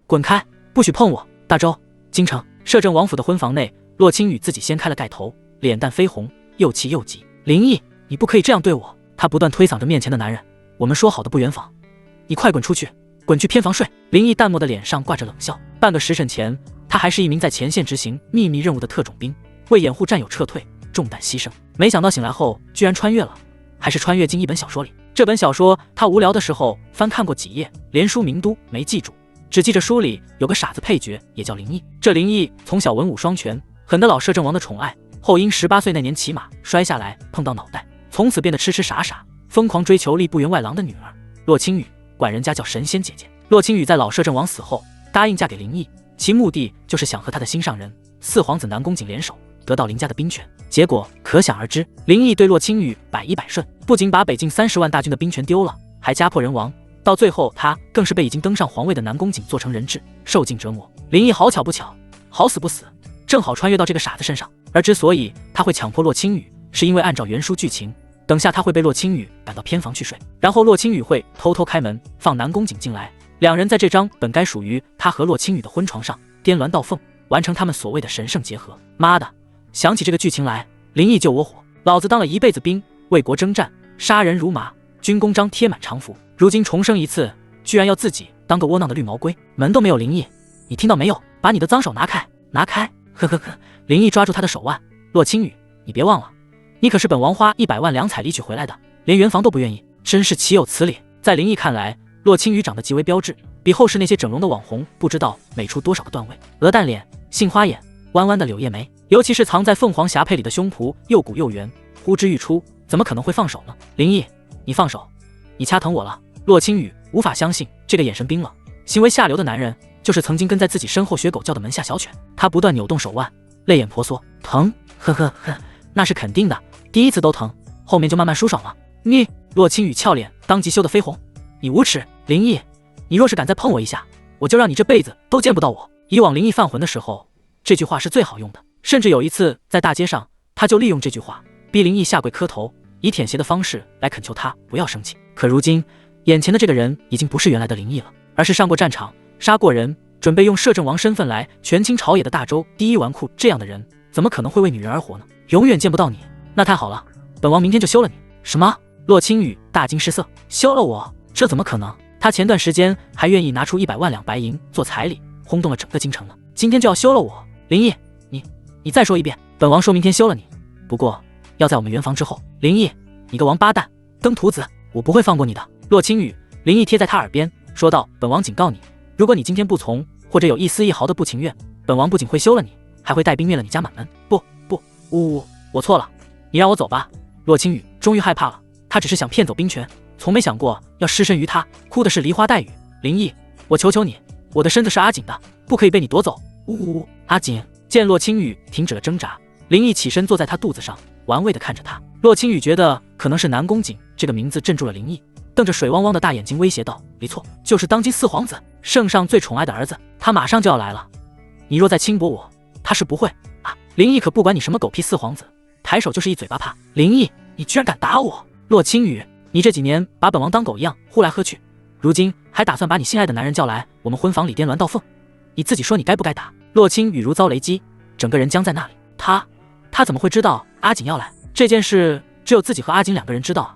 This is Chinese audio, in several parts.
滚开，不许碰我！大周，京城摄政王府的婚房内，洛清雨自己掀开了盖头，脸蛋绯红，又气又急。林毅，你不可以这样对我！他不断推搡着面前的男人。我们说好的不圆房，你快滚出去，滚去偏房睡！林毅淡漠的脸上挂着冷笑。半个时辰前，他还是一名在前线执行秘密任务的特种兵，为掩护战友撤退，重担牺牲。没想到醒来后居然穿越了，还是穿越进一本小说里。这本小说他无聊的时候翻看过几页，连书名都没记住，只记着书里有个傻子配角也叫林毅。这林毅从小文武双全，很得老摄政王的宠爱，后因18岁那年骑马摔下来碰到脑袋，从此变得痴痴傻傻，疯狂追求吏部员外郎的女儿洛清雨，管人家叫神仙姐姐。洛清雨在老摄政王死后答应嫁给林毅，其目的就是想和他的心上人四皇子南宫景联手，得到林家的兵权。结果可想而知，林毅对洛清雨百依百顺，不仅把北境30万大军的兵权丢了，还家破人亡。到最后他更是被已经登上皇位的南宫景做成人质，受尽折磨。林毅好巧不巧，好死不死，正好穿越到这个傻子身上。而之所以他会强迫洛清雨，是因为按照原书剧情，等下他会被洛清雨赶到偏房去睡，然后洛清雨会偷偷开门放南宫景进来，两人在这张本该属于他和洛清雨的婚床上颠鸾倒凤，完成他们所谓的神圣结合。妈的，想起这个剧情来，林毅就我火。老子当了一辈子兵，为国征战，杀人如麻，军功章贴满长服，如今重生一次，居然要自己当个窝囊的绿毛龟，门都没有！林毅，你听到没有？把你的脏手拿开，拿开！呵呵呵。林毅抓住他的手腕，洛清雨，你别忘了，你可是本王花100万两彩礼娶回来的，连圆房都不愿意，真是岂有此理！在林毅看来，洛清雨长得极为标致，比后世那些整容的网红不知道美出多少个段位，鹅蛋脸，杏花眼，弯弯的柳叶眉，尤其是藏在凤凰霞帔里的胸脯又鼓又圆，呼之欲出，怎么可能会放手呢？林毅，你放手，你掐疼我了！洛清雨无法相信这个眼神冰冷、行为下流的男人就是曾经跟在自己身后学狗叫的门下小犬。他不断扭动手腕，泪眼婆娑。疼？呵呵呵，那是肯定的，第一次都疼，后面就慢慢舒爽了。你……洛清雨俏脸当即羞得绯红。你无耻！林毅，你若是敢再碰我一下，我就让你这辈子都见不到我。以往林毅犯浑的时候，这句话是最好用的，甚至有一次在大街上，他就利用这句话逼林毅下跪磕头，以舔鞋的方式来恳求他不要生气。可如今眼前的这个人已经不是原来的林毅了，而是上过战场、杀过人，准备用摄政王身份来权倾朝野的大周第一纨绔。这样的人怎么可能会为女人而活呢？永远见不到你，那太好了，本王明天就休了你。什么？洛清雨大惊失色，休了我？这怎么可能？他前段时间还愿意拿出100万两白银做彩礼，轰动了整个京城呢，今天就要休了我？林毅，你再说一遍，本王说明天休了你，不过要在我们圆房之后。林毅，你个王八蛋，登徒子，我不会放过你的！洛清雨，林毅贴在他耳边说道，本王警告你，如果你今天不从，或者有一丝一毫的不情愿，本王不仅会休了你，还会带兵灭了你家满门。不，呜，我错了，你让我走吧。洛清雨终于害怕了，他只是想骗走兵权，从没想过要失身于他，哭的是梨花带雨。林毅，我求求你，我的身子是阿锦的，不可以被你夺走。呜，阿锦。见洛清雨停止了挣扎，林毅起身坐在他肚子上，玩味地看着他。洛清雨觉得可能是南宫景这个名字镇住了林毅，瞪着水汪汪的大眼睛威胁道，没错，就是当今四皇子圣上最宠爱的儿子，他马上就要来了，你若再轻薄我，他是不会啊！林毅可不管你什么狗屁四皇子，抬手就是一嘴巴帕。林毅，你居然敢打我！洛清雨，你这几年把本王当狗一样呼来喝去，如今还打算把你心爱的男人叫来我们婚房里颠鸾倒凤，你自己说你该不该打？洛清雨如遭雷击，整个人僵在那里。他怎么会知道阿锦要来？这件事只有自己和阿锦2个人知道啊！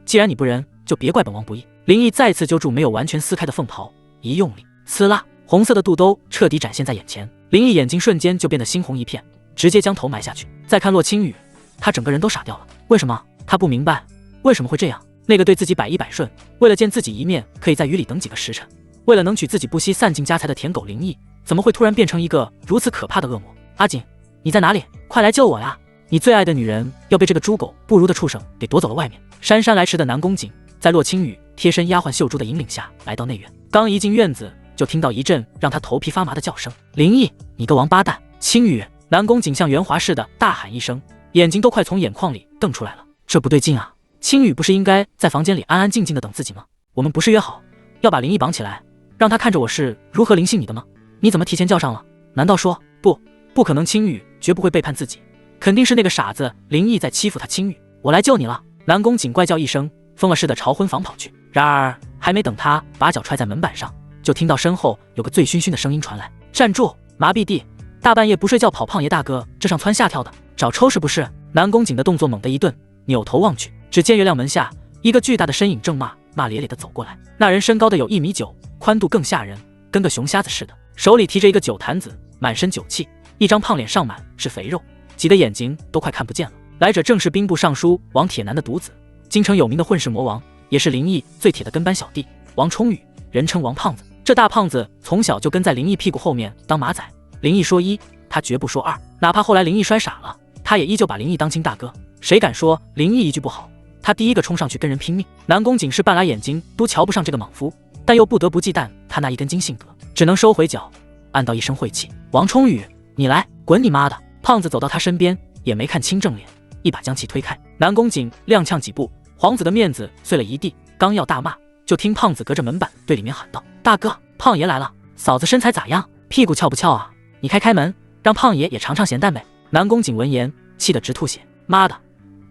既然你不仁，就别怪本王不义。林毅再次揪住没有完全撕开的凤袍，一用力，呲啦，红色的肚兜彻底展现在眼前。林毅眼睛瞬间就变得猩红一片，直接将头埋下去。再看洛清雨，他整个人都傻掉了。为什么？他不明白为什么会这样。那个对自己百依百顺，为了见自己一面可以在雨里等几个时辰，为了能娶自己不惜散尽家财的舔狗林毅，怎么会突然变成一个如此可怕的恶魔？阿锦，你在哪里？快来救我呀！你最爱的女人要被这个猪狗不如的畜生给夺走了外面。姗姗来迟的南宫景在洛清雨贴身丫鬟秀珠的引领下来到内院，刚一进院子就听到一阵让他头皮发麻的叫声。林毅，你个王八蛋！清雨！南宫景像圆滑似的大喊一声，眼睛都快从眼眶里瞪出来了。这不对劲啊！清雨不是应该在房间里安安静静的等自己吗？我们不是约好要把林毅绑起来，让他看着我是如何灵性你的吗？你怎么提前叫上了？难道说不可能？清雨绝不会背叛自己，肯定是那个傻子林毅在欺负他。清雨，我来救你了！南宫景怪叫一声，疯了似的朝婚房跑去。然而还没等他把脚踹在门板上，就听到身后有个醉醺醺的声音传来：“站住！麻痹地！大半夜不睡觉跑胖爷大哥，这上蹿下跳的，找抽是不是？”南宫景的动作猛地一顿，扭头望去，只见月亮门下一个巨大的身影正骂咧咧地走过来。那人身高的有1.9米，宽度更吓人，跟个熊瞎子似的，手里提着一个酒坛子，满身酒气，一张胖脸上满是肥肉，挤得眼睛都快看不见了。来者正是兵部尚书王铁男的独子，京城有名的混世魔王，也是林毅最铁的跟班小弟王冲宇，人称王胖子。这大胖子从小就跟在林毅屁股后面当马仔，林毅说一，他绝不说二，哪怕后来林毅摔傻了，他也依旧把林毅当亲大哥，谁敢说林毅一句不好，他第一个冲上去跟人拼命。南宫景是半拉眼睛都瞧不上这个莽夫，但又不得不忌惮他那一根筋性格，只能收回脚，暗道一声晦气：“王冲宇，你来，滚你妈的！”胖子走到他身边，也没看清正脸，一把将其推开。南宫景踉跄几步，皇子的面子碎了一地，刚要大骂，就听胖子隔着门板对里面喊道：“大哥，胖爷来了，嫂子身材咋样？屁股翘不翘啊？你开门，让胖爷也尝尝咸淡呗。”南宫景闻言气得直吐血：“妈的，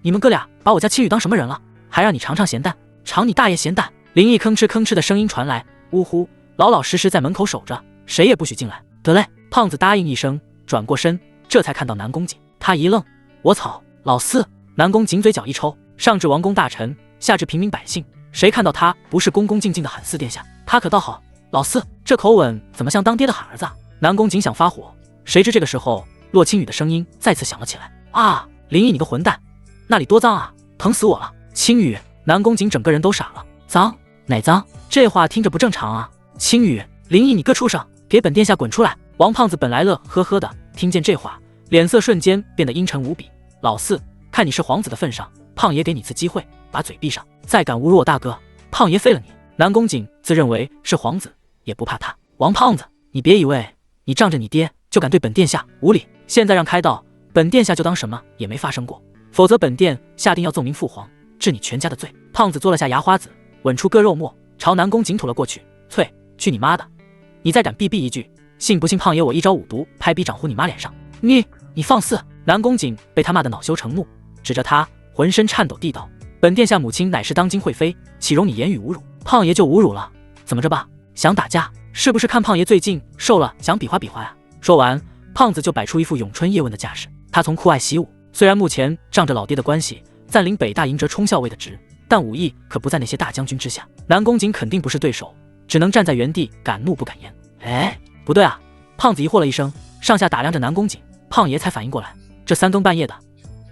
你们哥俩把我家青羽当什么人了？还让你尝尝咸淡？尝你大爷咸淡！”林毅吭哧吭哧的声音传来：“呜呼，老老实实在门口守着，谁也不许进来。”得嘞，胖子答应一声，转过身，这才看到南宫景。他一愣：“我操，老四！”南宫景嘴角一抽，上至王公大臣，下至平民百姓，谁看到他不是恭恭敬敬的喊四殿下？他可倒好，老四这口吻怎么像当爹的喊儿子啊？南宫景想发火，谁知这个时候洛青雨的声音再次响了起来：“啊，林毅你个混蛋，那里多脏啊，疼死我了！”青雨，南宫景整个人都傻了，脏？哪脏？这话听着不正常啊！青雨，林毅你个畜生，给本殿下滚出来！王胖子本来乐呵呵的，听见这话，脸色瞬间变得阴沉无比。老四，看你是皇子的份上，胖爷给你次机会，把嘴闭上，再敢侮辱我大哥，胖爷废了你！南宫景自认为是皇子，也不怕他。王胖子，你别以为你仗着你爹就敢对本殿下无礼，现在让开道，本殿下就当什么也没发生过，否则本殿下定要奏明父皇，治你全家的罪。胖子嘬了下牙花子，吻出割肉沫，朝南宫景吐了过去。啐，去你妈的！你再敢逼一句，信不信胖爷我一招五毒拍逼长呼你妈脸上？你放肆！南宫景被他骂得恼羞成怒，指着他浑身颤抖地道：“本殿下母亲乃是当今惠妃，岂容你言语侮辱？胖爷就侮辱了，怎么着吧？想打架是不是？看胖爷最近瘦了，想比划比划呀？”说完，胖子就摆出一副咏春叶问的架势。他从酷爱习武，虽然目前仗着老爹的关系暂领北大营谪冲校尉的职，但武艺可不在那些大将军之下。南宫景肯定不是对手，只能站在原地敢怒不敢言。哎，不对啊！胖子疑惑了一声，上下打量着南宫景，胖爷才反应过来，这3更半夜的，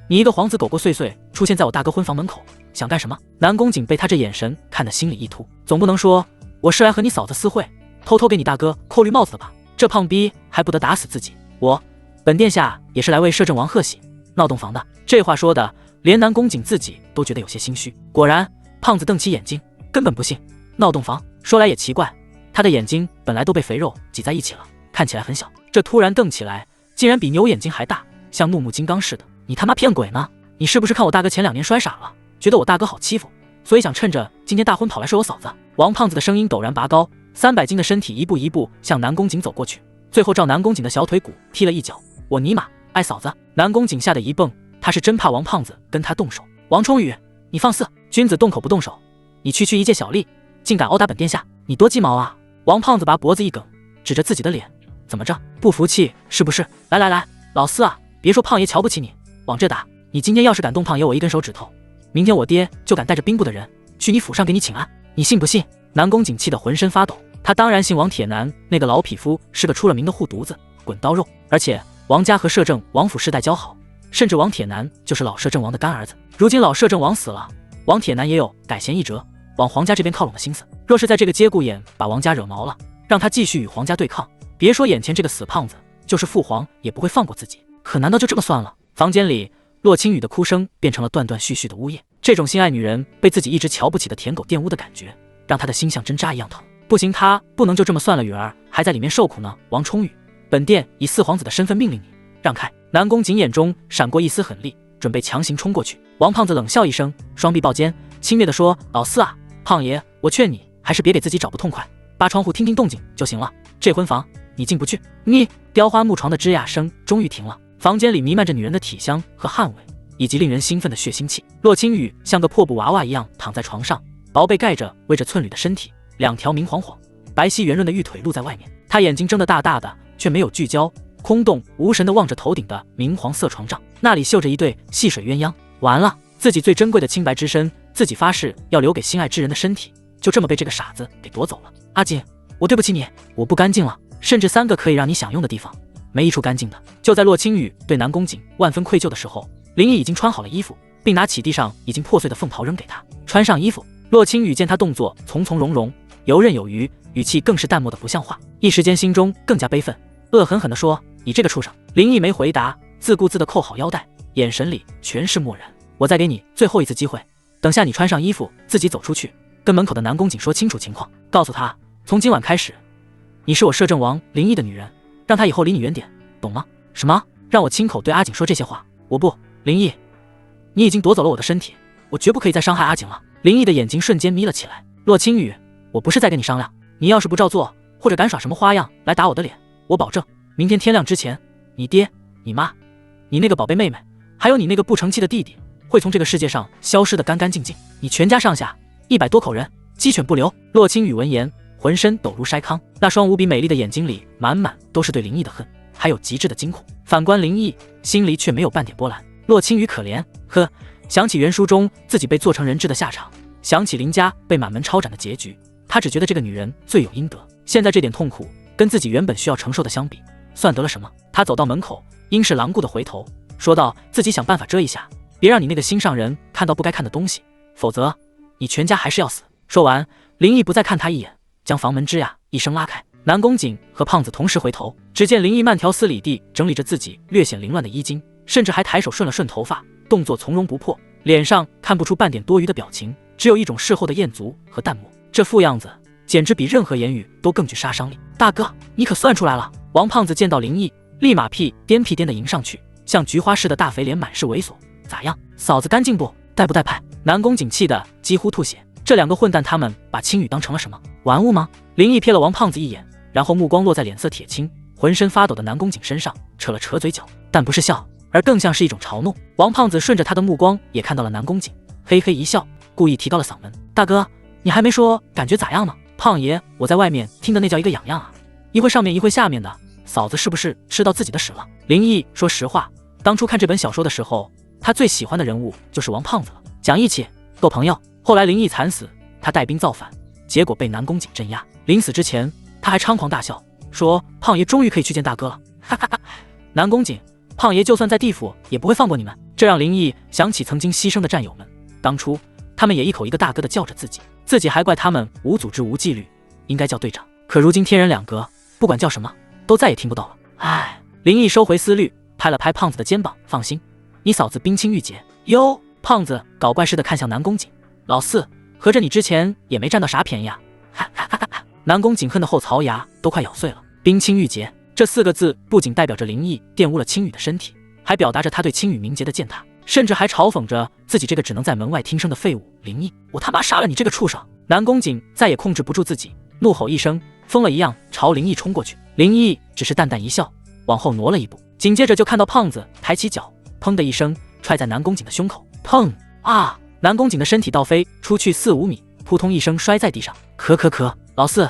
你一个皇子狗狗碎碎出现在我大哥婚房门口，想干什么？南宫景被他这眼神看得心里一突，总不能说我是来和你嫂子私会，偷偷给你大哥扣绿帽子的吧？这胖逼还不得打死自己？本殿下也是来为摄政王贺喜闹洞房的。这话说的连南宫景自己都觉得有些心虚。果然，胖子瞪起眼睛，根本不信闹洞房。说来也奇怪，他的眼睛本来都被肥肉挤在一起了，看起来很小，这突然瞪起来，竟然比牛眼睛还大，像怒目金刚似的。你他妈骗鬼呢？你是不是看我大哥前2年摔傻了，觉得我大哥好欺负，所以想趁着今天大婚跑来睡我嫂子？王胖子的声音陡然拔高，300斤的身体一步一步向南宫景走过去，最后照南宫景的小腿骨踢了一脚。我尼玛，爱嫂子！南宫景吓得一蹦，他是真怕王胖子跟他动手。王冲宇，你放肆！君子动口不动手，你区一介小吏，竟敢殴打本殿下，你多鸡毛啊！王胖子把脖子一梗，指着自己的脸，怎么着？不服气是不是？来，老四啊，别说胖爷瞧不起你，往这打！你今天要是敢动胖爷我一根手指头，明天我爹就敢带着兵部的人去你府上给你请安，你信不信？南宫景气得浑身发抖，他当然信王铁男那个老匹夫是个出了名的护犊子、滚刀肉，而且王家和摄政王府世代交好，甚至王铁男就是老摄政王的干儿子。如今老摄政王死了，王铁男也有改弦易辙，往皇家这边靠拢的心思。若是在这个节骨眼把王家惹毛了，让他继续与皇家对抗，别说眼前这个死胖子，就是父皇也不会放过自己。可难道就这么算了？房间里，洛青雨的哭声变成了断断续续的呜咽。这种心爱女人被自己一直瞧不起的舔狗玷污的感觉，让他的心像针扎一样疼。不行，他不能就这么算了，雨儿还在里面受苦呢。王冲宇，本殿以四皇子的身份命令你让开！南宫景眼中闪过一丝狠厉，准备强行冲过去。王胖子冷笑一声，双臂抱肩，轻蔑地说：“老四啊，胖爷，我劝你还是别给自己找不痛快，扒窗户听听动静就行了。这婚房你进不去。”你雕花木床的吱呀声终于停了，房间里弥漫着女人的体香和汗味，以及令人兴奋的血腥气。洛青雨像个破布娃娃一样躺在床上，薄被盖着围着寸缕的身体，2条明晃晃、白皙圆润的玉腿露在外面。他眼睛睁得大大的，却没有聚焦，空洞无神地望着头顶的明黄色床帐，那里绣着一对细水鸳鸯。完了，自己最珍贵的清白之身，自己发誓要留给心爱之人的身体，就这么被这个傻子给夺走了。阿锦，我对不起你，我不干净了，甚至3个可以让你享用的地方，没一处干净的。就在洛清雨对南宫景万分愧疚的时候，林毅已经穿好了衣服，并拿起地上已经破碎的凤袍扔给他，穿上衣服。洛清雨见他动作从从容容，游刃有余，语气更是淡漠的不像话，一时间心中更加悲愤，恶狠狠地说：“你这个畜生！”林毅没回答，自顾自地扣好腰带，眼神里全是漠然。我再给你最后一次机会，等下你穿上衣服，自己走出去，跟门口的南宫景说清楚情况，告诉他，从今晚开始，你是我摄政王林毅的女人，让他以后离你远点，懂吗？什么？让我亲口对阿景说这些话？我不，林毅，你已经夺走了我的身体，我绝不可以再伤害阿景了。林毅的眼睛瞬间眯了起来。洛清雨，我不是在跟你商量，你要是不照做，或者敢耍什么花样来打我的脸，我保证，明天天亮之前，你爹、你妈、你那个宝贝妹妹，还有你那个不成器的弟弟，会从这个世界上消失得干干净净，你全家上下100多口人鸡犬不留。洛清雨闻言，浑身抖如筛糠，那双无比美丽的眼睛里满满都是对林毅的恨，还有极致的惊恐。反观林毅，心里却没有半点波澜。洛清雨可怜，呵，想起原书中自己被做成人质的下场，想起林家被满门抄斩的结局，他只觉得这个女人罪有应得。现在这点痛苦跟自己原本需要承受的相比，算得了什么？他走到门口，英式狼顾地回头说道：“自己想办法遮一下，别让你那个心上人看到不该看的东西，否则你全家还是要死。”说完，林毅不再看他一眼，将房门吱呀一声拉开。南宫景和胖子同时回头，只见林毅慢条斯理地整理着自己略显凌乱的衣襟，甚至还抬手顺了顺头发，动作从容不迫，脸上看不出半点多余的表情，只有一种事后的厌足和淡漠。这副样子简直比任何言语都更具杀伤力。大哥，你可算出来了！王胖子见到林毅，立马屁颠地迎上去，像菊花似的大肥脸满是猥琐。咋样，嫂子干净不？带不带派？南宫景气得几乎吐血。这2个混蛋，他们把青雨当成了什么玩物吗？林毅瞥了王胖子一眼，然后目光落在脸色铁青、浑身发抖的南宫景身上，扯了扯嘴角，但不是笑，而更像是一种嘲弄。王胖子顺着他的目光也看到了南宫景，嘿嘿一笑，故意提高了嗓门：“大哥，你还没说感觉咋样呢？”胖爷，我在外面听的那叫一个痒痒啊，一会上面一会下面的，嫂子是不是吃到自己的屎了？林毅说实话，当初看这本小说的时候，他最喜欢的人物就是王胖子了，讲义气，够朋友。后来林毅惨死，他带兵造反，结果被南宫景镇压。临死之前，他还猖狂大笑，说胖爷终于可以去见大哥了，哈哈哈！南宫景，胖爷就算在地府也不会放过你们。这让林毅想起曾经牺牲的战友们，当初他们也一口一个大哥的叫着自己，自己还怪他们无组织无纪律，应该叫队长。可如今天人两隔，不管叫什么，都再也听不到了。唉，林毅收回思虑，拍了拍胖子的肩膀，放心，你嫂子冰清玉洁。哟，胖子搞怪似的看向南宫景，老四，合着你之前也没占到啥便宜啊？哈哈哈哈！南宫景恨的后槽牙都快咬碎了。冰清玉洁这4个字不仅代表着林毅玷污了青羽的身体，还表达着他对青羽名节的践踏，甚至还嘲讽着自己这个只能在门外听声的废物林毅。我他妈杀了你这个畜生！南宫景再也控制不住自己，怒吼一声，疯了一样朝林毅冲过去。林毅只是淡淡一笑，往后挪了一步，紧接着就看到胖子抬起脚，砰的一声踹在南宫景的胸口，砰啊！南宫景的身体倒飞出去4、5米，扑通一声摔在地上。可，老四，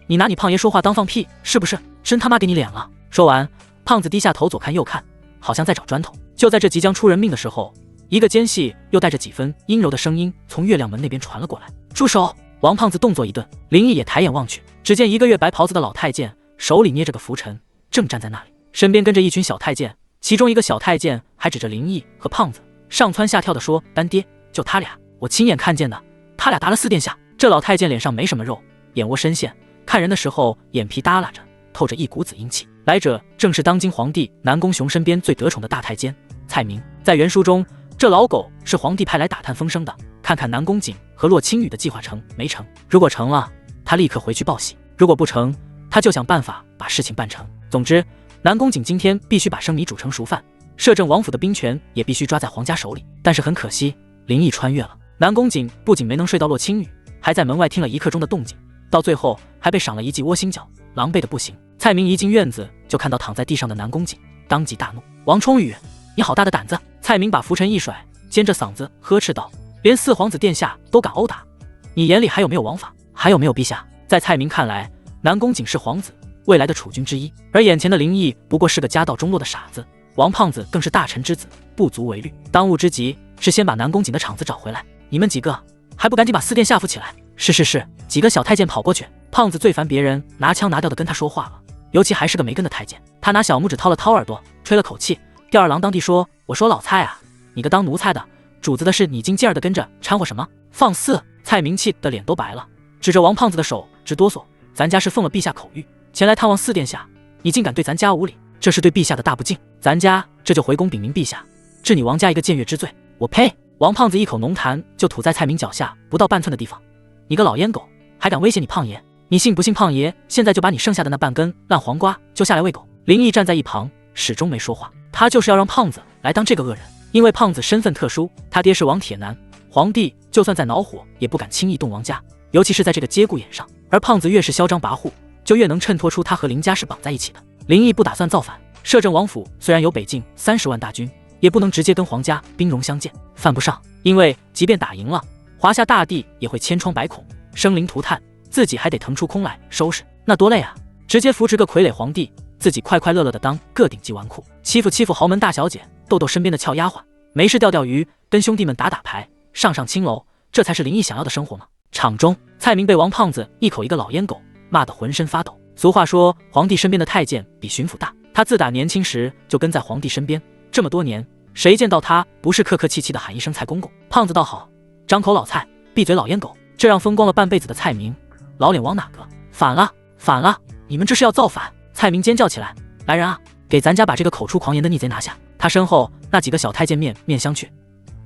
你拿你胖爷说话当放屁是不是？真他妈给你脸了！说完，胖子低下头左看右看，好像在找砖头。就在这即将出人命的时候，一个尖细又带着几分阴柔的声音从月亮门那边传了过来：“住手！”王胖子动作一顿，林毅也抬眼望去，只见一个月白袍子的老太监手里捏着个拂尘，正站在那里，身边跟着一群小太监，其中一个小太监还指着林毅和胖子，上蹿下跳的说：“干爹，就他俩，我亲眼看见的，他俩打了4殿下。”这老太监脸上没什么肉，眼窝深陷，看人的时候眼皮耷拉着，透着一股子阴气。来者正是当今皇帝南宫雄身边最得宠的大太监蔡明。在原书中，这老狗是皇帝派来打探风声的，看看南宫景和洛青雨的计划成没成。如果成了，他立刻回去报喜；如果不成，他就想办法把事情办成。总之，南宫景今天必须把生米煮成熟饭，摄政王府的兵权也必须抓在皇家手里。但是很可惜，林毅穿越了，南宫景不仅没能睡到洛青雨，还在门外听了1刻钟的动静，到最后还被赏了一记窝心脚，狼狈的不行。蔡明一进院子就看到躺在地上的南宫景，当即大怒：“王冲宇，你好大的胆子！”蔡明把拂尘一甩，尖着嗓子呵斥道：“连4皇子殿下都敢殴打，你眼里还有没有王法？还有没有陛下？”在蔡明看来，南宫景是皇子，未来的储君之一，而眼前的林毅不过是个家道中落的傻子，王胖子更是大臣之子，不足为虑。当务之急是先把南宫景的场子找回来。你们几个还不赶紧把四殿下扶起来？是。几个小太监跑过去。胖子最烦别人拿腔拿调的跟他说话了，尤其还是个没根的太监。他拿小拇指掏了掏耳朵，吹了口气，吊儿郎当地说：“我说老蔡啊，你个当奴才的，主子的事你劲劲儿的跟着掺和什么？放肆！”蔡明气的脸都白了，指着王胖子的手直哆嗦：“咱家是奉了陛下口谕前来探望四殿下，你竟敢对咱家无礼，这是对陛下的大不敬。咱家这就回宫禀明陛下，治你王家一个僭越之罪。”我呸！王胖子一口浓痰就吐在蔡明脚下不到半寸的地方。你个老烟狗，还敢威胁你胖爷？你信不信胖爷现在就把你剩下的那半根烂黄瓜揪下来喂狗？林毅站在一旁始终没说话，他就是要让胖子来当这个恶人。因为胖子身份特殊，他爹是王铁男，皇帝就算再恼火也不敢轻易动王家，尤其是在这个节骨眼上。而胖子越是嚣张跋扈，就越能衬托出他和林家是绑在一起的。林毅不打算造反，摄政王府虽然有北境30万大军，也不能直接跟皇家兵戎相见，犯不上。因为即便打赢了，华夏大地也会千疮百孔，生灵涂炭，自己还得腾出空来收拾，那多累啊！直接扶持个傀儡皇帝，自己快快乐乐的当个顶级纨绔，欺负豪门大小姐，逗身边的俏丫鬟，没事钓鱼，跟兄弟们打牌，上青楼，这才是林毅想要的生活吗？场中，蔡明被王胖子一口一个老烟狗骂得浑身发抖。俗话说，皇帝身边的太监比巡抚大，他自打年轻时就跟在皇帝身边，这么多年，谁见到他不是客客气气的喊一声蔡公公？胖子倒好，张口老蔡，闭嘴老烟狗，这让风光了半辈子的蔡明老脸往哪搁？反了！你们这是要造反！蔡明尖叫起来：“来人啊，给咱家把这个口出狂言的逆贼拿下！”他身后那几个小太监面相觑，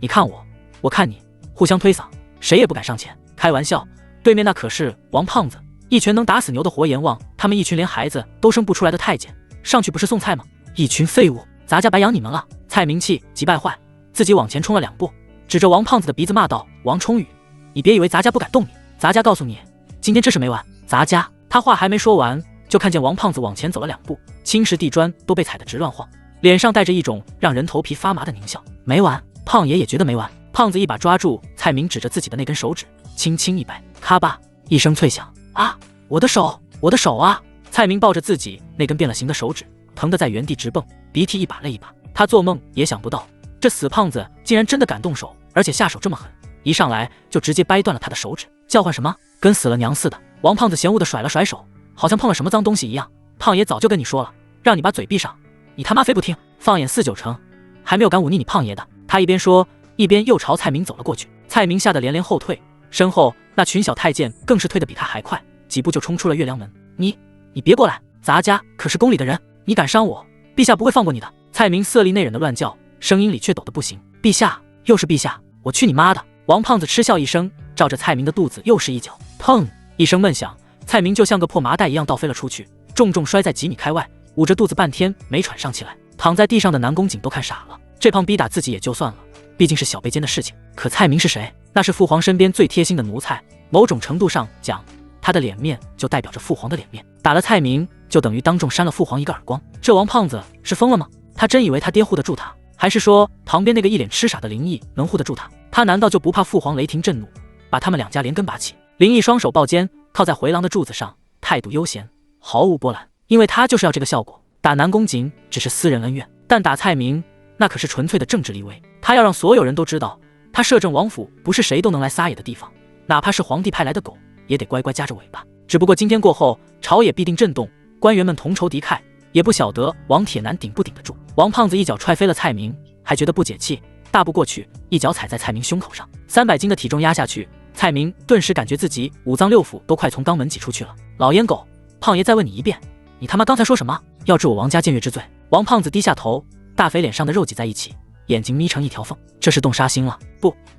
你看我，我看你，互相推搡，谁也不敢上前。开玩笑，对面那可是王胖子，一拳能打死牛的活阎王，他们一群连孩子都生不出来的太监，上去不是送菜吗？一群废物，咱家白养你们了！蔡明气急败坏，自己往前冲了2步，指着王胖子的鼻子骂道：“王冲宇，你别以为咱家不敢动你，咱家告诉你，今天这事没完！咱家……”他话还没说完，就看见王胖子往前走了2步，青石地砖都被踩得直乱晃，脸上带着一种让人头皮发麻的狞笑。没完！胖爷也觉得没完。胖子一把抓住蔡明指着自己的那根手指，轻轻一掰，咔吧一声脆响，啊！我的手啊！蔡明抱着自己那根变了形的手指，疼得在原地直蹦，鼻涕一把泪一把。他做梦也想不到，这死胖子竟然真的敢动手，而且下手这么狠，一上来就直接掰断了他的手指。叫唤什么？跟死了娘似的！王胖子嫌恶的甩了甩手，好像碰了什么脏东西一样。胖爷早就跟你说了，让你把嘴闭上，你他妈非不听，放眼4、9成，还没有敢忤逆你胖爷的。他一边说，一边又朝蔡明走了过去。蔡明吓得连连后退，身后那群小太监更是退得比他还快，几步就冲出了月亮门。你别过来，咱家可是宫里的人，你敢伤我，陛下不会放过你的！蔡明色厉内荏的乱叫，声音里却抖得不行。陛下，又是陛下，我去你妈的！王胖子嗤笑一声，照着蔡明的肚子又是一脚，砰一声闷响，蔡明就像个破麻袋一样倒飞了出去，重重摔在几米开外，捂着肚子半天没喘上气来。躺在地上的南宫景都看傻了，这胖逼打自己也就算了，毕竟是小辈间的事情，可蔡明是谁？那是父皇身边最贴心的奴才，某种程度上讲，他的脸面就代表着父皇的脸面，打了蔡明就等于当众扇了父皇一个耳光。这王胖子是疯了吗？他真以为他爹护得住他，还是说旁边那个一脸痴傻的林毅能护得住他？他难道就不怕父皇雷霆震怒，把他们2家连根拔起？林毅双手抱肩，靠在回廊的柱子上，态度悠闲，毫无波澜，因为他就是要这个效果。打南宫景只是私人恩怨，但打蔡明那可是纯粹的政治立威。他要让所有人都知道，他摄政王府不是谁都能来撒野的地方，哪怕是皇帝派来的狗，也得乖乖夹着尾巴。只不过今天过后，朝野必定震动，官员们同仇敌忾，也不晓得王铁男顶不顶得住。王胖子一脚踹飞了蔡明，还觉得不解气，大步过去，一脚踩在蔡明胸口上，300斤的体重压下去，蔡明顿时感觉自己5脏6腑都快从肛门挤出去了。老烟狗，胖爷再问你一遍，你他妈刚才说什么？要治我王家僭越之罪？王胖子低下头，大肥脸上的肉挤在一起，眼睛眯成一条缝，这是动杀心了。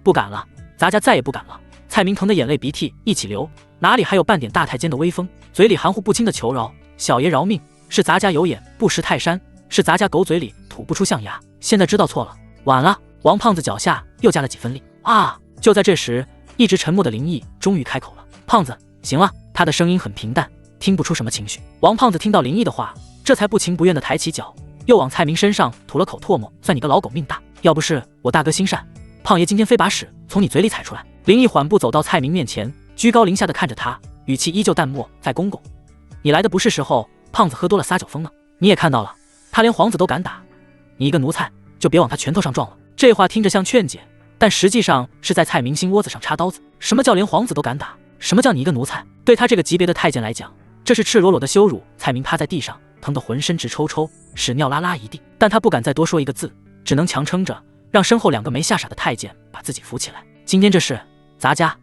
不敢了，咱家再也不敢了。蔡明疼的眼泪鼻涕一起流，哪里还有半点大太监的威风，嘴里含糊不清的求饶：“小爷饶命，是咱家有眼不识泰山，是咱家狗嘴里吐不出象牙。现在知道错了，晚了。”王胖子脚下又加了几分力啊！就在这时，一直沉默的林毅终于开口了：“胖子，行了。”他的声音很平淡，听不出什么情绪。王胖子听到林毅的话，这才不情不愿地抬起脚，又往蔡明身上吐了口唾沫：“算你个老狗命大，要不是我大哥心善，胖爷今天非把屎从你嘴里踩出来。”林毅缓步走到蔡明面前，居高临下地看着他，语气依旧淡漠：“蔡公公，你来的不是时候，胖子喝多了撒酒疯呢。你也看到了，他连皇子都敢打，你一个奴才就别往他拳头上撞了。这话听着像劝解，但实际上是在蔡明星窝子上插刀子。什么叫连皇子都敢打？什么叫你一个奴才？对他这个级别的太监来讲，这是赤裸裸的羞辱。蔡明趴在地上，疼得浑身直抽抽，屎尿拉拉一地，但他不敢再多说一个字，只能强撑着，让身后2个没吓傻的太监把自己扶起来。今天这事，咱家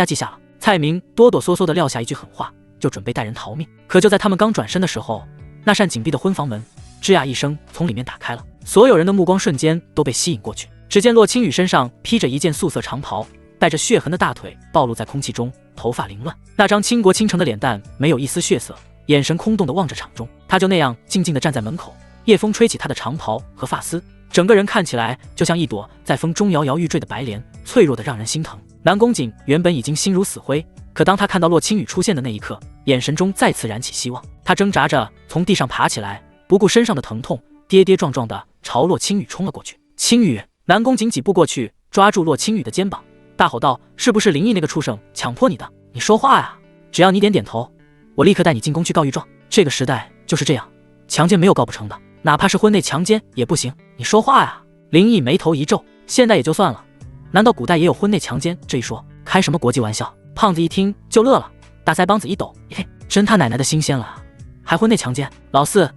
记下了。蔡明哆哆嗦嗦地撂下一句狠话，就准备带人逃命。可就在他们刚转身的时候，那扇紧闭的婚房门吱呀一声从里面打开了，所有人的目光瞬间都被吸引过去。只见洛青雨身上披着一件素色长袍，带着血痕的大腿暴露在空气中，头发凌乱，那张倾国倾城的脸蛋没有一丝血色，眼神空洞地望着场中。他就那样静静地站在门口，夜风吹起他的长袍和发丝，整个人看起来就像一朵在风中摇摇欲坠的白莲，脆弱得让人心疼。南宫瑾原本已经心如死灰，可当他看到洛青雨出现的那一刻，眼神中再次燃起希望。他挣扎着从地上爬起来，不顾身上的疼痛，跌跌撞撞地朝洛青雨冲了过去。青雨！南宫瑾几步过去，抓住洛青雨的肩膀，大吼道：“是不是林毅那个畜生强迫你的？你说话呀！只要你点头，我立刻带你进宫去告御状。这个时代就是这样，强奸没有告不成的，哪怕是婚内强奸也不行。你说话呀！”林毅眉头一皱，现代也就算了，难道古代也有婚内强奸这一说？开什么国际玩笑？胖子一听就乐了，大腮帮子一抖，嘿，真他奶奶的新鲜了，还婚内强奸？老四，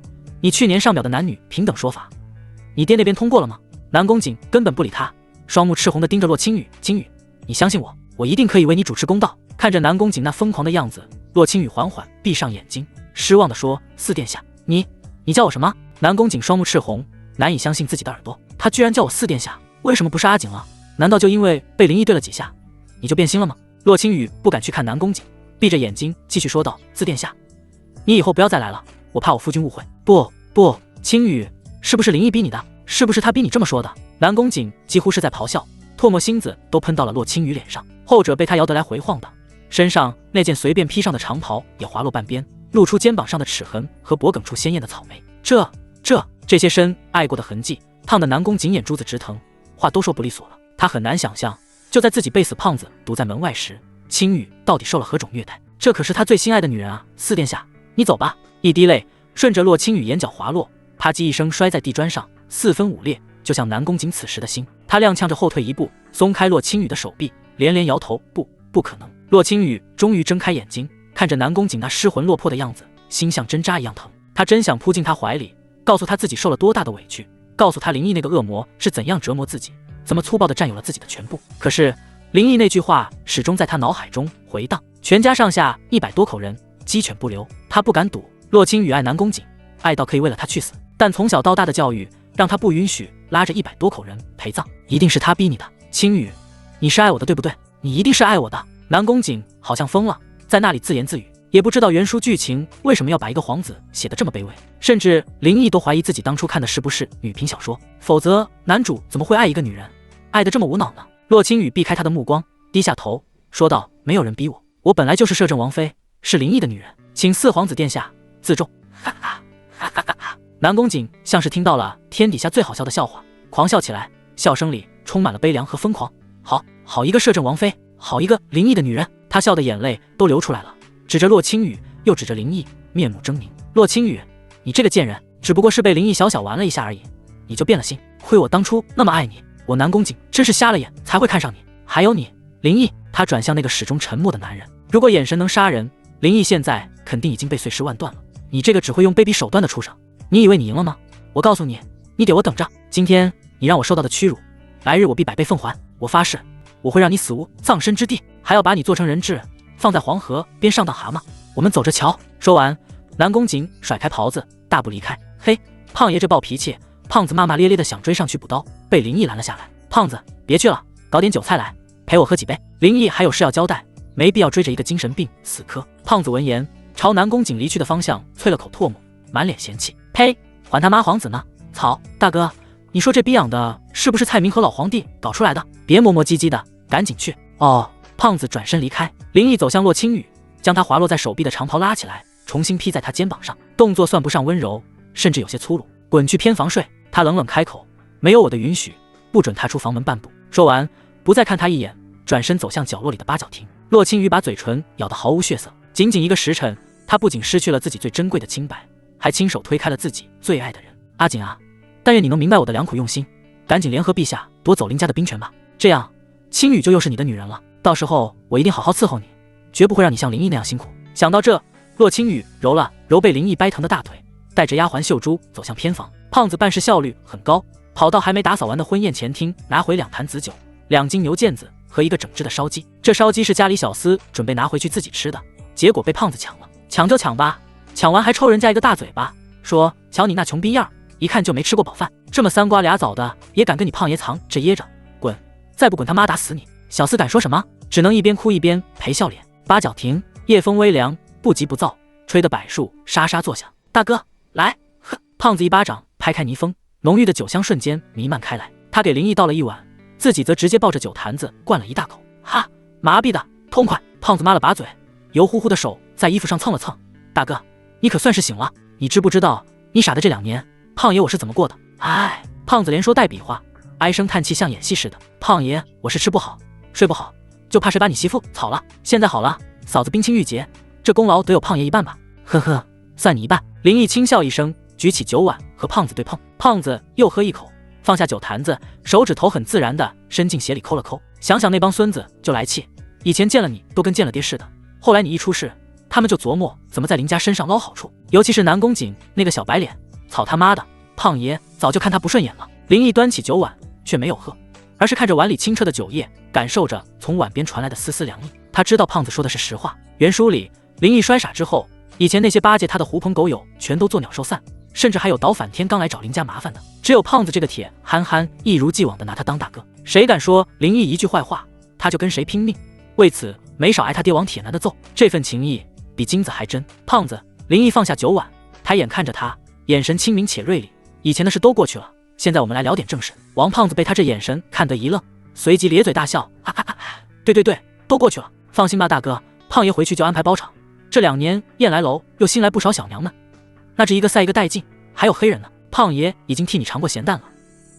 你去年上表的男女平等说法，你爹那边通过了吗？南宫瑾根本不理他，双目赤红地盯着洛青雨。青雨，你相信我，我一定可以为你主持公道。看着南宫瑾那疯狂的样子，洛青雨缓缓闭上眼睛，失望地说：“四殿下，你叫我什么？”南宫瑾双目赤红，难以相信自己的耳朵，他居然叫我四殿下，为什么不是阿景了？难道就因为被林毅对了几下，你就变心了吗？洛青雨不敢去看南宫瑾，闭着眼睛继续说道：“四殿下，你以后不要再来了，我怕我夫君误会。”不，青雨，是不是林毅逼你的？是不是他逼你这么说的？南宫瑾几乎是在咆哮，唾沫星子都喷到了洛青雨脸上，后者被他摇得来回晃的，身上那件随便披上的长袍也滑落半边，露出肩膀上的齿痕和脖颈处鲜艳的草莓。这些深爱过的痕迹，烫得南宫瑾眼珠子直疼，话都说不利索了。他很难想象，就在自己被死胖子堵在门外时，青雨到底受了何种虐待。这可是他最心爱的女人啊！四殿下，你走吧。一滴泪顺着洛青雨眼角滑落，啪叽一声摔在地砖上，四分五裂，就像南宫瑾此时的心。他踉跄着后退一步，松开洛青雨的手臂，连连摇头：“不可能。”洛青雨终于睁开眼睛，看着南宫瑾那失魂落魄的样子，心像针扎一样疼。他真想扑进他怀里，告诉他自己受了多大的委屈，告诉他林毅那个恶魔是怎样折磨自己，怎么粗暴地占有了自己的全部。可是林毅那句话始终在他脑海中回荡。全家上下100多口人，鸡犬不留。他不敢赌洛青雨爱南宫瑾，爱到可以为了他去死，但从小到大的教育让他不允许拉着100多口人陪葬。一定是他逼你的，青雨，你是爱我的对不对？你一定是爱我的。南宫瑾好像疯了，在那里自言自语，也不知道原书剧情为什么要把一个皇子写得这么卑微，甚至林毅都怀疑自己当初看的是不是女频小说，否则男主怎么会爱一个女人爱得这么无脑呢？洛青雨避开他的目光，低下头说道：“没有人逼我，我本来就是摄政王妃，是林毅的女人，请四皇子殿下自重。”哈哈哈哈哈！南宫瑾像是听到了天底下最好笑的笑话，狂笑起来，笑声里充满了悲凉和疯狂。好一个摄政王妃，好一个林毅的女人！他笑的眼泪都流出来了，指着洛青雨，又指着林毅，面目狰狞。洛青雨，你这个贱人，只不过是被林毅小玩了一下而已，你就变了心？亏我当初那么爱你，我南宫瑾真是瞎了眼才会看上你。还有你，林毅。他转向那个始终沉默的男人，如果眼神能杀人，林毅现在肯定已经被碎尸万段了。你这个只会用卑鄙手段的畜生，你以为你赢了吗？我告诉你，你给我等着！今天你让我受到的屈辱，来日我必100倍奉还。我发誓，我会让你死无葬身之地，还要把你做成人质，放在黄河边上当蛤蟆。我们走着瞧。说完，南宫瑾甩开袍子，大步离开。嘿，胖爷这暴脾气！胖子骂骂咧咧的想追上去补刀，被林毅拦了下来。胖子，别去了，搞点酒菜来，陪我喝几杯。林毅还有事要交代，没必要追着一个精神病死磕。胖子闻言，朝南宫瑾离去的方向啐了口唾沫，满脸嫌弃：“呸，还他妈皇子呢！操，大哥，你说这逼养的是不是蔡明和老皇帝搞出来的？别磨磨唧唧的，赶紧去。”哦，胖子转身离开。林毅走向洛青雨，将他滑落在手臂的长袍拉起来，重新披在他肩膀上，动作算不上温柔，甚至有些粗鲁。滚去偏房睡。他冷冷开口：“没有我的允许，不准踏出房门半步。”说完，不再看他一眼，转身走向角落里的八角亭。洛青雨把嘴唇咬得毫无血色，仅仅1个时辰，他不仅失去了自己最珍贵的清白，还亲手推开了自己最爱的人。阿锦啊，但愿你能明白我的良苦用心，赶紧联合陛下夺走林家的兵权吧，这样青羽就又是你的女人了。到时候我一定好好伺候你，绝不会让你像林毅那样辛苦。想到这，洛青羽揉了揉被林毅掰疼的大腿，带着丫鬟秀珠走向偏房。胖子办事效率很高，跑到还没打扫完的婚宴前厅，拿回2坛紫酒、2斤牛腱子和一个整只的烧鸡。这烧鸡是家里小厮准备拿回去自己吃的，结果被胖子抢了。抢就抢吧，抢完还抽人家一个大嘴巴，说瞧你那穷逼样，一看就没吃过饱饭，这么3瓜2枣的也敢跟你胖爷藏着掖着，滚！再不滚他妈打死你！小厮敢说什么？只能一边哭一边赔笑脸。八角亭，夜风微凉，不急不躁，吹得柏树沙沙作响。大哥，来！呵！胖子一巴掌拍开泥封，浓郁的酒香瞬间弥漫开来。他给林毅倒了一碗，自己则直接抱着酒坛子灌了一大口。哈，麻痹的痛快！胖子抹了把嘴，油乎乎的手在衣服上蹭了蹭。大哥，你可算是醒了，你知不知道你傻的这2年，胖爷我是怎么过的？唉，胖子连说带比划，唉声叹气像演戏似的。胖爷，我是吃不好睡不好，就怕谁把你媳妇草了。现在好了，嫂子冰清玉洁，这功劳得有胖爷一半吧？呵呵，算你一半。林毅轻笑一声，举起酒碗和胖子对碰。胖子又喝一口，放下酒坛子，手指头很自然地伸进鞋里抠了抠。想想那帮孙子就来气，以前见了你都跟见了爹似的，后来你一出事，他们就琢磨怎么在林家身上捞好处，尤其是南宫瑾那个小白脸，草他妈的，胖爷早就看他不顺眼了。林毅端起酒碗，却没有喝，而是看着碗里清澈的酒液，感受着从碗边传来的丝丝凉意。他知道胖子说的是实话。原书里，林毅摔傻之后，以前那些巴结他的狐朋狗友全都作鸟兽散，甚至还有倒反天罡来找林家麻烦的，只有胖子这个铁憨憨一如既往的拿他当大哥。谁敢说林毅一句坏话，他就跟谁拼命，为此没少挨他爹王铁男的揍。这份情谊比金子还真。胖子，林毅放下酒碗，抬眼看着他，眼神清明且锐利。以前的事都过去了，现在我们来聊点正事。王胖子被他这眼神看得一愣，随即咧嘴大笑，哈哈哈！对，都过去了。放心吧，大哥，胖爷回去就安排包场。这2年燕来楼又新来不少小娘们，那这一个赛一个带劲，还有黑人呢。胖爷已经替你尝过咸淡了，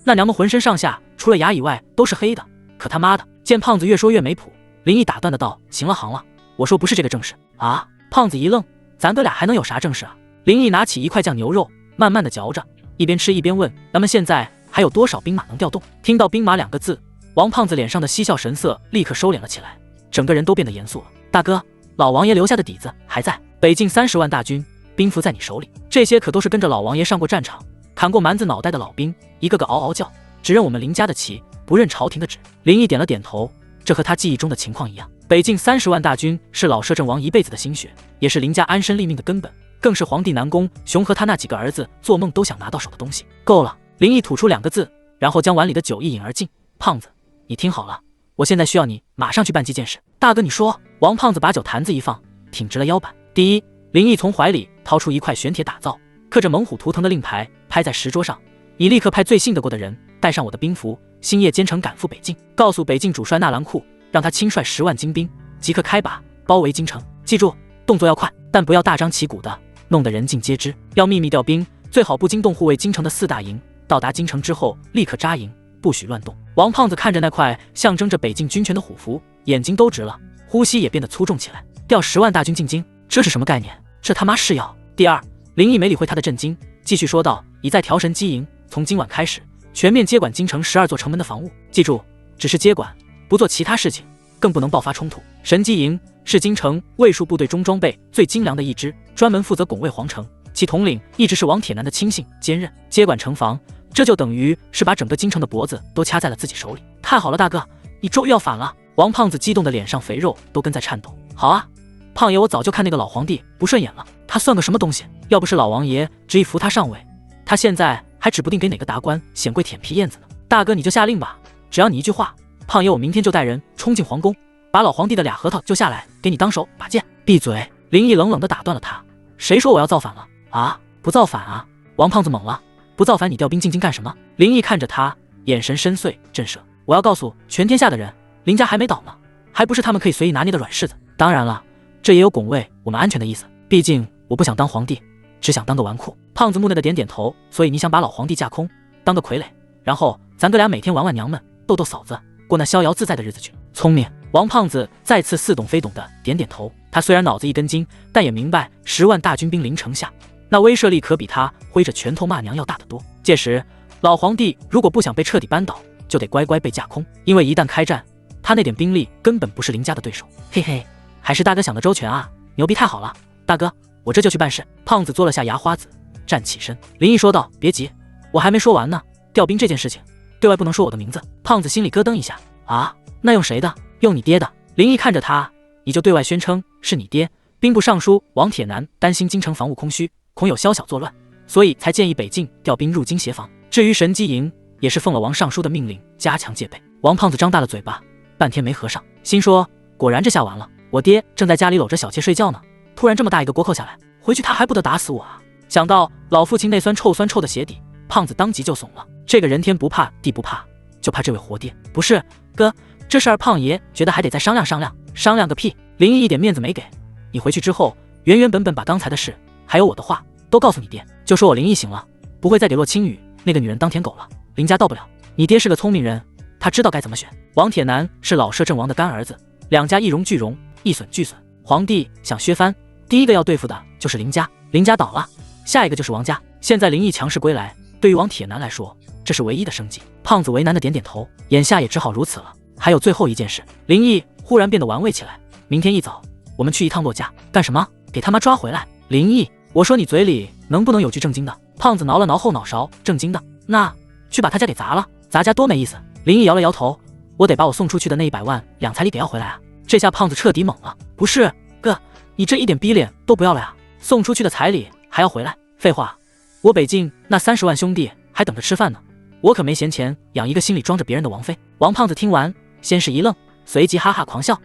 那娘们浑身上下除了牙以外都是黑的。可他妈的，见胖子越说越没谱，林毅打断的道：“行了，我说不是这个正事啊。”胖子一愣，咱哥俩还能有啥正事啊？林毅拿起一块酱牛肉，慢慢的嚼着，一边吃一边问：“咱们现在还有多少兵马能调动？”听到兵马2个字，王胖子脸上的嬉笑神色立刻收敛了起来，整个人都变得严肃了。大哥，老王爷留下的底子还在，北境30万大军，兵符在你手里，这些可都是跟着老王爷上过战场，砍过蛮子脑袋的老兵，一个个嗷嗷叫，只认我们林家的旗，不认朝廷的旨。林毅点了点头，这和他记忆中的情况一样。北境30万大军是老摄政王一辈子的心血，也是林家安身立命的根本，更是皇帝南宫雄和他那几个儿子做梦都想拿到手的东西。够了，林毅吐出2个字，然后将碗里的酒一饮而尽。胖子，你听好了，我现在需要你马上去办几件事。大哥你说。王胖子把酒坛子一放，挺直了腰板。第一，林毅从怀里掏出一块玄铁打造、刻着猛虎图腾的令牌，拍在石桌上，你立刻派最信得过的人带上我的兵符，星夜兼程赶赴北境，告诉北境主帅纳兰库，让他亲率10万精兵，即刻开拔包围京城。记住，动作要快，但不要大张旗鼓的，弄得人尽皆知。要秘密调兵，最好不惊动护卫京城的4大营。到达京城之后，立刻扎营，不许乱动。王胖子看着那块象征着北境军权的虎符，眼睛都直了，呼吸也变得粗重起来。调10万大军进京，这是什么概念？这他妈是要……第二，林毅没理会他的震惊，继续说道：“已在调神机营，从今晚开始，全面接管京城12座城门的防务。记住，只是接管，不做其他事情，更不能爆发冲突。神机营是京城卫戍部队中装备最精良的一支，专门负责拱卫皇城，其统领一直是王铁男的亲信兼任。接管城防，这就等于是把整个京城的脖子都掐在了自己手里。太好了，大哥，你终于要反了！”王胖子激动的脸上肥肉都跟在颤抖。好啊，胖爷，我早就看那个老皇帝不顺眼了，他算个什么东西？要不是老王爷执意扶他上位，他现在还指不定给哪个达官显贵舔皮燕子呢。大哥你就下令吧，只要你一句话，胖爷我明天就带人冲进皇宫，把老皇帝的俩核桃揪下来给你当手把剑。闭嘴！林毅冷冷地打断了他。谁说我要造反了啊？不造反啊！王胖子懵了，不造反你调兵进京干什么？林毅看着他，眼神深邃震慑。我要告诉全天下的人，林家还没倒呢，还不是他们可以随意拿捏的软柿子。当然了，这也有拱卫我们安全的意思，毕竟我不想当皇帝，只想当个纨绔。胖子木讷的点点头。所以你想把老皇帝架空，当个傀儡，然后咱哥俩每天玩玩娘们，逗逗嫂子，过那逍遥自在的日子去。聪明！王胖子再次似懂非懂的点点头。他虽然脑子一根筋，但也明白10万大军兵临城下，那威慑力可比他挥着拳头骂娘要大得多。届时老皇帝如果不想被彻底扳倒，就得乖乖被架空，因为一旦开战，他那点兵力根本不是林家的对手。嘿嘿，还是大哥想得周全啊，牛逼太好了！大哥，我这就去办事。胖子嘬了下牙花子，站起身。林毅说道：“别急，我还没说完呢。调兵这件事情，对外不能说我的名字。”胖子心里咯噔一下，啊，那用谁的？用你爹的。林毅看着他，你就对外宣称是你爹。兵部尚书王铁男担心京城防务空虚，恐有宵小作乱，所以才建议北境调兵入京协防。至于神机营，也是奉了王尚书的命令，加强戒备。王胖子张大了嘴巴，半天没合上，心说果然这下完了，我爹正在家里搂着小妾睡觉呢，突然这么大一个倭寇下来，回去他还不得打死我啊！想到老父亲那酸臭的鞋底，胖子当即就怂了。这个人天不怕地不怕，就怕这位活爹。不是哥，这事儿胖爷觉得还得再商量商量。商量个屁！林毅一点面子没给。你回去之后，原本把刚才的事还有我的话都告诉你爹，就说我林毅醒了，不会再给洛青雨那个女人当舔狗了，林家到不了。你爹是个聪明人，他知道该怎么选。王铁男是老摄政王的干儿子，两家一荣俱荣，一损俱损。皇帝想削藩，第一个要对付的就是林家，林家倒了，下一个就是王家。现在林毅强势归来，对于王铁男来说，这是唯一的生机。胖子为难的点点头，眼下也只好如此了。还有最后一件事，林毅忽然变得玩味起来。明天一早，我们去一趟洛家。干什么？给他妈抓回来！林毅，我说你嘴里能不能有句正经的？胖子挠了挠后脑勺，正经的，那去把他家给砸了，砸家多没意思。林毅摇了摇头，我得把我送出去的那100万两彩礼给要回来啊！这下胖子彻底懵了。不是哥，你这一点逼脸都不要了呀？送出去的彩礼还要回来？废话，我北境那30万兄弟还等着吃饭呢，我可没闲钱养一个心里装着别人的王妃。王胖子听完，先是一愣，随即哈哈狂笑。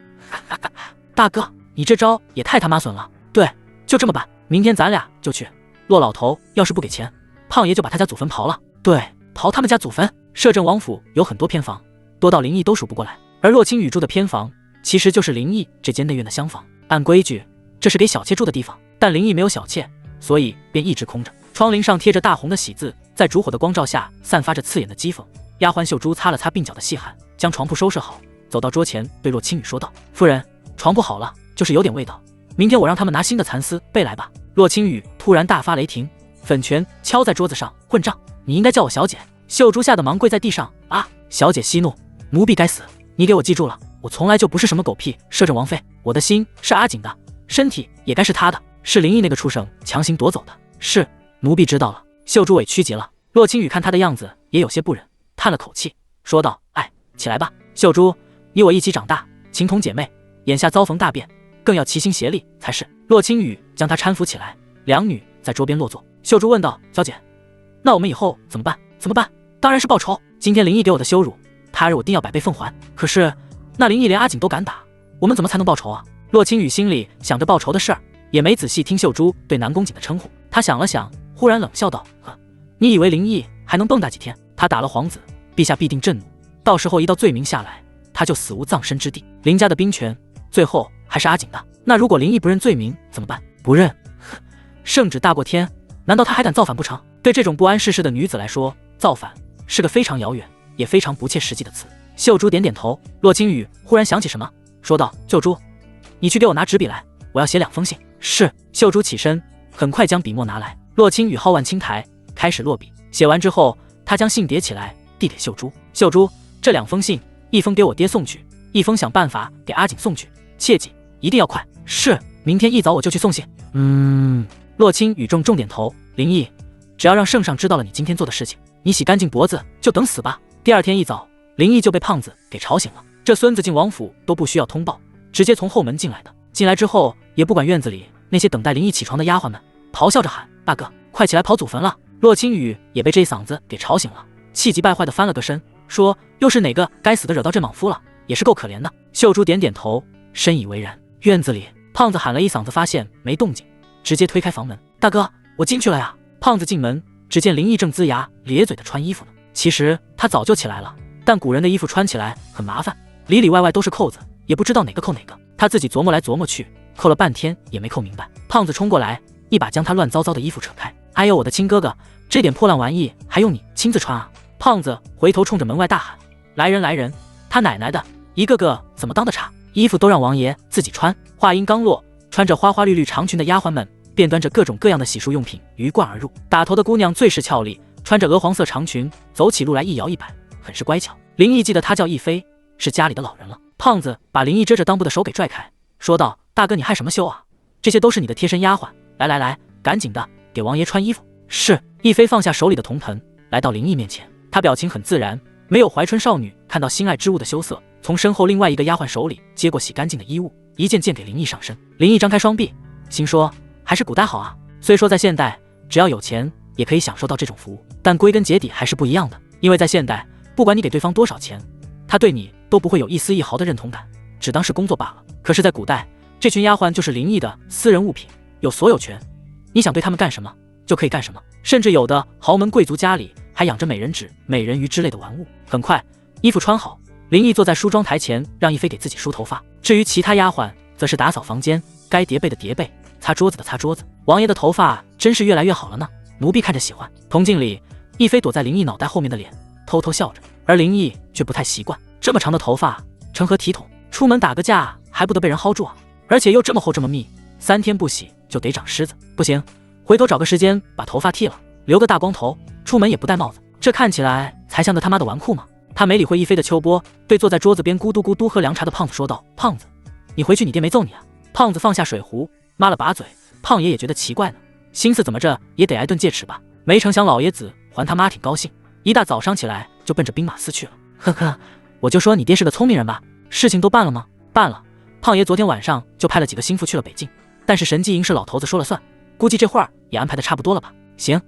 大哥，你这招也太他妈损了。对，就这么办，明天咱俩就去。骆老头要是不给钱，胖爷就把他家祖坟刨了。对，刨他们家祖坟。摄政王府有很多偏房，多到林毅都数不过来，而洛青雨住的偏房其实就是林毅这间内院的厢房。按规矩，这是给小妾住的地方，但林毅没有小妾，所以便一直空着。窗棂上贴着大红的喜字，在烛火的光照下散发着刺眼的讥讽。丫鬟秀珠擦了擦鬓角的细汗，将床铺收拾好，走到桌前对洛青雨说道：“夫人，床铺好了，就是有点味道，明天我让他们拿新的蚕丝被来吧。”洛青雨突然大发雷霆，粉拳敲在桌子上：“混账！你应该叫我小姐！”秀珠吓得忙跪在地上：“啊！”小姐息怒：“奴婢该死！你给我记住了，我从来就不是什么狗屁摄政王妃，我的心是阿锦的，身体也该是他的，是林毅那个畜生强行夺走的。是，奴婢知道了。”秀珠委屈极了。洛青雨看他的样子也有些不忍，叹了口气，说道：“哎，起来吧，秀珠，你我一起长大，情同姐妹，眼下遭逢大变，更要齐心协力才是。”洛青雨将她搀扶起来，两女在桌边落座。秀珠问道：“小姐，那我们以后怎么办？”“怎么办？当然是报仇。今天林毅给我的羞辱，他日我定要100倍奉还。可是那林毅连阿锦都敢打，我们怎么才能报仇啊？”洛青雨心里想着报仇的事儿，也没仔细听秀珠对南宫瑾的称呼。他想了想，忽然冷笑道：“呵，你以为林毅还能蹦跶几天？他打了皇子，陛下必定震怒，到时候一道罪名下来，他就死无葬身之地。林家的兵权最后还是阿锦的。那如果林毅不认罪名怎么办？不认，呵，圣旨大过天，难道他还敢造反不成？”对这种不谙世事的女子来说，造反是个非常遥远也非常不切实际的词。秀珠点点头。洛青雨忽然想起什么，说道：“秀珠，你去给我拿纸笔来，我要写2封信。”是。秀珠起身，很快将笔墨拿来。洛青雨号腕轻抬，开始落笔。写完之后，他将信叠起来，递给秀珠：“秀珠，这2封信，一封给我爹送去，一封想办法给阿锦送去，切记一定要快。”是，明天一早我就去送信。洛青雨重点头。林毅，只要让圣上知道了你今天做的事情，你洗干净脖子就等死吧。第二天一早，林毅就被胖子给吵醒了。这孙子进王府都不需要通报，直接从后门进来的。进来之后，也不管院子里那些等待林毅起床的丫鬟们，咆哮着喊：“大哥，快起来刨祖坟了！”洛青雨也被这一嗓子给吵醒了，气急败坏的翻了个身，说：“又是哪个该死的惹到这莽夫了？也是够可怜的。”秀珠点点头，深以为然。院子里，胖子喊了一嗓子，发现没动静，直接推开房门：“大哥，我进去了呀！”胖子进门，只见林毅正龇牙咧嘴的穿衣服呢。其实他早就起来了，但古人的衣服穿起来很麻烦，里里外外都是扣子，也不知道哪个扣哪个。他自己琢磨来琢磨去，扣了半天也没扣明白。胖子冲过来，一把将他乱糟糟的衣服扯开：“哎呦，我的亲哥哥，这点破烂玩意还用你亲自穿啊？”胖子回头冲着门外大喊：“来人来人！他奶奶的，一个个怎么当的差？衣服都让王爷自己穿！”话音刚落，穿着花花绿绿长裙的丫鬟们便端着各种各样的洗漱用品鱼贯而入。打头的姑娘最是俏丽，穿着鹅黄色长裙，走起路来一摇一摆，很是乖巧。林毅记得她叫亦菲，是家里的老人了。胖子把林毅遮着裆部的手给拽开，说道：“大哥，你害什么羞啊？这些都是你的贴身丫鬟，来来来，赶紧的，给王爷穿衣服。”是。亦菲放下手里的铜盆，来到林毅面前，她表情很自然，没有怀春少女看到心爱之物的羞涩，从身后另外一个丫鬟手里接过洗干净的衣物，一件件给林毅上身。林毅张开双臂，心说还是古代好啊。虽说在现代，只要有钱也可以享受到这种服务，但归根结底还是不一样的。因为在现代，不管你给对方多少钱，他对你都不会有一丝一毫的认同感，只当是工作罢了。可是在古代，这群丫鬟就是林毅的私人物品，有所有权，你想对他们干什么就可以干什么，甚至有的豪门贵族家里还养着美人纸、美人鱼之类的玩物。很快衣服穿好，林毅坐在梳妆台前，让亦菲给自己梳头发。至于其他丫鬟，则是打扫房间，该叠被的叠被，擦桌子的擦桌子。王爷的头发真是越来越好了呢，奴婢看着喜欢。铜镜里，亦菲躲在林毅脑袋后面的脸，偷偷笑着，而林毅却不太习惯，这么长的头发成何体统？出门打个架还不得被人薅住啊？而且又这么厚这么密，3天不洗就得长虱子。不行，回头找个时间把头发剃了，留个大光头，出门也不戴帽子，这看起来才像个他妈的纨绔嘛。他没理会亦菲的秋波，对坐在桌子边咕嘟咕嘟喝凉茶的胖子说道：“胖子，你回去你爹没揍你啊？”胖子放下水壶，抹了把嘴。胖爷也觉得奇怪呢，心思怎么着也得挨顿戒尺吧。没成想老爷子还他妈挺高兴，一大早上起来就奔着兵马司去了。呵呵，我就说你爹是个聪明人吧。事情都办了吗？办了。胖爷昨天晚上就派了几个心腹去了北境，但是神机营是老头子说了算，估计这会儿也安排的差不多了吧。行，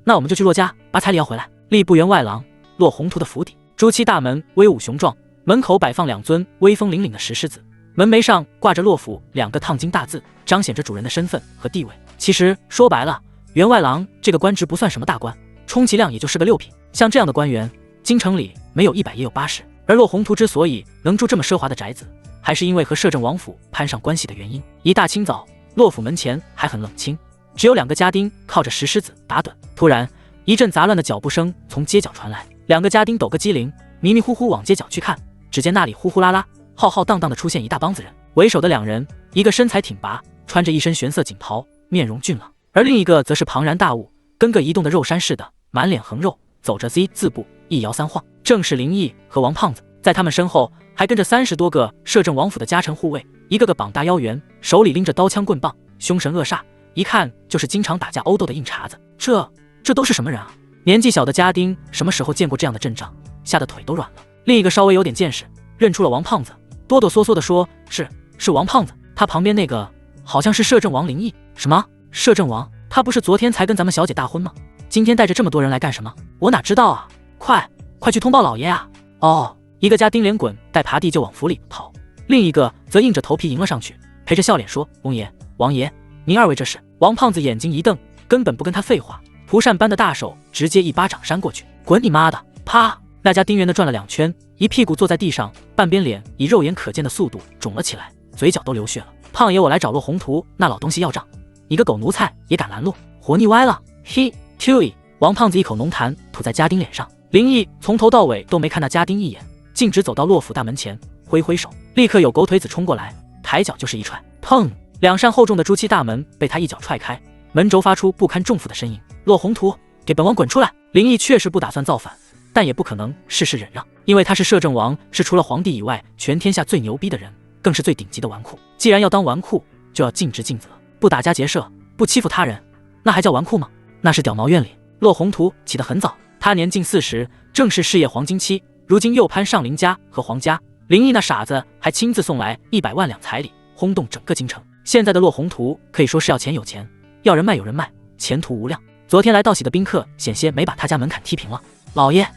那我们就去骆家把彩礼要回来。吏部员外郎骆宏图的府邸，朱漆大门威武雄壮，门口摆放2尊威风凛凛的石狮子，门楣上挂着骆府2个烫金大字，彰显着主人的身份和地位。其实说白了，员外郎这个官职不算什么大官，充其量也就是个6品。像这样的官员，京城里没有100也有80。而骆宏图之所以能住这么奢华的宅子，还是因为和摄政王府攀上关系的原因。一大清早，骆府门前还很冷清，只有2个家丁靠着石狮子打盹。突然，一阵杂乱的脚步声从街角传来，2个家丁抖个机灵，迷迷糊糊往街角去看，只见那里呼呼啦啦、浩浩荡荡的出现一大帮子人。为首的2人，一个身材挺拔，穿着一身玄色锦袍，面容俊朗，而另一个则是庞然大物，跟个移动的肉山似的，满脸横肉，走着 Z 字步，一摇3晃，正是林毅和王胖子。在他们身后还跟着30多个摄政王府的家臣护卫，一个个膀大腰圆，手里拎着刀枪棍棒，凶神恶煞，一看就是经常打架殴斗的硬茬子。这都是什么人啊？年纪小的家丁什么时候见过这样的阵仗，吓得腿都软了。另一个稍微有点见识，认出了王胖子，哆哆嗦嗦地说：“是王胖子。”他旁边那个好像是摄政王林毅。什么？摄政王？他不是昨天才跟咱们小姐大婚吗？今天带着这么多人来干什么？我哪知道啊！快去通报老爷啊！哦。一个家丁连滚带爬地就往府里跑，另一个则硬着头皮迎了上去，陪着笑脸说：“公爷、王爷，您2位这是？”王胖子眼睛一瞪，根本不跟他废话，蒲扇般的大手直接一巴掌扇过去，滚你妈的！啪！那家丁圆的转了2圈，一屁股坐在地上，半边脸以肉眼可见的速度肿了起来，嘴角都流血了。胖爷，我来找骆宏图那老东西要账，你个狗奴才也敢拦路，活腻歪了！嘿 ，Tui！ 王胖子一口浓痰吐在家丁脸上，林毅从头到尾都没看那家丁一眼。径直走到骆府大门前，挥挥手，立刻有狗腿子冲过来，抬脚就是一踹，砰！2扇厚重的朱漆大门被他一脚踹开，门轴发出不堪重负的声音。骆宏图，给本王滚出来！林毅确实不打算造反，但也不可能事事忍让，因为他是摄政王，是除了皇帝以外全天下最牛逼的人，更是最顶级的纨绔。既然要当纨绔，就要尽职尽责，不打家劫舍，不欺负他人，那还叫纨绔吗？那是屌毛院里。骆宏图起得很早，他年近40，正是事业黄金期。如今又攀上林家和黄家，林毅那傻子还亲自送来100万两彩礼，轰动整个京城。现在的骆宏图可以说是要钱有钱，要人脉有人脉，前途无量。昨天来道喜的宾客险些没把他家门槛踢平了。老爷，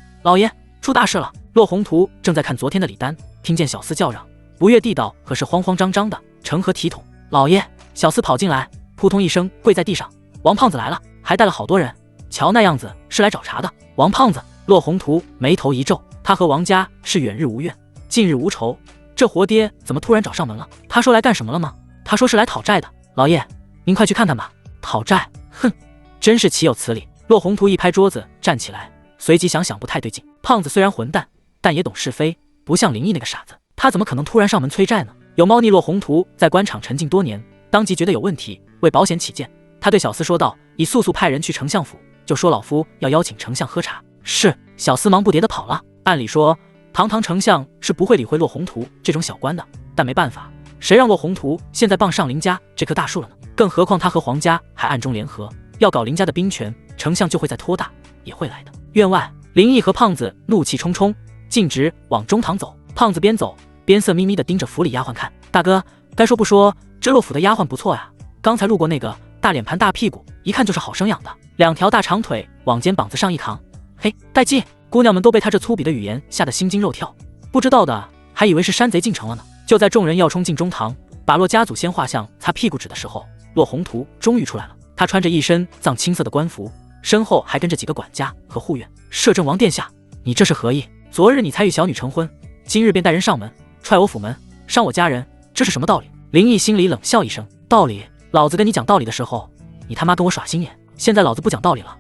出大事了！骆宏图正在看昨天的礼单，听见小厮叫嚷，不越地道可是慌慌张张的，成何体统？老爷，小厮跑进来，扑通一声跪在地上。王胖子来了，还带了好多人，瞧那样子是来找茬的。王胖子，骆宏图眉头一皱。他和王家是远日无怨，近日无仇，这活爹怎么突然找上门了？他说来干什么了吗？他说是来讨债的。老爷，您快去看看吧。讨债？哼，真是岂有此理！骆宏图一拍桌子，站起来，随即想不太对劲。胖子虽然混蛋，但也懂是非，不像林毅那个傻子，他怎么可能突然上门催债呢？有猫腻。骆宏图在官场沉浸多年，当即觉得有问题，为保险起见，他对小厮说道：“已速速派人去丞相府，就说老夫要邀请丞相喝茶。”是。小厮忙不迭地跑了。按理说，堂堂丞相是不会理会骆宏图这种小官的，但没办法，谁让骆宏图现在傍上林家这棵大树了呢？更何况他和皇家还暗中联合，要搞林家的兵权，丞相就会再拖大，也会来的。院外，林毅和胖子怒气冲冲，径直往中堂走。胖子边走边色眯眯地盯着府里丫鬟看。大哥，该说不说，这骆府的丫鬟不错呀。刚才路过那个大脸盘大屁股，一看就是好生养的，2条大长腿往肩膀子上一扛，嘿，带劲！姑娘们都被他这粗鄙的语言吓得心惊肉跳，不知道的还以为是山贼进城了呢。就在众人要冲进中堂，把骆家祖先画像擦屁股纸的时候，骆宏图终于出来了。他穿着一身藏青色的官服，身后还跟着几个管家和护院。摄政王殿下，你这是何意？昨日你才与小女成婚，今日便带人上门，踹我府门，伤我家人，这是什么道理？林毅心里冷笑一声，道理？老子跟你讲道理的时候，你他妈跟我耍心眼，现在老子不讲道理了，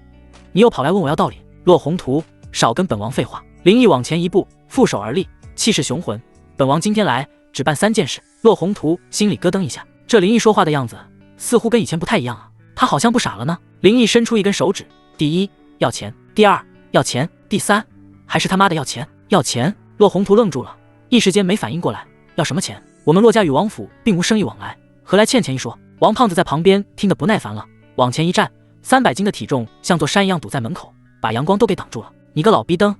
你又跑来问我要道理。骆宏图，少跟本王废话。林毅往前一步，负手而立，气势雄浑。本王今天来只办3件事。骆宏图心里咯噔一下，这林毅说话的样子似乎跟以前不太一样啊，他好像不傻了呢。林毅伸出一根手指，第一要钱，第二要钱，第三还是他妈的要钱。要钱？骆宏图愣住了，一时间没反应过来，要什么钱？我们骆家与王府并无生意往来，何来欠钱一说？王胖子在旁边听得不耐烦了，往前一站，300斤的体重像座山一样堵在门口，把阳光都给挡住了。你个老逼灯，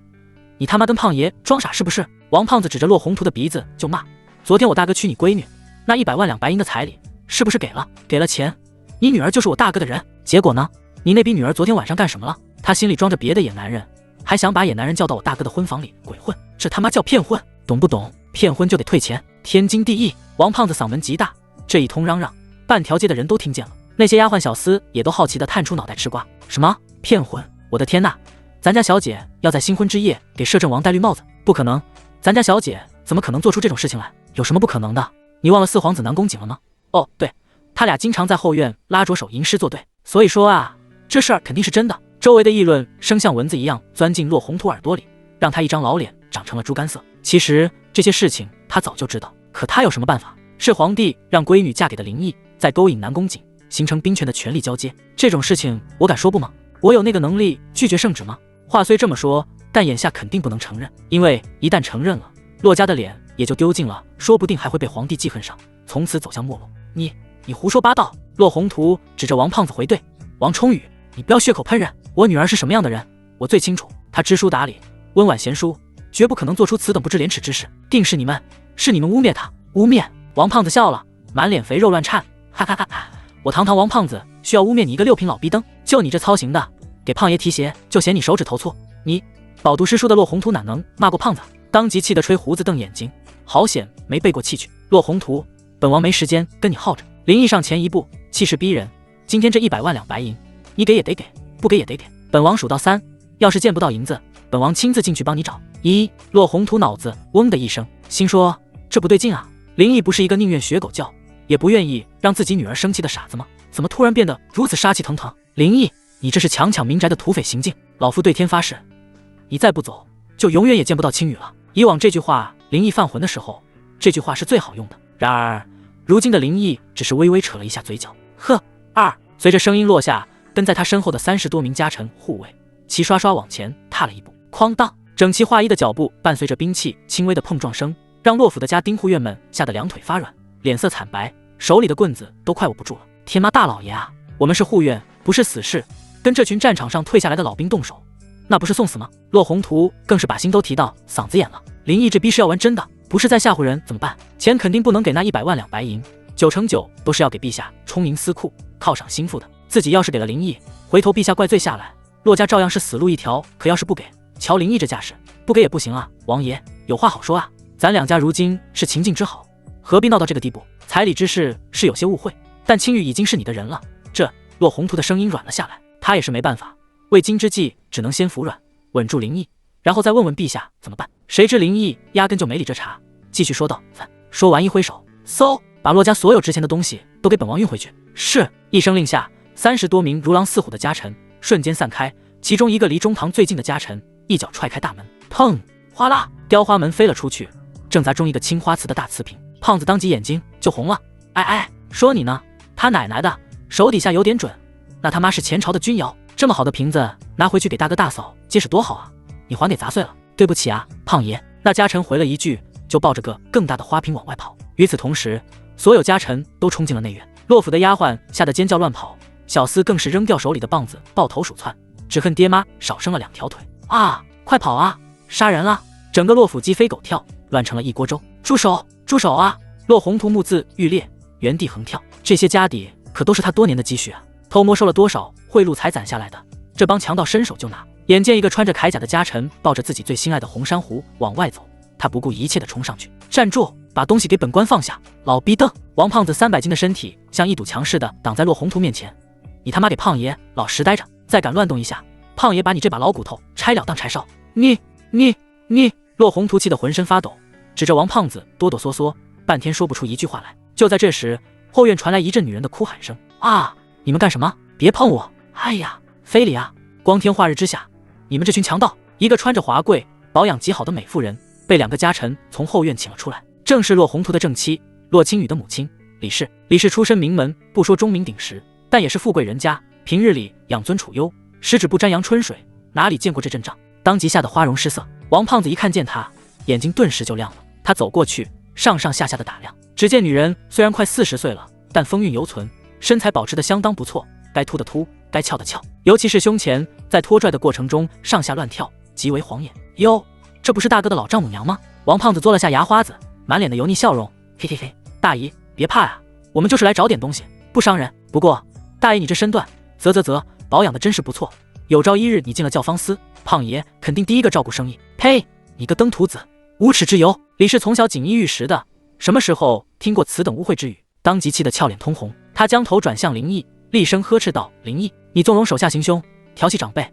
你他妈跟胖爷装傻是不是？王胖子指着骆宏图的鼻子就骂：昨天我大哥娶你闺女，那100万两白银的彩礼是不是给了？给了钱，你女儿就是我大哥的人。结果呢？你那逼女儿昨天晚上干什么了？他心里装着别的野男人，还想把野男人叫到我大哥的婚房里鬼混，这他妈叫骗婚，懂不懂？骗婚就得退钱，天经地义。王胖子嗓门极大，这一通嚷嚷，半条街的人都听见了。那些丫鬟小厮也都好奇地探出脑袋吃瓜。什么骗婚？我的天呐，咱家小姐要在新婚之夜给摄政王戴绿帽子？不可能，咱家小姐怎么可能做出这种事情来？有什么不可能的？你忘了四皇子南宫瑾了吗？哦，对，他俩经常在后院拉着手吟诗作对，所以说啊，这事儿肯定是真的。周围的议论声像蚊子一样钻进骆宏图耳朵里，让他一张老脸长成了猪肝色。其实这些事情他早就知道，可他有什么办法？是皇帝让闺女嫁给的林毅，再勾引南宫瑾，形成兵权的权力交接。这种事情我敢说不吗？我有那个能力拒绝圣旨吗？话虽这么说，但眼下肯定不能承认，因为一旦承认了，骆家的脸也就丢尽了，说不定还会被皇帝记恨上，从此走向没落。你胡说八道！骆宏图指着王胖子回怼：王冲宇，你不要血口喷人，我女儿是什么样的人，我最清楚。她知书达理，温婉贤淑，绝不可能做出此等不知廉耻之事，定是你们污蔑她。污蔑？王胖子笑了，满脸肥肉乱颤，哈哈哈哈！我堂堂王胖子需要污蔑你一个6品老逼灯？就你这操行的，给胖爷提鞋就嫌你手指头粗。你饱读诗书的骆宏图哪能骂过胖子？当即气得吹胡子瞪眼睛，好险没背过气去。骆宏图，本王没时间跟你耗着。林毅上前一步，气势逼人。今天这100万两白银，你给也得给，不给也得给。本王数到3，要是见不到银子，本王亲自进去帮你找。1。骆宏图脑子嗡的一声，心说这不对劲啊！林毅不是一个宁愿学狗叫，也不愿意让自己女儿生气的傻子吗？怎么突然变得如此杀气腾腾？林毅，你这是强抢民宅的土匪行径！老夫对天发誓，你再不走，就永远也见不到青羽了。以往这句话林毅犯浑的时候，这句话是最好用的。然而如今的林毅只是微微扯了一下嘴角。呵，2。随着声音落下，跟在他身后的30多名家臣护卫齐刷刷往前踏了一步。哐当，整齐划一的脚步伴随着兵器轻微的碰撞声，让骆府的家丁护院们吓得两腿发软，脸色惨白，手里的棍子都快握不住了。天妈大老爷啊，我们是护院，不是死士，跟这群战场上退下来的老兵动手，那不是送死吗？骆宏图更是把心都提到嗓子眼了。林毅这逼是要玩真的，不是在吓唬人怎么办？钱肯定不能给那100万两白银，9成9都是要给陛下充盈私库，犒赏心腹的。自己要是给了林毅，回头陛下怪罪下来，骆家照样是死路一条。可要是不给，瞧林毅这架势，不给也不行啊！王爷有话好说啊，咱两家如今是秦晋之好，何必闹到这个地步？彩礼之事是有些误会，但青玉已经是你的人了。这骆宏图的声音软了下来，他也是没办法，为今之计只能先服软，稳住林毅，然后再问问陛下怎么办。谁知林毅压根就没理这茬，继续说道：说完一挥手，嗖，把骆家所有值钱的东西都给本王运回去。是。一声令下，30多名如狼似虎的家臣瞬间散开，其中一个离中堂最近的家臣一脚踹开大门，砰，哗啦，雕花门飞了出去，正砸中一个青花瓷的大瓷瓶。胖子当即眼睛就红了。哎，说你呢，他奶奶的，手底下有点准，那他妈是前朝的君瑶，这么好的瓶子拿回去给大哥大嫂结实多好啊！你还给砸碎了，对不起啊，胖爷。那家臣回了一句，就抱着个更大的花瓶往外跑。与此同时，所有家臣都冲进了内院，洛府的丫鬟吓得尖叫乱跑，小厮更是扔掉手里的棒子，抱头鼠窜，只恨爹妈少生了2条腿啊！快跑啊！杀人了！整个洛府鸡飞狗跳，乱成了一锅粥。住手！住手啊！骆宏图目眦欲裂，原地横跳。这些家底可都是他多年的积蓄啊，偷摸收了多少贿赂才攒下来的，这帮强盗伸手就拿。眼见一个穿着铠甲的家臣抱着自己最心爱的红珊瑚往外走，他不顾一切地冲上去。站住！把东西给本官放下！老逼瞪！王胖子300斤的身体像一堵墙似的挡在骆宏图面前。你他妈给胖爷老实待着，再敢乱动一下，胖爷把你这把老骨头拆了当柴烧！你！骆宏图气得浑身发抖，指着王胖子哆哆嗦嗦，半天说不出一句话来。就在这时，后院传来一阵女人的哭喊声：啊！你们干什么？别碰我！哎呀，非礼啊！光天化日之下，你们这群强盗！一个穿着华贵、保养极好的美妇人被2个家臣从后院请了出来，正是骆宏图的正妻骆青雨的母亲李氏。李氏出身名门，不说钟鸣鼎食，但也是富贵人家，平日里养尊处优，十指不沾阳春水，哪里见过这阵仗，当即吓得花容失色。王胖子一看见他，眼睛顿时就亮了。他走过去，上上下下的打量，只见女人虽然快40岁了，但风韵犹存，身材保持得相当不错，该凸的凸，该翘的翘，尤其是胸前在拖拽的过程中上下乱跳，极为晃眼。哟，这不是大哥的老丈母娘吗？王胖子嘬了下牙花子，满脸的油腻笑容，嘿嘿嘿，大姨别怕呀，我们就是来找点东西，不伤人。不过大爷你这身段，保养的真是不错，有朝一日你进了教坊司，胖爷肯定第一个照顾生意。呸！你个登徒子，无耻之尤！李氏从小锦衣玉食的，什么时候听过此等污秽之语？当即气得俏脸通红。他将头转向林毅，厉声呵斥道：林毅，你纵容手下行凶，调戏长辈，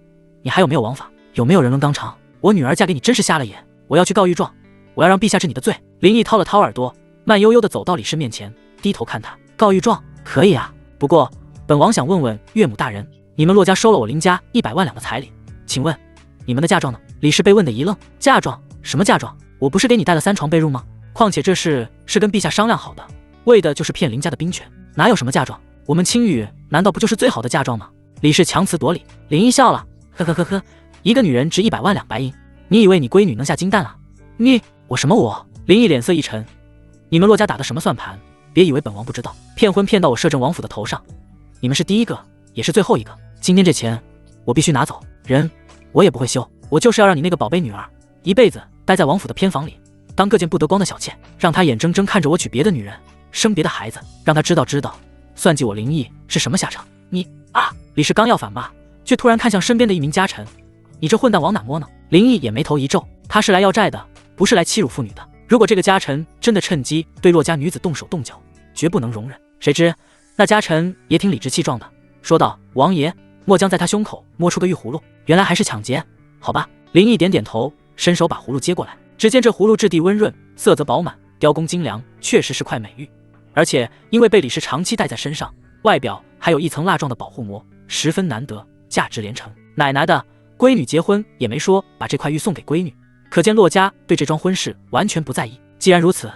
你还有没有王法？有没有人伦纲常？我女儿嫁给你真是瞎了眼，我要去告御状，我要让陛下治你的罪。林毅掏了掏耳朵，慢悠悠地走到李氏面前，低头看他。告御状可以啊，不过本王想问问岳母大人，你们骆家收了我林家100万两的彩礼，请问你们的嫁妆呢？李氏被问得一愣。嫁妆？什么嫁妆？我不是给你带了3床被褥吗？况且这事是跟陛下商量好的，为的就是骗林家的兵权，哪有什么嫁妆？我们青羽难道不就是最好的嫁妆吗？李氏强词夺理。林毅笑了，呵呵呵呵，一个女人值100万两白银，你以为你闺女能下金蛋啊？我什么我？林毅脸色一沉，你们骆家打的什么算盘？别以为本王不知道，骗婚骗到我摄政王府的头上，你们是第一个，也是最后一个。今天这钱我必须拿走，人我也不会休，我就是要让你那个宝贝女儿一辈子待在王府的偏房里，当个见不得光的小妾，让她眼睁睁看着我娶别的女人，生别的孩子，让她知道算计我林毅是什么下场。你啊！李氏刚要反骂，却突然看向身边的一名家臣，你这混蛋往哪摸呢？林毅也眉头一皱，他是来要债的，不是来欺辱妇女的。如果这个家臣真的趁机对骆家女子动手动脚，绝不能容忍。谁知那家臣也挺理直气壮的，说道：王爷莫将在他胸口摸出个玉葫芦，原来还是抢劫。好吧。林毅点点头，伸手把葫芦接过来，只见这葫芦质地温润，色泽饱满，雕工精良，确实是块美玉，而且因为被李氏长期戴在身上，外表还有一层蜡状的保护膜，十分难得，价值连城。奶奶的，闺女结婚也没说把这块玉送给闺女，可见骆家对这桩婚事完全不在意。既然如此，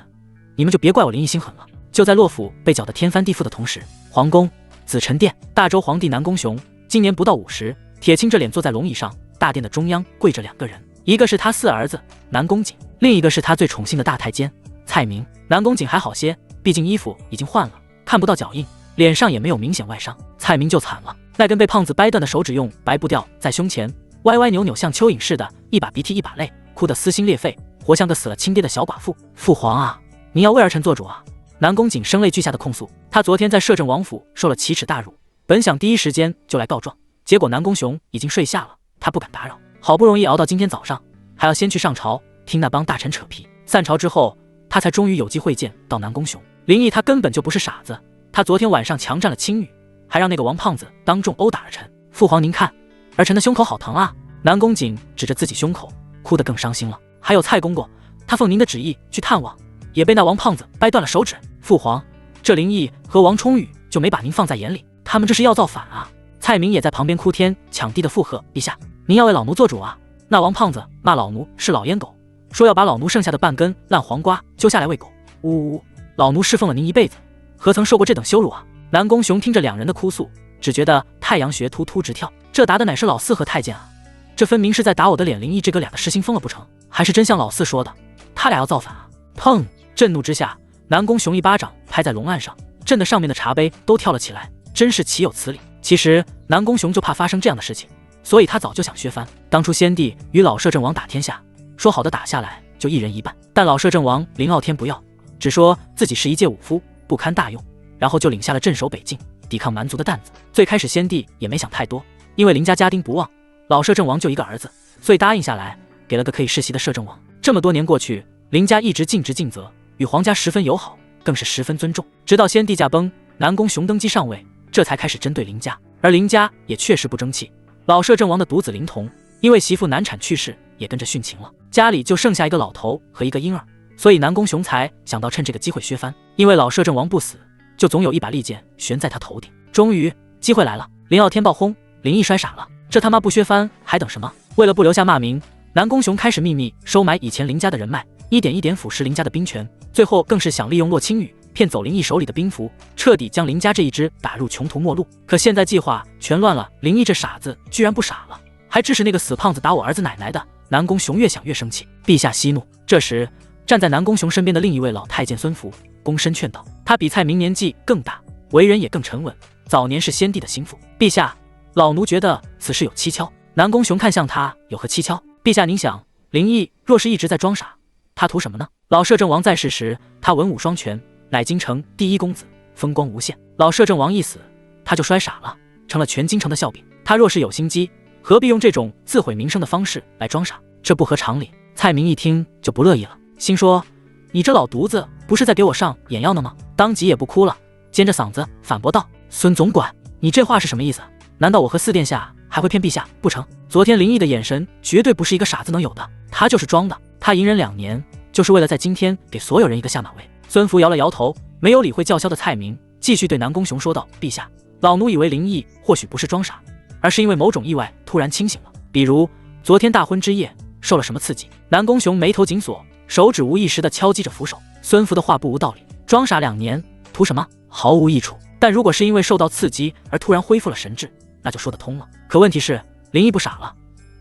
你们就别怪我林毅心狠了。就在骆府被搅得天翻地覆的同时，皇宫紫宸殿，大周皇帝南宫雄今年不到50，铁青着脸坐在龙椅上，大殿的中央跪着2个人，一个是他4儿子南宫瑾，另一个是他最宠幸的大太监蔡明。南宫瑾还好些，毕竟衣服已经换了，看不到脚印，脸上也没有明显外伤。蔡明就惨了，那根被胖子掰断的手指用白布吊在胸前，歪歪扭扭像蚯蚓似的，一把鼻涕一把泪，哭得撕心裂肺，活像个死了亲爹的小寡妇。父皇啊，您要为儿臣做主啊！南宫瑾声泪俱下的控诉，他昨天在摄政王府受了奇耻大辱，本想第一时间就来告状，结果南宫雄已经睡下了，他不敢打扰，好不容易熬到今天早上，还要先去上朝听那帮大臣扯皮。散朝之后，他才终于有机会见到南宫雄。林毅他根本就不是傻子，他昨天晚上强占了青羽，还让那个王胖子当众殴打儿臣。父皇您看，儿臣的胸口好疼啊！南宫瑾指着自己胸口，哭得更伤心了。还有蔡公公，他奉您的旨意去探望，也被那王胖子掰断了手指。父皇，这林毅和王冲宇就没把您放在眼里，他们这是要造反啊！蔡明也在旁边哭天抢地的附和：陛下，您要为老奴做主啊！那王胖子骂老奴是老烟狗，说要把老奴剩下的半根烂黄瓜揪下来喂狗。呜呜，老奴侍奉了您一辈子，何曾受过这等羞辱啊！南宫雄听着两人的哭诉，只觉得太阳穴突突直跳，这打的乃是老四和太监啊！这分明是在打我的脸，林毅这哥俩的失心疯了不成？还是真像老四说的，他俩要造反啊！砰！震怒之下，南宫雄一巴掌拍在龙案上，震得上面的茶杯都跳了起来，真是岂有此理！其实南宫雄就怕发生这样的事情，所以他早就想削藩。当初先帝与老摄政王打天下，说好的打下来就一人一半，但老摄政王林傲天不要，只说自己是一介武夫，不堪大用，然后就领下了镇守北境、抵抗蛮族的担子。最开始先帝也没想太多，因为林家家丁不旺，老摄政王就一个儿子，所以答应下来，给了个可以世袭的摄政王。这么多年过去，林家一直尽职尽责，与皇家十分友好，更是十分尊重。直到先帝驾崩，南宫雄登基上位，这才开始针对林家。而林家也确实不争气，老摄政王的独子林童因为媳妇难产去世，也跟着殉情了，家里就剩下一个老头和一个婴儿，所以南宫雄才想到趁这个机会削藩。因为老摄政王不死，就总有一把利剑悬在他头顶。终于机会来了，林傲天暴轰，林毅摔傻了，这他妈不削藩还等什么？为了不留下骂名，南宫雄开始秘密收买以前林家的人脉，一点一点腐蚀林家的兵权，最后更是想利用洛青羽骗走林毅手里的兵符，彻底将林家这一支打入穷途末路。可现在计划全乱了，林毅这傻子居然不傻了，还支持那个死胖子打我儿子奶奶的。南宫雄越想越生气，陛下息怒。这时站在南宫雄身边的另一位老太监孙福躬身劝道，他比蔡明年纪更大，为人也更沉稳，早年是先帝的心腹。陛下，老奴觉得此事有蹊跷。南宫雄看向他，有何蹊跷？陛下您想，林毅若是一直在装傻，他图什么呢？老摄政王在世时，他文武双全，乃京城第一公子，风光无限。老摄政王一死，他就摔傻了，成了全京城的笑柄。他若是有心机，何必用这种自毁名声的方式来装傻？这不合常理。蔡明一听就不乐意了，心说你这老犊子不是在给我上眼药呢吗？当即也不哭了，尖着嗓子反驳道，孙总管，你这话是什么意思？难道我和四殿下还会骗陛下不成？昨天林毅的眼神绝对不是一个傻子能有的，他就是装的。他隐忍2年，就是为了在今天给所有人一个下马威。孙福摇了摇头，没有理会叫嚣的蔡明，继续对南宫雄说道，陛下，老奴以为林毅或许不是装傻，而是因为某种意外突然清醒了，比如昨天大婚之夜受了什么刺激。南宫雄眉头紧锁，手指无意识地敲击着扶手。孙福的话不无道理，装傻2年图什么？毫无益处。但如果是因为受到刺激而突然恢复了神智，那就说得通了。可问题是林毅不傻了，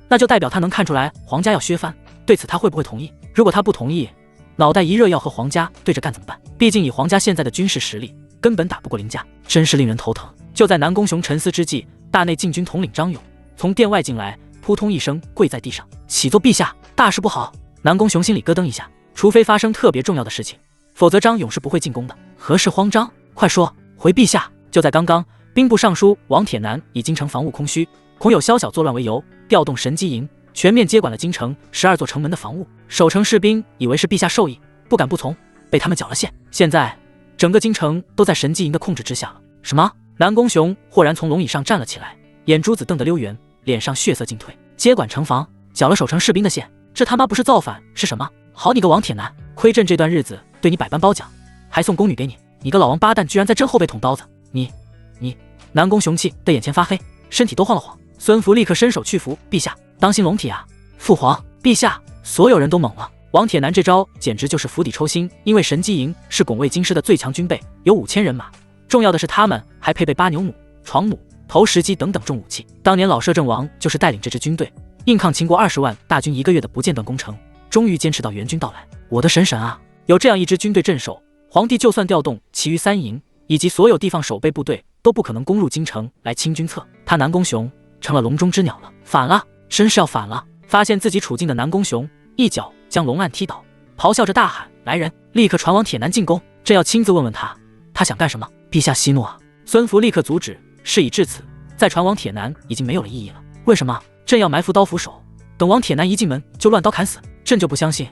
那就代表他能看出来皇家要削藩，对此他会不会同意？如果他不同意，脑袋一热要和皇家对着干怎么办？毕竟以皇家现在的军事实力，根本打不过林家，真是令人头疼。就在南宫雄沉思之际，大内禁军统领张勇从殿外进来，扑通一声跪在地上，启奏陛下，大事不好。南宫雄心里咯噔一下，除非发生特别重要的事情，否则张勇是不会进宫的。何事慌张？快说！回陛下。就在刚刚，兵部尚书王铁男以京城防务空虚，恐有宵小作乱为由，调动神机营全面接管了京城12座城门的防务。守城士兵以为是陛下授意，不敢不从，被他们缴了械。现在整个京城都在神机营的控制之下了。什么？南宫雄豁然从龙椅上站了起来，眼珠子瞪得溜圆，脸上血色尽退。接管城防，缴了守城士兵的械，这他妈不是造反是什么？好你个王铁男，亏朕这段日子对你百般褒奖，还送宫女给你，你个老王八蛋居然在朕后背捅刀子！你南宫雄气得眼前发黑，身体都晃了晃。孙福立刻伸手去扶，陛下当心龙体啊！父皇，陛下！所有人都懵了。王铁男这招简直就是釜底抽薪，因为神机营是拱卫京师的最强军备，有5000人马，重要的是他们还配备8牛弩、床弩、投石机等等重武器。当年老摄政王就是带领这支军队硬抗秦国20万大军1个月的不间断攻城，终于坚持到援军到来。我的神神啊！有这样一支军队镇守，皇帝就算调动其余3营以及所有地方守备部队，都不可能攻入京城来清君侧。他南宫雄成了笼中之鸟了，反了，真是要反了！发现自己处境的南宫雄一脚将龙案踢倒，咆哮着大喊：“来人，立刻传王铁男进宫！”朕要亲自问问他，他想干什么？陛下息怒啊！孙福立刻阻止。事已至此，再传王铁男已经没有了意义了。为什么？朕要埋伏刀斧手，等王铁男一进门就乱刀砍死。朕就不相信，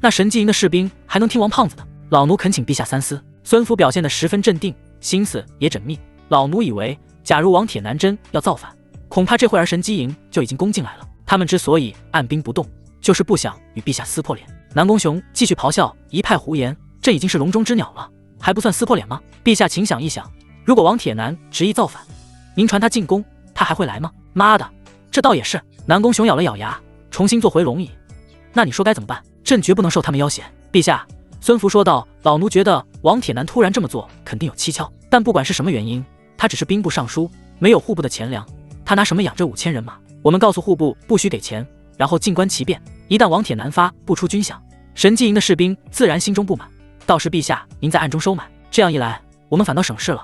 那神机营的士兵还能听王胖子的。老奴恳请陛下三思。孙福表现得十分镇定，心思也缜密。老奴以为，假如王铁男真要造反，恐怕这会儿神机营就已经攻进来了。他们之所以按兵不动，就是不想与陛下撕破脸。南宫雄继续咆哮，一派胡言，这已经是笼中之鸟了，还不算撕破脸吗？陛下请想一想，如果王铁男执意造反，您传他进宫，他还会来吗？妈的，这倒也是。南宫雄咬了咬牙，重新坐回龙椅。那你说该怎么办？朕绝不能受他们要挟。陛下，孙福说道，老奴觉得王铁男突然这么做肯定有蹊跷，但不管是什么原因，他只是兵部尚书，没有户部的钱粮，他拿什么养这5000人马？我们告诉户部不许给钱，然后静观其变。一旦王铁南发不出军饷，神机营的士兵自然心中不满。到时陛下您在暗中收买，这样一来，我们反倒省事了。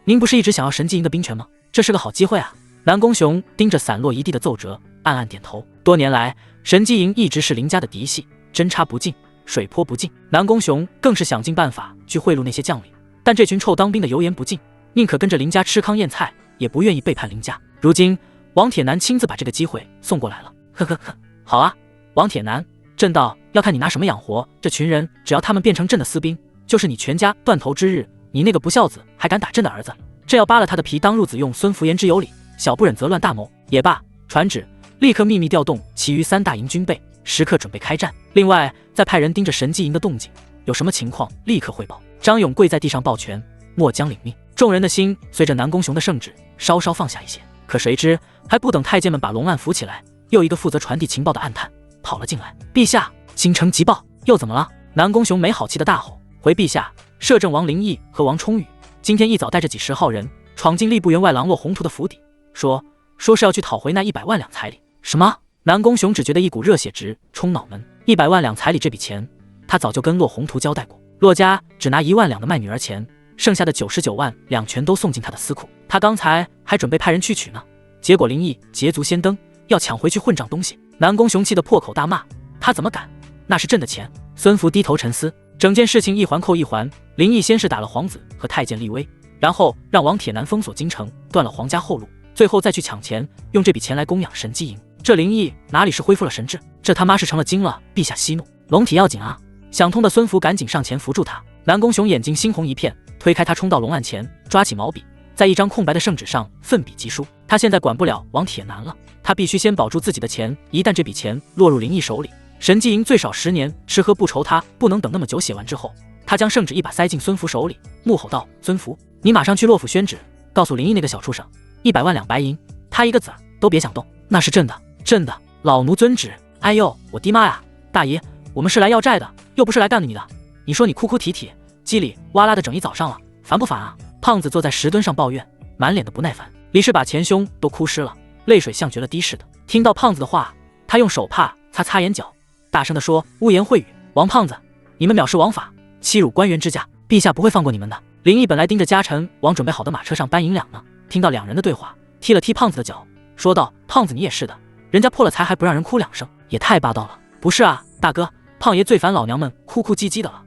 您不是一直想要神机营的兵权吗？这是个好机会啊！南宫雄盯着散落一地的奏折，暗暗点头。多年来，神机营一直是林家的嫡系，针插不进，水泼不进。南宫雄更是想尽办法去贿赂那些将领，但这群臭当兵的油盐不进，宁可跟着林家吃糠咽菜，也不愿意背叛林家。如今王铁南亲自把这个机会送过来了，呵呵呵，好啊，王铁南，朕道要看你拿什么养活这群人，只要他们变成朕的私兵，就是你全家断头之日。你那个不孝子还敢打朕的儿子，朕要扒了他的皮当褥子用。孙福言之有理，小不忍则乱大谋。也罢，传旨，立刻秘密调动其余3大营军备，时刻准备开战。另外，再派人盯着神机营的动静，有什么情况立刻汇报。张勇跪在地上抱拳，末将领命。众人的心随着南宫雄的圣旨稍稍放下一些。可谁知还不等太监们把龙案扶起来，又一个负责传递情报的暗探跑了进来。陛下，京城急报。又怎么了？南宫雄没好气的大吼。回陛下，摄政王林毅和王冲宇今天一早带着几10号人闯进吏部员外郎骆宏图的府邸，说是要去讨回那100万两彩礼。什么？南宫雄只觉得一股热血直冲脑门。100万两彩礼这笔钱，他早就跟骆宏图交代过。骆家只拿1万两的卖女儿钱，剩下的99万两全都送进他的私库。他刚才还准备派人去取呢，结果林毅捷足先登，要抢回去混账东西。南宫雄气得破口大骂，他怎么敢？那是朕的钱。孙福低头沉思，整件事情一环扣一环。林毅先是打了皇子和太监立威，然后让王铁南封锁京城，断了皇家后路，最后再去抢钱，用这笔钱来供养神机营。这林毅哪里是恢复了神智，这他妈是成了精了。陛下息怒，龙体要紧啊！想通的孙福赶紧上前扶住他。南宫雄眼睛猩红一片，推开他冲到龙案前，抓起毛笔，在一张空白的圣旨上奋笔疾书。他现在管不了王铁南了，他必须先保住自己的钱。一旦这笔钱落入林毅手里，神机营最少10年吃喝不愁，他不能等那么久。写完之后，他将圣旨一把塞进孙福手里，怒吼道：“孙福，你马上去洛府宣旨，告诉林毅那个小畜生，100万两白银，他一个子儿都别想动，那是朕的，朕的，老奴遵旨。”哎呦，我的妈呀！大爷，我们是来要债的，又不是来干你的。你说你哭哭啼啼，叽里哇啦的整一早上了，烦不烦啊？胖子坐在石墩上抱怨，满脸的不耐烦。李氏把前胸都哭湿了，泪水像决了堤似的。听到胖子的话，他用手帕擦眼角，大声地说：“污言秽语，王胖子，你们藐视王法，欺辱官员之家，陛下不会放过你们的。”林毅本来盯着家臣往准备好的马车上搬银两呢，听到两人的对话，踢了踢胖子的脚，说道：“胖子，你也是的，人家破了财还不让人哭2声，也太霸道了。”不是啊，大哥，胖爷最烦老娘们哭哭唧唧的了。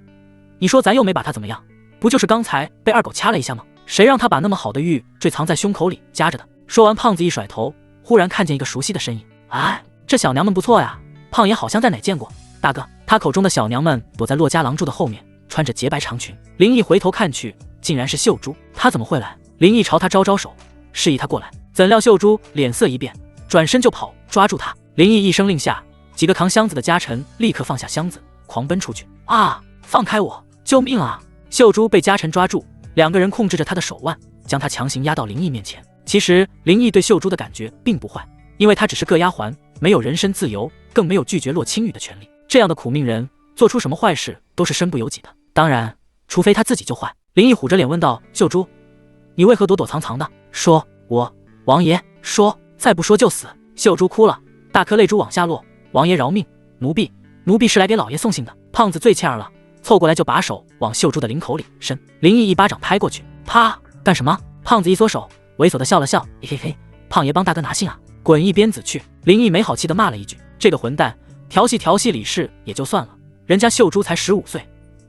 你说咱又没把他怎么样，不就是刚才被二狗掐了一下吗？谁让他把那么好的玉坠藏在胸口里夹着的？说完，胖子一甩头，忽然看见一个熟悉的身影。哎，这小娘们不错呀，胖爷好像在哪见过。大哥，他口中的小娘们躲在骆家郎住的后面，穿着洁白长裙。林毅回头看去，竟然是秀珠。他怎么会来？林毅朝他招招手，示意他过来。怎料秀珠脸色一变，转身就跑，抓住他。林毅一声令下，几个扛箱子的家臣立刻放下箱子，狂奔出去。啊！放开我！救命啊！秀珠被家臣抓住，2个人控制着他的手腕，将他强行压到林毅面前。其实林毅对秀珠的感觉并不坏，因为他只是个丫鬟，没有人身自由，更没有拒绝洛青羽的权利。这样的苦命人，做出什么坏事都是身不由己的。当然，除非他自己就坏。林毅虎着脸问道：“秀珠，你为何躲躲藏藏的？说。”“王爷说，再不说就死。”秀珠哭了，大颗泪珠往下落。“王爷饶命，奴婢是来给老爷送信的。”胖子最欠儿了，凑过来就把手往秀珠的领口里伸。林毅一巴掌拍过去，啪！干什么？胖子一缩手，猥琐的笑了笑，嘿嘿嘿，胖爷帮大哥拿信啊，滚一边子去！林毅没好气的骂了一句：“这个混蛋，调戏李氏也就算了，人家秀珠才15岁，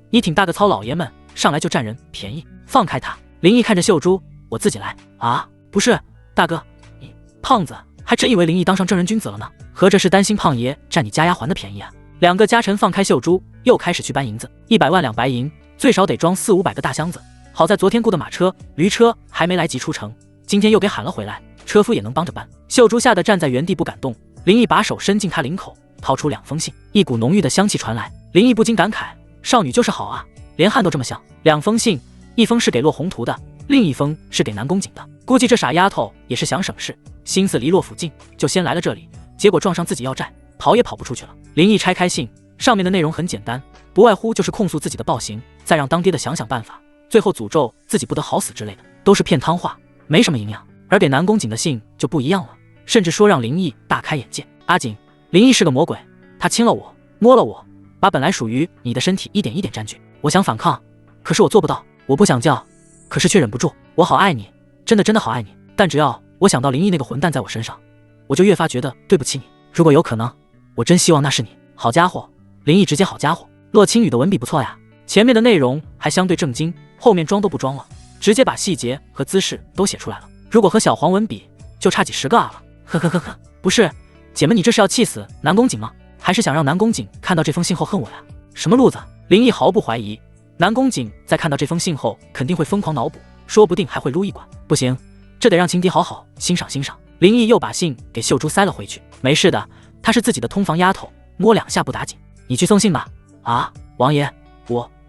你挺大个糙老爷们，上来就占人便宜，放开他！”林毅看着秀珠：“我自己来。”“啊，不是，大哥，你……”胖子还真以为林毅当上正人君子了呢，合着是担心胖爷占你家丫鬟的便宜啊！2个家臣放开秀珠，又开始去搬银子。100万两白银，最少得装400-500个大箱子。好在昨天雇的马车、驴车还没来及出城，今天又给喊了回来，车夫也能帮着搬。秀珠吓得站在原地不敢动。林毅把手伸进她领口，掏出2封信，一股浓郁的香气传来。林毅不禁感慨：少女就是好啊，连汉都这么像。2封信，一封是给骆宏图的，另一封是给南宫瑾的。估计这傻丫头也是想省事，心思离骆府近，就先来了这里，结果撞上自己要债，跑也跑不出去了。林毅拆开信，上面的内容很简单，不外乎就是控诉自己的暴行，再让当爹的想想办法，最后诅咒自己不得好死之类的，都是骗汤话，没什么营养。而给南宫瑾的信就不一样了，甚至说让林毅大开眼界。阿锦，林毅是个魔鬼，他亲了我，摸了我，把本来属于你的身体一点一点占据。我想反抗，可是我做不到。我不想叫，可是却忍不住。我好爱你，真的好爱你。但只要我想到林毅那个混蛋在我身上，我就越发觉得对不起你。如果有可能，我真希望那是你。好家伙，林毅直接好家伙。洛青雨的文笔不错呀，前面的内容还相对正经，后面装都不装了，直接把细节和姿势都写出来了。如果和小黄文比，就差几十个啊了。呵呵呵呵，不是，姐们，你这是要气死南宫瑾吗？还是想让南宫瑾看到这封信后恨我呀？什么路子？林毅毫不怀疑，南宫瑾在看到这封信后肯定会疯狂脑补，说不定还会撸一管。不行，这得让情敌好好欣赏欣赏。林毅又把信给秀珠塞了回去。没事的，她是自己的通房丫头，摸两下不打紧。你去送信吧。啊，王爷，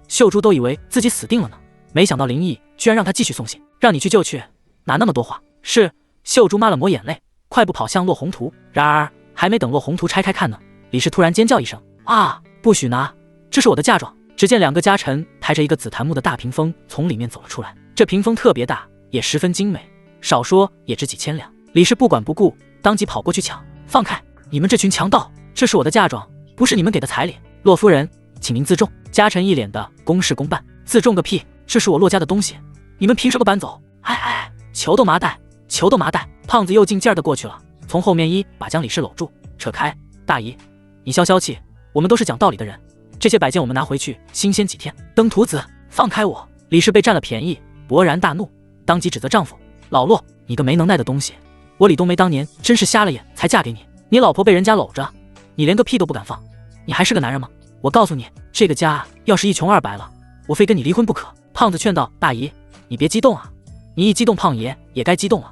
秀珠都以为自己死定了呢，没想到林毅居然让她继续送信，让你去就去，哪那么多话？是。秀珠抹了抹眼泪，快步跑向落红图。然而还没等落红图拆开看呢，李氏突然尖叫一声：啊，不许拿，这是我的嫁妆。只见两个家臣抬着一个紫檀木的大屏风从里面走了出来，这屏风特别大，也十分精美，少说也值几千两。李氏不管不顾，当即跑过去抢。放开，你们这群强盗，这是我的嫁妆，不是你们给的彩礼。洛夫人，请您自重。家臣一脸的公事公办。自重个屁，这是我洛家的东西，你们凭什么搬走？哎，球都麻袋。胖子又劲劲儿的过去了，从后面一把将李氏搂住，扯开。大姨，你消消气，我们都是讲道理的人，这些摆件我们拿回去新鲜几天。登徒子，放开我！李氏被占了便宜，勃然大怒，当即指责丈夫：老洛，你个没能耐的东西，我李冬梅当年真是瞎了眼才嫁给你，你老婆被人家搂着，你连个屁都不敢放，你还是个男人吗？我告诉你，这个家要是一穷二白了，我非跟你离婚不可。胖子劝道：大姨，你别激动啊，你一激动胖爷也该激动了，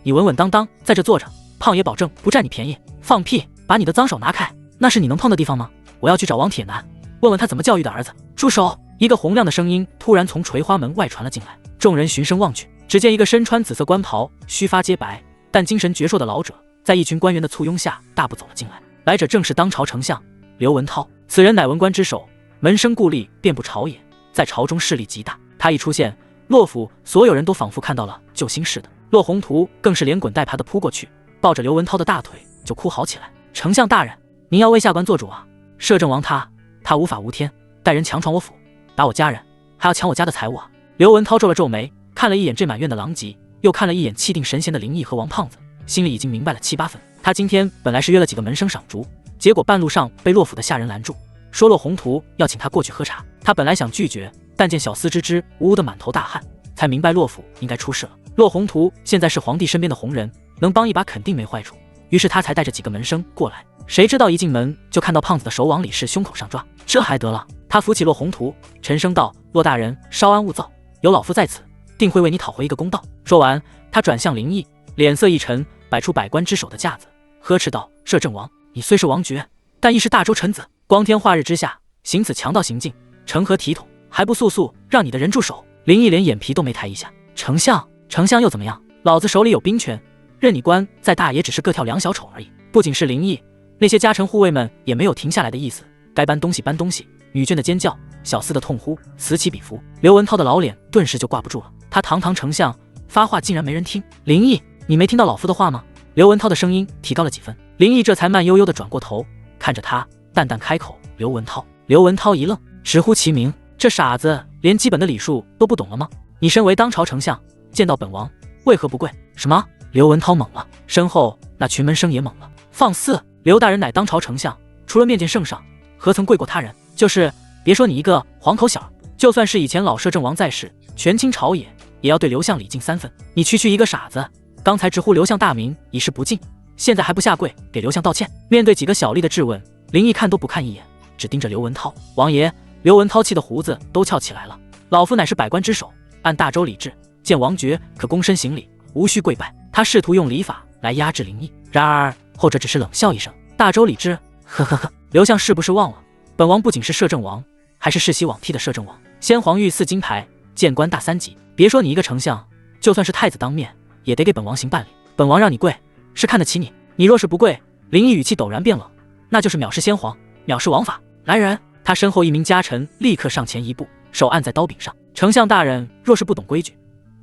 你稳稳当当在这坐着，胖爷保证不占你便宜。放屁，把你的脏手拿开，那是你能碰的地方吗？我要去找王铁男，问问他怎么教育的儿子。住手！一个洪亮的声音突然从垂花门外传了进来，众人循声望去，只见一个身穿紫色官袍、须发皆白但精神矍铄的老者，在一群官员的簇拥下大步走了进来。来者正是当朝丞相刘文涛，此人乃文官之首，门生故吏遍布朝野，在朝中势力极大。他一出现，洛府所有人都仿佛看到了救星似的。洛宏图更是连滚带爬的扑过去，抱着刘文涛的大腿就哭嚎起来：丞相大人，您要为下官做主啊！摄政王他无法无天，带人强闯我府，打我家人，还要抢我家的财物啊！刘文涛皱了皱眉，看了一眼这满院的狼藉，又看了一眼气定神闲的林毅和王胖子，心里已经明白了7、8分。他今天本来是约了几个门生赏竹，结果半路上被洛府的下人拦住，说洛宏图要请他过去喝茶。他本来想拒绝，但见小厮吱吱呜呜的满头大汗，才明白洛府应该出事了。洛宏图现在是皇帝身边的红人，能帮一把肯定没坏处，于是他才带着几个门生过来。谁知道一进门就看到胖子的手往李氏胸口上抓，这还得了？他扶起洛宏图，沉声道：洛大人稍安勿躁，有老夫在此，定会为你讨回一个公道。说完，他转向林毅，脸色一沉，摆出百官之首的架子，呵斥道：摄政王，你虽是王爵，但亦是大周臣子，光天化日之下行此强盗行径，成何体统？还不速速让你的人住手！林毅连眼皮都没抬一下。丞相又怎么样？老子手里有兵权，任你关在大也只是各跳两小丑而已。不仅是林毅，那些家臣护卫们也没有停下来的意思，该搬东西搬东西，女眷的尖叫，小厮的痛呼，此起彼伏。刘文涛的老脸顿时就挂不住了，他堂堂丞相发话竟然没人听。林毅，你没听到老夫的话吗？刘文涛的声音提高了几分。林毅这才慢悠悠地转过头，看着他，淡淡开口：刘文涛。刘文涛一愣，直呼其名，这傻子连基本的礼数都不懂了吗？你身为当朝丞相，见到本王为何不跪？什么？刘文涛懵了，身后那群门生也懵了。放肆！刘大人乃当朝丞相，除了面见圣上，何曾跪过他人？就是别说你一个黄口小，就算是以前老摄政王在世，权倾朝野，也要对刘相礼敬3分。你区一个傻子，刚才直呼刘相大名以示不敬，现在还不下跪给刘相道歉？面对几个小吏的质问，林毅看都不看一眼，只盯着刘文涛。王爷，刘文涛气的胡子都翘起来了。老夫乃是百官之首，按大周礼制，见王爵可躬身行礼，无需跪拜。他试图用礼法来压制林毅，然而后者只是冷笑一声：大周礼制？呵呵呵，刘相是不是忘了，本王不仅是摄政王，还是世袭罔替的摄政王，先皇御4金牌，谏官大3级。别说你一个丞相，就算是太子当面，也得给本王行半礼。本王让你跪，是看得起你，你若是不跪，林毅语气陡然变冷，那就是藐视先皇，藐视王法。来人！他身后一名家臣立刻上前一步，手按在刀柄上。丞相大人若是不懂规矩，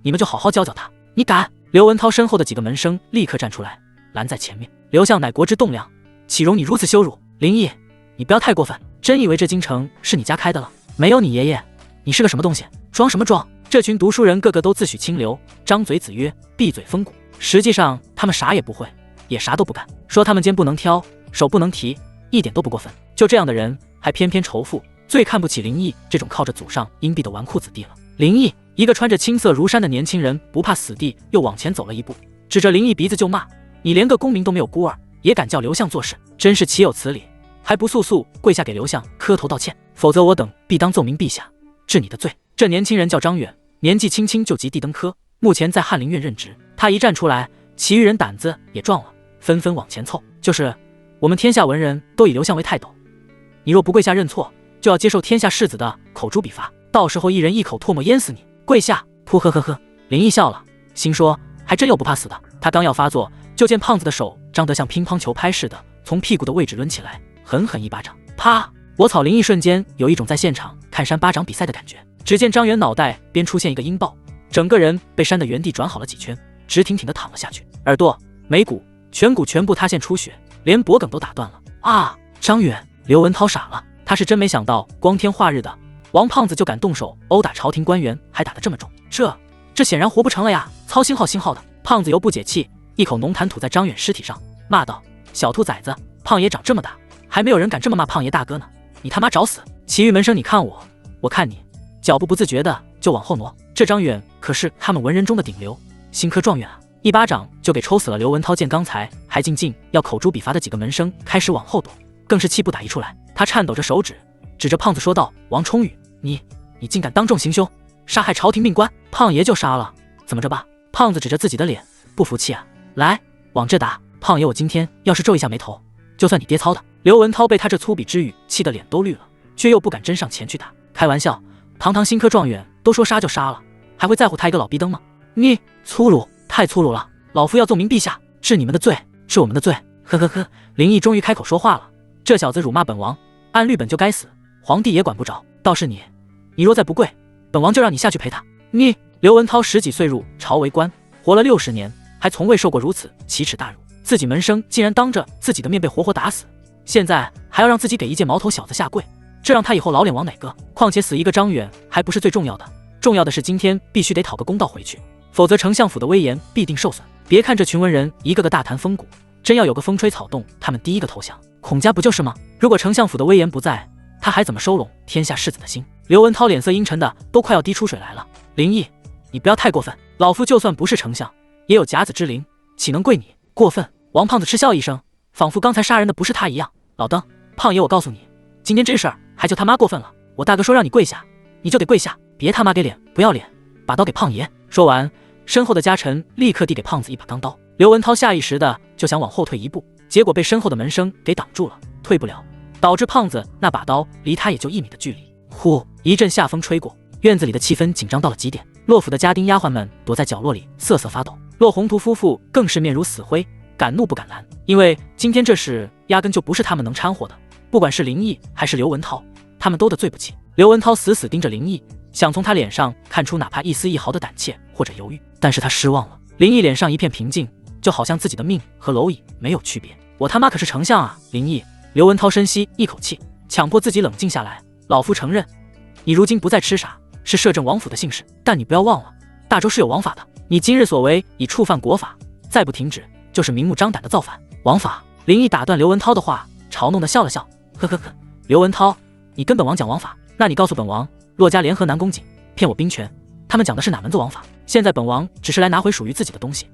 你们就好好教教他。你敢！刘文涛身后的几个门生立刻站出来，拦在前面。刘相乃国之栋梁，岂容你如此羞辱？林毅，你不要太过分，真以为这京城是你家开的了？没有你爷爷，你是个什么东西？装什么装？这群读书人个个都自诩清流，张嘴子曰闭嘴风骨，实际上他们啥也不会，也啥都不干。说他们肩不能挑，手不能提，一点都不过分。就这样的人，还偏偏仇富，最看不起林毅这种靠着祖上荫蔽的纨绔子弟了。林毅，一个穿着青色如山的年轻人，不怕死地又往前走了一步，指着林毅鼻子就骂：你连个公民都没有孤儿，也敢叫刘相做事，真是岂有此理！还不速速跪下给刘相磕头道歉，否则我等必当奏明陛下，治你的罪。这年轻人叫张远，年纪轻轻就及第登科，目前在翰林院任职。他一站出来，其余人胆子也壮了，纷纷往前凑。就是我们天下文人都以刘相为泰斗，你若不跪下认错，就要接受天下士子的口诛笔伐，到时候一人一口唾沫淹死你。跪下！噗呵呵呵。林毅笑了，心说还真有不怕死的。他刚要发作，就见胖子的手张得像乒乓球拍似的，从屁股的位置抡起来，狠狠一巴掌，啪！我操！林毅瞬间有一种在现场看扇巴掌比赛的感觉。只见张远脑袋边出现一个鹰爆，整个人被扇得原地转好了几圈，直挺挺地躺了下去，耳朵、眉骨、颧骨全部塌陷出血，连脖梗都打断了。啊！张远，刘文涛傻了，他是真没想到光天化日的王胖子就敢动手殴打朝廷官员，还打得这么重，这显然活不成了呀！操心号！的胖子犹不解气，一口浓痰吐在张远尸体上，骂道：小兔崽子，胖爷长这么大，还没有人敢这么骂胖爷大哥呢，你他妈找死！其余门生你看我看你，脚步不自觉的就往后挪。这张远可是他们文人中的顶流，新科状元啊，一巴掌就给抽死了。刘文涛见刚才还静要口诛笔伐的几个门生开始往后躲，更是气不打一处来。他颤抖着手指着胖子说道：王冲宇，你竟敢当众行凶，杀害朝廷命官，胖爷就杀了，怎么着吧？胖子指着自己的脸，不服气啊，来，往这打！胖爷我今天要是皱一下眉头，就算你爹操的。刘文涛被他这粗鄙之语气得脸都绿了，却又不敢真上前去打。开玩笑，堂堂新科状元都说杀就杀了，还会在乎他一个老逼灯吗？你粗鲁，太粗鲁了！老夫要奏明陛下，治你们的罪，治我们的罪！呵呵呵。林毅终于开口说话了，这小子辱骂本王，按律本就该死，皇帝也管不着。倒是你若再不跪，本王就让你下去陪他。你刘文涛10几岁入朝为官，活了60年，还从未受过如此奇耻大辱。自己门生竟然当着自己的面被活活打死，现在还要让自己给一介毛头小子下跪，这让他以后老脸往哪个？况且死一个张远还不是最重要的，重要的是今天必须得讨个公道回去，否则丞相府的威严必定受损。别看这群文人一个个大谈风骨，真要有个风吹草动，他们第一个投降。孔家不就是吗？如果丞相府的威严不在，他还怎么收拢天下士子的心？刘文涛脸色阴沉的都快要滴出水来了。林毅，你不要太过分，老夫就算不是丞相，也有甲子之灵，岂能跪你？过分！王胖子嗤笑一声，仿佛刚才杀人的不是他一样。老邓，胖爷，我告诉你，今天这事儿还就他妈过分了。我大哥说让你跪下，你就得跪下，别他妈给脸不要脸，把刀给胖爷。说完，身后的家臣立刻递给胖子一把钢刀。刘文涛下意识的就想往后退一步，结果被身后的门生给挡住了，退不了，导致胖子那把刀离他也就1米的距离。呼，一阵夏风吹过，院子里的气氛紧张到了极点。骆府的家丁丫鬟们躲在角落里瑟瑟发抖，骆宏图夫妇更是面如死灰，敢怒不敢拦，因为今天这事压根就不是他们能掺和的。不管是林毅还是刘文涛，他们都得罪不起。刘文涛死死盯着林毅，想从他脸上看出哪怕一丝一毫的胆怯或者犹豫，但是他失望了。林毅脸上一片平静，就好像自己的命和蝼蚁没有区别。我他妈可是丞相啊！林毅，刘文涛深吸一口气，强迫自己冷静下来。老夫承认，你如今不再痴傻，是摄政王府的幸事，但你不要忘了，大周是有王法的。你今日所为已触犯国法，再不停止，就是明目张胆的造反。王法！林毅打断刘文涛的话，嘲弄的笑了笑，呵呵呵。刘文涛，你跟本王讲王法，那你告诉本王，骆家联合南宫瑾骗我兵权，他们讲的是哪门子王法？现在本王只是来拿回属于自己的东西，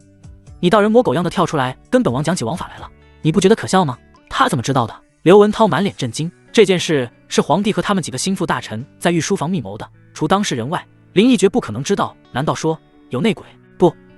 你倒人模狗样的跳出来跟本王讲起王法来了，你不觉得可笑吗？他怎么知道的？刘文涛满脸震惊，这件事是皇帝和他们几个心腹大臣在御书房密谋的，除当事人外，林毅绝不可能知道。难道说有内鬼？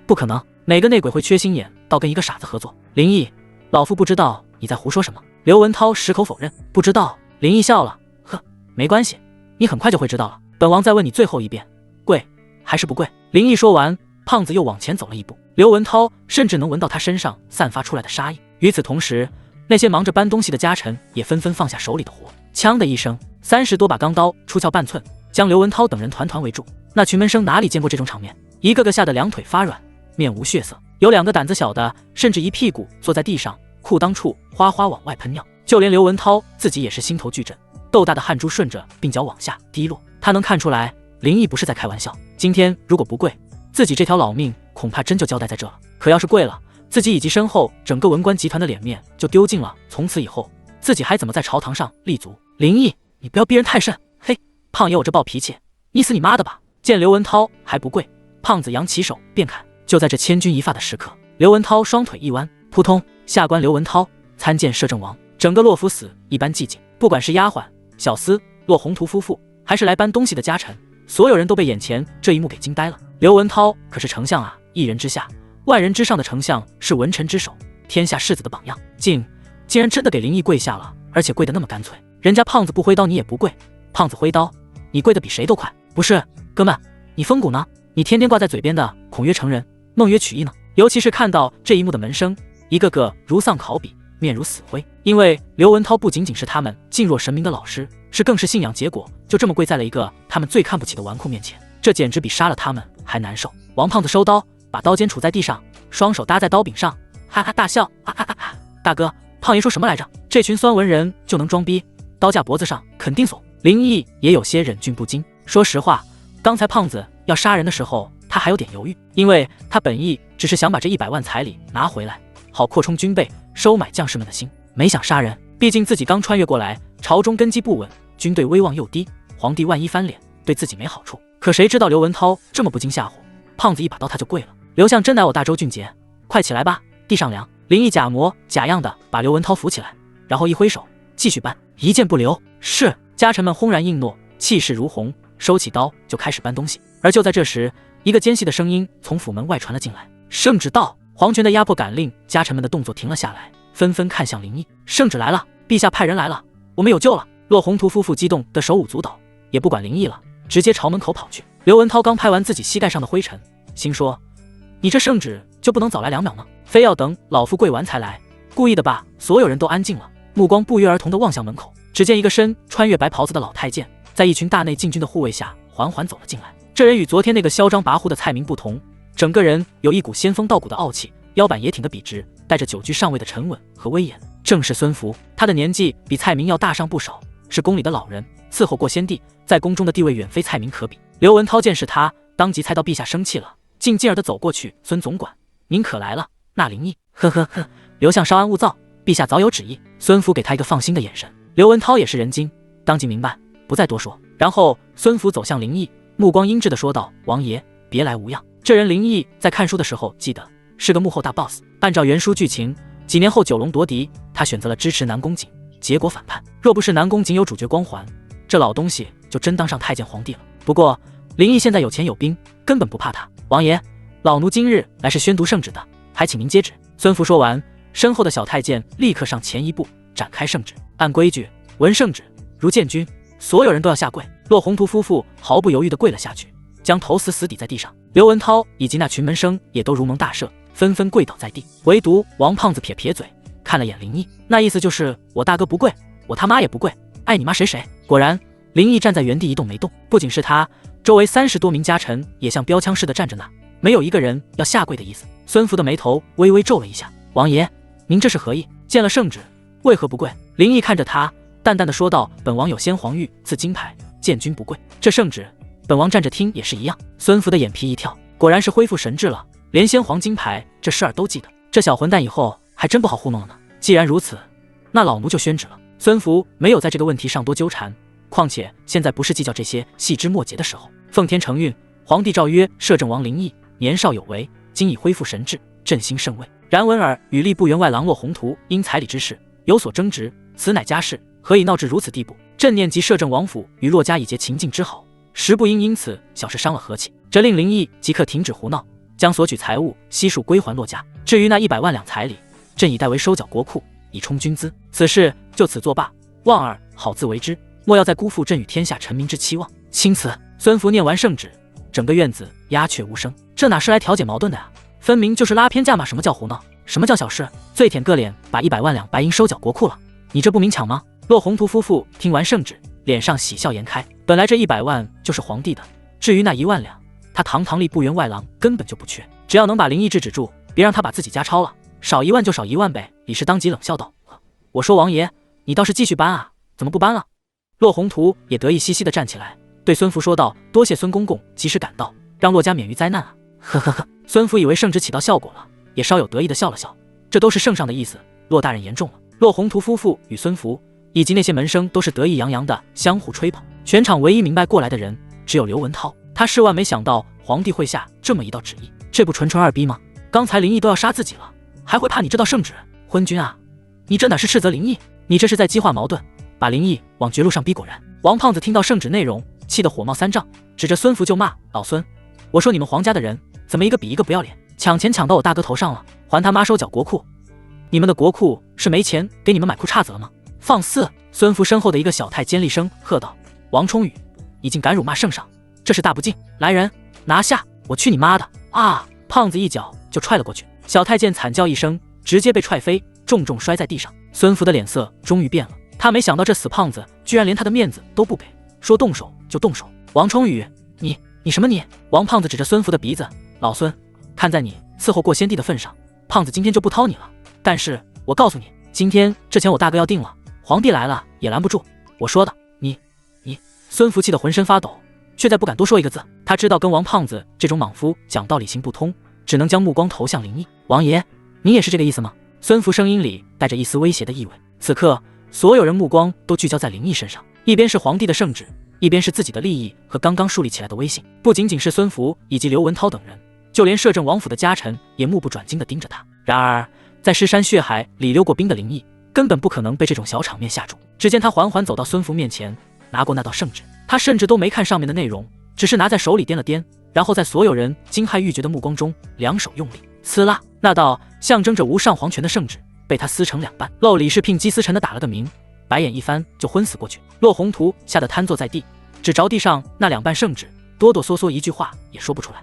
不可能，哪个内鬼会缺心眼到跟一个傻子合作？林毅，老夫不知道你在胡说什么。刘文涛矢口否认，不知道。林毅笑了，呵，没关系，你很快就会知道了。本王再问你最后一遍，跪还是不跪？林毅说完，胖子又往前走了一步。刘文涛甚至能闻到他身上散发出来的杀意。与此同时，那些忙着搬东西的家臣也纷纷放下手里的活，锵的一声，30多把钢刀出鞘半寸，将刘文涛等人团团围住。那群门生哪里见过这种场面，一个个吓得两腿发软，面无血色，有2个胆子小的甚至一屁股坐在地上，裤裆处哗哗往外喷尿。就连刘文涛自己也是心头巨震，豆大的汗珠顺着鬓角往下滴落。他能看出来林毅不是在开玩笑，今天如果不跪，自己这条老命恐怕真就交代在这了。可要是跪了，自己以及身后整个文官集团的脸面就丢尽了，从此以后自己还怎么在朝堂上立足？林毅，你不要逼人太甚。嘿，胖爷我这暴脾气，你死你妈的吧！见刘文涛还不跪，胖子扬起手便砍。就在这千钧一发的时刻，刘文涛双腿一弯，扑通，下官刘文涛参见摄政王。整个洛府死一般寂静，不管是丫鬟、小厮、骆宏图夫妇，还是来搬东西的家臣，所有人都被眼前这一幕给惊呆了。刘文涛可是丞相啊，一人之下，万人之上的丞相，是文臣之首，天下士子的榜样，竟然真的给林毅跪下了，而且跪得那么干脆。人家胖子不挥刀，你也不跪；胖子挥刀，你跪得比谁都快。不是，哥们，你风骨呢？你天天挂在嘴边的孔曰成人，孟曰取义呢？尤其是看到这一幕的门生，一个个如丧考妣，面如死灰。因为刘文涛不仅仅是他们敬若神明的老师，是更是信仰，结果就这么跪在了一个他们最看不起的纨绔面前，这简直比杀了他们还难受。王胖子收刀，把刀尖杵在地上，双手搭在刀柄上，哈哈大笑，哈哈哈哈！大哥，胖爷说什么来着？这群酸文人就能装逼？刀架脖子上肯定怂。林毅也有些忍俊不禁。说实话，刚才胖子要杀人的时候，他还有点犹豫，因为他本意只是想把这100万彩礼拿回来，好扩充军备，收买将士们的心，没想杀人。毕竟自己刚穿越过来，朝中根基不稳，军队威望又低，皇帝万一翻脸，对自己没好处。可谁知道刘文涛这么不经吓唬，胖子一把刀他就跪了。刘相真乃我大周俊杰，快起来吧，地上凉。林毅假模假样的把刘文涛扶起来，然后一挥手，继续搬，一件不留。是。家臣们轰然应诺，气势如虹，收起刀就开始搬东西。而就在这时，一个尖细的声音从府门外传了进来：圣旨到！皇权的压迫感令家臣们的动作停了下来，纷纷看向林毅。圣旨来了，陛下派人来了，我们有救了！骆宏图夫妇激动得手舞足蹈，也不管林毅了，直接朝门口跑去。刘文涛刚拍完自己膝盖上的灰尘，心说：你这圣旨就不能早来2秒呢？非要等老夫跪完才来，故意的吧？所有人都安静了，目光不约而同地望向门口。只见一个身穿越白袍子的老太监，在一群大内禁军的护卫下缓缓走了进来。这人与昨天那个嚣张跋扈的蔡明不同，整个人有一股仙风道骨的傲气，腰板也挺得笔直，带着久居上位的沉稳和威严。正是孙福，他的年纪比蔡明要大上不少，是宫里的老人，伺候过先帝，在宫中的地位远非蔡明可比。刘文涛见是他，当即猜到陛下生气了，进而地走过去：孙总管，您可来了？那林毅，呵呵呵，刘相稍安勿躁，陛下早有旨意。孙福给他一个放心的眼神。刘文涛也是人精，当即明白，不再多说。然后孙福走向林毅，目光阴鸷地说道：王爷别来无恙。这人林毅在看书的时候记得是个幕后大 boss， 按照原书剧情，几年后九龙夺嫡，他选择了支持南宫瑾，结果反叛。若不是南宫瑾有主角光环，这老东西就真当上太监皇帝了。不过林毅现在有钱有兵，根本不怕他。王爷，老奴今日来是宣读圣旨的，还请您接旨。孙福说完，身后的小太监立刻上前一步展开圣旨。按规矩，闻圣旨如见君，所有人都要下跪。骆宏图夫妇毫不犹豫地跪了下去，将头死抵在地上。刘文涛以及那群门生也都如蒙大赦，纷纷跪倒在地。唯独王胖子撇嘴，看了眼林毅，那意思就是我大哥不跪，我他妈也不跪，爱你妈谁。果然，林毅站在原地一动没动。不仅是他，周围30多名家臣也像标枪似的站着那，没有一个人要下跪的意思。孙福的眉头微微皱了一下：王爷，您这是何意？见了圣旨，为何不跪？林毅看着他，淡淡的说道：本王有先皇谕赐金牌，见君不跪，这圣旨本王站着听也是一样。孙福的眼皮一跳，果然是恢复神智了，连先皇金牌这事儿都记得。这小混蛋以后还真不好糊弄了呢。既然如此，那老奴就宣旨了。孙福没有在这个问题上多纠缠，况且现在不是计较这些细枝末节的时候。奉天承运，皇帝诏曰：摄政王林毅年少有为，今已恢复神智，振兴圣位。然闻尔与吏部员外郎骆宏图因彩礼之事有所争执，此乃家事，何以闹至如此地步？朕念及摄政王府与骆家已结秦晋之好，实不应因此小事伤了和气。这令林毅即刻停止胡闹，将所取财物悉数归还骆家。至于那100万两彩礼，朕已代为收缴国库，以充军资。此事就此作罢，望尔好自为之，莫要再辜负朕与天下臣民之期望。钦此。孙福念完圣旨，整个院子鸦雀无声。这哪是来调解矛盾的呀？分明就是拉偏架嘛！什么叫胡闹？什么叫小事？最舔个脸把100万两白银收缴国库了，你这不明抢吗？骆宏图夫妇听完圣旨，脸上喜笑颜开。本来这100万就是皇帝的，至于那1万两，他堂堂吏部员外郎根本就不缺，只要能把林毅制止住，别让他把自己家抄了，少1万就少1万呗。李氏当即冷笑道：“我说王爷，你倒是继续搬啊，怎么不搬了？”骆宏图也得意兮兮地站起来，对孙福说道：“多谢孙公公及时赶到，让骆家免于灾难啊！”呵呵呵。孙福以为圣旨起到效果了，也稍有得意地笑了笑。这都是圣上的意思，骆大人言重了。骆宏图夫妇与孙福以及那些门生都是得意洋洋的相互吹捧。全场唯一明白过来的人只有刘文涛，他是万没想到皇帝会下这么一道旨意，这不纯纯二逼吗？刚才林毅都要杀自己了，还会怕你这道圣旨？昏君啊，你这哪是斥责林毅，你这是在激化矛盾，把林毅往绝路上逼。果然，王胖子听到圣旨内容，气得火冒三丈，指着孙福就骂：“老孙，我说你们皇家的人怎么一个比一个不要脸，抢钱抢到我大哥头上了，还他妈收缴国库！你们的国库是没钱给你们买裤衩子了吗？放肆！”孙福身后的一个小太监厉声喝道：“王冲宇，你竟敢辱骂圣上，这是大不敬！来人，拿下！我去你妈的！”啊！胖子一脚就踹了过去，小太监惨叫一声，直接被踹飞，重重摔在地上。孙福的脸色终于变了，他没想到这死胖子居然连他的面子都不给，说动手就动手。王冲宇，你什么你？王胖子指着孙福的鼻子：“老孙，看在你伺候过先帝的份上，胖子今天就不掏你了。但是我告诉你，今天这钱我大哥要定了，皇帝来了也拦不住。我说的，你。”孙福气得浑身发抖，却再不敢多说一个字。他知道跟王胖子这种莽夫讲道理行不通，只能将目光投向林毅。王爷，你也是这个意思吗？孙福声音里带着一丝威胁的意味。此刻，所有人目光都聚焦在林毅身上，一边是皇帝的圣旨，一边是自己的利益和刚刚树立起来的威信。不仅仅是孙福以及刘文涛等人，就连摄政王府的家臣也目不转睛地盯着他。然而，在尸山血海里溜过冰的林毅，根本不可能被这种小场面吓住。只见他缓缓走到孙福面前，拿过那道圣旨，他甚至都没看上面的内容，只是拿在手里掂了掂，然后在所有人惊骇欲绝的目光中，两手用力，呲啦，那道象征着无上皇权的圣旨被他撕成2半。漏李世聘姬思臣的打了个鸣，白眼一翻就昏死过去。骆宏图吓得瘫坐在地，只着地上那2半圣旨，哆哆嗦嗦一句话也说不出来。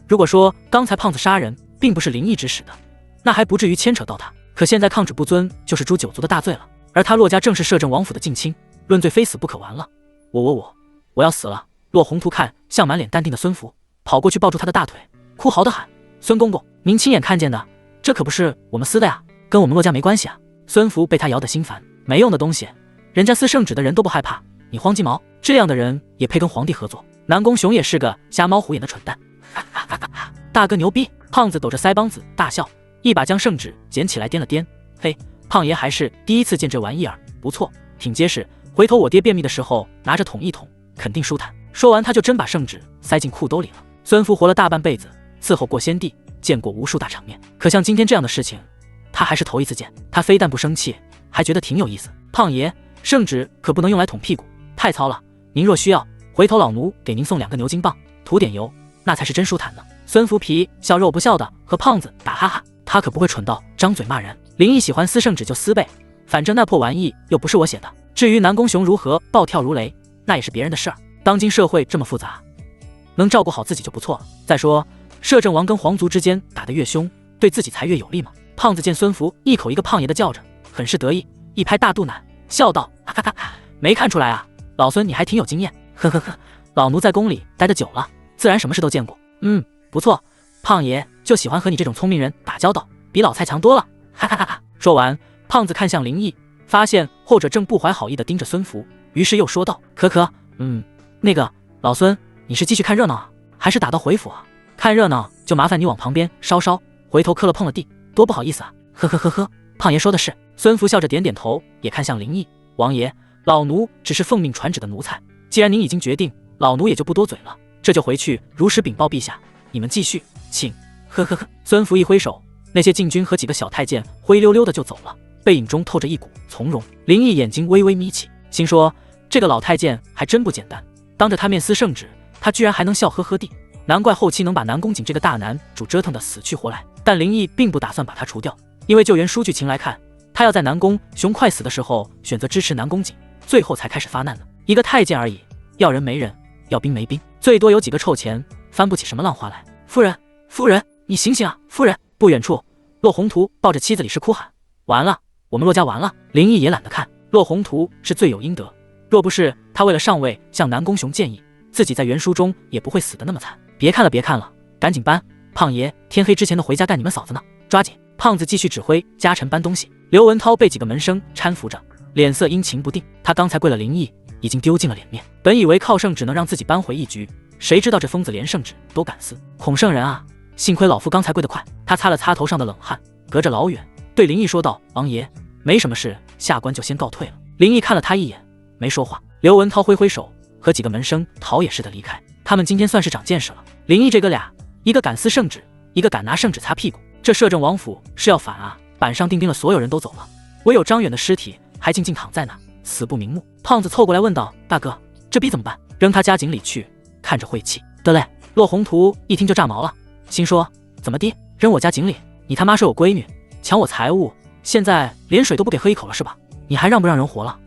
如果说刚才胖子杀人并不是林毅指使的，那还不至于牵扯到他，可现在抗旨不遵就是诛9族的大罪了，而他骆家正是摄政王府的近亲，论罪非死不可。完了，我要死了！骆宏图看向满脸淡定的孙福，跑过去抱住他的大腿，哭嚎地喊：“孙公公，您亲眼看见的，这可不是我们撕的呀，跟我们骆家没关系啊！”孙福被他摇得心烦，没用的东西，人家撕圣旨的人都不害怕，你慌鸡毛？这样的人也配跟皇帝合作？南宫雄也是个瞎猫虎眼的蠢蛋。大哥牛逼！胖子抖着腮帮子大笑，一把将圣旨捡起来掂了掂。嘿，胖爷还是第一次见这玩意儿，不错，挺结实。回头我爹便秘的时候拿着捅一捅，肯定舒坦。说完，他就真把圣旨塞进裤兜里了。孙福活了大半辈子，伺候过先帝，见过无数大场面，可像今天这样的事情，他还是头一次见。他非但不生气，还觉得挺有意思。胖爷，圣旨可不能用来捅屁股，太糙了。您若需要，回头老奴给您送2个牛筋棒，涂点油，那才是真舒坦呢。孙福皮笑肉不笑的和胖子打哈哈，他可不会蠢到张嘴骂人。林毅喜欢撕圣旨就撕呗，反正那破玩意又不是我写的。至于南宫雄如何暴跳如雷，那也是别人的事儿。当今社会这么复杂，能照顾好自己就不错了。再说，摄政王跟皇族之间打得越凶，对自己才越有利嘛。胖子见孙福一口一个胖爷的叫着，很是得意，一拍大肚腩，笑道：“哈哈哈，没看出来啊，老孙你还挺有经验。呵呵呵，老奴在宫里待得久了，自然什么事都见过。不错，胖爷就喜欢和你这种聪明人打交道，比老蔡强多了。哈哈哈哈。”说完，胖子看向林毅，发现后者正不怀好意地盯着孙福，于是又说道：“可，那个老孙，你是继续看热闹啊，还是打道回府啊？看热闹就麻烦你往旁边稍，回头磕了碰了地，多不好意思啊。”呵，胖爷说的是。孙福笑着点点头，也看向林毅：“王爷，老奴只是奉命传旨的奴才，既然您已经决定，老奴也就不多嘴了，这就回去如实禀报陛下。你们继续，请。”呵。孙福一挥手，那些禁军和几个小太监灰溜溜的就走了，背影中透着一股从容。林毅眼睛微微眯起，心说这个老太监还真不简单，当着他面撕圣旨，他居然还能笑呵呵地，难怪后期能把南宫瑾这个大男主折腾得死去活来。但林毅并不打算把他除掉，因为就原书剧情来看，他要在南宫雄快死的时候选择支持南宫瑾，最后才开始发难的。一个太监而已，要人没人，要兵没兵，最多有几个臭钱，翻不起什么浪花来。夫人，你醒醒啊！夫人！不远处，骆宏图抱着妻子李氏哭喊：“完了，我们骆家完了！”林毅也懒得看，骆宏图是罪有应得，若不是他为了上位向南宫雄建议，自己在原书中也不会死得那么惨。别看了，别看了，赶紧搬！胖爷，天黑之前的回家干你们嫂子呢，抓紧！胖子继续指挥家臣搬东西。刘文涛被几个门生搀扶着，脸色阴晴不定。他刚才跪了林毅，已经丢尽了脸面。本以为靠圣旨能让自己扳回一局，谁知道这疯子连圣旨都敢撕。孔圣人啊，幸亏老夫刚才跪得快。他擦了擦头上的冷汗，隔着老远对林毅说道：“王爷，没什么事，下官就先告退了。”林毅看了他一眼，没说话。刘文涛挥挥手，和几个门生逃也似的离开。他们今天算是长见识了。林毅这哥俩，一个敢撕圣旨，一个敢拿圣旨擦屁股。这摄政王府是要反啊！板上钉钉了，所有人都走了，唯有张远的尸体还静静躺在那，死不瞑目。胖子凑过来问道：“大哥，这逼怎么办？”扔他家井里去，看着晦气。得嘞！骆宏图一听就炸毛了，心说：怎么的？扔我家井里？你他妈是我闺女，抢我财物，现在连水都不给喝一口了是吧？你还让不让人活了？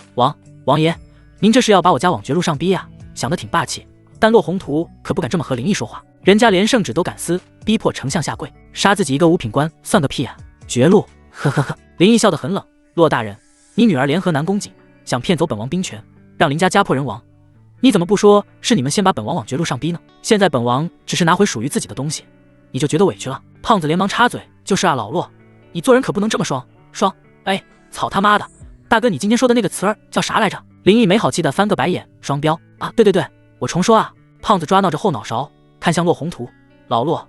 王爷，您这是要把我家往绝路上逼呀？想得挺霸气，但骆宏图可不敢这么和林毅说话。人家连圣旨都敢撕，逼迫丞相下跪，杀自己一个五品官算个屁啊！绝路，呵呵呵。林毅笑得很冷。骆大人，你女儿联合南宫瑾，想骗走本王兵权，让林家家破人亡，你怎么不说是你们先把本王往绝路上逼呢？现在本王只是拿回属于自己的东西，你就觉得委屈了？胖子连忙插嘴：就是啊，老骆，你做人可不能这么双。哎，草他妈的！大哥，你今天说的那个词儿叫啥来着？林毅没好气的翻个白眼，双标啊！对，我重说啊！胖子抓挠着后脑勺，看向骆宏图：老骆，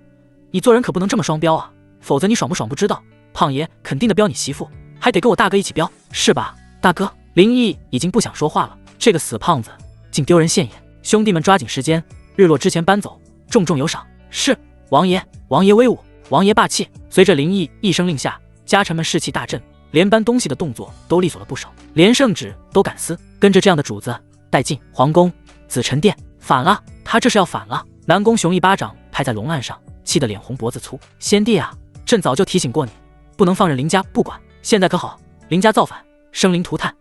你做人可不能这么双标啊，否则你爽不爽不知道，胖爷肯定的标你媳妇，还得跟我大哥一起标，是吧？大哥，林毅已经不想说话了，这个死胖子竟丢人现眼，兄弟们抓紧时间，日落之前搬走，重重有赏。是，王爷威武，王爷霸气。随着林毅一声令下，家臣们士气大振，连搬东西的动作都利索了不少，连圣旨都敢撕。跟着这样的主子，带进皇宫紫宸殿。反了，他这是要反了！南宫雄一巴掌拍在龙案上，气得脸红脖子粗。先帝啊，朕早就提醒过你，不能放任林家不管，现在可好，林家造反，生灵涂炭，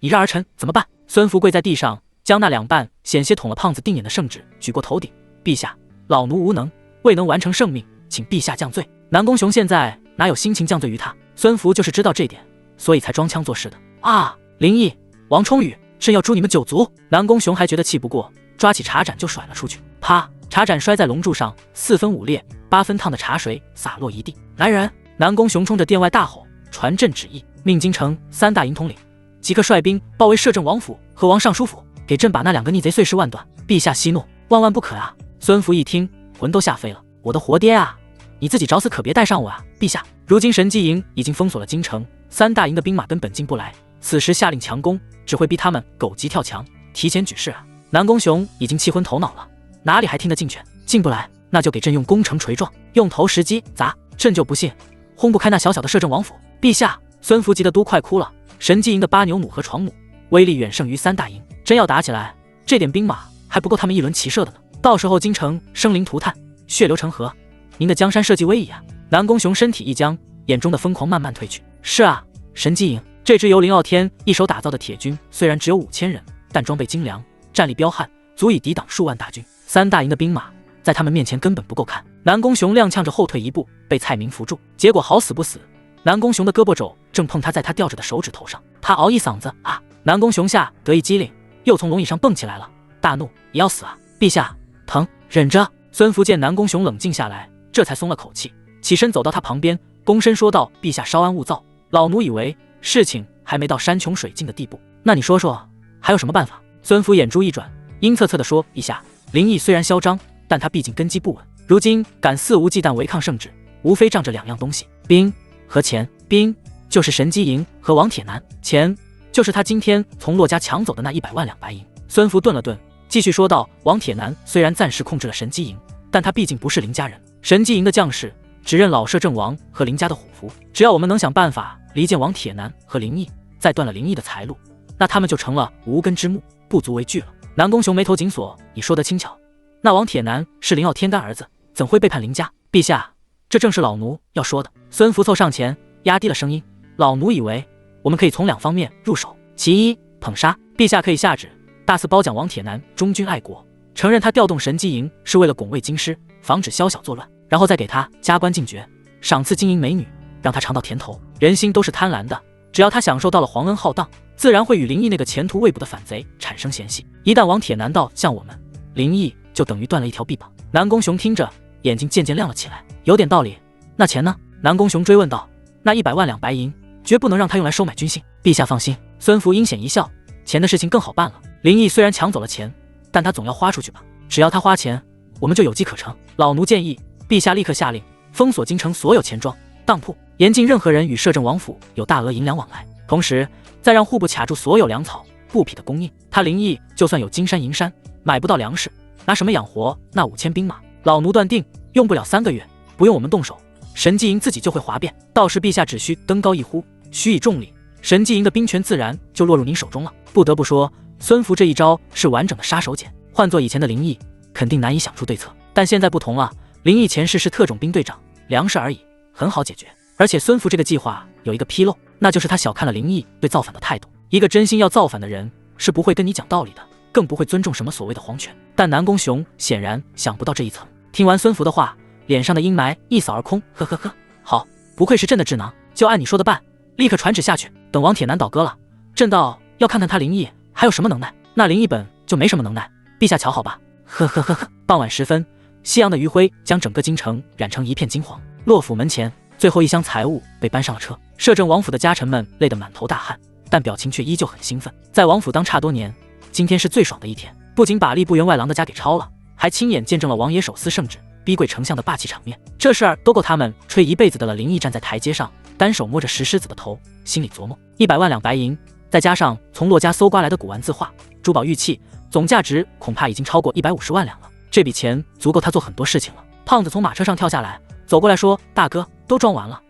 你让儿臣怎么办？孙福跪在地上，将那两半险些捅了胖子定眼的圣旨举过头顶。陛下，老奴无能，未能完成圣命，请陛下降罪。南宫雄现在哪有心情降罪于他？孙福就是知道这点，所以才装腔作势的啊！林毅、王冲宇，朕要诛你们九族！南宫雄还觉得气不过，抓起茶盏就甩了出去。啪！茶盏摔在龙柱上，4分5裂，8分烫的茶水洒落一地。来人！南宫雄冲着殿外大吼，传朕旨意，命京城3大营统领即刻率兵包围摄政王府和王尚书府，给朕把那2个逆贼碎尸万段。陛下息怒，万万不可啊！孙福一听，魂都吓飞了。我的活爹啊！你自己找死可别带上我啊！陛下，如今神机营已经封锁了京城，3大营的兵马根本进不来，此时下令强攻，只会逼他们狗急跳墙，提前举事啊！南宫雄已经气昏头脑了，哪里还听得进去？进不来，那就给朕用攻城锤撞，用头石击砸，朕就不信轰不开那小小的摄政王府。陛下，孙福急得都快哭了。神机营的8牛弩和床弩威力远胜于3大营，真要打起来，这点兵马还不够他们一轮齐射的呢。到时候京城生灵涂炭，血流成河，您的江山社稷危矣啊！南宫雄身体一僵，眼中的疯狂慢慢褪去。是啊，神机营这支由林傲天一手打造的铁军，虽然只有5000人，但装备精良，战力彪悍，足以抵挡数万大军。3大营的兵马在他们面前根本不够看。南宫雄踉跄着后退一步，被蔡明扶住，结果好死不死，南宫雄的胳膊肘正碰他在他吊着的手指头上，他嗷一嗓子啊！南宫雄吓得一激灵，又从龙椅上蹦起来了，大怒：你要死啊！陛下，疼，忍着。孙福见南宫雄冷静下来，这才松了口气，起身走到他旁边，躬身说道：陛下稍安勿躁，老奴以为事情还没到山穷水尽的地步，那你说说还有什么办法？孙福眼珠一转，阴恻恻地说：陛下，林毅虽然嚣张，但他毕竟根基不稳，如今敢肆无忌惮违抗圣旨，无非仗着2样东西，兵和钱。兵就是神机营和王铁男，钱就是他今天从骆家抢走的那100万两白银。孙福顿了顿，继续说道：王铁男虽然暂时控制了神机营，但他毕竟不是林家人，神机营的将士只认老摄政王和林家的虎符，只要我们能想办法离间王铁男和林毅，再断了林毅的财路，那他们就成了无根之木，不足为惧了。南宫雄眉头紧锁：你说得轻巧，那王铁男是林傲天干儿子，怎会背叛林家？陛下，这正是老奴要说的。孙福凑上前压低了声音：老奴以为我们可以从2方面入手，其一，捧杀。陛下可以下旨大肆褒奖王铁男忠君爱国，承认他调动神机营是为了拱卫京师，防止宵小作乱，然后再给他加官进爵，赏赐金银美女，让他尝到甜头。人心都是贪婪的，只要他享受到了皇恩浩荡，自然会与林毅那个前途未卜的反贼产生嫌隙。一旦王铁男道向我们，林毅就等于断了一条臂膀。南宫雄听着，眼睛渐渐亮了起来，有点道理。那钱呢？南宫雄追问道。那100万两白银，绝不能让他用来收买军信。陛下放心。孙福阴险一笑，钱的事情更好办了。林毅虽然抢走了钱，但他总要花出去吧？只要他花钱，我们就有机可乘。老奴建议，陛下立刻下令封锁京城所有钱庄、当铺，严禁任何人与摄政王府有大额银两往来。同时，再让户部卡住所有粮草、布匹的供应。他林毅就算有金山银山，买不到粮食，拿什么养活那5000兵马？老奴断定，用不了3个月，不用我们动手，神机营自己就会哗变。到时陛下只需登高一呼，许以重礼，神机营的兵权自然就落入您手中了。不得不说，孙福这一招是完整的杀手锏。换做以前的林毅，肯定难以想出对策。但现在不同了，林毅前世是特种兵队长，粮食而已，很好解决。而且孙福这个计划有一个纰漏，那就是他小看了林毅对造反的态度。一个真心要造反的人是不会跟你讲道理的，更不会尊重什么所谓的皇权。但南宫雄显然想不到这一层。听完孙福的话，脸上的阴霾一扫而空，呵呵呵，好，不愧是朕的智囊，就按你说的办，立刻传旨下去。等王铁男倒戈了，朕倒要看看他林毅还有什么能耐。那林毅本就没什么能耐，陛下瞧好吧。呵呵呵呵。傍晚时分，夕阳的余晖将整个京城染成一片金黄。洛府门前，最后一箱财物被搬上了车。摄政王府的家臣们累得满头大汗，但表情却依旧很兴奋。在王府当差多年，今天是最爽的一天，不仅把吏部员外郎的家给抄了，还亲眼见证了王爷手撕圣旨、逼跪丞相的霸气场面。这事儿都够他们吹一辈子的了。林毅站在台阶上，单手摸着石狮子的头，心里琢磨：100万两白银，再加上从骆家搜刮来的古玩字画、珠宝玉器，总价值恐怕已经超过150万两了。这笔钱足够他做很多事情了。胖子从马车上跳下来，走过来说：“大哥，都装完了，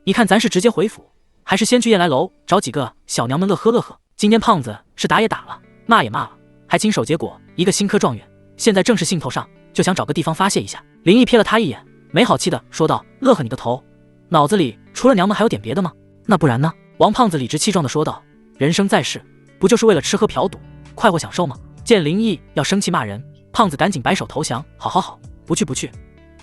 你看咱是直接回府，还是先去燕来楼找几个小娘们乐呵乐呵？”今天胖子是打也打了，骂也骂了，还亲手结果一个新科状元，现在正是兴头上，就想找个地方发泄一下。林毅瞥了他一眼，没好气的说道：“乐呵你个头，脑子里除了娘们还有点别的吗？那不然呢？”王胖子理直气壮的说道：“人生在世，不就是为了吃喝嫖赌、快活享受吗？”见林毅要生气骂人，胖子赶紧摆手投降：“好好好，不去不去。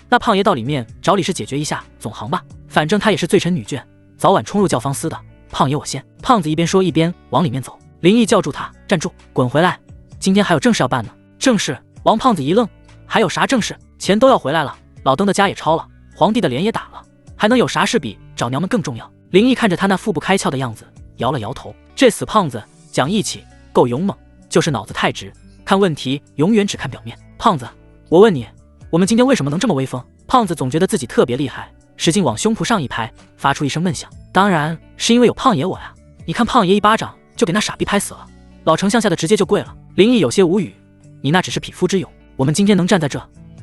那胖爷到里面找李氏解决一下，总行吧？反正他也是罪臣女眷，早晚冲入教坊司的。胖爷我先。”胖子一边说一边往里面走。林毅叫住他：“站住，滚回来！今天还有正事要办呢。”正事？王胖子一愣，还有啥正事？钱都要回来了，老登的家也抄了，皇帝的脸也打了，还能有啥事比找娘们更重要？林毅看着他那腹部开窍的样子，摇了摇头。这死胖子讲义气，够勇猛，就是脑子太直，看问题永远只看表面。胖子，我问你，我们今天为什么能这么威风？胖子总觉得自己特别厉害，使劲往胸脯上一拍，发出一声闷响。当然是因为有胖爷我呀！你看胖爷一巴掌就给那傻逼拍死了，老丞相吓得直接就跪了。林毅有些无语，你那只是匹夫之勇，我们今天能站在这，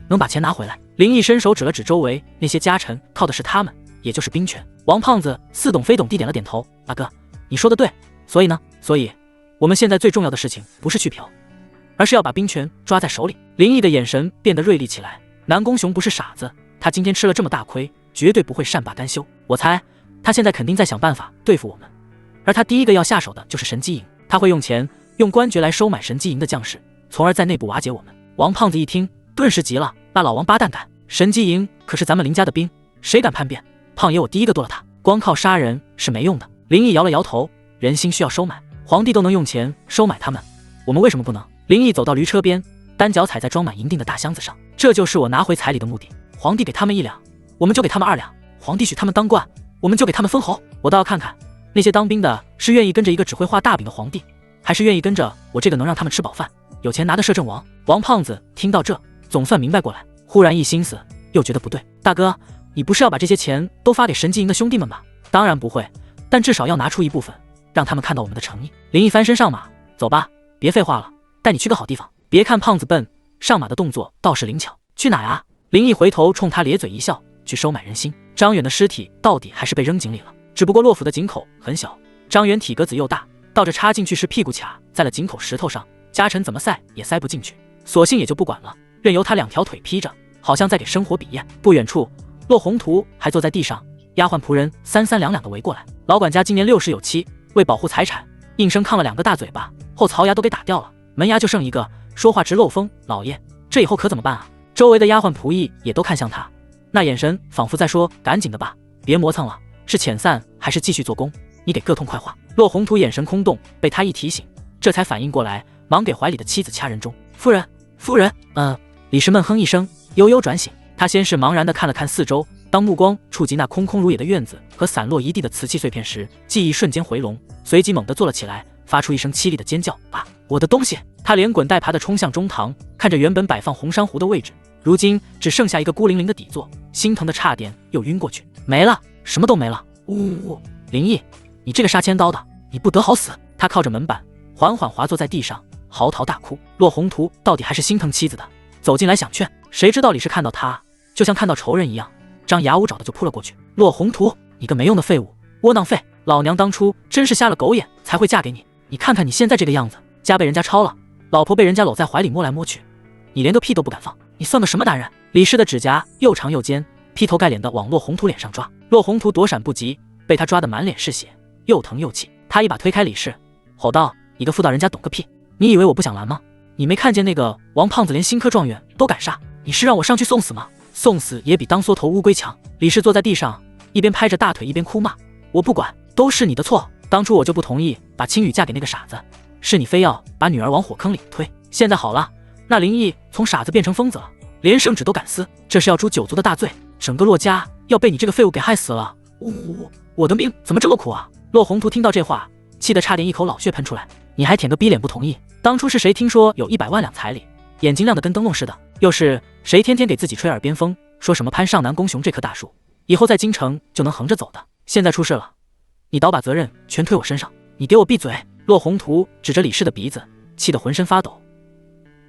能把钱拿回来。林毅伸手指了指周围那些家臣，靠的是他们，也就是兵权。王胖子似懂非懂地点了点头，大哥，你说的对。所以呢？所以我们现在最重要的事情不是去嫖，而是要把兵权抓在手里。林毅的眼神变得锐利起来。南宫雄不是傻子，他今天吃了这么大亏，绝对不会善罢甘休。我猜他现在肯定在想办法对付我们，而他第一个要下手的就是神机营。他会用钱、用官爵来收买神机营的将士，从而在内部瓦解我们。王胖子一听，顿时急了：那老王八蛋敢！神机营可是咱们林家的兵，谁敢叛变？胖爷我第一个剁了他！光靠杀人是没用的。林毅摇了摇头，人心需要收买，皇帝都能用钱收买他们，我们为什么不能？林毅走到驴车边，单脚踩在装满银锭的大箱子上。这就是我拿回彩礼的目的。皇帝给他们1两，我们就给他们2两；皇帝许他们当官，我们就给他们封侯。我倒要看看那些当兵的是愿意跟着一个只会画大饼的皇帝，还是愿意跟着我这个能让他们吃饱饭、有钱拿的摄政王。王胖子听到这，总算明白过来，忽然一心思，又觉得不对。大哥，你不是要把这些钱都发给神机营的兄弟们吧？当然不会，但至少要拿出一部分，让他们看到我们的诚意。林毅翻身上马，走吧，别废话了，带你去个好地方。别看胖子笨，上马的动作倒是灵巧。去哪呀？林毅回头冲他咧嘴一笑，去收买人心。张远的尸体到底还是被扔井里了，只不过洛府的井口很小，张远体格子又大，倒着插进去时屁股卡在了井口石头上，家臣怎么塞也塞不进去，索性也就不管了，任由他2条腿劈着，好像在给生活比验。不远处，骆宏图还坐在地上，丫鬟仆人3、3两两的围过来。老管家今年60有7，为保护财产，硬生抗了2个大嘴巴，后槽牙都给打掉了，门牙就剩一个，说话直漏风。老爷，这以后可怎么办啊？周围的丫鬟仆役也都看向他，那眼神仿佛在说：赶紧的吧，别磨蹭了，是遣散还是继续做工，你给个痛快话。骆宏图眼神空洞，被他一提醒，这才反应过来，忙给怀里的妻子掐人中。夫人，夫人，李氏闷哼一声，悠悠转醒。他先是茫然地看了看四周，当目光触及那空空如也的院子和散落一地的瓷器碎片时，记忆瞬间回笼，随即猛地坐了起来，发出一声凄厉的尖叫。啊！我的东西！他连滚带爬地冲向中堂，看着原本摆放红珊瑚的位置，如今只剩下一个孤零零的底座，心疼的差点又晕过去。没了，什么都没了！呜！林毅，你这个杀千刀的，你不得好死！他靠着门板，缓缓滑坐在地上，嚎啕大哭。骆宏图到底还是心疼妻子的，走进来想劝，谁知道李氏看到他，就像看到仇人一样，张牙舞爪的就扑了过去。骆宏图，你个没用的废物，窝囊废！老娘当初真是瞎了狗眼才会嫁给你，你看看你现在这个样子，家被人家抄了，老婆被人家搂在怀里摸来摸去，你连个屁都不敢放，你算个什么男人？李氏的指甲又长又尖，劈头盖脸的往骆宏图脸上抓。骆宏图躲闪不及，被他抓得满脸是血，又疼又气。他一把推开李氏，吼道：“你个妇道人家懂个屁！你以为我不想拦吗？你没看见那个王胖子连新科状元都敢杀？你是让我上去送死吗？送死也比当缩头乌龟强！”李氏坐在地上，一边拍着大腿一边哭骂：“我不管，都是你的错！当初我就不同意把青羽嫁给那个傻子，是你非要把女儿往火坑里推。现在好了，那林毅从傻子变成疯子了，连圣旨都敢撕，这是要诛九族的大罪，整个骆家要被你这个废物给害死了！我的命怎么这么苦啊！”骆宏图听到这话，气得差点一口老血喷出来。你还舔个逼脸不同意？当初是谁听说有100万两彩礼，眼睛亮得跟灯笼似的？又是谁天天给自己吹耳边风，说什么攀上南宫雄这棵大树，以后在京城就能横着走的？现在出事了，你倒把责任全推我身上！你给我闭嘴！骆宏图指着李氏的鼻子，气得浑身发抖。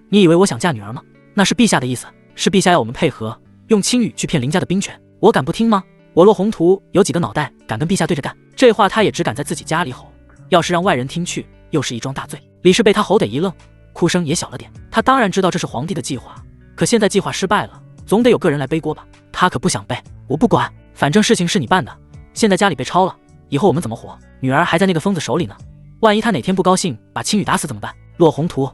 你以为我想嫁女儿吗？那是陛下的意思，是陛下要我们配合，用青羽去骗林家的兵权，我敢不听吗？我骆宏图有几个脑袋敢跟陛下对着干？这话他也只敢在自己家里吼，要是让外人听去，又是一桩大罪。李氏被他吼得一愣，哭声也小了点。他当然知道这是皇帝的计划，可现在计划失败了，总得有个人来背锅吧？他可不想背。我不管，反正事情是你办的，现在家里被抄了，以后我们怎么活？女儿还在那个疯子手里呢，万一他哪天不高兴把青羽打死怎么办？骆宏图，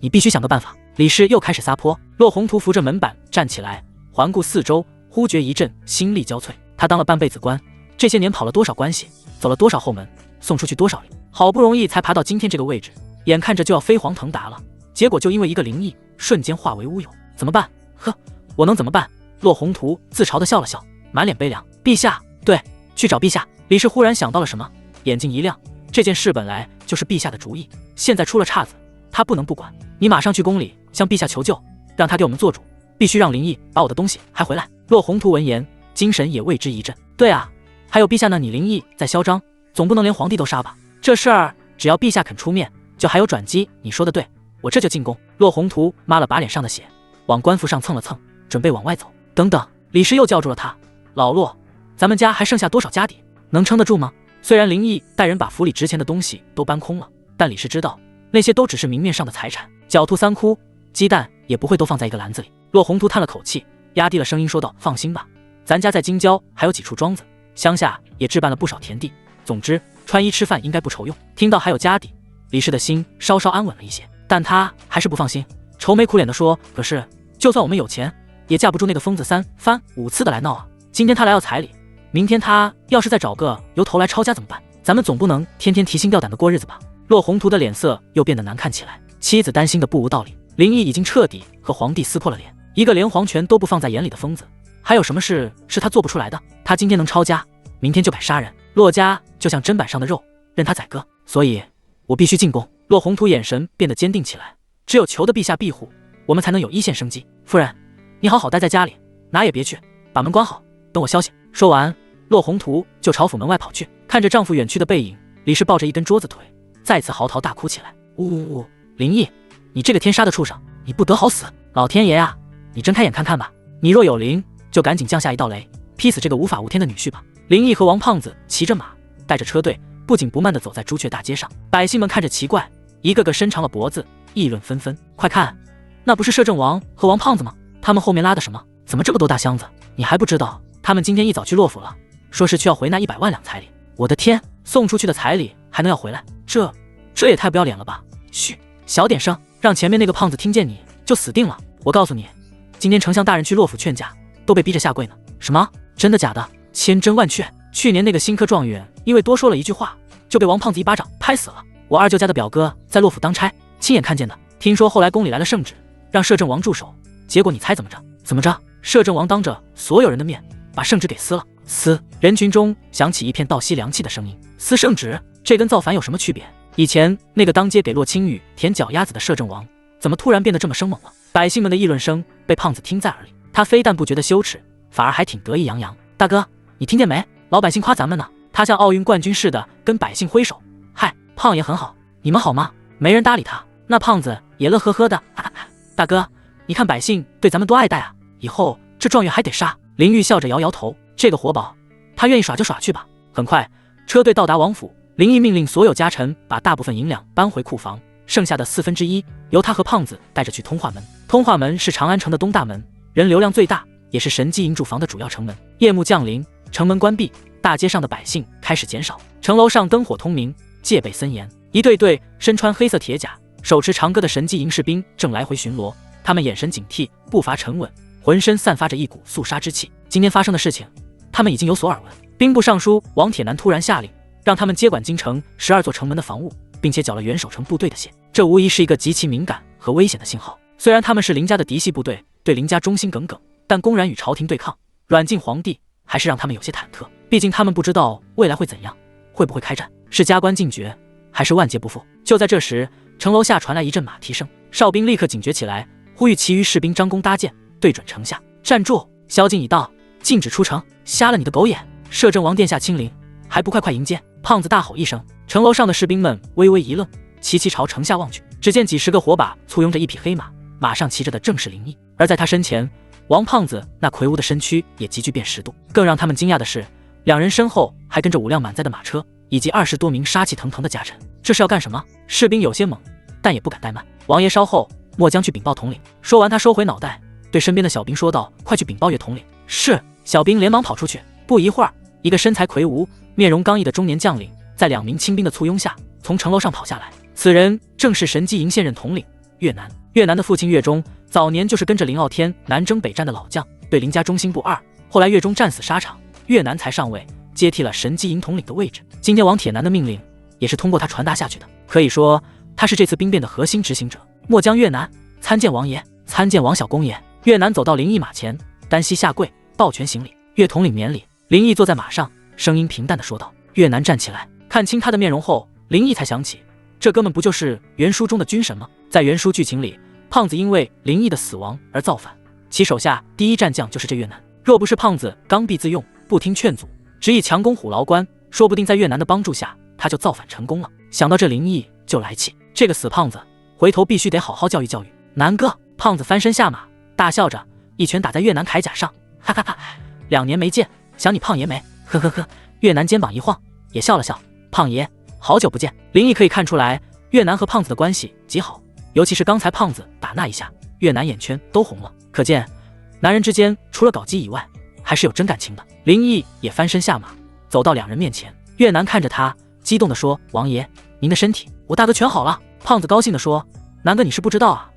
你必须想个办法！李氏又开始撒泼。骆宏图扶着门板站起来，环顾四周，忽觉一阵心力交瘁。他当了半辈子官，这些年跑了多少关系，走了多少后门，送出去多少礼，好不容易才爬到今天这个位置，眼看着就要飞黄腾达了，结果就因为一个林毅，瞬间化为乌有。怎么办？呵，我能怎么办？骆宏图自嘲地笑了笑，满脸悲凉。陛下，对，去找陛下。李氏忽然想到了什么，眼睛一亮，这件事本来就是陛下的主意，现在出了岔子，他不能不管。你马上去宫里向陛下求救，让他给我们做主，必须让林毅把我的东西还回来。骆宏图闻言，精神也为之一振。对啊，还有陛下呢，你林毅在嚣张，总不能连皇帝都杀吧？这事儿只要陛下肯出面，就还有转机。你说的对，我这就进宫。骆宏图抹了把脸上的血，往官服上蹭了蹭，准备往外走。等等，李氏又叫住了他。老骆，咱们家还剩下多少家底，能撑得住吗？虽然林毅带人把府里值钱的东西都搬空了，但李氏知道那些都只是明面上的财产，狡兔三窟，鸡蛋也不会都放在一个篮子里。骆宏图叹了口气，压低了声音说道：“放心吧，咱家在京郊还有几处庄子，乡下也置办了不少田地，总之穿衣吃饭应该不愁用。”听到还有家底，李氏的心稍稍安稳了一些，但他还是不放心，愁眉苦脸地说：“可是就算我们有钱，也架不住那个疯子3番5次的来闹啊！今天他来要彩礼，明天他要是再找个由头来抄家怎么办？咱们总不能天天提心吊胆的过日子吧？”骆宏图的脸色又变得难看起来，妻子担心的不无道理。林毅已经彻底和皇帝撕破了脸，一个连皇权都不放在眼里的疯子，还有什么事是他做不出来的？他今天能抄家，明天就敢杀人，骆家就像砧板上的肉，任他宰割。所以我必须进宫。骆宏图眼神变得坚定起来，只有求得陛下庇护，我们才能有一线生机。夫人，你好好待在家里，哪也别去，把门关好，等我消息。说完，骆宏图就朝府门外跑去。看着丈夫远去的背影，李氏抱着一根桌子腿，再次嚎啕大哭起来。呜！林毅，你这个天杀的畜生，你不得好死！老天爷啊，你睁开眼看看吧，你若有灵，就赶紧降下一道雷，劈死这个无法无天的女婿吧！林毅和王胖子骑着马，带着车队，不紧不慢地走在朱雀大街上。百姓们看着奇怪，一个个伸长了脖子，议论纷纷。快看，那不是摄政王和王胖子吗？他们后面拉的什么？怎么这么多大箱子？你还不知道，他们今天一早去洛府了，说是去要回那100万两彩礼。我的天，送出去的彩礼还能要回来？这也太不要脸了吧！嘘，小点声，让前面那个胖子听见你就死定了。我告诉你，今天丞相大人去洛府劝架，都被逼着下跪呢。什么？真的假的？千真万确。去年那个新科状元因为多说了一句话，就被王胖子一巴掌拍死了。我二舅家的表哥在洛府当差，亲眼看见的。听说后来宫里来了圣旨，让摄政王住手。结果你猜怎么着？怎么着？摄政王当着所有人的面把圣旨给撕了。撕！人群中响起一片倒吸凉气的声音。撕圣旨，这跟造反有什么区别？以前那个当街给洛清雨舔脚丫子的摄政王，怎么突然变得这么生猛了？百姓们的议论声被胖子听在耳里，他非但不觉得羞耻，反而还挺得意洋洋。大哥，你听见没？老百姓夸咱们呢。他像奥运冠军似的跟百姓挥手。嗨，胖爷很好，你们好吗？没人搭理他。那胖子也乐呵呵的。大哥，你看百姓对咱们多爱戴啊，以后这状元还得杀。林玉笑着摇摇头，这个活宝，他愿意耍就耍去吧。很快，车队到达王府，林毅命令所有家臣把大部分银两搬回库房，剩下的1/4由他和胖子带着去通化门。通化门是长安城的东大门，人流量最大，也是神机营住房的主要城门。夜幕降临，城门关闭，大街上的百姓开始减少，城楼上灯火通明，戒备森严。一队队身穿黑色铁甲、手持长戈的神机营士兵正来回巡逻，他们眼神警惕，步伐沉稳，浑身散发着一股肃杀之气。今天发生的事情，他们已经有所耳闻。兵部尚书王铁男突然下令，让他们接管京城12座城门的防务，并且缴了原守城部队的械。这无疑是一个极其敏感和危险的信号。虽然他们是林家的嫡系部队，对林家忠心耿耿，但公然与朝廷对抗，软禁皇帝，还是让他们有些忐忑。毕竟他们不知道未来会怎样，会不会开战，是加官进爵，还是万劫不复。就在这时，城楼下传来一阵马蹄声，哨兵立刻警觉起来，呼吁其余士兵张弓搭箭，对准城下。站住！宵禁已到，禁止出城！瞎了你的狗眼！摄政王殿下亲临，还不快快迎接！胖子大吼一声，城楼上的士兵们微微一愣，齐齐朝城下望去。只见几十个火把簇拥着一匹黑马，马上骑着的正是林毅，而在他身前，王胖子那魁梧的身躯也急剧变10度。更让他们惊讶的是，两人身后还跟着5辆满载的马车，以及20多名杀气腾腾的家臣。这是要干什么？士兵有些懵，但也不敢怠慢。王爷稍后，末将去禀报统领。说完，他收回脑袋，对身边的小兵说道：“快去禀报岳统领。”是。小兵连忙跑出去。不一会儿，一个身材魁梧、面容刚毅的中年将领，在2名亲兵的簇拥下，从城楼上跑下来。此人正是神机营现任统领岳南。岳南的父亲岳忠，早年就是跟着林傲天南征北战的老将，对林家忠心不二。后来岳忠战死沙场，岳南才上位，接替了神机营统领的位置。今天王铁男的命令，也是通过他传达下去的。可以说，他是这次兵变的核心执行者。末将岳南参见王爷，参见王小公爷。岳南走到林毅马前，单膝下跪，抱拳行礼。岳统领免礼。林毅坐在马上，声音平淡地说道。岳南站起来，看清他的面容后，林毅才想起，这根本不就是原书中的军神吗？在原书剧情里，胖子因为林毅的死亡而造反，其手下第一战将就是这岳南。若不是胖子刚愎自用，不听劝阻，执意强攻虎牢关，说不定在岳南的帮助下，他就造反成功了。想到这，林毅就来气，这个死胖子，回头必须得好好教育教育。南哥！胖子翻身下马，大笑着一拳打在岳南铠甲上，哈哈哈！2年没见，想你胖爷没？呵呵呵。岳南肩膀一晃，也笑了笑。胖爷，好久不见。林毅可以看出来，岳南和胖子的关系极好，尤其是刚才胖子打那一下，岳南眼圈都红了，可见男人之间除了搞基以外，还是有真感情的。林毅也翻身下马，走到2人面前。岳南看着他，激动地说：“王爷，您的身体，我大哥全好了。”胖子高兴地说：“南哥你是不知道啊，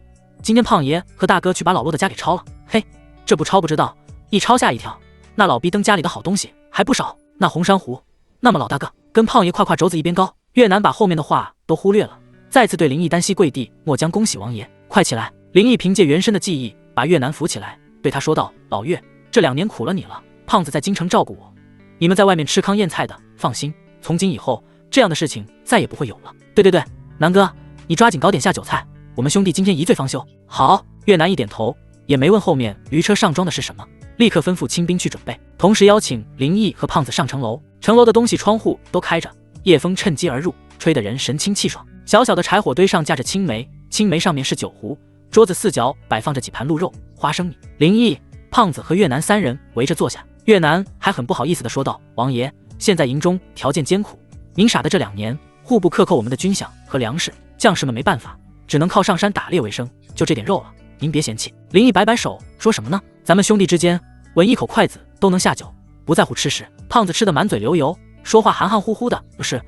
今天胖爷和大哥去把老骆的家给抄了。嘿，这不抄不知道，一抄吓一跳。那老逼登家里的好东西还不少，那红珊瑚。那么老大哥，跟胖爷跨跨轴子一边高。”岳南把后面的话都忽略了，再次对林毅单膝跪地：“末将恭喜王爷，快起来！”林毅凭借原身的记忆，把岳南扶起来，对他说道：“老岳，这2年苦了你了。胖子在京城照顾我，你们在外面吃糠咽菜的，放心，从今以后这样的事情再也不会有了。对，南哥，你抓紧搞点下酒菜，我们兄弟今天一醉方休。”好。岳南一点头，也没问后面驴车上装的是什么，立刻吩咐亲兵去准备，同时邀请林毅和胖子上城楼。城楼的东西窗户都开着，夜风趁机而入，吹得人神清气爽。小小的柴火堆上架着青梅，青梅上面是酒壶，桌子4角摆放着几盘鹿肉、花生米。林毅、胖子和岳南3人围着坐下。岳南还很不好意思地说道：“王爷，现在营中条件艰苦，您傻的这2年，户部克扣我们的军饷和粮食，将士们没办法，只能靠上山打猎为生，就这点肉了，您别嫌弃。”林毅摆摆手，说什么呢？咱们兄弟之间，闻一口筷子都能下酒，不在乎吃食。胖子吃得满嘴流油，说话含含糊糊的。不是，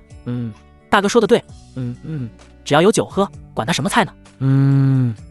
大哥说的对，只要有酒喝，管他什么菜呢？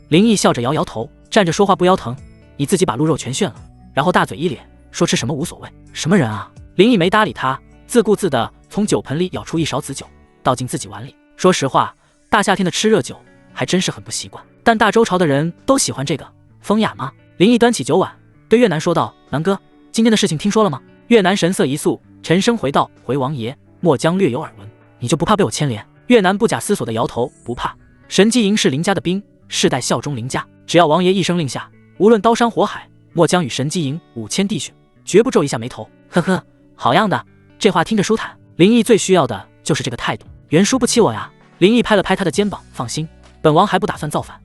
林毅笑着摇摇头，站着说话不腰疼，你自己把鹿肉全炫了，然后大嘴一咧，说吃什么无所谓。什么人啊？林毅没搭理他，自顾自地从酒盆里舀出一勺紫酒，倒进自己碗里。说实话，大夏天的吃热酒还真是很不习惯。但大周朝的人都喜欢这个风雅吗？林毅端起酒碗，对越南说道：“南哥，今天的事情听说了吗？”越南神色一肃，沉声回道：“回王爷，末将略有耳闻。你就不怕被我牵连？”越南不假思索地摇头：“不怕。神机营是林家的兵，世代效忠林家，只要王爷一声令下，无论刀山火海，末将与神机营5000弟兄绝不皱一下眉头。”呵呵，好样的，这话听着舒坦。林毅最需要的就是这个态度。袁叔不欺我呀。林毅拍了拍他的肩膀：“放心，本王还不打算造反，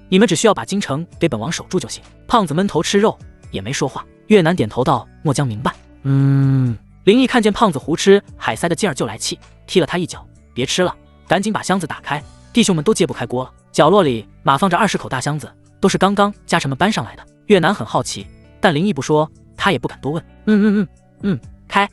你们只需要把京城给本王守住就行。”胖子闷头吃肉，也没说话。越南点头道：“末将明白。”林毅看见胖子胡吃海塞的劲儿就来气，踢了他一脚：“别吃了，赶紧把箱子打开，弟兄们都揭不开锅了。”角落里码放着20口大箱子，都是刚刚家臣们搬上来的。越南很好奇，但林毅不说，他也不敢多问。开。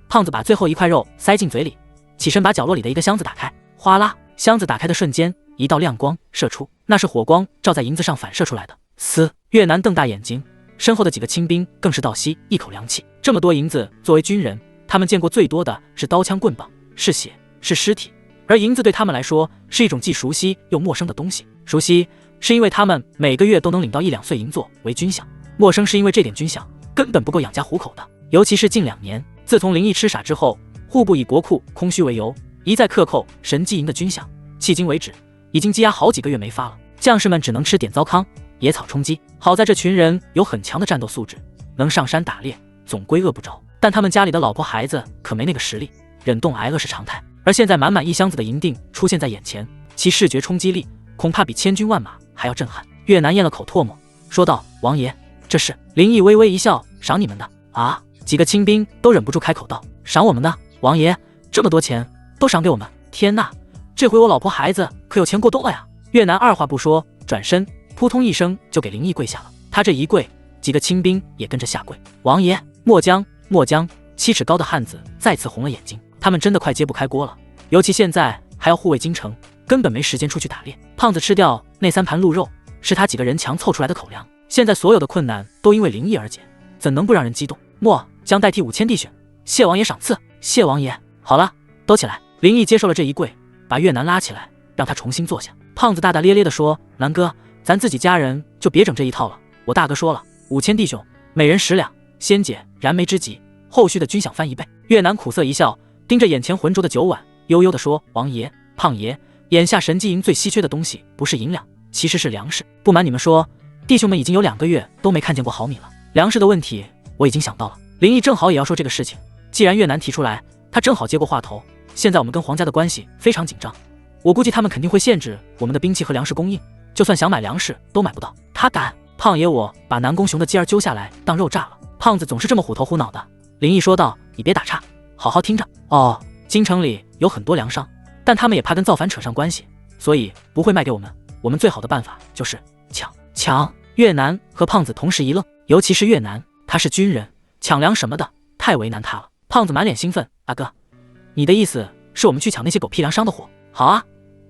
胖子把最后一块肉塞进嘴里，起身把角落里的一个箱子打开。哗啦，箱子打开的瞬间，一道亮光射出，那是火光照在银子上反射出来的。嘶！越南瞪大眼睛，身后的几个亲兵更是倒吸一口凉气。这么多银子，作为军人，他们见过最多的是刀枪棍棒，是血，是尸体，而银子对他们来说是一种既熟悉又陌生的东西。熟悉是因为他们每个月都能领到1-2岁银作为军饷，陌生是因为这点军饷根本不够养家糊口的。尤其是近2年，自从林毅吃傻之后，户部以国库空虚为由，一再克扣神机营的军饷，迄今为止已经积压好几个月没发了，将士们只能吃点糟糠，野草充饥。好在这群人有很强的战斗素质，能上山打猎，总归饿不着。但他们家里的老婆孩子可没那个实力，忍冻挨饿是常态。而现在满满一箱子的银锭出现在眼前，其视觉冲击力恐怕比千军万马还要震撼。越南咽了口唾沫，说道：“王爷，这是？”林毅微微一笑：“赏你们的。”啊！几个亲兵都忍不住开口道：“赏我们的？王爷，这么多钱都赏给我们？天哪，这回我老婆孩子可有钱过冬了呀！”越南二话不说，转身扑通一声就给林毅跪下了。他这一跪，几个亲兵也跟着下跪。王爷，末将，7尺高的汉子再次红了眼睛，他们真的快揭不开锅了，尤其现在还要护卫京城，根本没时间出去打猎。胖子吃掉那3盘鹿肉，是他几个人强凑出来的口粮，现在所有的困难都因为林毅而解，怎能不让人激动？末将代替5000弟兄，谢王爷赏赐。谢王爷。好了，都起来。林毅接受了这一跪，把越南拉起来，让他重新坐下。胖子大大咧咧地说：“南哥，咱自己家人就别整这一套了。我大哥说了，5000弟兄，每人10两，先解燃眉之急，后续的军饷翻1倍。”越南苦涩一笑，盯着眼前浑浊的酒碗，悠悠地说：“王爷，胖爷，眼下神机营最稀缺的东西不是银两，其实是粮食。不瞒你们说，弟兄们已经有2个月都没看见过好米了。粮食的问题我已经想到了。”林毅正好也要说这个事情，既然越南提出来，他正好接过话头。现在我们跟皇家的关系非常紧张，我估计他们肯定会限制我们的兵器和粮食供应，就算想买粮食都买不到。他敢？胖爷我把南宫雄的鸡儿揪下来当肉炸了。胖子总是这么虎头虎脑的。林毅说道：“你别打岔，好好听着。哦，京城里有很多粮商，但他们也怕跟造反扯上关系，所以不会卖给我们。我们最好的办法就是抢。”越南和胖子同时一愣，尤其是越南，他是军人，抢粮什么的太为难他了。胖子满脸兴奋：“阿哥，你的意思是我们去抢那些狗屁粮商的货？好啊，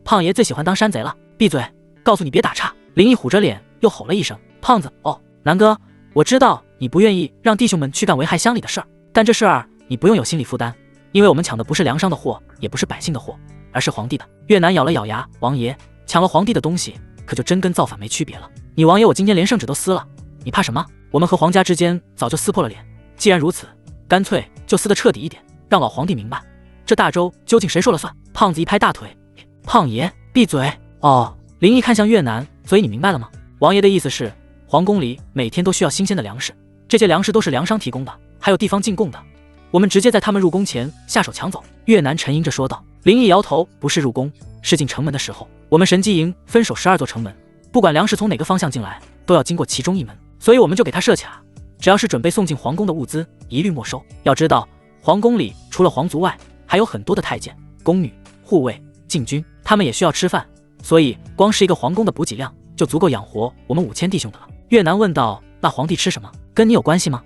胖爷最喜欢当山贼了。闭嘴，告诉你别打岔。”林毅虎着脸又吼了一声。胖子：“哦，南哥，我知道你不愿意让弟兄们去干危害乡里的事儿，但这事儿你不用有心理负担，因为我们抢的不是粮商的货，也不是百姓的货，而是皇帝的。”越南咬了咬牙：“王爷，抢了皇帝的东西，可就真跟造反没区别了。你王爷我今天连圣旨都撕了，你怕什么？我们和皇家之间早就撕破了脸，既然如此，干脆就撕得彻底一点，让老皇帝明白这大周究竟谁说了算。”胖子一拍大腿：“胖爷闭嘴！”哦，林毅看向越南：“所以你明白了吗？王爷的意思是，皇宫里每天都需要新鲜的粮食，这些粮食都是粮商提供的，还有地方进贡的，我们直接在他们入宫前下手抢走。”越南沉吟着说道。林毅摇头：“不是入宫，是进城门的时候。我们神机营分守12座城门，不管粮食从哪个方向进来，都要经过其中一门，所以我们就给他设卡，只要是准备送进皇宫的物资，一律没收。要知道，皇宫里除了皇族外，还有很多的太监、宫女、护卫、禁军，他们也需要吃饭，所以光是一个皇宫的补给量就足够养活我们5000弟兄的了。”越南问道：“那皇帝吃什么？跟你有关系吗？”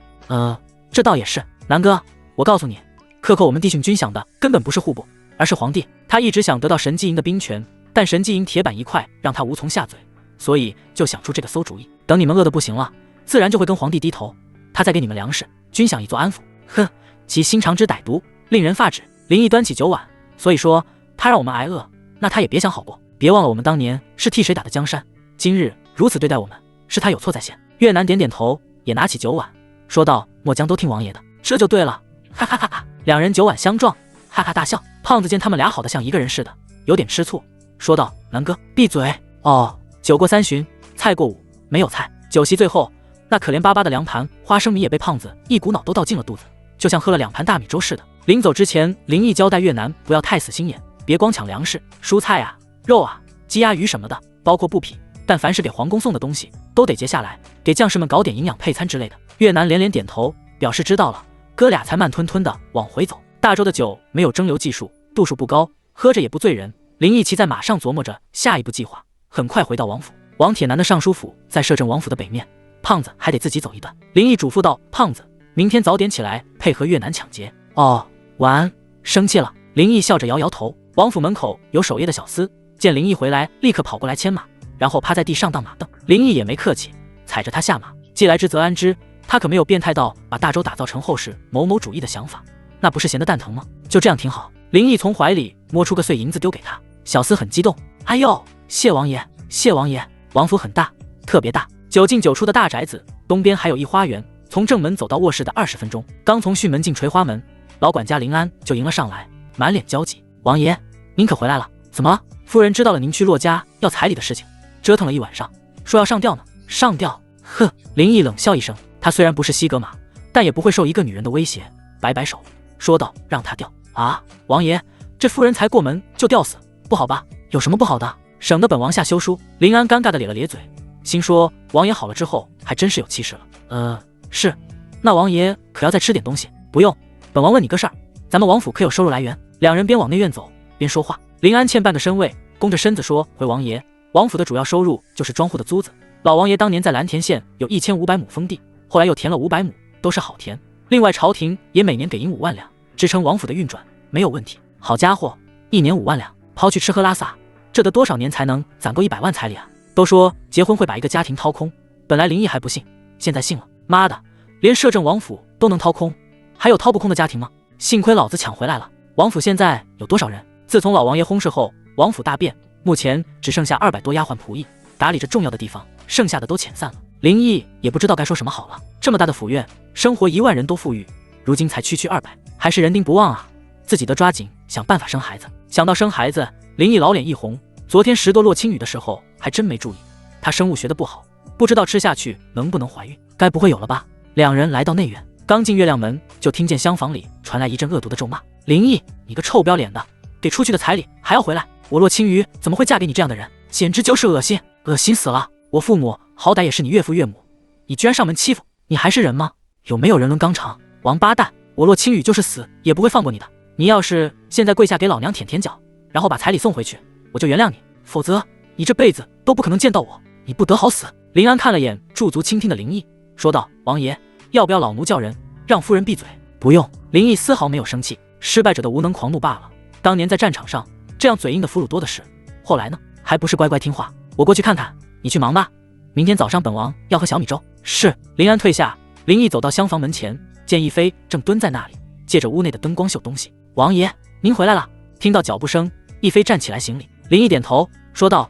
这倒也是。南哥，我告诉你，克扣我们弟兄军饷的根本不是户部，而是皇帝。他一直想得到神机营的兵权，但神机营铁板一块，让他无从下嘴，所以就想出这个馊主意。等你们饿得不行了，自然就会跟皇帝低头，他再给你们粮食、军饷以作安抚。哼，其心肠之歹毒，令人发指。林毅端起酒碗，所以说他让我们挨饿，那他也别想好过。别忘了我们当年是替谁打的江山，今日如此对待我们，是他有错在先。越南点点头，也拿起酒碗，说道：“末将都听王爷的，这就对了。”哈哈哈哈！两人酒碗相撞，哈哈大笑。胖子见他们俩好得像一个人似的，有点吃醋，说道：“南哥，闭嘴！哦，酒过三巡，菜过五，没有菜。”酒席最后，那可怜巴巴的凉盘花生米也被胖子一股脑都倒进了肚子，就像喝了2盘大米粥似的。临走之前，林毅交代越南不要太死心眼，别光抢粮食、蔬菜啊、肉啊、鸡鸭鱼什么的，包括布匹，但凡是给皇宫送的东西，都得截下来，给将士们搞点营养配餐之类的。越南连连点头，表示知道了。哥俩才慢吞吞的往回走。大周的酒没有蒸馏技术，度数不高，喝着也不醉人。林毅骑在马上琢磨着下一步计划，很快回到王府。王铁男的尚书府在摄政王府的北面，胖子还得自己走一段。林毅嘱咐道：“胖子，明天早点起来配合越南抢劫。”哦，晚安。生气了？林毅笑着摇摇头。王府门口有守夜的小厮，见林毅回来，立刻跑过来牵马，然后趴在地上当马凳。林毅也没客气，踩着他下马。既来之则安之，他可没有变态到把大周打造成后世某某主义的想法，那不是闲得蛋疼吗？就这样挺好。林毅从怀里摸出个碎银子丢给他，小厮很激动：“哎呦，谢王爷，谢王爷！”王府很大，特别大，9进9出的大宅子，东边还有一花园。从正门走到卧室的20分钟，刚从巽门进垂花门，老管家林安就迎了上来，满脸焦急：“王爷，您可回来了？怎么了？夫人知道了您去骆家要彩礼的事情，折腾了一晚上，说要上吊呢。上吊？哼！”林毅冷笑一声，他虽然不是西格玛，但也不会受一个女人的威胁，摆摆手说道：“让他吊啊！王爷，这夫人才过门就吊死，不好吧？有什么不好的？省得本王下休书。”林安尴尬的咧了咧嘴，心说王爷好了之后还真是有气势了。是，那王爷可要再吃点东西？不用，本王问你个事儿，咱们王府可有收入来源？两人边往内院走边说话。林安欠半个身位，弓着身子说：“回王爷，王府的主要收入就是庄户的租子。老王爷当年在蓝田县有1500亩封地，后来又填了500亩，都是好田。另外朝廷也每年给银5万两，支撑王府的运转，没有问题。好家伙，一年5万两，抛去吃喝拉撒，这得多少年才能攒够100万彩礼啊？都说结婚会把一个家庭掏空，本来林毅还不信，现在信了。妈的，连摄政王府都能掏空，还有掏不空的家庭吗？幸亏老子抢回来了。王府现在有多少人？自从老王爷薨逝后，王府大变，目前只剩下200多丫鬟仆役，打理着重要的地方，剩下的都遣散了。林毅也不知道该说什么好了。这么大的府院，生活1万人都富裕，如今才区200，还是人丁不旺啊！自己得抓紧想办法生孩子。想到生孩子，林毅老脸一红。昨天拾掇洛青雨的时候，还真没注意，他生物学的不好，不知道吃下去能不能怀孕。该不会有了吧？两人来到内院，刚进月亮门，就听见厢房里传来一阵恶毒的咒骂：“林毅，你个臭不要脸的，给出去的彩礼还要回来！我洛青雨怎么会嫁给你这样的人？简直就是恶心，恶心死了！我父母好歹也是你岳父岳母，你居然上门欺负，你还是人吗？有没有人伦纲常？王八蛋！我洛青雨就是死也不会放过你的。你要是现在跪下给老娘舔舔脚，然后把彩礼送回去，我就原谅你，否则你这辈子都不可能见到我，你不得好死！”林安看了眼驻足倾听的林毅，说道：“王爷，要不要老奴叫人让夫人闭嘴？”“不用。”林毅丝毫没有生气，失败者的无能狂怒罢了。当年在战场上，这样嘴硬的俘虏多的是，后来呢，还不是乖乖听话？我过去看看，你去忙吧。明天早上本王要喝小米粥。是。林安退下，林毅走到厢房门前，见亦妃正蹲在那里，借着屋内的灯光绣东西。“王爷，您回来了。”听到脚步声，亦妃站起来行礼。林毅点头说道：“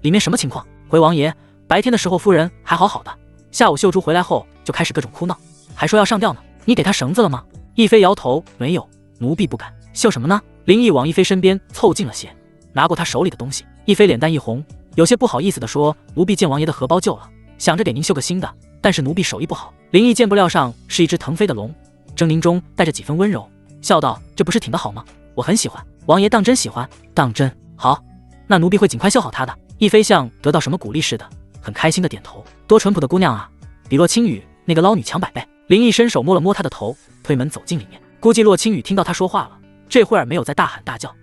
里面什么情况？”“回王爷，白天的时候夫人还好好的，下午秀珠回来后就开始各种哭闹，还说要上吊呢。你给她绳子了吗？”亦妃摇头：“没有，奴婢不敢。”“秀什么呢？”林毅往亦妃身边凑近了些，拿过她手里的东西。亦妃脸蛋一红，有些不好意思地说：“奴婢见王爷的荷包旧了，想着给您绣个新的，但是奴婢手艺不好。”林毅见不料上是一只腾飞的龙，狰狞中带着几分温柔，笑道：“这不是挺得好吗？我很喜欢。王爷当真喜欢？当真？好，那奴婢会尽快绣好它的。”亦妃像得到什么鼓励似的，很开心的点头。多淳朴的姑娘啊，比洛青雨那个捞女强100倍。林毅伸手摸了摸她的头，推门走进里面。估计洛青雨听到他说话了，这会儿没有在大喊大叫，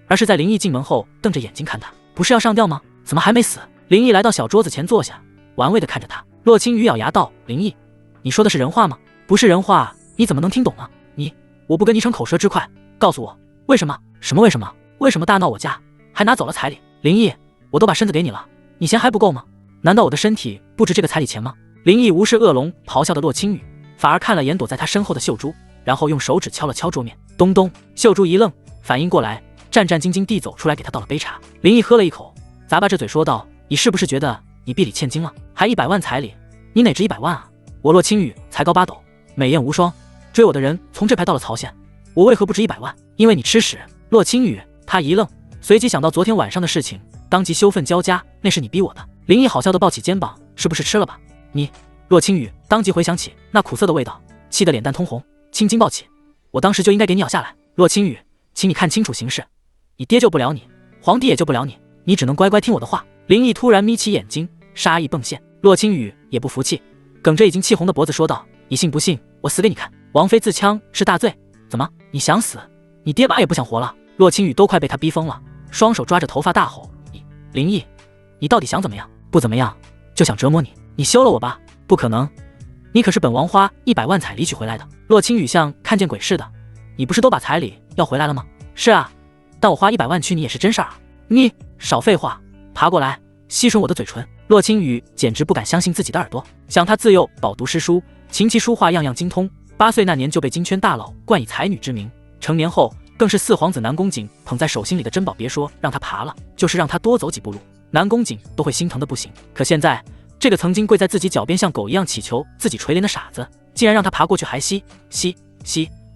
而是在林毅进门后瞪着眼睛看他。不是要上吊吗？怎么还没死？林毅来到小桌子前坐下，玩味的看着他。洛青雨咬牙道：“林毅，你说的是人话吗？不是人话，你怎么能听懂呢？我不跟你逞口舌之快，告诉我为什么？什么为什么？为什么大闹我家，还拿走了彩礼？林毅，我都把身子给你了，你嫌还不够吗？难道我的身体不值这个彩礼钱吗？”林毅无视恶龙咆哮的洛青雨，反而看了眼躲在他身后的秀珠，然后用手指敲了敲桌面，咚咚。秀珠一愣，反应过来，战战兢兢地走出来，给他倒了杯茶。林毅喝了一口，咂巴着嘴说道：“你是不是觉得你臂里欠金了，还100万彩礼，你哪值100万啊？我洛青羽才高8斗，美艳无双，追我的人从这排到了曹县，我为何不值100万？因为你吃屎！洛青羽，他一愣，随即想到昨天晚上的事情，当即羞愤交加，那是你逼我的。林毅好笑地抱起肩膀，是不是吃了吧？你，洛青羽当即回想起那苦涩的味道，气得脸蛋通红，青筋暴起。我当时就应该给你咬下来。洛青羽，请你看清楚形势，你爹救不了你，皇帝也救不了你，你只能乖乖听我的话。林毅突然眯起眼睛，杀意迸现。洛青羽也不服气，梗着已经气红的脖子说道：你信不信我死给你看？王妃自戕是大罪，怎么你想死？你爹爸也不想活了？洛青羽都快被他逼疯了，双手抓着头发大吼：林毅，你到底想怎么样？不怎么样，就想折磨你。你休了我吧！不可能，你可是本王花100万彩礼娶回来的。洛青羽像看见鬼似的，你不是都把彩礼要回来了吗？是啊，但我花100万娶你也是真事儿啊！你少废话，爬过来吸吮我的嘴唇。洛青羽简直不敢相信自己的耳朵，想他自幼饱读诗书，琴棋书画样样精通，8岁那年就被金圈大佬冠以才女之名，成年后更是4皇子南宫瑾捧在手心里的珍宝，别说让他爬了，就是让他多走几步路，南宫瑾都会心疼的不行。可现在这个曾经跪在自己脚边像狗一样祈求自己垂怜的傻子，竟然让他爬过去还吸。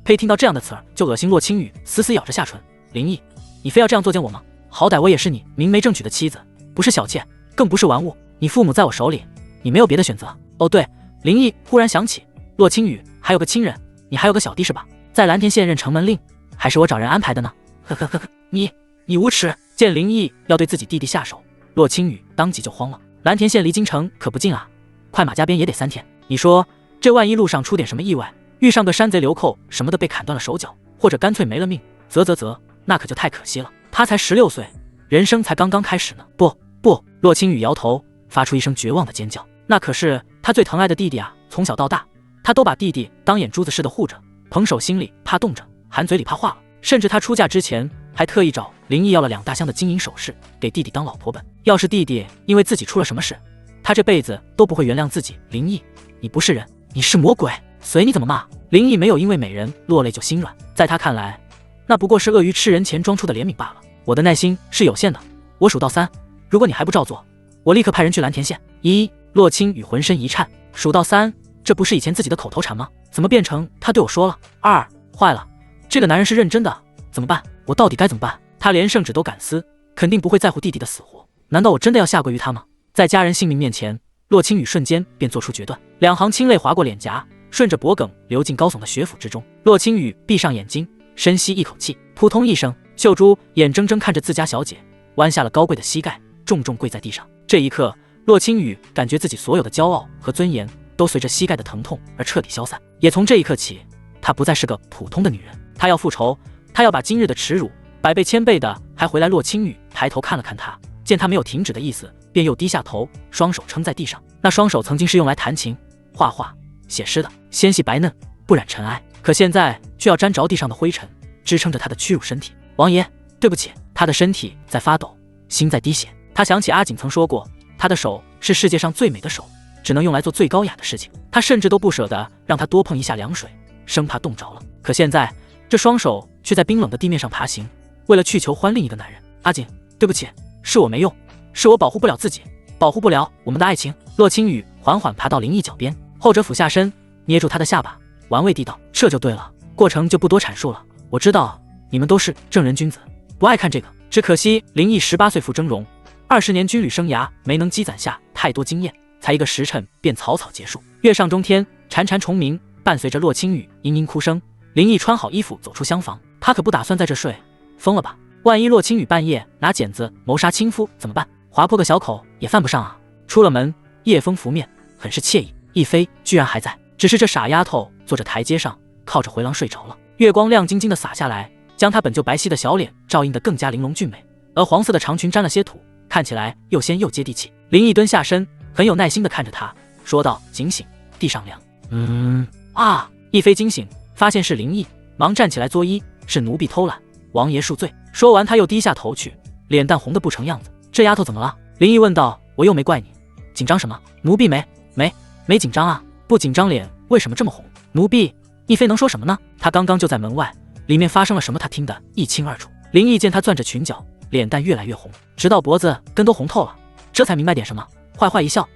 呸！听到这样的词儿就恶心。洛青羽死死咬着下唇。林毅，你非要这样作践我吗？好歹我也是你明媒正娶的妻子，不是小妾，更不是玩物。你父母在我手里，你没有别的选择。哦对，林毅忽然想起，洛青羽还有个亲人，你还有个小弟是吧？在蓝田县任城门令，还是我找人安排的呢？呵呵呵呵，你无耻！见林毅要对自己弟弟下手，洛青羽当即就慌了。蓝田县离京城可不近啊，快马加鞭也得3天。你说这万一路上出点什么意外，遇上个山贼流寇什么的，被砍断了手脚，或者干脆没了命，那可就太可惜了。他才16岁，人生才刚刚开始呢。不，洛青羽摇头，发出一声绝望的尖叫。那可是他最疼爱的弟弟啊，从小到大，他都把弟弟当眼珠子似的护着，捧手心里怕冻着，含嘴里怕化了。甚至他出嫁之前还特意找林毅要了2大箱的金银首饰，给弟弟当老婆本。要是弟弟因为自己出了什么事，他这辈子都不会原谅自己。林毅，你不是人，你是魔鬼，随你怎么骂。林毅没有因为美人落泪就心软，在他看来，那不过是鳄鱼吃人前装出的怜悯罢了。我的耐心是有限的，我数到3，如果你还不照做，我立刻派人去蓝田县。1，洛青羽浑身一颤，数到3，这不是以前自己的口头禅吗？怎么变成他对我说了？2，坏了，这个男人是认真的，怎么办？我到底该怎么办？他连圣旨都敢撕，肯定不会在乎弟弟的死活。难道我真的要下跪于他吗？在家人性命面前，洛青羽瞬间便做出决断，2行清泪划过脸颊，顺着脖梗流进高耸的血府之中。洛青羽闭上眼睛，深吸一口气，扑通一声，秀珠眼睁睁看着自家小姐弯下了高贵的膝盖，重重跪在地上。这一刻，洛青羽感觉自己所有的骄傲和尊严都随着膝盖的疼痛而彻底消散。也从这一刻起，她不再是个普通的女人，她要复仇，她要把今日的耻辱100倍1000倍的还回来。洛青羽抬头看了看他，见他没有停止的意思，便又低下头，双手撑在地上。那双手曾经是用来弹琴、画画、写诗的，纤细白嫩，不染尘埃，可现在却要沾着地上的灰尘，支撑着他的屈辱身体。王爷，对不起。他的身体在发抖，心在滴血。他想起阿锦曾说过，他的手是世界上最美的手，只能用来做最高雅的事情。他甚至都不舍得让他多碰一下凉水，生怕冻着了。可现在这双手却在冰冷的地面上爬行，为了去求欢另一个男人。阿锦，对不起，是我没用，是我保护不了自己，保护不了我们的爱情。洛青羽缓缓爬到林毅脚边，后者俯下身捏住他的下巴，玩味地道：这就对了，过程就不多阐述了。我知道你们都是正人君子，不爱看这个，只可惜林毅18岁赴峥嵘，20年军旅生涯没能积攒下太多经验，才1个时辰便草草结束。月上中天，潺潺虫鸣，伴随着洛青羽嘤嘤哭声，林毅穿好衣服走出厢房。他可不打算在这睡，疯了吧？万一洛青羽半夜拿剪子谋杀亲夫怎么办？划破个小口也犯不上啊。出了门，夜风拂面，很是惬意。亦菲居然还在，只是这傻丫头坐着台阶上，靠着回廊睡着了。月光亮晶晶的洒下来，将她本就白皙的小脸照映得更加玲珑俊美，而黄色的长裙沾了些土，看起来又仙又接地气。林毅蹲下身，很有耐心地看着她，说道：警醒，地上凉。亦菲惊醒，发现是林毅，忙站起来作揖：是奴婢偷懒，王爷恕罪。说完他又低下头去，脸蛋红得不成样子。这丫头怎么了？林毅问道。我又没怪你，紧张什么？奴婢没紧张啊，不紧张脸为什么这么红？奴婢，亦菲能说什么呢？她刚刚就在门外，里面发生了什么她听得一清二楚。林毅见她攥着裙角，脸蛋越来越红，直到脖子根都红透了，这才明白点什么。坏坏一笑，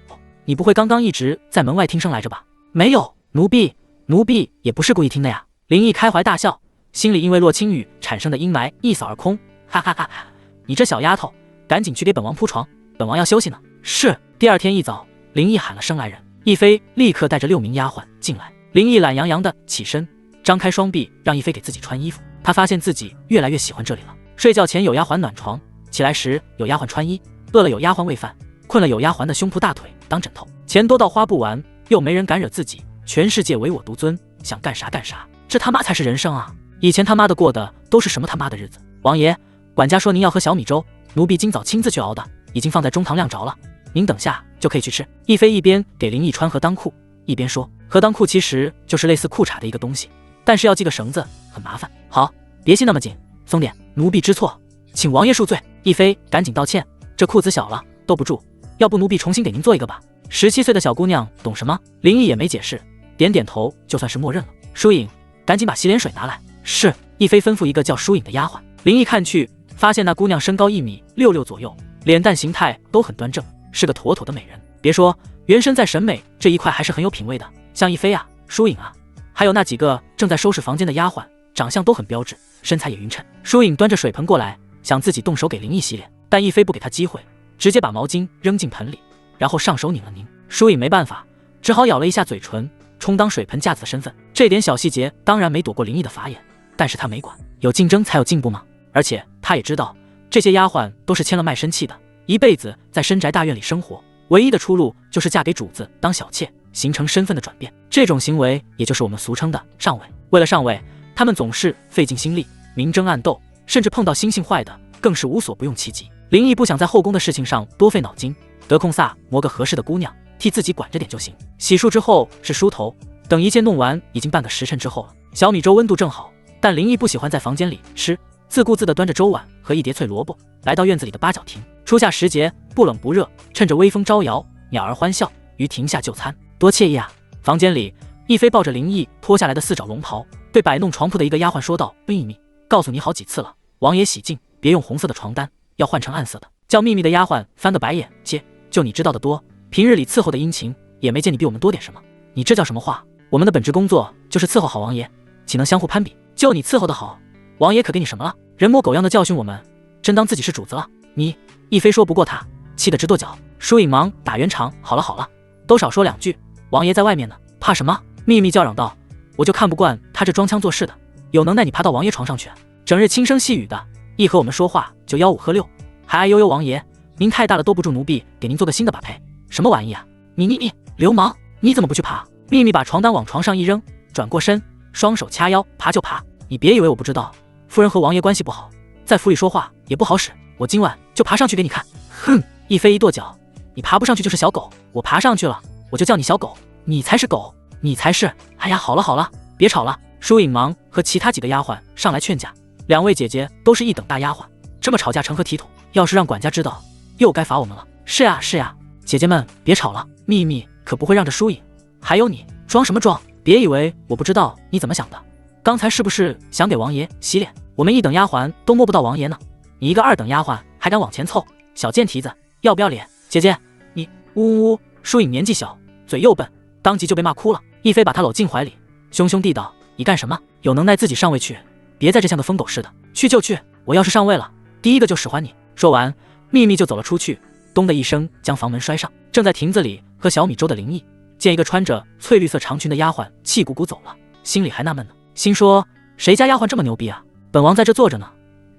你不会刚刚一直在门外听声来着吧？没有，奴婢也不是故意听的呀。林毅开怀大笑，心里因为洛青雨产生的阴霾一扫而空，哈哈哈哈！你这小丫头，赶紧去给本王铺床，本王要休息呢。是。第二天一早，林毅喊了声来人，亦菲立刻带着6名丫鬟进来。林毅懒洋洋的起身，张开双臂让亦菲给自己穿衣服。他发现自己越来越喜欢这里了。睡觉前有丫鬟暖床，起来时有丫鬟穿衣，饿了有丫鬟喂饭，困了有丫鬟的胸脯大腿当枕头。钱多到花不完，又没人敢惹自己，全世界唯我独尊，想干啥干啥，这他妈才是人生啊！以前他妈的过的都是什么他妈的日子？王爷，管家说您要喝小米粥，奴婢今早亲自去熬的，已经放在中堂晾着了，您等下就可以去吃。亦菲一边给林毅穿和裆裤，一边说，和裆裤其实就是类似裤衩的一个东西，但是要系个绳子，很麻烦。好，别系那么紧，松点，奴婢知错，请王爷恕罪。亦菲赶紧道歉，这裤子小了，兜不住，要不奴婢重新给您做一个吧。17岁的小姑娘懂什么？林毅也没解释，点点头，就算是默认了。疏影，赶紧把洗脸水拿来。是。亦菲吩咐一个叫疏影的丫鬟。林毅看去，发现那姑娘身高1.66米左右，脸蛋形态都很端正，是个妥妥的美人。别说，原身在审美这一块还是很有品位的，像亦菲啊、疏影啊，还有那几个正在收拾房间的丫鬟，长相都很标致，身材也匀称。疏影端着水盆过来，想自己动手给林毅洗脸，但亦菲不给她机会，直接把毛巾扔进盆里，然后上手拧了拧。疏影没办法，只好咬了一下嘴唇，充当水盆架子的身份。这点小细节当然没躲过林毅的法眼，但是他没管，有竞争才有进步吗？而且他也知道，这些丫鬟都是签了卖身契的，一辈子在深宅大院里生活，唯一的出路就是嫁给主子当小妾，形成身份的转变。这种行为也就是我们俗称的上位。为了上位，他们总是费尽心力，明争暗斗，甚至碰到心性坏的更是无所不用其极。林毅不想在后宫的事情上多费脑筋，得空撒磨个合适的姑娘替自己管着点就行。洗漱之后是梳头，等一切弄完已经半个时辰之后了。小米粥温度正好，但林毅不喜欢在房间里吃，自顾自地端着粥碗和一碟脆萝卜来到院子里的八角亭。初夏时节，不冷不热，趁着微风招摇，鸟儿欢笑，于亭下就餐，多惬意啊！房间里，亦菲抱着林毅脱下来的4爪龙袍，对摆弄床铺的一个丫鬟说道：“秘密，告诉你好几次了，王爷洗净，别用红色的床单，要换成暗色的。”叫秘密的丫鬟翻个白眼，切，就你知道的多，平日里伺候的殷勤，也没见你比我们多点什么。你这叫什么话？我们的本职工作就是伺候好王爷，岂能相互攀比？就你伺候的好，王爷可给你什么了？人模狗样的教训我们，真当自己是主子了？你……亦菲说不过他，气得直跺脚。疏影忙打圆场，好了好了，都少说2句，王爷在外面呢，怕什么？秘密叫嚷道，我就看不惯他这装腔作势的，有能耐你爬到王爷床上去，整日轻声细语的，一和我们说话就吆5喝6，还爱悠悠王爷，您太大了，兜不住奴婢给您做个新的吧？呸，什么玩意啊！你流氓，你怎么不去爬？秘密把床单往床上一扔，转过身，双手掐腰，爬就爬。你别以为我不知道，夫人和王爷关系不好，在府里说话也不好使，我今晚就爬上去给你看。哼！亦菲一跺脚，你爬不上去就是小狗，我爬上去了，我就叫你小狗，你才是狗，你才是！哎呀，好了好了，别吵了。疏影忙和其他几个丫鬟上来劝架，2位姐姐都是一等大丫鬟，这么吵架成何体统？要是让管家知道，又该罚我们了。是呀是呀，姐姐们别吵了，秘密可不会让着疏影。还有你，装什么装？别以为我不知道你怎么想的，刚才是不是想给王爷洗脸？我们1等丫鬟都摸不到王爷呢，你一个2等丫鬟还敢往前凑，小贱蹄子，要不要脸？姐姐，你……呜呜！疏影年纪小，嘴又笨，当即就被骂哭了。亦菲把她搂进怀里，凶凶地道：“你干什么？有能耐自己上位去，别在这像个疯狗似的。去就去，我要是上位了，第一个就使唤你。”说完，秘密就走了出去，咚的一声将房门摔上。正在亭子里喝小米粥的林毅，见一个穿着翠绿色长裙的丫鬟气鼓鼓走了，心里还纳闷呢，心说谁家丫鬟这么牛逼啊？本王在这坐着呢，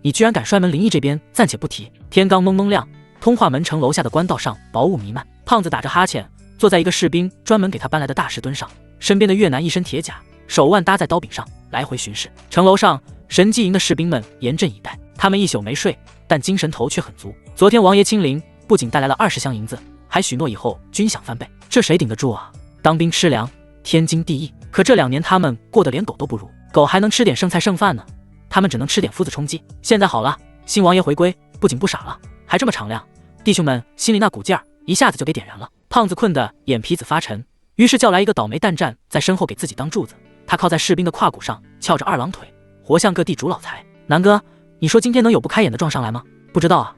你居然敢摔门！林毅这边暂且不提，天刚蒙蒙亮，通化门城楼下的官道上薄雾弥漫，胖子打着哈欠，坐在一个士兵专门给他搬来的大石墩上，身边的越南一身铁甲，手腕搭在刀柄上，来回巡视。城楼上神机营的士兵们严阵以待，他们一宿没睡，但精神头却很足。昨天王爷亲临，不仅带来了20箱银子，还许诺以后军饷翻倍，这谁顶得住啊？当兵吃粮，天经地义。可这2年他们过得连狗都不如，狗还能吃点剩菜剩饭呢，他们只能吃点夫子充饥。现在好了，新王爷回归，不仅不傻了，还这么敞亮，弟兄们心里那股劲儿一下子就给点燃了。胖子困得眼皮子发沉，于是叫来一个倒霉蛋站在身后给自己当柱子，他靠在士兵的胯骨上，翘着2郎腿，活像个地主老财。南哥，你说今天能有不开眼的撞上来吗？不知道啊，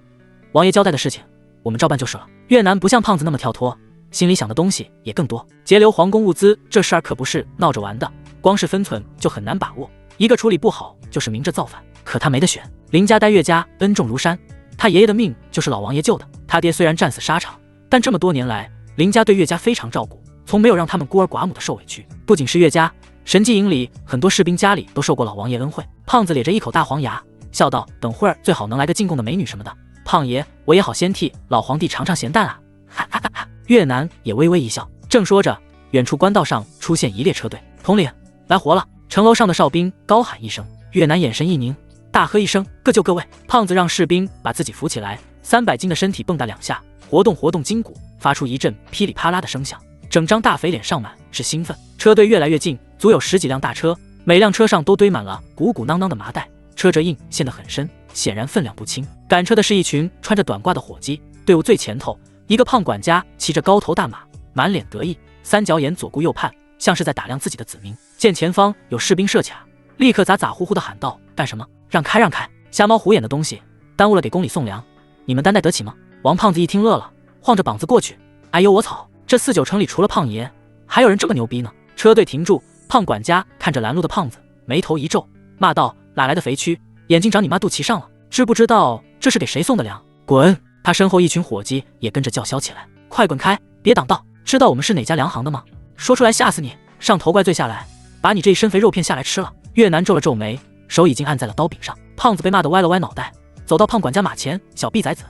王爷交代的事情，我们照办就是了。越南不像胖子那么跳脱，心里想的东西也更多。截留皇宫物资这事儿可不是闹着玩的，光是分寸就很难把握，一个处理不好就是明着造反。可他没得选，林家待越家恩重如山，他爷爷的命就是老王爷救的。他爹虽然战死沙场，但这么多年来，林家对越家非常照顾，从没有让他们孤儿寡母的受委屈。不仅是越家，神迹营里很多士兵家里都受过老王爷恩惠。胖子咧着一口大黄牙，笑道：“等会儿最好能来个进贡的美女什么的，胖爷我也好先替老皇帝尝尝咸淡啊！”哈哈哈哈！越南也微微一笑。正说着，远处官道上出现一列车队，统领来活了！城楼上的哨兵高喊一声，越南眼神一凝，大喝一声：“各就各位！”胖子让士兵把自己扶起来，300斤的身体蹦跶2下，活动活动筋骨，发出一阵噼里啪啦的声响，整张大肥脸上满是兴奋。车队越来越近，足有10几辆大车，每辆车上都堆满了鼓鼓囊囊的麻袋，车辙印陷得很深，显然分量不轻。赶车的是一群穿着短褂的伙计，队伍最前头，一个胖管家骑着高头大马，满脸得意，3角眼左顾右盼，像是在打量自己的子民。见前方有士兵设卡，立刻咋呼呼地喊道：“干什么？让开让开！瞎猫虎眼的东西，耽误了给宫里送粮，你们担待得起吗？”王胖子一听乐了，晃着膀子过去：“哎呦我操！这4、9城里除了胖爷，还有人这么牛逼呢！”车队停住，胖管家看着拦路的胖子，眉头一皱，骂道：“哪来的肥蛆，眼睛长你妈肚脐上了？知不知道这是给谁送的粮？滚！”他身后一群伙计也跟着叫嚣起来：“快滚开，别挡道！知道我们是哪家粮行的吗？说出来吓死你！上头怪罪下来，把你这一身肥肉片下来吃了！”越南皱了皱眉，手已经按在了刀柄上。胖子被骂得歪了歪脑袋，走到胖管家马前：“小逼崽子，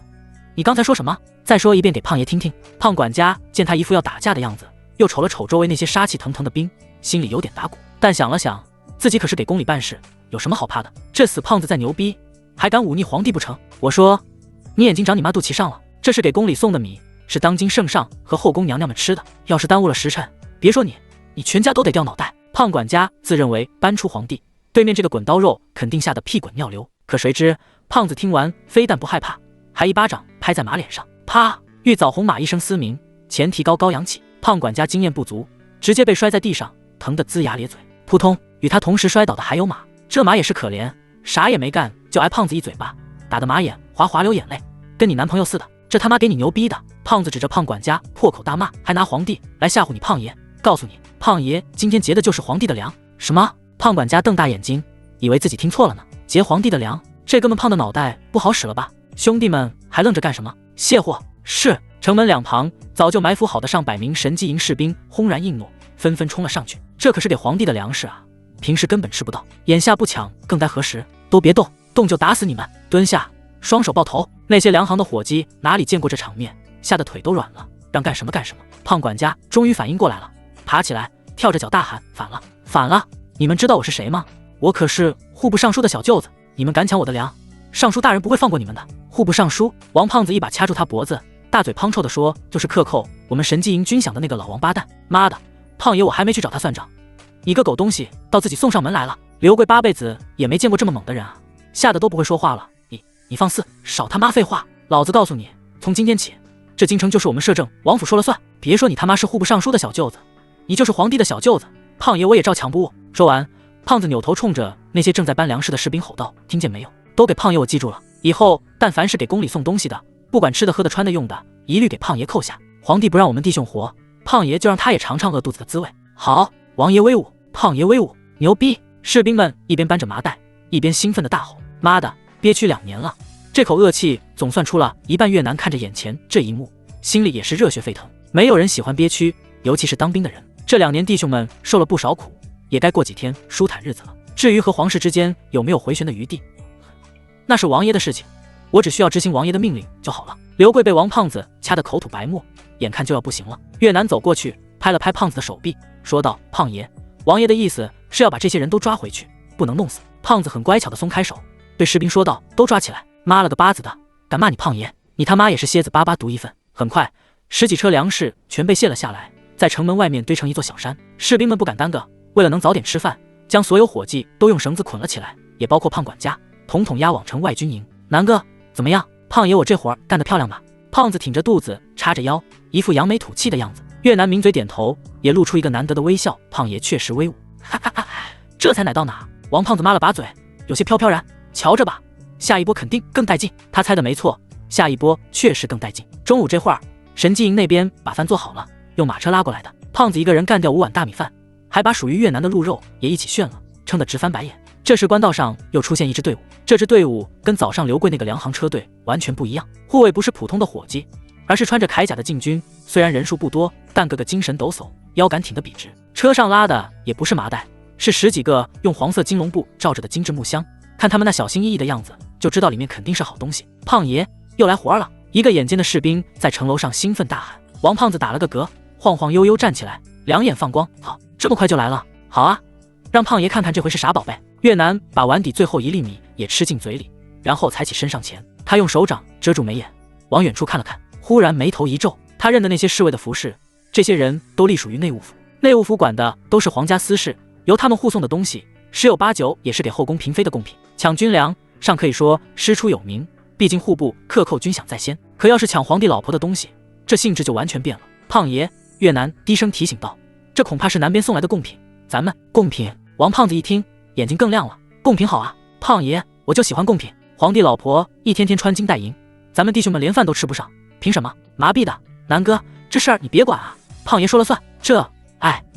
你刚才说什么？再说一遍给胖爷听听。”胖管家见他一副要打架的样子，又瞅了瞅周围那些杀气腾腾的兵，心里有点打鼓，但想了想，自己可是给宫里办事，有什么好怕的？这死胖子再牛逼，还敢忤逆皇帝不成？我说，你眼睛长你妈肚脐上了！这是给宫里送的米，是当今圣上和后宫娘娘们吃的，要是耽误了时辰，别说你全家都得掉脑袋。胖管家自认为搬出皇帝，对面这个滚刀肉肯定吓得屁滚尿流，可谁知胖子听完非但不害怕，还一巴掌拍在马脸上，啪！玉枣红马一声嘶鸣，前蹄高高扬起，胖管家经验不足，直接被摔在地上，疼得龇牙咧嘴。扑通！与他同时摔倒的还有马，这马也是可怜，啥也没干就挨胖子一嘴巴，打得马眼哗哗流眼泪，跟你男朋友似的，这他妈给你牛逼的！胖子指着胖管家破口大骂，还拿皇帝来吓唬你胖爷，告诉你胖爷今天劫的就是皇帝的粮。什么？胖管家瞪大眼睛，以为自己听错了呢，劫皇帝的粮？这哥们胖的脑袋不好使了吧？兄弟们还愣着干什么？卸货！是。城门两旁早就埋伏好的上百名神机营士兵轰然应诺，纷纷冲了上去。这可是给皇帝的粮食啊，平时根本吃不到，眼下不抢更待何时？都别动，动就打死你们！蹲下，双手抱头。那些粮行的伙计哪里见过这场面，吓得腿都软了，让干什么干什么。胖管家终于反应过来了，爬起来，跳着脚大喊：“反了，反了！你们知道我是谁吗？我可是户部尚书的小舅子，你们敢抢我的粮，尚书大人不会放过你们的。”户部尚书？王胖子一把掐住他脖子，大嘴胖臭的说：“就是克扣我们神机营军饷的那个老王八蛋！妈的，胖爷我还没去找他算账，你个狗东西倒自己送上门来了！刘贵8辈子也没见过这么猛的人啊，吓得都不会说话了。你放肆，少他妈废话！老子告诉你，从今天起，这京城就是我们摄政王府说了算。别说你他妈是户部尚书的小舅子，你就是皇帝的小舅子，胖爷我也照强不误。”说完，胖子扭头冲着那些正在搬粮食的士兵吼道：“听见没有？都给胖爷我记住了，以后但凡是给宫里送东西的，不管吃的喝的穿的用的，一律给胖爷扣下。皇帝不让我们弟兄活，胖爷就让他也尝尝饿肚子的滋味。好，王爷威武，胖爷威武，牛逼！”士兵们一边搬着麻袋，一边兴奋的大吼：“妈的，憋屈2年了！”这口恶气总算出了一半。越南看着眼前这一幕，心里也是热血沸腾。没有人喜欢憋屈，尤其是当兵的人。这2年弟兄们受了不少苦，也该过几天舒坦日子了。至于和皇室之间有没有回旋的余地，那是王爷的事情，我只需要执行王爷的命令就好了。刘贵被王胖子掐得口吐白沫，眼看就要不行了。越南走过去拍了拍胖子的手臂，说道：“胖爷，王爷的意思是要把这些人都抓回去，不能弄死。”胖子很乖巧的松开手，对士兵说道：“都抓起来！妈了个巴子的，敢骂你胖爷，你他妈也是蝎子巴巴毒一份。”很快10几车粮食全被卸了下来，在城门外面堆成一座小山。士兵们不敢耽搁，为了能早点吃饭，将所有伙计都用绳子捆了起来，也包括胖管家，统统押往城外军营。南哥，怎么样？胖爷我这活儿干得漂亮吧？胖子挺着肚子，叉着腰，一副扬眉吐气的样子。越南抿嘴点头，也露出一个难得的微笑。胖爷确实威武，哈哈哈！这才奶到哪？王胖子抹了把嘴，有些飘飘然。瞧着吧，下一波肯定更带劲。他猜的没错，下一波确实更带劲。中午这会儿，神机营那边把饭做好了，用马车拉过来的。胖子一个人干掉5碗大米饭，还把属于越南的鹿肉也一起炫了，撑得直翻白眼。这时官道上又出现一支队伍，这支队伍跟早上刘贵那个粮行车队完全不一样，护卫不是普通的伙计，而是穿着铠甲的禁军。虽然人数不多，但个个精神抖擞，腰杆挺得笔直。车上拉的也不是麻袋，是10几个用黄色金龙布罩着的精致木箱，看他们那小心翼翼的样子，就知道里面肯定是好东西。胖爷又来活了！一个眼尖的士兵在城楼上兴奋大喊。王胖子打了个嗝，晃晃悠悠站起来，两眼放光。好，这么快就来了？好啊，让胖爷看看这回是啥宝贝。越南把碗底最后1粒米也吃进嘴里，然后抬起身上前，他用手掌遮住眉眼，往远处看了看，忽然眉头一皱。他认得那些侍卫的服饰，这些人都隶属于内务府，内务府管的都是皇家私事，由他们护送的东西十有八九也是给后宫嫔妃的贡品。抢军粮尚可以说师出有名，毕竟户部克扣军饷在先，可要是抢皇帝老婆的东西，这性质就完全变了。胖爷，越南低声提醒道，这恐怕是南边送来的贡品，咱们贡品。王胖子一听眼睛更亮了，贡品好啊，胖爷我就喜欢贡品。皇帝老婆一天天穿金戴银，咱们弟兄们连饭都吃不上，凭什么？麻痹的，南哥，这事儿你别管啊，胖爷说了算。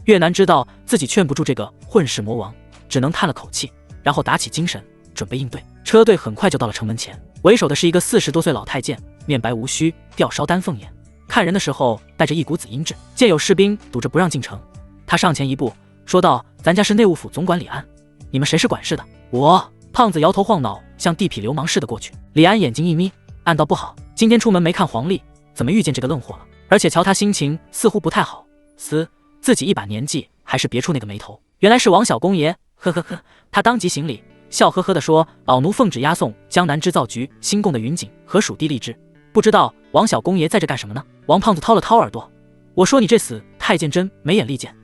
越南知道自己劝不住这个混世魔王，只能叹了口气，然后打起精神准备应对。车队很快就到了城门前，为首的是一个40多岁老太监，面白无须，吊梢丹凤眼，看人的时候带着一股子阴质。见有士兵堵着不让进城，他上前一步说道，咱家是内务府总管李安，你们谁是管事的？我。胖子摇头晃脑，像地痞流氓似的过去。李安眼睛一眯，暗道不好，今天出门没看黄历，怎么遇见这个愣货了？而且瞧他心情似乎不太好，自己一把年纪，还是别出那个眉头。原来是王小公爷，呵呵呵。他当即行礼，笑呵呵地说，老奴奉旨押送江南织造局新贡的云锦和属地荔枝，不知道王小公爷在这干什么呢？王胖子掏了掏耳朵，我说你这死太监真没眼力见，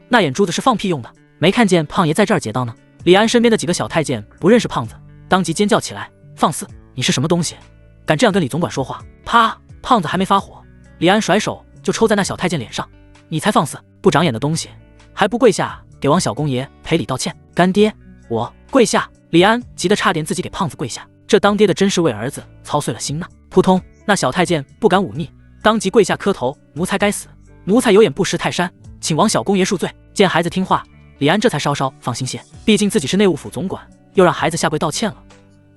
那眼珠子是放屁用的，没看见胖爷在这儿劫道呢？李安身边的几个小太监不认识胖子，当即尖叫起来，放肆！你是什么东西，敢这样跟李总管说话？啪！胖子还没发火，李安甩手就抽在那小太监脸上，你才放肆，不长眼的东西，还不跪下给王小公爷赔礼道歉？干爹，我跪下！李安急得差点自己给胖子跪下，这当爹的真是为儿子操碎了心呐！扑通，那小太监不敢忤逆，当即跪下磕头，奴才该死，奴才有眼不识泰山，请王小公爷恕罪。见孩子听话，李安这才稍稍放心些，毕竟自己是内务府总管，又让孩子下跪道歉了，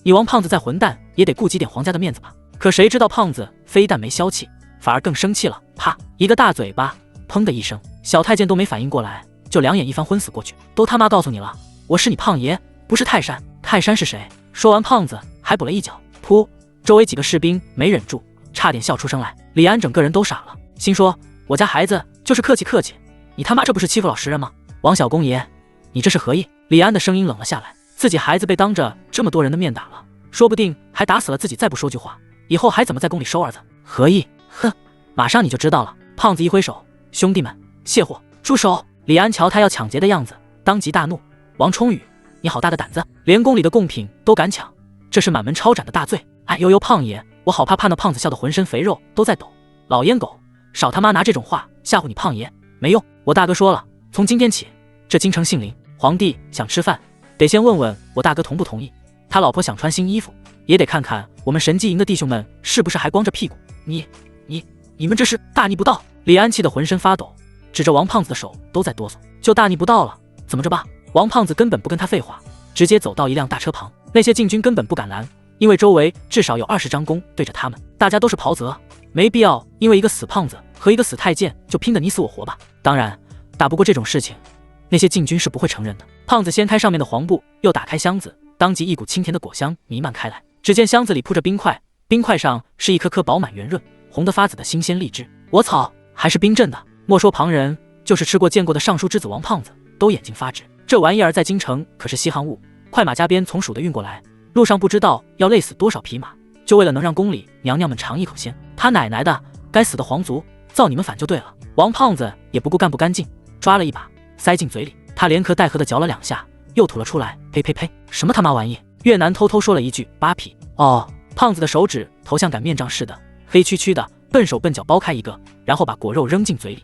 你王胖子再混蛋也得顾及点皇家的面子吧？可谁知道胖子非但没消气，反而更生气了，啪一个大嘴巴，砰的一声，小太监都没反应过来，就两眼一翻昏死过去。都他妈告诉你了，我是你胖爷，不是泰山。泰山是谁？说完胖子还补了一脚，噗！周围几个士兵没忍住，差点笑出声来。李安整个人都傻了，心说我家孩子就是客气客气，你他妈这不是欺负老实人吗？王小公爷，你这是何意？李安的声音冷了下来，自己孩子被当着这么多人的面打了，说不定还打死了自己，再不说句话，以后还怎么在宫里收儿子？何意？哼，马上你就知道了。胖子一挥手，兄弟们，卸货，住手！李安瞧他要抢劫的样子，当即大怒，王冲宇，你好大的胆子，连宫里的贡品都敢抢，这是满门抄斩的大罪！哎呦呦，胖爷，我好怕那胖子笑得浑身肥肉都在抖。老烟狗，少他妈拿这种话吓唬你胖爷，没用！我大哥说了，从今天起，这京城姓林，皇帝想吃饭，得先问问我大哥同不同意。他老婆想穿新衣服，也得看看我们神机营的弟兄们是不是还光着屁股。你们这是大逆不道！李安气得浑身发抖，指着王胖子的手都在哆嗦。就大逆不道了，怎么着吧？王胖子根本不跟他废话，直接走到一辆大车旁。那些禁军根本不敢拦，因为周围至少有20张弓对着他们，大家都是袍泽，没必要因为一个死胖子和一个死太监就拼得你死我活吧。当然，打不过这种事情，那些禁军是不会承认的。胖子掀开上面的黄布，又打开箱子，当即一股清甜的果香弥漫开来。只见箱子里铺着冰块，冰块上是一颗颗饱满圆润、红得发紫的新鲜荔枝。我操，还是冰镇的！莫说旁人，就是吃过见过的尚书之子王胖子都眼睛发直。这玩意儿在京城可是稀罕物，快马加鞭从蜀的运过来，路上不知道要累死多少匹马，就为了能让宫里娘娘们尝一口鲜。他奶奶的，该死的皇族，造你们反就对了。王胖子也不顾干不干净，抓了一把塞进嘴里，他连咳带喝的嚼了2下，又吐了出来，呸呸呸，什么他妈玩意！越南偷偷说了一句8匹。哦，胖子的手指头像擀面杖似的，黑黢黢的，笨手笨脚剥开一个，然后把果肉扔进嘴里。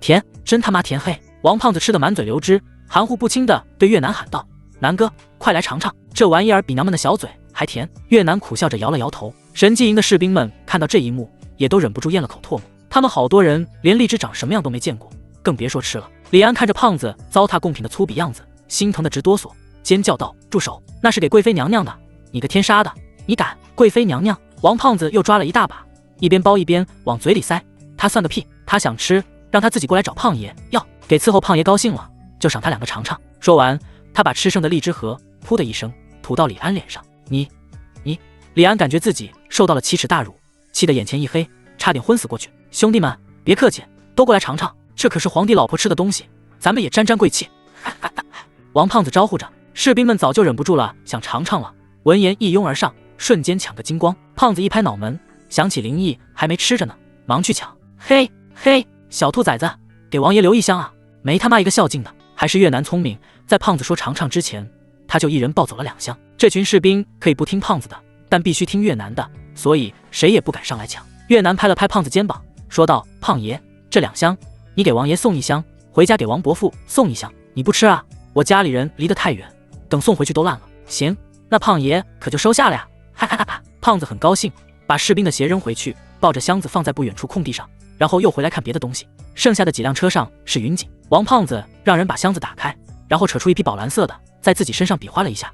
甜，真他妈甜嘿！王胖子吃得满嘴流汁，含糊不清的对越南喊道：“南哥，快来尝尝，这玩意儿比娘们的小嘴还甜。”越南苦笑着摇了摇头。神机营的士兵们看到这一幕，也都忍不住咽了口唾沫。他们好多人连荔枝长什么样都没见过，更别说吃了。李安看着胖子糟蹋贡品的粗鄙样子，心疼得直哆嗦，尖叫道：“住手！那是给贵妃娘娘的！你个天杀的，你敢！”贵妃娘娘，王胖子又抓了一大把，一边剥一边往嘴里塞。他算个屁，他想吃，让他自己过来找胖爷要，给伺候胖爷高兴了，就赏他2个尝尝。说完，他把吃剩的荔枝核噗的一声吐到李安脸上。你，李安感觉自己受到了奇耻大辱，气得眼前一黑，差点昏死过去。兄弟们，别客气，都过来尝尝，这可是皇帝老婆吃的东西，咱们也沾沾贵气。王胖子招呼着，士兵们早就忍不住了，想尝尝了。闻言一拥而上，瞬间抢个精光。胖子一拍脑门，想起林毅还没吃着呢，忙去抢。嘿，小兔崽子，给王爷留一箱啊！没他妈一个孝敬的。还是越南聪明，在胖子说尝尝之前，他就一人抱走了2箱。这群士兵可以不听胖子的，但必须听越南的，所以谁也不敢上来抢。越南拍了拍胖子肩膀，说道：“胖爷，这2箱，你给王爷送1箱，回家给王伯父送1箱。你不吃啊？我家里人离得太远，等送回去都烂了。行，那胖爷可就收下了呀！”哈哈哈哈！胖子很高兴，把士兵的鞋扔回去，抱着箱子放在不远处空地上，然后又回来看别的东西。剩下的几辆车上是云锦。王胖子让人把箱子打开，然后扯出一匹宝蓝色的，在自己身上比划了一下，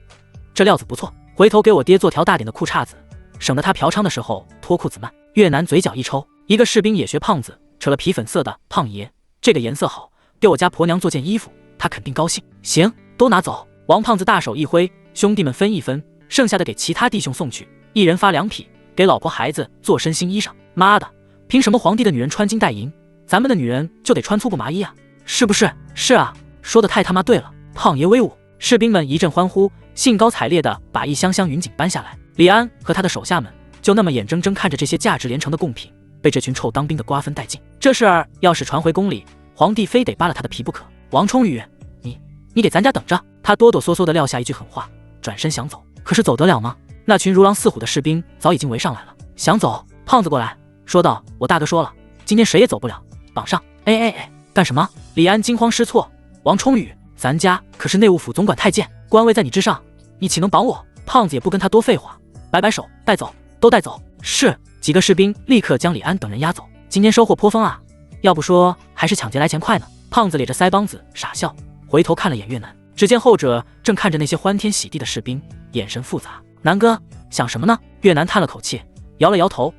这料子不错，回头给我爹做条大点的裤衩子，省得他嫖娼的时候脱裤子慢。越南嘴角一抽，一个士兵也学胖子，扯了皮粉色的。胖爷，这个颜色好，给我家婆娘做件衣服，她肯定高兴。行，都拿走。王胖子大手一挥，兄弟们分一分，剩下的给其他弟兄送去，一人发2匹，给老婆孩子做身新衣裳。妈的，凭什么皇帝的女人穿金戴银，咱们的女人就得穿粗布麻衣啊？是不是？是啊，说的太他妈对了，胖爷威武！士兵们一阵欢呼，兴高采烈地把一箱箱云锦搬下来。李安和他的手下们就那么眼睁睁看着这些价值连城的贡品被这群臭当兵的瓜分殆尽。这事儿要是传回宫里，皇帝非得扒了他的皮不可。王冲宇，你给咱家等着！他哆哆嗦嗦地撂下一句狠话，转身想走，可是走得了吗？那群如狼似虎的士兵早已经围上来了，想走。胖子过来说道：“我大哥说了，今天谁也走不了，绑上！”干什么？李安惊慌失措。王冲宇，咱家可是内务府总管太监，官位在你之上，你岂能绑我？胖子也不跟他多废话，摆摆手，带走，都带走。是。几个士兵立刻将李安等人押走。今天收获颇丰啊，要不说还是抢劫来钱快呢。胖子咧着腮帮子傻笑，回头看了眼越南，只见后者正看着那些欢天喜地的士兵，眼神复杂。南哥，想什么呢？越南叹了口气，摇了摇头，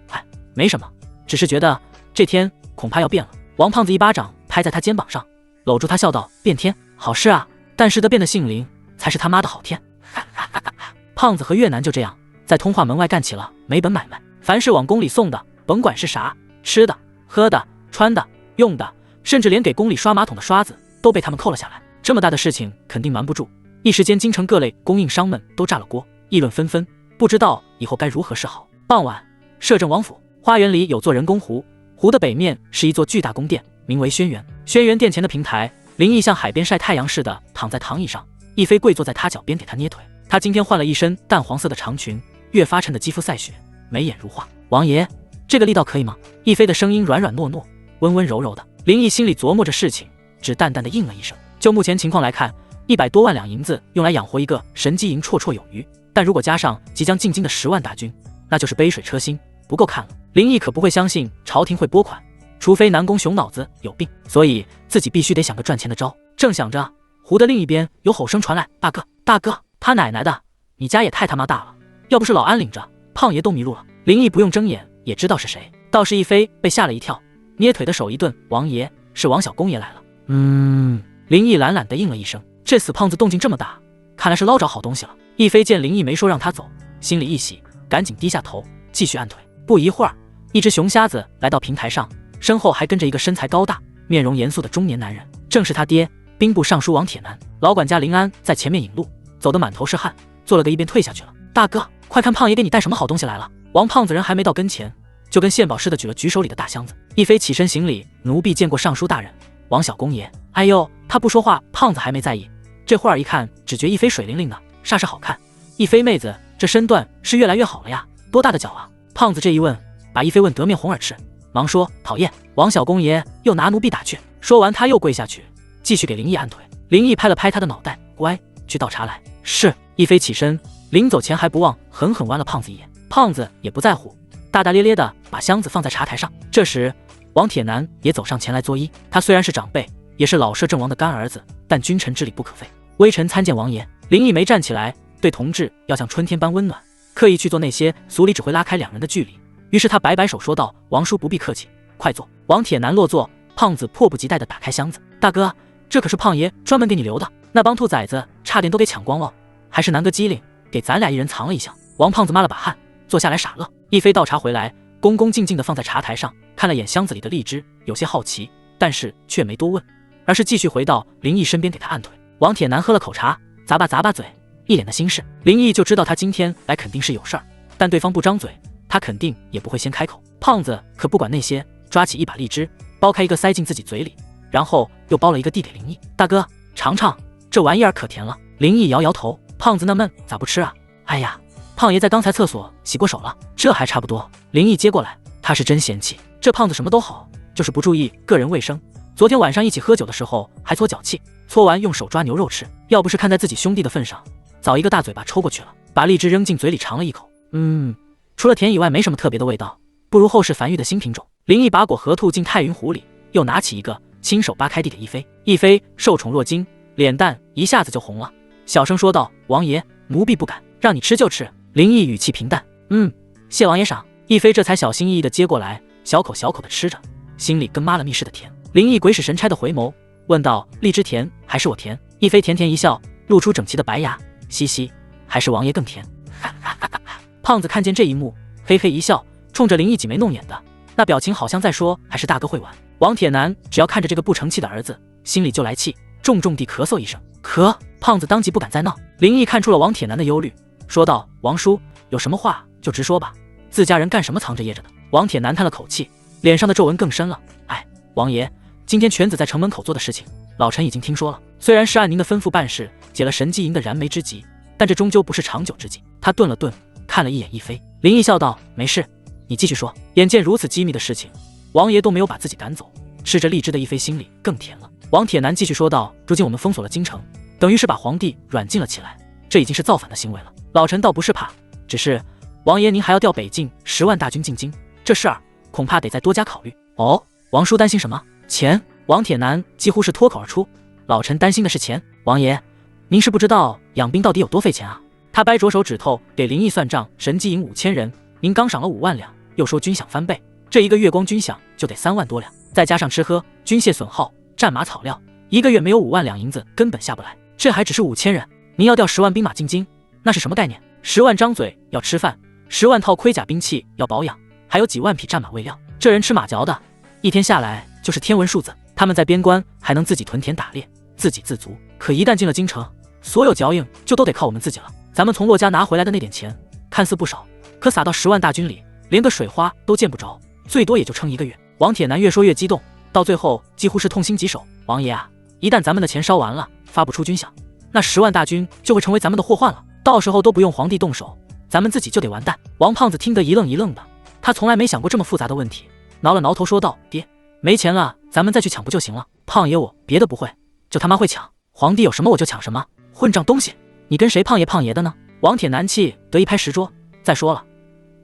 没什么，只是觉得这天恐怕要变了。王胖子一巴掌拍在他肩膀上，搂住他笑道：“变天，好事啊！但是得变得姓林，才是他妈的好天。”胖子和越南就这样在通化门外干起了没本买卖。凡是往宫里送的，甭管是啥，吃的、喝的、穿的、用的，甚至连给宫里刷马桶的刷子都被他们扣了下来。这么大的事情肯定瞒不住，一时间京城各类供应商们都炸了锅，议论纷纷，不知道以后该如何是好。傍晚，摄政王府花园里有座人工湖，湖的北面是一座巨大宫殿，名为轩辕。轩辕殿前的平台，林毅像海边晒太阳似的躺在躺椅上，亦菲跪坐在他脚边给他捏腿。他今天换了一身淡黄色的长裙，越发衬得肌肤赛雪，眉眼如画。王爷，这个力道可以吗？亦菲的声音软软糯糯，温温柔柔的。林毅心里琢磨着事情，只淡淡的应了一声。就目前情况来看，100多万两银子用来养活一个神机营绰绰有余，但如果加上即将进京的10万大军，那就是杯水车薪，不够看了。林毅可不会相信朝廷会拨款，除非南宫雄脑子有病，所以自己必须得想个赚钱的招。正想着，湖的另一边有吼声传来：“大哥，大哥，他奶奶的，你家也太他妈大了！要不是老安领着，胖爷都迷路了。”林毅不用睁眼也知道是谁，倒是亦菲被吓了一跳，捏腿的手一顿：“王爷，是王小公爷来了。”林毅懒懒地应了一声。这死胖子动静这么大，看来是捞着好东西了。亦菲见林毅没说让他走，心里一喜，赶紧低下头继续按腿。不一会儿，一只熊瞎子来到平台上，身后还跟着一个身材高大、面容严肃的中年男人，正是他爹兵部尚书王铁男。老管家林安在前面引路，走得满头是汗，做了个一便退下去了。大哥，快看胖爷给你带什么好东西来了！王胖子人还没到跟前，就跟献宝似的举手里的大箱子。亦菲起身行礼：“奴婢见过尚书大人，王小公爷。”哎呦，他不说话，胖子还没在意，这会儿一看，只觉亦菲水灵灵的，煞是好看。亦菲妹子这身段是越来越好了呀，多大的脚啊！胖子这一问，把亦菲问得面红耳赤，忙说：“讨厌，王小公爷又拿奴婢打去。”说完他又跪下去，继续给林毅按腿。林毅拍了拍他的脑袋：“乖，去倒茶来。”是。亦菲起身，临走前还不忘狠狠剜了胖子一眼。胖子也不在乎，大大咧咧地把箱子放在茶台上。这时，王铁男也走上前来作揖。他虽然是长辈，也是老摄政王的干儿子，但君臣之礼不可废。微臣参见王爷。林毅没站起来，对同志要像春天般温暖，刻意去做那些俗礼只会拉开两人的距离。于是他摆摆手说道：“王叔不必客气，快坐。”王铁男落座，胖子迫不及待地打开箱子：“大哥，这可是胖爷专门给你留的，那帮兔崽子差点都给抢光了，还是南哥机灵，给咱俩一人藏了一箱。”王胖子抹了把汗，坐下来傻乐。一飞倒茶回来，恭恭敬敬地放在茶台上，看了眼箱子里的荔枝，有些好奇，但是却没多问，而是继续回到林毅身边给他按腿。王铁男喝了口茶，咂巴嘴，一脸的心事。林毅就知道他今天来肯定是有事儿，但对方不张嘴，他肯定也不会先开口。胖子可不管那些，抓起一把荔枝，剥开一个塞进自己嘴里，然后又剥了一个递给林毅：“大哥，尝尝，这玩意儿可甜了。”林毅摇摇头，胖子纳闷：“咋不吃啊？”“哎呀，胖爷在刚才厕所洗过手了，这还差不多。”林毅接过来，他是真嫌弃这胖子什么都好，就是不注意个人卫生。昨天晚上一起喝酒的时候还搓脚气，搓完用手抓牛肉吃，要不是看在自己兄弟的份上，早一个大嘴巴抽过去了。把荔枝扔进嘴里尝了一口，除了甜以外没什么特别的味道，不如后世繁育的新品种。林毅把果核吐进太云壶里，又拿起一个，亲手扒开递给一飞。一飞受宠若惊，脸蛋一下子就红了，小声说道：“王爷，奴婢不敢，让你吃就吃。”林毅语气平淡：“谢王爷赏。”一飞这才小心翼翼地接过来，小口小口地吃着，心里跟妈了密似的甜。林毅鬼使神差地回眸，问道：“荔枝甜还是我甜？”一飞甜甜一笑，露出整齐的白牙：“嘻嘻，还是王爷更甜。”胖子看见这一幕，嘿嘿一笑，冲着林毅挤眉弄眼的，那表情好像在说：“还是大哥会玩。”王铁男只要看着这个不成器的儿子，心里就来气，重重地咳嗽一声。咳！胖子当即不敢再闹。林毅看出了王铁男的忧虑，说道：“王叔，有什么话就直说吧，自家人干什么藏着掖着的？”王铁男叹了口气，脸上的皱纹更深了。“哎，王爷，今天犬子在城门口做的事情，老臣已经听说了。虽然是按您的吩咐办事，解了神机营的燃眉之急，但这终究不是长久之计。”他顿了顿，看了一眼一飞。林毅笑道：“没事，你继续说。”眼见如此机密的事情，王爷都没有把自己赶走，吃着荔枝的一飞心里更甜了。王铁男继续说道：“如今我们封锁了京城，等于是把皇帝软禁了起来，这已经是造反的行为了。老臣倒不是怕，只是王爷您还要调北境10万大军进京，这事儿恐怕得再多加考虑。”“哦，王叔担心什么？钱？”王铁男几乎是脱口而出：“老臣担心的是钱。王爷，您是不知道养兵到底有多费钱啊？”他掰着手指头给林毅算账：“神机营5000人，您刚赏了5万两，又说军饷翻倍，这一个月光军饷就得3万多两，再加上吃喝、军械损耗、战马草料，一个月没有5万两银子根本下不来。这还只是5000人，您要调10万兵马进京，那是什么概念？10万张嘴要吃饭，10万套盔甲兵器要保养，还有几万匹战马喂料，这人吃马嚼的，一天下来就是天文数字。他们在边关还能自己屯田打猎，自给自足，可一旦进了京城，所有嚼应就都得靠我们自己了。咱们从骆家拿回来的那点钱看似不少，可撒到10万大军里，连个水花都见不着，最多也就撑一个月。”王铁男越说越激动，到最后几乎是痛心疾首：“王爷啊，一旦咱们的钱烧完了，发不出军饷，那10万大军就会成为咱们的祸患了，到时候都不用皇帝动手，咱们自己就得完蛋。”王胖子听得一愣一愣的，他从来没想过这么复杂的问题，挠了挠头说道：“爹，没钱了咱们再去抢不就行了？胖爷我别的不会，就他妈会抢，皇帝有什么我就抢什么，混账东西，你跟谁胖爷的呢？”王铁男气得一拍石桌：“再说了，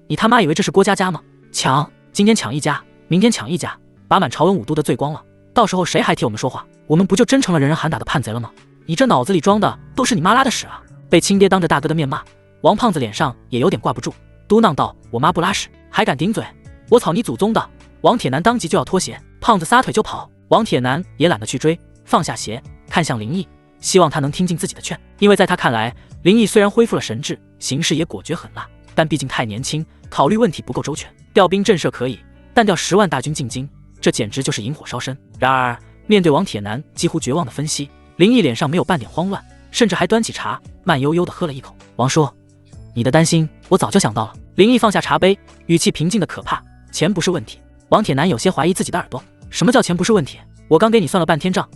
你他妈以为这是郭家吗？抢，今天抢一家，明天抢一家，把满朝文武都得罪光了，到时候谁还替我们说话？我们不就真成了人人喊打的叛贼了吗？你这脑子里装的都是你妈拉的屎啊！”被亲爹当着大哥的面骂，王胖子脸上也有点挂不住，嘟囔道：“我妈不拉屎还敢顶嘴，我操你祖宗的！”王铁男当即就要脱鞋，胖子撒腿就跑，王铁男也懒得去追，放下鞋看向林毅，希望他能听进自己的劝，因为在他看来，林毅虽然恢复了神智，行事也果决狠辣，但毕竟太年轻，考虑问题不够周全。调兵震慑可以，但调10万大军进京，这简直就是引火烧身。然而面对王铁男几乎绝望的分析，林毅脸上没有半点慌乱，甚至还端起茶慢悠悠地喝了一口。“王叔，你的担心我早就想到了。”林毅放下茶杯，语气平静的可怕：“钱不是问题。”王铁男有些怀疑自己的耳朵，什么叫钱不是问题？我刚给你算了半天账，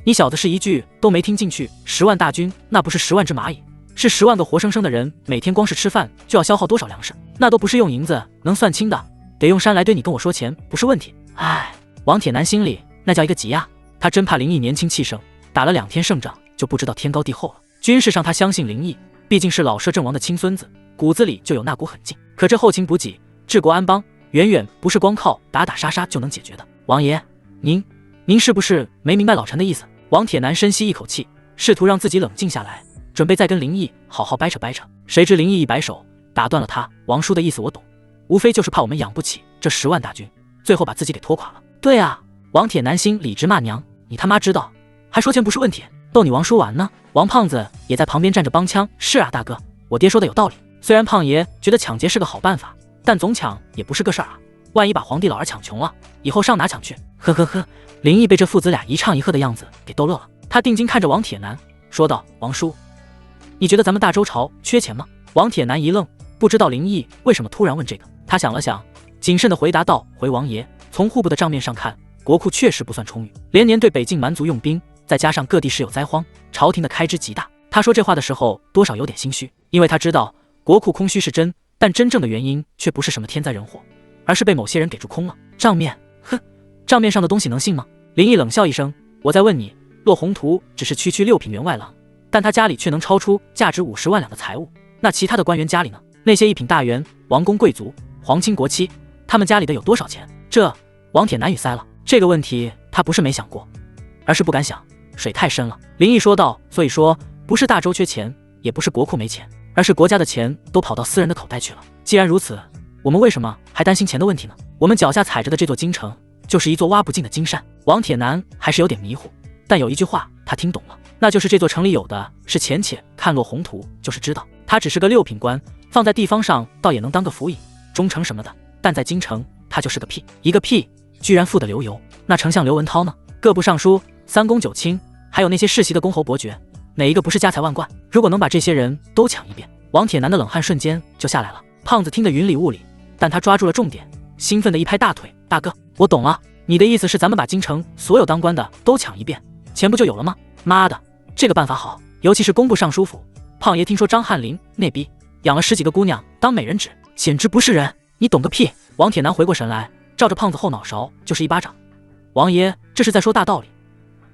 你小子是一句都没听进去。10万大军那不是10万只蚂蚁，是10万个活生生的人，每天光是吃饭就要消耗多少粮食，那都不是用银子能算清的，得用山来对你跟我说钱不是问题。唉，王铁男心里那叫一个急啊，他真怕林毅年轻气盛，打了2天胜仗就不知道天高地厚了。军事上他相信林毅，毕竟是老摄政王的亲孙子，骨子里就有那股狠劲。可这后勤补给治国安邦远远不是光靠打打杀杀就能解决的。王爷，您是不是没明白老臣的意思？王铁男深吸一口气，试图让自己冷静下来，准备再跟林毅好好掰扯掰扯。谁知林毅一摆手打断了他，王叔的意思我懂，无非就是怕我们养不起这10万大军，最后把自己给拖垮了。对啊，王铁男心理直骂娘，你他妈知道还说钱不是问题，逗你王叔玩呢。王胖子也在旁边站着帮腔，是啊大哥，我爹说的有道理，虽然胖爷觉得抢劫是个好办法，但总抢也不是个事儿啊，万一把皇帝老儿抢穷了，以后上哪抢去？呵呵呵。林毅被这父子俩一唱一和的样子给逗乐了，他定睛看着王铁男说道，王叔，你觉得咱们大周朝缺钱吗？王铁男一愣，不知道林毅为什么突然问这个，他想了想，谨慎地回答道，回王爷，从户部的账面上看，国库确实不算充裕，连年对北境蛮族用兵，再加上各地时有灾荒，朝廷的开支极大。他说这话的时候多少有点心虚，因为他知道国库空虚是真，但真正的原因却不是什么天灾人祸，而是被某些人给注空了。账面，哼，账面上的东西能信吗？林毅冷笑一声，我再问你，骆宏图只是区6品员外郎，但他家里却能超出价值50万两的财物，那其他的官员家里呢？那些1品大员、王公贵族、皇亲国戚，他们家里的有多少钱？这王铁男语塞了，这个问题他不是没想过，而是不敢想，水太深了。林毅说道，所以说不是大周缺钱，也不是国库没钱，而是国家的钱都跑到私人的口袋去了。既然如此，我们为什么还担心钱的问题呢？我们脚下踩着的这座京城就是一座挖不尽的金山。王铁男还是有点迷糊，但有一句话他听懂了，那就是这座城里有的是钱，且看骆宏图就是知道，他只是个6品官，放在地方上倒也能当个辅尹、中丞什么的，但在京城他就是个屁，一个屁居然富得流油。那丞相刘文涛呢？各部尚书、3公9卿，还有那些世袭的公侯伯爵，哪一个不是家财万贯？如果能把这些人都抢一遍，王铁男的冷汗瞬间就下来了。胖子听得云里雾里，但他抓住了重点，兴奋地一拍大腿，大哥，我懂了，你的意思是咱们把京城所有当官的都抢一遍，钱不就有了吗？妈的，这个办法好，尤其是工部尚书府，胖爷听说张翰林那逼养了10几个姑娘当美人指，简直不是人，你懂个屁！王铁男回过神来，照着胖子后脑勺就是一巴掌。王爷这是在说大道理，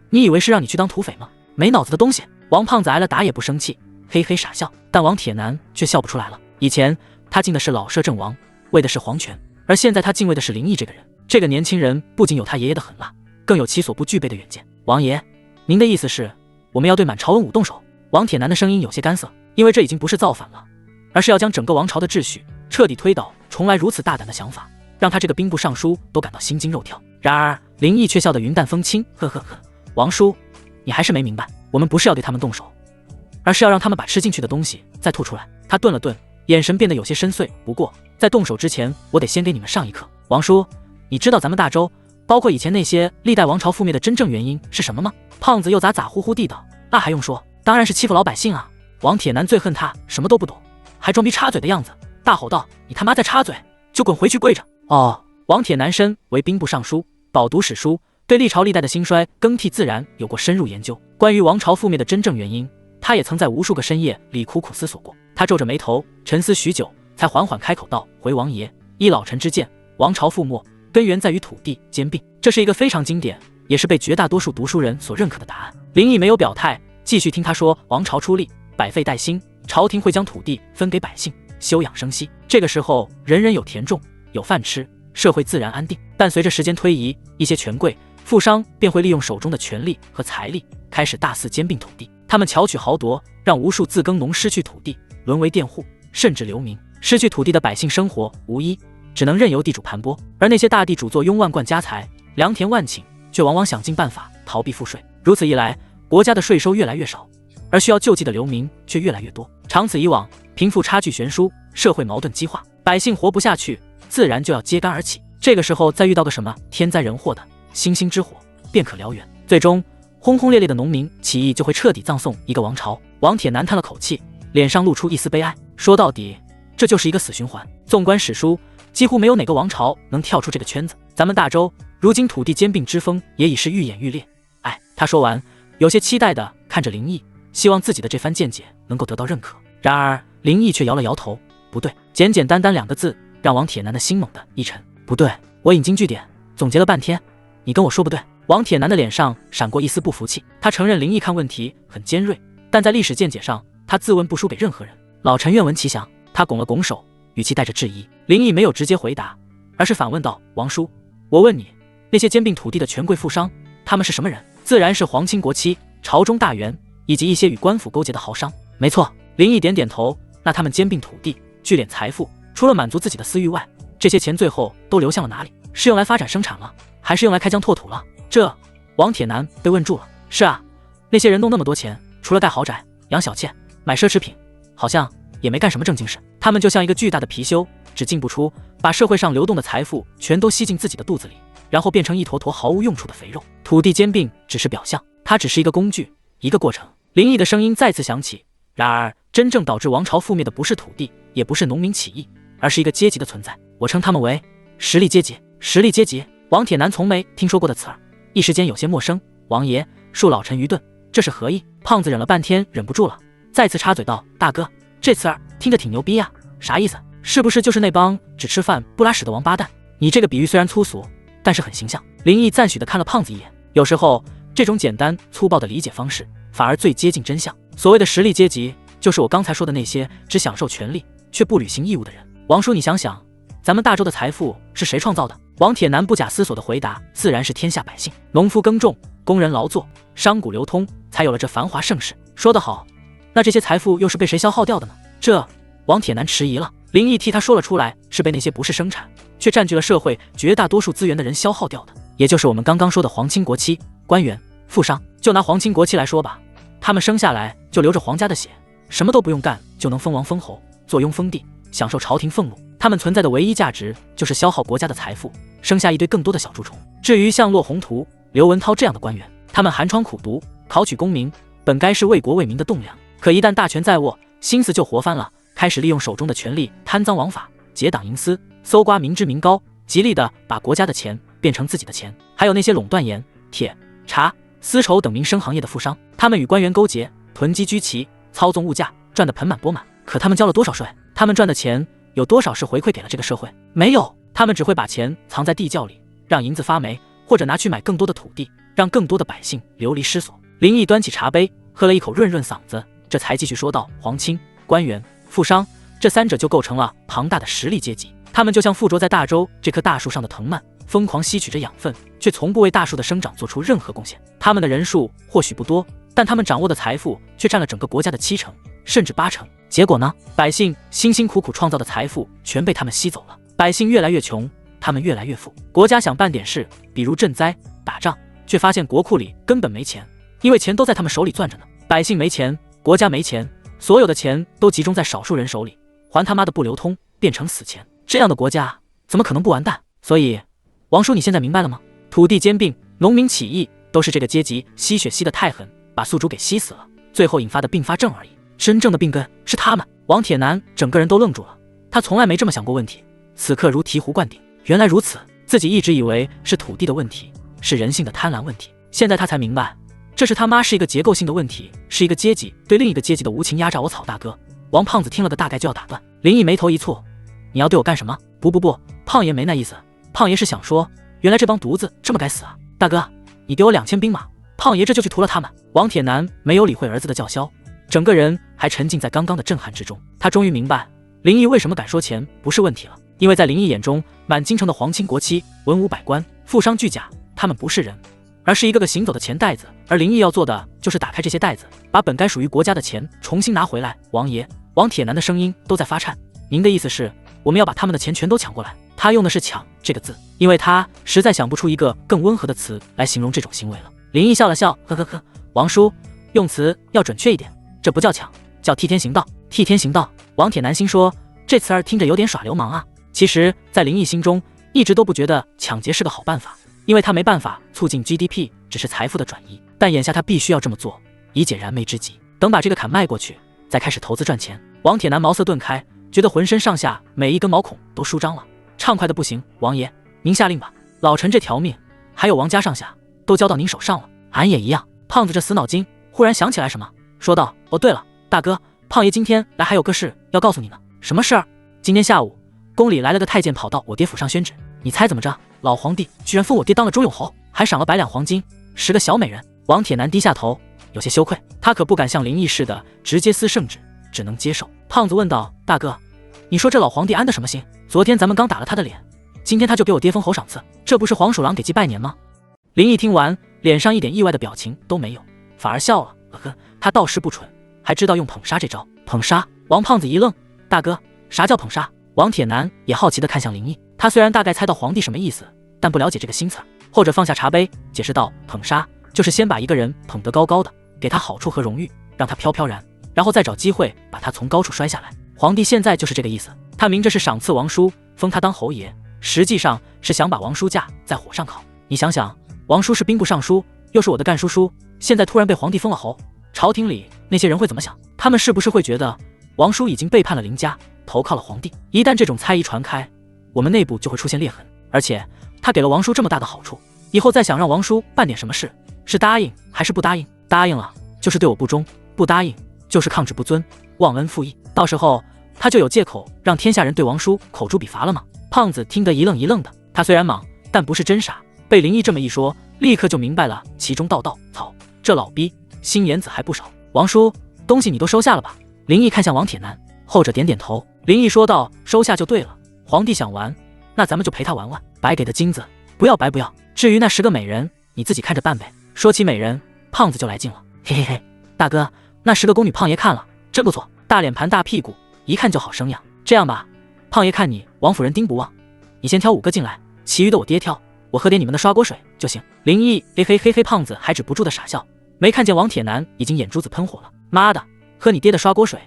你以为是让你去当土匪吗？没脑子的东西！王胖子挨了打也不生气，嘿嘿傻笑，但王铁男却笑不出来了。以前他敬的是老摄政王，为的是皇权，而现在他敬畏的是林毅这个人。这个年轻人不仅有他爷爷的狠辣，更有其所不具备的远见。王爷，您的意思是我们要对满朝文武动手？王铁男的声音有些干涩，因为这已经不是造反了，而是要将整个王朝的秩序彻底推倒重来。如此大胆的想法，让他这个兵部尚书都感到心惊肉跳。然而林毅却笑得云淡风轻，呵呵呵，王叔，你还是没明白，我们不是要对他们动手，而是要让他们把吃进去的东西再吐出来。他顿了顿，眼神变得有些深邃。不过在动手之前，我得先给你们上一课。王叔，你知道咱们大周，包括以前那些历代王朝覆灭的真正原因是什么吗？胖子又咋呼呼地道，那还用说，当然是欺负老百姓啊！王铁男最恨他什么都不懂，还装逼插嘴的样子，大吼道，你他妈再插嘴，就滚回去跪着！哦，王铁男身为兵部尚书，饱读史书，对历朝历代的兴衰更替自然有过深入研究。关于王朝覆灭的真正原因，他也曾在无数个深夜里苦苦思索过。他皱着眉头沉思许久，才缓缓开口道，回王爷，依老臣之见，王朝覆没根源在于土地兼并，这是一个非常经典，也是被绝大多数读书人所认可的答案。林毅没有表态，继续听他说，王朝出力，百废待兴，朝廷会将土地分给百姓，休养生息，这个时候人人有田种，有饭吃，社会自然安定。但随着时间推移，一些权贵富商便会利用手中的权力和财力，开始大肆兼并土地，他们巧取豪夺，让无数自耕农失去土地，沦为佃户，甚至流民。失去土地的百姓生活无依，只能任由地主盘剥，而那些大地主坐拥万贯家财，良田万顷，却往往想尽办法逃避赋税。如此一来，国家的税收越来越少，而需要救济的流民却越来越多。长此以往，贫富差距悬殊，社会矛盾激化，百姓活不下去，自然就要揭竿而起。这个时候再遇到个什么天灾人祸的，星星之火便可燎原，最终轰轰烈烈的农民起义就会彻底葬送一个王朝。王铁男叹了口气，脸上露出一丝悲哀，说到底这就是一个死循环。纵观史书，几乎没有哪个王朝能跳出这个圈子。咱们大周如今土地兼并之风也已是愈演愈烈。他说完，有些期待地看着林毅，希望自己的这番见解能够得到认可。然而林毅却摇了摇头，不对。简简单单2个字，让王铁男的心猛地一沉。不对，我引经据典，总结了半天，你跟我说不对。王铁男的脸上闪过一丝不服气，他承认林毅看问题很尖锐，但在历史见解上，他自问不输给任何人。老臣愿闻其详。他拱了拱手，语气带着质疑。林毅没有直接回答，而是反问道：王叔，我问你，那些兼并土地的权贵富商，他们是什么人？自然是皇亲国戚、朝中大员，以及一些与官府勾结的豪商。没错，林毅点点头。那他们兼并土地，聚敛财富，除了满足自己的私欲外，这些钱最后都流向了哪里？是用来发展生产了，还是用来开疆拓土了？这王铁男被问住了。是啊，那些人弄那么多钱，除了盖豪宅、养小妾、买奢侈品，好像也没干什么正经事。他们就像一个巨大的貔貅，只进不出，把社会上流动的财富全都吸进自己的肚子里，然后变成一坨坨毫无用处的肥肉。土地兼并只是表象，它只是一个工具，一个过程。林毅的声音再次响起。然而，真正导致王朝覆灭的不是土地，也不是农民起义，而是一个阶级的存在。我称他们为实力阶级。实力阶级，王铁男从没听说过的词儿，一时间有些陌生。王爷，恕老臣愚钝，这是何意？胖子忍了半天，忍不住了，再次插嘴道：大哥，这词儿听着挺牛逼啊，啥意思？是不是就是那帮只吃饭不拉屎的王八蛋？你这个比喻虽然粗俗，但是很形象。林毅赞许地看了胖子一眼。有时候这种简单粗暴的理解方式反而最接近真相。所谓的实力阶级，就是我刚才说的那些只享受权利却不履行义务的人。王叔，你想想，咱们大周的财富是谁创造的？王铁男不假思索地回答：自然是天下百姓，农夫耕种，工人劳作，商贾流通，才有了这繁华盛世。说得好，那这些财富又是被谁消耗掉的呢？这王铁男迟疑了。林毅替他说了出来，是被那些不是生产却占据了社会绝大多数资源的人消耗掉的，也就是我们刚刚说的皇亲国戚、官员、富商。就拿皇亲国戚来说吧，他们生下来就流着皇家的血，什么都不用干就能封王封侯、坐拥封地，享受朝廷俸禄。他们存在的唯一价值就是消耗国家的财富，生下一堆更多的小蛀虫。至于像骆宏图、刘文涛这样的官员，他们寒窗苦读，考取功名，本该是为国为民的栋梁，可一旦大权在握，心思就活翻了，开始利用手中的权力贪赃枉法、结党营私，搜刮民脂民膏，极力的把国家的钱变成自己的钱。还有那些垄断盐、铁、茶、丝绸等民生行业的富商，他们与官员勾结，囤积居奇，操纵物价，赚得盆满钵满。可他们交了多少税？他们赚的钱有多少是回馈给了这个社会？没有，他们只会把钱藏在地窖里，让银子发霉，或者拿去买更多的土地，让更多的百姓流离失所。林毅端起茶杯，喝了一口，润润嗓子，这才继续说道：皇亲、官员、富商，这三者就构成了庞大的实力阶级。他们就像附着在大周这棵大树上的藤蔓，疯狂吸取着养分，却从不为大树的生长做出任何贡献。他们的人数或许不多，但他们掌握的财富却占了整个国家的7成，甚至8成。结果呢？百姓辛辛苦苦创造的财富全被他们吸走了。百姓越来越穷，他们越来越富。国家想办点事，比如赈灾、打仗，却发现国库里根本没钱，因为钱都在他们手里攥着呢。百姓没钱，国家没钱，所有的钱都集中在少数人手里，还他妈的不流通，变成死钱。这样的国家怎么可能不完蛋？所以，王叔，你现在明白了吗？土地兼并、农民起义，都是这个阶级吸血吸得太狠，把宿主给吸死了，最后引发的并发症而已。真正的病根是他们。王铁男整个人都愣住了，他从来没这么想过问题，此刻如醍醐灌顶。原来如此，自己一直以为是土地的问题，是人性的贪婪问题，现在他才明白，这是他妈是一个结构性的问题，是一个阶级对另一个阶级的无情压榨。我操大哥！王胖子听了个大概就要打断。林毅眉头一蹙，你要对我干什么？不，胖爷没那意思，胖爷是想说，原来这帮犊子这么该死啊！大哥，你给我2000兵马，胖爷这就去屠了他们。王铁男没有理会儿子的叫嚣，整个人还沉浸在刚刚的震撼之中。他终于明白林毅为什么敢说钱不是问题了，因为在林毅眼中，满京城的皇亲国戚、文武百官、富商巨贾，他们不是人，而是一个个行走的钱袋子。而林毅要做的就是打开这些袋子，把本该属于国家的钱重新拿回来。王爷，王铁男的声音都在发颤，您的意思是我们要把他们的钱全都抢过来？他用的是抢这个字，因为他实在想不出一个更温和的词来形容这种行为了。林毅笑了笑，呵呵呵，王叔用词要准确一点，这不叫抢，叫替天行道。替天行道。王铁男心说，这词儿听着有点耍流氓啊。其实在林毅心中一直都不觉得抢劫是个好办法，因为他没办法促进 GDP， 只是财富的转移。但眼下他必须要这么做，以解燃眉之急。等把这个坎迈过去，再开始投资赚钱。王铁男茅塞顿开，觉得浑身上下每一根毛孔都舒张了，畅快的不行。王爷，您下令吧，老臣这条命还有王家上下都交到您手上了。俺也一样。胖子这死脑筋忽然想起来什么，说道：哦对了，大哥，胖爷今天来还有个事要告诉你呢。什么事儿？今天下午宫里来了个太监，跑到我爹府上宣旨，你猜怎么着？老皇帝居然封我爹当了周永侯，还赏了100两黄金，10个小美人。王铁男低下头，有些羞愧，他可不敢像林毅似的直接撕圣旨，只能接受。胖子问道：大哥，你说这老皇帝安的什么心？昨天咱们刚打了他的脸，今天他就给我跌封侯赏赐，这不是黄鼠狼给鸡拜年吗？林毅听完，脸上一点意外的表情都没有，反而笑了。他倒是不蠢，还知道用捧杀这招。捧杀？王胖子一愣，大哥，啥叫捧杀？王铁男也好奇地看向林毅，他虽然大概猜到皇帝什么意思，但不了解这个新词。后者放下茶杯，解释道：捧杀就是先把一个人捧得高高的，给他好处和荣誉，让他飘飘然，然后再找机会把他从高处摔下来。皇帝现在就是这个意思，他明着是赏赐王叔，封他当侯爷，实际上是想把王叔架在火上烤。你想想，王叔是兵部尚书，又是我的干叔叔，现在突然被皇帝封了侯，朝廷里那些人会怎么想？他们是不是会觉得王叔已经背叛了林家，投靠了皇帝？一旦这种猜疑传开，我们内部就会出现裂痕。而且他给了王叔这么大的好处，以后再想让王叔办点什么事，是答应还是不答应？答应了就是对我不忠，不答应就是抗旨不遵，忘恩负义。到时候他就有借口让天下人对王叔口诛笔伐了吗？胖子听得一愣一愣的，他虽然莽，但不是真傻，被林毅这么一说，立刻就明白了其中道道。操，这老逼心眼子还不少。王叔，东西你都收下了吧？林毅看向王铁男，后者点点头。林毅说道：收下就对了，皇帝想玩，那咱们就陪他玩玩，白给的金子不要白不要。至于那10个美人，你自己看着办呗。说起美人，胖子就来劲了，嘿嘿嘿，大哥，那10个宫女胖爷看了，真不错，大脸盘大屁股，一看就好生养。这样吧，胖爷看你王夫人盯不忘，你先挑5个进来，其余的我爹挑，我喝点你们的刷锅水就行。林毅嘿嘿嘿嘿，胖子还止不住的傻笑，没看见王铁男已经眼珠子喷火了。妈的，喝你爹的刷锅水，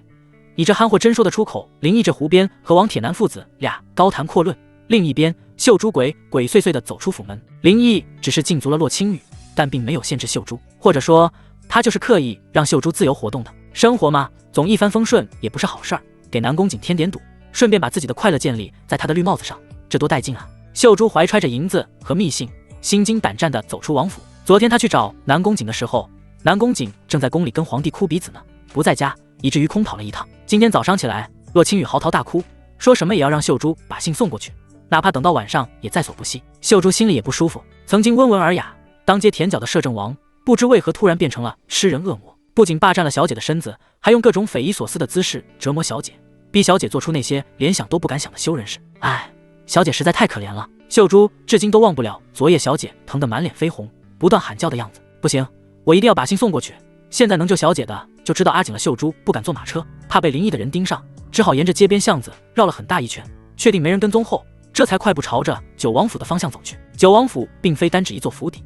你这憨货真说得出口？林毅这胡边和王铁男父子俩高谈阔论。另一边，秀珠鬼鬼祟祟地走出府门。林毅只是禁足了洛青雨，但并没有限制秀珠，或者说他就是刻意让秀珠自由活动的。生活嘛，总一帆风顺也不是好事儿，给南宫瑾添点堵，顺便把自己的快乐建立在他的绿帽子上，这多带劲啊！秀珠怀揣着银子和密信，心惊胆战地走出王府。昨天他去找南宫瑾的时候，南宫瑾正在宫里跟皇帝哭鼻子呢，不在家，以至于空跑了一趟。今天早上起来，洛青雨嚎啕大哭，说什么也要让秀珠把信送过去，哪怕等到晚上也在所不惜。秀珠心里也不舒服，曾经温文尔雅、当街舔脚的摄政王，不知为何突然变成了吃人恶魔，不仅霸占了小姐的身子，还用各种匪夷所思的姿势折磨小姐，逼小姐做出那些连想都不敢想的羞人事。唉，小姐实在太可怜了。秀珠至今都忘不了昨夜小姐疼得满脸绯红，不断喊叫的样子。不行，我一定要把信送过去。现在能救小姐的就知道阿锦了。秀珠不敢坐马车，怕被林毅的人盯上，只好沿着街边巷子绕了很大一圈，确定没人跟踪后，这才快步朝着九王府的方向走去。九王府并非单指一座府邸，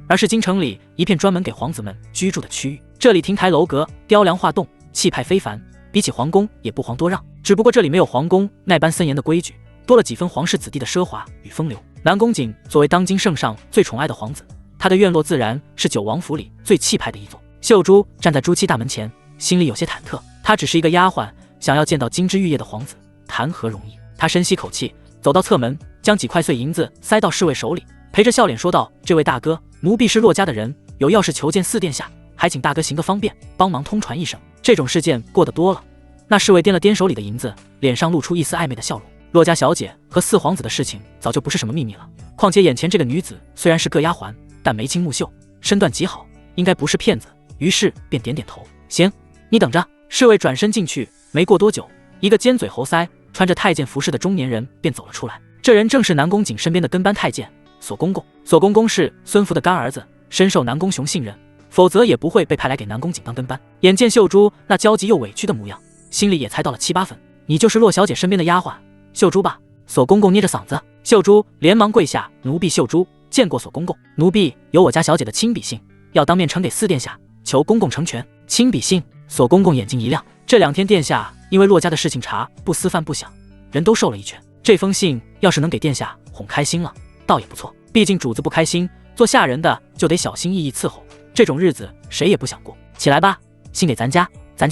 而是京城里一片专门给皇子们居住的区域。这里亭台楼阁，雕梁画栋，气派非凡，比起皇宫也不遑多让。只不过这里没有皇宫那般森严的规矩，多了几分皇室子弟的奢华与风流。南宫瑾作为当今圣上最宠爱的皇子，他的院落自然是九王府里最气派的一座。秀珠站在朱漆大门前，心里有些忐忑。她只是一个丫鬟，想要见到金枝玉叶的皇子，谈何容易？她深吸口气，走到侧门，将几块碎银子塞到侍卫手里，陪着笑脸说道：这位大哥，奴婢是骆家的人，有要事求见四殿下，还请大哥行个方便，帮忙通传一声。这种事件过得多了。那侍卫掂了掂手里的银子，脸上露出一丝暧昧的笑容。骆家小姐和四皇子的事情早就不是什么秘密了，况且眼前这个女子虽然是个丫鬟，但眉清目秀，身段极好，应该不是骗子。于是便点点头，行，你等着。侍卫转身进去，没过多久，一个尖嘴猴腮、穿着太监服饰的中年人便走了出来。这人正是南宫瑾身边的跟班太监索公公。索公公是孙福的干儿子，深受南宫雄信任，否则也不会被派来给南宫瑾当跟班。眼见秀珠那焦急又委屈的模样，心里也猜到了7、8分。你就是骆小姐身边的丫鬟秀珠吧？索公公捏着嗓子。秀珠连忙跪下，奴婢秀珠见过索公公，奴婢有我家小姐的亲笔信，要当面呈给四殿下，求公公成全。亲笔信？索公公眼睛一亮，这2天殿下因为骆家的事情查不思饭不想，人都受了一拳。这封信要是能给殿下哄开心了，倒也不错。毕竟主子不开心，做下人的就得小心翼翼伺候，这种日子谁也不想过。起来吧，信给咱家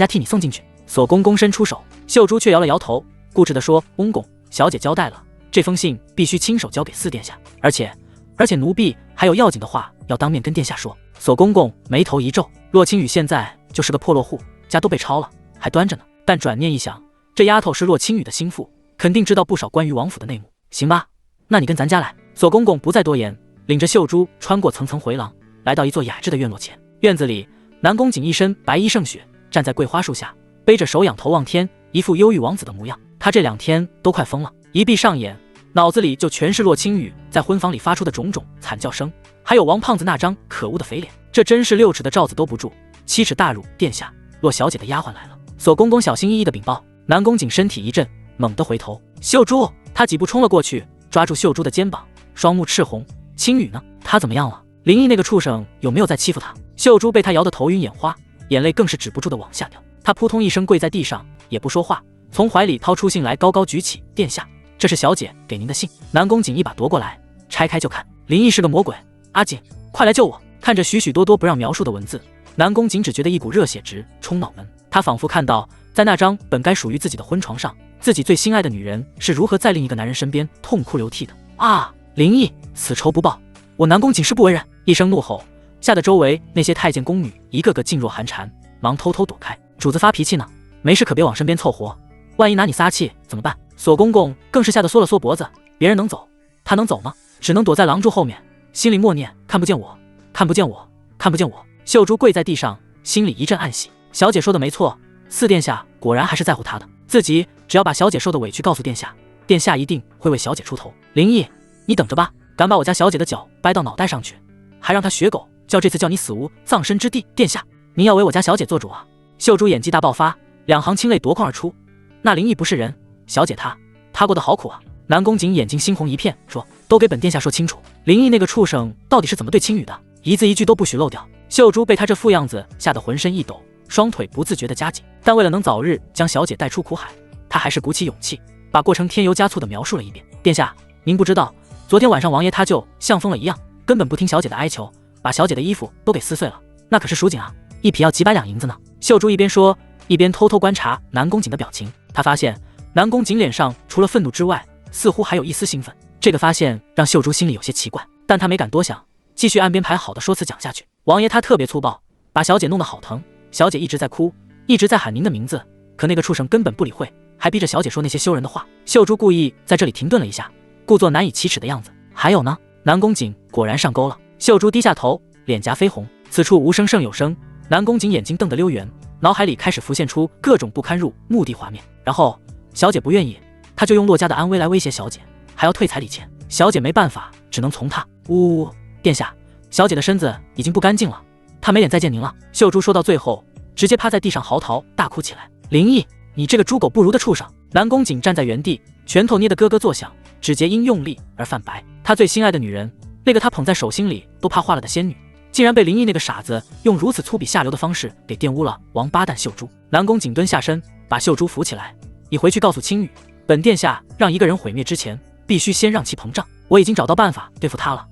替你送进去。索公公伸出手，秀珠却摇了摇头，固执地说：公公，小姐交代了，这封信必须亲手交给四殿下，而且奴婢还有要紧的话要当面跟殿下说。索公公眉头一皱，洛青雨现在就是个破落户，家都被抄了，还端着呢。但转念一想，这丫头是洛青雨的心腹，肯定知道不少关于王府的内幕。行吧，那你跟咱家来。索公公不再多言，领着秀珠穿过层层回廊，来到一座雅致的院落前。院子里，南宫瑾一身白衣胜雪，站在桂花树下，背着手仰头望天，一副忧郁王子的模样。他这2天都快疯了，一闭上眼，脑子里就全是洛青雨在婚房里发出的种种惨叫声，还有王胖子那张可恶的肥脸。这真是6尺的罩子兜不住，7尺大辱。殿下，洛小姐的丫鬟来了。索公公小心翼翼的禀报。南宫瑾身体一震，猛地回头，秀珠，他几步冲了过去，抓住秀珠的肩膀，双目赤红。青雨呢？他怎么样了？林毅那个畜生有没有在欺负他？秀珠被他摇得头晕眼花，眼泪更是止不住的往下掉。他扑通一声跪在地上，也不说话，从怀里掏出信来，高高举起。殿下，这是小姐给您的信。南宫瑾一把夺过来，拆开就看。林毅是个魔鬼，阿锦，快来救我！看着许许多多不让描述的文字，南宫瑾只觉得一股热血直冲脑门。他仿佛看到，在那张本该属于自己的婚床上，自己最心爱的女人是如何在另一个男人身边痛哭流涕的。啊！林毅，此仇不报，我南宫瑾誓不为人！一声怒吼，吓得周围那些太监宫女一个个噤若寒蝉，忙偷偷躲开。主子发脾气呢，没事可别往身边凑合，万一拿你撒气怎么办？索公公更是吓得缩了缩脖子。别人能走，他能走吗？只能躲在廊柱后面，心里默念：看不见我，看不见我，看不见我。秀珠跪在地上，心里一阵暗喜。小姐说的没错，四殿下果然还是在乎她的，自己只要把小姐受的委屈告诉殿下，殿下一定会为小姐出头。林毅，你等着吧，敢把我家小姐的脚掰到脑袋上去，还让她学狗叫，这次叫你死无葬身之地。殿下，您要为我家小姐做主啊！秀珠演技大爆发，2行清泪夺眶而出。那林毅不是人，小姐她过得好苦啊！南宫瑾眼睛猩红一片，说：都给本殿下说清楚，林毅那个畜生到底是怎么对青羽的，一字一句都不许漏掉。秀珠被他这副样子吓得浑身一抖，双腿不自觉地夹紧，但为了能早日将小姐带出苦海，他还是鼓起勇气，把过程添油加醋地描述了一遍。殿下，您不知道，昨天晚上王爷他就像疯了一样，根本不听小姐的哀求，把小姐的衣服都给撕碎了，那可是蜀锦啊，一匹要几百两银子呢。秀珠一边说，一边偷偷观察南宫瑾的表情，他发现南宫瑾脸上除了愤怒之外，似乎还有一丝兴奋。这个发现让秀珠心里有些奇怪，但她没敢多想，继续按编排好的说辞讲下去。王爷他特别粗暴，把小姐弄得好疼，小姐一直在哭，一直在喊您的名字，可那个畜生根本不理会，还逼着小姐说那些羞人的话。秀珠故意在这里停顿了一下，故作难以启齿的样子。还有呢？南宫瑾果然上钩了。秀珠低下头，脸颊绯红。此处无声胜有声，南宫瑾眼睛瞪得溜圆，脑海里开始浮现出各种不堪入目的画面。然后小姐不愿意，他就用骆家的安危来威胁小姐，还要退彩礼钱。小姐没办法，只能从他。呜，殿下，小姐的身子已经不干净了，她没脸再见您了。秀珠说到最后，直接趴在地上嚎啕大哭起来。林毅，你这个猪狗不如的畜生！南宫瑾站在原地，拳头捏得咯咯作响，指节因用力而泛白。他最心爱的女人，那个他捧在手心里都怕化了的仙女，竟然被林毅那个傻子用如此粗鄙下流的方式给玷污了。王八蛋秀珠！南宫瑾蹲下身，把秀珠扶起来，你回去告诉青羽，本殿下让一个人毁灭之前，必须先让其膨胀。我已经找到办法对付他了，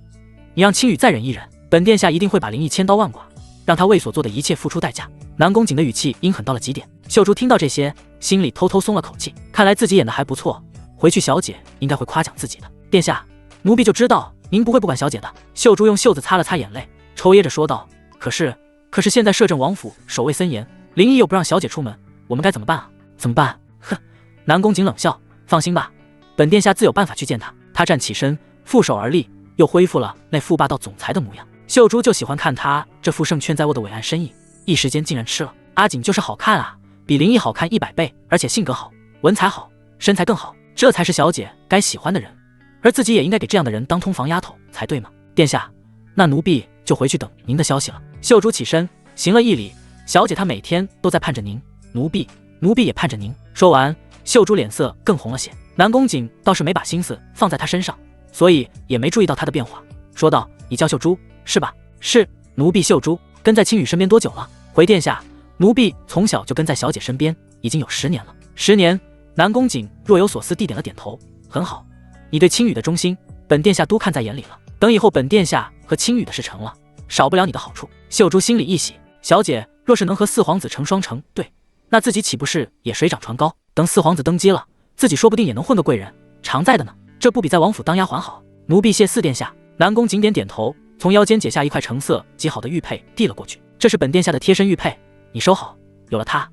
你让青羽再忍一忍，本殿下一定会把林毅千刀万剐，让他为所做的一切付出代价。南宫瑾的语气阴狠到了极点。秀珠听到这些，心里偷偷松了口气，看来自己演得还不错，回去小姐应该会夸奖自己的。殿下，奴婢就知道您不会不管小姐的。秀珠用袖子擦了擦眼泪，抽噎着说道：可是现在摄政王府守卫森严，林毅又不让小姐出门，我们该怎么办啊？怎么办？哼！南宫瑾冷笑，放心吧，本殿下自有办法去见他。他站起身，负手而立，又恢复了那副霸道总裁的模样。秀珠就喜欢看他这副胜券在握的伟岸身影，一时间竟然吃了。阿锦就是好看啊，比林毅好看100倍，而且性格好，文采好，身材更好，这才是小姐该喜欢的人，而自己也应该给这样的人当通房丫头才对嘛。殿下，那奴婢就回去等您的消息了。秀珠起身行了一礼，小姐她每天都在盼着您，奴婢也盼着您。说完，秀珠脸色更红了些。南宫瑾倒是没把心思放在她身上，所以也没注意到她的变化，说道：你叫秀珠是吧？是，奴婢秀珠。跟在青羽身边多久了？回殿下，奴婢从小就跟在小姐身边，已经有10年了。10年？南宫瑾若有所思地点了点头。很好，你对青羽的忠心，本殿下都看在眼里了。等以后本殿下和青羽的事成了，少不了你的好处。秀珠心里一喜，小姐若是能和四皇子成双成对，那自己岂不是也水涨船高？等四皇子登基了，自己说不定也能混个贵人，常在的呢。这不比在王府当丫鬟好？奴婢谢四殿下。南宫瑾点头，从腰间解下一块橙色极好的玉佩递了过去。这是本殿下的贴身玉佩，你收好，有了它，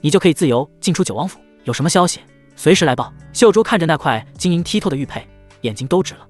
你就可以自由进出九王府，有什么消息随时来报。秀珠看着那块晶莹剔透的玉佩，眼睛都直了。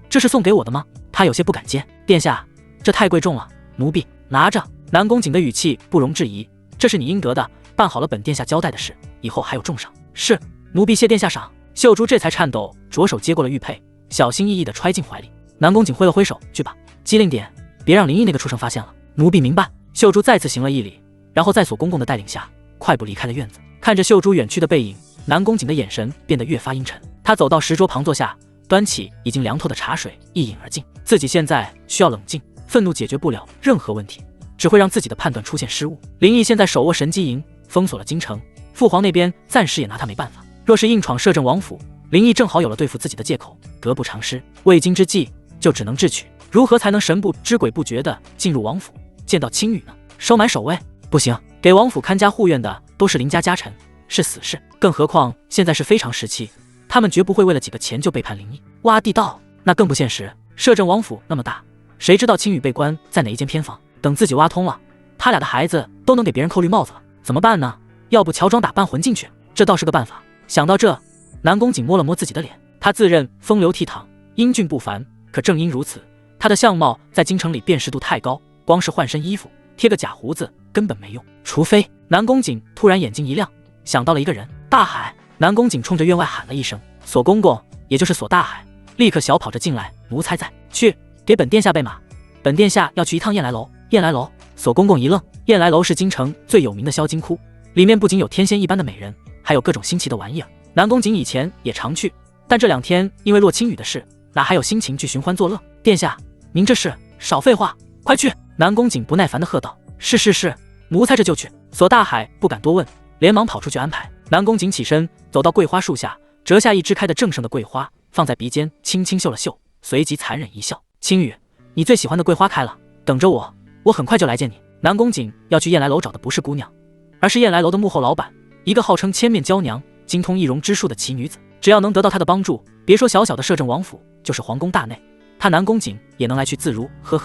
这是送给我的吗？她有些不敢接。殿下，这太贵重了，奴婢拿着。南宫瑾的语气不容置疑，这是你应得的，办好了本殿下交代的事，以后还有重赏。是，奴婢谢殿下赏。秀珠这才颤抖，着手接过了玉佩，小心翼翼地揣进怀里。南宫景挥了挥手，去吧，机灵点，别让林毅那个畜生发现了。奴婢明白。秀珠再次行了一礼，然后在索公公的带领下，快步离开了院子。看着秀珠远去的背影，南宫景的眼神变得越发阴沉。他走到石桌旁坐下，端起已经凉透的茶水，一饮而尽。自己现在需要冷静，愤怒解决不了任何问题，只会让自己的判断出现失误。林毅现在手握神机营，封锁了京城，父皇那边暂时也拿他没办法。若是硬闯摄政王府，林毅正好有了对付自己的借口。得不偿失，未经之计就只能智取。如何才能神不知鬼不觉地进入王府，见到青羽呢？收买守卫？不行，给王府看家护院的都是林家家臣，是死事。更何况现在是非常时期，他们绝不会为了几个钱就背叛林毅。挖地道那更不现实。摄政王府那么大，谁知道青羽被关在哪一间偏房？等自己挖通了，他俩的孩子都能给别人扣绿帽子了，怎么办呢？要不乔装打扮混进去，这倒是个办法。想到这，南宫景摸了摸自己的脸，他自认风流倜傥，英俊不凡，可正因如此，他的相貌在京城里辨识度太高，光是换身衣服贴个假胡子根本没用。除非……南宫景突然眼睛一亮，想到了一个人。大海！南宫景冲着院外喊了一声，索公公，也就是索大海，立刻小跑着进来。奴才在，去给本殿下备马，本殿下要去一趟燕来楼。燕来楼？索公公一愣。燕来楼是京城最有名的销金窟，里面不仅有天仙一般的美人，还有各种新奇的玩意儿。南宫景以前也常去，但这2天因为洛青羽的事，哪还有心情去寻欢作乐？殿下，您这是……少废话，快去！南宫景不耐烦地喝道。是，奴才这就去。索大海不敢多问，连忙跑出去安排。南宫景起身走到桂花树下，折下一枝开得正盛的桂花，放在鼻尖轻轻嗅了嗅，随即残忍一笑。青羽，你最喜欢的桂花开了，等着我，我很快就来见你。南宫景要去燕来楼找的不是姑娘，而是燕来楼的幕后老板，一个号称千面娇娘，精通易容之术的奇女子。只要能得到她的帮助，别说小小的摄政王府，就是皇宫大内，他南宫景也能来去自如。呵。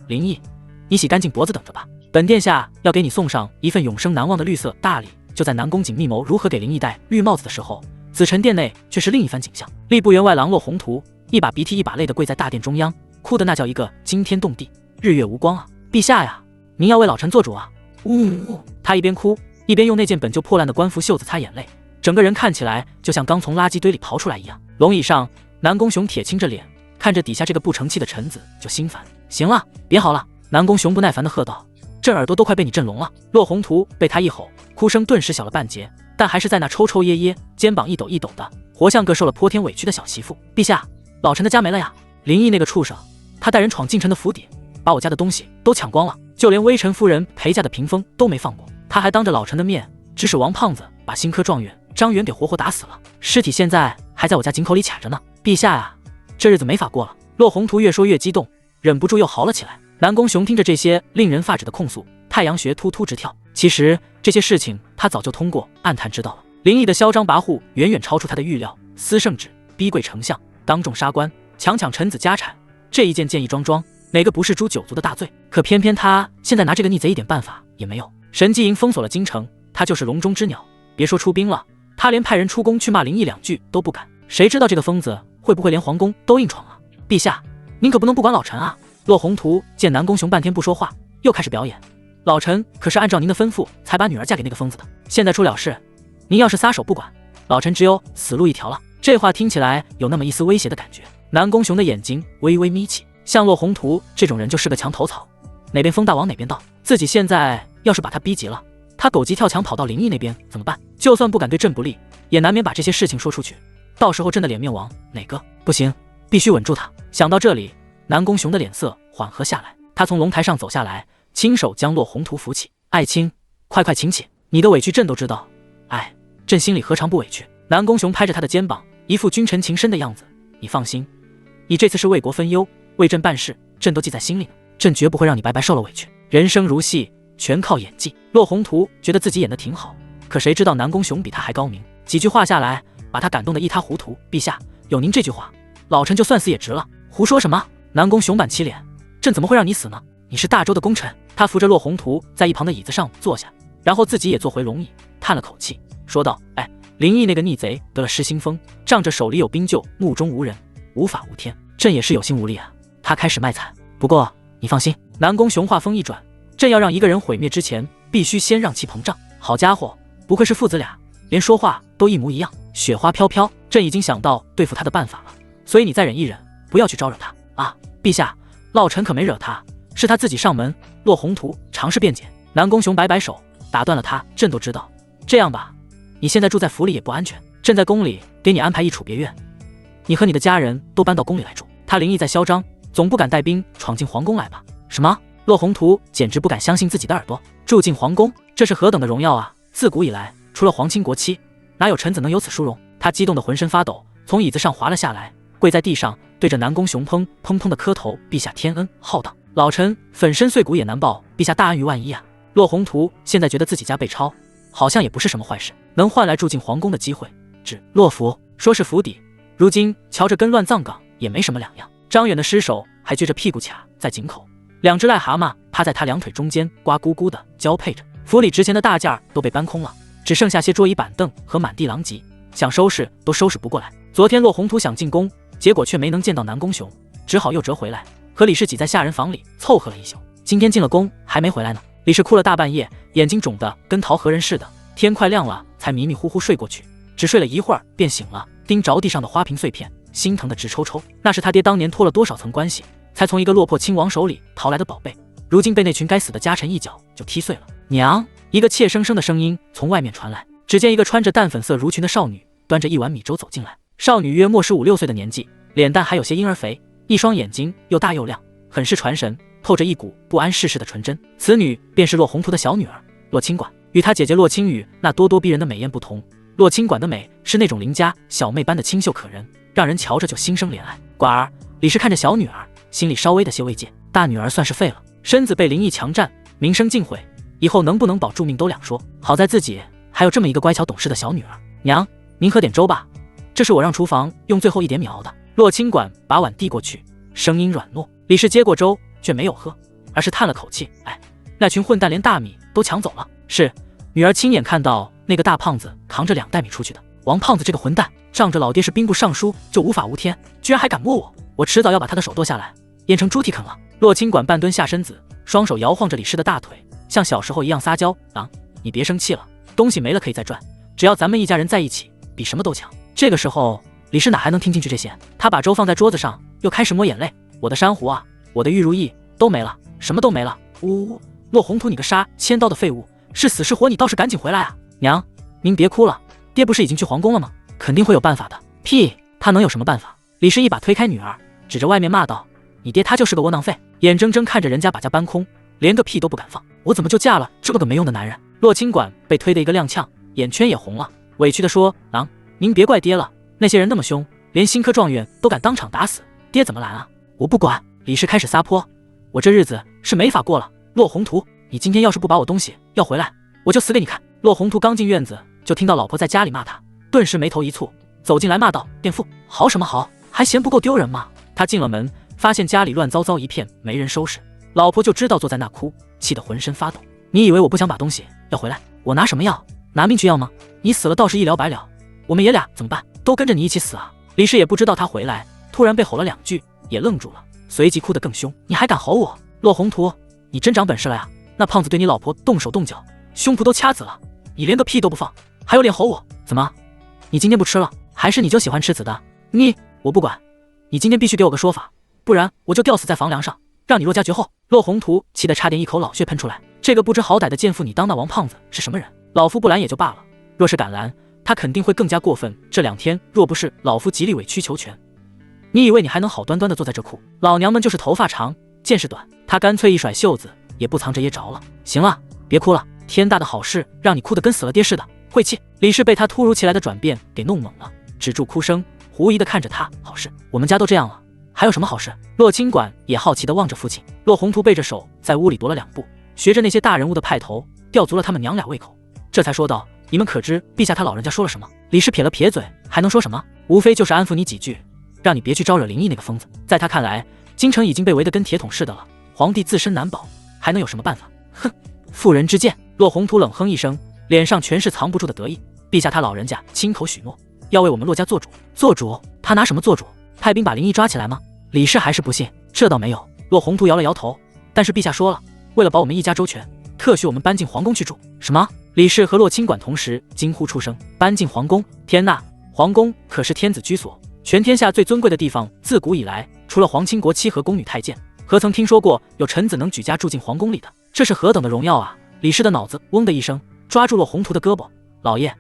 林毅，你洗干净脖子等着吧，本殿下要给你送上一份永生难忘的绿色大礼。就在南宫景密谋如何给林毅戴绿帽子的时候，紫宸殿内却是另一番景象。吏部员外郎落宏图一把鼻涕一把泪的跪在大殿中央，哭的那叫一个惊天动地，日月无光啊！陛下呀，您要为老臣做主啊！他一边哭一边用那件本就破烂的官服袖子擦眼泪，整个人看起来就像刚从垃圾堆里刨出来一样。龙椅上，南宫雄铁青着脸，看着底下这个不成器的臣子就心烦。行了，别嚎了！南宫雄不耐烦地喝道，这耳朵都快被你震聋了。落宏图被他一吼，哭声顿时小了半截，但还是在那抽抽噎噎，肩膀一抖一抖的，活像个受了泼天委屈的小媳妇。陛下，老臣的家没了呀！林毅那个畜生，他带人闯进臣的府邸，把我家的东西都抢光了，就连微臣夫人陪嫁的屏风都没放过。他还当着老臣的面指使王胖子把新科状元张元给活活打死了，尸体现在还在我家井口里卡着呢。陛下呀，这日子没法过了！落宏图越说越激动，忍不住又嚎了起来。南宫雄听着这些令人发指的控诉，太阳穴突突直跳。其实这些事情他早就通过暗探知道了。林毅的嚣张跋扈远远超出他的预料，撕圣旨，逼跪丞相，当众杀官，强抢臣子家产，这一件件一桩桩，哪个不是诛九族的大罪？可偏偏他现在拿这个逆贼一点办法也没有。神机营封锁了京城，他就是笼中之鸟，别说出兵了，他连派人出宫去骂林毅2句都不敢。谁知道这个疯子会不会连皇宫都硬闯啊？陛下，您可不能不管老臣啊！落宏图见南宫雄半天不说话，又开始表演。老臣可是按照您的吩咐才把女儿嫁给那个疯子的，现在出了事，您要是撒手不管，老臣只有死路一条了。这话听起来有那么一丝威胁的感觉。南宫雄的眼睛微微眯起，像落宏图这种人就是个墙头草，哪边风大往哪边倒。自己现在要是把他逼急了，他狗急跳墙跑到林毅那边怎么办？就算不敢对朕不利，也难免把这些事情说出去，到时候朕的脸面往哪个？不行，必须稳住他。想到这里，南宫雄的脸色缓和下来，他从龙台上走下来，亲手将落宏图扶起。爱卿，快请起，你的委屈朕都知道，哎，朕心里何尝不委屈？南宫雄拍着他的肩膀，一副君臣情深的样子。你放心，你这次是为国分忧，为朕办事，朕都记在心里呢，朕绝不会让你白白受了委屈。人生如戏，全靠演技。落宏图觉得自己演得挺好，可谁知道南宫雄比他还高明，几句话下来，把他感动得一塌糊涂。陛下，有您这句话，老臣就算死也值了。胡说什么？南宫雄板起脸，朕怎么会让你死呢？你是大周的功臣。他扶着落宏图在一旁的椅子上坐下，然后自己也坐回龙椅，叹了口气，说道：哎，林毅那个逆贼得了失心疯，仗着手里有兵救，目中无人，无法无天，朕也是有心无力啊。他开始卖惨。不过你放心，南宫雄话锋一转，朕要让一个人毁灭之前，必须先让其膨胀。好家伙，不愧是父子俩，连说话都一模一样。雪花飘飘，朕已经想到对付他的办法了，所以你再忍一忍，不要去招惹他啊！陛下，老臣可没惹他，是他自己上门。骆宏图尝试辩解，南宫雄摆摆手，打断了他。朕都知道，这样吧，你现在住在府里也不安全，朕在宫里给你安排一处别院，你和你的家人都搬到宫里来住。他灵异在嚣张，总不敢带兵闯进皇宫来吧？什么？骆宏图简直不敢相信自己的耳朵，住进皇宫，这是何等的荣耀啊！自古以来，除了皇亲国戚，哪有臣子能有此殊荣？他激动得浑身发抖，从椅子上滑了下来，跪在地上，对着南宫雄砰砰砰的磕头。陛下天恩浩荡，老臣粉身碎骨也难报陛下大恩于万一啊！骆宏图现在觉得自己家被抄，好像也不是什么坏事，能换来住进皇宫的机会。骆府说是府邸，如今瞧着跟乱葬岗也没什么两样。张远的尸首还撅着屁股卡在井口，两只癞蛤蟆趴在他两腿中间，呱咕咕的交配着。府里值钱的大件都被搬空了，只剩下些桌椅板凳和满地狼藉，想收拾都收拾不过来。昨天骆宏图想进宫，结果却没能见到南宫雄，只好又折回来，和李氏挤在下人房里凑合了一宿。今天进了宫还没回来呢。李氏哭了大半夜，眼睛肿得跟桃核人似的，天快亮了才迷迷糊糊睡过去，只睡了一会儿便醒了，盯着地上的花瓶碎片，心疼得直抽抽。那是他爹当年托了多少层关系，才从一个落魄亲王手里淘来的宝贝，如今被那群该死的家臣一脚就踢碎了。娘！一个怯生生的声音从外面传来，只见一个穿着淡粉色襦裙的少女端着一碗米粥走进来。少女约莫15、16岁的年纪，脸蛋还有些婴儿肥，一双眼睛又大又亮，很是传神，透着一股不谙世事的纯真。此女便是骆宏图的小女儿骆清管。与她姐姐骆清雨那咄咄逼人的美艳不同，骆清管的美是那种邻家小妹般的清秀可人，让人瞧着就心生怜爱。管儿，李氏看着小女儿，心里稍微的些慰藉。大女儿算是废了，身子被灵异强占，名声尽毁，以后能不能保住命都两说。好在自己还有这么一个乖巧懂事的小女儿。娘，您喝点粥吧，这是我让厨房用最后一点米熬的。骆清管把碗递过去，声音软糯。李氏接过粥，却没有喝，而是叹了口气：“哎，那群混蛋连大米都抢走了。”是女儿亲眼看到那个大胖子扛着2袋米出去的。王胖子这个混蛋，仗着老爹是兵部尚书就无法无天，居然还敢摸我！我迟早要把他的手剁下来，腌成猪蹄啃了。骆清管半蹲下身子，双手摇晃着李氏的大腿，像小时候一样撒娇：“郎，你别生气了，东西没了可以再赚，只要咱们一家人在一起，比什么都强。”这个时候，李氏哪还能听进去这些？他把粥放在桌子上，又开始抹眼泪：“我的珊瑚啊，我的玉如意都没了，什么都没了！呜呜！骆宏图，你个杀千刀的废物，是死是活你倒是赶紧回来啊！”娘，您别哭了，爹不是已经去皇宫了吗？肯定会有办法的。屁，他能有什么办法？李氏一把推开女儿，指着外面骂道：“你爹他就是个窝囊废，眼睁睁看着人家把家搬空，连个屁都不敢放，我怎么就嫁了这么个没用的男人？”骆清管被推得一个踉跄，眼圈也红了，委屈地说：“郎，您别怪爹了，那些人那么凶，连新科状元都敢当场打死，爹怎么拦啊？我不管。”李氏开始撒泼：“我这日子是没法过了，骆宏图，你今天要是不把我东西要回来，我就死给你看！”骆宏图刚进院子，就听到老婆在家里骂他，顿时眉头一蹙，走进来骂道：“佃妇，好什么好？还嫌不够丢人吗？”他进了门，发现家里乱糟糟一片，没人收拾，老婆就知道坐在那哭，气得浑身发抖。你以为我不想把东西要回来？我拿什么要？拿命去要吗？你死了倒是一了百了，我们爷俩怎么办？都跟着你一起死啊！李氏也不知道他回来，突然被吼了2句，也愣住了，随即哭得更凶。你还敢吼我？骆宏图，你真长本事了呀！那胖子对你老婆动手动脚，胸脯都掐紫了，你连个屁都不放，还有脸吼我？怎么？你今天不吃了，还是你就喜欢吃紫的？我不管，你今天必须给我个说法，不然我就吊死在房梁上，让你骆家绝后！骆宏图气得差点一口老血喷出来。这个不知好歹的贱妇，你当那王胖子是什么人？老夫不拦也就罢了，若是敢拦，他肯定会更加过分。这2天若不是老夫极力委曲求全，你以为你还能好端端的坐在这哭？老娘们就是头发长见识短。他干脆一甩袖子，也不藏着掖着了。行了，别哭了，天大的好事让你哭得跟死了爹似的，晦气！李氏被他突如其来的转变给弄懵了，止住哭声，狐疑的看着他。好事？我们家都这样了，还有什么好事？骆清管也好奇的望着父亲。骆宏图背着手在屋里踱了2步，学着那些大人物的派头，吊足了他们娘俩胃口，这才说道：“你们可知陛下他老人家说了什么？”李氏撇了撇嘴，还能说什么？无非就是安抚你几句，让你别去招惹林毅那个疯子。在他看来，京城已经被围得跟铁桶似的了，皇帝自身难保，还能有什么办法？哼，妇人之见。骆宏图冷哼一声，脸上全是藏不住的得意。陛下他老人家亲口许诺，要为我们骆家做主。做主？他拿什么做主？派兵把林毅抓起来吗？李氏还是不信。这倒没有。骆宏图摇了摇头。但是陛下说了，为了保我们一家周全，特许我们搬进皇宫去住。什么？李氏和骆清管同时惊呼出声。搬进皇宫？天哪！皇宫可是天子居所，全天下最尊贵的地方。自古以来，除了皇亲国戚和宫女太监，何曾听说过有臣子能举家住进皇宫里的？这是何等的荣耀啊！李氏的脑子嗡的一声，抓住了宏图的胳膊。老爷，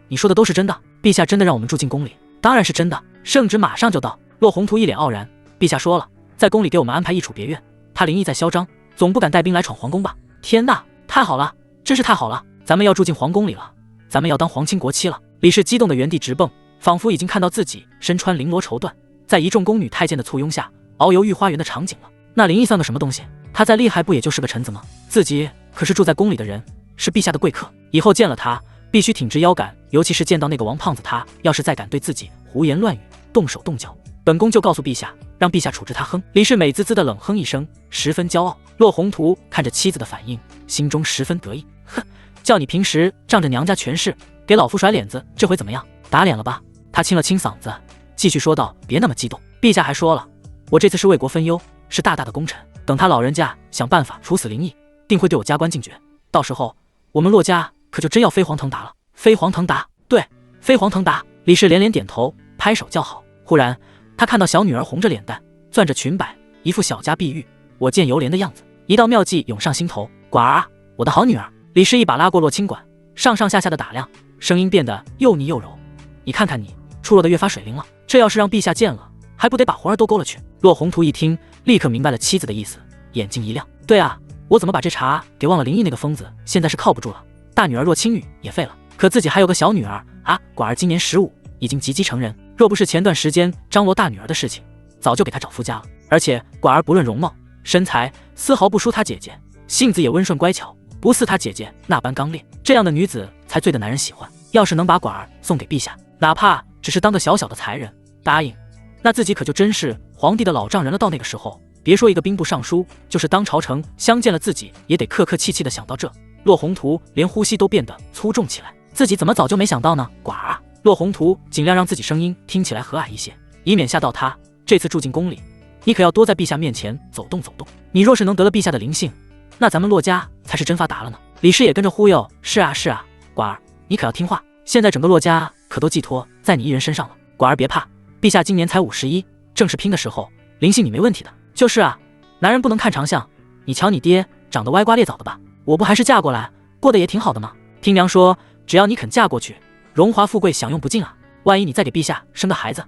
你说的都是真的？陛下真的让我们住进宫里？当然是真的。圣旨马上就到。骆宏图一脸傲然。陛下说了，在宫里给我们安排一处别院。他林毅在嚣张，总不敢带兵来闯皇宫吧？天哪，太好了，真是太好了！咱们要住进皇宫里了，咱们要当皇亲国戚了。李氏激动的原地直蹦，仿佛已经看到自己身穿绫罗绸缎，在一众宫女太监的簇拥下遨游御花园的场景了。那林毅算个什么东西？他再厉害不也就是个臣子吗？自己可是住在宫里的人，是陛下的贵客，以后见了他必须挺直腰杆，尤其是见到那个王胖子，他要是再敢对自己胡言乱语，动手动脚，本宫就告诉陛下，让陛下处置他。哼！李氏美滋滋的冷哼一声，十分骄傲。骆宏图看着妻子的反应，心中十分得意。哼，叫你平时仗着娘家权势给老夫甩脸子，这回怎么样？打脸了吧？他清了清嗓子，继续说道：别那么激动，陛下还说了，我这次是为国分忧，是大大的功臣，等他老人家想办法处死林毅，定会对我加官进爵，到时候我们骆家可就真要飞黄腾达了。飞黄腾达？对，飞黄腾达。李氏连连点头，拍手叫好。忽然他看到小女儿红着脸蛋，攥着裙摆，一副小家碧玉我见犹怜的样子，一道妙计涌上心头。管儿啊，我的好女儿！李氏一把拉过骆清管，上上下下的打量，声音变得又腻又柔。你看看你，出落得越发水灵了，这要是让陛下见了，还不得把魂儿都勾了去？骆宏图一听，立刻明白了妻子的意思，眼睛一亮。对啊，我怎么把这茬给忘了？林毅那个疯子现在是靠不住了，大女儿骆清雨也废了，可自己还有个小女儿啊，管儿今年15，已经及笄成人。若不是前段时间张罗大女儿的事情，早就给她找夫家了。而且管儿不论容貌身材，丝毫不输她姐姐，性子也温顺乖巧，不似她姐姐那般刚烈。这样的女子才最得男人喜欢。要是能把管儿送给陛下，哪怕只是当个小小的才人，答应，那自己可就真是皇帝的老丈人了。到那个时候，别说一个兵部尚书，就是当朝丞相见了自己，也得客客气气的。想到这，骆宏图连呼吸都变得粗重起来。自己怎么早就没想到呢？管儿啊！骆宏图尽量让自己声音听起来和蔼一些，以免吓到他。这次住进宫里，你可要多在陛下面前走动走动。你若是能得了陛下的灵性，那咱们骆家才是真发达了呢。李氏也跟着忽悠：是啊是啊，管儿，你可要听话。现在整个骆家可都寄托在你一人身上了。管儿别怕，陛下今年才51，正是拼的时候，灵性你没问题的。就是啊，男人不能看长相，你瞧你爹长得歪瓜裂枣的吧，我不还是嫁过来，过得也挺好的吗？听娘说，只要你肯嫁过去，荣华富贵享用不尽啊。万一你再给陛下生个孩子，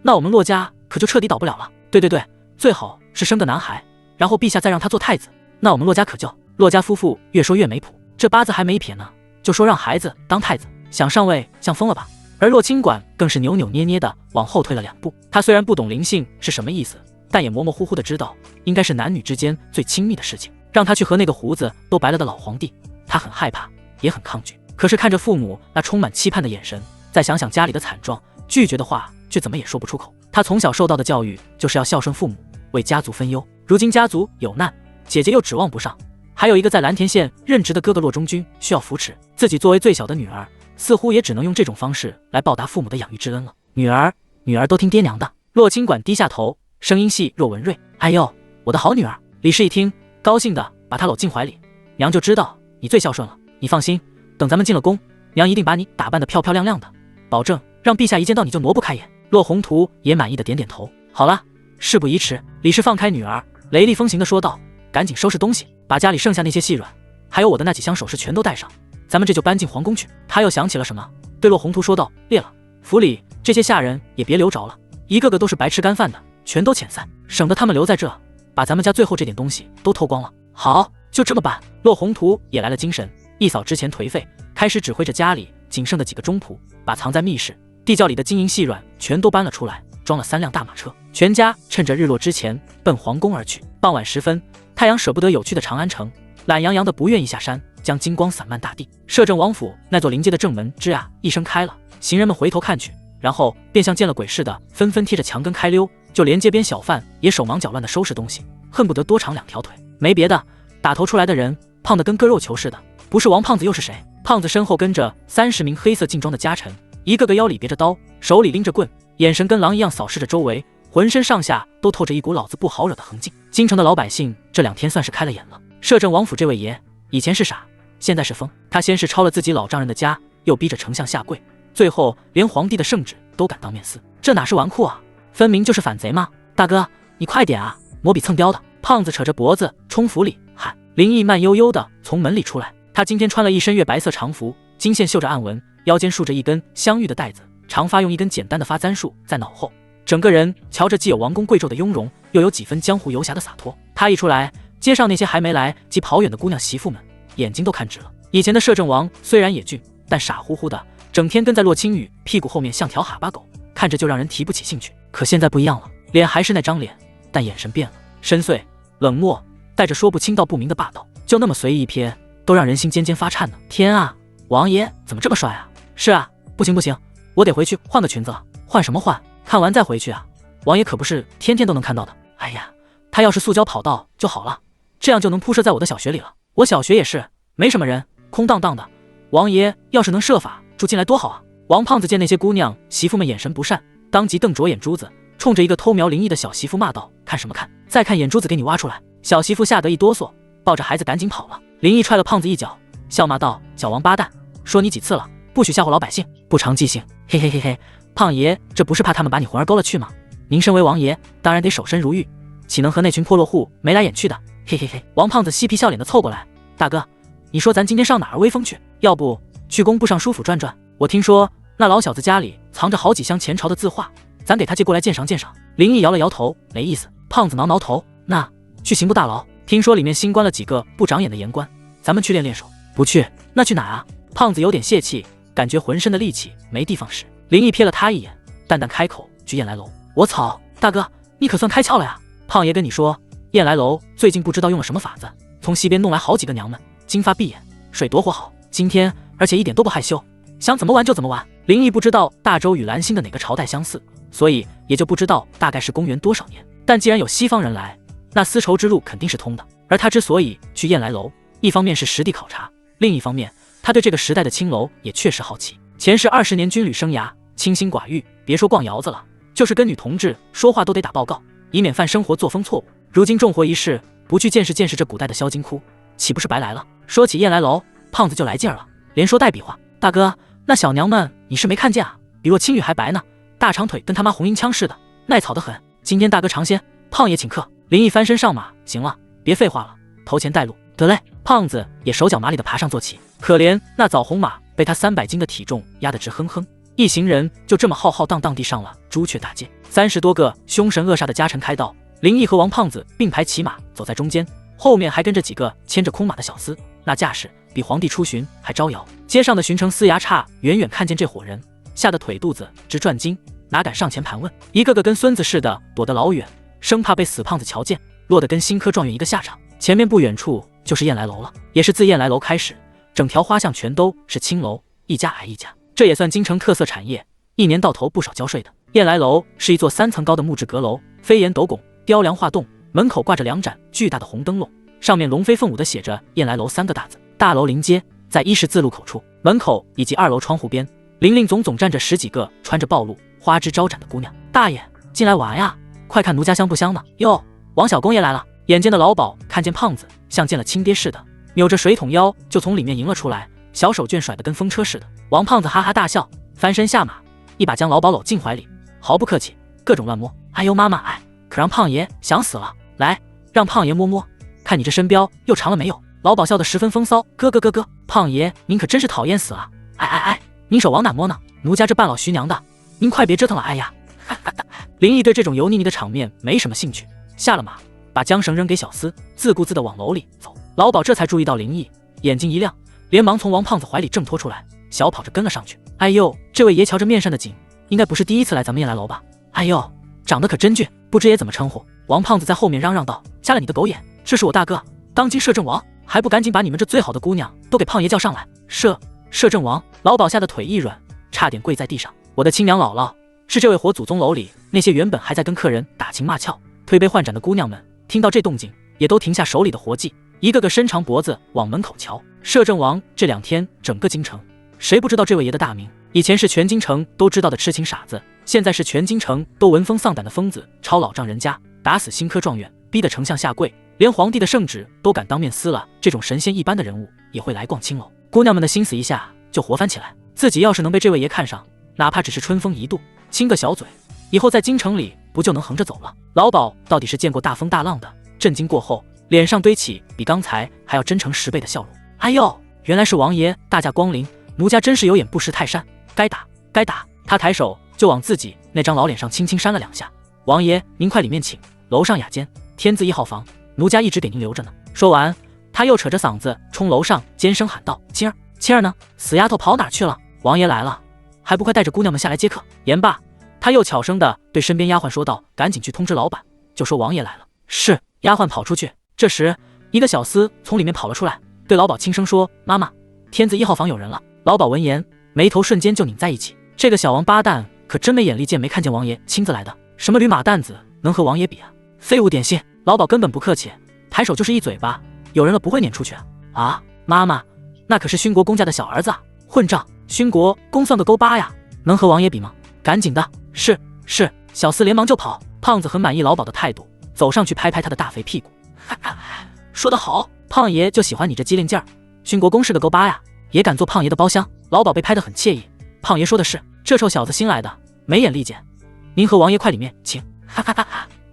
那我们骆家可就彻底倒不了了。对对对，最好是生个男孩，然后陛下再让他做太子，那我们骆家可就……骆家夫妇越说越没谱，这八字还没一撇呢，就说让孩子当太子，想上位像疯了吧？而骆清管更是扭扭捏捏的往后退了2步。他虽然不懂灵性是什么意思，但也模模糊糊的知道，应该是男女之间最亲密的事情。让他去和那个胡子都白了的老皇帝，他很害怕，也很抗拒。可是看着父母那充满期盼的眼神，再想想家里的惨状，拒绝的话却怎么也说不出口。他从小受到的教育就是要孝顺父母，为家族分忧。如今家族有难，姐姐又指望不上，还有一个在蓝田县任职的哥哥骆中军需要扶持，自己作为最小的女儿，似乎也只能用这种方式来报答父母的养育之恩了。女儿都听爹娘的。骆清管低下头，声音细若文瑞：哎呦，我的好女儿！李氏一听，高兴的把她搂进怀里，娘就知道你最孝顺了，你放心，等咱们进了宫，娘一定把你打扮得漂漂亮亮的，保证让陛下一见到你就挪不开眼。骆宏图也满意的点点头。好了，事不宜迟。李氏放开女儿，雷厉风行的说道：赶紧收拾东西，把家里剩下那些细软，还有我的那几箱首饰全都带上，咱们这就搬进皇宫去。他又想起了什么，对骆宏图说道：烈了，府里这些下人也别留着了，一个个都是白吃干饭的，全都遣散，省得他们留在这，把咱们家最后这点东西都偷光了。好，就这么办。骆宏图也来了精神，一扫之前颓废，开始指挥着家里仅剩的几个中仆，把藏在密室、地窖里的金银细软全都搬了出来，装了3辆大马车，全家趁着日落之前奔皇宫而去。傍晚时分，太阳舍不得有趣的长安城，懒洋洋的不愿意下山，将金光散漫大地。摄政王府那座临街的正门吱呀一声开了，行人们回头看去，然后便像见了鬼似的，纷纷贴着墙根开溜，就连街边小贩也手忙脚乱的收拾东西，恨不得多长2条腿。没别的，打头出来的人胖得跟割肉球似的，不是王胖子又是谁？胖子身后跟着30名黑色劲装的家臣，一个个腰里别着刀，手里拎着棍，眼神跟狼一样扫视着周围，浑身上下都透着一股老子不好惹的横劲。京城的老百姓这2天算是开了眼了。摄政王府这位爷以前是傻，现在是疯。他先是抄了自己老丈人的家，又逼着丞相下跪，最后连皇帝的圣旨都敢当面撕，这哪是纨绔啊，分明就是反贼嘛！大哥，你快点啊，魔比蹭雕的！胖子扯着脖子冲府里喊。林毅慢悠悠地从门里出来，他今天穿了一身月白色长服，金线绣着暗纹，腰间束着一根镶玉的带子，长发用一根简单的发簪束在脑后，整个人瞧着既有王公贵胄的雍容，又有几分江湖游侠的洒脱。他一出来，街上那些还没来及跑远的姑娘媳妇们眼睛都看直了。以前的摄政王虽然也俊，但傻乎乎的，整天跟在洛青雨屁股后面像条哈巴狗，看着就让人提不起兴趣。可现在不一样了，脸还是那张脸，但眼神变了，深邃冷漠，带着说不清道不明的霸道，就那么随意一瞥，都让人心尖尖发颤呢。天啊，王爷怎么这么帅啊？是啊，不行不行，我得回去换个裙子了。换什么换？看完再回去啊，王爷可不是天天都能看到的。哎呀，他要是塑胶跑道就好了，这样就能铺设在我的小学里了。我小学也是没什么人，空荡荡的，王爷要是能设法住进来多好啊。王胖子见那些姑娘媳妇们眼神不善，当即瞪着眼珠子，冲着一个偷瞄林毅的小媳妇骂道：看什么看，再看眼珠子给你挖出来。小媳妇吓得一哆嗦，抱着孩子赶紧跑了。林毅踹了胖子一脚，笑骂道：小王八蛋，说你几次了，不许吓唬老百姓，不长记性。嘿嘿嘿嘿，胖爷这不是怕他们把你魂儿勾了去吗？您身为王爷，当然得守身如玉，岂能和那群破落户眉来眼去的？嘿嘿嘿。王胖子嬉皮笑脸的凑过来，大哥，你说咱今天上哪儿威风去？要不去工部尚书府转转？我听说那老小子家里藏着好几箱前朝的字画，咱给他借过来鉴赏鉴赏。林毅摇了摇头，没意思。胖子挠挠头，那去刑部大牢，听说里面新关了几个不长眼的言官，咱们去练练手。不去，那去哪啊？胖子有点泄气，感觉浑身的力气没地方使。林毅瞥了他一眼，淡淡开口，去燕来楼。我操，大哥，你可算开窍了呀！胖爷跟你说，燕来楼最近不知道用了什么法子，从西边弄来好几个娘们，金发碧眼，水多活好，今天而且一点都不害羞，想怎么玩就怎么玩。林毅不知道大周与兰心的哪个朝代相似，所以也就不知道大概是公元多少年。但既然有西方人来，那丝绸之路肯定是通的。而他之所以去燕来楼，一方面是实地考察，另一方面他对这个时代的青楼也确实好奇。前世20年军旅生涯，清心寡欲，别说逛窑子了，就是跟女同志说话都得打报告，以免犯生活作风错误。如今重活一世，不去见识见识这古代的销金窟，岂不是白来了？说起燕来楼，胖子就来劲儿了，连说带比划。大哥，那小娘们你是没看见啊，比若青玉还白呢，大长腿跟他妈红缨枪似的，耐草得很。今天大哥尝鲜，胖爷请客。林毅翻身上马，行了，别废话了，头前带路。得嘞。胖子也手脚麻利的爬上坐骑，可怜那枣红马被他300斤的体重压得直哼哼。一行人就这么浩浩荡荡地上了朱雀大街，30多个凶神恶煞的家臣开道，林毅和王胖子并排骑马走在中间，后面还跟着几个牵着空马的小厮，那架势比皇帝出巡还招摇。街上的巡城司衙差远远看见这伙人，吓得腿肚子直转筋，哪敢上前盘问，一个个跟孙子似的躲得老远，生怕被死胖子瞧见，落得跟新科状元一个下场。前面不远处就是燕来楼了，也是自燕来楼开始，整条花巷全都是青楼，一家挨一家，这也算京城特色产业，一年到头不少交税的。燕来楼是一座3层高的木质阁楼，飞檐斗拱，雕梁画栋，门口挂着2盏巨大的红灯笼，上面龙飞凤舞的写着燕来楼3个大字。大楼临街，在1十字路口处，门口以及2楼窗户边，林林总总站着10几个穿着暴露花枝招展的姑娘。大爷，进来玩呀，快看奴家香不香呢？哟，王小公爷来了。眼尖的老鸨看见胖子像见了亲爹似的，扭着水桶腰就从里面迎了出来，小手绢甩得跟风车似的。王胖子哈哈大笑，翻身下马，一把将老鸨搂进怀里，毫不客气，各种乱摸。哎呦妈妈，哎，可让胖爷想死了，来，让胖爷摸摸，看你这身膘又长了没有？老鸨笑得十分风骚，咯咯咯咯，胖爷您可真是讨厌死了！哎哎哎，您手往哪摸呢？奴家这半老徐娘的，您快别折腾了！哎呀，林毅对这种油腻腻的场面没什么兴趣，下了马，把缰绳扔给小厮，自顾自地往楼里走。老鸨这才注意到林毅，眼睛一亮，连忙从王胖子怀里挣脱出来，小跑着跟了上去。哎呦，这位爷瞧着面上的景，应该不是第一次来咱们燕来楼吧？哎呦，长得可真俊，不知爷怎么称呼？王胖子在后面嚷嚷道：瞎了你的狗眼，这是我大哥，当今摄政王，还不赶紧把你们这最好的姑娘都给胖爷叫上来！摄政王！老鸨吓得腿一软，差点跪在地上。我的亲娘姥姥，是这位活祖宗楼里那些原本还在跟客人打情骂俏、推杯换盏的姑娘们，听到这动静，也都停下手里的活计，一个个伸长脖子往门口瞧。摄政王这2天整个京城，谁不知道这位爷的大名？以前是全京城都知道的痴情傻子，现在是全京城都闻风丧胆的疯子，抄老丈人家，打死新科状元，逼得丞相下跪，连皇帝的圣旨都敢当面撕了。这种神仙一般的人物也会来逛青楼，姑娘们的心思一下就活翻起来。自己要是能被这位爷看上，哪怕只是春风一度，亲个小嘴，以后在京城里不就能横着走了？老鸨到底是见过大风大浪的，震惊过后，脸上堆起比刚才还要真诚10倍的笑容。哎呦，原来是王爷，大驾光临，奴家真是有眼不识泰山，该打该打。他抬手就往自己那张老脸上轻轻扇了2下。王爷，您快里面请，楼上雅间，天字1号房，奴家一直给您留着呢。说完，他又扯着嗓子冲楼上尖声喊道：“青儿，青儿呢？死丫头跑哪去了？王爷来了，还不快带着姑娘们下来接客？”言罢，他又巧声地对身边丫鬟说道：“赶紧去通知老板，就说王爷来了。”是。丫鬟跑出去。这时，一个小厮从里面跑了出来，对老鸨轻声说：“妈妈，天字1号房有人了。”老鸨闻言，眉头瞬间就拧在一起。这个小王八蛋可真没眼力见没看见王爷亲自来的，什么驴马蛋子能和王爷比啊？废物点心！老鸨根本不客气，抬手就是一嘴巴。有人了不会撵出去啊？啊，妈妈，那可是勋国公家的小儿子啊！混账！勋国公算个勾巴呀，能和王爷比吗？赶紧的！是。小厮连忙就跑。胖子很满意老鸨的态度，走上去拍拍他的大肥屁股。说得好，胖爷就喜欢你这机灵劲儿。勋国公是个勾巴呀，也敢做胖爷的包厢？老鸨被拍得很惬意。胖爷说的是，这臭小子新来的，没眼力见。您和王爷快里面请。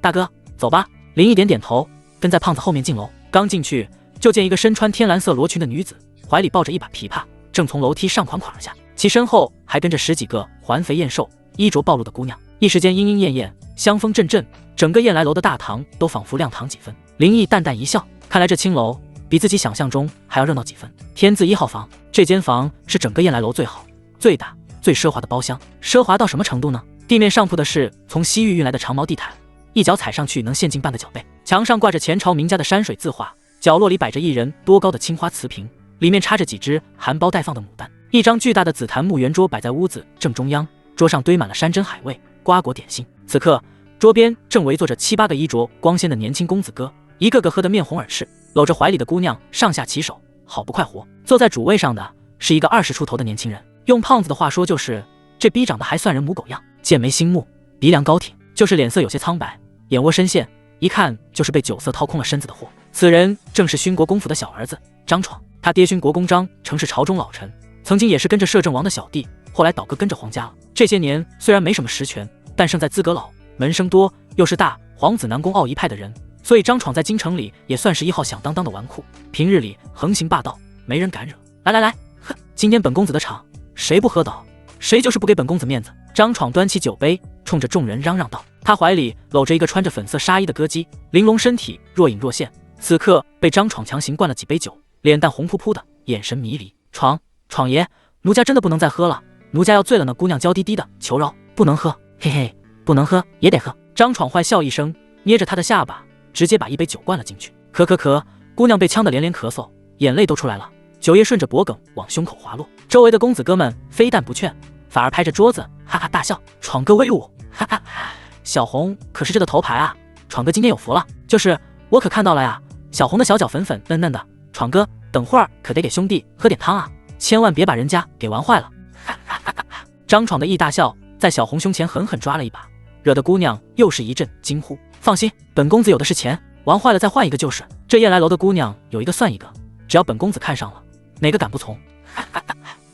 大哥，走吧。林毅点点头，跟在胖子后面进楼。刚进去，就见一个身穿天蓝色罗裙的女子，怀里抱着一把琵琶，正从楼梯上款而下，其身后还跟着10几个环肥燕瘦、衣着暴露的姑娘。一时间莺莺燕燕，香风阵阵，整个燕来楼的大堂都仿佛亮堂几分。林毅淡淡一笑，看来这青楼比自己想象中还要热闹几分。天字1号房，这间房是整个燕来楼最好、最大、最奢华的包厢。奢华到什么程度呢？地面上铺的是从西域运来的长毛地毯，一脚踩上去能陷进半个脚背。墙上挂着前朝名家的山水字画，角落里摆着1人多高的青花瓷瓶，里面插着几只含苞待放的牡丹。一张巨大的紫檀木圆桌摆在屋子正中央，桌上堆满了山珍海味、瓜果点心。此刻桌边正围坐着7、8个衣着光鲜的年轻公子哥，一个个喝得面红耳赤，搂着怀里的姑娘上下其手，好不快活。坐在主位上的是一个20出头的年轻人，用胖子的话说就是这逼长得还算人模狗样，剑眉星目，鼻梁高挺，就是脸色有些苍白，眼窝深陷，一看就是被酒色掏空了身子的货。此人正是勋国公府的小儿子张闯，他爹勋国公张曾是朝中老臣，曾经也是跟着摄政王的小弟，后来倒戈跟着皇家了。这些年虽然没什么实权，但胜在资格老，门生多，又是大皇子南宫傲一派的人，所以张闯在京城里也算是一号响当当的纨绔，平日里横行霸道，没人敢惹。来，哼，今天本公子的场，谁不喝倒，谁就是不给本公子面子。张闯端起酒杯，冲着众人嚷嚷道。他怀里搂着一个穿着粉色纱衣的歌姬，玲珑身体若隐若现，此刻被张闯强行灌了几杯酒，脸蛋红扑扑的，眼神迷离。闯爷，奴家真的不能再喝了，奴家要醉了呢。姑娘娇滴滴的求饶。不能喝，嘿嘿，不能喝也得喝。张闯坏笑一声，捏着他的下巴，直接把一杯酒灌了进去。咳，姑娘被呛得连连咳嗽，眼泪都出来了，酒液顺着脖梗往胸口滑落。周围的公子哥们非但不劝，反而拍着桌子哈哈大笑。闯哥威武，哈哈，小红可是这个头牌啊，闯哥今天有福了。就是我可看到了呀，小红的小脚粉粉嫩嫩的，闯哥等会儿可得给兄弟喝点汤啊，千万别把人家给玩坏了。张闯的义大笑在小红胸前狠狠抓了一把，惹得姑娘又是一阵惊呼。放心，本公子有的是钱，玩坏了再换一个就是。这燕来楼的姑娘有一个算一个，只要本公子看上了，哪个敢不从？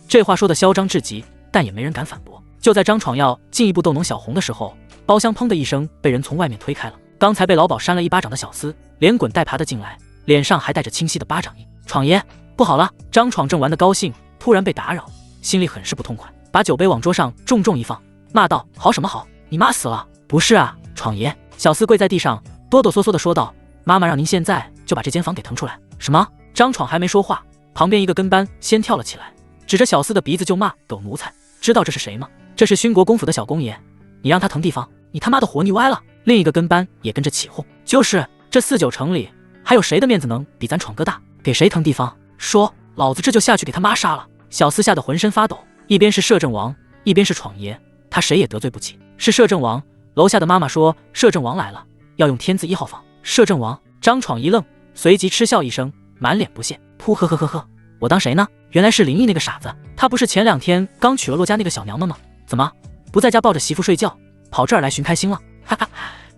这话说的嚣张至极，但也没人敢反驳。就在张闯要进一步逗弄小红的时候，包厢砰的一声被人从外面推开了。刚才被老鸨扇了一巴掌的小厮连滚带爬的进来，脸上还带着清晰的巴掌印。闯爷，不好了！张闯正玩得高兴，突然被打扰，心里很是不痛快，把酒杯往桌上重重一放，骂道：好什么好，你妈死了！不是啊，闯爷！小厮跪在地上哆哆嗦嗦的说道：妈妈让您现在就把这间房给腾出来。什么？张闯还没说话，旁边一个跟班先跳了起来，指着小厮的鼻子就骂：狗奴才！知道这是谁吗？这是勋国公府的小公爷，你让他腾地方，你他妈的活腻歪了！另一个跟班也跟着起哄，就是这4、9城里还有谁的面子能比咱闯哥大？给谁腾地方？说老子这就下去给他妈杀了！小厮吓得浑身发抖，一边是摄政王，一边是闯爷，他谁也得罪不起。是摄政王，楼下的妈妈说摄政王来了，要用天字1号房。摄政王，张闯一愣，随即嗤笑一声，满脸不屑，噗呵，我当谁呢？原来是林毅那个傻子，他不是前2天刚娶了骆家那个小娘们吗？怎么不在家抱着媳妇睡觉，跑这儿来寻开心了？哈哈，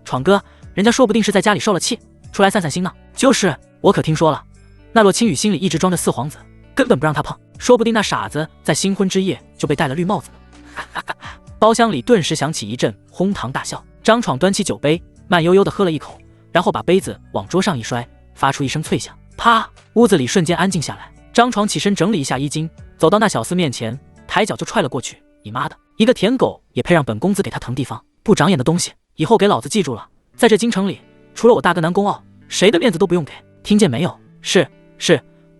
闯哥，人家说不定是在家里受了气，出来散散心呢。就是，我可听说了，那洛青雨心里一直装着4皇子，根本不让他碰。说不定那傻子在新婚之夜就被戴了绿帽子呢。包厢里顿时响起一阵哄堂大笑。张闯端起酒杯，慢悠悠地喝了一口，然后把杯子往桌上一摔，发出一声脆响，啪！屋子里瞬间安静下来。张闯起身整理一下衣襟，走到那小厮面前，抬脚就踹了过去。你妈的，一个舔狗也配让本公子给他腾地方？不长眼的东西，以后给老子记住了，在这京城里，除了我大哥南宫傲，谁的面子都不用给，听见没有？是，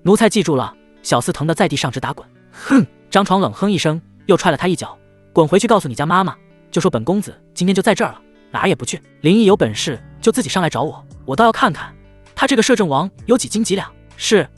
奴才记住了。小厮疼得在地上直打滚。哼！张闯冷哼一声，又踹了他一脚，滚回去告诉你家妈妈，就说本公子今天就在这儿了，哪儿也不去。林毅有本事就自己上来找我，我倒要看看他这个摄政王有几斤几两。是。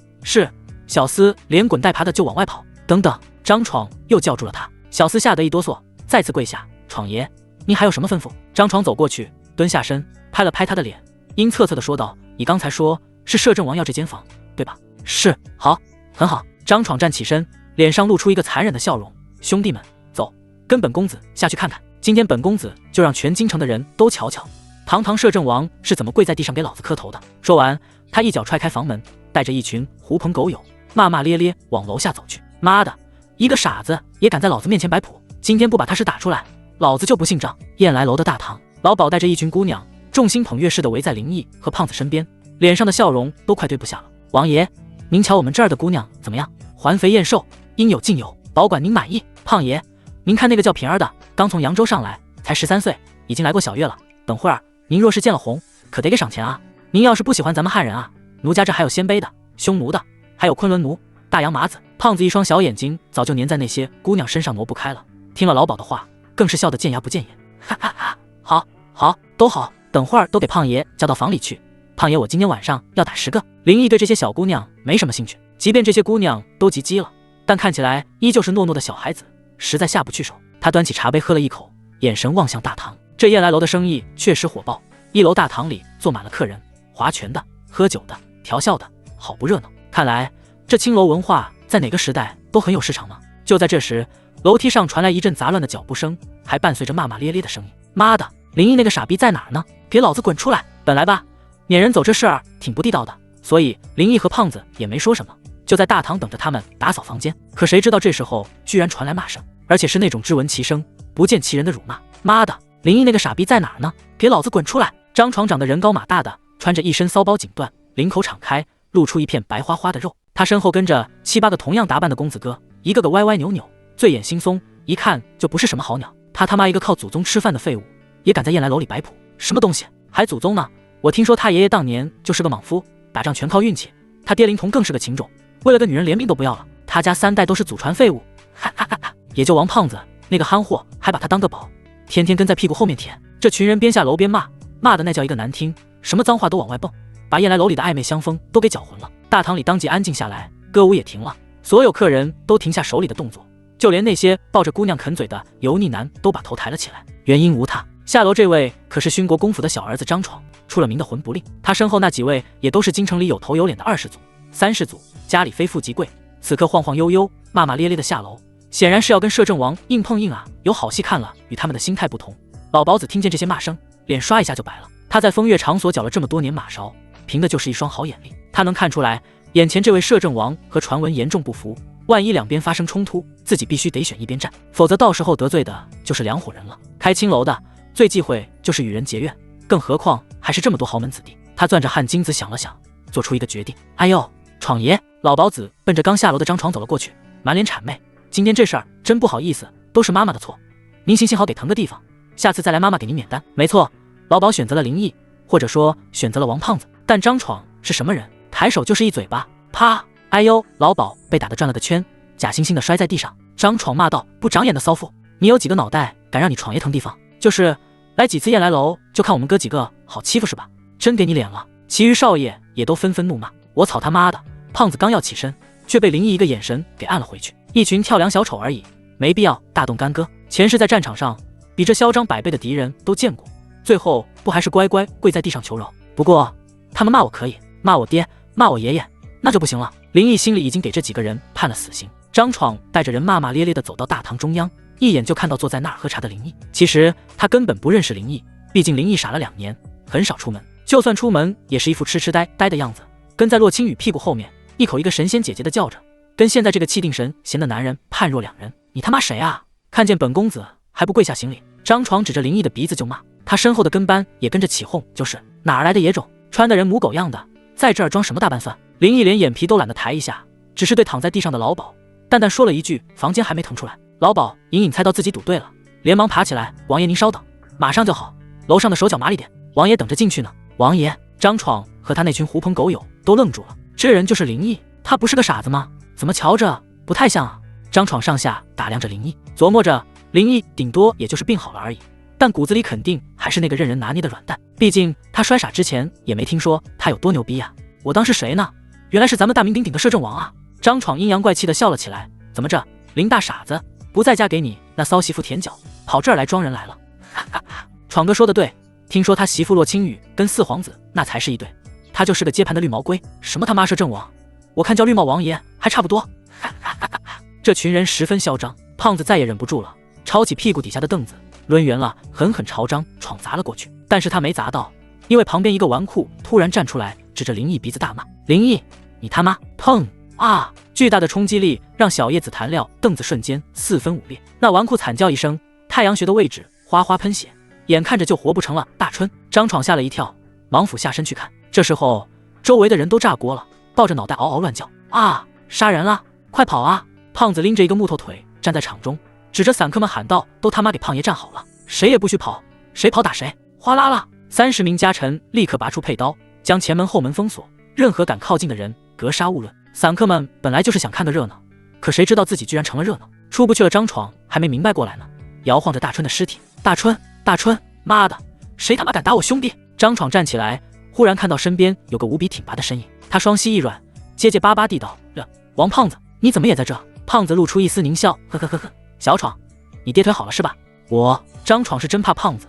小厮连滚带爬的就往外跑。等等！张闯又叫住了他。小厮吓得一哆嗦，再次跪下。闯爷，您还有什么吩咐？张闯走过去，蹲下身，拍了拍他的脸，阴恻恻的说道：你刚才说是摄政王要这间房，对吧？是。好，很好。张闯站起身，脸上露出一个残忍的笑容。兄弟们，走，跟本公子下去看看。今天本公子就让全京城的人都瞧瞧，堂堂摄政王是怎么跪在地上给老子磕头的。说完，他一脚踹开房门，带着一群狐朋狗友骂骂咧咧往楼下走去。妈的，一个傻子也敢在老子面前摆谱，今天不把他屎打出来，老子就不姓张。燕来楼的大堂，老鸨带着一群姑娘众星捧月似的围在林毅和胖子身边，脸上的笑容都快对不下了。王爷，您瞧我们这儿的姑娘怎么样？环肥燕瘦，应有尽有，保管您满意。胖爷，您看那个叫平儿的，刚从扬州上来，才13岁，已经来过小月了。等会儿您若是见了红，可得给赏钱啊。您要是不喜欢咱们汉人啊，奴家这还有鲜卑的、匈奴的，还有昆仑奴、大洋麻子。胖子一双小眼睛早就粘在那些姑娘身上挪不开了，听了老鸨的话，更是笑得见牙不见眼。哈哈哈，好，都好，等会儿都给胖爷叫到房里去。胖爷，我今天晚上要打10个。林毅对这些小姑娘没什么兴趣，即便这些姑娘都及笄了，但看起来依旧是糯糯的小孩子，实在下不去手。他端起茶杯喝了一口，眼神望向大堂。这燕来楼的生意确实火爆，一楼大堂里坐满了客人，划拳的、喝酒的、调笑的，好不热闹。看来这青楼文化在哪个时代都很有市场呢。就在这时，楼梯上传来一阵杂乱的脚步声，还伴随着骂骂咧咧的声音。妈的，林毅那个傻逼在哪儿呢？给老子滚出来！本来吧，撵人走这事儿挺不地道的，所以林毅和胖子也没说什么，就在大堂等着他们打扫房间。可谁知道这时候居然传来骂声，而且是那种只闻其声不见其人的辱骂。妈的，林毅那个傻逼在哪儿呢？给老子滚出来！张闯长得人高马大的，穿着一身骚包锦缎，领口敞开，露出一片白花花的肉。他身后跟着7、8个同样打扮的公子哥，一个个歪歪扭扭，醉眼惺忪，一看就不是什么好鸟。他妈一个靠祖宗吃饭的废物，也敢在燕来楼里摆谱？什么东西？还祖宗呢？我听说他爷爷当年就是个莽夫，打仗全靠运气。他爹灵童更是个禽种，为了个女人连命都不要了。他家3代都是祖传废物，哈哈哈哈！也就王胖子那个憨货还把他当个宝，天天跟在屁股后面舔。这群人边下楼边骂，骂的那叫一个难听，什么脏话都往外蹦，把燕来楼里的暧昧香风都给搅浑了。大堂里当即安静下来，歌舞也停了，所有客人都停下手里的动作，就连那些抱着姑娘啃嘴的油腻男都把头抬了起来。原因无他，下楼这位可是勋国公府的小儿子张闯，出了名的魂不吝。他身后那几位也都是京城里有头有脸的2世祖、3世祖，家里非富即贵，此刻晃晃悠悠、骂骂咧咧的下楼，显然是要跟摄政王硬碰硬啊！有好戏看了。与他们的心态不同，老鸨子听见这些骂声，脸刷一下就白了。他在风月场所搅了这么多年马勺，凭的就是一双好眼力。他能看出来，眼前这位摄政王和传闻严重不符，万一两边发生冲突，自己必须得选一边站，否则到时候得罪的就是两伙人了。开青楼的最忌讳就是与人结怨，更何况还是这么多豪门子弟。他攥着汗金子想了想，做出一个决定。哎呦，闯爷！老鸨子奔着刚下楼的张闯走了过去，满脸谄媚。今天这事儿真不好意思，都是妈妈的错，您行行好给腾个地方，下次再来妈妈给您免单。没错，老鸨选择了林毅，或者说选择了王胖子，但张闯是什么人？抬手就是一嘴巴，啪！哎呦，老鸨被打得转了个圈，假惺惺的摔在地上。张闯骂道：不长眼的骚妇，你有几个脑袋敢让你闯爷腾地方？就是来几次燕来楼，就看我们哥几个好欺负是吧？真给你脸了。其余少爷也都纷纷怒骂。我操他妈的！胖子刚要起身，却被林毅一个眼神给按了回去。一群跳梁小丑而已，没必要大动干戈。前世在战场上比这嚣张百倍的敌人都见过，最后不还是乖乖跪在地上求饶？不过他们骂我可以，骂我爹，骂我爷爷，那就不行了。林毅心里已经给这几个人判了死刑。张闯带着人骂骂咧咧地走到大堂中央，一眼就看到坐在那儿喝茶的林毅。其实他根本不认识林毅，毕竟林毅傻了2年，很少出门，就算出门也是一副痴痴呆呆的样子，跟在洛青雨屁股后面，一口一个神仙姐姐的叫着。跟现在这个气定神闲的男人判若两人。你他妈谁啊？看见本公子还不跪下行礼？张闯指着林毅的鼻子就骂，他身后的跟班也跟着起哄，就是哪来的野种，穿的人母狗样的，在这儿装什么大半蒜？林毅连眼皮都懒得抬一下，只是对躺在地上的老鸨淡淡说了一句：“房间还没腾出来。”老鸨隐隐猜到自己赌对了，连忙爬起来：“王爷您稍等，马上就好。楼上的手脚麻利点，王爷等着进去呢。”王爷，张闯和他那群狐朋狗友都愣住了，这人就是林毅，他不是个傻子吗？怎么瞧着不太像啊？张闯上下打量着林毅，琢磨着林毅顶多也就是病好了而已，但骨子里肯定还是那个任人拿捏的软蛋，毕竟他摔傻之前也没听说他有多牛逼啊。我当是谁呢？原来是咱们大名鼎鼎的摄政王啊！张闯阴阳怪气的笑了起来，怎么着，林大傻子不在家给你那骚媳妇舔脚，跑这儿来装人来了？闯哥说的对，听说他媳妇洛青雨跟四皇子那才是一对，他就是个接盘的绿毛龟，什么他妈摄政王，我看叫绿帽王爷还差不多。这群人十分嚣张，胖子再也忍不住了，抄起屁股底下的凳子抡圆了，狠狠朝张闯砸了过去。但是他没砸到，因为旁边一个纨绔突然站出来，指着林毅鼻子大骂：“林毅，你他妈！”砰啊！巨大的冲击力让小叶子弹料凳子瞬间四分五裂，那纨绔惨叫一声，太阳穴的位置哗哗喷血，眼看着就活不成了大春。张闯吓了一跳，忙俯下身去看。这时候周围的人都炸锅了，抱着脑袋嗷嗷乱叫：“啊！杀人了，快跑啊！”胖子拎着一个木头腿站在场中，指着散客们喊道：“都他妈给胖爷站好了，谁也不许跑，谁跑打谁！”哗啦啦，30名家臣立刻拔出佩刀，将前门后门封锁，任何敢靠近的人格杀勿论。散客们本来就是想看个热闹，可谁知道自己居然成了热闹。出不去了，张闯还没明白过来呢，摇晃着大春的尸体。大春，大春，妈的，谁他妈敢打我兄弟？张闯站起来，忽然看到身边有个无比挺拔的身影，他双膝一软，结结巴巴地道：“王胖子，你怎么也在这？”胖子露出一丝狞笑，呵呵呵呵，小闯，你跌腿好了是吧？张闯是真怕胖子，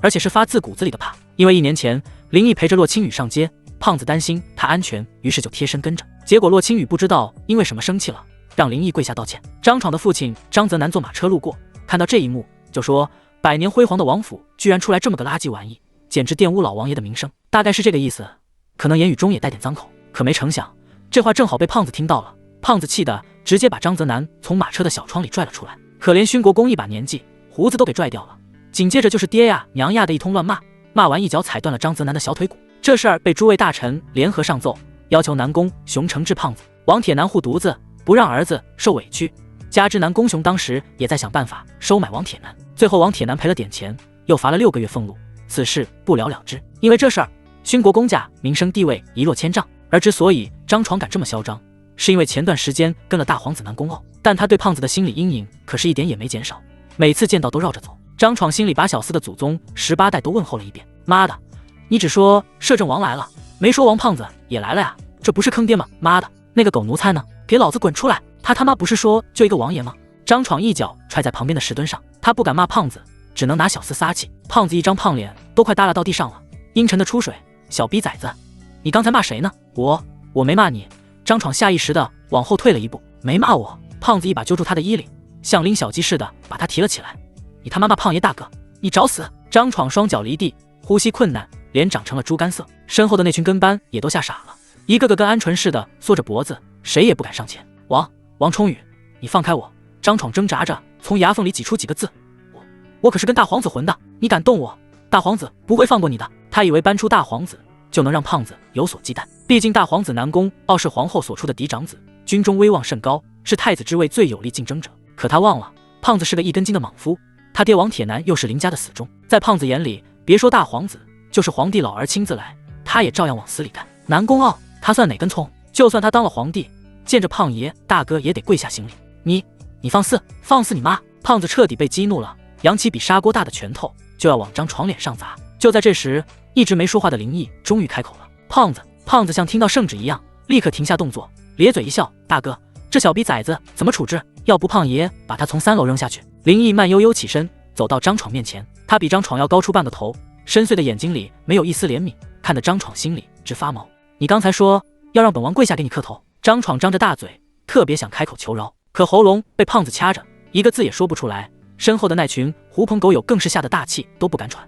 而且是发自骨子里的怕，因为1年前林毅陪着洛青雨上街，胖子担心他安全，于是就贴身跟着，结果洛青雨不知道因为什么生气了，让林毅跪下道歉。张闯的父亲张泽南坐马车路过，看到这一幕就说：“100年辉煌的王府居然出来这么个垃圾玩意，简直玷污老王爷的名声。”大概是这个意思，可能言语中也带点脏口，可没成想这话正好被胖子听到了。胖子气得直接把张泽南从马车的小窗里拽了出来，可怜勋国公一把年纪，胡子都给拽掉了。紧接着就是爹呀娘呀的一通乱骂，骂完一脚踩断了张泽南的小腿骨。这事儿被诸位大臣联合上奏，要求南宫雄惩治胖子。王铁男护犊子，不让儿子受委屈，加之南宫雄当时也在想办法收买王铁男，最后王铁男赔了点钱，又罚了6个月俸禄，此事不了了之。因为这事儿，勋国公家名声地位一落千丈。而之所以张闯敢这么嚣张，是因为前段时间跟了大皇子南宫傲，但他对胖子的心理阴影可是一点也没减少，每次见到都绕着走。张闯心里把小厮的祖宗18代都问候了一遍。妈的，你只说摄政王来了，没说王胖子也来了呀？这不是坑爹吗？妈的，那个狗奴才呢？给老子滚出来！他妈不是说就一个王爷吗？张闯一脚踹在旁边的石墩上，他不敢骂胖子，只能拿小厮撒气。胖子一张胖脸都快耷拉到地上了，阴沉的出水。小逼崽子，你刚才骂谁呢？我没骂你。张闯下意识的往后退了一步，没骂我。胖子一把揪住他的衣领，像拎小鸡似的把他提了起来。你他妈骂胖爷大哥，你找死！张闯双脚离地，呼吸困难，脸长成了猪肝色。身后的那群跟班也都吓傻了，一个个跟鹌鹑似的缩着脖子，谁也不敢上前。王冲宇，你放开我！张闯挣扎着从牙缝里挤出几个字：我可是跟大皇子混的，你敢动我，大皇子不会放过你的。他以为搬出大皇子就能让胖子有所忌惮，毕竟大皇子南宫傲是皇后所出的嫡长子，军中威望甚高，是太子之位最有力竞争者。可他忘了，胖子是个一根筋的莽夫，他爹王铁男又是林家的死忠，在胖子眼里，别说大皇子，就是皇帝老儿亲自来，他也照样往死里干。南宫傲他算哪根葱？就算他当了皇帝，见着胖爷大哥也得跪下行礼。你放肆你妈！胖子彻底被激怒了，扬起比砂锅大的拳头就要往张闯脸上砸。就在这时，一直没说话的林毅终于开口了。胖子像听到圣旨一样，立刻停下动作，咧嘴一笑：“大哥，这小逼崽子怎么处置？要不胖爷把他从3楼扔下去？”林毅慢悠悠起身，走到张闯面前，他比张闯要高出半个头，深邃的眼睛里没有一丝怜悯，看得张闯心里直发毛。你刚才说要让本王跪下给你磕头。张闯张着大嘴，特别想开口求饶，可喉咙被胖子掐着，一个字也说不出来。身后的那群狐朋狗友更是吓得大气都不敢喘。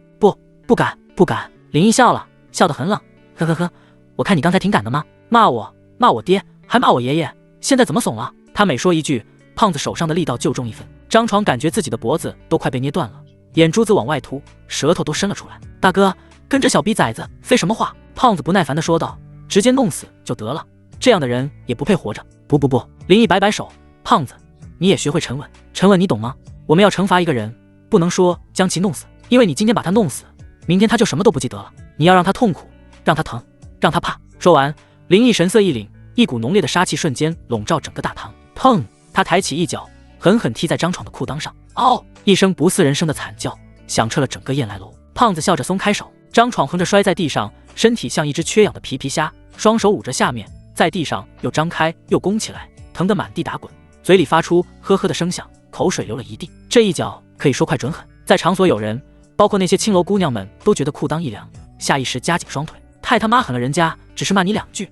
不敢。林毅笑了，笑得很冷，呵呵呵，我看你刚才挺敢的吗？骂我爹，还骂我爷爷，现在怎么怂了？他每说一句，胖子手上的力道就重一分。张床感觉自己的脖子都快被捏断了，眼珠子往外凸，舌头都伸了出来。大哥，跟这小逼崽子废什么话？胖子不耐烦地说道，直接弄死就得了，这样的人也不配活着。不，林毅摆摆手，胖子，你也学会沉稳，沉稳你懂吗？我们要惩罚一个人，不能说将其弄死，因为你今天把他弄死，明天他就什么都不记得了。你要让他痛苦，让他疼，让他怕。说完，林毅神色一凛，一股浓烈的杀气瞬间笼罩整个大堂。砰！他抬起一脚，狠狠踢在张闯的裤裆上。嗷！一声不似人声的惨叫，响彻了整个燕来楼。胖子笑着松开手，张闯横着摔在地上，身体像一只缺氧的皮皮虾，双手捂着下面，在地上又张开又弓起来，疼得满地打滚，嘴里发出呵呵的声响，口水流了一地。这一脚可以说快准狠，在场所有人，包括那些青楼姑娘们，都觉得裤裆一凉，下意识夹紧双腿。太他妈狠了，人家只是骂你2句，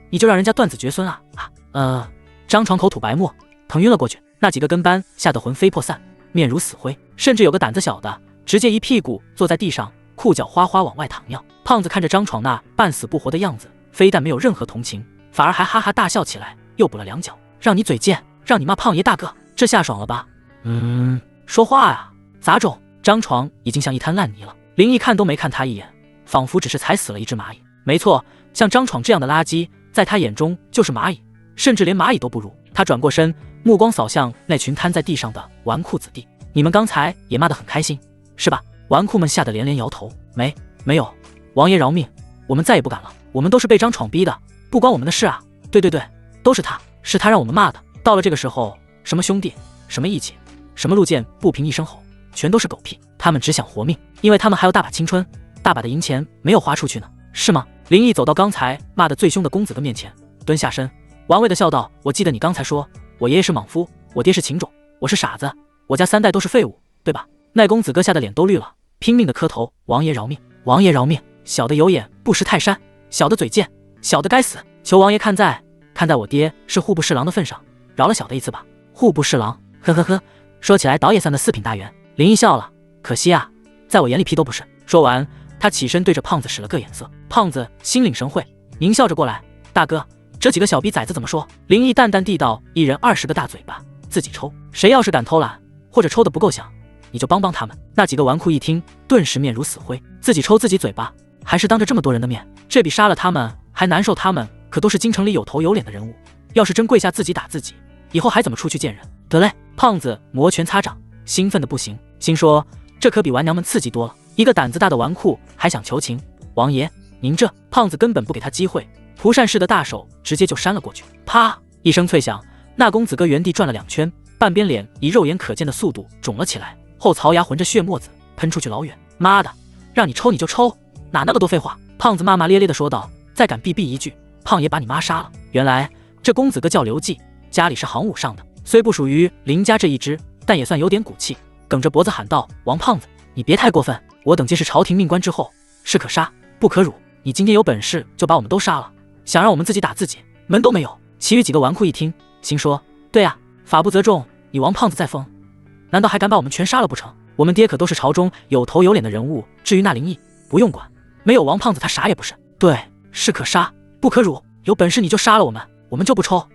你就让人家断子绝孙啊！张闯口吐白沫，疼晕了过去。那几个跟班吓得魂飞魄散，面如死灰，甚至有个胆子小的直接一屁股坐在地上，裤脚哗哗往外淌尿。胖子看着张闯那半死不活的样子，非但没有任何同情，反而还哈哈大笑起来，又补了2脚。让你嘴贱，让你骂胖爷大哥，这下爽了吧？说话呀，杂种！张闯已经像一滩烂泥了，林毅看都没看他一眼，仿佛只是踩死了一只蚂蚁。没错，像张闯这样的垃圾，在他眼中就是蚂蚁，甚至连蚂蚁都不如。他转过身，目光扫向那群瘫在地上的纨绔子弟。你们刚才也骂得很开心，是吧？纨绔们吓得连连摇头。没有，王爷饶命，我们再也不敢了。我们都是被张闯逼的，不关我们的事啊。对，都是他，是他让我们骂的。到了这个时候，什么兄弟，什么义气，什么路见不平一声吼，全都是狗屁。他们只想活命，因为他们还有大把青春，大把的银钱没有花出去呢，是吗？林毅走到刚才骂得最凶的公子哥面前，蹲下身，玩味地笑道：我记得你刚才说我爷爷是莽夫，我爹是秦种，我是傻子，我家3代都是废物，对吧？那公子哥吓得脸都绿了，拼命地磕头：王爷饶命，王爷饶命！小的有眼不识泰山，小的嘴贱，小的该死！求王爷看在我爹是户部侍郎的份上，饶了小的一次吧。户部侍郎，呵呵呵，说起来倒也算个4品大员。林毅笑了，可惜啊，在我眼里屁都不是。说完，他起身对着胖子使了个眼色，胖子心领神会，狞笑着过来：大哥，这几个小逼崽子怎么说？林毅淡淡地道：一人20个大嘴巴，自己抽，谁要是敢偷懒或者抽得不够响，你就帮他们。那几个纨绔一听，顿时面如死灰。自己抽自己嘴巴，还是当着这么多人的面，这比杀了他们还难受。他们可都是京城里有头有脸的人物，要是真跪下自己打自己，以后还怎么出去见人？得嘞！胖子摩拳擦掌，兴奋的不行，心说这可比玩娘们刺激多了。一个胆子大的纨绔还想求情，王爷您这……胖子根本不给他机会，蒲扇似的大手直接就扇了过去。啪！一声脆响，那公子哥原地转了2圈，半边脸以肉眼可见的速度肿了起来，后槽牙浑着血沫子喷出去老远。妈的，让你抽你就抽，哪那么多废话？胖子骂骂咧咧的说道：再敢逼一句，胖爷把你妈杀了。原来这公子哥叫刘季，家里是行武上的，虽不属于林家这一支，但也算有点骨气，梗着脖子喊道：王胖子，你别太过分，我等皆是朝廷命官之后，是可杀不可辱，你今天有本事就把我们都杀了，想让我们自己打自己，门都没有。其余几个纨绔一听，心说：对啊，法不责众，你王胖子再疯，难道还敢把我们全杀了不成？我们爹可都是朝中有头有脸的人物，至于那林毅，不用管，没有王胖子他啥也不是。对，是可杀不可辱，有本事你就杀了我们，我们就不抽，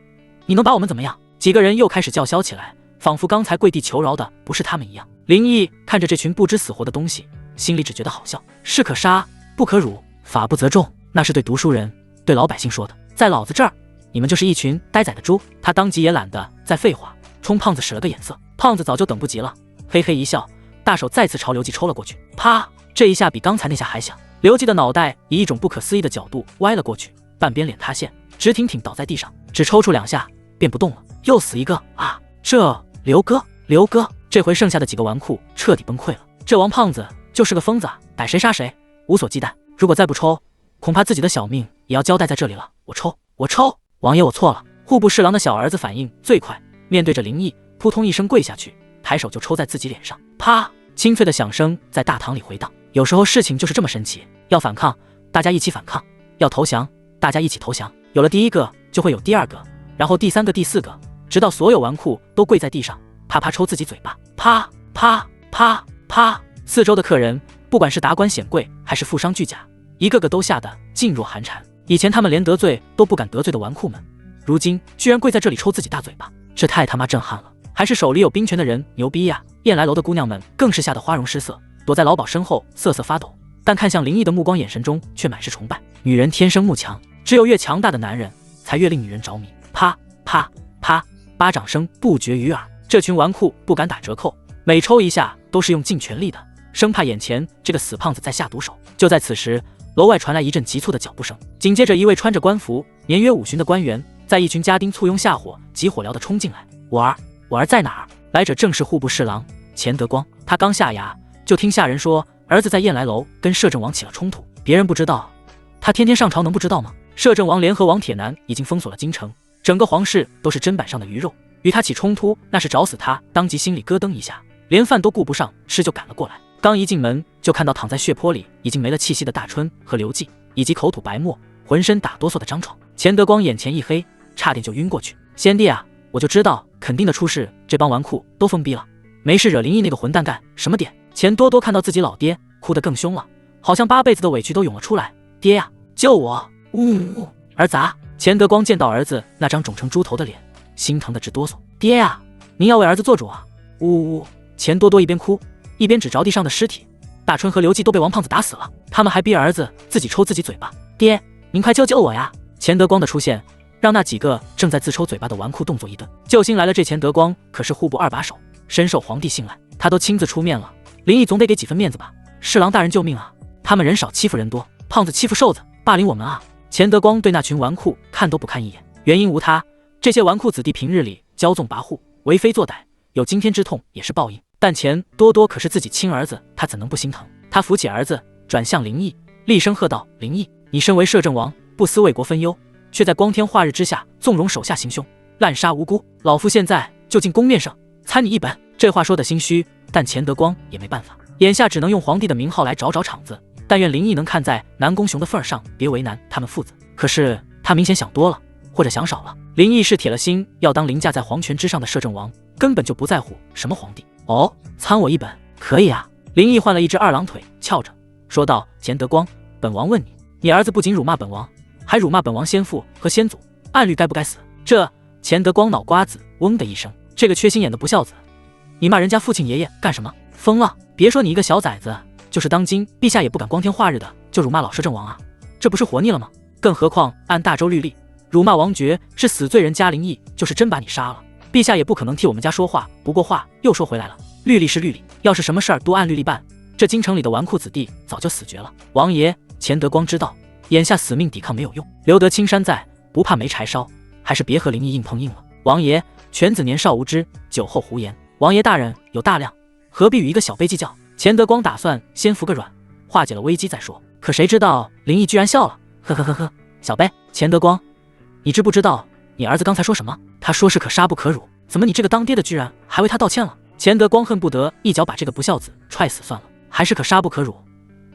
你能把我们怎么样？几个人又开始叫嚣起来，仿佛刚才跪地求饶的不是他们一样。林毅看着这群不知死活的东西，心里只觉得好笑。是可杀不可辱，法不责众，那是对读书人对老百姓说的，在老子这儿你们就是一群呆仔的猪。他当即也懒得再废话，冲胖子使了个眼色。胖子早就等不及了，嘿嘿一笑，大手再次朝刘季抽了过去。啪！这一下比刚才那下还响，刘季的脑袋以一种不可思议的角度歪了过去，半边脸塌陷，直挺挺倒在地上，只抽搐2下便不动了。又死一个啊！这刘哥，这回剩下的几个纨绔彻底崩溃了。这王胖子就是个疯子啊，逮谁杀谁，无所忌惮。如果再不抽，恐怕自己的小命也要交代在这里了。我抽！王爷我错了。户部侍郎的小儿子反应最快，面对着林毅，扑通一声跪下去，抬手就抽在自己脸上。啪！清脆的响声在大堂里回荡。有时候事情就是这么神奇，要反抗，大家一起反抗；要投降，大家一起投降。有了第一个，就会有第2个，然后第3个、第4个，直到所有纨绔都跪在地上，啪啪抽自己嘴巴。啪啪啪啪！四周的客人，不管是达官显贵还是富商巨贾，一个个都吓得噤若寒蝉。以前他们连得罪都不敢得罪的纨绔们，如今居然跪在这里抽自己大嘴巴，这太他妈震撼了！还是手里有兵权的人牛逼呀！燕来楼的姑娘们更是吓得花容失色，躲在老鸨身后瑟瑟发抖，但看向林毅的目光眼神中却满是崇拜。女人天生慕强，只有越强大的男人才越令女人着迷。啪啪啪，巴掌声不绝于耳。这群纨绔不敢打折扣，每抽一下都是用尽全力的，生怕眼前这个死胖子在下毒手。就在此时，楼外传来一阵急促的脚步声，紧接着一位穿着官服、年约50旬的官员，在一群家丁簇拥下火急火燎地冲进来。我儿在哪儿？来者正是户部侍郎钱德光。他刚下衙，就听下人说儿子在燕来楼跟摄政王起了冲突，别人不知道，他天天上朝能不知道吗？摄政王联合王铁男已经封锁了京城，整个皇室都是砧板上的鱼肉，与他起冲突那是找死他。当即心里咯噔一下，连饭都顾不上吃就赶了过来。刚一进门就看到躺在血泊里已经没了气息的大春和刘季，以及口吐白沫浑身打哆嗦的张闯。钱德光眼前一黑，差点就晕过去。先帝啊，我就知道肯定的出事，这帮纨绔都疯逼了，没事惹林毅那个混蛋干什么点？钱多多看到自己老爹哭得更凶了，好像8辈子的委屈都涌了出来。爹呀，救我！呜！儿子啊！钱德光见到儿子那张肿成猪头的脸，心疼得直哆嗦。爹呀，您要为儿子做主啊！呜！钱多多一边哭一边指着地上的尸体，大春和刘季都被王胖子打死了，他们还逼儿子自己抽自己嘴巴。爹，您快救救我呀！钱德光的出现让那几个正在自抽嘴巴的纨绔动作一顿。救星来了，这钱德光可是户部2把手，深受皇帝信赖，他都亲自出面了，林毅总得给几分面子吧？侍郎大人救命啊！他们人少欺负人多，胖子欺负瘦子，霸凌我们啊！钱德光对那群纨绔看都不看一眼，原因无他，这些纨绔子弟平日里骄纵跋扈，为非作歹，有惊天之痛也是报应。但钱多多可是自己亲儿子，他怎能不心疼？他扶起儿子，转向林毅，厉声喝道：“林毅，你身为摄政王，不思为国分忧，却在光天化日之下纵容手下行凶，滥杀无辜。老夫现在就进宫面上参你一本。”这话说的心虚，但钱德光也没办法，眼下只能用皇帝的名号来找场子。但愿林毅能看在南宫雄的份上，别为难他们父子。可是他明显想多了，或者想少了。林毅是铁了心要当凌驾在皇权之上的摄政王，根本就不在乎什么皇帝。哦，参我一本可以啊。林毅换了一只2郎腿翘着，说道：“钱德光，本王问你，你儿子不仅辱骂本王，还辱骂本王先父和先祖，按律该不该死？”这钱德光脑瓜子嗡的一声，这个缺心眼的不孝子，你骂人家父亲爷爷干什么？疯了！别说你一个小崽子，就是当今陛下也不敢光天化日的就辱骂老摄政王啊，这不是活腻了吗？更何况按大周律例，辱骂王爵是死罪人加林毅，就是真把你杀了，陛下也不可能替我们家说话。不过话又说回来了，律例是律例，要是什么事儿都按律例办，这京城里的纨绔子弟早就死绝了。王爷，钱德光知道眼下死命抵抗没有用，留得青山在，不怕没柴烧，还是别和林毅硬碰硬了。王爷，犬子年少无知，酒后胡言。王爷大人有大量，何必与一个小辈计较？钱德光打算先服个软，化解了危机再说。可谁知道林毅居然笑了，呵呵呵呵，小辈，钱德光，你知不知道你儿子刚才说什么？他说是可杀不可辱，怎么你这个当爹的居然还为他道歉了？钱德光恨不得一脚把这个不孝子踹死算了，还是可杀不可辱？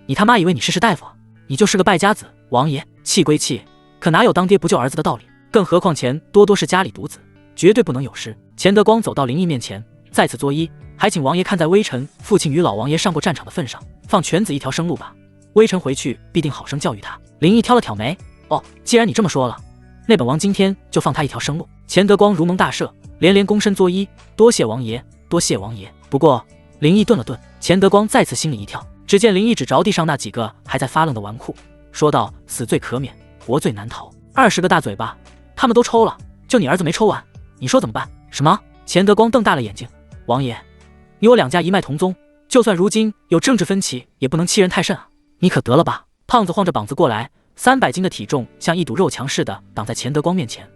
你他妈以为你是大夫？你就是个败家子！王爷，气归气，可哪有当爹不救儿子的道理？更何况钱多多是家里独子，绝对不能有失。钱德光走到林毅面前，再次作揖，还请王爷看在微臣父亲与老王爷上过战场的份上，放犬子一条生路吧。微臣回去必定好生教育他。林毅挑了挑眉，哦，既然你这么说了，那本王今天就放他一条生路。钱德光如蒙大赦，连连躬身作揖，多谢王爷，多谢王爷。不过林毅顿了顿，钱德光再次心里一跳，只见林毅指着地上那几个还在发愣的纨绔，说道：“死罪可免，活罪难逃。20个大嘴巴，他们都抽了，就你儿子没抽完，你说怎么办？”什么？钱德光瞪大了眼睛，王爷，你我2家一脉同宗，就算如今有政治分歧，也不能欺人太甚啊！你可得了吧！胖子晃着膀子过来，300斤的体重像一堵肉墙似的挡在钱德光面前。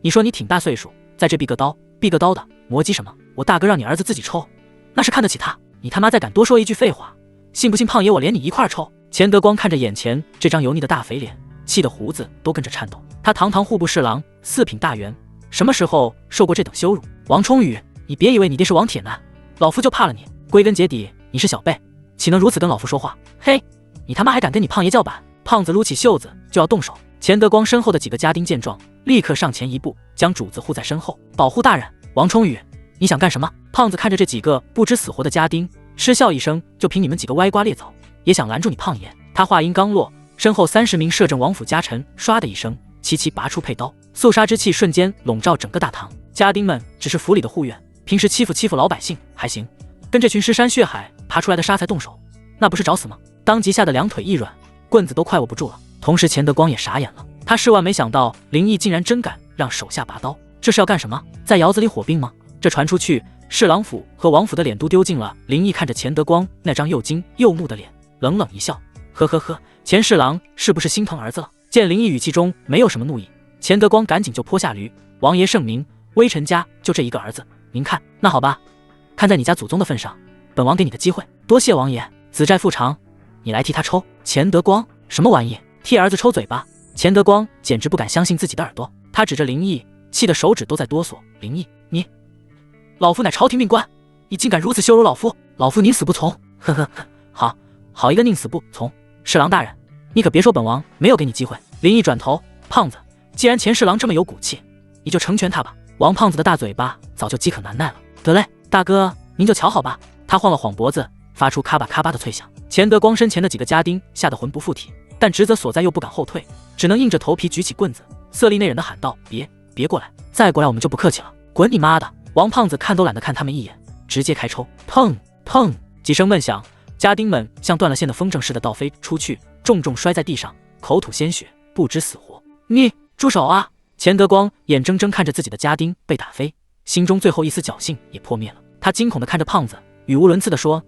你说你挺大岁数，在这避个刀的，磨叽什么？我大哥让你儿子自己抽，那是看得起他。你他妈再敢多说一句废话，信不信胖爷我连你一块抽？钱德光看着眼前这张油腻的大肥脸，气得胡子都跟着颤抖。他堂堂户部侍郎，4品大员，什么时候受过这等羞辱？王冲宇，你别以为你爹是王铁男，老夫就怕了你。归根结底，你是小辈，岂能如此跟老夫说话？嘿，你他妈还敢跟你胖爷叫板？胖子撸起袖子就要动手。钱德光身后的几个家丁见状，立刻上前一步，将主子护在身后，保护大人。王冲宇，你想干什么？胖子看着这几个不知死活的家丁，嗤笑一声，就凭你们几个歪瓜裂枣，也想拦住你胖爷？他话音刚落，身后30名摄政王府家臣唰的一声齐齐拔出佩刀，肃杀之气瞬间笼罩整个大堂。家丁们只是府里的护院，平时欺负老百姓还行，跟这群尸山血海爬出来的杀才动手，那不是找死吗？当即吓得两腿一软，棍子都快握不住了。同时钱德光也傻眼了，他万万没想到林毅竟然真敢让手下拔刀，这是要干什么？在窑子里火并吗？这传出去，侍郎府和王府的脸都丢尽了。林毅看着钱德光那张又惊又怒的脸，冷冷一笑，呵呵呵，钱侍郎是不是心疼儿子了？见林毅语气中没有什么怒意，钱德光赶紧就泼下驴：王爷圣明，微臣家就这一个儿子，您看，那好吧，看在你家祖宗的份上，本王给你个机会，多谢王爷，子债父偿，你来替他抽。钱德光，什么玩意？替儿子抽嘴巴？钱德光简直不敢相信自己的耳朵，他指着林毅，气得手指都在哆嗦。林毅，你，老夫乃朝廷命官，你竟敢如此羞辱老夫，老夫宁死不从！呵呵呵，好一个宁死不从！侍郎大人，你可别说本王没有给你机会。林毅转头，胖子，既然钱侍郎这么有骨气，你就成全他吧。王胖子的大嘴巴早就饥渴难耐了。得嘞，大哥您就瞧好吧。他晃了晃脖子，发出咔吧咔吧的脆响。钱德光身前的几个家丁吓得魂不附体，但职责所在又不敢后退，只能硬着头皮举起棍子，色厉内荏的喊道：别过来，再过来我们就不客气了，滚你妈的！王胖子看都懒得看他们一眼，直接开抽。砰砰几声闷响，家丁们像断了线的风筝似的倒飞出去，重重摔在地上，口吐鲜血，不知死活。你住手啊！钱德光眼睁睁看着自己的家丁被打飞，心中最后一丝侥幸也破灭了。他惊恐地看着胖子，语无伦次地说：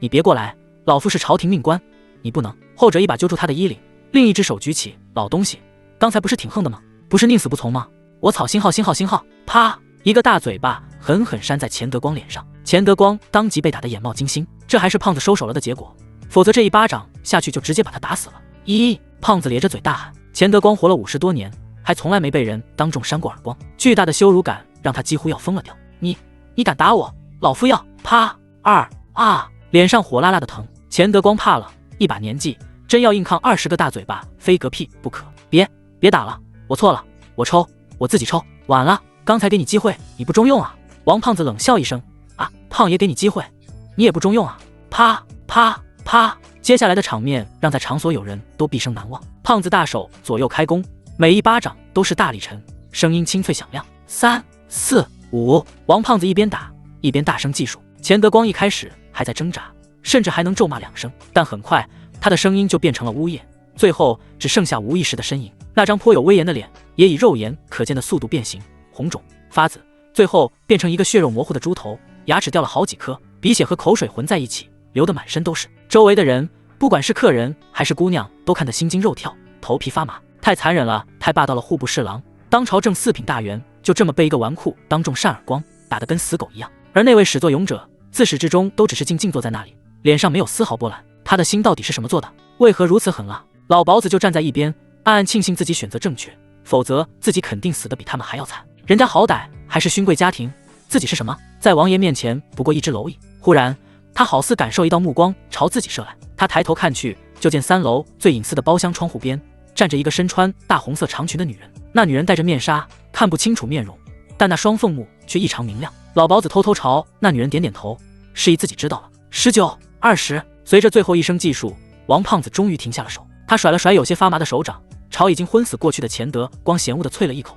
你别过来，老夫是朝廷命官，你不能。后者一把揪住他的衣领，另一只手举起：老东西，刚才不是挺横的吗？不是宁死不从吗？我草星号！啪！一个大嘴巴狠狠扇在钱德光脸上，钱德光当即被打得眼冒金星，这还是胖子收手了的结果，否则这一巴掌下去就直接把他打死了。胖子咧着嘴大喊。钱德光活了50多年，还从来没被人当众扇过耳光，巨大的羞辱感让他几乎要疯了掉。你敢打我，老夫要！啪！脸上火辣辣的疼。钱德光怕了，一把年纪真要硬抗20个大嘴巴，非嗝屁不可。别打了，我错了，我自己抽。晚了，刚才给你机会，你不中用啊！王胖子冷笑一声：胖爷给你机会，你也不中用啊！啪！接下来的场面让在场所有人都毕生难忘。胖子大手左右开弓，每一巴掌都是大力沉，声音清脆响亮。3、4、5，王胖子一边打一边大声计数。钱德光一开始还在挣扎，甚至还能咒骂2声，但很快他的声音就变成了呜咽，最后只剩下无意识的身影。那张颇有威严的脸也以肉眼可见的速度变形，红肿发紫，最后变成一个血肉模糊的猪头，牙齿掉了好几颗，鼻血和口水混在一起，流得满身都是。周围的人，不管是客人还是姑娘，都看得心惊肉跳，头皮发麻。太残忍了，太霸道了！户部侍郎，当朝正4品大员，就这么被一个纨绔当众扇耳光，打得跟死狗一样。而那位始作俑者，自始至终都只是静坐在那里，脸上没有丝毫波澜。他的心到底是什么做的？为何如此狠啊？老鸨子就站在一边，暗暗庆幸自己选择正确，否则自己肯定死得比他们还要惨。人家好歹还是勋贵家庭，自己是什么？在王爷面前不过一只蝼蚁。忽然他好似感受一道目光朝自己射来，他抬头看去，就见3楼最隐私的包厢窗户边站着一个身穿大红色长裙的女人。那女人戴着面纱，看不清楚面容，但那双凤目却异常明亮。老鸨子偷偷朝那女人点点头，示意自己知道了。19、20，随着最后一声计数，王胖子终于停下了手。他甩了甩有些发麻的手掌，朝已经昏死过去的钱德光嫌恶地啐了一口：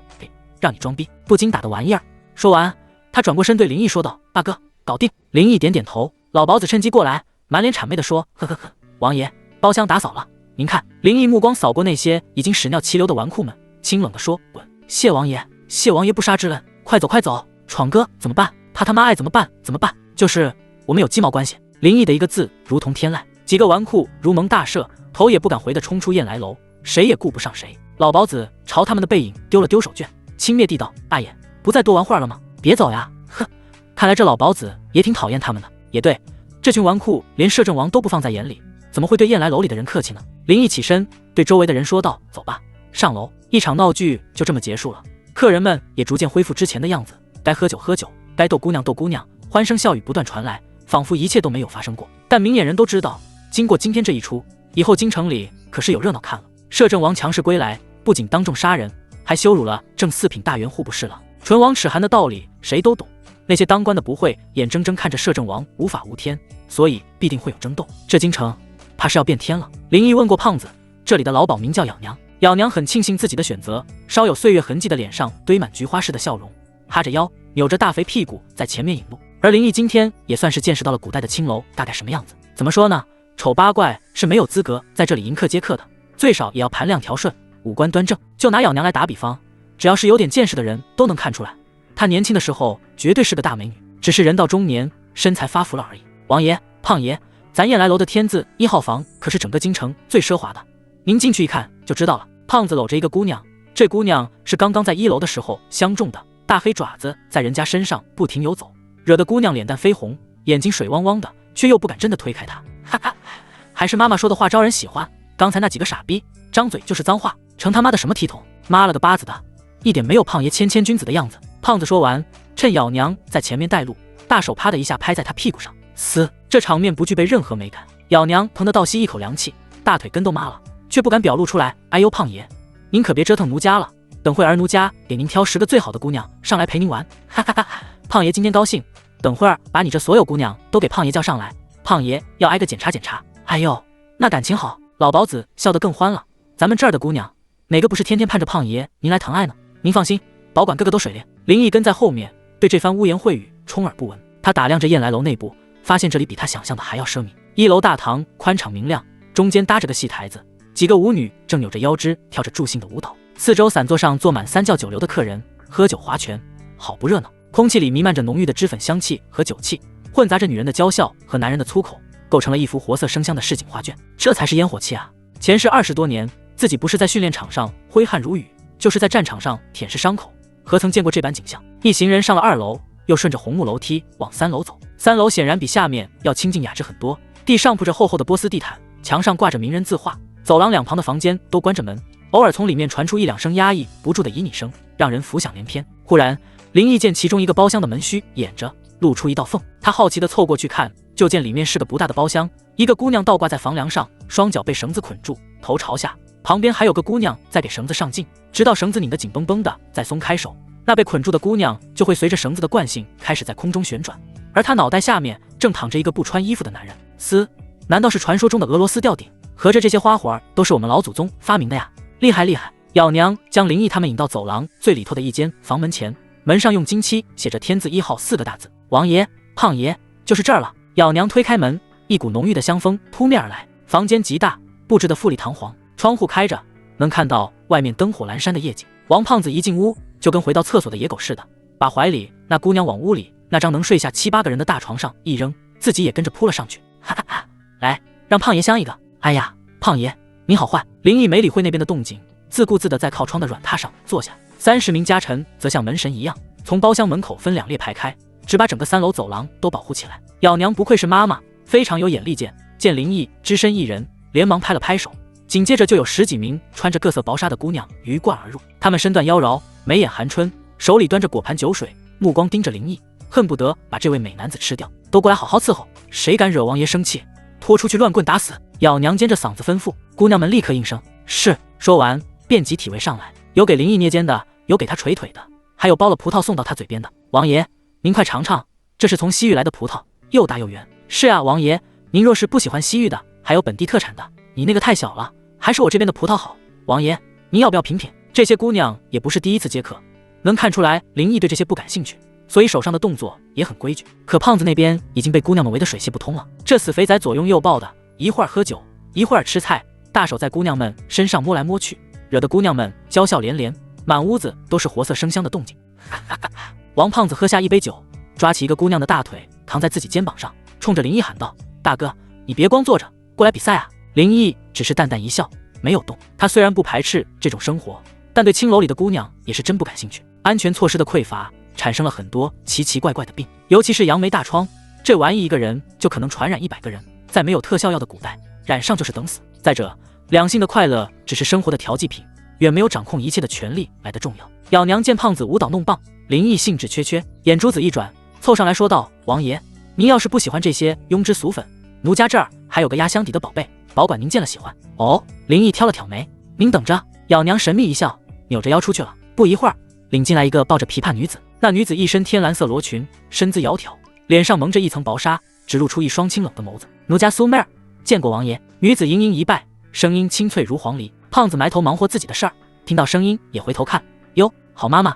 让你装逼，不经打的玩意儿。说完，他转过身对林毅说道：大哥，搞定。林毅点点头。老鸨子趁机过来，满脸谄媚地说：呵，王爷，包厢打扫了，您看。林毅目光扫过那些已经屎尿齐流的纨绔们，清冷地说：滚！谢王爷不杀之恩，快走！闯哥怎么办？他妈爱怎么办？就是我们有鸡毛关系。林毅的一个字如同天籁，几个纨绔如蒙大赦，头也不敢回地冲出燕来楼，谁也顾不上谁。老鸨子朝他们的背影丢了丢手绢，轻蔑地道：大爷，不再多玩会儿了吗？别走呀！哼，看来这老鸨子也挺讨厌他们的。也对，这群纨绔连摄政王都不放在眼里，怎么会对燕来楼里的人客气呢？林毅起身对周围的人说道：走吧，上楼。一场闹剧就这么结束了，客人们也逐渐恢复之前的样子，该喝酒喝酒，该逗姑娘，欢声笑语不断传来，仿佛一切都没有发生过。但明眼人都知道，经过今天这一出，以后京城里可是有热闹看了。摄政王强势归来，不仅当众杀人，还羞辱了正4品大员户部侍郎。唇亡齿寒的道理谁都懂，那些当官的不会眼睁睁看着摄政王无法无天，所以必定会有争斗。这京城怕是要变天了。林毅问过胖子，这里的老鸨名叫养娘，咬娘很庆幸自己的选择，稍有岁月痕迹的脸上堆满菊花似的笑容，哈着腰，扭着大肥屁股在前面引路。而林毅今天也算是见识到了古代的青楼大概什么样子。怎么说呢？丑八怪是没有资格在这里迎客接客的，最少也要盘量条顺，五官端正。就拿咬娘来打比方，只要是有点见识的人都能看出来，她年轻的时候绝对是个大美女，只是人到中年身材发福了而已。王爷、胖爷，咱燕来楼的天字1号房可是整个京城最奢华的，您进去一看就知道了。胖子搂着一个姑娘，这姑娘是刚刚在1楼的时候相中的，大黑爪子在人家身上不停游走，惹得姑娘脸蛋绯红，眼睛水汪汪的，却又不敢真的推开她。哈哈，还是妈妈说的话招人喜欢，刚才那几个傻逼张嘴就是脏话，成他妈的什么体统，妈了个巴子的，一点没有胖爷谦君子的样子。胖子说完，趁咬娘在前面带路，大手啪的一下拍在她屁股上，嘶，这场面不具备任何美感。咬娘疼得倒吸一口凉气，大腿根都麻了，却不敢表露出来。哎呦，胖爷，您可别折腾奴家了，等会儿奴家给您挑10个最好的姑娘上来陪您玩。哈哈哈，胖爷今天高兴，等会儿把你这所有姑娘都给胖爷叫上来，胖爷要挨个检查检查。哎呦，那感情好，老鸨子笑得更欢了。咱们这儿的姑娘，哪个不是天天盼着胖爷您来疼爱呢？您放心，保管个个都水灵。林毅跟在后面，对这番污言秽语充耳不闻。他打量着燕来楼内部，发现这里比他想象的还要奢靡。1楼大堂宽敞明亮，中间搭着个戏台子，几个舞女正扭着腰肢跳着助兴的舞蹈，四周散座上坐满3教9流的客人，喝酒划拳，好不热闹。空气里弥漫着浓郁的脂粉香气和酒气，混杂着女人的娇笑和男人的粗口，构成了一幅活色生香的市井画卷。这才是烟火气啊！前世20多年，自己不是在训练场上挥汗如雨，就是在战场上舔舐伤口，何曾见过这般景象？一行人上了2楼，又顺着红木楼梯往3楼走。3楼显然比下面要清静雅致很多，地上铺着厚厚的波斯地毯，墙上挂着名人字画，走廊两旁的房间都关着门，偶尔从里面传出1-2声压抑不住的旖旎声，让人浮想联翩。忽然，林毅见其中一个包厢的门虚掩着，露出一道缝，他好奇地凑过去看，就见里面是个不大的包厢，一个姑娘倒挂在房梁上，双脚被绳子捆住，头朝下，旁边还有个姑娘在给绳子上劲，直到绳子拧得紧绷绷的，再松开手，那被捆住的姑娘就会随着绳子的惯性开始在空中旋转，而她脑袋下面正躺着一个不穿衣服的男人。难道是传说中的俄罗斯吊顶？合着这些花活都是我们老祖宗发明的呀，厉害厉害！咬娘将林毅他们引到走廊最里头的一间房门前，门上用金漆写着天字1号4个大字，王爷、胖爷，就是这儿了。咬娘推开门，一股浓郁的香风扑面而来，房间极大，布置得富丽堂皇，窗户开着，能看到外面灯火阑珊的夜景。王胖子一进屋就跟回到厕所的野狗似的，把怀里那姑娘往屋里那张能睡下7-8个人的大床上一扔，自己也跟着扑了上去。哈哈哈，来，让胖爷香一个。哎呀，胖爷你好坏！林毅没理会那边的动静，自顾自地在靠窗的软榻上坐下。30名家臣则像门神一样，从包厢门口分2列排开，只把整个3楼走廊都保护起来。咬娘不愧是妈妈，非常有眼力见，见林毅只身一人，连忙拍了拍手，紧接着就有10几名穿着各色薄纱的姑娘鱼贯而入。她们身段妖娆，眉眼含春，手里端着果盘酒水，目光盯着林毅，恨不得把这位美男子吃掉。都过来好好伺候，谁敢惹王爷生气，拖出去乱棍打死！咬娘尖着嗓子吩咐，姑娘们立刻应声是。说完便集体围上来，有给林毅捏肩的，有给他捶腿的，还有剥了葡萄送到他嘴边的。王爷您快尝尝，这是从西域来的葡萄，又大又圆。是啊，王爷您若是不喜欢西域的，还有本地特产的，你那个太小了，还是我这边的葡萄好。王爷您要不要品品？这些姑娘也不是第一次接客，能看出来林毅对这些不感兴趣，所以手上的动作也很规矩。可胖子那边已经被姑娘们围得水泄不通了，这死肥仔左拥右抱的，一会儿喝酒，一会儿吃菜，大手在姑娘们身上摸来摸去，惹得姑娘们娇笑连连，满屋子都是活色生香的动静。王胖子喝下一杯酒，抓起一个姑娘的大腿扛在自己肩膀上，冲着林毅喊道：大哥你别光坐着，过来比赛啊！林毅只是淡淡一笑，没有动。他虽然不排斥这种生活，但对青楼里的姑娘也是真不感兴趣。安全措施的匮乏产生了很多奇奇怪怪的病，尤其是杨梅大疮，这玩意一个人就可能传染100个人，在没有特效药的古代，染上就是等死。再者，两性的快乐只是生活的调剂品，远没有掌控一切的权利来得重要。咬娘见胖子舞蹈弄棒，林毅兴致缺缺，眼珠子一转，凑上来说道：王爷您要是不喜欢这些庸脂俗粉，奴家这儿还有个压箱底的宝贝，保管您见了喜欢。哦，林毅挑了挑眉，您等着。咬娘神秘一笑，扭着腰出去了。不一会儿，领进来一个抱着琵琶女子，那女子一身天蓝色罗裙，身姿窈窕，脸上蒙着一层薄纱，只露出一双清冷的眸子。奴家苏妹儿见过王爷。女子盈盈一拜，声音清脆如黄鹂。胖子埋头忙活自己的事儿，听到声音也回头看。哟，好妈妈，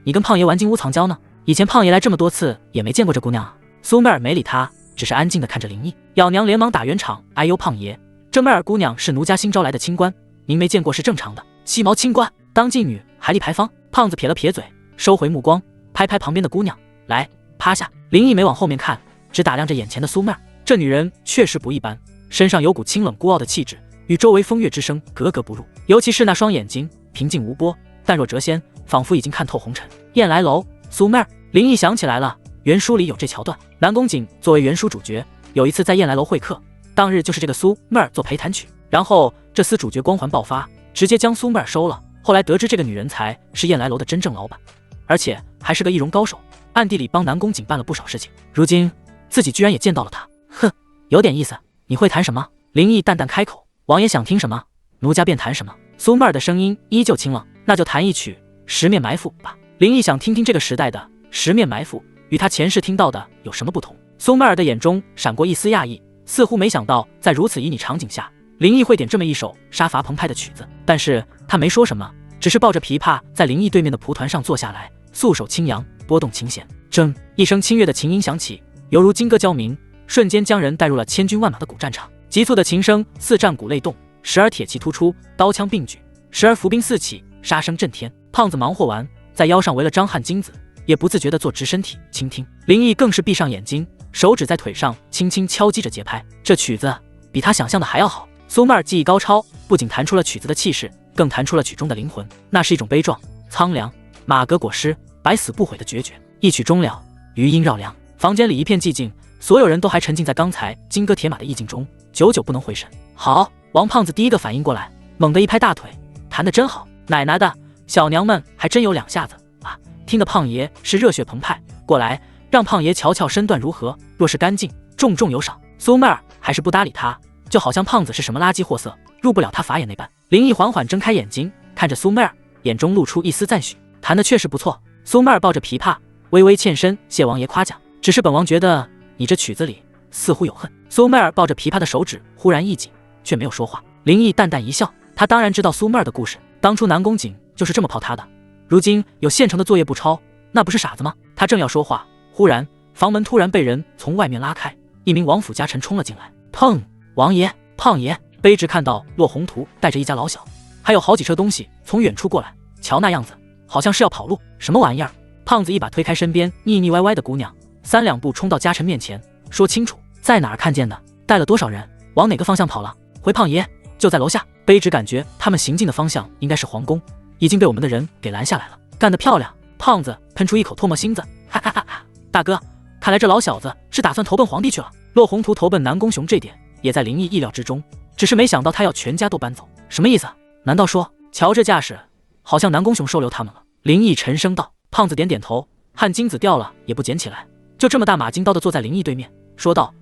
你跟胖爷玩金屋藏娇呢？以前胖爷来这么多次也没见过这姑娘啊。苏妹儿没理他，只是安静地看着林毅。咬娘连忙打圆场，哎呦胖爷，这妹儿姑娘是奴家新招来的清官，您没见过是正常的。鸡毛清官，当妓女还立牌坊？胖子撇了撇嘴，收回目光，拍拍旁边的姑娘，来，趴下。林毅没往后面看，只打量着眼前的苏妹儿。这女人确实不一般，身上有股清冷孤傲的气质，与周围风月之声格格不入。尤其是那双眼睛，平静无波，淡若谪仙，仿佛已经看透红尘。燕来楼，苏妹儿。林毅想起来了，原书里有这桥段。南宫瑾作为原书主角，有一次在燕来楼会客，当日就是这个苏妹儿做陪弹曲，然后这厮主角光环爆发，直接将苏妹儿收了。后来得知这个女人才是燕来楼的真正老板，而且还是个易容高手，暗地里帮南宫瑾办了不少事情。如今自己居然也见到了她，哼，有点意思。你会弹什么？林毅淡淡开口。王爷想听什么，奴家便弹什么。苏妹儿的声音依旧清冷，那就弹一曲《十面埋伏》吧。林毅想听听这个时代的《十面埋伏》与他前世听到的有什么不同。苏妹儿的眼中闪过一丝讶异，似乎没想到在如此旖旎场景下，林毅会点这么一首杀伐澎湃的曲子。但是他没说什么，只是抱着琵琶在林毅对面的蒲团上坐下来，素手轻扬，拨动琴弦。铮一声清越的琴音响起，犹如金戈交鸣，瞬间将人带入了千军万马的古战场。急促的琴声似战鼓擂动，时而铁骑突出，刀枪并举，时而伏兵四起，杀声震天。胖子忙活完，在腰上围了张汗金子，也不自觉地坐直身体倾听。林毅更是闭上眼睛，手指在腿上轻轻敲击着节拍。这曲子比他想象的还要好。苏妹儿技艺高超，不仅弹出了曲子的气势，更弹出了曲中的灵魂。那是一种悲壮、苍凉、马革裹尸、百死不悔的决绝。一曲终了，余音绕梁，房间里一片寂静，所有人都还沉浸在刚才金戈铁马的意境中，久久不能回神。好，王胖子第一个反应过来，猛地一拍大腿，弹得真好，奶奶的，小娘们还真有两下子啊！听得胖爷是热血澎湃，过来让胖爷瞧瞧身段如何，若是干净，重重有赏。苏妹儿还是不搭理他，就好像胖子是什么垃圾货色，入不了他法眼那般。林毅缓缓睁开眼睛，看着苏妹儿，眼中露出一丝赞许，弹得确实不错。苏妹儿抱着琵琶，微微欠身谢王爷夸奖，只是本王觉得你这曲子里似乎有恨。苏妹儿抱着琵琶的手指忽然一紧，却没有说话。林毅淡淡一笑，他当然知道苏妹儿的故事，当初南宫瑾就是这么泡她的，如今有现成的作业不抄，那不是傻子吗？他正要说话，忽然房门突然被人从外面拉开，一名王府家臣冲了进来。砰！王爷，胖爷。卑职看到骆宏图带着一家老小，还有好几车东西从远处过来，瞧那样子，好像是要跑路。什么玩意儿？胖子一把推开身边腻腻歪歪的姑娘，三两步冲到家臣面前，说清楚，在哪儿看见的？带了多少人？往哪个方向跑了？回胖爷，就在楼下。卑职感觉他们行进的方向应该是皇宫，已经被我们的人给拦下来了。干得漂亮！胖子喷出一口唾沫星子，哈哈哈哈！大哥，看来这老小子是打算投奔皇帝去了。骆宏图投奔南宫雄这点也在林毅意料之中，只是没想到他要全家都搬走。什么意思？难道说瞧这架势，好像南宫雄收留他们了？林毅沉声道。胖子点点头，汗金子掉了也不捡起来，就这么大马金刀的坐在林毅对面，说道：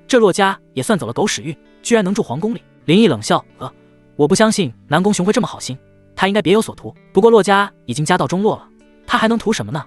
这骆家也算走了狗屎运，居然能住皇宫里。林毅冷笑：我不相信南宫雄会这么好心，他应该别有所图。不过骆家已经家道中落了，他还能图什么呢？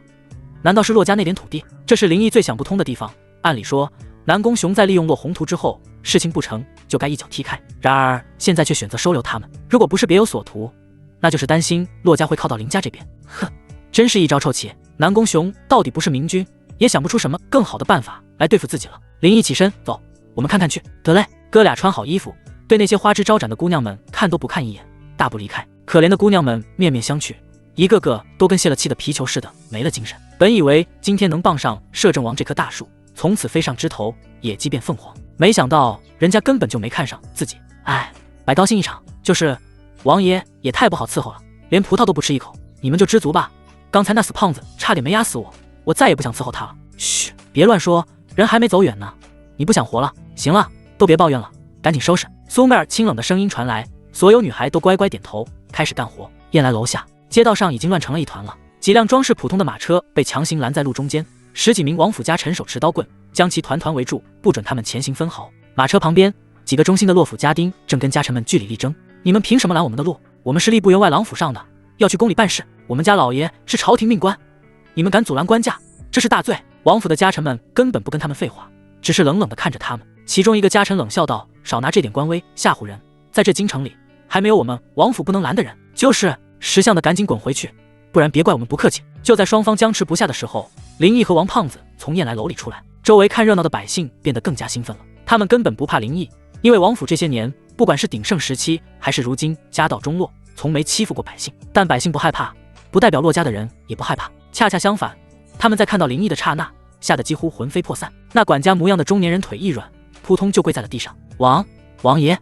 难道是骆家那点土地？这是林毅最想不通的地方。按理说南宫雄在利用骆宏图之后，事情不成就该一脚踢开，然而现在却选择收留他们。如果不是别有所图，那就是担心骆家会靠到林家这边。哼，真是一招臭棋。南宫雄到底不是明君，也想不出什么更好的办法来对付自己了。林毅起身，走，我们看看去。得嘞。哥俩穿好衣服，对那些花枝招展的姑娘们看都不看一眼，大步离开。可怜的姑娘们面面相觑，一个个都跟泄了气的皮球似的，没了精神。本以为今天能傍上摄政王这棵大树，从此飞上枝头，野鸡变凤凰，没想到人家根本就没看上自己。哎，白高兴一场。就是王爷也太不好伺候了，连葡萄都不吃一口。你们就知足吧，刚才那死胖子差点没压死我，我再也不想伺候他了。嘘，别乱说，人还没走远呢。你不想活了？行了，都别抱怨了，赶紧收拾。苏妹儿清冷的声音传来，所有女孩都乖乖点头，开始干活。燕来楼下，街道上已经乱成了一团了，几辆装饰普通的马车被强行拦在路中间，十几名王府家臣手持刀棍，将其团团围住，不准他们前行分毫。马车旁边，几个忠心的骆府家丁正跟家臣们据理力争。你们凭什么拦我们的路？我们是吏部员外郎府上的，要去宫里办事，我们家老爷是朝廷命官，你们敢阻拦官驾，这是大罪。王府的家臣们根本不跟他们废话，只是冷冷地看着他们。其中一个家臣冷笑道：少拿这点官威吓唬人，在这京城里还没有我们王府不能拦的人。就是识相的赶紧滚回去，不然别怪我们不客气。就在双方僵持不下的时候，林毅和王胖子从燕来楼里出来，周围看热闹的百姓变得更加兴奋了。他们根本不怕林毅，因为王府这些年不管是鼎盛时期还是如今家道中落，从没欺负过百姓。但百姓不害怕，不代表骆家的人也不害怕。恰恰相反，他们在看到林毅的刹那，吓得几乎魂飞魄散。那管家模样的中年人腿一软，扑通就跪在了地上。王爷，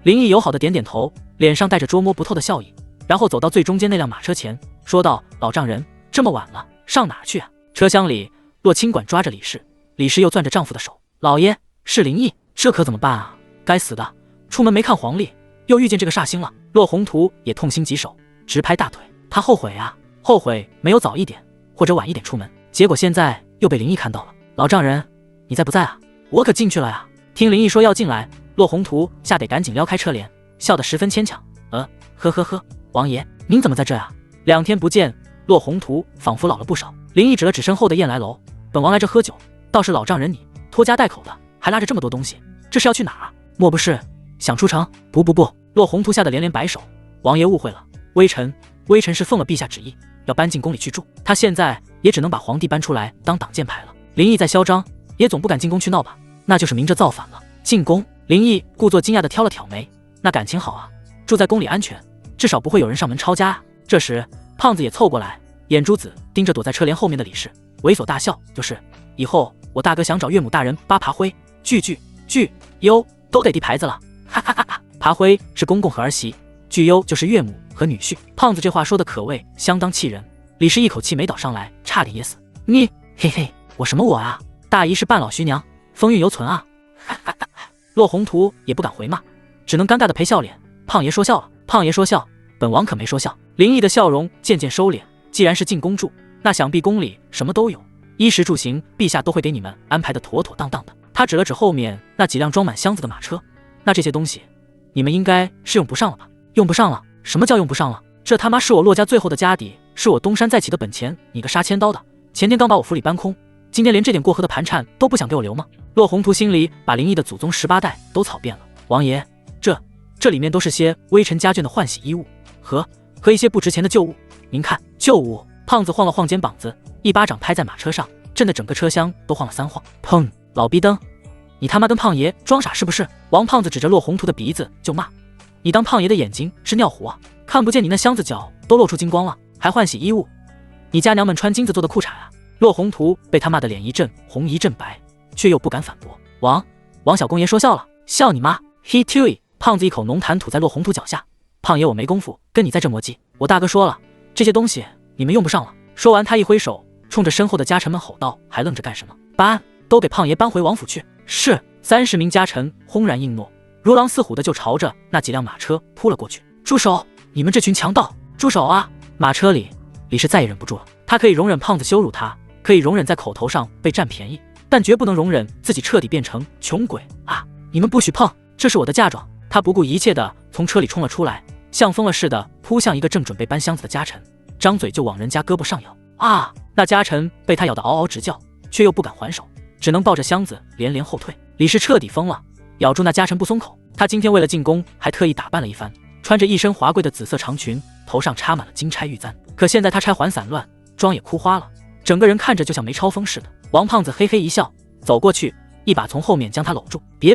林毅友好的点点头，脸上带着捉摸不透的笑意，然后走到最中间那辆马车前，说道：“老丈人，这么晚了，上哪儿去啊？”车厢里，骆清管抓着李氏，李氏又攥着丈夫的手。老爷，是林毅，这可怎么办啊？该死的，出门没看黄历，又遇见这个煞星了。骆宏图也痛心疾首，直拍大腿，他后悔啊，后悔没有早一点或者晚一点出门，结果现在又被林毅看到了。老丈人，你在不在啊？我可进去了呀。听林毅说要进来，骆宏图吓得赶紧撩开车帘，笑得十分牵强。王爷，您怎么在这呀？2天不见，骆宏图仿佛老了不少。林毅指了指身后的燕来楼，本王来这喝酒，倒是老丈人你拖家带口的，还拉着这么多东西，这是要去哪儿？莫不是想出城？不，骆宏图吓得连连摆手。王爷误会了，微臣是奉了陛下旨意，要搬进宫里去住，他现在也只能把皇帝搬出来当挡箭牌了。林毅在嚣张，也总不敢进宫去闹吧？那就是明着造反了。进宫？林毅故作惊讶地挑了挑眉，那感情好啊，住在宫里安全，至少不会有人上门抄家啊。这时胖子也凑过来，眼珠子盯着躲在车帘后面的李氏，猥琐大笑，就是以后我大哥想找岳母大人扒爬灰，巨优都得递牌子了，哈哈哈哈！爬灰是公公和儿媳，巨优就是岳母和女婿。胖子这话说的可谓相当气人，李氏一口气没倒上来，差点噎死。你嘿嘿，我什么我啊？大姨是半老徐娘，风韵犹存啊！哈哈哈！骆宏图也不敢回骂，只能尴尬的赔笑脸。胖爷说笑了，胖爷说笑，本王可没说笑。林毅的笑容渐渐收敛，既然是进宫住，那想必宫里什么都有，衣食住行，陛下都会给你们安排的妥妥当当的。他指了指后面那几辆装满箱子的马车，那这些东西你们应该是用不上了吧？用不上了？什么叫用不上了？这他妈是我骆家最后的家底，是我东山再起的本钱，你个杀千刀的，前天刚把我府里搬空，今天连这点过河的盘缠都不想给我留吗？骆宏图心里把林毅的祖宗18代都草遍了。王爷，这里面都是些微臣家眷的换洗衣物和一些不值钱的旧物，您看。旧物？胖子晃了晃肩膀子，一巴掌拍在马车上，震得整个车厢都晃了3晃。砰！老逼灯，你他妈跟胖爷装傻是不是？王胖子指着骆宏图的鼻子就骂，你当胖爷的眼睛是尿壶啊？看不见你那箱子脚都露出金光了，还换洗衣物？你家娘们穿金子做的裤衩啊？骆宏图被他骂的脸一阵红一阵白，却又不敢反驳。王小公爷说笑了，笑你妈 ！He too！ 胖子一口浓痰吐在骆宏图脚下。胖爷，我没工夫跟你在这磨叽，我大哥说了，这些东西你们用不上了。说完，他一挥手，冲着身后的家臣们吼道：“还愣着干什么？搬！都给胖爷搬回王府去！”是。30名家臣轰然应诺，如狼似虎的就朝着那几辆马车扑了过去。住手！你们这群强盗！住手啊！马车里，李氏再也忍不住了。他可以容忍胖子羞辱他，可以容忍在口头上被占便宜，但绝不能容忍自己彻底变成穷鬼啊！你们不许碰，这是我的嫁妆！他不顾一切的从车里冲了出来，像疯了似的扑向一个正准备搬箱子的家臣，张嘴就往人家胳膊上咬。啊！那家臣被他咬得嗷嗷直叫，却又不敢还手，只能抱着箱子连连后退。李氏彻底疯了，咬住那家臣不松口。他今天为了进宫，还特意打扮了一番，穿着一身华贵的紫色长裙，头上插满了金钗玉簪。可现在他钗环散乱，妆也枯花了，整个人看着就像没超风似的。王胖子嘿嘿一笑，走过去，一把从后面将他搂住。别，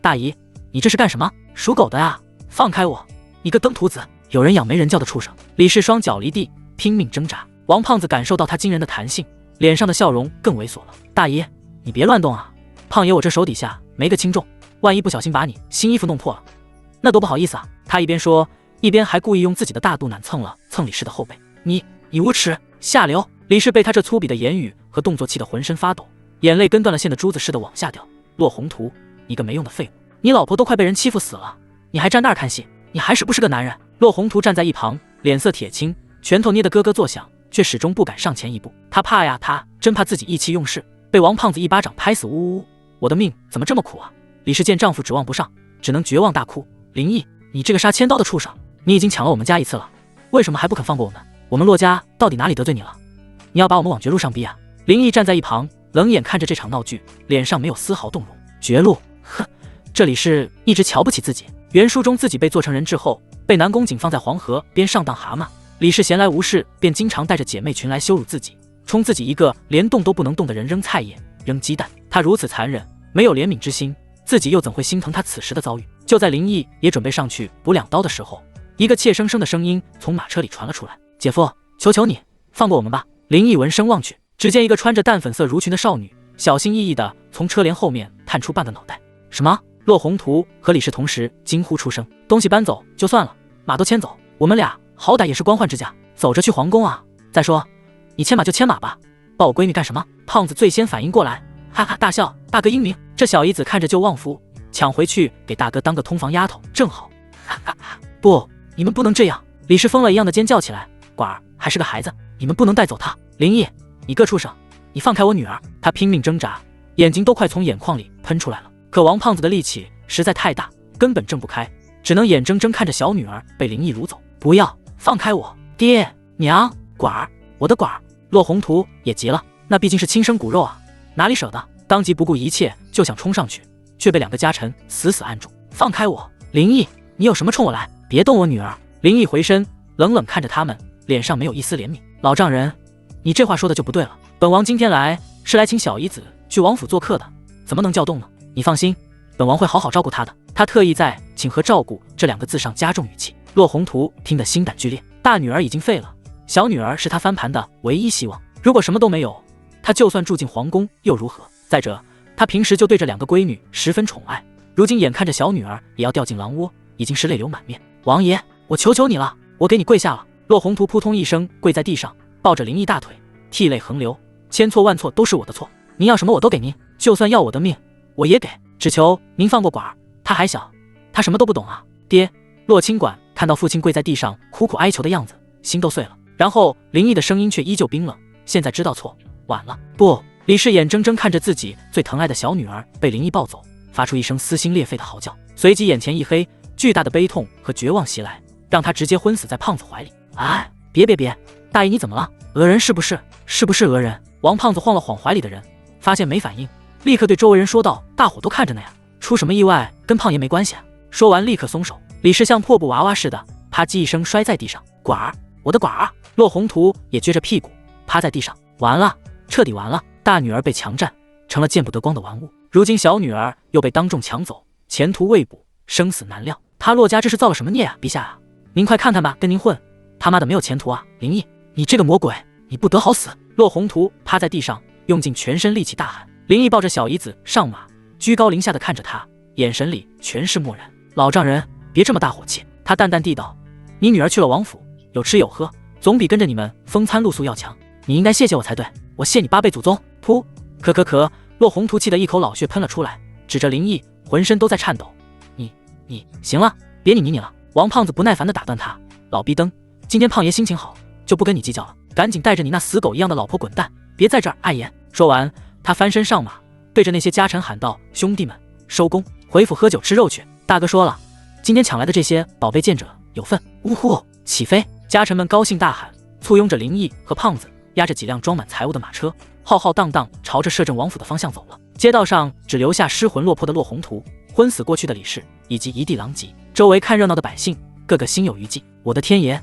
大姨，你这是干什么？属狗的呀！放开我！你个登徒子，有人养没人教的畜生！李氏双脚离地，拼命挣扎。王胖子感受到他惊人的弹性，脸上的笑容更猥琐了。大姨，你别乱动啊！胖爷，我这手底下没个轻重，万一不小心把你新衣服弄破了，那多不好意思啊！他一边说，一边还故意用自己的大肚腩蹭了蹭李氏的后背。你无耻下流！李氏被他这粗鄙的言语和动作气得浑身发抖，眼泪跟断了线的珠子似的往下掉。骆宏图，你个没用的废物！你老婆都快被人欺负死了，你还站那儿看戏？你还是不是个男人？骆宏图站在一旁，脸色铁青，拳头捏得咯咯作响，却始终不敢上前一步。他怕呀，他真怕自己意气用事，被王胖子一巴掌拍死。呜呜！我的命怎么这么苦啊！李氏见丈夫指望不上，只能绝望大哭。林毅，你这个杀千刀的畜生，你已经抢了我们家一次了，为什么还不肯放过我们？我们骆家到底哪里得罪你了？你要把我们往绝路上逼啊！林毅站在一旁，冷眼看着这场闹剧，脸上没有丝毫动容。绝路？哼，这里是一直瞧不起自己，原书中自己被做成人质后，被南宫景放在黄河边上当蛤蟆，李氏闲来无事便经常带着姐妹群来羞辱自己，冲自己一个连动都不能动的人扔菜叶、扔鸡蛋。他如此残忍，没有怜悯之心，自己又怎会心疼他此时的遭遇？就在林毅也准备上去补2刀的时候，一个怯生生的声音从马车里传了出来：“姐夫，求求你放过我们吧！”林毅闻声望去，只见一个穿着淡粉色襦裙的少女小心翼翼地从车帘后面探出半个脑袋。什么？骆宏图和李氏同时惊呼出声：“东西搬走就算了，马都牵走，我们俩好歹也是官宦之家，走着去皇宫啊！再说，你牵马就牵马吧，抱我闺女干什么？”胖子最先反应过来，哈哈大笑：“大哥英明，这小姨子看着就旺夫，抢回去给大哥当个通房丫头正好。”哈哈哈！不，你们不能这样！李氏疯了一样的尖叫起来：“管儿还是个孩子，你们不能带走她！林毅，你个畜生，你放开我女儿！”他拼命挣扎，眼睛都快从眼眶里喷出来了。可王胖子的力气实在太大，根本挣不开，只能眼睁睁看着小女儿被林毅掳走。“不要，放开我！爹娘，管儿，我的管儿！”骆宏图也急了，那毕竟是亲生骨肉啊，哪里舍得？当即不顾一切就想冲上去，却被2个家臣死死按住。“放开我！林毅，你有什么冲我来？别动我女儿！”林毅回身冷冷看着他们，脸上没有一丝怜悯。“老丈人，你这话说的就不对了，本王今天来是来请小姨子去王府做客的，怎么能叫动呢？你放心，本王会好好照顾她的。”他特意在“请”和“照顾”这2个字上加重语气。骆宏图听得心胆俱裂，大女儿已经废了，小女儿是他翻盘的唯一希望，如果什么都没有，他就算住进皇宫又如何？再者，他平时就对这2个闺女十分宠爱，如今眼看着小女儿也要掉进狼窝，已经是泪流满面。“王爷，我求求你了，我给你跪下了！”骆宏图扑通一声跪在地上，抱着林毅大腿，涕泪横流：“千错万错都是我的错，您要什么我都给您，就算要我的命我也给，只求您放过管儿，他还小，他什么都不懂啊。”“爹！”骆清管看到父亲跪在地上苦苦哀求的样子，心都碎了。然后林毅的声音却依旧冰冷：“现在知道错，晚了。”“不！”李氏眼睁睁看着自己最疼爱的小女儿被林毅抱走，发出一声撕心裂肺的嚎叫，随即眼前一黑，巨大的悲痛和绝望袭来，让他直接昏死在胖子怀里。“哎，别，大爷你怎么了？讹人是不是？是不是讹人？”王胖子晃了晃怀里的人，发现没反应，立刻对周围人说道：“大伙都看着呢呀，出什么意外跟胖爷没关系啊！”说完立刻松手。李氏像破布娃娃似的啪叽一声摔在地上。“管儿，我的管儿！”骆宏图也撅着屁股趴在地上。完了，彻底完了！大女儿被强占，成了见不得光的玩物，如今小女儿又被当众抢走，前途未卜，生死难料。他骆家这是造了什么孽啊？陛下啊，您快看看吧，跟您混，他妈的没有前途啊！林毅，你这个魔鬼，你不得好死！骆宏图趴在地上，用尽全身力气大喊。林毅抱着小姨子上马，居高临下的看着他，眼神里全是漠然。“老丈人，别这么大火气。”他淡淡地道：“你女儿去了王府，有吃有喝，总比跟着你们风餐露宿要强。你应该谢谢我才对，我谢你8辈祖宗！”噗！咳！骆宏图气得一口老血喷了出来，指着林毅，浑身都在颤抖：“你行了，别你了！”王胖子不耐烦地打断他：“老逼灯，今天胖爷心情好，就不跟你计较了，赶紧带着你那死狗一样的老婆滚蛋，别在这儿碍眼！”说完，他翻身上马，对着那些家臣喊道：“兄弟们，收工，回府喝酒吃肉去！大哥说了，今天抢来的这些宝贝见者有份！”呜呼，起飞！家臣们高兴大喊，簇拥着林毅和胖子，押着几辆装满财物的马车，浩浩荡荡朝着摄政王府的方向走了。街道上只留下失魂落魄的骆宏图、昏死过去的李氏以及一地狼藉。周围看热闹的百姓个个心有余悸。我的天爷，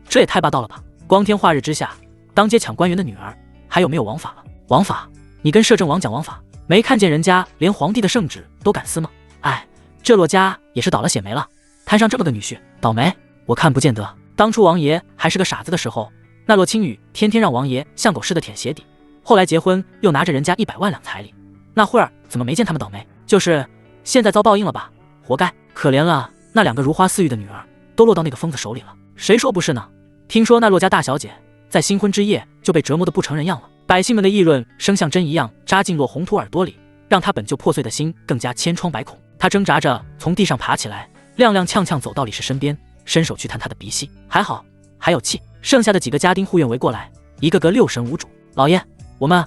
这也太霸道了吧！光天化日之下，当街抢官员的女儿，还有没有王法了？王法？你跟摄政王讲王法，没看见人家连皇帝的圣旨都敢撕吗？哎，这骆家也是倒了血霉了，摊上这么个女婿，倒霉！我看不见得。当初王爷还是个傻子的时候，那骆青雨天天让王爷像狗似的舔鞋底，后来结婚又拿着人家100万两彩礼，那会儿怎么没见他们倒霉？就是现在遭报应了吧？活该！可怜了那2个如花似玉的女儿，都落到那个疯子手里了。谁说不是呢？听说那骆家大小姐在新婚之夜就被折磨得不成人样了。百姓们的议论声像针一样扎进骆宏图耳朵里，让他本就破碎的心更加千疮百孔。他挣扎着从地上爬起来，踉踉跄跄走到李氏身边，伸手去探他的鼻息，还好还有气。剩下的几个家丁护院围过来，一个个六神无主。老爷，我们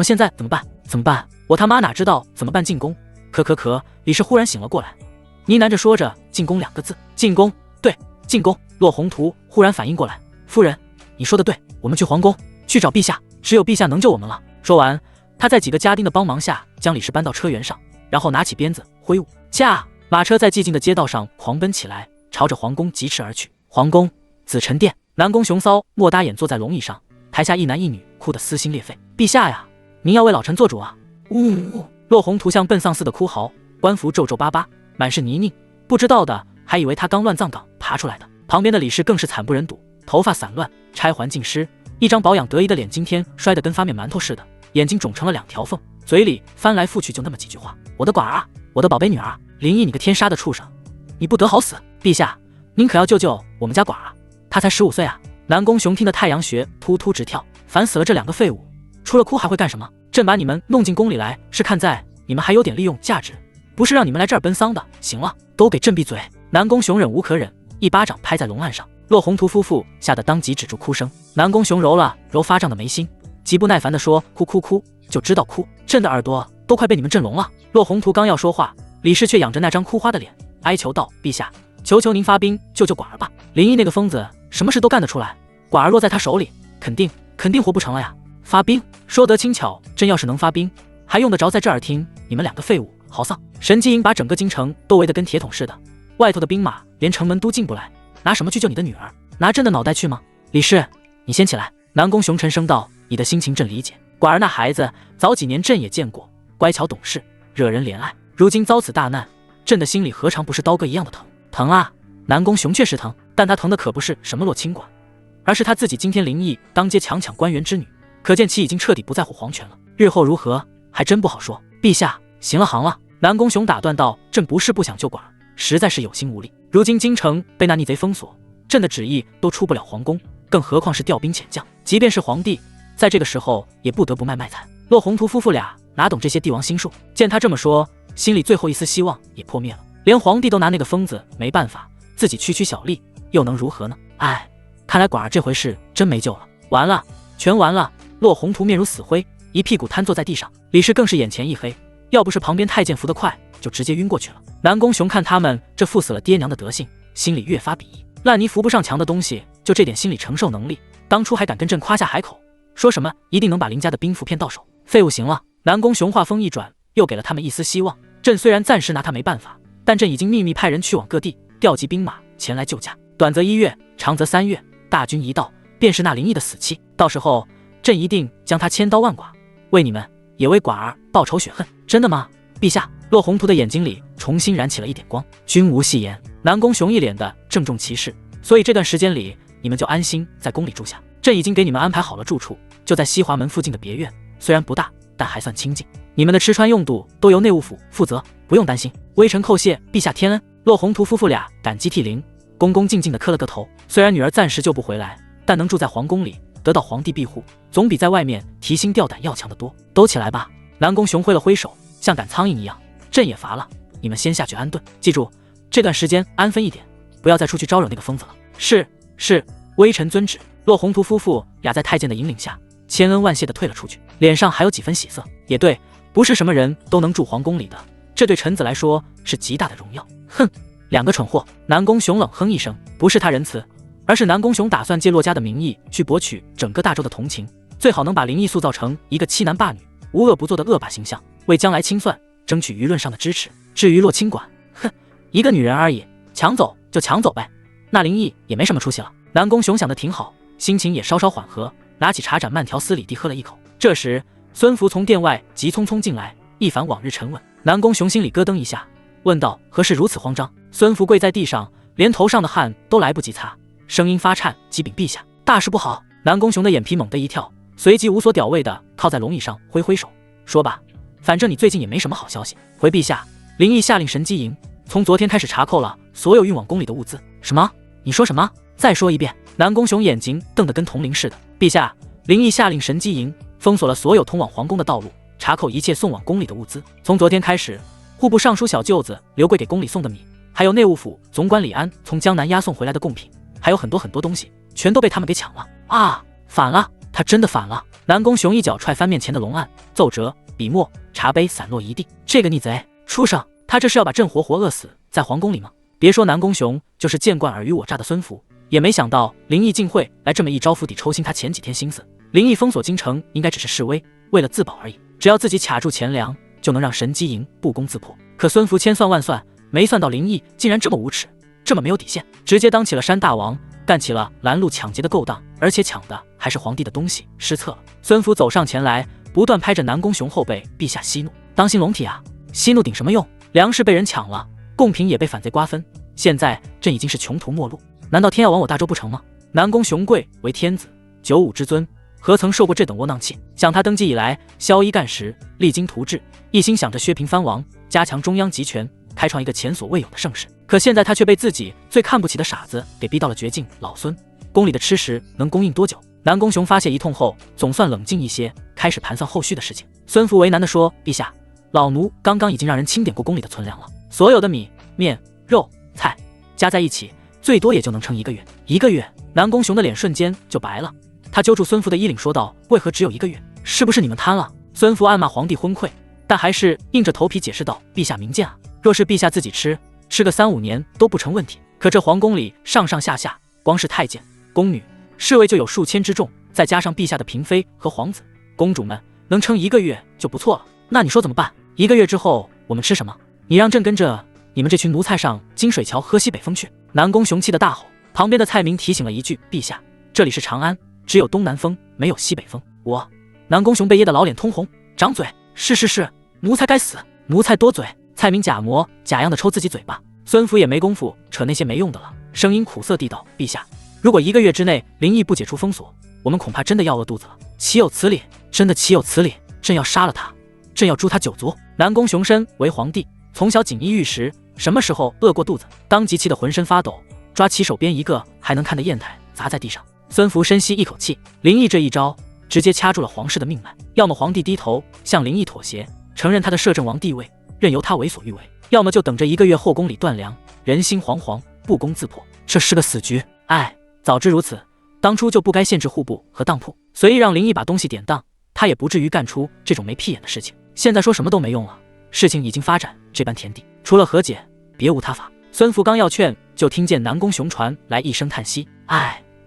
现在怎么办？怎么办？我他妈哪知道怎么办？进宫！咳！李氏忽然醒了过来，呢喃着说着进宫2个字。进宫？对，进宫。骆宏图忽然反应过来，夫人，你说的对，我们去皇宫，去找陛下，只有陛下能救我们了。说完，他在几个家丁的帮忙下将李氏搬到车辕上，然后拿起鞭子挥舞，驾！马车在寂静的街道上狂奔起来，朝着皇宫疾驰而去。皇宫紫宸殿，南宫雄骚莫搭眼坐在龙椅上，台下一男一女哭得撕心裂肺。陛下呀，您要为老臣做主啊！呜！骆宏图像奔丧似的哭嚎，官服皱皱巴巴，满是泥泞，不知道的还以为他刚乱葬岗爬出来的。旁边的李氏更是惨不忍睹，头发散乱，钗环尽失，一张保养得宜的脸今天摔得跟发面馒头似的，眼睛肿成了2条缝，嘴里翻来覆去就那么几句话：我的寡儿啊，我的宝贝女儿，林毅你个天杀的畜生，你不得好死！陛下，您可要救救我们家寡儿啊，他才15岁啊！南宫雄听得太阳穴突突直跳，烦死了这2个废物，除了哭还会干什么？朕把你们弄进宫里来，是看在你们还有点利用价值，不是让你们来这儿奔丧的。行了，都给朕闭嘴！南宫雄忍无可忍，一巴掌拍在龙案上。骆宏图夫妇吓得当即止住哭声。南宫雄揉了揉发胀的眉心，极不耐烦地说：哭哭哭，就知道哭，朕的耳朵都快被你们震聋了。骆宏图刚要说话，李氏却仰着那张哭花的脸，哀求道：陛下，求求您发兵救救寡儿吧！林毅那个疯子什么事都干得出来，寡儿落在他手里，肯定活不成了呀！发兵？说得轻巧，朕要是能发兵，还用得着在这儿听你们2个废物嚎丧？神机营把整个京城都围得跟铁桶似的，外头的兵马连城门都进不来，拿什么去救你的女儿？拿朕的脑袋去吗？李氏，你先起来。南宫雄沉声道：你的心情朕理解，寡儿那孩子早几年朕也见过，乖巧懂事，惹人怜爱，如今遭此大难，朕的心里何尝不是刀割一样的疼？疼啊！南宫雄确实疼，但他疼的可不是什么洛清馆，而是他自己今天林毅当街强抢官员之女，可见其已经彻底不在乎皇权了。日后如何还真不好说。陛下，行了行了！南宫雄打断道：朕不是不想救寡儿，实在是有心无力。如今京城被那逆贼封锁，朕的旨意都出不了皇宫，更何况是调兵遣将。即便是皇帝，在这个时候也不得不卖菜。骆宏图夫妇俩哪懂这些帝王心术，见他这么说，心里最后一丝希望也破灭了。连皇帝都拿那个疯子没办法，自己区区小吏又能如何呢？哎，看来寡儿这回是真没救了，完了，全完了！骆宏图面如死灰，一屁股瘫坐在地上。李氏更是眼前一黑，要不是旁边太监扶得快，就直接晕过去了。南宫雄看他们这副死了爹娘的德性，心里越发鄙夷。烂泥扶不上墙的东西，就这点心理承受能力，当初还敢跟朕夸下海口，说什么一定能把林家的兵符骗到手。废物行了！南宫雄话锋一转，又给了他们一丝希望。朕虽然暂时拿他没办法，但朕已经秘密派人去往各地调集兵马前来救驾，短则1月，长则3月，大军一到，便是那林毅的死期。到时候朕一定将他千刀万剐，为你们也为寡儿报仇雪恨。真的吗，陛下？骆宏图的眼睛里重新燃起了一点光。君无戏言。南宫雄一脸的郑重其事。所以这段时间里，你们就安心在宫里住下，朕已经给你们安排好了住处，就在西华门附近的别院，虽然不大，但还算清静。你们的吃穿用度都由内务府负责，不用担心。微臣叩谢陛下天恩。骆宏图夫妇俩感激涕零，恭恭敬敬地磕了个头。虽然女儿暂时救不回来，但能住在皇宫里，得到皇帝庇护，总比在外面提心吊胆要强得多。都起来吧！南宫雄挥了挥手，像赶苍蝇一样。朕也乏了，你们先下去安顿，记住这段时间安分一点，不要再出去招惹那个疯子了。是，微臣遵旨。骆宏图夫妇俩在太监的引领下，千恩万谢地退了出去，脸上还有几分喜色。也对，不是什么人都能住皇宫里的，这对臣子来说是极大的荣耀。哼，2个蠢货！南宫雄冷哼一声，不是他仁慈，而是南宫雄打算借骆家的名义去博取整个大周的同情，最好能把林毅塑造成一个欺男霸女、无恶不作的恶霸形象，为将来清算争取舆论上的支持。至于骆清馆，哼，一个女人而已，抢走就抢走呗，那林毅也没什么出息了。南宫雄想得挺好，心情也稍稍缓和，拿起茶盏慢条斯理地喝了一口。这时孙福从殿外急匆匆进来，一反往日沉稳。南宫雄心里咯噔一下，问道：何事如此慌张？孙福跪在地上，连头上的汗都来不及擦，声音发颤：启禀陛下，大事不好！南宫雄的眼皮猛地一跳，随即无所屌味地靠在龙椅上挥挥手，说吧，反正你最近也没什么好消息。回陛下，林毅下令神机营从昨天开始查扣了所有运往宫里的物资。什么？你说什么？再说一遍！南宫雄眼睛瞪得跟铜铃似的。陛下，林毅下令神机营封锁了所有通往皇宫的道路，查扣一切送往宫里的物资。从昨天开始，户部尚书小舅子刘贵给宫里送的米，还有内务府总管李安从江南押送回来的贡品，还有很多东西，全都被他们给抢了啊！反了，他真的反了！南宫雄一脚踹翻面前的龙案，奏折、笔墨、茶杯散落一地。这个逆贼，畜生！他这是要把朕活活饿死在皇宫里吗？别说南宫雄，就是见惯尔虞我诈的孙福，也没想到林毅竟会来这么一招，釜底抽薪他前几天心思。林毅封锁京城应该只是示威，为了自保而已，只要自己卡住钱粮，就能让神机营不攻自破。可孙福千算万算，没算到林毅竟然这么无耻，这么没有底线，直接当起了山大王，干起了拦路抢劫的勾当，而且抢的还是皇帝的东西，失策了。孙福走上前来，不断拍着南宫雄后背，陛下息怒，当心龙体啊！息怒顶什么用？粮食被人抢了，贡品也被反贼瓜分，现在朕已经是穷途末路，难道天要亡我大周不成吗？南宫雄贵为天子，九五之尊，何曾受过这等窝囊气？想他登基以来，萧衣干食，励精图治，一心想着削平藩王，加强中央集权，开创一个前所未有的盛世。可现在他却被自己最看不起的傻子给逼到了绝境。老孙，宫里的吃食能供应多久？南宫雄发泄一通后，总算冷静一些，开始盘算后续的事情。孙福为难地说：“陛下，老奴刚刚已经让人清点过宫里的存粮了，所有的米、面、肉、菜加在一起，最多也就能撑1个月。1个月？”南宫雄的脸瞬间就白了，他揪住孙福的衣领说道：“为何只有1个月？是不是你们贪了？”孙福暗骂皇帝昏聩，但还是硬着头皮解释道：“陛下明鉴啊，若是陛下自己吃个3、5年都不成问题。可这皇宫里上上下下，光是太监、宫女、侍卫就有数千之众，再加上陛下的嫔妃和皇子、公主们，能撑1个月就不错了。那你说怎么办？1个月之后我们吃什么？你让朕跟着你们这群奴才上金水桥喝西北风去！”南宫雄气得大吼。旁边的蔡明提醒了一句：“陛下，这里是长安，只有东南风，没有西北风。”南宫雄被噎得老脸通红，掌嘴：“是，奴才该死，奴才多嘴。”蔡明假模假样的抽自己嘴巴。孙福也没工夫扯那些没用的了，声音苦涩地道：“陛下，如果1个月之内林毅不解除封锁，我们恐怕真的要饿肚子了。岂有此理！真的岂有此理！朕要杀了他，朕要诛他9族。”南宫雄身为皇帝，从小锦衣玉食，什么时候饿过肚子？当即气得浑身发抖，抓起手边一个还能看的砚台砸在地上。孙福深吸一口气，林毅这一招直接掐住了皇室的命脉，要么皇帝低头向林毅妥协，承认他的摄政王地位，任由他为所欲为，要么就等着1个月后宫里断粮，人心惶惶，不攻自破。这是个死局。早知如此，当初就不该限制户部和当铺，随意让林毅把东西典当，他也不至于干出这种没屁眼的事情。现在说什么都没用了，事情已经发展这般田地，除了和解，别无他法。孙福刚要劝，就听见南宫雄传来一声叹息：“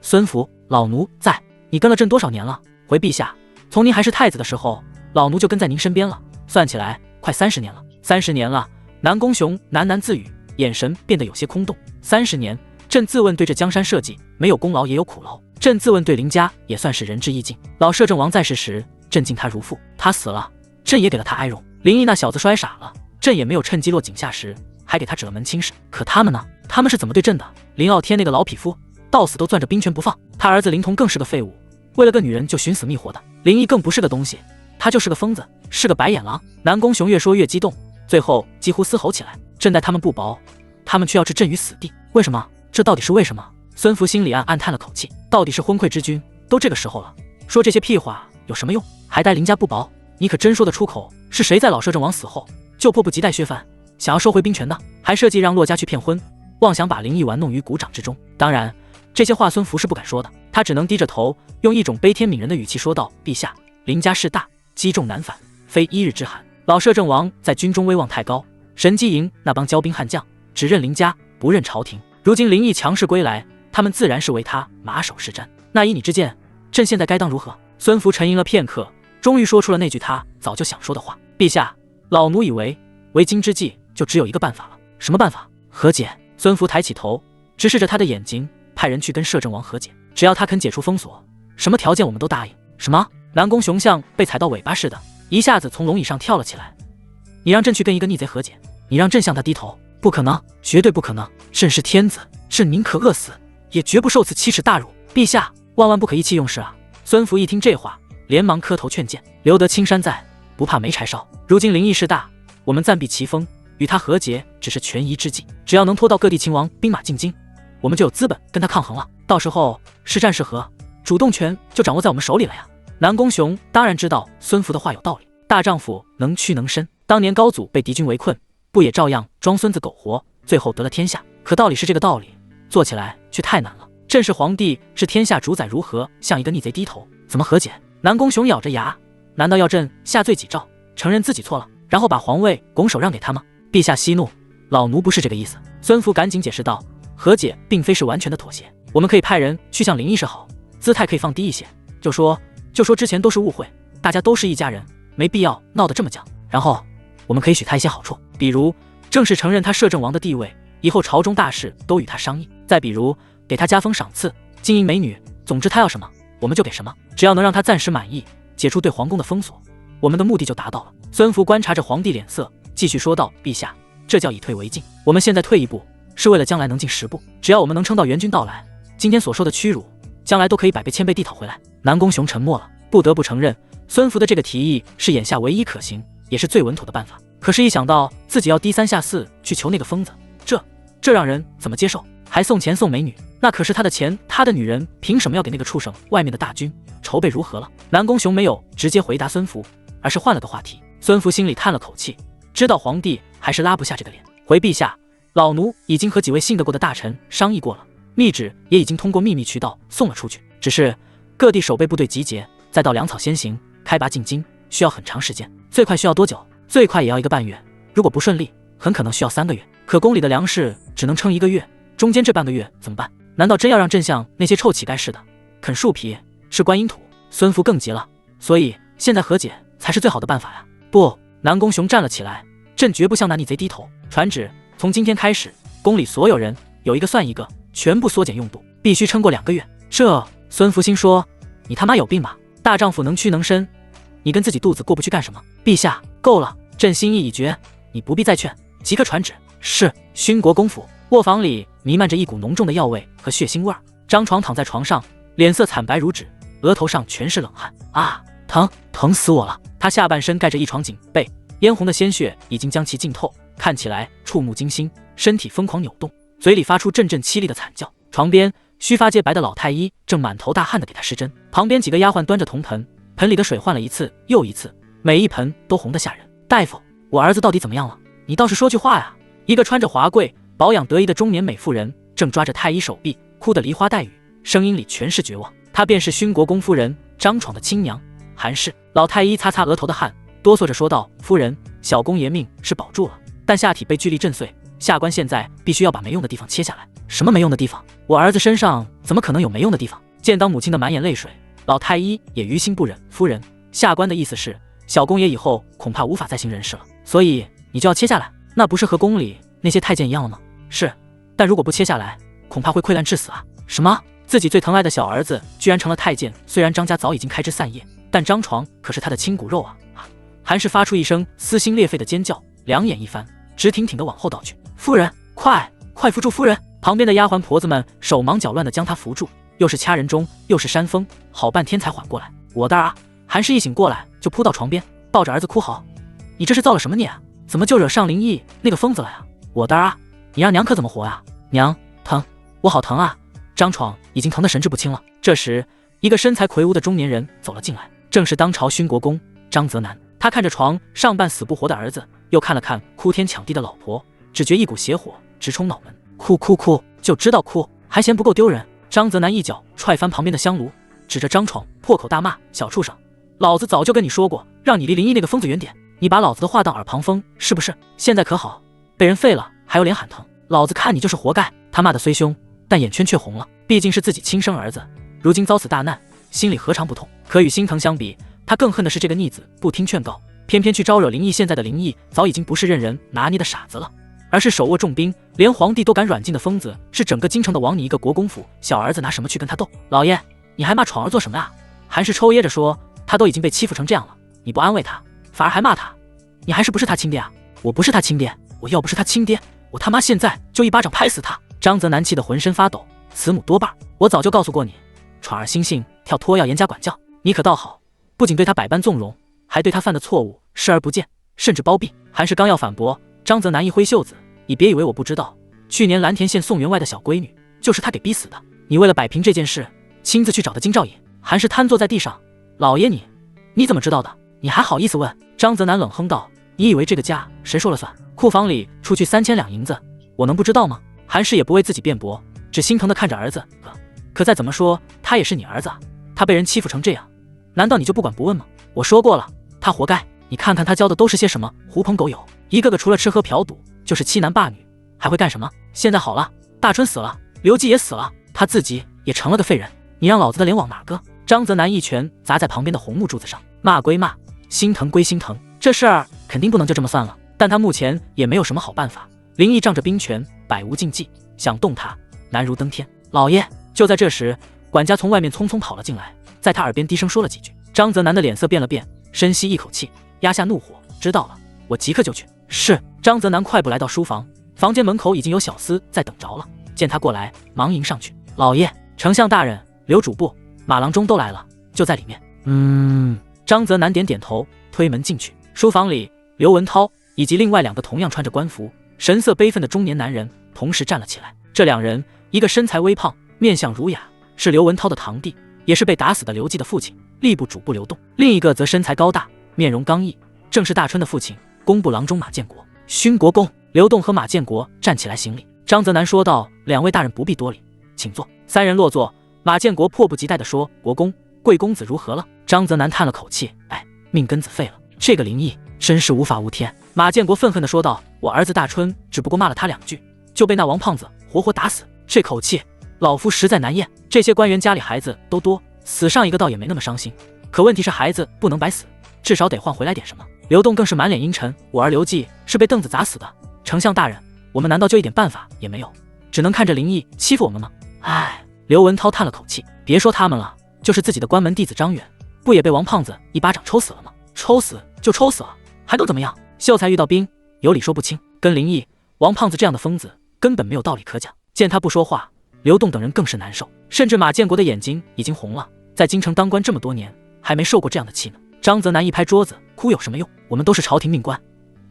孙福，老奴在。你跟了朕多少年了？”回陛下，从您还是太子的时候，老奴就跟在您身边了，算起来快30年了。30年了。南宫雄喃喃自语，眼神变得有些空洞。30年，朕自问对这江山社稷没有功劳也有苦劳，朕自问对林家也算是仁至义尽。老摄政王在世时，朕敬他如父，他死了，朕也给了他哀荣。林毅那小子摔傻了，朕也没有趁机落井下石，还给他指了门亲事。可他们呢？他们是怎么对朕的？林傲天那个老匹夫，到死都攥着兵权不放。他儿子林同更是个废物，为了个女人就寻死觅活的。林毅更不是个东西，他就是个疯子，是个白眼狼。南宫雄越说越激动，最后几乎嘶吼起来：“朕待他们不薄，他们却要置朕于死地，为什么？这到底是为什么？”孙福心里暗叹了口气，到底是昏聩之君，都这个时候了，说这些屁话有什么用？还待林家不薄？你可真说得出口？是谁在老摄政王死后就迫不及待削藩，想要收回兵权的？还设计让骆家去骗婚，妄想把林毅玩弄于股掌之中。当然，这些话孙福是不敢说的，他只能低着头，用一种悲天悯人的语气说道：“陛下，林家势大，积重难返，非1日之寒。老摄政王在军中威望太高，神机营那帮骄兵悍将只认林家，不认朝廷。如今林毅强势归来，他们自然是为他马首是瞻。那依你之见，朕现在该当如何？”孙福沉吟了片刻，终于说出了那句他早就想说的话：“陛下，老奴以为为今之计就只有一个办法了。”“什么办法？”“和解。”孙福抬起头，直视着他的眼睛，派人去跟摄政王和解，只要他肯解除封锁，什么条件我们都答应。什么？南宫雄像被踩到尾巴似的，一下子从龙椅上跳了起来。你让朕去跟一个逆贼和解，你让朕向他低头？不可能，绝对不可能！朕是天子，朕宁可饿死，也绝不受此奇耻大辱。陛下，万万不可意气用事啊！孙福一听这话，连忙磕头劝谏：“留得青山在，不怕没柴烧。如今林毅势大，我们暂避其锋，与他和解只是权宜之计。只要能拖到各地秦王兵马进京，我们就有资本跟他抗衡了。到时候是战是和，主动权就掌握在我们手里了呀！”南宫雄当然知道孙福的话有道理，大丈夫能屈能伸。当年高祖被敌军围困，不也照样装孙子苟活，最后得了天下？可道理是这个道理，做起来却太难了。朕是皇帝，是天下主宰，如何向一个逆贼低头？怎么和解？南宫雄咬着牙，难道要朕下罪己诏，承认自己错了，然后把皇位拱手让给他吗？陛下息怒，老奴不是这个意思。孙福赶紧解释道：“和解并非是完全的妥协，我们可以派人去向林毅示好，姿态可以放低一些，就说之前都是误会，大家都是一家人，没必要闹得这么僵。然后我们可以许他一些好处，比如正式承认他摄政王的地位，以后朝中大事都与他商议。再比如给他加封赏赐、金银美女，总之他要什么我们就给什么，只要能让他暂时满意，解除对皇宫的封锁，我们的目的就达到了。孙福观察着皇帝脸色，继续说道：陛下，这叫以退为进，我们现在退一步，是为了将来能进10步。只要我们能撑到援军到来，今天所受的屈辱，将来都可以100倍1000倍地讨回来。南宫雄沉默了，不得不承认，孙福的这个提议是眼下唯一可行，也是最稳妥的办法。可是，一想到自己要低三下四去求那个疯子，这让人怎么接受？还送钱送美女，那可是他的钱，他的女人，凭什么要给那个畜生？外面的大军筹备如何了？南宫雄没有直接回答孙福，而是换了个话题。孙福心里叹了口气，知道皇帝还是拉不下这个脸。回陛下，老奴已经和几位信得过的大臣商议过了，密旨也已经通过秘密渠道送了出去，只是各地守备部队集结，再到粮草先行，开拔进京，需要很长时间。最快需要多久？最快也要1个半月，如果不顺利，很可能需要3个月。可宫里的粮食只能撑1个月，中间这半个月怎么办？难道真要让朕像那些臭乞丐似的啃树皮吃观音土？孙福更急了，所以现在和解才是最好的办法呀！不，南宫雄站了起来，朕绝不向那逆贼低头。传旨，从今天开始，宫里所有人有一个算一个，全部缩减用度，必须撑过2个月。孙福心说，你他妈有病吧？大丈夫能屈能伸，你跟自己肚子过不去干什么？陛下，够了，朕心意已决，你不必再劝，即刻传旨。是。勋国公府卧房里弥漫着一股浓重的药味和血腥味儿。张床躺在床上，脸色惨白如纸，额头上全是冷汗。啊，疼死我了！他下半身盖着一床锦被，嫣红的鲜血已经将其浸透，看起来触目惊心，身体疯狂扭动，嘴里发出阵阵凄厉的惨叫。床边须发皆白的老太医正满头大汗地给他施针，旁边几个丫鬟端着铜盆，盆里的水换了一次又一次，每一盆都红得吓人。大夫，我儿子到底怎么样了？你倒是说句话呀！一个穿着华贵、保养得宜的中年美妇人正抓着太医手臂，哭得梨花带雨，声音里全是绝望。她便是勋国公夫人张闯的亲娘韩氏。老太医擦擦额头的汗，哆嗦着说道：“夫人，小公爷命是保住了，但下体被巨力震碎，下官现在必须要把没用的地方切下来。”什么没用的地方？我儿子身上怎么可能有没用的地方？见当母亲的满眼泪水，老太医也于心不忍。夫人，下官的意思是，小公爷以后恐怕无法再行人事了，所以你就要切下来。那不是和宫里那些太监一样了吗？是，但如果不切下来，恐怕会溃烂致死啊！什么？自己最疼爱的小儿子居然成了太监？虽然张家早已经开枝散叶，但张床可是他的亲骨肉啊！韩氏发出一声撕心裂肺的尖叫，两眼一翻，直挺挺地往后倒去。夫人，快扶住夫人！旁边的丫鬟婆子们手忙脚乱地将她扶住，又是掐人中，又是扇风，好半天才缓过来。我的儿啊！韩氏一醒过来就扑到床边，抱着儿子哭嚎：“你这是造了什么孽啊？怎么就惹上林毅那个疯子了呀？我的儿啊，你让娘可怎么活呀？娘，疼，我好疼啊！”张闯已经疼得神志不清了。这时，一个身材魁梧的中年人走了进来，正是当朝勋国公张泽南。他看着床上半死不活的儿子，又看了看哭天抢地的老婆，只觉一股邪火直冲脑门。哭，就知道哭，还嫌不够丢人。张泽南一脚踹翻旁边的香炉，指着张闯破口大骂：“小畜生，老子早就跟你说过，让你离林毅那个疯子远点，你把老子的话当耳旁风是不是？现在可好，被人废了还有脸喊疼，老子看你就是活该！”他骂得虽凶，但眼圈却红了，毕竟是自己亲生儿子，如今遭此大难，心里何尝不痛？可与心疼相比，他更恨的是这个逆子不听劝告，偏偏去招惹林毅。现在的林毅早已经不是任人拿捏的傻子了，而是手握重兵，连皇帝都敢软禁的疯子，是整个京城的王。你一个国公府小儿子拿什么去跟他斗？老爷，你还骂闯儿做什么啊？韩氏抽噎着说：“他都已经被欺负成这样了，你不安慰他，反而还骂他，你还是不是他亲爹啊？”我不是他亲爹，我要不是他亲爹，我他妈现在就一巴掌拍死他！张泽南气得浑身发抖，慈母多半，我早就告诉过你，闯儿心性跳脱，要严加管教。你可倒好，不仅对他百般纵容，还对他犯的错误视而不见，甚至包庇。韩氏刚要反驳，张泽南一挥袖子：“你别以为我不知道，去年蓝田县宋员外的小闺女就是他给逼死的。你为了摆平这件事，亲自去找的京兆尹。”韩氏瘫坐在地上：“老爷你怎么知道的？你还好意思问？”张泽南冷哼道：“你以为这个家谁说了算？库房里出去3000两银子，我能不知道吗？”韩氏也不为自己辩驳，只心疼地看着儿子。可再怎么说，他也是你儿子啊，他被人欺负成这样，难道你就不管不问吗？我说过了，他活该。你看看他教的都是些什么狐朋狗友，一个个除了吃喝嫖赌就是欺男霸女，还会干什么？现在好了，大春死了，刘季也死了，他自己也成了个废人，你让老子的脸往哪搁？张泽南一拳砸在旁边的红木柱子上，骂归骂，心疼归心疼，这事儿肯定不能就这么算了。但他目前也没有什么好办法。林毅仗着兵权，百无禁忌，想动他难如登天。老爷！就在这时，管家从外面匆匆跑了进来，在他耳边低声说了几句。张泽南的脸色变了变，深吸一口气，压下怒火，知道了，我即刻就去。是。张泽南快步来到书房，房间门口已经有小厮在等着了。见他过来，忙迎上去。老爷，丞相大人、刘主簿、马郎中都来了，就在里面。张泽南点点头，推门进去。书房里，刘文涛以及另外2个同样穿着官服、神色悲愤的中年男人同时站了起来。这2人，一个身材微胖，面相儒雅，是刘文涛的堂弟，也是被打死的刘季的父亲，吏部主簿刘栋；另一个则身材高大，面容刚毅，正是大春的父亲，工部郎中马建国。勋国公。刘栋和马建国站起来行礼。张泽南说道：“2位大人不必多礼，请坐。”3人落座。马建国迫不及待地说：“国公，贵公子如何了？”张泽南叹了口气：“哎，命根子废了。这个林毅真是无法无天。”马建国愤恨地说道：“我儿子大春只不过骂了他2句，就被那王胖子活活打死，这口气老夫实在难咽。这些官员家里孩子都多，死上一个倒也没那么伤心，可问题是孩子不能白死，至少得换回来点什么。”刘栋更是满脸阴沉：“我儿刘季是被凳子砸死的，丞相大人，我们难道就一点办法也没有？只能看着林毅欺负我们吗？”唉，刘文涛叹了口气：“别说他们了，就是自己的关门弟子张远，不也被王胖子一巴掌抽死了吗？抽死就抽死了，还能怎么样？秀才遇到兵，有理说不清，跟林毅、王胖子这样的疯子根本没有道理可讲。”见他不说话，刘栋等人更是难受，甚至马建国的眼睛已经红了。在京城当官这么多年，还没受过这样的气呢。张泽南一拍桌子：“哭有什么用？我们都是朝廷命官，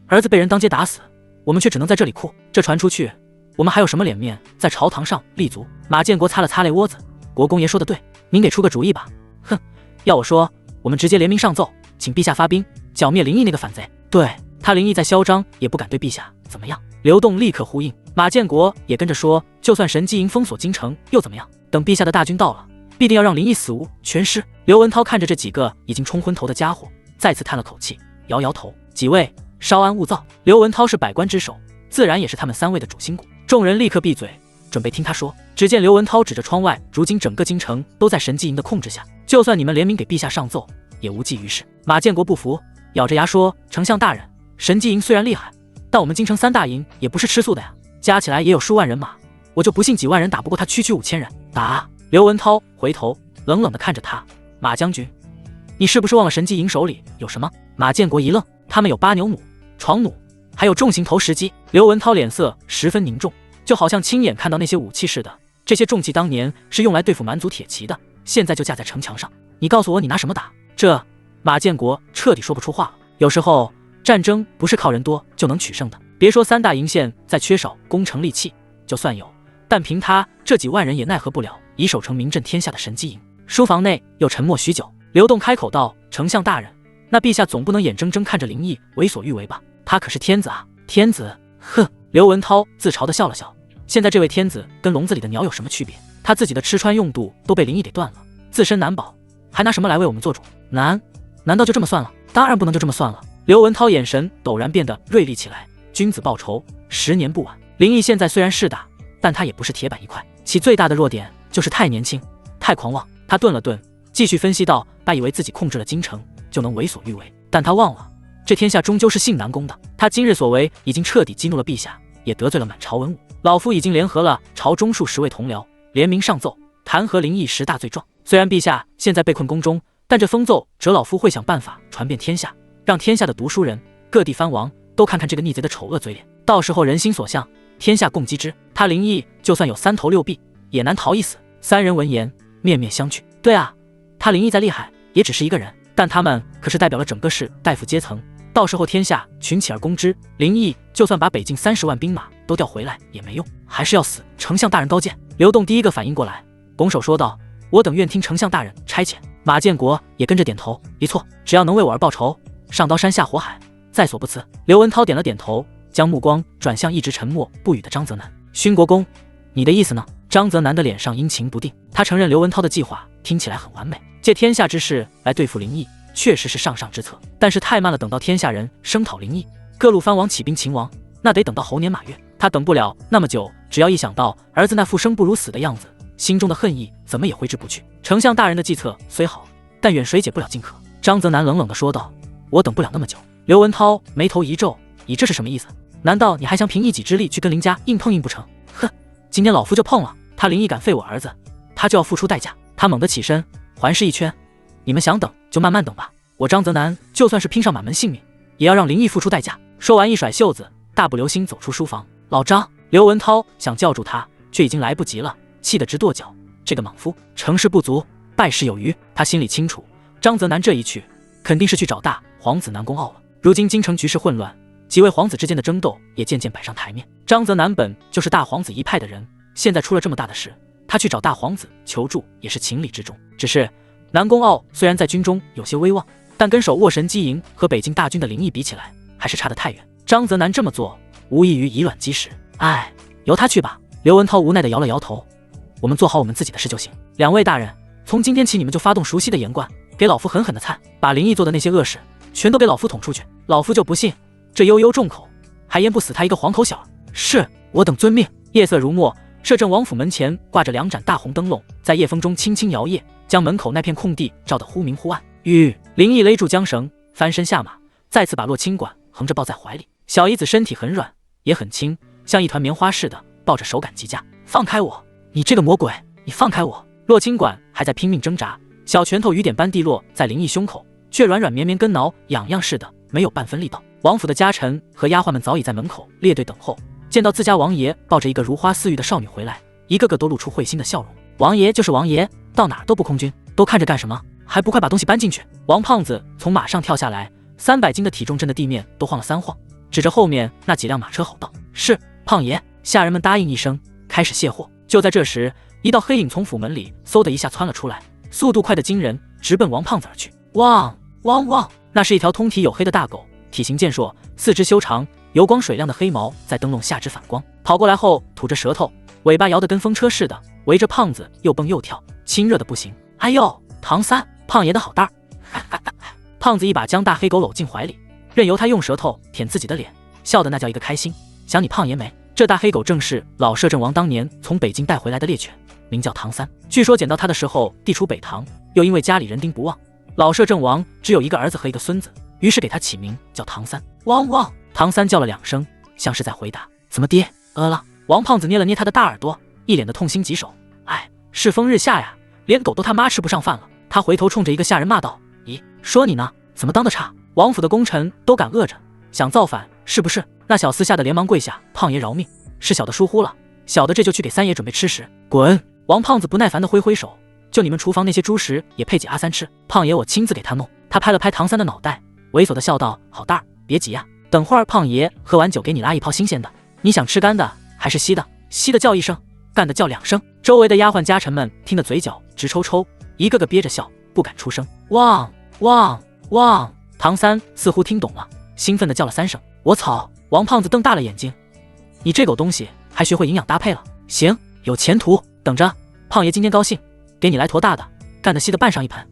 儿子被人当街打死，我们却只能在这里哭，这传出去，我们还有什么脸面在朝堂上立足？”马建国擦了擦泪窝子：“国公爷说的对，您给出个主意吧。”“哼，要我说，我们直接联名上奏，请陛下发兵剿灭林毅那个反贼。对，他林毅再嚣张，也不敢对陛下怎么样。”刘栋立刻呼应，马建国也跟着说：“就算神机营封锁京城又怎么样？等陛下的大军到了，必定要让林毅死无全尸。”刘文涛看着这几个已经冲昏头的家伙，再次叹了口气，摇摇头：“几位稍安勿躁。”刘文涛是百官之首，自然也是他们3位的主心骨。众人立刻闭嘴，准备听他说。只见刘文涛指着窗外，如今整个京城都在神机营的控制下，就算你们联名给陛下上奏，也无济于事。马建国不服，咬着牙说：“丞相大人，神机营虽然厉害，但我们京城3大营也不是吃素的呀，加起来也有数万人马，我就不信几万人打不过他区区5000人。打！”刘文涛回头冷冷地看着他：“马将军，你是不是忘了神机营手里有什么？”马建国一愣：“他们有8牛弩、床弩，还有重型投石机。”刘文涛脸色十分凝重，就好像亲眼看到那些武器似的。这些重器当年是用来对付蛮族铁骑的，现在就架在城墙上。你告诉我，你拿什么打？这……马建国彻底说不出话了。有时候战争不是靠人多就能取胜的。别说3大营现在缺少攻城利器，就算有，但凭他这几万人也奈何不了以守城名震天下的神机营。书房内又沉默许久，刘栋开口道：“丞相大人，那陛下总不能眼睁睁看着林毅为所欲为吧？他可是天子啊！”天子？哼！刘文涛自嘲地笑了笑。现在这位天子跟笼子里的鸟有什么区别？他自己的吃穿用度都被林毅给断了，自身难保，还拿什么来为我们做主？难道就这么算了？当然不能就这么算了。刘文涛眼神陡然变得锐利起来。君子报仇，10年不晚。林毅现在虽然是大，但他也不是铁板一块，其最大的弱点就是太年轻，太狂妄。他顿了顿，继续分析道：“爸以为自己控制了京城就能为所欲为，但他忘了，这天下终究是信南宫的。他今日所为已经彻底激怒了陛下，也得罪了满朝文武。老夫已经联合了朝中数10位同僚，联名上奏，弹劾林毅10大罪状。虽然陛下现在被困宫中，但这封奏折老夫会想办法传遍天下，让天下的读书人、各地藩王都看看这个逆贼的丑恶嘴脸。到时候人心所向，天下共击之。他林毅就算有3头6臂，也难逃一死。”3人闻言面面相觑。对啊，他林毅再厉害，也只是一个人，但他们可是代表了整个士大夫阶层。到时候天下群起而攻之，林毅就算把北境30万兵马都调回来也没用，还是要死。丞相大人高见。刘栋第一个反应过来，拱手说道：“我等愿听丞相大人差遣。”马建国也跟着点头：“一错，只要能为我而报仇，上刀山下火海，在所不辞。”刘文涛点了点头，将目光转向一直沉默不语的张泽南：“勋国公，你的意思呢？”张泽南的脸上阴晴不定，他承认刘文涛的计划听起来很完美，借天下之势来对付林毅，确实是上之策，但是太慢了。等到天下人声讨林毅，各路藩王起兵擒王，那得等到猴年马月，他等不了那么久。只要一想到儿子那副生不如死的样子，心中的恨意怎么也挥之不去。丞相大人的计策虽好，但远水解不了近渴。张泽南冷冷地说道：“我等不了那么久。”刘文涛眉头一皱，你这是什么意思？难道你还想凭一己之力去跟林家硬碰硬不成？哼，今天老夫就碰了他林毅敢废我儿子，他就要付出代价。他猛地起身，环视一圈，你们想等就慢慢等吧，我张泽南就算是拼上满门性命，也要让林毅付出代价。说完一甩袖子，大步流星走出书房。老张，刘文涛想叫住他，却已经来不及了，气得直跺脚。这个莽夫，成事不足败事有余。他心里清楚，张泽南这一去肯定是去找大皇子南宫傲了。如今京城局势混乱，几位皇子之间的争斗也渐渐摆上台面。张泽南本就是大皇子一派的人，现在出了这么大的事，他去找大皇子求助也是情理之中。只是南宫傲虽然在军中有些威望，但跟手握神机营和北京大军的林毅比起来，还是差得太远。张泽南这么做无异于以卵击石。哎，由他去吧。刘文涛无奈地摇了摇头，我们做好我们自己的事就行。两位大人，从今天起你们就发动熟悉的言官，给老夫狠狠的参，把林毅做的那些恶事全都给老夫捅出去。老夫就不信这悠悠众口还淹不死他一个黄头小儿。是，我等遵命。夜色如墨，摄政王府门前挂着2盏大红灯笼，在夜风中轻轻摇曳，将门口那片空地照得忽明忽暗。林毅勒住缰绳，翻身下马，再次把洛清管横着抱在怀里。小姨子身体很软也很轻，像一团棉花似的抱着手感极佳。放开我，你这个魔鬼，你放开我！洛清管还在拼命挣扎，小拳头雨点般地落在林毅胸口，却软软绵绵跟挠痒痒似的，没有半分力道。王府的家臣和丫鬟们早已在门口列队等候，见到自家王爷抱着一个如花似玉的少女回来，一个个都露出会心的笑容。王爷就是王爷，到哪儿都不空军，都看着干什么？还不快把东西搬进去！王胖子从马上跳下来，300斤的体重震得地面都晃了3晃，指着后面那几辆马车吼道：“是，胖爷！”下人们答应一声，开始卸货。就在这时，一道黑影从府门里嗖的一下窜了出来，速度快得惊人，直奔王胖子而去。汪汪汪！那是一条通体黝黑的大狗，体型健硕，四肢修长，油光水亮的黑毛在灯笼下之反光。跑过来后吐着舌头，尾巴摇得跟风车似的，围着胖子又蹦又跳，亲热的不行。哎呦，唐三，胖爷的好蛋儿！胖子一把将大黑狗搂进怀里，任由他用舌头舔自己的脸，笑得那叫一个开心。想你胖爷没？这大黑狗正是老摄政王当年从北京带回来的猎犬，名叫唐三。据说捡到他的时候地处北唐，又因为家里人丁不旺，老摄政王只有一个儿子和一个孙子，于是给他起名叫唐三。汪汪！唐三叫了2声，像是在回答：“怎么爹？了。”王胖子捏了捏他的大耳朵，一脸的痛心疾首。哎，世风日下呀，连狗都他妈吃不上饭了。他回头冲着一个下人骂道：“咦，说你呢，怎么当的差？王府的功臣都敢饿着，想造反是不是？”那小厮吓得连忙跪下：“胖爷饶命，是小的疏忽了，小的这就去给三爷准备吃食。”滚！王胖子不耐烦地挥挥手：“就你们厨房那些猪食也配给阿三吃？胖爷我亲自给他弄。”他拍了拍唐三的脑袋，猥琐地笑道：“好蛋儿，别急呀，等会儿胖爷喝完酒给你拉一泡新鲜的，你想吃干的还是稀的？稀的叫1声，干的叫2声。”周围的丫鬟家臣们听得嘴角直抽抽，一个个憋着笑，不敢出声。汪汪汪！唐三似乎听懂了，兴奋地叫了3声：“我操！”王胖子瞪大了眼睛：“你这狗东西还学会营养搭配了？行，有前途，等着，胖爷今天高兴，给你来坨大的，干的稀的拌上一盆。”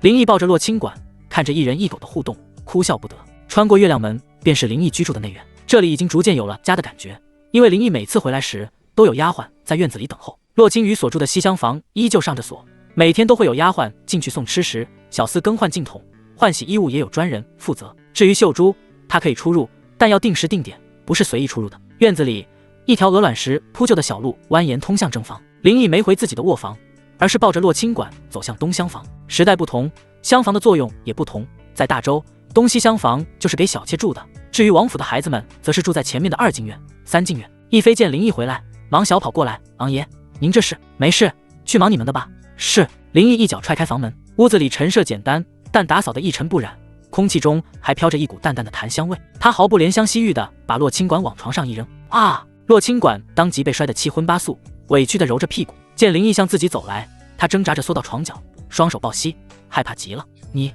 林毅抱着洛清管，看着一人一狗的互动，哭笑不得。穿过月亮门，便是林毅居住的内院，这里已经逐渐有了家的感觉，因为林毅每次回来时都有丫鬟在院子里等候。洛清雨所住的西厢房依旧上着锁，每天都会有丫鬟进去送吃食，小厮更换净桶，换洗衣物也有专人负责。至于秀珠，她可以出入，但要定时定点，不是随意出入的。院子里一条鹅卵石铺就的小路蜿蜒通向正房。林毅没回自己的卧房，而是抱着洛清管走向东厢房。时代不同，厢房的作用也不同。在大周，东西厢房就是给小妾住的，至于王府的孩子们，则是住在前面的2进院、3进院。亦飞见林毅回来，忙小跑过来：“王爷，您这是？”“没事，去忙你们的吧。”“是。”林毅一脚踹开房门，屋子里陈设简单，但打扫得一尘不染，空气中还飘着一股淡淡的檀香味。他毫不怜香惜玉地把洛清管往床上一扔。啊！洛清管当即被摔得七荤八素，委屈地揉着屁股。见林毅向自己走来，他挣扎着缩到床角，双手抱膝，害怕极了。你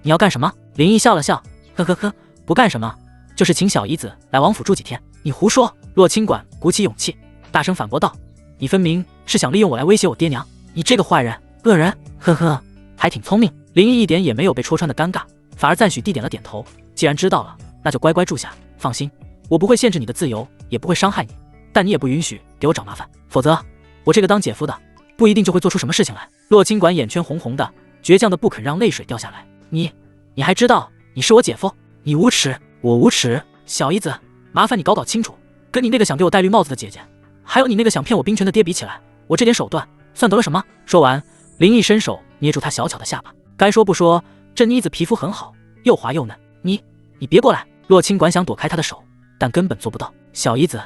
要干什么？林毅笑了笑，呵呵呵，不干什么，就是请小姨子来王府住几天。你胡说！洛清管鼓起勇气，大声反驳道：“你分明是想利用我来威胁我爹娘，你这个坏人、恶人！呵呵，还挺聪明。”林毅一点也没有被戳穿的尴尬，反而赞许地点了点头。既然知道了，那就乖乖住下。放心，我不会限制你的自由，也不会伤害你，但你也不允许给我找麻烦，否则我这个当姐夫的不一定就会做出什么事情来。洛清管眼圈红红的，倔强的不肯让泪水掉下来。你还知道你是我姐夫？你无耻！我无耻！小姨子，麻烦你搞清楚，跟你那个想给我戴绿帽子的姐姐，还有你那个想骗我兵权的爹比起来，我这点手段算得了什么？说完，林毅伸手捏住她小巧的下巴。该说不说，这妮子皮肤很好，又滑又嫩。你别过来！洛清管想躲开她的手，但根本做不到。小姨子，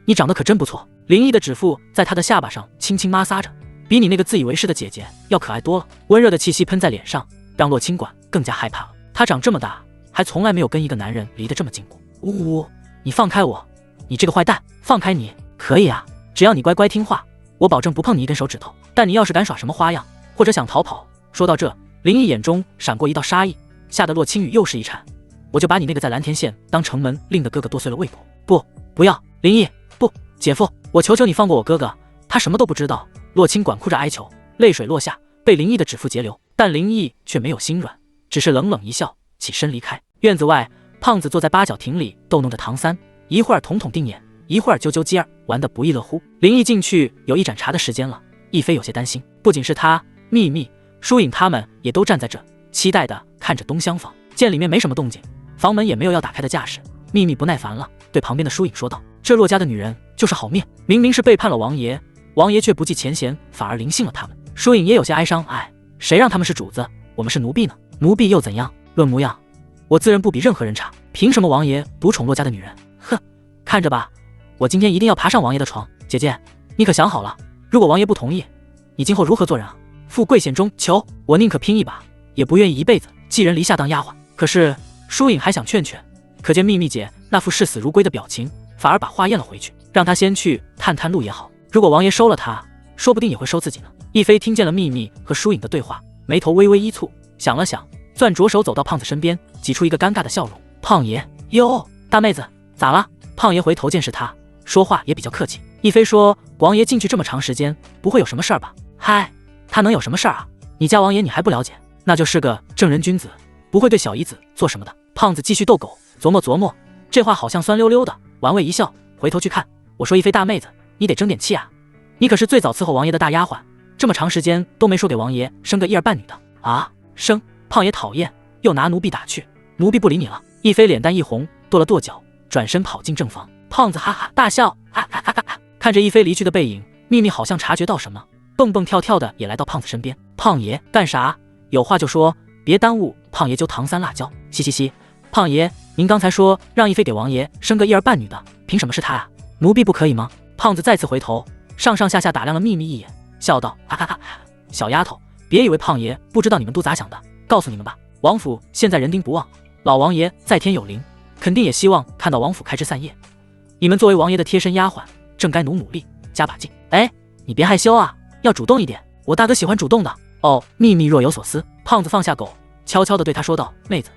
你长得可真不错。林毅的指腹在她的下巴上轻轻摩挲着，比你那个自以为是的姐姐要可爱多了。温热的气息喷在脸上，让洛清管更加害怕了。她长这么大，还从来没有跟一个男人离得这么近过。呜呜，你放开我！你这个坏蛋，放开你！可以啊，只要你乖乖听话，我保证不碰你一根手指头。但你要是敢耍什么花样，或者想逃跑……说到这，林毅眼中闪过一道杀意，吓得洛清雨又是一颤。我就把你那个在蓝田县当城门令的哥哥剁碎了胃口！不要！林毅，不，姐夫，我求求你放过我哥哥，他什么都不知道。洛清管哭着哀求，泪水落下，被林毅的指腹截流。但林毅却没有心软，只是冷冷一笑，起身离开。院子外，胖子坐在八角亭里逗弄着唐三，一会儿捅捅定眼，一会儿揪揪鸡儿，玩得不亦乐乎。林毅进去有一盏茶的时间了，亦菲有些担心。不仅是他，秘密、疏影他们也都站在这，期待地看着东厢房。见里面没什么动静，房门也没有要打开的架势，秘密不耐烦了，对旁边的疏影说道：“这洛家的女人就是好命，明明是背叛了王爷，王爷却不计前嫌，反而临幸了他们。”疏影也有些哀伤，谁让他们是主子，我们是奴婢呢？奴婢又怎样？论模样，我自认不比任何人差，凭什么王爷独宠洛家的女人？哼，看着吧，我今天一定要爬上王爷的床。姐姐，你可想好了，如果王爷不同意，你今后如何做人啊？富贵险中求，我宁可拼一把，也不愿意一辈子寄人篱下当丫鬟。可是疏影还想劝劝，可见秘密姐那副视死如归的表情，反而把话咽了回去，让她先去探探路也好。如果王爷收了她，说不定也会收自己呢。亦菲听见了秘密和疏影的对话，眉头微微一蹙，想了想，攥着手走到胖子身边，挤出一个尴尬的笑容。胖爷，哟，大妹子，咋了？胖爷回头见是他，说话也比较客气。亦菲说：“王爷进去这么长时间，不会有什么事儿吧？”嗨，他能有什么事儿啊？你家王爷你还不了解？那就是个正人君子，不会对小姨子做什么的。胖子继续逗狗，琢磨，这话好像酸溜溜的，玩味一笑，回头去看，我说：“亦菲大妹子，你得争点气啊！你可是最早伺候王爷的大丫鬟，这么长时间都没说给王爷生个一儿半女的啊！”生！胖爷讨厌，又拿奴婢打趣，奴婢不理你了。亦菲脸蛋一红，跺了跺脚，转身跑进正房。胖子哈哈大笑，哈哈哈哈！看着亦菲离去的背影，秘密好像察觉到什么，蹦蹦跳跳的也来到胖子身边。胖爷干啥？有话就说，别耽误。胖爷揪唐三辣椒，嘻，胖爷，您刚才说让亦菲给王爷生个一儿半女的，凭什么是他啊？奴婢不可以吗？胖子再次回头，上下打量了秘密一眼，笑道：“哈哈哈，小丫头，别以为胖爷不知道你们都咋想的。告诉你们吧，王府现在人丁不旺，老王爷在天有灵，肯定也希望看到王府开枝散叶。你们作为王爷的贴身丫鬟，正该努力，加把劲。你别害羞啊，要主动一点，我大哥喜欢主动的。”哦，秘密若有所思，胖子放下狗，悄悄地对他说道：“妹子，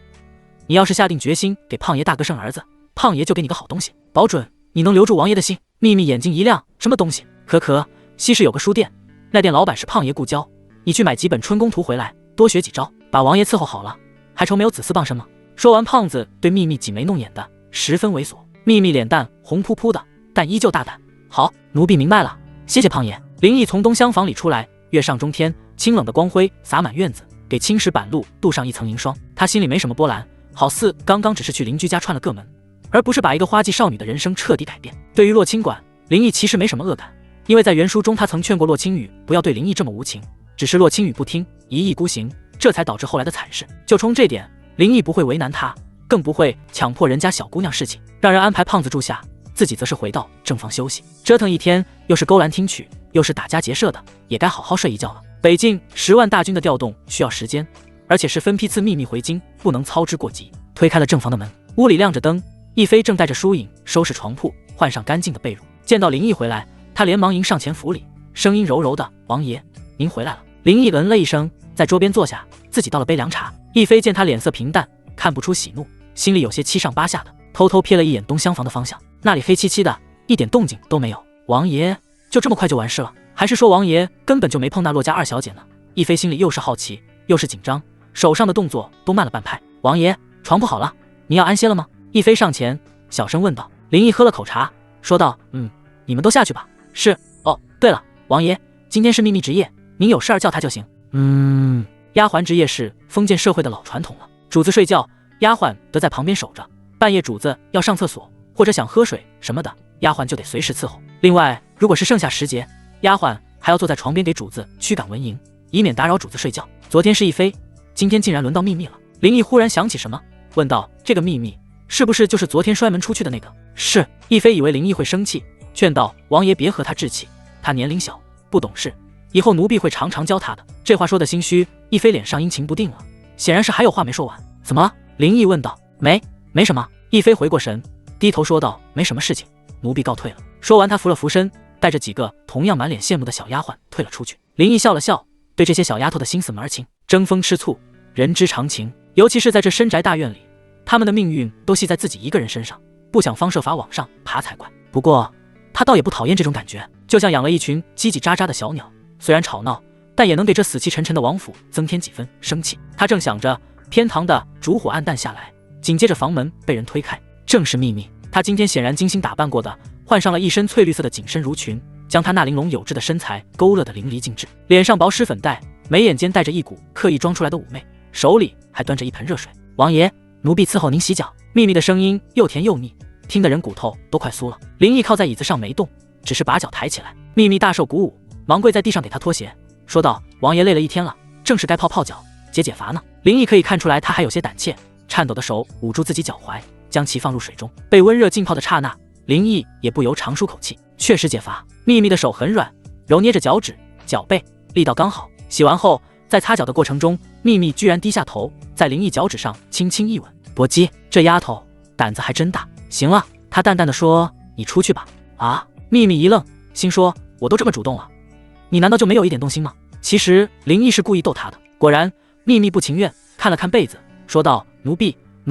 你要是下定决心给胖爷大哥生儿子，胖爷就给你个好东西，保准你能留住王爷的心。”秘密眼睛一亮，什么东西？可，西市有个书店，那店老板是胖爷故交，你去买几本春宫图回来，多学几招，把王爷伺候好了，还愁没有子嗣傍身吗？说完，胖子对秘密挤眉弄眼的，十分猥琐。秘密脸蛋红扑扑的，但依旧大胆。好，奴婢明白了，谢谢胖爷。林毅从东厢房里出来，月上中天，清冷的光辉洒满院子，给青石板路镀上一层银霜。他心里没什么波澜，好似刚刚只是去邻居家串了个门，而不是把一个花季少女的人生彻底改变。对于洛清管，林毅其实没什么恶感，因为在原书中他曾劝过洛清雨不要对林毅这么无情，只是洛清雨不听，一意孤行，这才导致后来的惨事。就冲这点，林毅不会为难他，更不会强迫人家小姑娘事情，让人安排胖子住下，自己则是回到正房休息。折腾一天，又是勾栏听曲，又是打家劫舍的，也该好好睡一觉了。北境10万大军的调动需要时间，而且是分批次秘密回京，不能操之过急。推开了正房的门，屋里亮着灯，亦菲正带着疏影收拾床铺，换上干净的被褥。见到林毅回来，他连忙迎上前扶礼，声音柔柔的：“王爷，您回来了。”林毅嗯了一声，在桌边坐下，自己倒了杯凉茶。亦菲见他脸色平淡，看不出喜怒，心里有些七上八下的，偷偷瞥了一眼东厢房的方向，那里黑漆漆的，一点动静都没有。王爷就这么快就完事了？还是说王爷根本就没碰那洛家二小姐呢？亦菲心里又是好奇又是紧张，手上的动作都慢了半拍。王爷，床铺好了，您要安歇了吗？亦菲上前小声问道。林毅喝了口茶，说道：“你们都下去吧。”是。哦，对了，王爷，今天是秘密值夜，您有事儿叫他就行。丫鬟值夜是封建社会的老传统了，主子睡觉，丫鬟得在旁边守着，半夜主子要上厕所或者想喝水什么的，丫鬟就得随时伺候。另外，如果是盛夏时节，丫鬟还要坐在床边给主子驱赶蚊蝇，以免打扰主子睡觉。昨天是亦妃，今天竟然轮到秘密了。林毅忽然想起什么，问道：“这个秘密是不是就是昨天摔门出去的那个？”是。亦妃以为林毅会生气，劝道：“王爷别和他置气，他年龄小，不懂事，以后奴婢会常常教他的。”这话说的心虚，亦妃脸上阴晴不定了，显然是还有话没说完。怎么了？林毅问道。没什么。亦妃回过神，低头说道：“没什么事情，奴婢告退了。”说完，她扶了扶身，带着几个同样满脸羡慕的小丫鬟退了出去。林毅笑了笑，对这些小丫头的心思门儿清。争风吃醋，人之常情，尤其是在这深宅大院里，他们的命运都系在自己一个人身上，不想方设法往上爬才怪。不过他倒也不讨厌这种感觉，就像养了一群叽叽喳喳的小鸟，虽然吵闹，但也能给这死气沉沉的王府增添几分生气。他正想着，偏堂的烛火暗淡下来，紧接着房门被人推开，正是秘密。他今天显然精心打扮过的，换上了一身翠绿色的紧身襦裙，将他那玲珑有致的身材勾勒得淋漓尽致，脸上薄施粉黛，眉眼间带着一股刻意装出来的妩媚，手里还端着一盆热水。王爷，奴婢伺候您洗脚。秘密的声音又甜又腻，听得人骨头都快酥了。林毅靠在椅子上没动，只是把脚抬起来。秘密大受鼓舞，忙跪在地上给他脱鞋，说道：“王爷累了一天了，正是该泡泡脚解解乏呢。”林毅可以看出来他还有些胆怯，颤抖的手捂住自己脚踝，将其放入水中。被温热浸泡的刹那，林毅也不由长舒口气，确实解乏。秘密的手很软，揉捏着脚趾、脚背，力道刚好。洗完后，在擦脚的过程中，秘密居然低下头，在林毅脚趾上轻轻一吻。搏击，这丫头胆子还真大。行了，他淡淡的说：“你出去吧。”啊！秘密一愣，心说：“我都这么主动了，你难道就没有一点动心吗？”其实林毅是故意逗他的。果然，秘密不情愿，看了看被子，说道：“奴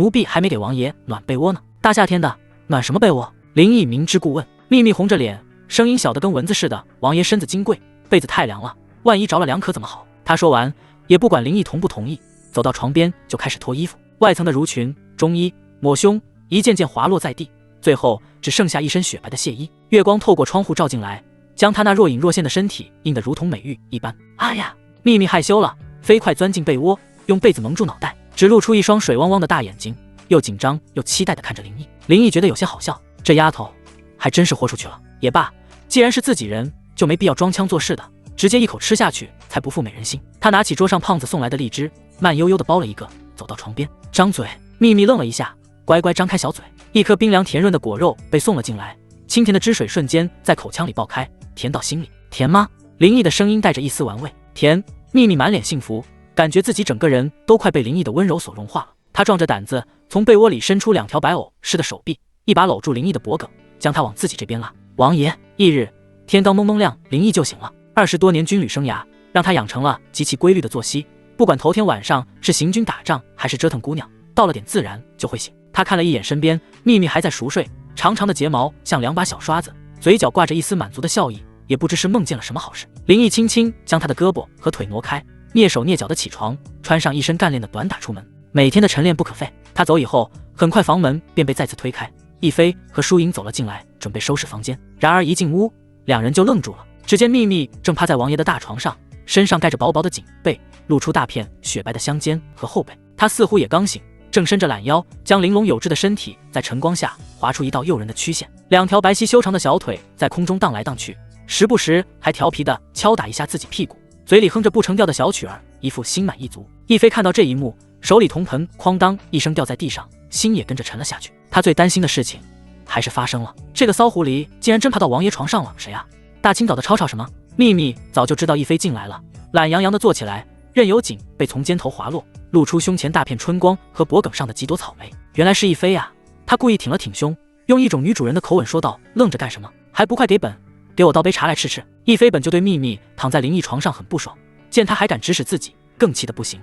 婢还没给王爷暖被窝呢。”大夏天的，暖什么被窝？林毅明知故问。秘密红着脸，声音小得跟蚊子似的：“王爷身子金贵，被子太凉了，万一着了凉可怎么好？”他说完，也不管林毅同不同意，走到床边就开始脱衣服。外层的襦裙、中衣、抹胸一件件滑落在地，最后只剩下一身雪白的亵衣。月光透过窗户照进来，将他那若隐若现的身体映得如同美玉一般。哎呀！秘密害羞了，飞快钻进被窝，用被子蒙住脑袋，只露出一双水汪汪的大眼睛，又紧张又期待地看着林毅。林毅觉得有些好笑，这丫头还真是豁出去了。也罢，既然是自己人，就没必要装腔作势的，直接一口吃下去才不负美人心。他拿起桌上胖子送来的荔枝，慢悠悠地剥了一个，走到床边，张嘴。秘密愣了一下，乖乖张开小嘴，一颗冰凉甜润的果肉被送了进来，清甜的汁水瞬间在口腔里爆开，甜到心里。甜吗？林毅的声音带着一丝玩味。甜。秘密满脸幸福，感觉自己整个人都快被林毅的温柔所融化了。他壮着胆子从被窝里伸出两条白藕似的手臂，一把搂住林毅的脖颈，将他往自己这边拉。王爷，翌日天刚蒙蒙亮，林毅就醒了。20多年军旅生涯让他养成了极其规律的作息，不管头天晚上是行军打仗还是折腾姑娘，到了点自然就会醒。他看了一眼身边，秘密还在熟睡，长长的睫毛像两把小刷子，嘴角挂着一丝满足的笑意，也不知是梦见了什么好事。林毅轻轻将他的胳膊和腿挪开，蹑手蹑脚的起床，穿上一身干练的短打出门。每天的晨练不可废。他走以后，很快房门便被再次推开，亦妃和疏影走了进来，准备收拾房间。然而一进屋，两人就愣住了。只见秘密正趴在王爷的大床上，身上盖着薄薄的锦被，露出大片雪白的香肩和后背。他似乎也刚醒，正伸着懒腰，将玲珑有致的身体在晨光下划出一道诱人的曲线，两条白皙修长的小腿在空中荡来荡去，时不时还调皮地敲打一下自己屁股，嘴里哼着不成调的小曲儿，一副心满意足。亦妃看到这一幕，手里铜盆哐当一声掉在地上，心也跟着沉了下去。她最担心的事情还是发生了，这个骚狐狸竟然真爬到王爷床上了。谁啊？大清早的吵吵什么？秘密早就知道亦妃进来了，懒洋洋地坐起来，任由锦被从肩头滑落，露出胸前大片春光和脖颈上的几朵草莓。原来是亦妃啊！她故意挺了挺胸，用一种女主人的口吻说道：“愣着干什么？还不快给我倒杯茶来吃吃。”亦妃本就对秘密躺在林毅床上很不爽，见他还敢指使自己，更气得不行。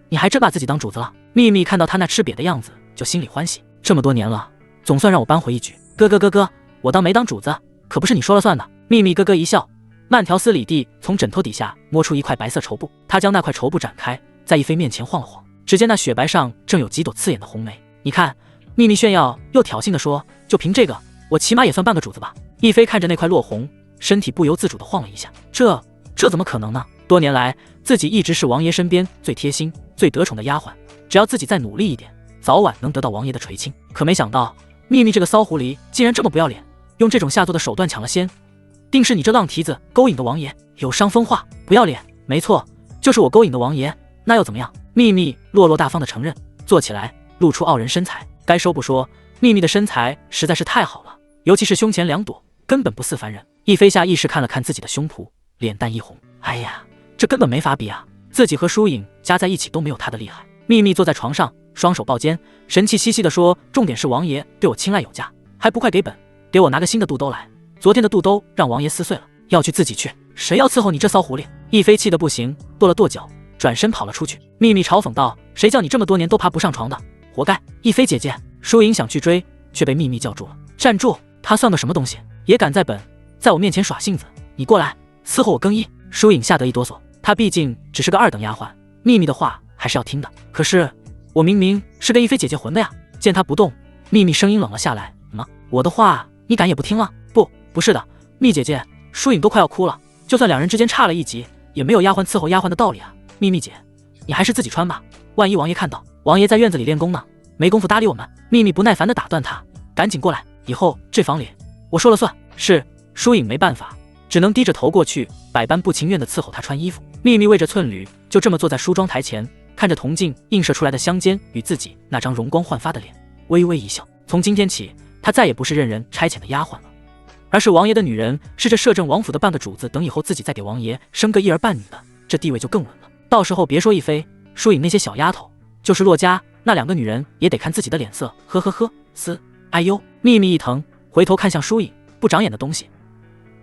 你还真把自己当主子了？秘密看到他那吃瘪的样子，就心里欢喜。这么多年了，总算让我扳回一局。哥，我当没当主子，可不是你说了算的。秘密咯咯一笑，慢条斯理地从枕头底下摸出一块白色绸布，他将那块绸布展开，在亦妃面前晃了晃，只见那雪白上正有几朵刺眼的红梅。你看，秘密炫耀又挑衅地说，就凭这个，我起码也算半个主子吧。亦妃看着那块落红，身体不由自主地晃了一下，这怎么可能呢？多年来，自己一直是王爷身边最贴心、最得宠的丫鬟，只要自己再努力一点，早晚能得到王爷的垂青。可没想到，秘密这个骚狐狸竟然这么不要脸，用这种下作的手段抢了先，定是你这浪蹄子勾引的王爷，有伤风化，不要脸。没错，就是我勾引的王爷，那又怎么样？秘密落落大方的承认，做起来露出傲人身材。该说不说，秘密的身材实在是太好了，尤其是胸前2朵，根本不似凡人。亦飞下意识看了看自己的胸脯，脸蛋一红，哎呀，这根本没法比啊，自己和疏影加在一起都没有他的厉害。秘密坐在床上，双手抱肩，神气兮兮地说，重点是王爷对我青睐有加，还不快给本，给我拿个新的肚兜来，昨天的肚兜让王爷撕碎了，要去自己去，谁要伺候你这骚狐狸？亦飞气得不行，跺了跺脚，转身跑了出去。秘密嘲讽道，谁叫你这么多年都爬不上床的，活该。亦飞姐姐，疏影想去追，却被秘密叫住了。站住，他算个什么东西，也敢在我面前耍性子，你过来伺候我更衣。疏影吓得一哆嗦，她毕竟只是个2等丫鬟，秘密的话还是要听的。可是我明明是跟亦飞姐姐混的呀。见她不动，秘密声音冷了下来，我的话你敢也不听了？不是的，蜜姐姐，疏影都快要哭了，就算2人之间差了1级，也没有丫鬟伺候丫鬟的道理啊。秘密姐，你还是自己穿吧，万一王爷看到，王爷在院子里练功呢，没工夫搭理我们。秘密不耐烦地打断他，赶紧过来，以后这房里我说了算。是。疏影没办法，只能低着头过去，百般不情愿地伺候他穿衣服。秘密为着寸缕，就这么坐在梳妆台前，看着铜镜映射出来的香肩与自己那张容光焕发的脸，微微一笑。从今天起，她再也不是任人差遣的丫鬟了，而是王爷的女人，是这摄政王府的半个主子。等以后自己再给王爷生个1儿半女的，这地位就更稳了。到时候别说亦飞、疏影那些小丫头，就是骆家那2个女人也得看自己的脸色。呵呵呵，哎呦！秘密一疼，回头看向疏影，不长眼的东西，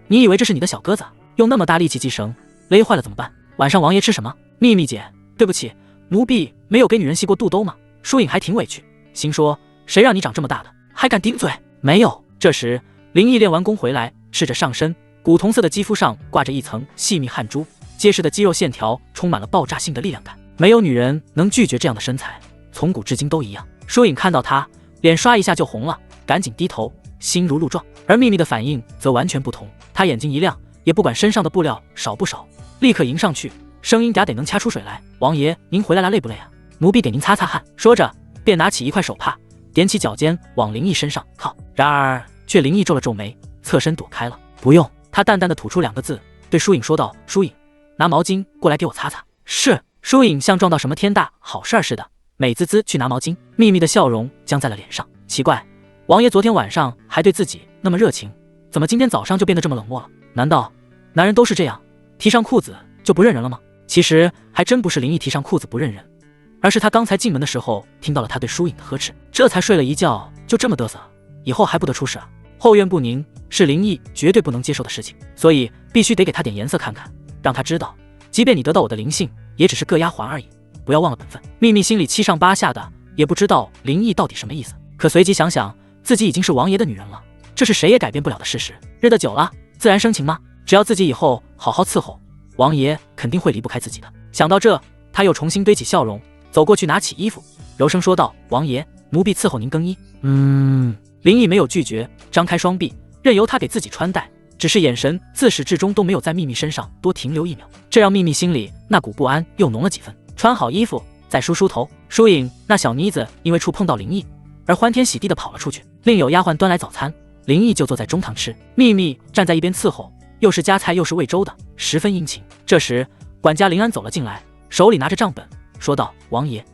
你以为这是你的小鸽子，用那么大力气系绳，勒坏了怎么办？晚上王爷吃什么？秘密姐，对不起，奴婢没有给女人系过肚兜吗？疏影还挺委屈，心说谁让你长这么大的，还敢顶嘴？没有。这时林毅练完功回来，赤着上身，古铜色的肌肤上挂着一层细密汗珠，结实的肌肉线条充满了爆炸性的力量感，没有女人能拒绝这样的身材，从古至今都一样。疏影看到他，脸刷一下就红了，赶紧低头，心如鹿撞。而秘密的反应则完全不同，她眼睛一亮，也不管身上的布料少不少，立刻迎上去，声音嗲得能掐出水来。王爷，您回来了，累不累啊？奴婢给您擦擦汗。说着便拿起一块手帕，踮起脚尖往林毅身上靠。然而却林毅皱了皱眉，侧身躲开了。不用。他淡淡的吐出2个字，对疏影说道，疏影，拿毛巾过来给我擦擦。是。疏影像撞到什么天大好事似的，美滋滋去拿毛巾。秘密的笑容僵在了脸上，奇怪，王爷昨天晚上还对自己那么热情，怎么今天早上就变得这么冷漠了？难道男人都是这样，提上裤子就不认人了吗？其实还真不是林毅提上裤子不认人，而是他刚才进门的时候听到了他对疏影的呵斥，这才睡了一觉就这么嘚瑟，以后还不得出事啊？后院不宁是林毅绝对不能接受的事情，所以必须得给他点颜色看看，让他知道，即便你得到我的灵性，也只是个丫鬟而已，不要忘了本分。秘密心里七上八下的，也不知道林毅到底什么意思，可随即想想自己已经是王爷的女人了，这是谁也改变不了的事实，日得久了自然生情吗？只要自己以后好好伺候，王爷肯定会离不开自己的。想到这，他又重新堆起笑容，走过去拿起衣服，柔声说道，王爷，奴婢伺候您更衣。林毅没有拒绝，张开双臂任由他给自己穿戴，只是眼神自始至终都没有在秘密身上多停留1秒，这让秘密心里那股不安又浓了几分。穿好衣服再梳梳头，疏影那小妮子因为触碰到林毅而欢天喜地地跑了出去。另有丫鬟端来早餐，林毅就坐在中堂吃，秘密站在一边伺候，又是夹菜又是喂粥的，十分殷勤。这时管家林安走了进来，手里拿着账本，说道，王爷，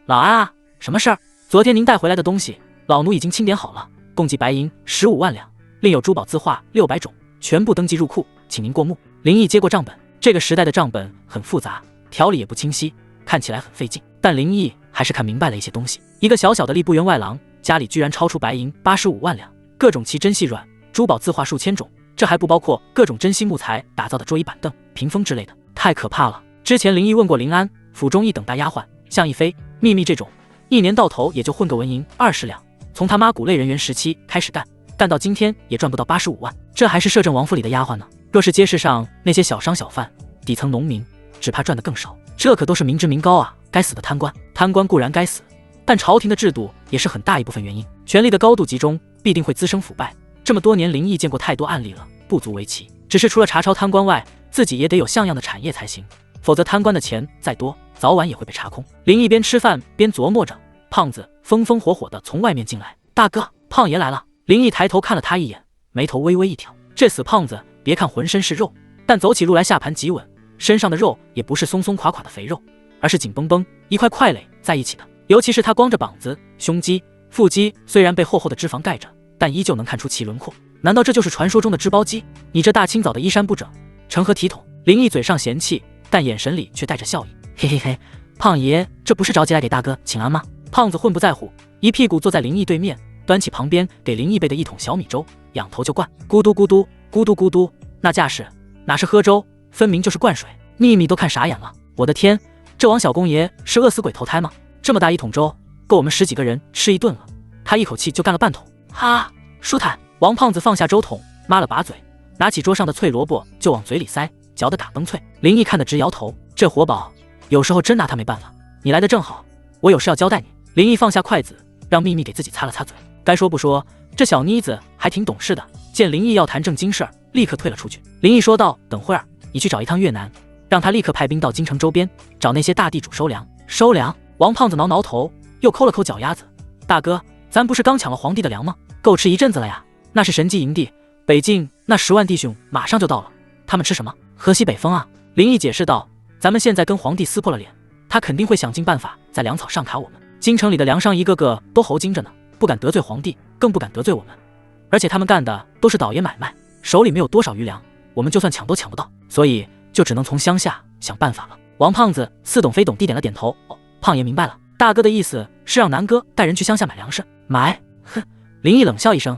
老安啊，什么事儿？昨天您带回来的东西老奴已经清点好了，共计白银15万两，另有珠宝字画600种，全部登记入库，请您过目。林毅接过账本，这个时代的账本很复杂，条理也不清晰，看起来很费劲，但林毅还是看明白了一些东西。一个小小的吏部员外郎，家里居然超出白银85万两，各种奇珍细软，珠宝字画数千种，这还不包括各种珍稀木材打造的桌椅板凳、屏风之类的，太可怕了。之前林毅问过林安，府中一等大丫鬟，像亦飞、秘密这种，一年到头也就混个纹银20两，从他妈谷类人员时期开始干到今天也赚不到85万，这还是摄政王府里的丫鬟呢。若是街市上那些小商小贩、底层农民，只怕赚得更少。这可都是民脂民膏啊！该死的贪官！贪官固然该死，但朝廷的制度也是很大一部分原因。权力的高度集中，必定会滋生腐败。这么多年，林毅见过太多案例了，不足为奇。只是除了查抄贪官外，自己也得有像样的产业才行，否则贪官的钱再多，早晚也会被查空。林毅边吃饭边琢磨着，胖子风风火火地从外面进来，大哥，胖爷来了。林毅抬头看了他一眼，眉头微微一挑，这死胖子别看浑身是肉，但走起路来下盘极稳，身上的肉也不是松松垮垮的肥肉，而是紧绷绷一块块垒在一起的。尤其是他光着膀子，胸肌、腹肌虽然被厚厚的脂肪盖着，但依旧能看出其轮廓。难道这就是传说中的织包肌？你这大清早的衣衫不整，成何体统？林毅嘴上嫌弃，但眼神里却带着笑意。嘿嘿嘿，胖爷这不是着急来给大哥请安吗？胖子混不在乎，一屁股坐在林毅对面，端起旁边给林毅备的一桶小米粥，仰头就灌，咕嘟咕嘟咕嘟咕嘟，那架势哪是喝粥，分明就是灌水。秘密都看傻眼了，我的天，这王小公爷是饿死鬼投胎吗？这么大一桶粥，够我们10几个人吃一顿了。他一口气就干了半桶，哈，舒坦。王胖子放下粥桶，抹了把嘴，拿起桌上的脆萝卜就往嘴里塞，嚼得嘎嘣脆。林毅看得直摇头，这活宝有时候真拿他没办法。你来得正好，我有事要交代你。林毅放下筷子，让秘密给自己擦了擦嘴。该说不说，这小妮子还挺懂事的，见林毅要谈正经事儿，立刻退了出去。林毅说道，等会儿你去找一趟越南，让他立刻派兵到京城周边，找那些大地主收粮。收粮？王胖子挠挠头，又抠了抠脚丫子，大哥，咱不是刚抢了皇帝的粮吗？够吃一阵子了呀。那是神迹营地，北境那10万弟兄马上就到了，他们吃什么？喝西北风啊。林毅解释道，咱们现在跟皇帝撕破了脸，他肯定会想尽办法在粮草上卡我们。京城里的粮商一个个都猴精着呢，不敢得罪皇帝，更不敢得罪我们。而且他们干的都是倒爷买卖，手里没有多少余粮，我们就算抢都抢不到，所以就只能从乡下想办法了。王胖子似懂非懂地点了点头，哦，胖爷明白了，大哥的意思是让南哥带人去乡下买粮食。买？哼！林毅冷笑一声，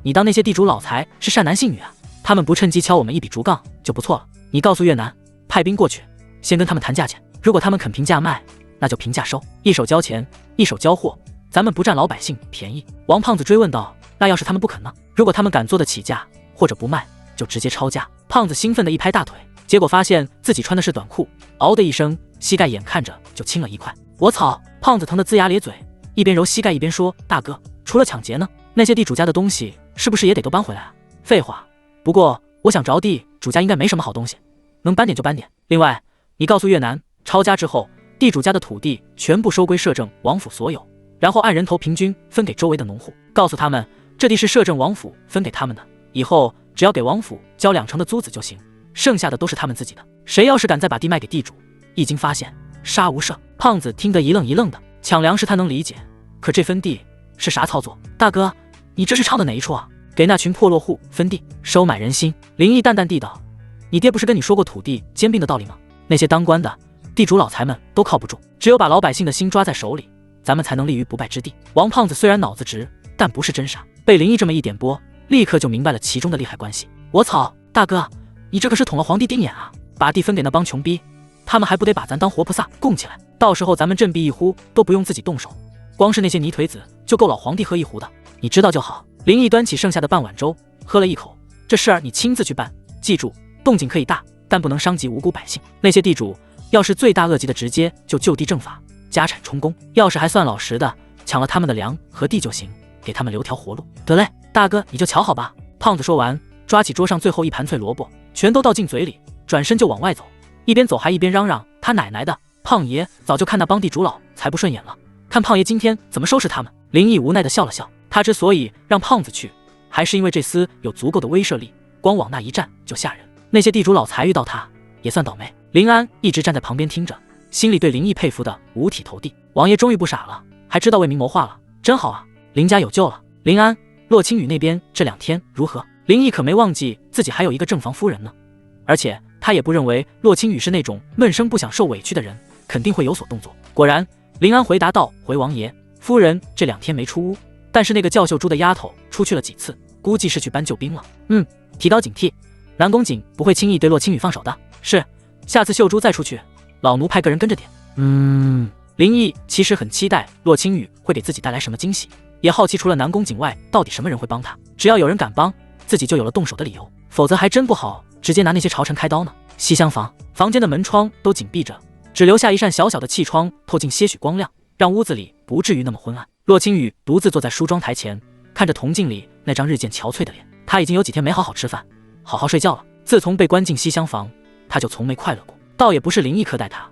你当那些地主老财是善男信女啊？他们不趁机敲我们一笔竹杠就不错了。你告诉越南，派兵过去，先跟他们谈价钱，如果他们肯平价卖，那就平价收，一手交钱，一手交货，咱们不占老百姓便宜。王胖子追问道，那要是他们不肯呢？如果他们敢做得起价，或者不卖，就直接抄价。胖子兴奋地一拍大腿，结果发现自己穿的是短裤，嗷的一声，膝盖眼看着就青了一块。我操！胖子疼得龇牙咧嘴，一边揉膝盖一边说，大哥，除了抢劫呢，那些地主家的东西是不是也得都搬回来啊？废话，不过我想着地主家应该没什么好东西，能搬点就搬点。另外，你告诉越南，抄家之后，地主家的土地全部收归摄政王府所有，然后按人头平均分给周围的农户，告诉他们这地是摄政王府分给他们的，以后只要给王府交2成的租子就行，剩下的都是他们自己的。谁要是敢再把地卖给地主，一经发现杀无赦。胖子听得一愣一愣的，抢粮食他能理解，可这分地是啥操作？大哥，你这是唱的哪一出啊？给那群破落户分地，收买人心。林毅淡淡地道，你爹不是跟你说过土地兼并的道理吗？那些当官的地主老财们都靠不住，只有把老百姓的心抓在手里，咱们才能立于不败之地。王胖子虽然脑子直，但不是真傻，被林毅这么一点拨，立刻就明白了其中的利害关系。我操，大哥，你这可是捅了皇帝丁眼啊！把地分给那帮穷逼，他们还不得把咱当活菩萨供起来？到时候咱们振臂一呼都不用自己动手，光是那些泥腿子就够老皇帝喝一壶的，你知道就好。林毅端起剩下的半碗粥，喝了一口，这事儿你亲自去办，记住，动静可以大，但不能伤及无辜百姓。那些地主要是罪大恶极的，直接就地正法，家产充公；要是还算老实的，抢了他们的粮和地就行，给他们留条活路。得嘞，大哥你就瞧好吧。胖子说完，抓起桌上最后一盘脆萝卜，全都倒进嘴里，转身就往外走，一边走还一边嚷嚷，他奶奶的，胖爷早就看那帮地主老才不顺眼了，看胖爷今天怎么收拾他们。林毅无奈地笑了笑，他之所以让胖子去，还是因为这厮有足够的威慑力，光往那一站就吓人。那些地主老财遇到他也算倒霉。林安一直站在旁边听着，心里对林毅佩服的五体投地。王爷终于不傻了，还知道为民谋划了，真好啊，林家有救了。林安，洛青雨那边这2天如何？林毅可没忘记自己还有一个正房夫人呢，而且他也不认为洛青雨是那种闷声不想受委屈的人，肯定会有所动作。果然，林安回答道，回王爷，夫人这2天没出屋，但是那个叫秀珠的丫头出去了几次，估计是去搬救兵了。提高警惕，南宫瑾不会轻易对洛青雨放手的。是，下次秀珠再出去，老奴派个人跟着点。林毅其实很期待洛青雨会给自己带来什么惊喜，也好奇除了南宫瑾外，到底什么人会帮他。只要有人敢帮，自己就有了动手的理由，否则还真不好直接拿那些朝臣开刀呢。西厢房，房间的门窗都紧闭着，只留下一扇小小的气窗透进些许光亮，让屋子里不至于那么昏暗。洛青雨独自坐在梳妆台前，看着铜镜里那张日渐憔悴的脸，他已经有几天没好好吃饭，好好睡觉了。自从被关进西厢房，他就从没快乐过。倒也不是林毅苛待他，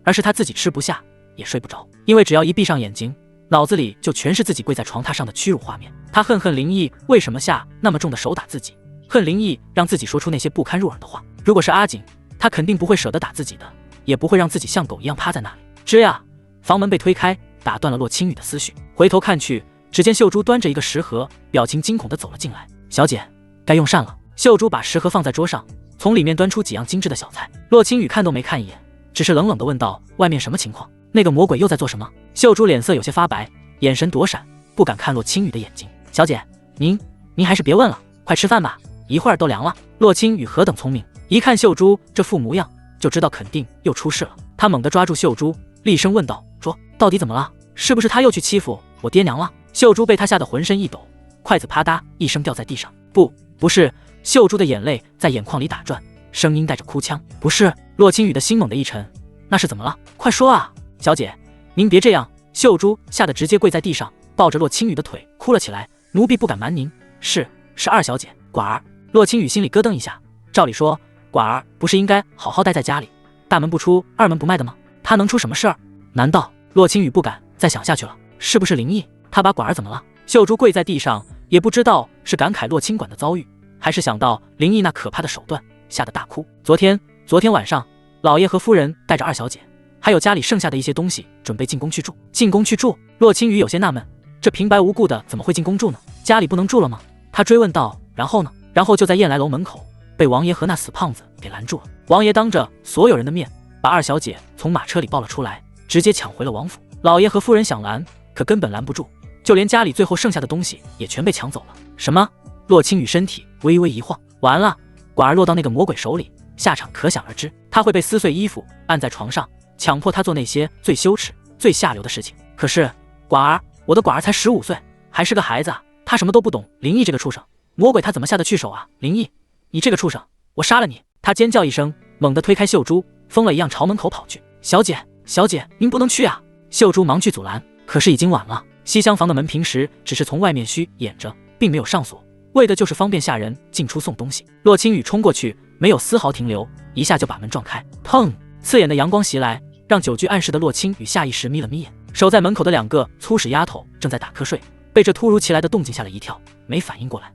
而是他自己吃不下也睡不着，因为只要一闭上眼睛，脑子里就全是自己跪在床榻上的屈辱画面。他恨恨林毅为什么下那么重的手打自己，恨林毅让自己说出那些不堪入耳的话。如果是阿锦，他肯定不会舍得打自己的，也不会让自己像狗一样趴在那里。吱呀，房门被推开，打断了洛青雨的思绪。回头看去，只见秀珠端着一个食盒，表情惊恐地走了进来。小姐，该用膳了。秀珠把食盒放在桌上，从里面端出几样精致的小菜。洛青雨看都没看一眼，只是冷冷地问道：外面什么情况？那个魔鬼又在做什么？秀珠脸色有些发白，眼神躲闪，不敢看洛青雨的眼睛。小姐，您还是别问了，快吃饭吧，一会儿都凉了。洛青雨何等聪明，一看秀珠这副模样，就知道肯定又出事了。他猛地抓住秀珠，厉声问道：说，到底怎么了？是不是他又去欺负我爹娘了？秀珠被他吓得浑身一抖，筷子啪嗒一声掉在地上。不是。秀珠的眼泪在眼眶里打转，声音带着哭腔。不是。洛青雨的心猛地一沉，那是怎么了？快说啊！小姐，您别这样。秀珠吓得直接跪在地上，抱着洛青雨的腿哭了起来。奴婢不敢瞒您，是二小姐。寡儿。洛青雨心里咯噔一下，照理说寡儿不是应该好好待在家里，大门不出二门不迈的吗？她能出什么事儿？难道……洛青雨不敢再想下去了，是不是林毅？他把寡儿怎么了？秀珠跪在地上，也不知道是感慨洛清管的遭遇，还是想到林毅那可怕的手段，吓得大哭。昨天晚上，老爷和夫人带着二小姐，还有家里剩下的一些东西，准备进宫去住。进宫去住？洛青雨有些纳闷，这平白无故的怎么会进宫住呢？家里不能住了吗？他追问道。然后呢？然后就在燕来楼门口被王爷和那死胖子给拦住了。王爷当着所有人的面把二小姐从马车里抱了出来，直接抢回了王府。老爷和夫人想拦，可根本拦不住，就连家里最后剩下的东西也全被抢走了。什么？洛青雨身体微微一晃，完了，寡儿落到那个魔鬼手里，下场可想而知。他会被撕碎衣服，按在床上，强迫他做那些最羞耻、最下流的事情。可是寡儿，我的寡儿才15岁，还是个孩子啊，他什么都不懂。林毅这个畜生，魔鬼他怎么下得去手啊？林毅，你这个畜生，我杀了你！他尖叫一声，猛地推开秀珠，疯了一样朝门口跑去。小姐，您不能去啊！秀珠忙去阻拦，可是已经晚了。西厢房的门平时只是从外面虚掩着，并没有上锁，为的就是方便下人进出送东西。洛青雨冲过去，没有丝毫停留，一下就把门撞开。砰！刺眼的阳光袭来，让久居暗室的洛青雨下意识眯了眯眼。守在门口的2个粗使丫头正在打瞌睡，被这突如其来的动静吓了一跳，没反应过来。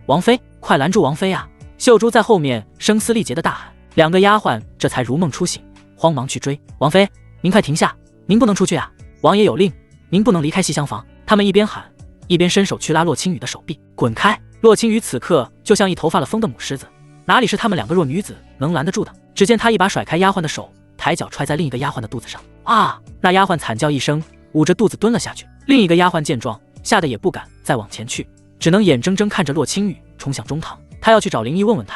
王妃，快拦住王妃啊！秀珠在后面声嘶力竭的大喊。2个丫鬟这才如梦初醒，慌忙去追。王妃，您快停下，您不能出去啊！王爷有令，您不能离开西厢房。他们一边喊，一边伸手去拉洛青雨的手臂。滚开！洛青雨此刻就像一头发了疯的母狮子，哪里是他们2个弱女子能拦得住的？只见他一把甩开丫鬟的手，抬脚踹在另一个丫鬟的肚子上。啊！那丫鬟惨叫一声，捂着肚子蹲了下去。另一个丫鬟见状，吓得也不敢再往前去，只能眼睁睁看着洛青雨冲向中堂。他要去找林毅问问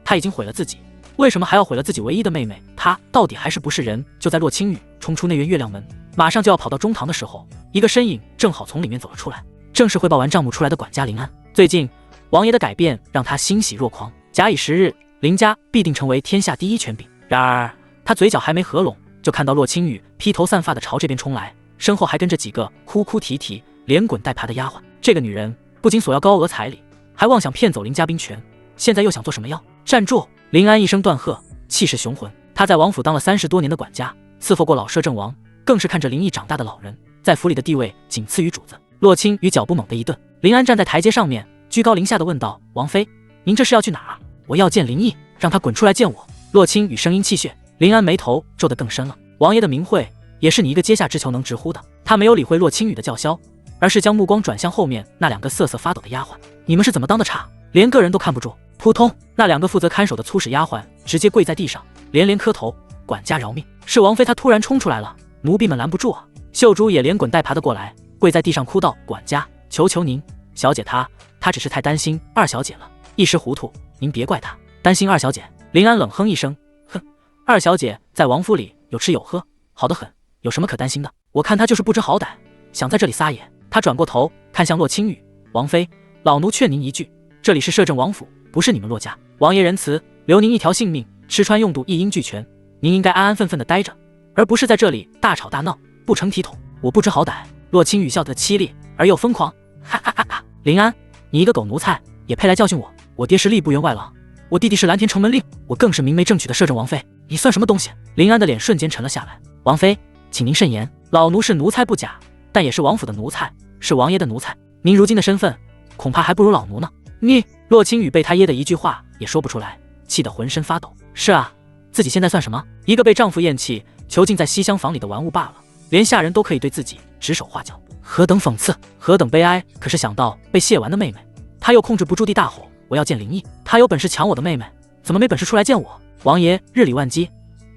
他已经毁了自己，为什么还要毁了自己唯一的妹妹？他到底还是不是人？就在洛青雨冲出内院月亮门，马上就要跑到中堂的时候，一个身影正好从里面走了出来，正是汇报完账目出来的管家林安。最近王爷的改变让他欣喜若狂，假以时日，林家必定成为天下第一权柄。然而他嘴角还没合拢，就看到洛青雨披头散发的朝这边冲来，身后还跟着几个哭哭啼啼、连滚带爬的丫鬟。这个女人不仅索要高额彩礼，还妄想骗走林家兵权，现在又想做什么妖？站住！林安一声断喝，气势雄浑。他在王府当了30多年的管家，伺候过老摄政王，更是看着林毅长大的老人，在府里的地位仅次于主子。洛青雨脚步猛地一顿，林安站在台阶上面，居高临下的问道：王妃，您这是要去哪儿？我要见林毅，让他滚出来见我。洛青雨声音气血，林安眉头皱得更深了。王爷的名讳也是你一个阶下之囚能直呼的？他没有理会洛青雨的叫嚣，而是将目光转向后面那2个瑟瑟发抖的丫鬟。你们是怎么当的差，连个人都看不住？扑通！那2个负责看守的粗使丫鬟直接跪在地上，连连磕头：管家饶命！是王妃她突然冲出来了，奴婢们拦不住啊！秀珠也连滚带爬的过来，跪在地上哭道：管家，求求您，小姐她只是太担心二小姐了，一时糊涂，您别怪她。担心二小姐？林安冷哼一声，哼，二小姐在王府里有吃有喝，好得很，有什么可担心的？我看她就是不知好歹，想在这里撒野。他转过头看向洛青雨：王妃，老奴劝您一句，这里是摄政王府，不是你们洛家。王爷仁慈，留您一条性命，吃穿用度一应俱全，您应该安安分分的待着，而不是在这里大吵大闹，不成体统。我不知好歹。洛青雨笑得凄厉而又疯狂，哈哈哈哈！林安，你一个狗奴才也配来教训我？我爹是吏部员外郎，我弟弟是蓝田城门令，我更是明媒正娶的摄政王妃，你算什么东西？林安的脸瞬间沉了下来。王妃，请您慎言，老奴是奴才不假，但也是王府的奴才，是王爷的奴才。您如今的身份，恐怕还不如老奴呢。你洛青雨被他噎得一句话也说不出来，气得浑身发抖。是啊，自己现在算什么？一个被丈夫厌弃、囚禁在西厢房里的玩物罢了，连下人都可以对自己指手画脚，何等讽刺，何等悲哀！可是想到被亵玩的妹妹，他又控制不住地大吼：“我要见灵异！他有本事抢我的妹妹，怎么没本事出来见我？王爷日理万机，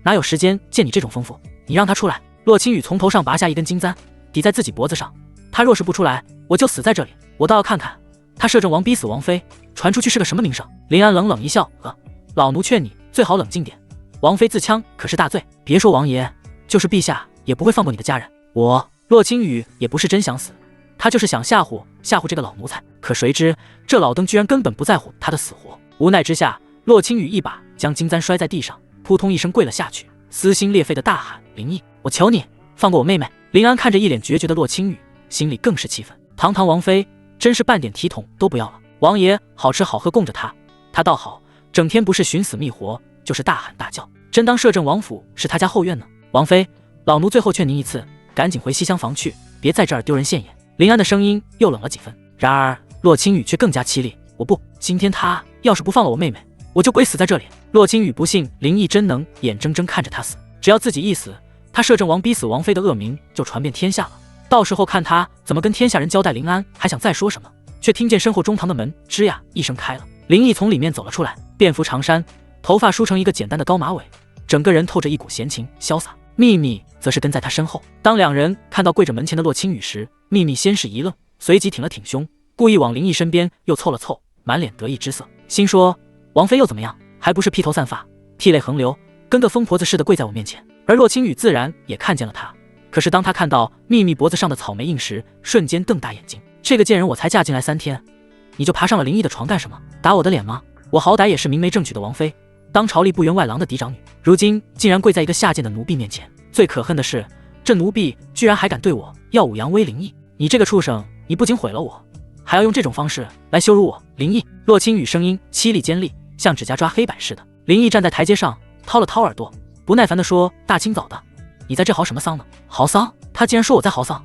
哪有时间见你这种疯妇？你让他出来！”洛青雨从头上拔下一根金簪，抵在自己脖子上。他若是不出来，我就死在这里。我倒要看看他摄政王逼死王妃，传出去是个什么名声。林安冷冷一笑：“老奴劝你最好冷静点。王妃自戕可是大罪，别说王爷，就是陛下也不会放过你的家人。”洛青雨也不是真想死，他就是想吓唬吓唬这个老奴才。可谁知这老登居然根本不在乎他的死活。无奈之下，洛青雨一把将金簪摔在地上，扑通一声跪了下去，撕心裂肺的大喊：“灵异，我求你放过我妹妹！”林安看着一脸决绝的洛青雨，心里更是气愤。堂堂王妃，真是半点体统都不要了。王爷好吃好喝供着他，他倒好，整天不是寻死觅活，就是大喊大叫，真当摄政王府是他家后院呢。王妃，老奴最后劝您一次，赶紧回西厢房去，别在这儿丢人现眼。林安的声音又冷了几分。然而洛青雨却更加凄厉：“我不，今天他要是不放了我妹妹，我就鬼死在这里。”洛青雨不信林毅真能眼睁睁看着他死，只要自己一死，他摄政王逼死王妃的恶名就传遍天下了。到时候看他怎么跟天下人交代。林安还想再说什么，却听见身后中堂的门吱呀一声开了，林毅从里面走了出来，便服长衫，头发梳成一个简单的高马尾，整个人透着一股闲情潇洒。秘密则是跟在他身后。当两人看到跪着门前的洛青雨时，秘密先是一愣，随即挺了挺胸，故意往林毅身边又凑了凑，满脸得意之色，心说：王妃又怎么样，还不是披头散发，涕泪横流，跟个疯婆子似的跪在我面前。而洛青雨自然也看见了他，可是当他看到秘密脖子上的草莓印时，瞬间瞪大眼睛：这个贱人，我才嫁进来3天，你就爬上了林毅的床干什么？打我的脸吗？我好歹也是明媒正娶的王妃，当朝吏部员外郎的嫡长女，如今竟然跪在一个下贱的奴婢面前。最可恨的是，这奴婢居然还敢对我耀武扬威。林毅，你这个畜生，你不仅毁了我，还要用这种方式来羞辱我。林毅，洛青雨声音凄厉尖利，像指甲抓黑板似的。林毅站在台阶上，掏了掏耳朵，不耐烦地说：大清早的，你在这嚎什么丧呢？嚎丧？他竟然说我在嚎丧！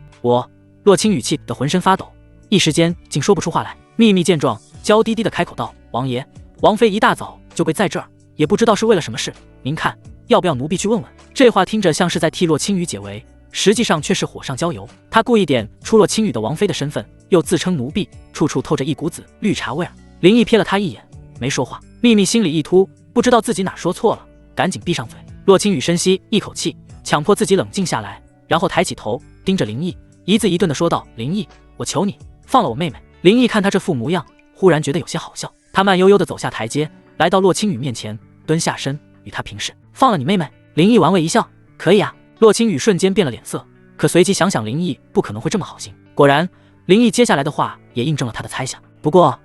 洛青雨气得浑身发抖，一时间竟说不出话来。秘密见状，娇滴滴地开口道：王爷，王妃一大早就跪在这儿，也不知道是为了什么事，您看要不要奴婢去问问？这话听着像是在替洛青雨解围，实际上却是火上浇油。他故意点出洛青雨的王妃的身份，又自称奴婢，处处透着一股子绿茶味儿。林毅瞥了他一眼，没说话。秘密心里一突，不知道自己哪说错了，赶紧闭上嘴。洛青雨深吸一口气，强迫自己冷静下来，然后抬起头盯着林毅，一字一顿地说道：林毅，我求你放了我妹妹。林毅看他这副模样，忽然觉得有些好笑。他慢悠悠地走下台阶，来到洛青雨面前，蹲下身与他平视：放了你妹妹？林毅玩味一笑：可以啊。洛青雨瞬间变了脸色，可随即想想林毅不可能会这么好心。果然，林毅接下来的话也印证了他的猜想。不过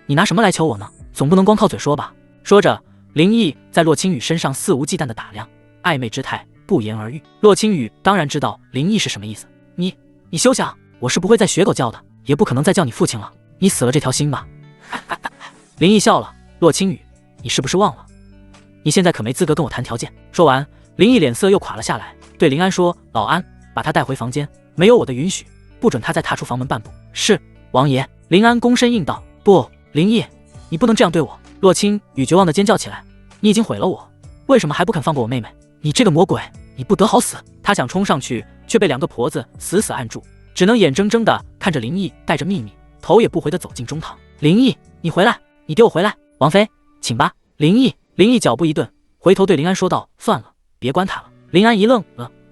你拿什么来求我呢？总不能光靠嘴说吧。说着，林毅在洛青雨身上肆无忌惮地打量，暧昧之态不言而喻。洛青雨当然知道林毅是什么意思。你休想！我是不会再学狗叫的，也不可能再叫你父亲了。你死了这条心吧。林毅笑了：洛青雨，你是不是忘了，你现在可没资格跟我谈条件。说完，林毅脸色又垮了下来，对林安说：老安，把他带回房间，没有我的允许，不准他再踏出房门半步。是，王爷。林安躬身应道。不，林毅，你不能这样对我。洛青雨绝望地尖叫起来：你已经毁了我，为什么还不肯放过我妹妹？你这个魔鬼，你不得好死！他想冲上去，却被2个婆子死死按住，只能眼睁睁地看着林毅带着秘密头也不回地走进中堂。林毅，你回来，你给我回来！王妃，请吧。林毅脚步一顿，回头对林安说道：算了，别关他了。林安一愣：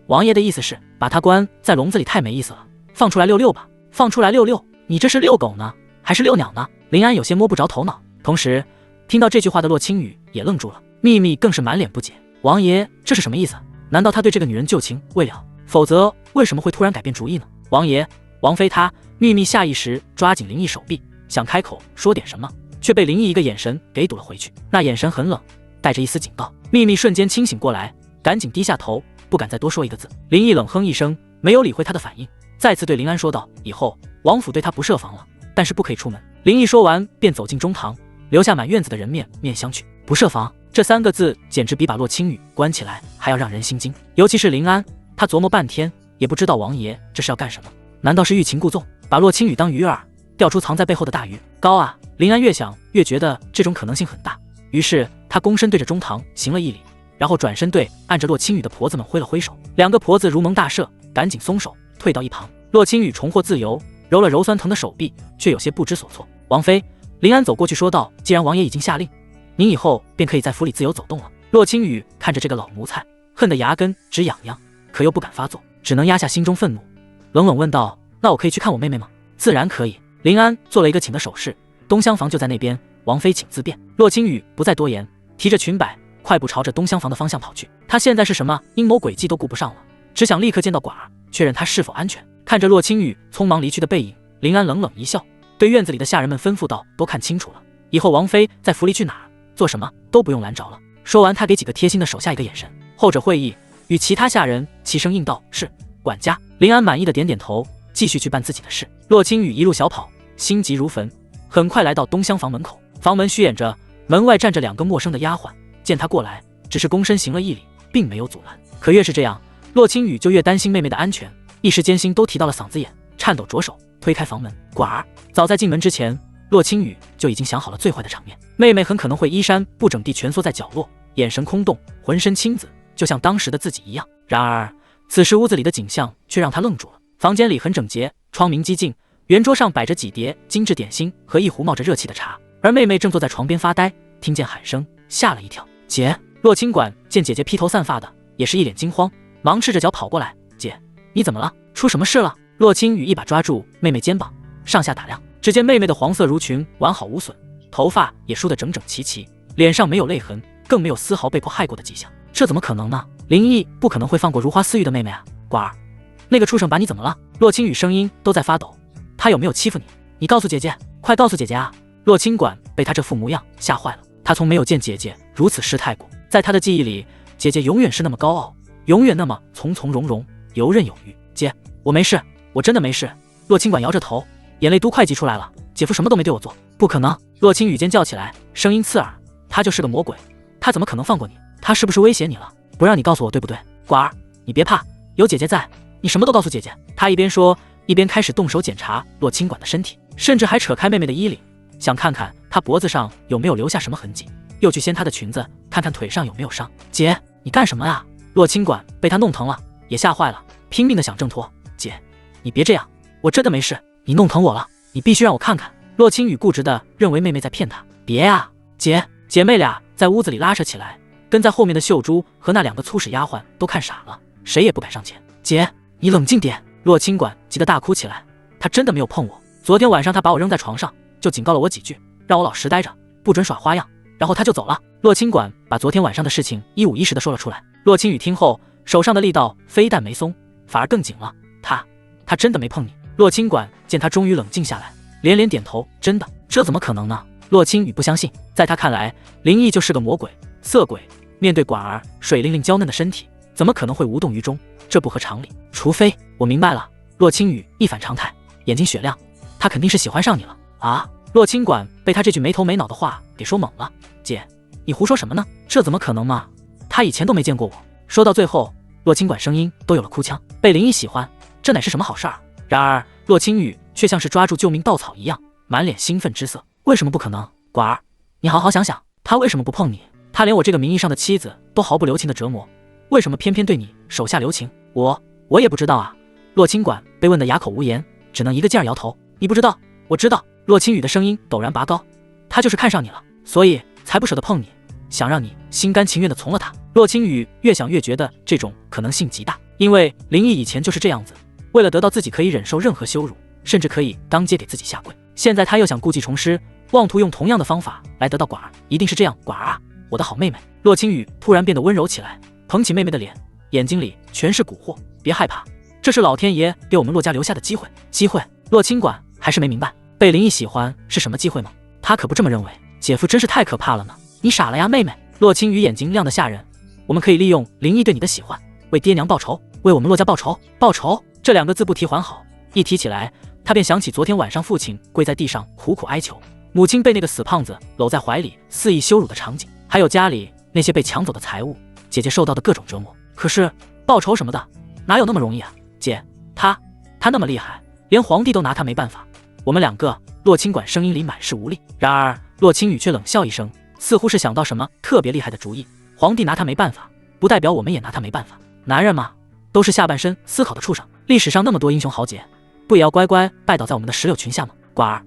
王爷的意思是把他关在笼子里太没意思了，放出来遛遛吧。放出来遛遛？你这是遛狗呢，还是遛鸟呢？林安有些摸不着头脑。同时听到这句话的洛青雨也愣住了，秘密更是满脸不解：王爷这是什么意思？难道他对这个女人旧情未了？否则为什么会突然改变主意呢？王爷，王妃她……秘密下意识抓紧林毅手臂，想开口说点什么，却被林毅一个眼神给堵了回去。那眼神很冷，带着一丝警告。秘密瞬间清醒过来，赶紧低下头，不敢再多说一个字。林毅冷哼一声，没有理会他的反应，再次对林安说道：以后王府对他不设防了，但是不可以出门。林毅说完便走进中堂，留下满院子的人面相觑。不设防这3个字简直比把洛青雨关起来还要让人心惊。尤其是林安，他琢磨半天也不知道王爷这是要干什么。难道是欲擒故纵，把洛青雨当鱼饵，钓出藏在背后的大鱼？高啊！林安越想越觉得这种可能性很大，于是他躬身对着中堂行了一礼，然后转身对按着洛青雨的婆子们挥了挥手。2个婆子如蒙大赦，赶紧松手，退到一旁。洛青雨重获自由，揉了揉酸疼的手臂，却有些不知所措。王妃，林安走过去说道：“既然王爷已经下令，您以后便可以在府里自由走动了。”洛青雨看着这个老奴才，恨得牙根直痒痒，可又不敢发作，只能压下心中愤怒，冷冷问道：“那我可以去看我妹妹吗？”自然可以。林安做了一个请的手势，东厢房就在那边，王妃请自便。洛青雨不再多言，提着裙摆快步朝着东厢房的方向跑去。他现在是什么阴谋诡计都顾不上了，只想立刻见到寡儿，确认她是否安全。看着洛青雨匆忙离去的背影，林安冷冷一笑，对院子里的下人们吩咐道：“都看清楚了，以后王妃在府里去哪儿做什么都不用拦着了。”说完，他给几个贴心的手下一个眼神，后者会意，与其他下人齐声应道：“是，管家。”林安满意的点点头，继续去办自己的事。洛青雨一路小跑，心急如焚，很快来到东厢房门口。房门虚掩着，门外站着2个陌生的丫鬟，见他过来，只是躬身行了一礼，并没有阻拦。可越是这样，洛青雨就越担心妹妹的安全，一时间心都提到了嗓子眼，颤抖着手推开房门。寡儿！早在进门之前，洛青雨就已经想好了最坏的场面，妹妹很可能会衣衫不整地蜷缩在角落，眼神空洞，浑身青紫，就像当时的自己一样。然而此时屋子里的景象却让他愣住了。房间里很整洁，窗明几净，圆桌上摆着几碟精致点心和一壶冒着热气的茶，而妹妹正坐在床边发呆，听见喊声吓了一跳。姐！洛清管见姐姐披头散发的，也是一脸惊慌，忙赤着脚跑过来：“姐，你怎么了？出什么事了？”洛青雨一把抓住妹妹肩膀，上下打量，只见妹妹的黄色襦裙完好无损，头发也梳得整整齐齐，脸上没有泪痕，更没有丝毫被迫害过的迹象。这怎么可能呢？林毅不可能会放过如花似玉的妹妹啊！寡儿，那个畜生把你怎么了？洛青雨声音都在发抖，他有没有欺负你？你告诉姐姐，快告诉姐姐啊！洛清管被他这副模样吓坏了，他从没有见姐姐如此失态过，在他的记忆里，姐姐永远是那么高傲，永远那么从从容容，游刃有余。姐，我没事，我真的没事。洛清管摇着头，眼泪都快挤出来了。姐夫什么都没对我做，不可能！洛青雨尖叫起来，声音刺耳，他就是个魔鬼，他怎么可能放过你？他是不是威胁你了？不让你告诉我，对不对？寡儿，你别怕，有姐姐在，你什么都告诉姐姐。他一边说，一边开始动手检查洛清管的身体，甚至还扯开妹妹的衣领，想看看她脖子上有没有留下什么痕迹，又去掀她的裙子，看看腿上有没有伤。姐，你干什么啊？洛清管被他弄疼了，也吓坏了，拼命的想挣脱。姐，你别这样，我真的没事，你弄疼我了，你必须让我看看。洛青雨固执的认为妹妹在骗他。别啊，姐！姐妹俩在屋子里拉扯起来，跟在后面的秀珠和那2个粗使丫鬟都看傻了，谁也不敢上前。姐，你冷静点！洛清管急得大哭起来，他真的没有碰我，昨天晚上他把我扔在床上，就警告了我几句，让我老实待着，不准耍花样，然后他就走了。洛清管把昨天晚上的事情一五一十的说了出来。洛青雨听后，手上的力道非但没松，反而更紧了。他真的没碰你。洛清管见他终于冷静下来，连连点头，真的。这怎么可能呢？洛青雨不相信，在他看来，林毅就是个魔鬼、色鬼，面对寡儿水灵灵娇嫩的身体，怎么可能会无动于衷？这不合常理。除非……我明白了。洛青雨一反常态，眼睛雪亮，他肯定是喜欢上你了啊！洛清管被他这句没头没脑的话给说懵了。姐，你胡说什么呢？这怎么可能嘛？他以前都没见过我。说到最后，洛清管声音都有了哭腔。被林毅喜欢，这乃是什么好事儿？然而洛青雨却像是抓住救命稻草一样，满脸兴奋之色。为什么不可能？寡儿，你好好想想，他为什么不碰你？他连我这个名义上的妻子都毫不留情的折磨，为什么偏偏对你手下留情？我也不知道啊。洛清管被问得哑口无言，只能一个劲儿摇头。你不知道，我知道。洛青雨的声音陡然拔高，他就是看上你了，所以才不舍得碰你，想让你心甘情愿的从了他。洛青雨越想越觉得这种可能性极大，因为林毅以前就是这样子，为了得到自己可以忍受任何羞辱，甚至可以当街给自己下跪。现在他又想故技重施，妄图用同样的方法来得到寡儿，一定是这样。寡儿啊，我的好妹妹！洛青雨突然变得温柔起来，捧起妹妹的脸，眼睛里全是蛊惑。别害怕，这是老天爷给我们洛家留下的机会。机会？洛清管还是没明白，被林毅喜欢是什么机会吗？他可不这么认为。姐夫真是太可怕了呢！你傻了呀，妹妹！洛青雨眼睛亮得吓人。我们可以利用林毅对你的喜欢，为爹娘报仇，为我们洛家报仇。报仇这2个字不提还好，一提起来，他便想起昨天晚上父亲跪在地上苦苦哀求，母亲被那个死胖子搂在怀里肆意羞辱的场景，还有家里那些被抢走的财物，姐姐受到的各种折磨。可是报仇什么的哪有那么容易啊？姐，他那么厉害，连皇帝都拿他没办法。我们两个，洛清管声音里满是无力。然而洛清雨却冷笑一声，似乎是想到什么特别厉害的主意。皇帝拿他没办法，不代表我们也拿他没办法。男人嘛，都是下半身思考的畜生。历史上那么多英雄豪杰，不也要乖乖拜倒在我们的石榴裙下吗？管儿，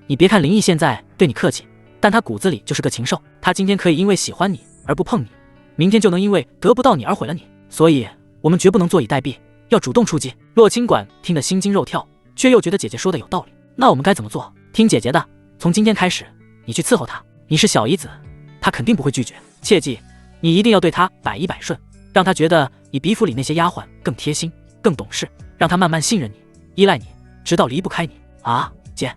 你别看林毅现在对你客气，但他骨子里就是个禽兽。他今天可以因为喜欢你而不碰你，明天就能因为得不到你而毁了你。所以我们绝不能坐以待毙，要主动出击。洛清管听得心惊肉跳，却又觉得姐姐说的有道理。那我们该怎么做？听姐姐的，从今天开始，你去伺候他。你是小姨子，他肯定不会拒绝。切记，你一定要对他百依百顺，让他觉得你比府里那些丫鬟更贴心、更懂事，让他慢慢信任你、依赖你，直到离不开你。啊，姐，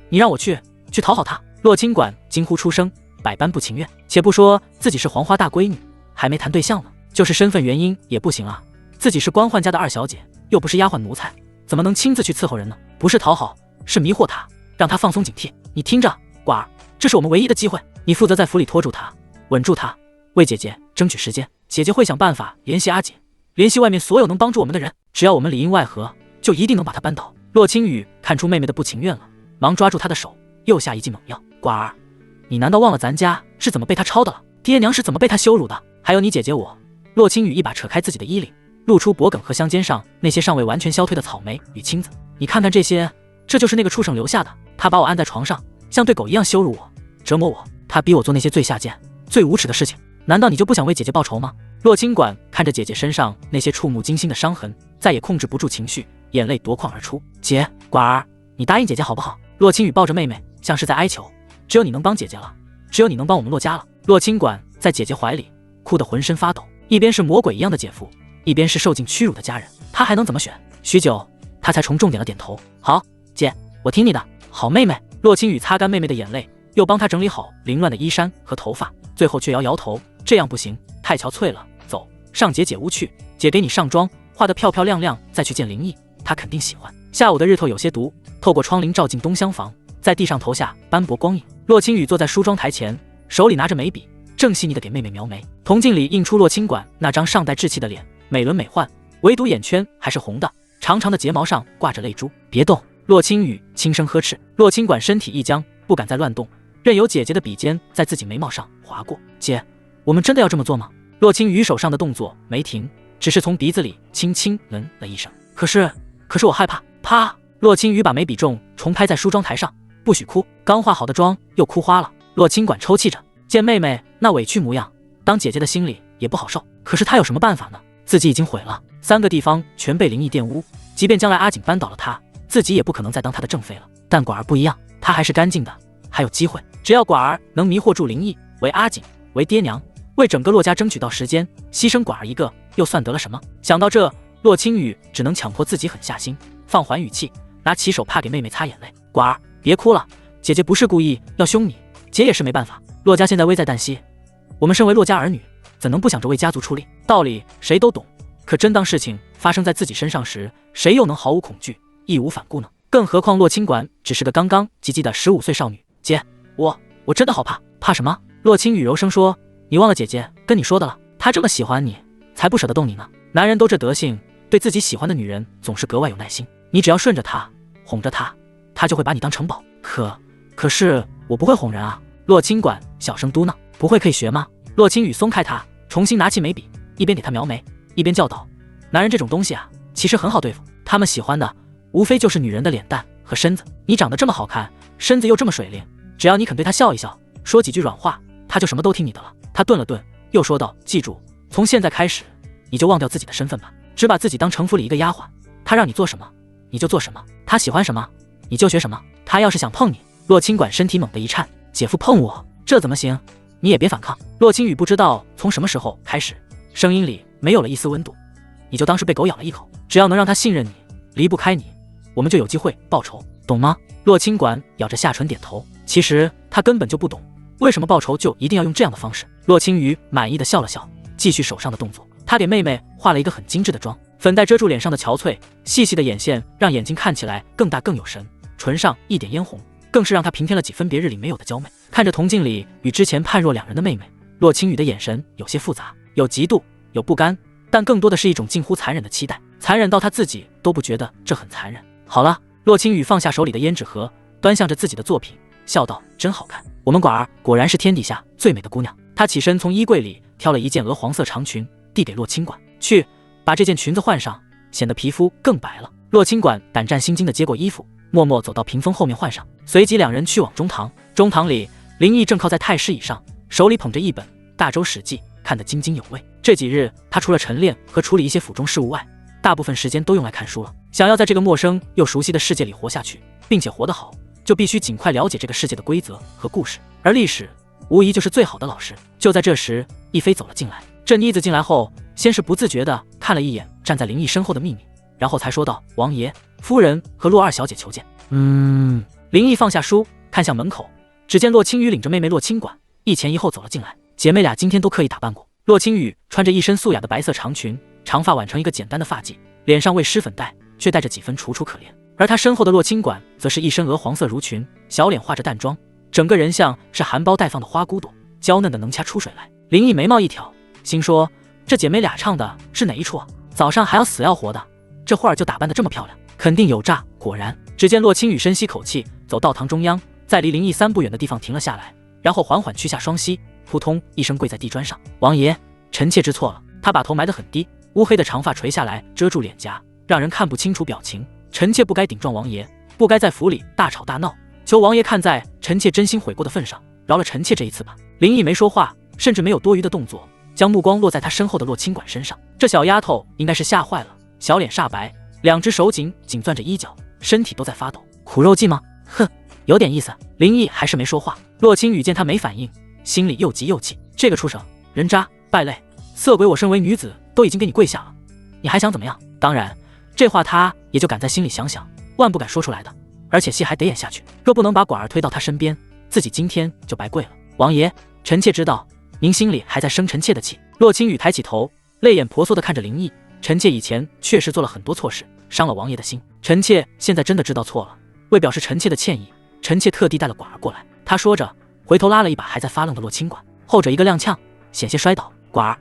你让我去讨好他？洛清管惊呼出声，百般不情愿。且不说自己是黄花大闺女，还没谈对象呢，就是身份原因也不行啊。自己是官宦家的二小姐，又不是丫鬟奴才，怎么能亲自去伺候人呢？不是讨好，是迷惑他，让他放松警惕。你听着，寡儿，这是我们唯一的机会，你负责在府里拖住他，稳住他，为姐姐争取时间。姐姐会想办法联系阿锦，联系外面所有能帮助我们的人，只要我们里应外合，就一定能把他扳倒。洛清雨看出妹妹的不情愿了，忙抓住她的手，又下一剂猛药。寡儿，你难道忘了咱家是怎么被他抄的了？爹娘是怎么被他羞辱的？还有你姐姐我。洛清雨一把扯开自己的衣领，露出脖颈和香肩上那些尚未完全消退的草莓与青子。你看看这些，这就是那个畜生留下的。他把我按在床上，像对狗一样羞辱我、折磨我，他逼我做那些最下贱、最无耻的事情。难道你就不想为姐姐报仇吗？洛清管看着姐姐身上那些触目惊心的伤痕，再也控制不住情绪，眼泪夺眶而出。姐，寡儿，你答应姐姐好不好？洛清雨抱着妹妹，像是在哀求。只有你能帮姐姐了，只有你能帮我们洛家了。洛清管在姐姐怀里哭得浑身发抖，一边是魔鬼一样的姐夫，一边是受尽屈辱的家人，他还能怎么选？许久，他才重重点了点头。好，姐，我听你的。好妹妹。洛清雨擦干妹妹的眼泪，又帮她整理好凌乱的衣衫和头发，最后却摇摇头，这样不行，太憔悴了。走，上姐姐屋去，姐给你上妆，化得漂漂亮亮，再去见林毅，他肯定喜欢。下午的日头有些毒，透过窗棂照进东厢房，在地上投下斑驳光影。洛清雨坐在梳妆台前，手里拿着眉笔，正细腻地给妹妹描眉。铜镜里映出洛清管那张尚带稚气的脸，美轮美奂，唯独眼圈还是红的，长长的睫毛上挂着泪珠。别动！洛清雨轻声呵斥。洛清管身体一僵，不敢再乱动，任由姐姐的笔尖在自己眉毛上划过。姐，我们真的要这么做吗？洛清雨手上的动作没停，只是从鼻子里轻轻了一声。可是我害怕。啪！洛清雨把眉笔重重拍在梳妆台上。不许哭！刚化好的妆又哭花了。洛清管抽泣着，见妹妹那委屈模样，当姐姐的心里也不好受。可是她有什么办法呢？自己已经毁了3个地方，全被灵异玷污，即便将来阿锦扳倒了她，自己也不可能再当她的正妃了。但寡儿不一样，她还是干净的，还有机会。只要寡儿能迷惑住灵异，为阿锦，为爹娘，为整个洛家争取到时间，牺牲寡儿一个，又算得了什么？想到这，洛清雨只能强迫自己狠下心，放缓语气，拿起手帕给妹妹擦眼泪。寡儿，别哭了，姐姐不是故意要凶你，姐也是没办法。洛家现在危在旦夕，我们身为洛家儿女，怎能不想着为家族出力？道理谁都懂，可真当事情发生在自己身上时，谁又能毫无恐惧，义无反顾呢？更何况洛清管只是个刚刚及笄的15岁少女。姐，我真的好怕。怕什么？洛清雨柔声说，你忘了姐姐跟你说的了，她这么喜欢你，才不舍得动你呢。男人都这德性，对自己喜欢的女人总是格外有耐心，你只要顺着她，哄着她，她就会把你当成宝。可是我不会哄人啊。洛清管小声嘟囔。不会可以学吗？洛清雨松开他，重新拿起眉笔，一边给他描眉，一边教导，男人这种东西啊，其实很好对付，他们喜欢的无非就是女人的脸蛋和身子。你长得这么好看，身子又这么水灵，只要你肯对他笑一笑，说几句软话，他就什么都听你的了。他顿了顿，又说道，记住，从现在开始，你就忘掉自己的身份吧，只把自己当城府里一个丫鬟，他让你做什么你就做什么，他喜欢什么你就学什么。他要是想碰你，洛清管身体猛地一颤，姐夫碰我，这怎么行？你也别反抗。洛清雨不知道从什么时候开始，声音里没有了一丝温度。你就当是被狗咬了一口，只要能让他信任你，离不开你，我们就有机会报仇，懂吗？洛清管咬着下唇点头。其实他根本就不懂，为什么报仇就一定要用这样的方式。洛清雨满意的笑了笑，继续手上的动作。他给妹妹画了一个很精致的妆，粉黛遮住脸上的憔悴，细细的眼线让眼睛看起来更大更有神，唇上一点嫣红，更是让她平添了几分别日里没有的娇媚。看着铜镜里与之前判若两人的妹妹，洛清雨的眼神有些复杂，有嫉妒，有不甘，但更多的是一种近乎残忍的期待，残忍到她自己都不觉得这很残忍。好了，洛青雨放下手里的胭脂盒，端详着自己的作品，笑道：“真好看，我们馆儿果然是天底下最美的姑娘。”她起身从衣柜里挑了一件鹅黄色长裙，递给洛清馆：“去，把这件裙子换上，显得皮肤更白了。”洛清馆胆战心惊地接过衣服，默默走到屏风后面换上，随即两人去往中堂。中堂里，林毅正靠在太师椅上，手里捧着一本《大周史记》，看得津津有味。这几日，他除了晨练和处理一些府中事务外，大部分时间都用来看书了。想要在这个陌生又熟悉的世界里活下去，并且活得好，就必须尽快了解这个世界的规则和故事，而历史无疑就是最好的老师。就在这时，亦菲走了进来。这妮子进来后，先是不自觉地看了一眼站在林毅身后的秘密，然后才说道：“王爷、夫人和洛二小姐求见。”林毅放下书，看向门口，只见洛青雨领着妹妹洛清馆一前一后走了进来。姐妹俩今天都刻意打扮过。洛青雨穿着一身素雅的白色长裙，长发挽成一个简单的发髻，脸上未施粉黛，却带着几分楚楚可怜。而她身后的洛清馆则是一身鹅黄色襦裙，小脸化着淡妆，整个人像是含苞待放的花骨朵，娇嫩的能掐出水来。林毅眉毛一挑，心说这姐妹俩唱的是哪一出啊？早上还要死要活的，这会儿就打扮得这么漂亮，肯定有诈。果然，只见洛青雨深吸口气，走到堂中央，在离林毅3步远的地方停了下来，然后缓缓屈下双膝，扑通一声跪在地砖上：“王爷，臣妾知错了。”她把头埋得很低，乌黑的长发垂下来遮住脸颊，让人看不清楚表情。臣妾不该顶撞王爷，不该在府里大吵大闹，求王爷看在臣妾真心悔过的份上，饶了臣妾这一次吧。林毅没说话，甚至没有多余的动作，将目光落在他身后的洛清馆身上。这小丫头应该是吓坏了，小脸煞白，两只手紧攥着衣角，身体都在发抖。苦肉计吗？哼，有点意思。林毅还是没说话。洛清雨见他没反应，心里又急又气，这个畜生，人渣，败类，色鬼！我身为女子都已经给你跪下了，你还想怎么样？当然，这话他也就敢在心里想想，万不敢说出来的。而且戏还得演下去，若不能把寡儿推到他身边，自己今天就白跪了。王爷，臣妾知道您心里还在生臣妾的气。洛清雨抬起头，泪眼婆娑地看着林毅：“臣妾以前确实做了很多错事，伤了王爷的心。臣妾现在真的知道错了，为表示臣妾的歉意，臣妾特地带了寡儿过来。”他说着，回头拉了一把还在发愣的洛清馆，后者一个踉跄，险些摔倒。“寡儿，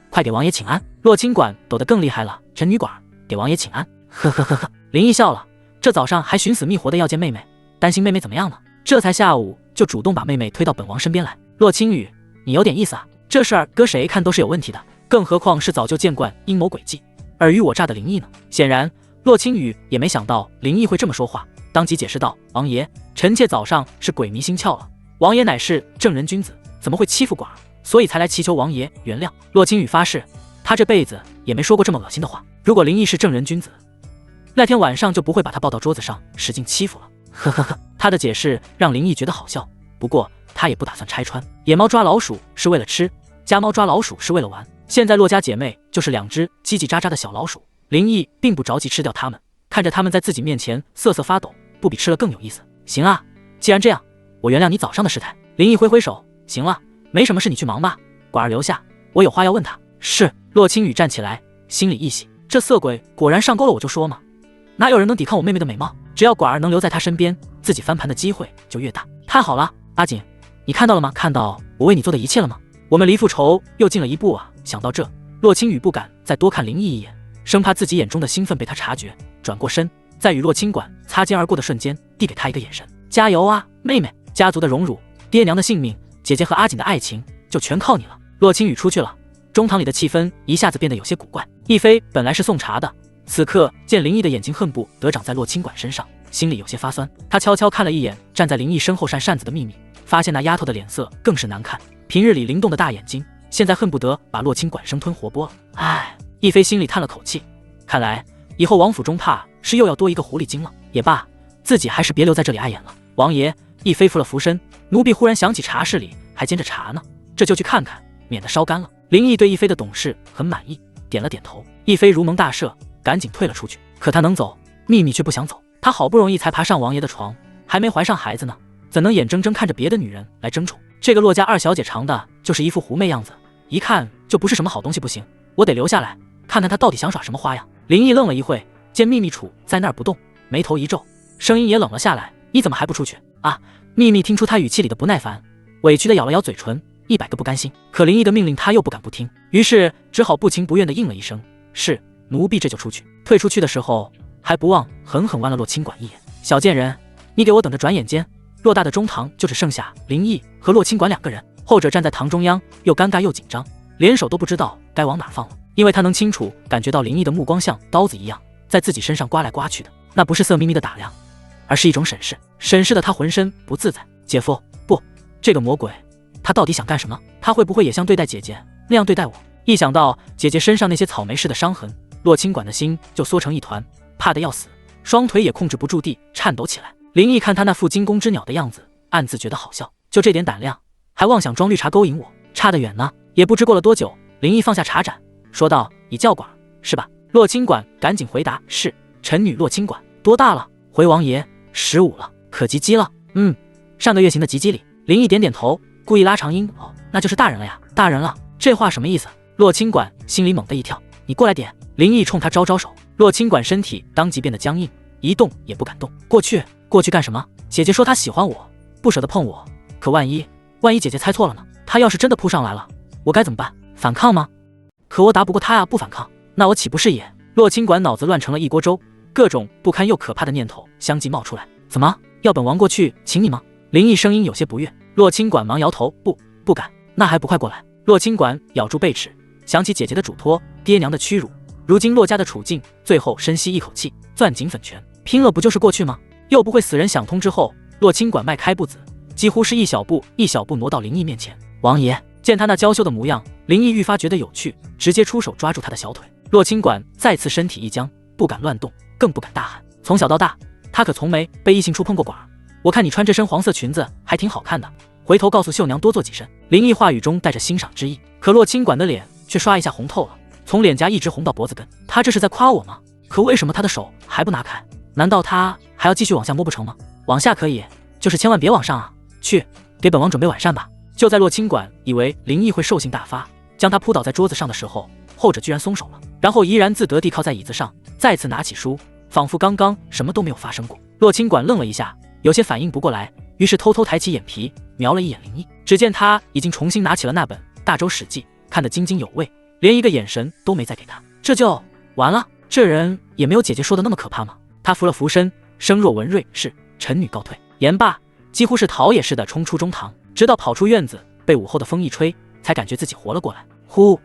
快给王爷请安！”洛清馆抖得更厉害了：“臣女寡儿给王爷请安。”呵呵呵呵。林毅笑了，这早上还寻死觅活的要见妹妹，担心妹妹怎么样呢？这才下午就主动把妹妹推到本王身边来。洛清雨，你有点意思啊，这事儿搁谁看都是有问题的，更何况是早就见惯阴谋诡计、尔虞我诈的林毅呢？显然，洛清雨也没想到林毅会这么说话，当即解释道：“王爷，臣妾早上是鬼迷心窍了，王爷乃是正人君子，怎么会欺负寡儿？所以才来祈求王爷原谅。”洛清雨发誓，他这辈子也没说过这么恶心的话。如果林毅是正人君子，那天晚上就不会把他抱到桌子上使劲欺负了。呵呵呵，他的解释让林毅觉得好笑，不过他也不打算拆穿。野猫抓老鼠是为了吃，家猫抓老鼠是为了玩。现在洛家姐妹就是两只叽叽喳喳的小老鼠，林毅并不着急吃掉它们，看着它们在自己面前瑟瑟发抖，不比吃了更有意思。行啊，既然这样，我原谅你早上的失态。林毅挥挥手，行了，没什么事你去忙吧，寡儿留下，我有话要问他。是。洛清雨站起来，心里一喜，这色鬼果然上钩了，我就说嘛，哪有人能抵抗我妹妹的美貌？只要寡儿能留在她身边，自己翻盘的机会就越大。太好了，阿锦，你看到了吗？看到我为你做的一切了吗？我们离复仇又近了一步啊！想到这，洛清雨不敢再多看林毅一眼，生怕自己眼中的兴奋被他察觉，转过身，在与洛清馆擦肩而过的瞬间，递给他一个眼神：“加油啊，妹妹！家族的荣辱，爹娘的性命，姐姐和阿锦的爱情，就全靠你了。”洛清雨出去了，中堂里的气氛一下子变得有些古怪。亦菲本来是送茶的，此刻见林毅的眼睛恨不得长在洛清馆身上，心里有些发酸。他悄悄看了一眼站在林毅身后扇扇子的秘密，发现那丫头的脸色更是难看，平日里灵动的大眼睛，现在恨不得把洛清馆生吞活剥了。唉，亦菲心里叹了口气，看来以后王府中怕是又要多一个狐狸精了。也罢，自己还是别留在这里碍眼了。王爷，亦菲扶了扶身，奴婢忽然想起茶室里还煎着茶呢，这就去看看，免得烧干了。林毅对亦菲的懂事很满意，点了点头。亦菲如蒙大赦，赶紧退了出去。可她能走，秘密却不想走。她好不容易才爬上王爷的床，还没怀上孩子呢，怎能眼睁睁看着别的女人来争宠？这个洛家二小姐长的就是一副狐媚样子，一看就不是什么好东西。不行，我得留下来看看她到底想耍什么花样。林毅愣了一会，见秘密杵在那儿不动，眉头一皱，声音也冷了下来：“你怎么还不出去啊？”秘密听出他语气里的不耐烦，委屈的咬了咬嘴唇，100个不甘心。可林毅的命令他又不敢不听，于是只好不情不愿的应了一声：“是，奴婢这就出去。”退出去的时候还不忘狠狠剜了洛清管一眼。小贱人，你给我等着！转眼间，偌大的中堂就只剩下林毅和洛清管2个人，后者站在堂中央，又尴尬又紧张，连手都不知道该往哪放了，因为他能清楚感觉到林毅的目光像刀子一样在自己身上刮来刮去的，那不是色眯眯的打量，而是一种审视。审视的他浑身不自在。姐夫，不，这个魔鬼，他到底想干什么？他会不会也像对待姐姐那样对待我？一想到姐姐身上那些草莓似的伤痕，洛清管的心就缩成一团，怕得要死，双腿也控制不住地颤抖起来。林毅看他那副惊弓之鸟的样子，暗自觉得好笑，就这点胆量，还妄想装绿茶勾引我，差得远呢。也不知过了多久，林毅放下茶盏，说道：“你叫管是吧？”洛清管赶紧回答：“是，臣女洛清管。多大了？”回王爷：“15了，可及笄了。”上个月行的及笄礼。林毅点点头，故意拉长音：“哦，那就是大人了呀，大人了。”这话什么意思？洛清管心里猛地一跳：“你过来点。”林毅冲他招招手，洛清管身体当即变得僵硬，一动也不敢动。过去干什么？姐姐说她喜欢我，不舍得碰我，可万一姐姐猜错了呢？她要是真的扑上来了，我该怎么办？反抗吗？可我打不过她呀，不反抗，那我岂不是也……洛清管脑子乱成了一锅粥，各种不堪又可怕的念头相继冒出来。怎么要本王过去请你吗？林毅声音有些不悦。洛清管忙摇头：“不敢，那还不快过来！”洛清管咬住贝齿，想起姐姐的嘱托，爹娘的屈辱，如今洛家的处境，最后深吸一口气，攥紧粉拳，拼了不就是过去吗？又不会死人。想通之后，洛清管迈开步子，几乎是一小步挪到林毅面前。王爷见他那娇羞的模样，林毅愈发觉得有趣，直接出手抓住他的小腿。洛清管再次身体一僵，不敢乱动，更不敢大喊。从小到大，他可从没被异性触碰过管儿。我看你穿这身黄色裙子还挺好看的，回头告诉秀娘多做几身。林毅话语中带着欣赏之意，可洛清管的脸却刷一下红透了，从脸颊一直红到脖子根。他这是在夸我吗？可为什么他的手还不拿开？难道他还要继续往下摸不成吗？往下可以，就是千万别往上啊！去，给本王准备晚膳吧。就在洛清管以为林毅会兽性大发，将他扑倒在桌子上的时候，后者居然松手了，然后怡然自得地靠在椅子上，再次拿起书，仿佛刚刚什么都没有发生过。洛清管愣了一下，有些反应不过来，于是偷偷抬起眼皮瞄了一眼林毅，只见他已经重新拿起了那本《大周史记》，看得津津有味，连一个眼神都没再给他。这就完了？这人也没有姐姐说的那么可怕吗？他扶了扶身，声若文瑞：“是，臣女告退。”言罢，几乎是逃也似的冲出中堂，直到跑出院子，被午后的风一吹，才感觉自己活了过来。呼，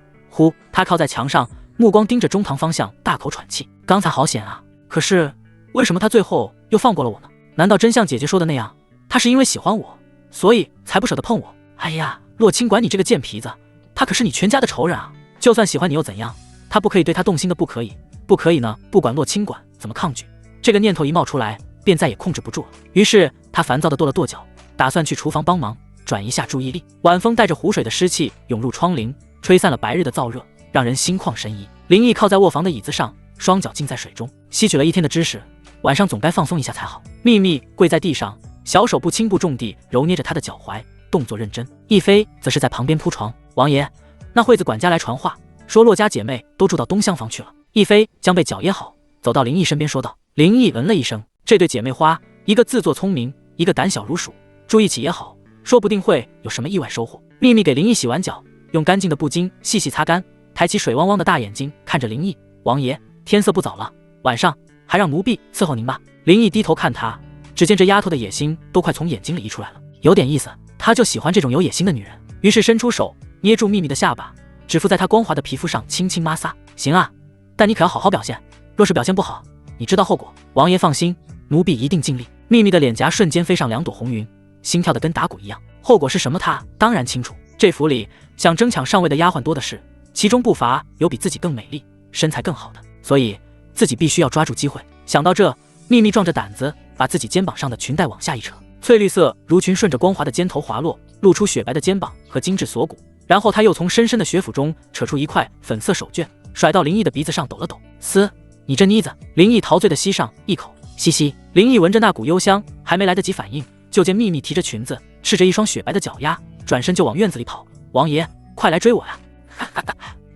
他靠在墙上，目光盯着中堂方向，大口喘气。刚才好险啊！可是为什么他最后又放过了我呢？难道真像姐姐说的那样，他是因为喜欢我，所以才不舍得碰我？哎呀，洛清管你这个贱皮子，他可是你全家的仇人啊！就算喜欢你又怎样？他不可以对他动心的，不可以呢！不管洛清管怎么抗拒，这个念头一冒出来，便再也控制不住了。于是他烦躁地跺了跺脚，打算去厨房帮忙，转移下注意力。晚风带着湖水的湿气涌入窗棂，吹散了白日的燥热，让人心旷神怡。林毅靠在卧房的椅子上，双脚浸在水中，吸取了一天的知识，晚上总该放松一下才好。秘密跪在地上，小手不轻不重地揉捏着他的脚踝，动作认真。亦菲则是在旁边铺床。王爷，那惠子管家来传话，说洛家姐妹都住到东厢房去了。亦菲将被脚掖好，走到林毅身边说道。林毅嗯了一声，这对姐妹花，一个自作聪明，一个胆小如鼠，住一起也好，说不定会有什么意外收获。秘密给林毅洗完脚，用干净的布巾细细擦干，抬起水汪汪的大眼睛看着林毅：“王爷，天色不早了，晚上还让奴婢伺候您吧。”林毅低头看他，只见这丫头的野心都快从眼睛里溢出来了，有点意思，他就喜欢这种有野心的女人。于是伸出手捏住秘密的下巴，指腹在她光滑的皮肤上轻轻摩挲：“行啊，但你可要好好表现，若是表现不好，你知道后果。”王爷放心，奴婢一定尽力。秘密的脸颊瞬间飞上2朵红云，心跳得跟打鼓一样。后果是什么？他当然清楚。这府里想争抢上位的丫鬟多的是，其中不乏有比自己更美丽、身材更好的，所以自己必须要抓住机会。想到这，秘密壮着胆子把自己肩膀上的裙带往下一扯，翠绿色如裙顺着光滑的肩头滑落，露出雪白的肩膀和精致锁骨。然后他又从深深的雪府中扯出一块粉色手绢，甩到林毅的鼻子上抖了抖：“嘶，你这妮子！”林毅陶醉的吸上一口，嘻嘻。林毅闻着那股幽香，还没来得及反应，就见秘密提着裙子，赤着一双雪白的脚丫，转身就往院子里跑：“王爷，快来追我呀！”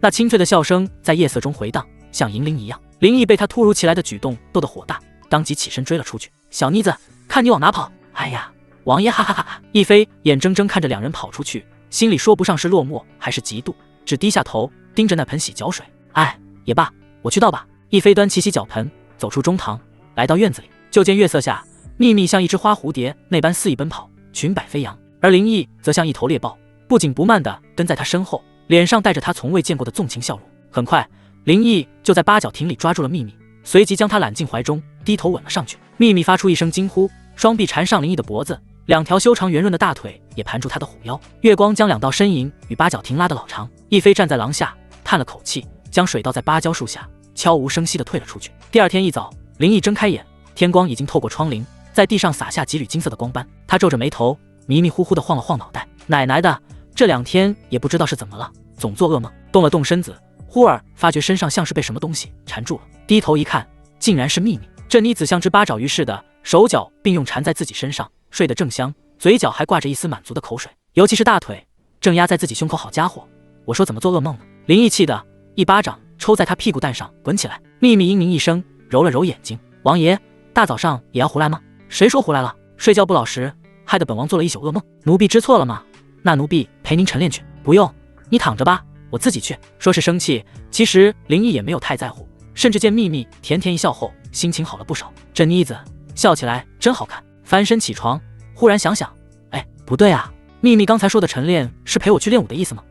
那清脆的笑声在夜色中回荡，像银铃一样。林毅被他突如其来的举动逗得火大，当即起身追了出去：“小妮子，看你往哪跑！”“哎呀，王爷！”哈哈哈！亦菲眼睁睁看着两人跑出去，心里说不上是落寞还是嫉妒，只低下头盯着那盆洗脚水。“哎，也罢，我去倒吧。”亦菲端起洗脚盆，走出中堂，来到院子里，就见月色下，秘密像一只花蝴蝶那般肆意奔跑，裙摆飞扬，而林毅则像一头猎豹，不紧不慢地跟在他身后，脸上带着他从未见过的纵情笑容。很快，林毅就在八角亭里抓住了秘密，随即将他揽进怀中，低头吻了上去。秘密发出一声惊呼，双臂缠上林毅的脖子，两条修长圆润的大腿也盘住他的虎腰。月光将两道身影与八角亭拉得老长。亦飞站在廊下，叹了口气，将水倒在芭蕉树下，悄无声息地退了出去。第二天一早，林毅睁开眼，天光已经透过窗棂，在地上洒下几缕金色的光斑。他皱着眉头，迷迷糊糊地晃了晃脑袋，奶奶的，这2天也不知道是怎么了，总做噩梦。动了动身子，忽而发觉身上像是被什么东西缠住了，低头一看，竟然是秘密。这妮子像只八爪鱼似的，手脚并用缠在自己身上，睡得正香，嘴角还挂着一丝满足的口水，尤其是大腿正压在自己胸口。好家伙，我说怎么做噩梦呢？林毅气的一巴掌抽在他屁股蛋上，滚起来！秘密嘤咛一声，揉了揉眼睛，王爷大早上也要胡来吗？谁说胡来了？睡觉不老实，害得本王做了一宿噩梦。奴婢知错了吗？那奴婢陪您晨练去。不用，你躺着吧，我自己去。说是生气，其实林毅也没有太在乎，甚至见秘密甜甜一笑后，心情好了不少。这妮子笑起来真好看。翻身起床，忽然想想，哎，不对啊，秘密刚才说的晨练是陪我去练武的意思吗？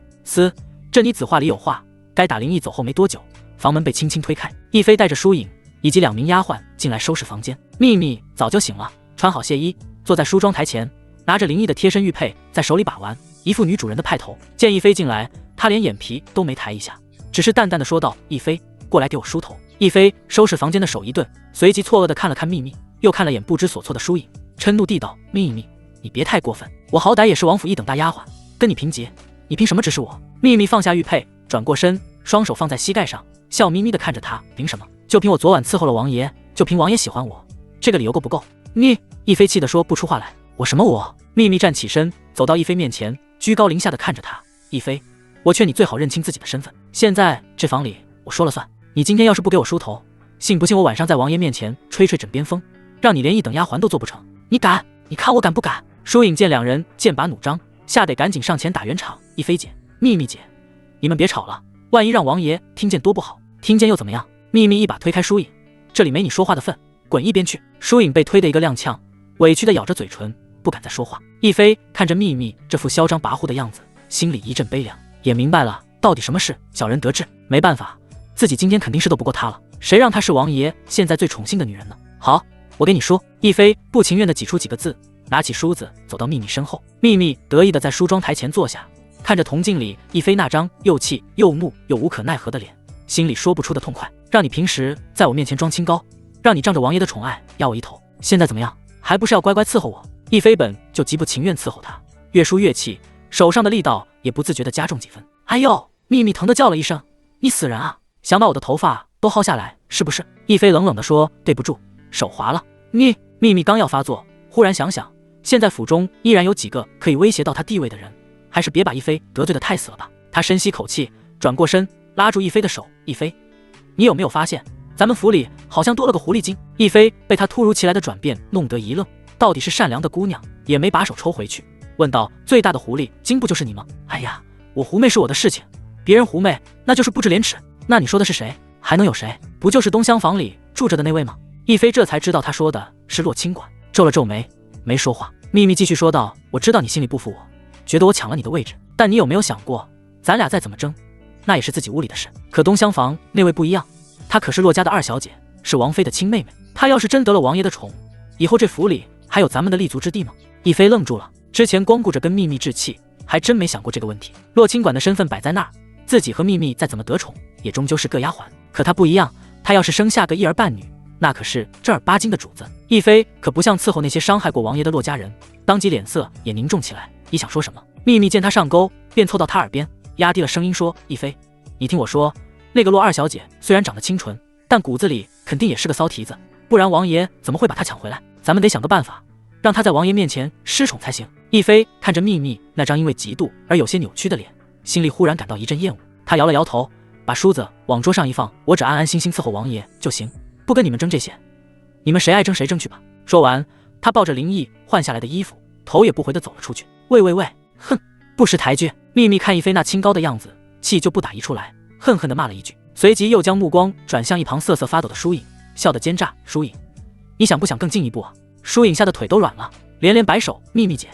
这妮子话里有话。该打林毅走后没多久，房门被轻轻推开，亦飞带着疏影以及2名丫鬟进来收拾房间。秘密早就醒了，穿好亵衣，坐在梳妆台前，拿着林毅的贴身玉佩在手里把玩，一副女主人的派头。见亦飞进来，她连眼皮都没抬一下，只是淡淡的说道：“亦飞，过来给我梳头。”亦飞收拾房间的手一顿，随即错愕的看了看秘密，又看了眼不知所措的疏影，嗔怒地道：“秘密，你别太过分，我好歹也是王府一等大丫鬟，跟你平级，你凭什么指使我？”秘密放下玉佩，转过身，双手放在膝盖上，笑眯眯地看着他：“凭什么？就凭我昨晚伺候了王爷，就凭王爷喜欢我，这个理由够不够？”你，亦飞气得说不出话来。我什么我？秘密站起身，走到亦飞面前，居高临下的看着他：“亦飞，我劝你最好认清自己的身份。现在这房里我说了算，你今天要是不给我梳头，信不信我晚上在王爷面前吹吹枕边风，让你连一等丫鬟都做不成？你敢？你看我敢不敢？”疏影见2人剑拔弩张，吓得赶紧上前打圆场：“亦飞姐，秘密姐，你们别吵了，万一让王爷听见多不好，听见又怎么样？”秘密一把推开疏影：“这里没你说话的份，滚一边去！”疏影被推得一个踉跄，委屈的咬着嘴唇，不敢再说话。亦飞看着秘密这副嚣张跋扈的样子，心里一阵悲凉，也明白了到底什么事小人得志。没办法，自己今天肯定是斗不过他了，谁让她是王爷现在最宠幸的女人呢？好，我给你梳。亦飞不情愿地挤出几个字，拿起梳子走到秘密身后。秘密得意地在梳妆台前坐下，看着铜镜里亦飞那张又气又怒又无可奈何的脸，心里说不出的痛快。让你平时在我面前装清高，让你仗着王爷的宠爱压我一头，现在怎么样？还不是要乖乖伺候我？亦飞本就极不情愿伺候他，越梳越气，手上的力道也不自觉地加重几分。哎呦！秘密疼得叫了一声：“你死人啊！想把我的头发都薅下来是不是？”亦飞冷冷地说：“对不住，手滑了。”你……秘密刚要发作，忽然想想，现在府中依然有几个可以威胁到他地位的人，还是别把亦飞得罪得太死了吧。他深吸口气，转过身拉住亦飞的手：“亦飞，你有没有发现咱们府里好像多了个狐狸精？”亦飞被他突如其来的转变弄得一愣，到底是善良的姑娘，也没把手抽回去，问道：“最大的狐狸精不就是你吗？”“哎呀，我狐媚是我的事情，别人狐媚那就是不知廉耻。那你说的是谁？还能有谁？不就是东厢房里住着的那位吗？”亦飞这才知道他说的是洛清管，皱了皱眉，没说话。秘密继续说道：“我知道你心里不服我，觉得我抢了你的位置，但你有没有想过，咱俩再怎么争，那也是自己屋里的事。可东厢房那位不一样，她可是洛家的2小姐，是王妃的亲妹妹。她要是真得了王爷的宠，以后这府里还有咱们的立足之地吗？”亦飞愣住了，之前光顾着跟秘密置气，还真没想过这个问题。洛清管的身份摆在那儿，自己和秘密再怎么得宠，也终究是个丫鬟。可她不一样，她要是生下个一儿半女，那可是正儿八经的主子。亦飞可不像伺候那些伤害过王爷的洛家人，当即脸色也凝重起来，你想说什么？秘密见他上钩，便凑到他耳边，压低了声音说：“亦飞，你听我说，那个洛2小姐虽然长得清纯，但骨子里肯定也是个骚蹄子，不然王爷怎么会把她抢回来？咱们得想个办法，让她在王爷面前失宠才行。”亦飞看着秘密那张因为嫉妒而有些扭曲的脸，心里忽然感到一阵厌恶。他摇了摇头，把梳子往桌上一放：“我只安安心心伺候王爷就行，不跟你们争这些，你们谁爱争谁争去吧。”说完，他抱着林毅换下来的衣服，头也不回地走了出去。喂，哼，不识抬举！秘密看亦飞那清高的样子，气就不打一处来，恨恨地骂了一句，随即又将目光转向一旁瑟瑟发抖的疏影，笑得奸诈。疏影，你想不想更进一步啊？疏影吓得腿都软了，连连摆手。秘密姐，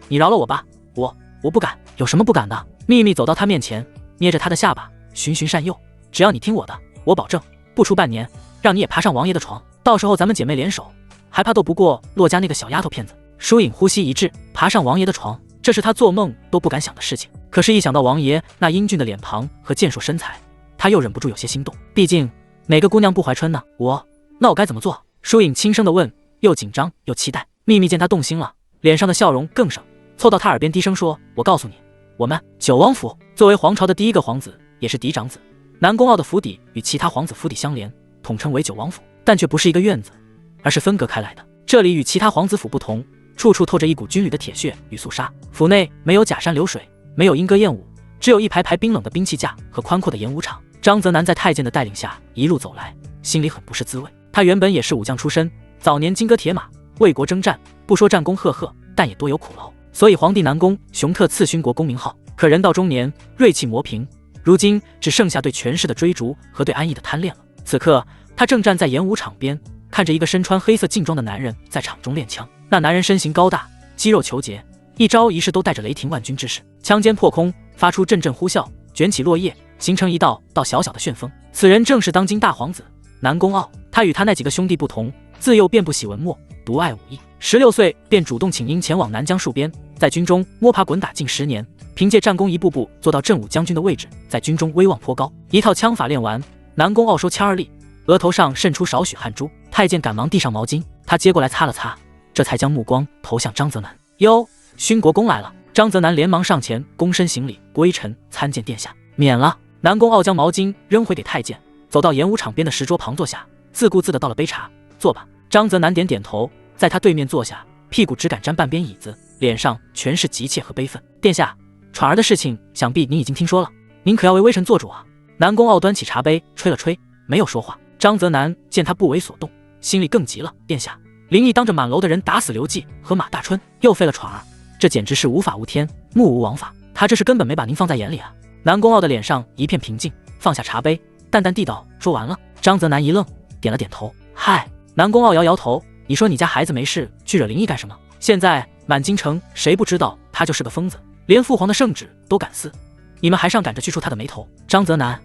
你饶了我吧，我不敢。有什么不敢的？秘密走到他面前，捏着他的下巴，循循善诱。只要你听我的，我保证不出半年，让你也爬上王爷的床。到时候咱们姐妹联手，还怕斗不过骆家那个小丫头片子？疏影呼吸一滞，爬上王爷的床，这是他做梦都不敢想的事情。可是，一想到王爷那英俊的脸庞和健硕身材，他又忍不住有些心动。毕竟哪个姑娘不怀春呢？那我该怎么做？疏影轻声地问，又紧张又期待。秘密见他动心了，脸上的笑容更盛，凑到他耳边低声说：“我告诉你，我们九王府作为皇朝的第一个皇子，也是嫡长子，南宫傲的府邸与其他皇子府邸相连，统称为九王府，但却不是一个院子，而是分隔开来的。这里与其他皇子府不同，处处透着一股军旅的铁血与肃杀。府内没有假山流水，没有莺歌燕舞，只有一排排冰冷的兵器架和宽阔的演武场。张泽南在太监的带领下一路走来，心里很不是滋味。他原本也是武将出身，早年金戈铁马，为国征战，不说战功赫赫，但也多有苦劳，所以皇帝南宫雄特赐勋国公名号。可人到中年，锐气磨平，如今只剩下对权势的追逐和对安逸的贪恋了。此刻他正站在演武场边，看着一个身穿黑色劲装的男人在场中练枪。那男人身形高大，肌肉虬结，一招一式都带着雷霆万钧之势，枪尖破空，发出阵阵呼啸，卷起落叶，形成一道道小小的旋风。此人正是当今大皇子南宫傲。他与他那几个兄弟不同，自幼便不喜文墨，独爱武艺。16岁便主动请缨前往南疆戍边，在军中摸爬滚打近10年，凭借战功一步步做到镇武将军的位置，在军中威望颇高。一套枪法练完，南宫傲收枪而立，额头上渗出少许汗珠。太监赶忙递上毛巾，他接过来擦了擦，这才将目光投向张泽南。哟，勋国公来了！张泽南连忙上前躬身行礼，微臣参见殿下。免了。南宫傲将毛巾扔回给太监，走到演武场边的石桌旁坐下，自顾自地倒了杯茶。坐吧。张泽南点点头，在他对面坐下，屁股只敢沾半边椅子，脸上全是急切和悲愤。殿下，喘儿的事情想必您已经听说了，您可要为微臣做主啊。南宫傲端起茶杯吹了吹，没有说话。张泽南见他不为所动，心里更急了。殿下，林毅当着满楼的人打死刘季和马大春，又废了喘儿，这简直是无法无天，目无王法。他这是根本没把您放在眼里啊。南宫傲的脸上一片平静，放下茶杯，淡淡地道：“说完了。”张泽南一愣，点了点头。嗨。南宫傲摇摇头：“你说你家孩子没事去惹林毅干什么？现在满京城谁不知道他就是个疯子，连父皇的圣旨都敢撕，你们还上赶着去触他的眉头？张泽南，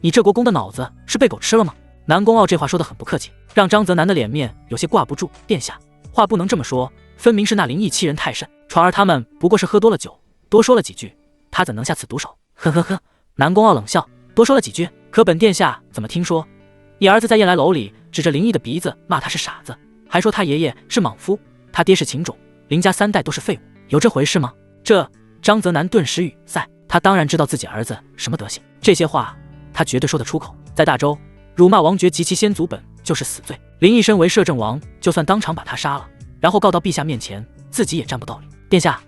你这国公的脑子是被狗吃了吗？”南宫傲这话说得很不客气，让张泽南的脸面有些挂不住。殿下，话不能这么说，分明是那林毅欺人太甚，传儿他们不过是喝多了酒，多说了几句，他怎能下此毒手？呵呵呵。南宫傲冷笑：“多说了几句，可本殿下怎么听说你儿子在燕来楼里指着林毅的鼻子骂他是傻子，还说他爷爷是莽夫，他爹是秦种，林家3代都是废物，有这回事吗？”张泽南顿时语塞，他当然知道自己儿子什么德行，这些话他绝对说得出口。在大周，辱骂王爵及其先祖本就是死罪，林毅身为摄政王，就算当场把他杀了，然后告到陛下面前，自己也占不到理。殿下，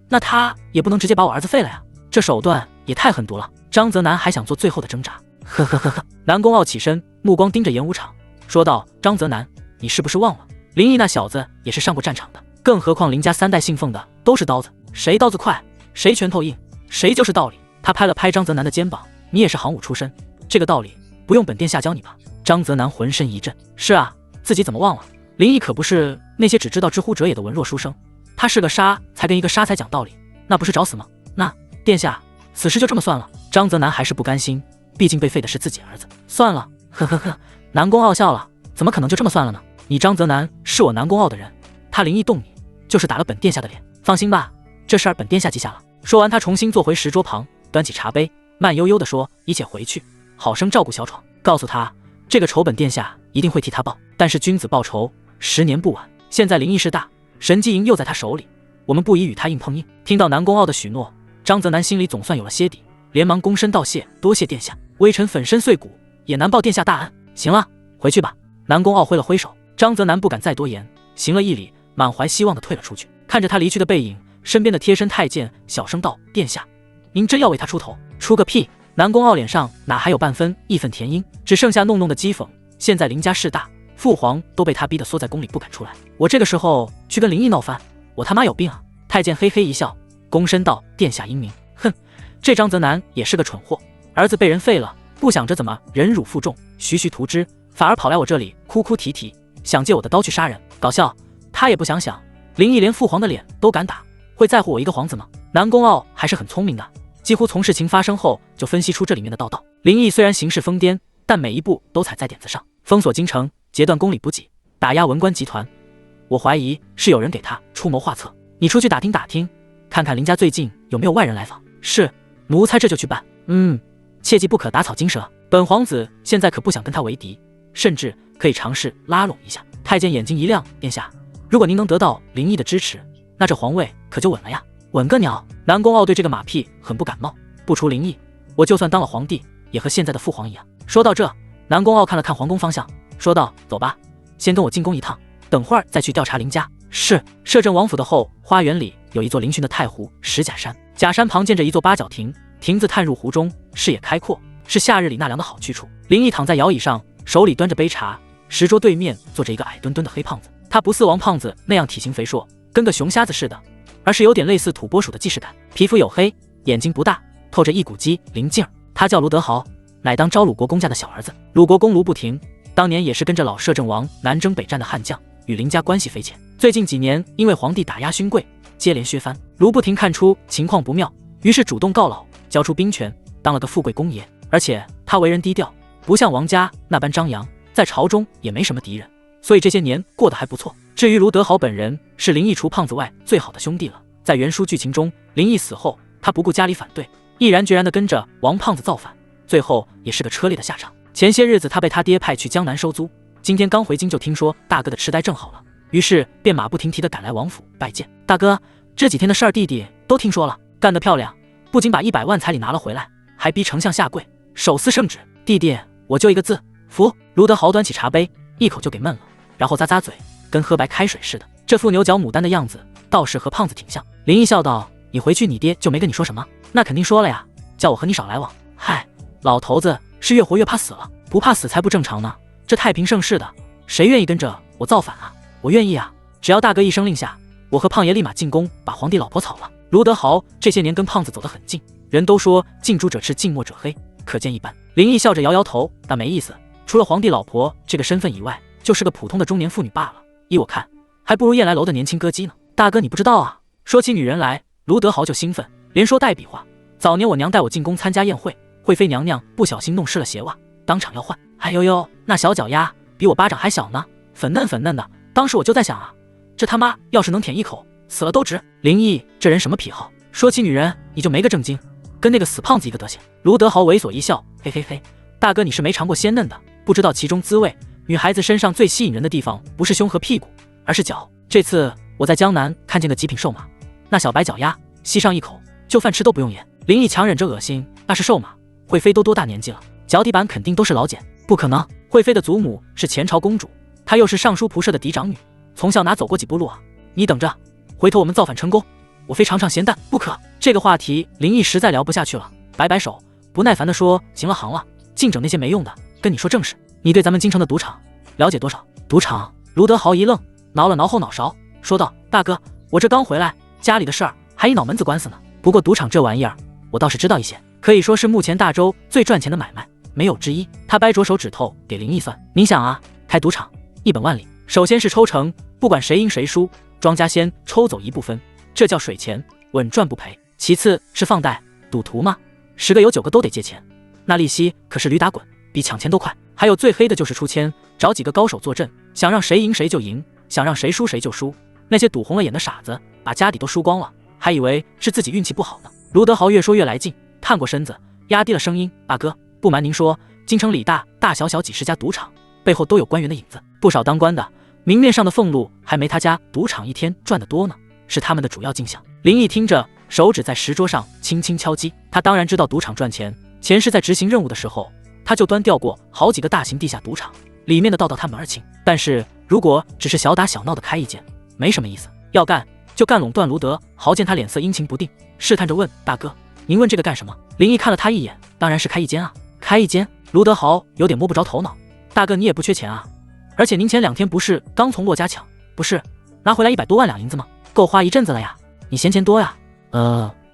那他也不能直接把我儿子废了呀，这手段也太狠毒了。张泽南还想做最后的挣扎。呵呵呵呵。南宫傲起身，目光盯着演武场，说道：“张泽南，你是不是忘了，林毅那小子也是上过战场的，更何况林家3代信奉的都是刀子，谁刀子快，谁拳头硬，谁就是道理。”他拍了拍张泽南的肩膀：“你也是行武出身，这个道理不用本殿下教你吧？”张泽南浑身一震：“是啊，自己怎么忘了？林毅可不是那些只知道知乎者也的文弱书生，他是个杀才跟一个杀才讲道理，那不是找死吗？那殿下，此事就这么算了？”张泽南还是不甘心，毕竟被废的是自己儿子。算了，呵呵呵。南宫傲笑了：“怎么可能就这么算了呢？你张泽南是我南宫傲的人，他林毅动你，就是打了本殿下的脸。放心吧，这事儿本殿下记下了。”说完，他重新坐回石桌旁，端起茶杯，慢悠悠地说：“一切回去，好生照顾小闯，告诉他，这个仇本殿下一定会替他报。但是君子报仇，10年不晚。现在林毅势大，神机营又在他手里，我们不宜与他硬碰硬。”听到南宫傲的许诺，张泽南心里总算有了些底，连忙躬身道谢：“多谢殿下，微臣粉身碎骨也难报殿下大恩。”行了，回去吧。南宫傲挥了挥手，张泽南不敢再多言，行了一礼，满怀希望地退了出去。看着他离去的背影，身边的贴身太监小声道：“殿下，您真要为他出头？出个屁！”南宫傲脸上哪还有半分义愤填膺，只剩下弄弄的讥讽。现在林家势大，父皇都被他逼得缩在宫里不敢出来，我这个时候去跟林毅闹翻，我他妈有病啊！太监嘿嘿一笑，躬身道：“殿下英明。”哼，这张泽南也是个蠢货，儿子被人废了，不想着怎么忍辱负重，徐徐图之，反而跑来我这里哭哭啼啼，想借我的刀去杀人，搞笑。他也不想想，林毅连父皇的脸都敢打，会在乎我一个皇子吗？南宫傲还是很聪明的，几乎从事情发生后就分析出这里面的道道。林毅虽然行事疯癫，但每一步都踩在点子上，封锁京城，截断宫里补给，打压文官集团。我怀疑是有人给他出谋划策。你出去打听打听，看看林家最近有没有外人来访。是，奴才这就去办。切记不可打草惊蛇。本皇子现在可不想跟他为敌，甚至可以尝试拉拢一下。太监眼睛一亮，殿下，如果您能得到林毅的支持，那这皇位可就稳了呀。稳个鸟！南宫傲对这个马屁很不感冒。不除林毅，我就算当了皇帝，也和现在的父皇一样。说到这，南宫傲看了看皇宫方向，说道：走吧，先跟我进宫一趟，等会儿再去调查林家。是。摄政王府的后花园里有一座嶙峋的太湖石甲山，假山旁建着一座八角亭，亭子探入湖中，视野开阔，是夏日里纳凉的好去处。林毅躺在摇椅上，手里端着杯茶，石桌对面坐着一个矮墩墩的黑胖子。他不似王胖子那样体型肥硕，跟个熊瞎子似的，而是有点类似土拨鼠的既视感，皮肤黝黑，眼睛不大，透着一股机灵劲儿。他叫卢德豪，乃当昭鲁国公家的小儿子。鲁国公卢不停当年也是跟着老摄政王南征北战的悍将，与林家关系匪浅。最近几年因为皇帝打压勋贵，接连削藩，卢不停看出情况不妙，于是主动告老，交出兵权，当了个富贵公爷。而且他为人低调，不像王家那般张扬，在朝中也没什么敌人，所以这些年过得还不错。至于卢德豪本人，是林毅除胖子外最好的兄弟了。在原书剧情中，林毅死后，他不顾家里反对，毅然决然地跟着王胖子造反，最后也是个车裂的下场。前些日子他被他爹派去江南收租，今天刚回京就听说大哥的痴呆症好了，于是便马不停蹄地赶来王府拜见。大哥，这几天的事儿弟弟都听说了，干得漂亮，不仅把100万彩礼拿了回来，还逼丞相下跪，手撕圣旨。弟弟，我就一个字，服。卢德豪端起茶杯，一口就给闷了，然后咂咂嘴，跟喝白开水似的，这副牛角牡丹的样子倒是和胖子挺像。林毅笑道：你回去你爹就没跟你说什么？那肯定说了呀，叫我和你少来往。嗨，老头子是越活越怕死了，不怕死才不正常呢。这太平盛世的，谁愿意跟着我造反啊？我愿意啊，只要大哥一声令下，我和胖爷立马进宫把皇帝老婆草了。卢德豪这些年跟胖子走得很近，人都说近朱者赤，近墨者黑，可见一斑。林毅笑着摇摇头，但没意思，除了皇帝老婆这个身份以外，就是个普通的中年妇女罢了。依我看，还不如燕来楼的年轻歌姬呢。大哥你不知道啊。说起女人来，卢德豪就兴奋，连说带比划。早年我娘带我进宫参加宴会，惠妃娘娘不小心弄湿了鞋袜，当场要换。哎呦呦，那小脚丫比我巴掌还小呢，粉嫩粉嫩的。当时我就在想啊，这他妈要是能舔一口，死了都值。林毅这人什么癖好？说起女人你就没个正经，跟那个死胖子一个德行。卢德豪猥琐一笑，嘿嘿嘿，大哥你是没尝过鲜嫩的，不知道其中滋味。女孩子身上最吸引人的地方不是胸和屁股，而是脚。这次我在江南看见个极品瘦马，那小白脚丫吸上一口，就饭吃都不用盐。林毅强忍着恶心，那是瘦马。惠妃都多大年纪了，脚底板肯定都是老茧。不可能，惠妃的祖母是前朝公主，她又是尚书仆射的嫡长女，从小哪走过几步路啊？你等着，回头我们造反成功，我非尝尝咸淡不可。这个话题林毅实在聊不下去了，摆摆手，不耐烦地说：行了行了，净整那些没用的，跟你说正事。你对咱们京城的赌场了解多少？赌场？卢德豪一愣，挠了挠后脑勺，说道：大哥，我这刚回来，家里的事儿还一脑门子官司呢。不过赌场这玩意儿，我倒是知道一些，可以说是目前大周最赚钱的买卖，没有之一。他掰着手指头给林毅算，您想啊，开赌场一本万利，首先是抽成，不管谁赢谁输，庄家先抽走一部分，这叫水钱，稳赚不赔。其次是放贷，赌徒嘛，10个有9个都得借钱，那利息可是驴打滚，比抢钱都快。还有最黑的就是出签，找几个高手坐镇，想让谁赢谁就赢，想让谁输谁就输。那些赌红了眼的傻子，把家底都输光了，还以为是自己运气不好呢。卢德豪越说越来劲，探过身子，压低了声音：大哥，不瞒您说，京城里大小小几十家赌场，背后都有官员的影子，不少当官的，明面上的俸禄还没他家赌场一天赚得多呢，是他们的主要进项。林毅听着，手指在石桌上轻轻敲击。他当然知道赌场赚钱，前世在执行任务的时候，他就端调过好几个大型地下赌场，里面的道道他门儿清。但是如果只是小打小闹的开一间，没什么意思，要干就干垄断。卢德豪见他脸色阴晴不定，试探着问：大哥，您问这个干什么？林毅看了他一眼，当然是开一间啊。开一间？卢德豪有点摸不着头脑。大哥你也不缺钱啊，而且您前2天不是刚从骆家抢，不是拿回来100多万两银子吗？够花一阵子了呀，你嫌钱多呀？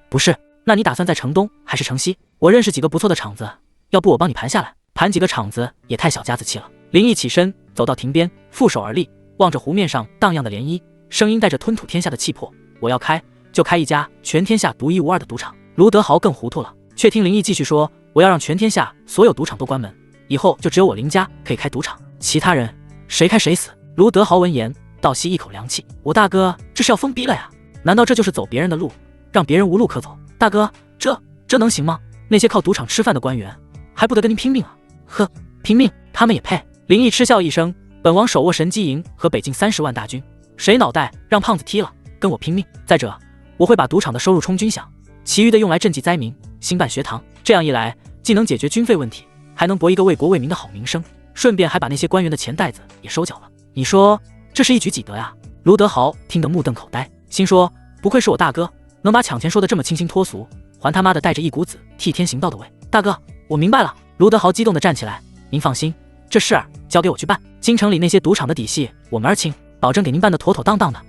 不是。那你打算在城东还是城西？我认识几个不错的场子，要不我帮你盘下来。盘几个场子也太小家子气了。林毅起身走到亭边，负手而立，望着湖面上荡漾的涟漪，声音带着吞吐天下的气魄：我要开，就开一家全天下独一无二的赌场。卢德豪更糊涂了，却听林毅继续说：我要让全天下所有赌场都关门，以后就只有我林家可以开赌场，其他人谁开谁死。卢德豪闻言倒吸一口凉气：我大哥这是要疯逼了呀？难道这就是走别人的路，让别人无路可走？大哥，这能行吗？那些靠赌场吃饭的官员还不得跟您拼命啊？呵，拼命他们也配？林毅嗤笑一声：本王手握神机营和北境30万大军，谁脑袋让胖子踢了，跟我拼命。再者，我会把赌场的收入充军饷，其余的用来赈济灾民，兴办学堂。这样一来，既能解决军费问题，还能博一个为国为民的好名声，顺便还把那些官员的钱袋子也收缴了。你说这是一举几得呀？卢德豪听得目瞪口呆，心说不愧是我大哥，能把抢钱说得这么清新脱俗，还他妈的带着一股子替天行道的味。大哥，我明白了。卢德豪激动地站起来：您放心，这事儿交给我去办，京城里那些赌场的底细我门儿清，保证给您办得妥妥当当的。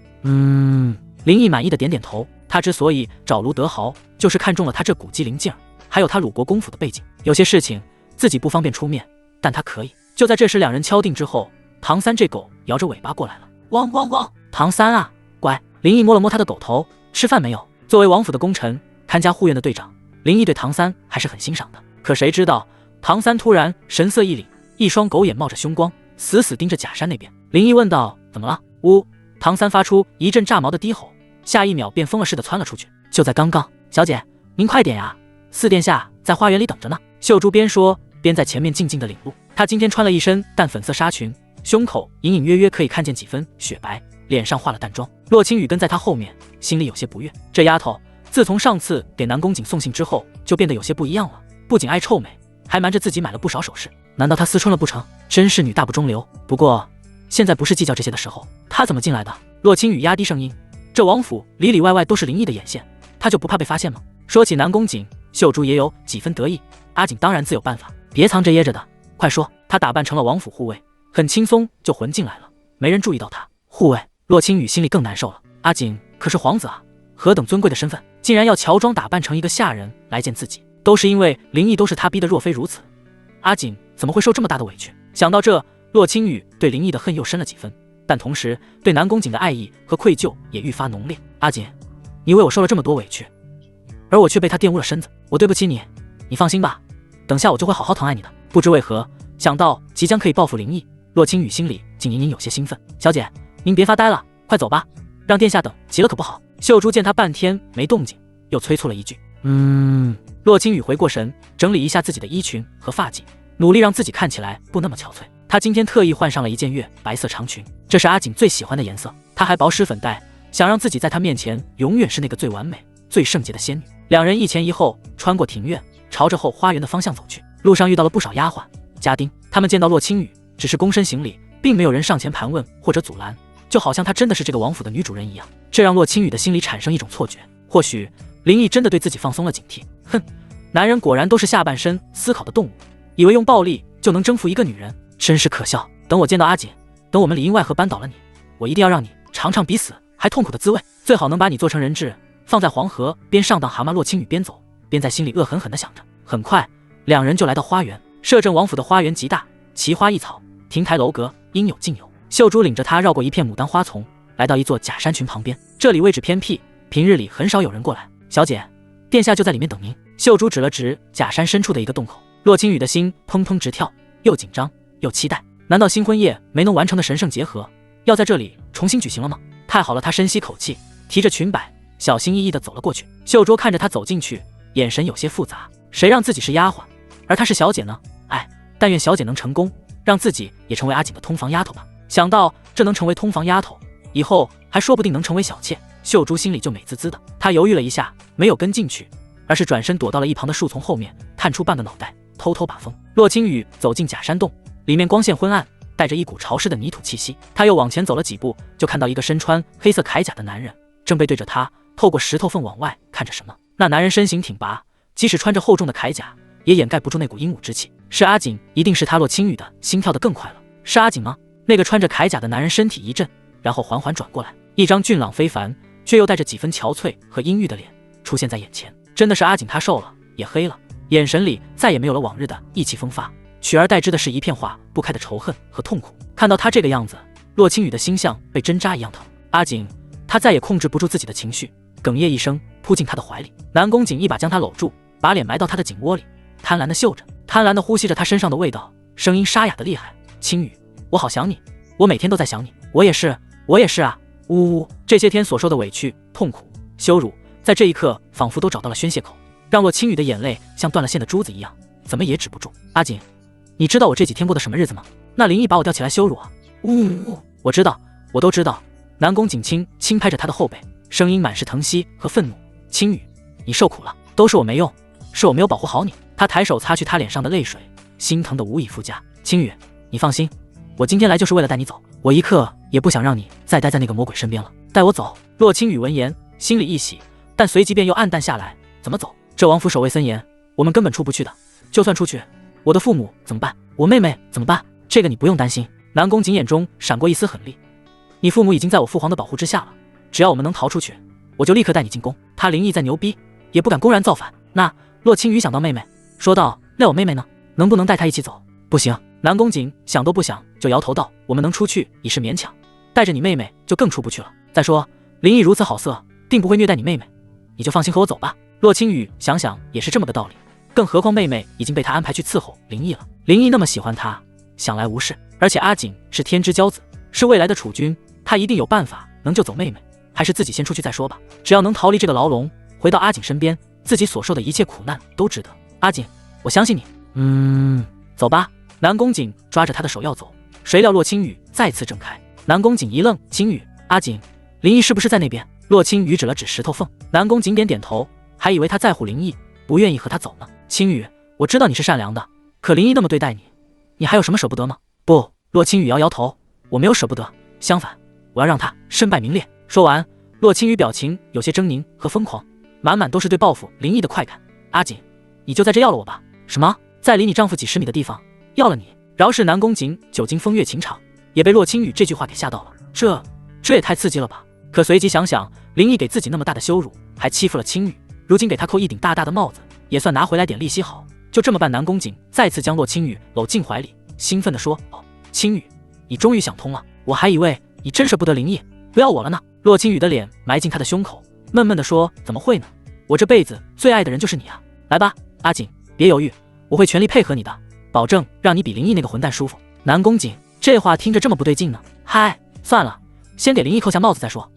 林毅满意的点点头。他之所以找卢德豪，就是看中了他这古机灵劲儿，还有他鲁国公府的背景。有些事情自己不方便出面，但他可以。就在这时，两人敲定之后，唐三这狗摇着尾巴过来了。汪汪汪！唐三啊，乖。林毅摸了摸他的狗头：吃饭没有？作为王府的功臣，看家护院的队长，林毅对唐三还是很欣赏的。可谁知道唐三突然神色一凛，一双狗眼冒着凶光，死死盯着假山那边。林毅问道：怎么了？呜！唐三发出一阵炸毛的低吼，下一秒便疯了似的窜了出去。就在刚刚，小姐您快点呀，四殿下在花园里等着呢。秀珠边说边在前面静静的领路。她今天穿了一身淡粉色纱裙，胸口隐隐约约可以看见几分雪白，脸上化了淡妆。洛青雨跟在她后面，心里有些不悦。这丫头自从上次给南宫瑾送信之后，就变得有些不一样了，不仅爱臭美，还瞒着自己买了不少首饰。难道她思春了不成？真是女大不中留。不过现在不是计较这些的时候。她怎么进来的？洛青雨压低声音：这王府里里外外都是林毅的眼线，她就不怕被发现吗？说起南宫瑾，秀珠也有几分得意。阿锦当然自有办法，别藏着掖着的，快说。她打扮成了王府护卫，很轻松就混进来了，没人注意到她。护卫？洛青雨心里更难受了。阿锦可是皇子啊，何等尊贵的身份，竟然要乔装打扮成一个下人来见自己，都是因为林毅都是他逼的。若非如此，阿锦怎么会受这么大的委屈？想到这，洛青雨对林毅的恨又深了几分，但同时对南宫瑾的爱意和愧疚也愈发浓烈。阿锦，你为我受了这么多委屈，而我却被他玷污了身子，我对不起你。你放心吧，等下我就会好好疼爱你的。不知为何，想到即将可以报复林毅，洛青雨心里竟隐隐有些兴奋。小姐，您别发呆了，快走吧，让殿下等急了可不好。秀珠见他半天没动静，又催促了一句。洛青雨回过神，整理一下自己的衣裙和发髻，努力让自己看起来不那么憔悴。她今天特意换上了一件月白色长裙，这是阿锦最喜欢的颜色。她还薄施粉黛，想让自己在他面前永远是那个最完美、最圣洁的仙女。两人一前一后穿过庭院，朝着后花园的方向走去。路上遇到了不少丫鬟、家丁，他们见到洛青雨，只是躬身行礼，并没有人上前盘问或者阻拦，就好像她真的是这个王府的女主人一样。这让洛青雨的心里产生一种错觉，或许林毅真的对自己放松了警惕。哼，男人果然都是下半身思考的动物，以为用暴力就能征服一个女人，真是可笑。等我见到阿锦，等我们里应外合扳倒了你，我一定要让你尝尝比死还痛苦的滋味，最好能把你做成人质，放在黄河边上当蛤蟆。洛青雨边走边在心里恶狠狠地想着。很快两人就来到花园。摄政王府的花园极大，奇花异草，亭台楼阁应有尽有。秀珠领着他绕过一片牡丹花丛，来到一座假山群旁边。这里位置偏僻，平日里很少有人过来。小姐，殿下就在里面等您。秀珠指了指假山深处的一个洞口。洛青雨的心砰砰直跳，又紧张又期待。难道新婚夜没能完成的神圣结合，要在这里重新举行了吗？太好了！他深吸口气，提着裙摆，小心翼翼地走了过去。秀珠看着他走进去，眼神有些复杂。谁让自己是丫鬟，而她是小姐呢？哎，但愿小姐能成功，让自己也成为阿锦的通房丫头吧。想到这能成为通房丫头，以后还说不定能成为小妾，秀珠心里就美滋滋的。她犹豫了一下，没有跟进去，而是转身躲到了一旁的树丛后面，探出半个脑袋，偷偷把风。洛青雨走进假山洞，里面光线昏暗，带着一股潮湿的泥土气息。他又往前走了几步，就看到一个身穿黑色铠甲的男人，正背对着他，透过石头缝往外看着什么。那男人身形挺拔，即使穿着厚重的铠甲，也掩盖不住那股英武之气。是阿锦，一定是他。洛青雨的心跳得更快了。是阿锦吗？那个穿着铠甲的男人身体一震，然后缓缓转过来，一张俊朗非凡却又带着几分憔悴和阴郁的脸出现在眼前。真的是阿锦。他瘦了，也黑了，眼神里再也没有了往日的意气风发，取而代之的是一片化不开的仇恨和痛苦。看到他这个样子，洛青雨的心像被针扎一样疼。阿锦，他再也控制不住自己的情绪，哽咽一声扑进他的怀里。南宫瑾一把将他搂住，把脸埋到他的颈窝里，贪婪地嗅着，贪婪地呼吸着他身上的味道，声音沙哑得厉害。青雨，我好想你，我每天都在想你。我也是，我也是啊，呜呜呜。这些天所受的委屈、痛苦、羞辱，在这一刻仿佛都找到了宣泄口，让洛青雨的眼泪像断了线的珠子一样，怎么也止不住。阿锦，你知道我这几天过的什么日子吗？那林毅把我吊起来羞辱啊！呜呜呜！我知道，我都知道。南宫瑾轻拍着他的后背，声音满是疼惜和愤怒。青雨，你受苦了，都是我没用，是我没有保护好你。他抬手擦去他脸上的泪水，心疼得无以复加。青雨，你放心，我今天来就是为了带你走，我一刻也不想让你再待在那个魔鬼身边了。带我走！洛青雨闻言，心里一喜，但随即便又黯淡下来。怎么走？这王府守卫森严，我们根本出不去的。就算出去，我的父母怎么办？我妹妹怎么办？这个你不用担心。南宫瑾眼中闪过一丝狠厉，你父母已经在我父皇的保护之下了，只要我们能逃出去，我就立刻带你进宫。他林毅再牛逼，也不敢公然造反。那洛青雨想到妹妹，说道：那我妹妹呢？能不能带她一起走？不行。南宫瑾想都不想就摇头道：我们能出去已是勉强，带着你妹妹就更出不去了。再说林毅如此好色，定不会虐待你妹妹，你就放心和我走吧。洛青雨想想也是这么个道理，更何况妹妹已经被他安排去伺候林毅了。林毅那么喜欢她，想来无事。而且阿锦是天之骄子，是未来的储君，他一定有办法能救走妹妹。还是自己先出去再说吧，只要能逃离这个牢笼，回到阿锦身边，自己所受的一切苦难都值得。阿锦，我相信你。走吧。南宫瑾抓着他的手要走，谁料洛青雨再次挣开。南宫瑾一愣，青雨，阿锦，林毅是不是在那边？洛青雨指了指石头缝。南宫瑾点点头，还以为他在乎林毅，不愿意和他走呢。青雨，我知道你是善良的，可林毅那么对待你，你还有什么舍不得吗？不。洛青雨摇摇头，我没有舍不得，相反，我要让他身败名裂。说完，洛青雨表情有些狰狞和疯狂，满满都是对报复林毅的快感。阿锦，你就在这要了我吧？什么？在离你丈夫几十米的地方要了你？饶是南宫瑾久经风月情场，也被洛青雨这句话给吓到了。这也太刺激了吧！可随即想想，林毅给自己那么大的羞辱，还欺负了青雨，如今给他扣一顶大大的帽子，也算拿回来点利息好。就这么办，南宫瑾再次将洛青雨搂进怀里，兴奋地说：哦，青雨，你终于想通了，我还以为你真舍不得林毅，不要我了呢。洛青雨的脸埋进他的胸口，闷闷地说：怎么会呢？我这辈子最爱的人就是你啊！来吧，阿锦，别犹豫，我会全力配合你的，保证让你比林毅那个混蛋舒服。南宫瑾这话听着这么不对劲呢。嗨，算了，先给林毅扣下帽子再说。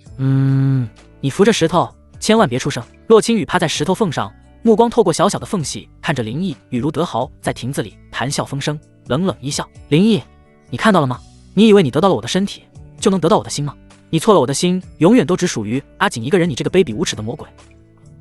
你扶着石头，千万别出声。洛青雨趴在石头缝上，目光透过小小的缝隙看着林毅与如德豪在亭子里谈笑风生，冷冷一笑。林毅，你看到了吗？你以为你得到了我的身体就能得到我的心吗？你错了，我的心永远都只属于阿锦一个人，你这个卑鄙无耻的魔鬼！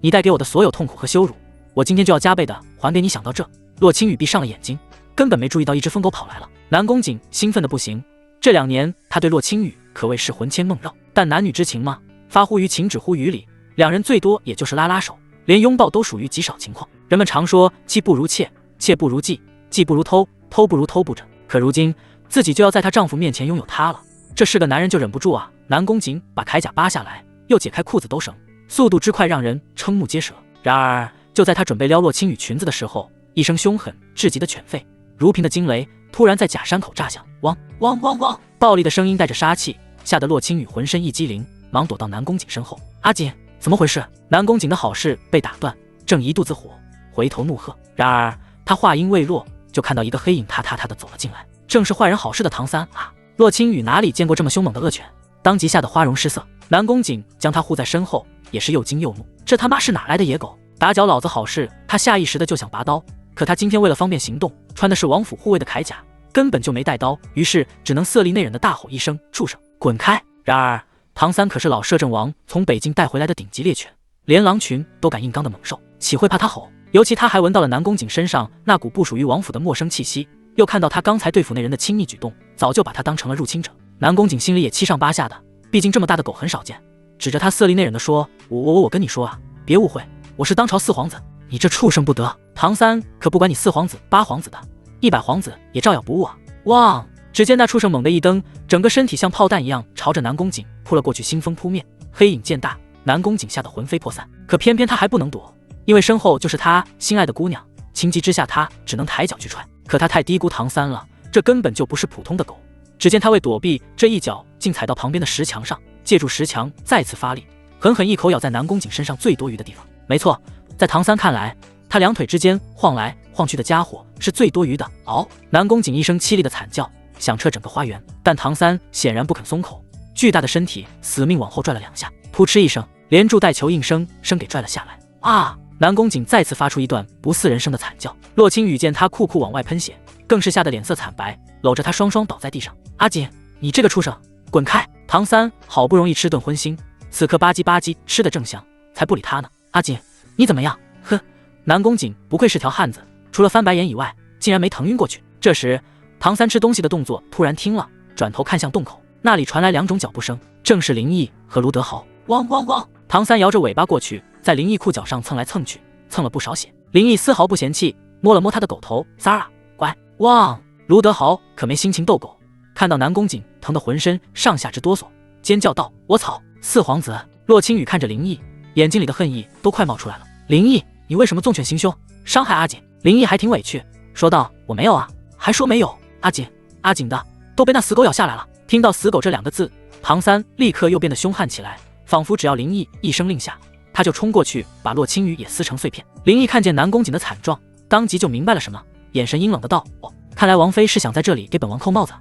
你带给我的所有痛苦和羞辱，我今天就要加倍的还给你。想到这，洛青雨闭上了眼睛，根本没注意到一只疯狗跑来了。南宫瑾兴奋的不行，这2年他对洛青雨可谓是魂牵梦绕，但男女之情嘛，发乎于情止乎于理，两人最多也就是拉拉手，连拥抱都属于极少情况。人们常说妻不如妾，妾不如妓，妓不如偷，偷不如偷不着，可如今自己就要在她丈夫面前拥有她了，这是个男人就忍不住啊。南宫瑾把铠甲扒下来，又解开裤子兜绳，速度之快让人瞠目结舌。然而就在他准备撩洛青雨裙子的时候，一声凶狠至极的犬吠如萍的惊雷突然在假山口炸响，汪汪汪汪！暴力的声音带着杀气，吓得洛青雨浑身一激灵，忙躲到南宫瑾身后。阿锦，怎么回事？南宫瑾的好事被打断，正一肚子火，回头怒喝。然而他话音未落，就看到一个黑影踏踏踏的走了进来，正是坏人好事的唐三啊！洛青雨哪里见过这么凶猛的恶犬，当即吓得花容失色。南宫瑾将他护在身后，也是又惊又怒，这他妈是哪来的野狗，打搅老子好事！他下意识的就想拔刀，可他今天为了方便行动，穿的是王府护卫的铠甲，根本就没带刀，于是只能色厉内荏的大吼一声：畜生，滚开！然而唐三可是老摄政王从北京带回来的顶级猎犬，连狼群都敢硬刚的猛兽，岂会怕他吼？尤其他还闻到了南宫瑾身上那股不属于王府的陌生气息，又看到他刚才对府内人的亲密举动，早就把他当成了入侵者。南宫瑾心里也七上八下的，毕竟这么大的狗很少见，指着他色厉内荏的说：我跟你说啊，别误会，我是当朝4皇子，你这畜生不得！唐三可不管你4皇子8皇子的，100皇子也照耀不误啊！汪！只见那畜生猛地一蹬，整个身体像炮弹一样朝着南宫瑾扑了过去，腥风扑面，黑影渐大，南宫瑾吓得魂飞魄散。可偏偏他还不能躲，因为身后就是他心爱的姑娘，情急之下他只能抬脚去踹。可他太低估唐三了，这根本就不是普通的狗。只见他为躲避，这一脚竟踩到旁边的石墙上，借助石墙再次发力，狠狠一口咬在南宫景身上最多余的地方。没错，在唐三看来，他两腿之间晃来晃去的家伙是最多余的。嗷！南宫景一声凄厉的惨叫，响彻整个花园。但唐三显然不肯松口，巨大的身体死命往后拽了2下，扑哧一声，连助带球硬生生给拽了下来。啊！南宫景再次发出一段不似人声的惨叫。洛青雨见他酷酷往外喷血，更是吓得脸色惨白，搂着他双双倒在地上。阿锦，你这个畜生，滚开！唐三好不容易吃顿荤腥，此刻吧唧吧唧吃得正香，才不理他呢。阿锦，你怎么样？哼！南宫景不愧是条汉子，除了翻白眼以外，竟然没疼晕过去。这时，唐三吃东西的动作突然停了，转头看向洞口，那里传来2种脚步声，正是林毅和卢德豪。汪汪汪！唐三摇着尾巴过去，在林毅裤脚上蹭来蹭去，蹭了不少血。林毅丝毫不嫌弃，摸了摸他的狗头，三儿啊，乖。汪！卢德豪可没心情逗狗，看到南宫景疼得浑身上下直哆嗦，尖叫道：“我操！四皇子！”洛青雨看着林毅，眼睛里的恨意都快冒出来了。林毅，你为什么纵犬行凶，伤害阿锦？林毅还挺委屈，说道：“我没有啊，还说没有。阿锦的都被那死狗咬下来了。”听到死狗这2个字，唐三立刻又变得凶悍起来，仿佛只要林毅一声令下，他就冲过去把洛青雨也撕成碎片。林毅看见南宫景的惨状，当即就明白了什么，眼神阴冷的道：“哦，看来王妃是想在这里给本王扣帽子。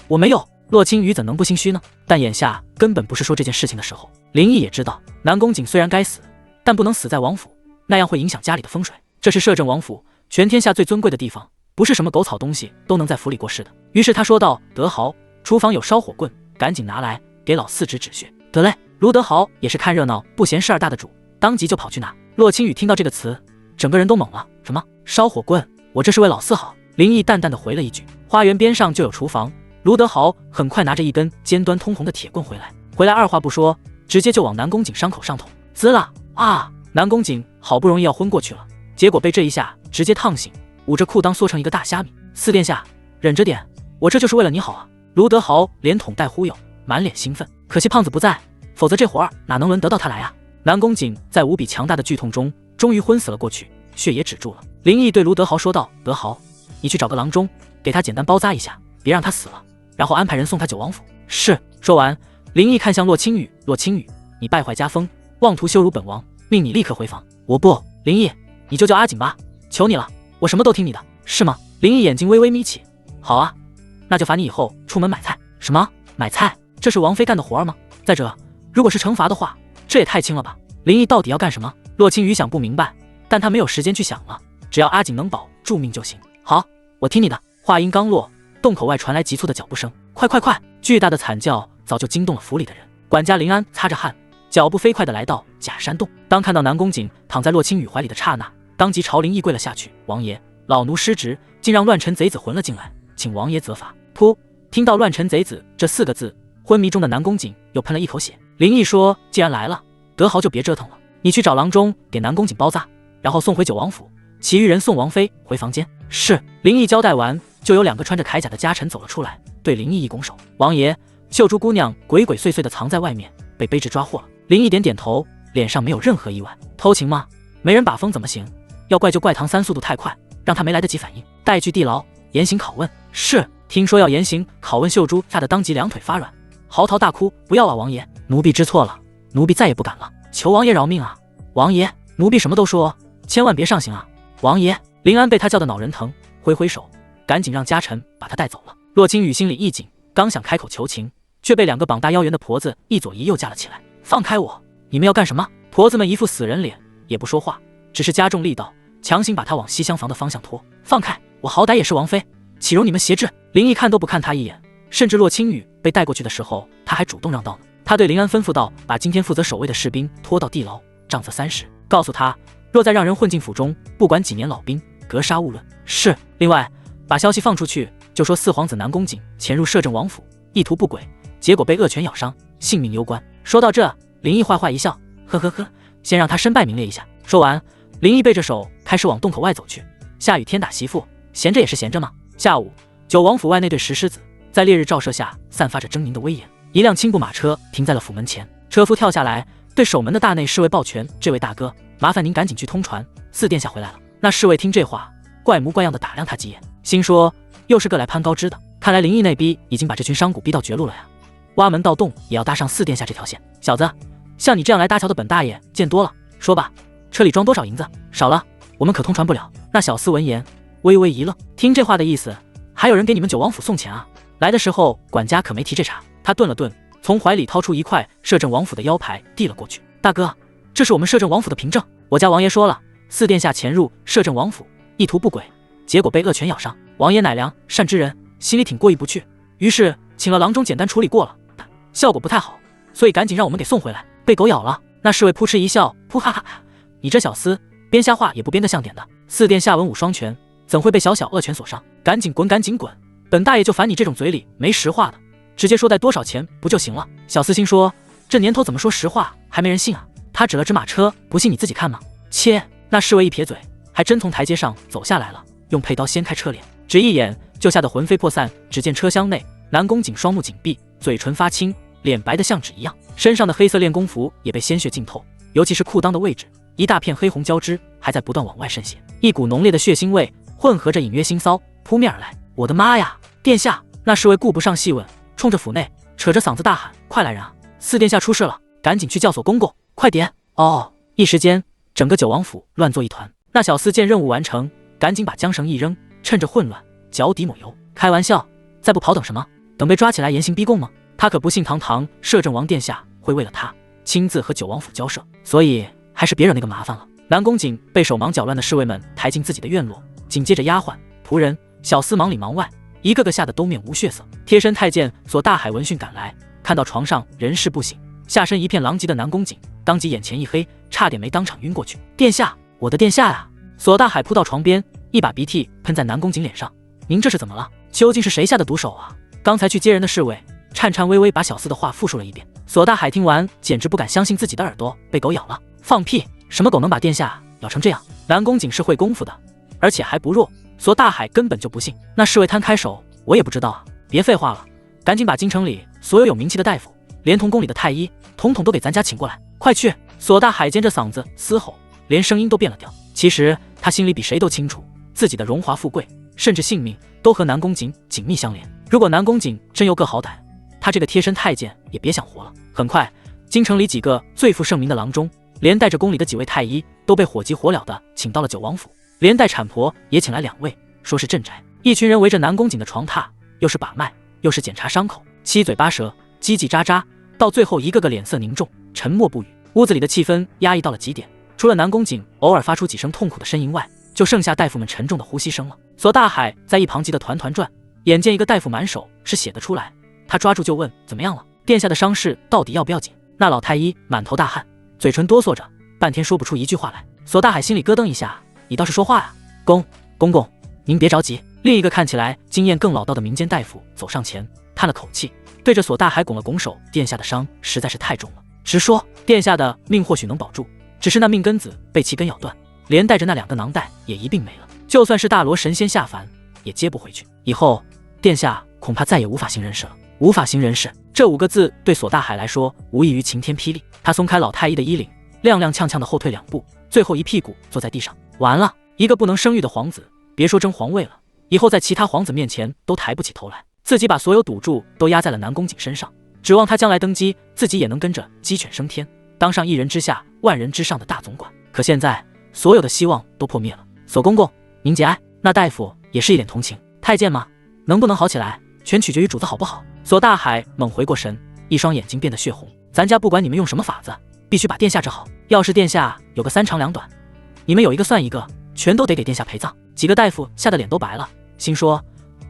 我没有。”洛青雨怎能不心虚呢？但眼下根本不是说这件事情的时候。林毅也知道，南宫景虽然该死，但不能死在王府，那样会影响家里的风水。这是摄政王府，全天下最尊贵的地方，不是什么狗草东西都能在府里过世的。于是他说道：“德豪，厨房有烧火棍，赶紧拿来，给老四止血。”得嘞。卢德豪也是看热闹不嫌事儿大的主，当即就跑去拿。洛青雨听到这个词，整个人都懵了。什么烧火棍？我这是为老四好。林毅淡淡的回了一句。花园边上就有厨房，卢德豪很快拿着一根尖端通红的铁棍回来，二话不说，直接就往南宫景伤口上捅。滋啦啊！南宫景好不容易要昏过去了，结果被这一下直接烫醒，捂着裤裆缩成一个大虾米。四殿下，忍着点，我这就是为了你好啊！卢德豪连捅带忽悠，满脸兴奋。可惜胖子不在，否则这活儿哪能轮得到他来啊？南宫景在无比强大的剧痛中，终于昏死了过去，血也止住了。林毅对卢德豪说道：“德豪，你去找个郎中，给他简单包扎一下，别让他死了，然后安排人送他九王府。”是。说完，林毅看向洛青雨：“洛青雨，你败坏家风，妄图羞辱本王，命你立刻回房。”我不。林毅，你就叫阿锦吧，求你了，我什么都听你的，是吗？林毅眼睛微微眯起。好啊，那就罚你以后出门买菜。什么？买菜？这是王妃干的活儿吗？再者，如果是惩罚的话，这也太轻了吧？林毅到底要干什么？洛青雨想不明白，但他没有时间去想了，只要阿锦能保住命就行。好，我听你的。话音刚落，洞口外传来急促的脚步声，快快快！巨大的惨叫早就惊动了府里的人。管家林安擦着汗，脚步飞快地来到假山洞。当看到南宫景躺在洛青雨怀里的刹那，当即朝林毅跪了下去：“王爷，老奴失职，竟让乱臣贼子混了进来，请王爷责罚。”噗！听到乱臣贼子这4个字，昏迷中的南宫景又喷了一口血。林毅说：“既然来了，德豪就别折腾了，你去找郎中给南宫景包扎，然后送回九王府，其余人送王妃回房间。”是。林毅交代完，就有2个穿着铠甲的家臣走了出来，对林毅一拱手：“王爷，秀珠姑娘鬼鬼祟祟地藏在外面，被卑职抓获了。”林毅点点头，脸上没有任何意外。偷情吗？没人把风怎么行？要怪就怪唐三速度太快，让他没来得及反应，带去地牢严刑拷问。是。听说要严刑拷问秀珠，吓得当即2腿发软，嚎啕大哭：“不要啊，王爷，奴婢知错了，奴婢再也不敢了，求王爷饶命啊！王爷，奴婢什么都说，千万别上刑啊！王爷！”林安被他叫得恼人疼，挥挥手，赶紧让家臣把他带走了。洛青雨心里一紧，刚想开口求情，却被2个膀大腰圆的婆子一左一右架了起来。“放开我！你们要干什么？”婆子们一副死人脸，也不说话，只是加重力道，强行把他往西厢房的方向拖。“放开！我好歹也是王妃，岂容你们挟制？”林毅看都不看他一眼，甚至洛青雨被带过去的时候，他还主动让道呢。他对林安吩咐道：“把今天负责守卫的士兵拖到地牢，杖责30，告诉他，若再让人混进府中，不管几年老兵，格杀勿论。”是。另外，把消息放出去，就说4皇子南宫景潜入摄政王府，意图不轨，结果被恶犬咬伤，性命攸关。说到这，林毅坏坏一笑：“呵呵呵，先让他身败名裂一下。”说完，林毅背着手开始往洞口外走去。下雨天打媳妇，闲着也是闲着嘛。下午，九王府外那对石狮子在烈日照射下散发着狰狞的威严。一辆青布马车停在了府门前，车夫跳下来，对守门的大内侍卫抱拳：“这位大哥，麻烦您赶紧去通传，4殿下回来了。”那侍卫听这话，怪模怪样的打量他几眼，心说又是个来攀高枝的，看来林毅那逼已经把这群商贾逼到绝路了呀，挖门盗洞也要搭上四殿下这条线。小子，像你这样来搭桥的本大爷见多了，说吧，车里装多少银子？少了，我们可通传不了。那小厮闻言微微一愣，听这话的意思，还有人给你们九王府送钱啊？来的时候管家可没提这茬。他顿了顿，从怀里掏出一块摄政王府的腰牌递了过去。大哥，这是我们摄政王府的凭证，我家王爷说了，四殿下潜入摄政王府，意图不轨，结果被恶犬咬伤。王爷乃良善之人，心里挺过意不去，于是请了郎中简单处理过了，效果不太好，所以赶紧让我们给送回来。被狗咬了。那侍卫扑哧一笑，噗哈哈哈，你这小厮编瞎话也不编得像点的。四殿下文武双全，怎会被小小恶犬所伤？赶紧滚，赶紧滚！本大爷就烦你这种嘴里没实话的，直接说带多少钱不就行了？小厮心说，这年头怎么说实话还没人信啊？他指了指马车，不信你自己看吗？切！那侍卫一撇嘴，还真从台阶上走下来了，用佩刀掀开车帘，只一眼就吓得魂飞魄散。只见车厢内，南宫瑾双目紧闭，嘴唇发青，脸白得像纸一样，身上的黑色练功服也被鲜血浸透，尤其是裤裆的位置，一大片黑红交织还在不断往外渗血，一股浓烈的血腥味混合着隐约腥骚扑面而来。我的妈呀！殿下！那侍卫顾不上细问，冲着府内扯着嗓子大喊：快来人啊！四殿下出事了，赶紧去教唆公公，快点！哦！一时间整个九王府乱作一团。那小厮见任务完成，赶紧把缰绳一扔，趁着混乱脚底抹油。开玩笑，再不跑等什么？等被抓起来严刑逼供吗？他可不信堂堂摄政王殿下会为了他亲自和九王府交涉，所以还是别惹那个麻烦了。南宫瑾被手忙脚乱的侍卫们抬进自己的院落，紧接着丫鬟、仆人、小厮忙里忙外，一个个吓得都面无血色。贴身太监索大海闻讯赶来，看到床上人事不省，下身一片狼藉的南宫瑾当即眼前一黑，差点没当场晕过去。殿下，我的殿下呀！索大海扑到床边，一把鼻涕喷在南宫瑾脸上。您这是怎么了？究竟是谁下的毒手啊？刚才去接人的侍卫颤颤巍巍把小厮的话复述了一遍。索大海听完，简直不敢相信自己的耳朵被狗咬了。放屁！什么狗能把殿下咬成这样？南宫瑾是会功夫的，而且还不弱。索大海根本就不信。那侍卫摊开手，我也不知道啊。别废话了，赶紧把京城里所有有名气的大夫，连同宫里的太医，统统都给咱家请过来，快去！索大海尖着嗓子嘶吼，连声音都变了调。其实他心里比谁都清楚，自己的荣华富贵，甚至性命都和南宫瑾紧密相连。如果南宫瑾真有个好歹，他这个贴身太监也别想活了。很快，京城里几个最负盛名的郎中，连带着宫里的几位太医，都被火急火燎的请到了九王府，连带产婆也请来2位，说是镇宅。一群人围着南宫瑾的床榻，又是把脉，又是检查伤口，七嘴八舌，叽叽喳喳，到最后一个个脸色凝重，沉默不语。屋子里的气氛压抑到了极点，除了南宫瑾偶尔发出几声痛苦的呻吟外，就剩下大夫们沉重的呼吸声了。索大海在一旁急得团团转，眼见一个大夫满手是血的出来，他抓住就问：怎么样了？殿下的伤势到底要不要紧？那老太医满头大汗，嘴唇哆嗦着，半天说不出一句话来。索大海心里咯噔一下，你倒是说话呀！公公，您别着急。另一个看起来经验更老道的民间大夫走上前，叹了口气，对着索大海拱了拱手：殿下的伤实在是太重了，直说殿下的命或许能保住，只是那命根子被其根咬断，连带着那2个囊袋也一并没了，就算是大罗神仙下凡也接不回去。以后殿下恐怕再也无法行人事了。无法行人事这5个字对索大海来说无异于晴天霹雳。他松开老太医的衣领，踉踉跄跄的后退2步，最后一屁股坐在地上。完了，一个不能生育的皇子，别说争皇位了，以后在其他皇子面前都抬不起头来。自己把所有赌注都压在了南宫瑾身上，指望他将来登基，自己也能跟着鸡犬升天，当上1人之下万人之上的大总管。可现在所有的希望都破灭了。索公公，您节哀。那大夫也是一脸同情。太监嘛，能不能好起来，全取决于主子好不好。索大海猛回过神，一双眼睛变得血红。咱家不管你们用什么法子，必须把殿下治好。要是殿下有个3长2短，你们有一个算一个，全都得给殿下陪葬。几个大夫吓得脸都白了，心说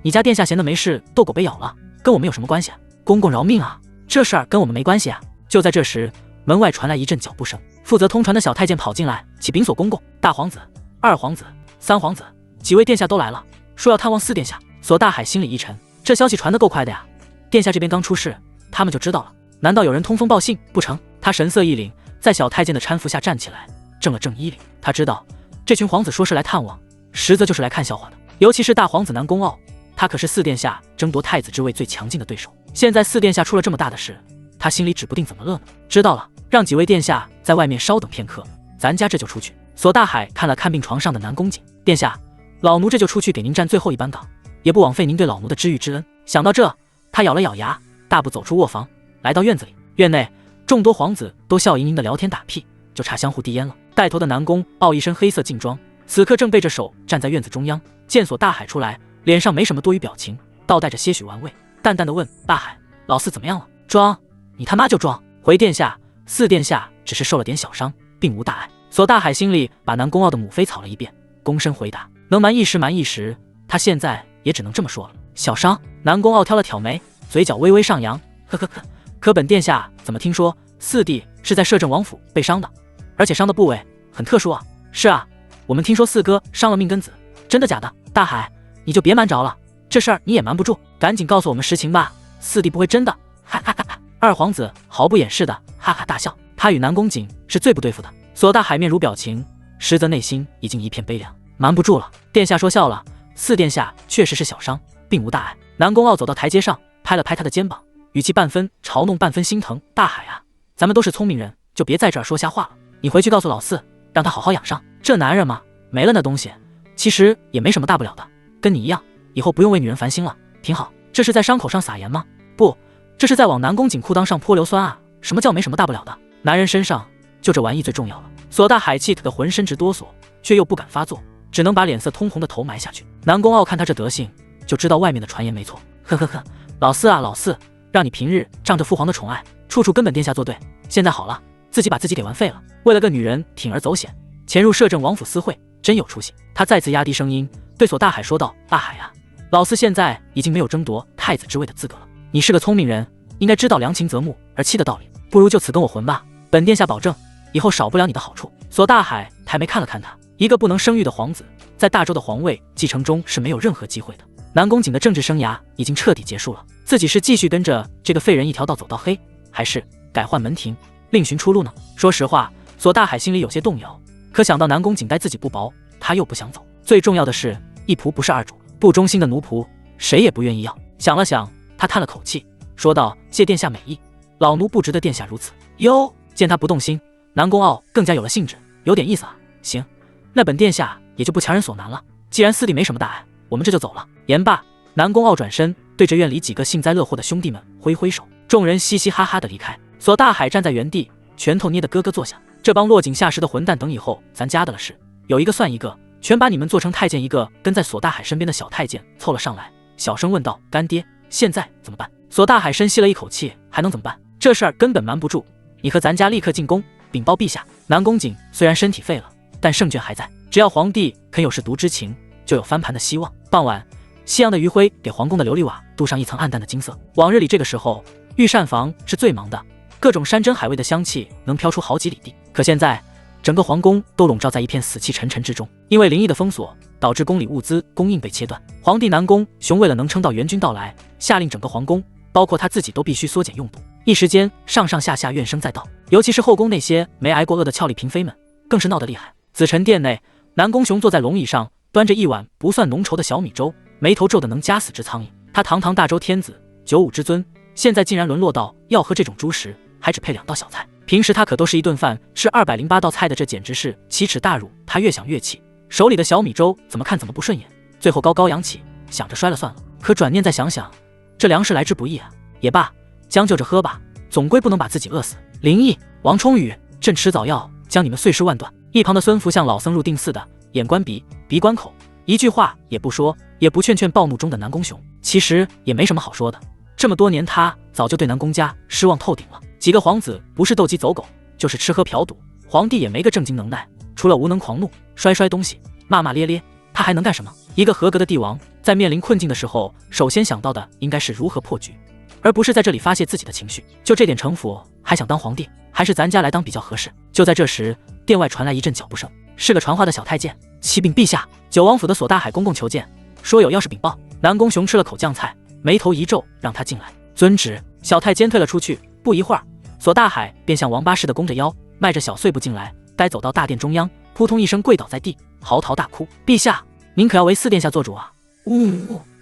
你家殿下闲得没事逗狗被咬了，跟我们有什么关系啊？公公饶命啊，这事儿跟我们没关系啊。就在这时，门外传来一阵脚步声，负责通传的小太监跑进来，启禀索公公，大皇子、2皇子、3皇子几位殿下都来了，说要探望4殿下。索大海心里一沉，这消息传得够快的呀，殿下这边刚出事，他们就知道了，难道有人通风报信不成？他神色一凛，在小太监的搀扶下站起来，正了正衣领。他知道这群皇子说是来探望，实则就是来看笑话的。尤其是大皇子南宫傲，他可是4殿下争夺太子之位最强劲的对手。现在4殿下出了这么大的事，他心里指不定怎么乐呢。知道了，让几位殿下在外面稍等片刻，咱家这就出去。索大海看了看病床上的南宫瑾，殿下，老奴这就出去给您站最后一班岗，也不枉费您对老奴的知遇之恩。想到这，他咬了咬牙，大步走出卧房，来到院子里。院内众多皇子都笑盈盈的聊天打屁，就差相互递烟了。带头的南宫傲一身黑色劲装，此刻正背着手站在院子中央，见索大海出来，脸上没什么多余表情，倒带着些许玩味，淡淡的问：大海，老四怎么样了？装？你他妈就装！回殿下，四殿下只是受了点小伤，并无大碍。索大海心里把南宫傲的母妃草了一遍，躬身回答：能瞒一时瞒一时，他现在也只能这么说了。小伤？南宫傲挑了挑眉，嘴角微微上扬，呵呵呵。可本殿下怎么听说四弟是在摄政王府被伤的，而且伤的部位很特殊啊？是啊，我们听说四哥伤了命根子，真的假的？大海，你就别瞒着了，这事儿你也瞒不住，赶紧告诉我们实情吧。四弟不会真的……哈哈哈哈！二皇子毫不掩饰的哈哈大笑。他与南宫瑾是最不对付的。索大海面如表情，实则内心已经一片悲凉。瞒不住了，殿下说笑了，四殿下确实是小伤，并无大碍。南宫傲走到台阶上，拍了拍他的肩膀，语气半分嘲弄半分心疼：大海啊，咱们都是聪明人，就别在这儿说瞎话了。你回去告诉老四，让他好好养伤。这男人嘛，没了那东西，其实也没什么大不了的，跟你一样，以后不用为女人烦心了，挺好。这是在伤口上撒盐吗？不，这是在往南宫瑾裤裆上泼硫酸啊！什么叫没什么大不了的？男人身上就这玩意最重要了。索大海气得浑身直哆嗦，却又不敢发作，只能把脸色通红的头埋下去。南宫傲看他这德性，就知道外面的传言没错。呵呵呵，老四啊老四，让你平日仗着父皇的宠爱，处处跟本殿下作对，现在好了，自己把自己给玩废了，为了个女人铤而走险，潜入摄政王府私会，真有出息。他再次压低声音对索大海说道：大海啊，老四现在已经没有争夺太子之位的资格了，你是个聪明人，应该知道良禽择木而栖的道理，不如就此跟我混吧，本殿下保证以后少不了你的好处。索大海抬眉看了看他，一个不能生育的皇子，在大周的皇位继承中是没有任何机会的。南宫瑾的政治生涯已经彻底结束了，自己是继续跟着这个废人一条道走到黑，还是改换门庭，另寻出路呢？说实话，索大海心里有些动摇，可想到南宫瑾待自己不薄，他又不想走。最重要的是，一仆不是二主，不忠心的奴仆，谁也不愿意要。想了想，他叹了口气，说道：谢殿下美意，老奴不值得殿下如此。哟，见他不动心，南宫傲更加有了兴致，有点意思啊。行，那本殿下也就不强人所难了。既然四弟没什么大碍，我们这就走了。言罢，南宫傲转身对着院里几个幸灾乐祸的兄弟们挥挥手，众人嘻嘻哈哈的离开。索大海站在原地，拳头捏得咯咯作响。这帮落井下石的混蛋，等以后咱家的了事，有一个算一个，全把你们做成太监。一个跟在索大海身边的小太监凑了上来，小声问道：干爹，现在怎么办？索大海深吸了一口气，还能怎么办？这事儿根本瞒不住，你和咱家立刻进宫禀报陛下。南宫瑾虽然身体废了，但胜券还在，只要皇帝肯有舐犊之情，就有翻盘的希望。傍晚，夕阳的余晖给皇宫的琉璃瓦镀上一层暗淡的金色。往日里这个时候，御膳房是最忙的，各种山珍海味的香气能飘出好几里地。可现在，整个皇宫都笼罩在一片死气沉沉之中，因为灵异的封锁，导致宫里物资供应被切断。皇帝南宫雄为了能撑到援军到来，下令整个皇宫，包括他自己都必须缩减用度。一时间，上上下下怨声载道，尤其是后宫那些没挨过饿的俏丽嫔妃们，更是闹得厉害。紫宸殿内，南宫雄坐在龙椅上，端着一碗不算浓稠的小米粥，眉头皱得能夹死只苍蝇。他堂堂大周天子，95之尊，现在竟然沦落到要喝这种猪食，还只配2道小菜。平时他可都是一顿饭吃208道菜的，这简直是奇耻大辱。他越想越气，手里的小米粥怎么看怎么不顺眼，最后高高扬起，想着摔了算了。可转念再想想，这粮食来之不易啊，也罢，将就着喝吧，总归不能把自己饿死。林毅、王冲宇，朕吃早药，将你们碎尸万段。一旁的孙福像老僧入定似的，眼观鼻，鼻观口，一句话也不说，也不劝暴怒中的南宫雄。其实也没什么好说的，这么多年他早就对南宫家失望透顶了。几个皇子不是斗鸡走狗，就是吃喝嫖赌，皇帝也没个正经能耐，除了无能狂怒，摔东西，骂骂咧咧，他还能干什么？一个合格的帝王在面临困境的时候，首先想到的应该是如何破局，而不是在这里发泄自己的情绪。就这点城府，还想当皇帝，还是咱家来当比较合适。就在这时，殿外传来一阵脚步声，是个传话的小太监。启禀陛下，九王府的索大海公公求见，说有要事禀报。南宫雄吃了口酱菜，眉头一皱，让他进来。遵旨。小太监退了出去。不一会儿，索大海便像王八似的弓着腰，迈着小碎步进来，待走到大殿中央，扑通一声跪倒在地，嚎啕大哭：陛下，您可要为四殿下做主啊！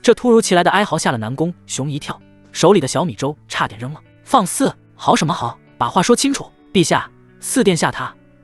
这突如其来的哀嚎吓了南宫雄一跳，手里的小米粥差点扔了。放肆！嚎什么嚎？把话说清楚！陛下，四殿下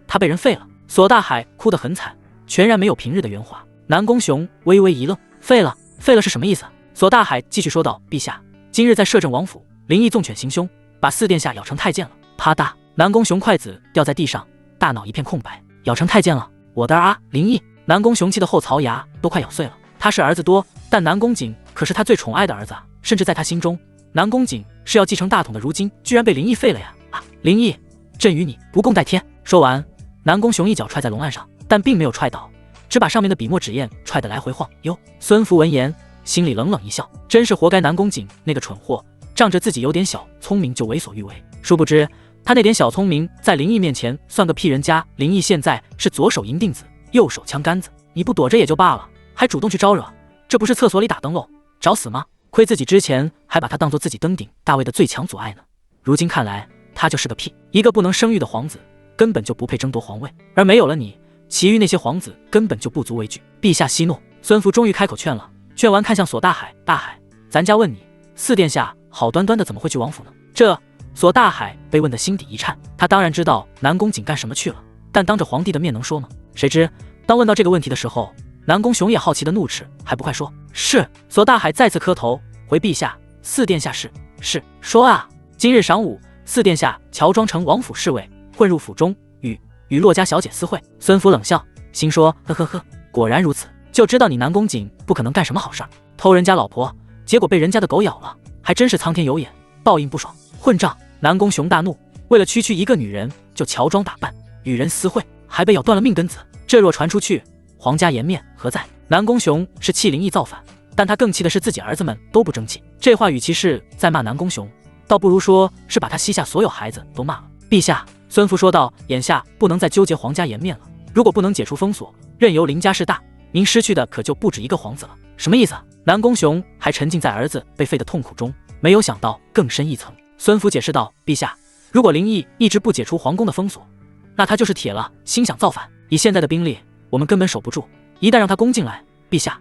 他被人废了。索大海哭得很惨，全然没有平日的圆滑。南宫雄微微一愣，废了，废了是什么意思？索大海继续说道：陛下，今日在摄政王府，林毅纵犬行凶，把四殿下咬成太监了。啪嗒，南宫雄筷子掉在地上，大脑一片空白。咬成太监了，我的儿啊！林毅，南宫雄气的后槽牙都快咬碎了。他是儿子多，但南宫瑾可是他最宠爱的儿子啊，甚至在他心中，南宫瑾是要继承大统的，如今居然被林毅废了呀！啊，林毅，朕与你不共戴天！说完，南宫雄一脚踹在龙案上，但并没有踹倒，只把上面的笔墨纸砚踹得来回晃。哟，孙福闻言心里冷冷一笑，真是活该南宫瑾那个蠢货，仗着自己有点小聪明就为所欲为，殊不知他那点小聪明在林毅面前算个屁，人家林毅现在是左手银锭子，右手枪杆子，你不躲着也就罢了，还主动去招惹，这不是厕所里打灯笼找死吗？亏自己之前还把他当做自己登顶大位的最强阻碍呢，如今看来他就是个屁，一个不能生育的皇子根本就不配争夺皇位，而没有了你，其余那些皇子根本就不足为惧。陛下息怒，孙福终于开口劝了，劝完看向索大海，大海，咱家问你，四殿下好端端的怎么会去王府呢？这索大海被问得心底一颤，他当然知道南宫瑾干什么去了，但当着皇帝的面能说吗？谁知当问到这个问题的时候，南宫雄也好奇的怒斥，还不快说？是。索大海再次磕头回陛下，四殿下是说啊。今日晌午，四殿下乔装成王府侍卫，混入府中，与洛家小姐私会。孙福冷笑，心说呵呵呵，果然如此，就知道你南宫瑾不可能干什么好事儿，偷人家老婆，结果被人家的狗咬了，还真是苍天有眼，报应不爽。混账！南宫雄大怒，为了区区一个女人就乔装打扮与人私会，还被咬断了命根子，这若传出去，皇家颜面何在？南宫雄是气林毅造反，但他更气的是自己儿子们都不争气。这话与其是在骂南宫雄，倒不如说是把他膝下所有孩子都骂了。陛下，孙福说道，眼下不能再纠结皇家颜面了，如果不能解除封锁，任由林家势大，您失去的可就不止一个皇子了。什么意思？南宫雄还沉浸在儿子被废的痛苦中，没有想到更深一层。孙福解释道，陛下，如果林毅一直不解除皇宫的封锁，那他就是铁了心想造反，以现在的兵力我们根本守不住，一旦让他攻进来，陛下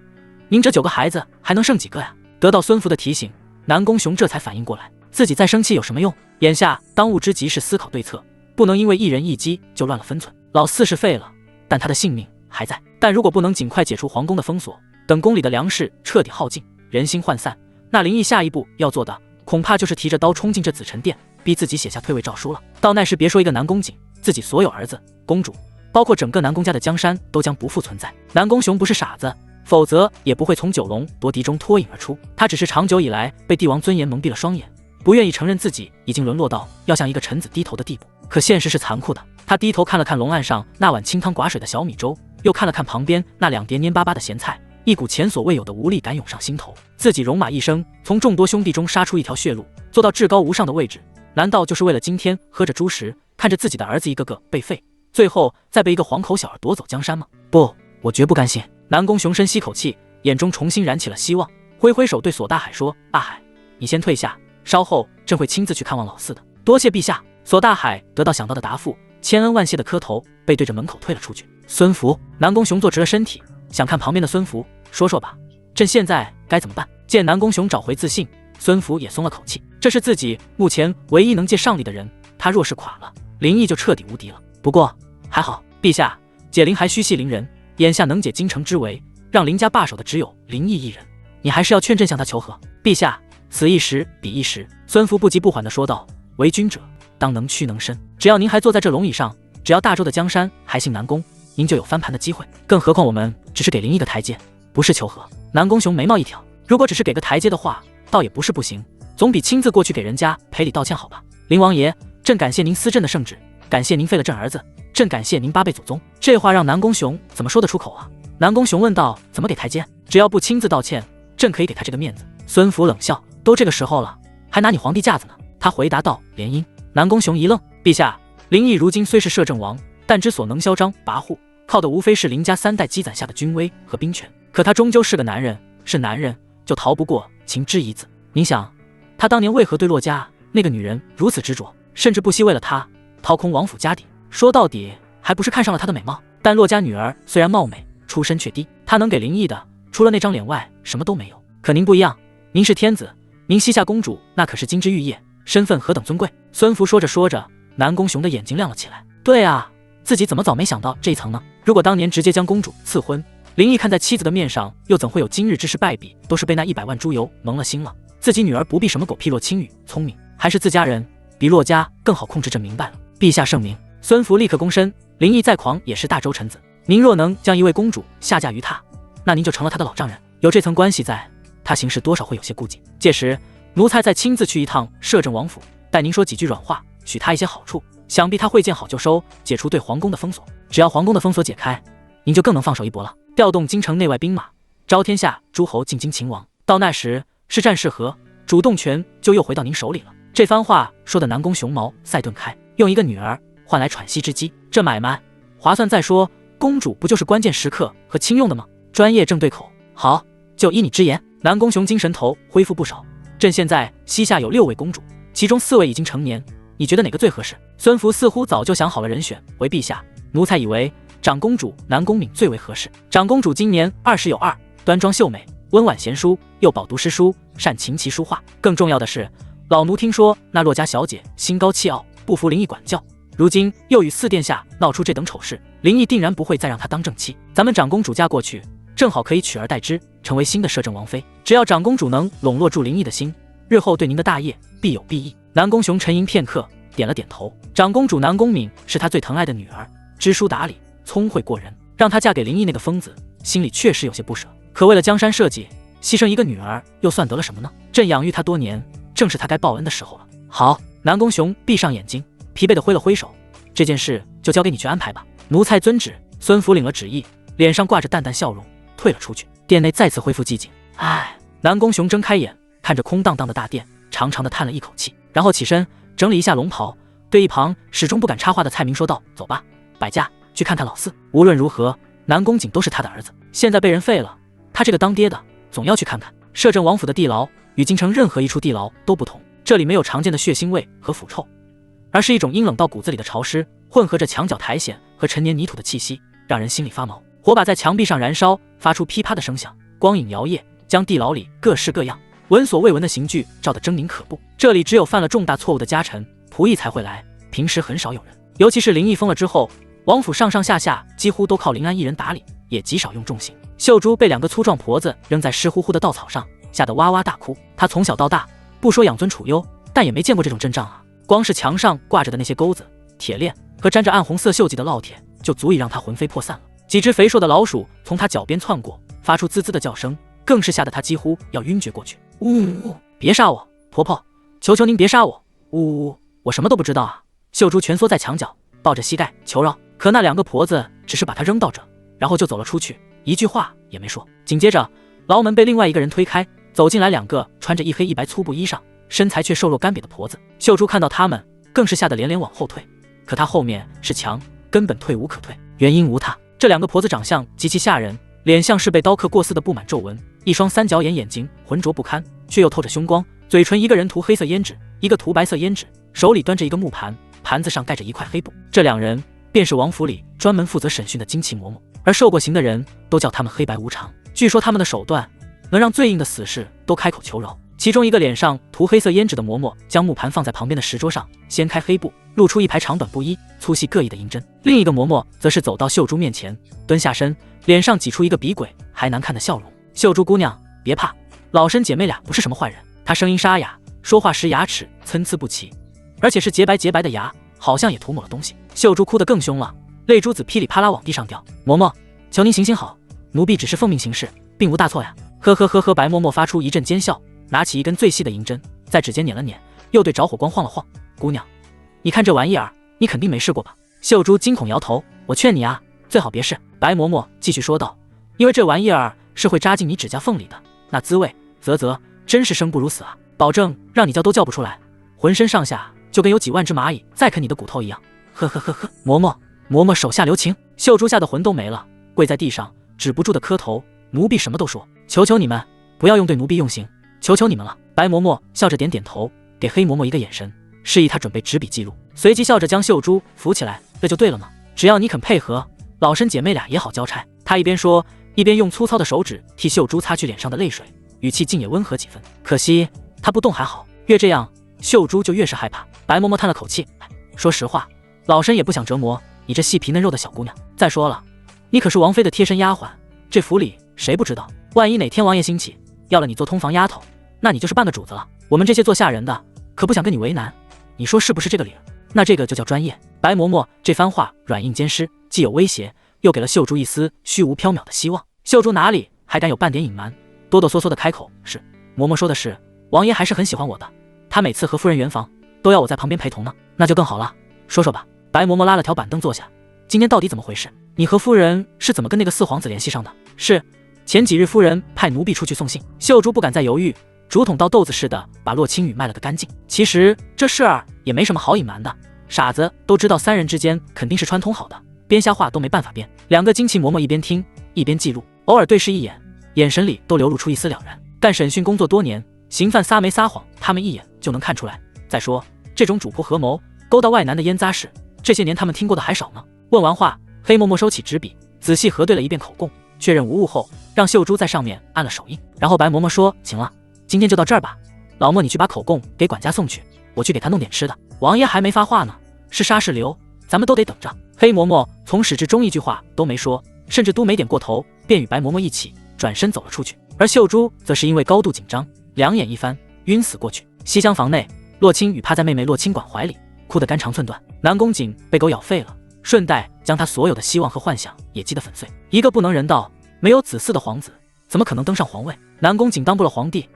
您这9个孩子还能剩几个呀？得到孙福的提醒，南宫雄这才反应过来，自己再生气有什么用？眼下当务之急是思考对策，不能因为一人一击就乱了分寸。老四是废了，但他的性命还在，但如果不能尽快解除皇宫的封锁，等宫里的粮食彻底耗尽，人心涣散，那林毅下一步要做的恐怕就是提着刀冲进这紫宸殿，逼自己写下退位诏书了。到那时别说一个南宫瑾，自己所有儿子、公主，包括整个南宫家的江山都将不复存在。南宫雄不是傻子，否则也不会从九龙夺嫡中脱颖而出，他只是长久以来被帝王尊严蒙蔽了双眼，不愿意承认自己已经沦落到要向一个臣子低头的地步。可现实是残酷的，他低头看了看龙案上那碗清汤寡水的小米粥，又看了看旁边那2碟蔫巴巴的咸菜，一股前所未有的无力感涌上心头。自己戎马一生，从众多兄弟中杀出一条血路，做到至高无上的位置，难道就是为了今天喝着猪食，看着自己的儿子一个个被废，最后再被一个黄口小儿夺走江山吗？不，我绝不甘心。南宫雄深吸口气，眼中重新燃起了希望，挥挥手对索大海说，大海，你先退下，稍后朕会亲自去看望老四的。多谢陛下。索大海得到想到的答复，千恩万谢的磕头，被对着门口退了出去。孙福，南宫雄坐直了身体，想看旁边的孙福，说吧，朕现在该怎么办？见南宫雄找回自信，孙福也松了口气，这是自己目前唯一能借上力的人，他若是垮了，林毅就彻底无敌了。不过还好，陛下，解铃还须系铃人，眼下能解京城之围，让林家罢手的只有林毅一人，你还是要劝朕向他求和。陛下，此一时彼一时。孙福不急不缓地说道，为君者当能屈能伸，只要您还坐在这龙椅上，只要大周的江山还姓南宫，您就有翻盘的机会。更何况我们只是给林毅个台阶，不是求和。南宫雄眉毛一挑，如果只是给个台阶的话，倒也不是不行，总比亲自过去给人家赔礼道歉好吧。林王爷，朕感谢您思朕的圣旨，感谢您废了朕儿子，朕感谢您8辈祖宗。这话让南宫雄怎么说得出口啊？南宫雄问道，怎么给台阶？只要不亲自道歉，朕可以给他这个面子。孙福冷笑，都这个时候了，还拿你皇帝架子呢？他回答道，联姻。南宫雄一愣，陛下，林毅如今虽是摄政王，但之所能嚣张跋扈，靠的无非是林家3代积攒下的军威和兵权，可他终究是个男人，是男人就逃不过情之一字。您想，他当年为何对洛家那个女人如此执着，甚至不惜为了她掏空王府家底？说到底还不是看上了她的美貌。但洛家女儿虽然貌美，出身却低，她能给林毅的除了那张脸外什么都没有。可您不一样，您是天子，您膝下公主那可是金枝玉叶，身份何等尊贵。孙福说着说着，南宫雄的眼睛亮了起来。对啊，自己怎么早没想到这一层呢？如果当年直接将公主赐婚，林毅看在妻子的面上，又怎会有今日之事败笔？都是被那100万猪油蒙了心了。自己女儿不必什么狗屁洛青羽，聪明还是自家人，比洛家更好控制。朕明白了，陛下圣明。孙福立刻躬身。林毅再狂也是大周臣子，您若能将一位公主下嫁于他，那您就成了他的老丈人。有这层关系在，他行事多少会有些顾忌。届时奴才再亲自去一趟摄政王府，待您说几句软话，许他一些好处，想必他会见好就收，解除对皇宫的封锁。只要皇宫的封锁解开，您就更能放手一搏了。调动京城内外兵马，招天下诸侯进京擒王，到那时是战是和，主动权就又回到您手里了。这番话说的南宫熊毛赛顿开，用一个女儿换来喘息之机，这买卖划算。再说公主不就是关键时刻和亲用的吗？专业正对口。好，就依你之言。南宫雄精神头恢复不少。朕现在膝下有6位公主，其中4位已经成年，你觉得哪个最合适？孙福似乎早就想好了人选。为陛下，奴才以为长公主南宫敏最为合适。长公主今年20有2，端庄秀美，温婉贤淑，又饱读诗书，善琴棋书画。更重要的是，老奴听说那洛家小姐心高气傲，不服林毅管教，如今又与4殿下闹出这等丑事，林毅定然不会再让她当正妻。咱们长公主嫁过去，正好可以取而代之，成为新的摄政王妃。只要长公主能笼络住林毅的心，日后对您的大业必有裨益。南宫雄沉吟片刻，点了点头。长公主南宫敏是他最疼爱的女儿，知书达理，聪慧过人，让她嫁给林毅那个疯子，心里确实有些不舍。可为了江山社稷，牺牲一个女儿又算得了什么呢？朕养育她多年，正是她该报恩的时候了。好，南宫雄闭上眼睛，疲惫地挥了挥手，这件事就交给你去安排吧。奴才遵旨。孙福领了旨意，脸上挂着淡淡笑容，退了出去。殿内再次恢复寂静。唉，南宫雄睁开眼，看着空荡荡的大殿，长长的叹了一口气，然后起身整理一下龙袍，对一旁始终不敢插话的蔡明说道：“走吧，摆驾去看看老四。无论如何，南宫瑾都是他的儿子，现在被人废了，他这个当爹的总要去看看。摄政王府的地牢与京城任何一处地牢都不同，这里没有常见的血腥味和腐臭，而是一种阴冷到骨子里的潮湿，混合着墙角苔藓和陈年泥土的气息，让人心里发毛。火把在墙壁上燃烧，发出噼啪的声响，光影摇曳，将地牢里各式各样闻所未闻的刑具照得狰狞可怖。这里只有犯了重大错误的家臣仆役才会来，平时很少有人。尤其是林毅疯了之后，王府上上下下几乎都靠林安一人打理，也极少用重刑。秀珠被2个粗壮婆子扔在湿乎乎的稻草上，吓得哇哇大哭。她从小到大不说养尊处优，但也没见过这种阵仗啊！光是墙上挂着的那些钩子、铁链和沾着暗红色锈迹的烙铁，就足以让她魂飞魄散了。几只肥硕的老鼠从她脚边窜过，发出滋滋的叫声，更是吓得她几乎要晕厥过去。呜！别杀我，婆婆，求求您别杀我！呜！我什么都不知道啊！秀珠蜷缩在墙角，抱着膝盖求饶。可那2个婆子只是把她扔到这，然后就走了出去，一句话也没说。紧接着，牢门被另外一个人推开，走进来2个穿着一黑一白粗布衣裳，身材却瘦弱干瘪的婆子。秀珠看到他们，更是吓得连连往后退。可她后面是墙，根本退无可退。原因无他，这2个婆子长相极其吓人，脸像是被刀刻过似的布满皱纹，一双3角眼眼睛浑浊不堪，却又透着凶光，嘴唇一个人涂黑色胭脂，一个涂白色胭脂，手里端着一个木盘，盘子上盖着一块黑布。这2人便是王府里专门负责审讯的金奇嬷嬷，而受过刑的人都叫他们黑白无常。据说他们的手段能让最硬的死士都开口求饶。其中一个脸上涂黑色胭脂的嬷嬷将木盘放在旁边的石桌上，掀开黑布，露出一排长短不一、粗细各异的银针。另一个嬷嬷则是走到秀珠面前，蹲下身，脸上挤出一个比鬼还难看的笑容。秀珠姑娘，别怕，老身姐妹俩不是什么坏人。她声音沙哑，说话时牙齿参差不齐，而且是洁白洁白的牙，好像也涂抹了东西。秀珠哭得更凶了，泪珠子噼里啪啦往地上掉。嬷嬷，求您行行好，奴婢只是奉命行事，并无大错呀。呵呵呵呵，白嬷嬷发出一阵奸笑，拿起一根最细的银针，在指尖捻了捻，又对着火光晃了晃。姑娘，你看这玩意儿，你肯定没试过吧？秀珠惊恐摇头，我劝你啊，最好别试。白嬷嬷继续说道，因为这玩意儿是会扎进你指甲缝里的，那滋味真是生不如死啊！保证让你叫都叫不出来，浑身上下就跟有几万只蚂蚁在啃你的骨头一样。呵呵呵呵，嬷嬷手下留情。秀珠吓得魂都没了，跪在地上止不住的磕头，奴婢什么都说，求求你们不要用对奴婢用刑，求求你们了。白嬷嬷笑着点点头，给黑嬷嬷一个眼神，示意她准备执笔记录，随即笑着将秀珠扶起来，这就对了嘛，只要你肯配合，老身姐妹俩也好交差。她一边说，一边用粗糙的手指替秀珠擦去脸上的泪水，语气竟也温和几分。可惜她不动还好，越这样秀珠就越是害怕。白嬷嬷叹了口气，说实话，老身也不想折磨你这细皮嫩肉的小姑娘。再说了，你可是王妃的贴身丫鬟，这府里谁不知道？万一哪天王爷兴起，要了你做通房丫头，那你就是半个主子了。我们这些做下人的，可不想跟你为难，你说是不是这个理儿？那这个就叫专业。白嬷嬷这番话软硬兼施，既有威胁，又给了秀珠一丝虚无缥缈的希望。秀珠哪里还敢有半点隐瞒，哆哆嗦嗦的开口：“是，嬷嬷说的是，王爷还是很喜欢我的，他每次和夫人圆房，都要我在旁边陪同呢。那就更好了，说说吧。”白嬷嬷拉了条板凳坐下：“今天到底怎么回事？你和夫人是怎么跟那个四皇子联系上的？”“是，前几日夫人派奴婢出去送信。”秀珠不敢再犹豫，竹筒倒豆子似的把洛青雨卖了个干净。其实这事儿也没什么好隐瞒的，傻子都知道三人之间肯定是串通好的，编瞎话都没办法编。两个金器嬷嬷一边听一边记录，偶尔对视一眼，眼神里都流露出一丝了然。干审讯工作多年，刑犯撒没撒谎，他们一眼就能看出来。再说这种主仆合谋勾搭外男的烟杂事，这些年他们听过的还少呢。问完话，黑嬷嬷收起纸笔，仔细核对了一遍口供，确认无误后，让秀珠在上面按了手印。然后白嬷嬷说：“行了，今天就到这儿吧。老莫，你去把口供给管家送去，我去给他弄点吃的。王爷还没发话呢，是杀是留，咱们都得等着。”黑嬷嬷从始至终一句话都没说，甚至都没点过头，便与白嬷嬷一起转身走了出去。而秀珠则是因为高度紧张，两眼一翻，晕死过去。西厢房内，洛青雨趴在妹妹洛青管怀里，哭得肝肠寸断。南宫瑾被狗咬废了，顺带将他所有的希望和幻想也击得粉碎。一个不能人道、没有子嗣的皇子，怎么可能登上皇位？南宫瑾当不了皇帝，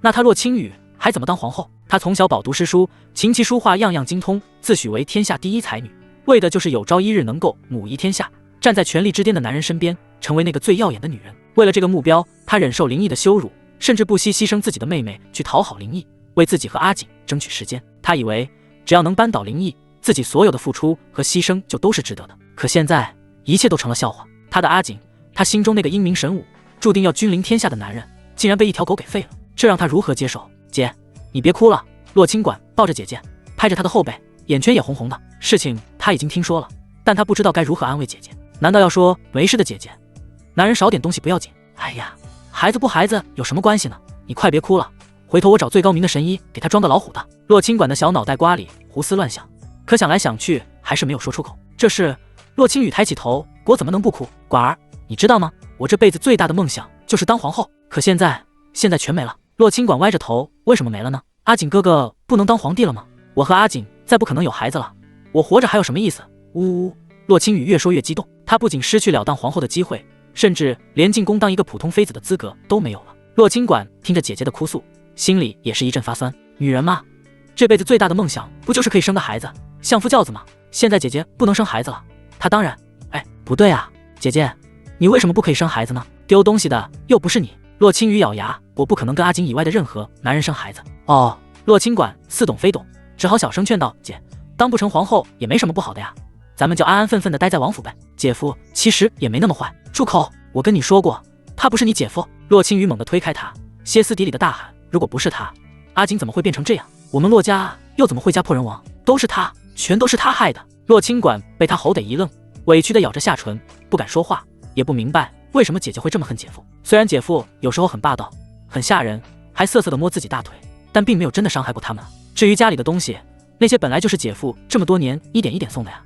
那他洛青雨还怎么当皇后？她从小饱读诗书，琴棋书画样样精通，自诩为天下第一才女，为的就是有朝一日能够母仪天下，站在权力之巅的男人身边，成为那个最耀眼的女人。为了这个目标，她忍受林毅的羞辱，甚至不惜牺牲自己的妹妹去讨好林毅，为自己和阿锦争取时间。她以为只要能扳倒林毅，自己所有的付出和牺牲就都是值得的。可现在一切都成了笑话。她的阿锦，她心中那个英明神武、注定要君临天下的男人，竟然被一条狗给废了，这让她如何接受？姐，你别哭了。洛清管抱着姐姐，拍着她的后背，眼圈也红红的。事情她已经听说了，但她不知道该如何安慰姐姐。难道要说没事的姐姐，男人少点东西不要紧？哎呀，孩子不孩子有什么关系呢？你快别哭了，回头我找最高明的神医给他装个老虎的。洛清管的小脑袋瓜里胡思乱想，可想来想去还是没有说出口。这事，洛清雨抬起头，我怎么能不哭？管儿，你知道吗？我这辈子最大的梦想就是当皇后，可现在全没了。洛清管歪着头，为什么没了呢？阿锦哥哥不能当皇帝了吗？我和阿锦再不可能有孩子了，我活着还有什么意思？呜呜！洛清雨越说越激动，她不仅失去了当皇后的机会，甚至连进宫当一个普通妃子的资格都没有了。洛清管听着姐姐的哭诉，心里也是一阵发酸。女人嘛，这辈子最大的梦想不就是可以生个孩子，相夫教子吗？现在姐姐不能生孩子了，她当然……哎，不对啊，姐姐，你为什么不可以生孩子呢？丢东西的又不是你。洛清雨咬牙，我不可能跟阿锦以外的任何男人生孩子。哦，洛清管似懂非懂，只好小声劝道：“姐，当不成皇后也没什么不好的呀，咱们就安安分分的待在王府呗。姐夫其实也没那么坏。”住口！我跟你说过，他不是你姐夫。洛清雨猛地推开他，歇斯底里的大喊：“如果不是他，阿锦怎么会变成这样？我们洛家又怎么会家破人亡？都是他，全都是他害的！”洛清管被他吼得一愣，委屈的咬着下唇，不敢说话，也不明白为什么姐姐会这么恨姐夫。虽然姐夫有时候很霸道，很吓人，还瑟瑟地摸自己大腿，但并没有真的伤害过他们。至于家里的东西，那些本来就是姐夫这么多年一点一点送的呀。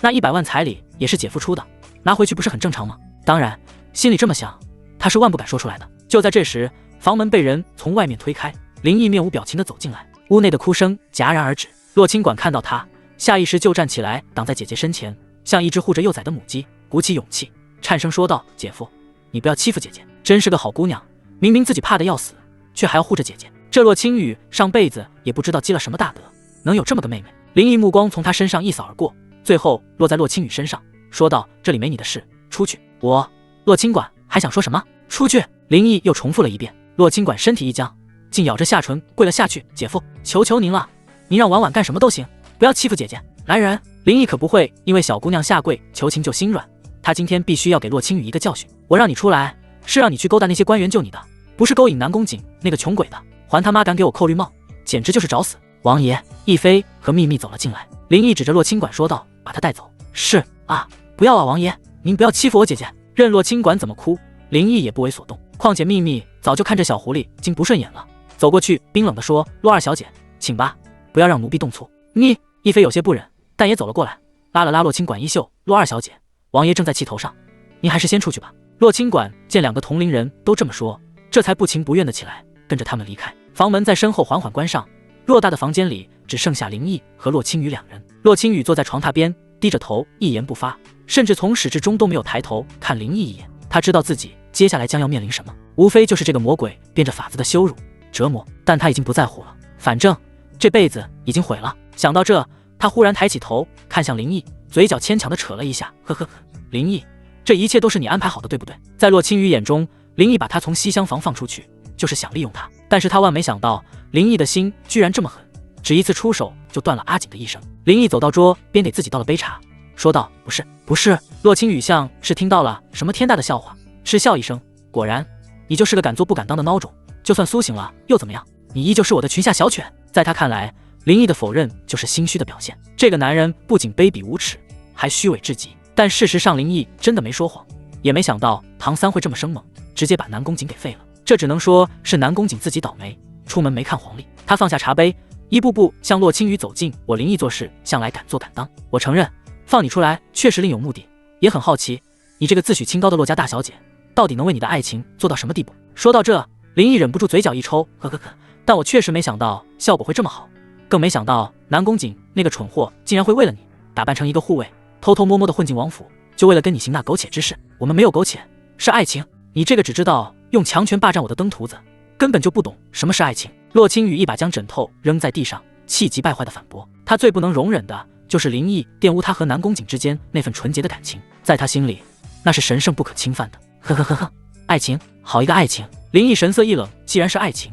那100万彩礼也是姐夫出的，拿回去不是很正常吗？当然，心里这么想，他是万不敢说出来的。就在这时，房门被人从外面推开，林毅面无表情地走进来，屋内的哭声戛然而止。洛清管看到他，下意识就站起来，挡在姐姐身前，像一只护着幼崽的母鸡，鼓起勇气，颤声说道：“姐夫，你不要欺负姐姐，真是个好姑娘，明明自己怕得要死，却还要护着姐姐。”这洛清雨上辈子也不知道积了什么大德，能有这么个妹妹。林毅目光从她身上一扫而过，最后落在洛清雨身上，说道：“这里没你的事，出去。”我洛清管还想说什么？出去！林毅又重复了一遍。洛清管身体一僵，竟咬着下唇跪了下去：“姐夫，求求您了，您让婉婉干什么都行，不要欺负姐姐。”来人！林毅可不会因为小姑娘下跪求情就心软，他今天必须要给洛清雨一个教训。我让你出来，是让你去勾搭那些官员救你的，不是勾引南宫瑾那个穷鬼的。还他妈敢给我扣绿帽，简直就是找死！王爷，亦妃和秘密走了进来。林毅指着洛清管说道：“把他带走。”是啊，不要啊，王爷，您不要欺负我姐姐。任洛清管怎么哭，林毅也不为所动。况且秘密早就看这小狐狸精不顺眼了，走过去冰冷地说：“洛二小姐，请吧，不要让奴婢动粗。”你亦妃有些不忍，但也走了过来，拉了拉洛清管衣袖：“洛二小姐，王爷正在气头上，您还是先出去吧。”洛清管见两个同龄人都这么说，这才不情不愿的起来，跟着他们离开。房门在身后缓缓关上，偌大的房间里只剩下林毅和洛青雨两人。洛青雨坐在床榻边，低着头一言不发，甚至从始至终都没有抬头看林毅一眼。他知道自己接下来将要面临什么，无非就是这个魔鬼变着法子的羞辱折磨，但他已经不在乎了，反正这辈子已经毁了。想到这，他忽然抬起头看向林毅，嘴角牵强的扯了一下，呵呵呵，林毅，这一切都是你安排好的，对不对？在洛青雨眼中，林毅把他从西厢房放出去，就是想利用他，但是他万没想到林毅的心居然这么狠，只一次出手就断了阿锦的一生。林毅走到桌边，给自己倒了杯茶，说道：“不是。”洛青雨像是听到了什么天大的笑话，嗤笑一声：“果然，你就是个敢做不敢当的孬种。就算苏醒了又怎么样？你依旧是我的裙下小犬。”在他看来，林毅的否认就是心虚的表现。这个男人不仅卑鄙无耻，还虚伪至极。但事实上，林毅真的没说谎，也没想到唐三会这么生猛，直接把南宫景给废了。这只能说是南宫景自己倒霉，出门没看黄历。他放下茶杯，一步步向洛青雨走近。我林毅做事向来敢做敢当，我承认放你出来确实另有目的，也很好奇你这个自诩清高的洛家大小姐到底能为你的爱情做到什么地步。说到这，林毅忍不住嘴角一抽，呵呵呵，但我确实没想到效果会这么好，更没想到南宫景那个蠢货竟然会为了你打扮成一个护卫，偷偷摸摸的混进王府，就为了跟你行那苟且之事。我们没有苟且，是爱情。你这个只知道用强权霸占我的登徒子，根本就不懂什么是爱情。洛青雨一把将枕头扔在地上，气急败坏的反驳。他最不能容忍的就是林毅玷污他和南宫景之间那份纯洁的感情，在他心里那是神圣不可侵犯的。呵呵呵呵，爱情，好一个爱情！林毅神色一冷，既然是爱情，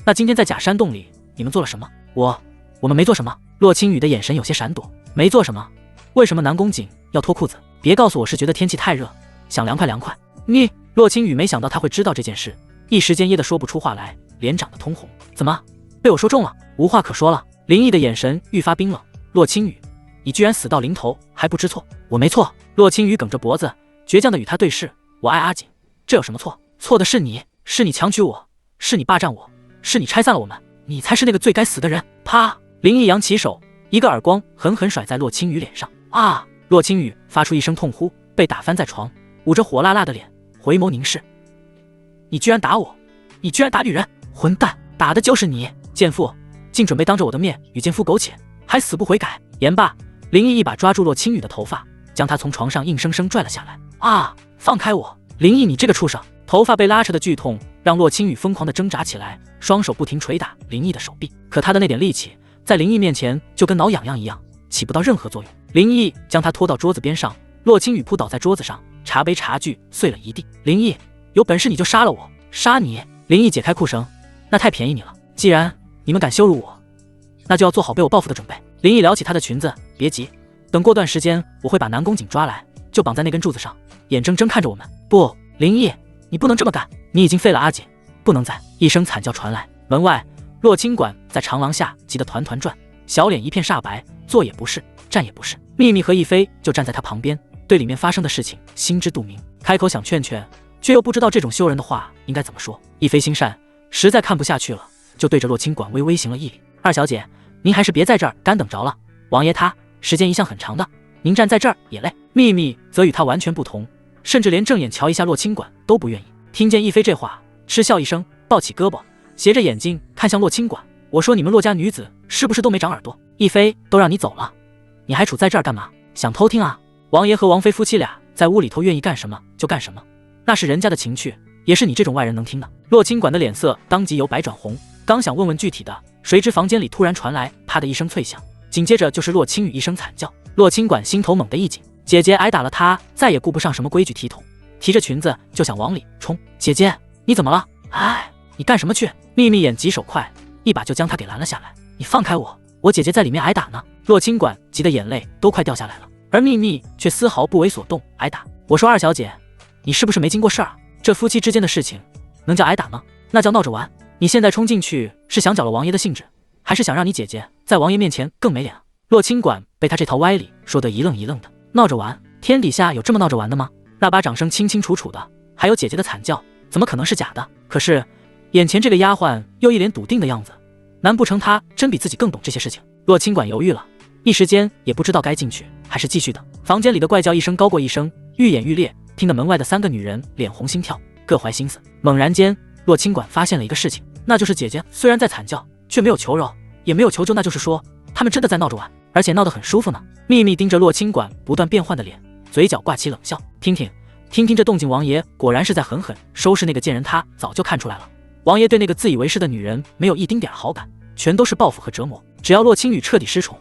那今天在假山洞里你们做了什么？我们没做什么。洛青雨的眼神有些闪躲，没做什么？为什么南宫景要脱裤子？别告诉我是觉得天气太热，想凉快凉快。你，洛青雨没想到他会知道这件事，一时间噎得说不出话来，脸长得通红。怎么被我说中了？无话可说了。林毅的眼神愈发冰冷。洛青雨，你居然死到临头还不知错？我没错。洛青雨梗着脖子，倔强的与他对视。我爱阿锦，这有什么错？错的是你，是你强娶我，是你霸占我，是你拆散了我们，你才是那个最该死的人。啪！林毅扬起手，一个耳光狠狠甩在洛青雨脸上。啊！洛青雨发出一声痛呼，被打翻在床，捂着火辣辣的脸，回眸凝视。你居然打我！你居然打女人！混蛋，打的就是你！贱妇，竟准备当着我的面与奸夫苟且，还死不悔改！言罢，林毅一把抓住洛青雨的头发，将她从床上硬生生拽了下来。啊！放开我！林毅，你这个畜生！头发被拉扯的剧痛让洛青雨疯狂地挣扎起来，双手不停捶打林毅的手臂，可他的那点力气在林毅面前就跟挠痒痒一样，起不到任何作用。林毅将他拖到桌子边上，洛青雨扑倒在桌子上，茶杯茶具碎了一地。林毅，有本事你就杀了我！杀你！林毅解开裤绳，那太便宜你了。既然你们敢羞辱我，那就要做好被我报复的准备。林毅撩起她的裙子，别急，等过段时间我会把南宫景抓来，就绑在那根柱子上，眼睁睁看着我们。不，林毅，你不能这么干，你已经废了阿锦，不能再！一声惨叫传来，门外洛清管在长廊下急得团团转，小脸一片煞白，坐也不是，站也不是。秘密和亦菲就站在他旁边，对里面发生的事情心知肚明，开口想劝劝，却又不知道这种羞人的话应该怎么说。亦菲心善，实在看不下去了，就对着洛清管微微行了一礼。二小姐，您还是别在这儿干等着了，王爷他时间一向很长的，您站在这儿也累。秘密则与他完全不同，甚至连正眼瞧一下洛清管都不愿意。听见亦菲这话，嗤笑一声，抱起胳膊，斜着眼睛看向洛清管。我说你们洛家女子是不是都没长耳朵？亦菲都让你走了，你还杵在这儿干嘛？想偷听啊？王爷和王妃夫妻俩在屋里头愿意干什么就干什么，那是人家的情趣，也是你这种外人能听的。洛清管的脸色当即由白转红，刚想问问具体的，谁知房间里突然传来啪的一声脆响，紧接着就是洛清雨一声惨叫。洛清管心头猛地一紧，姐姐挨打了他，再也顾不上什么规矩体统，提着裙子就想往里冲。姐姐，你怎么了？哎，你干什么去？秘密眼疾手快，一把就将他给拦了下来。你放开我，我姐姐在里面挨打呢。洛清管急得眼泪都快掉下来了，而秘密却丝毫不为所动。挨打？我说二小姐，你是不是没经过事儿？这夫妻之间的事情能叫挨打吗？那叫闹着玩。你现在冲进去是想搅了王爷的兴致，还是想让你姐姐在王爷面前更没脸啊？洛清管被他这套歪理说得一愣一愣的。闹着玩？天底下有这么闹着玩的吗？那把掌声清清楚楚的，还有姐姐的惨叫，怎么可能是假的？可是眼前这个丫鬟又一脸笃定的样子，难不成她真比自己更懂这些事情？洛清管犹豫了，一时间也不知道该进去还是继续等。房间里的怪叫一声高过一声，愈演愈烈，听得门外的3个女人脸红心跳，各怀心思。猛然间，洛清管发现了一个事情，那就是姐姐虽然在惨叫，却没有求饶，也没有求救，那就是说他们真的在闹着玩，而且闹得很舒服呢。秘密盯着洛清管不断变换的脸，嘴角挂起冷笑。听听这动静，王爷果然是在狠狠收拾那个贱人。他早就看出来了，王爷对那个自以为是的女人没有一丁点好感，全都是报复和折磨。只要洛清雨彻底失宠，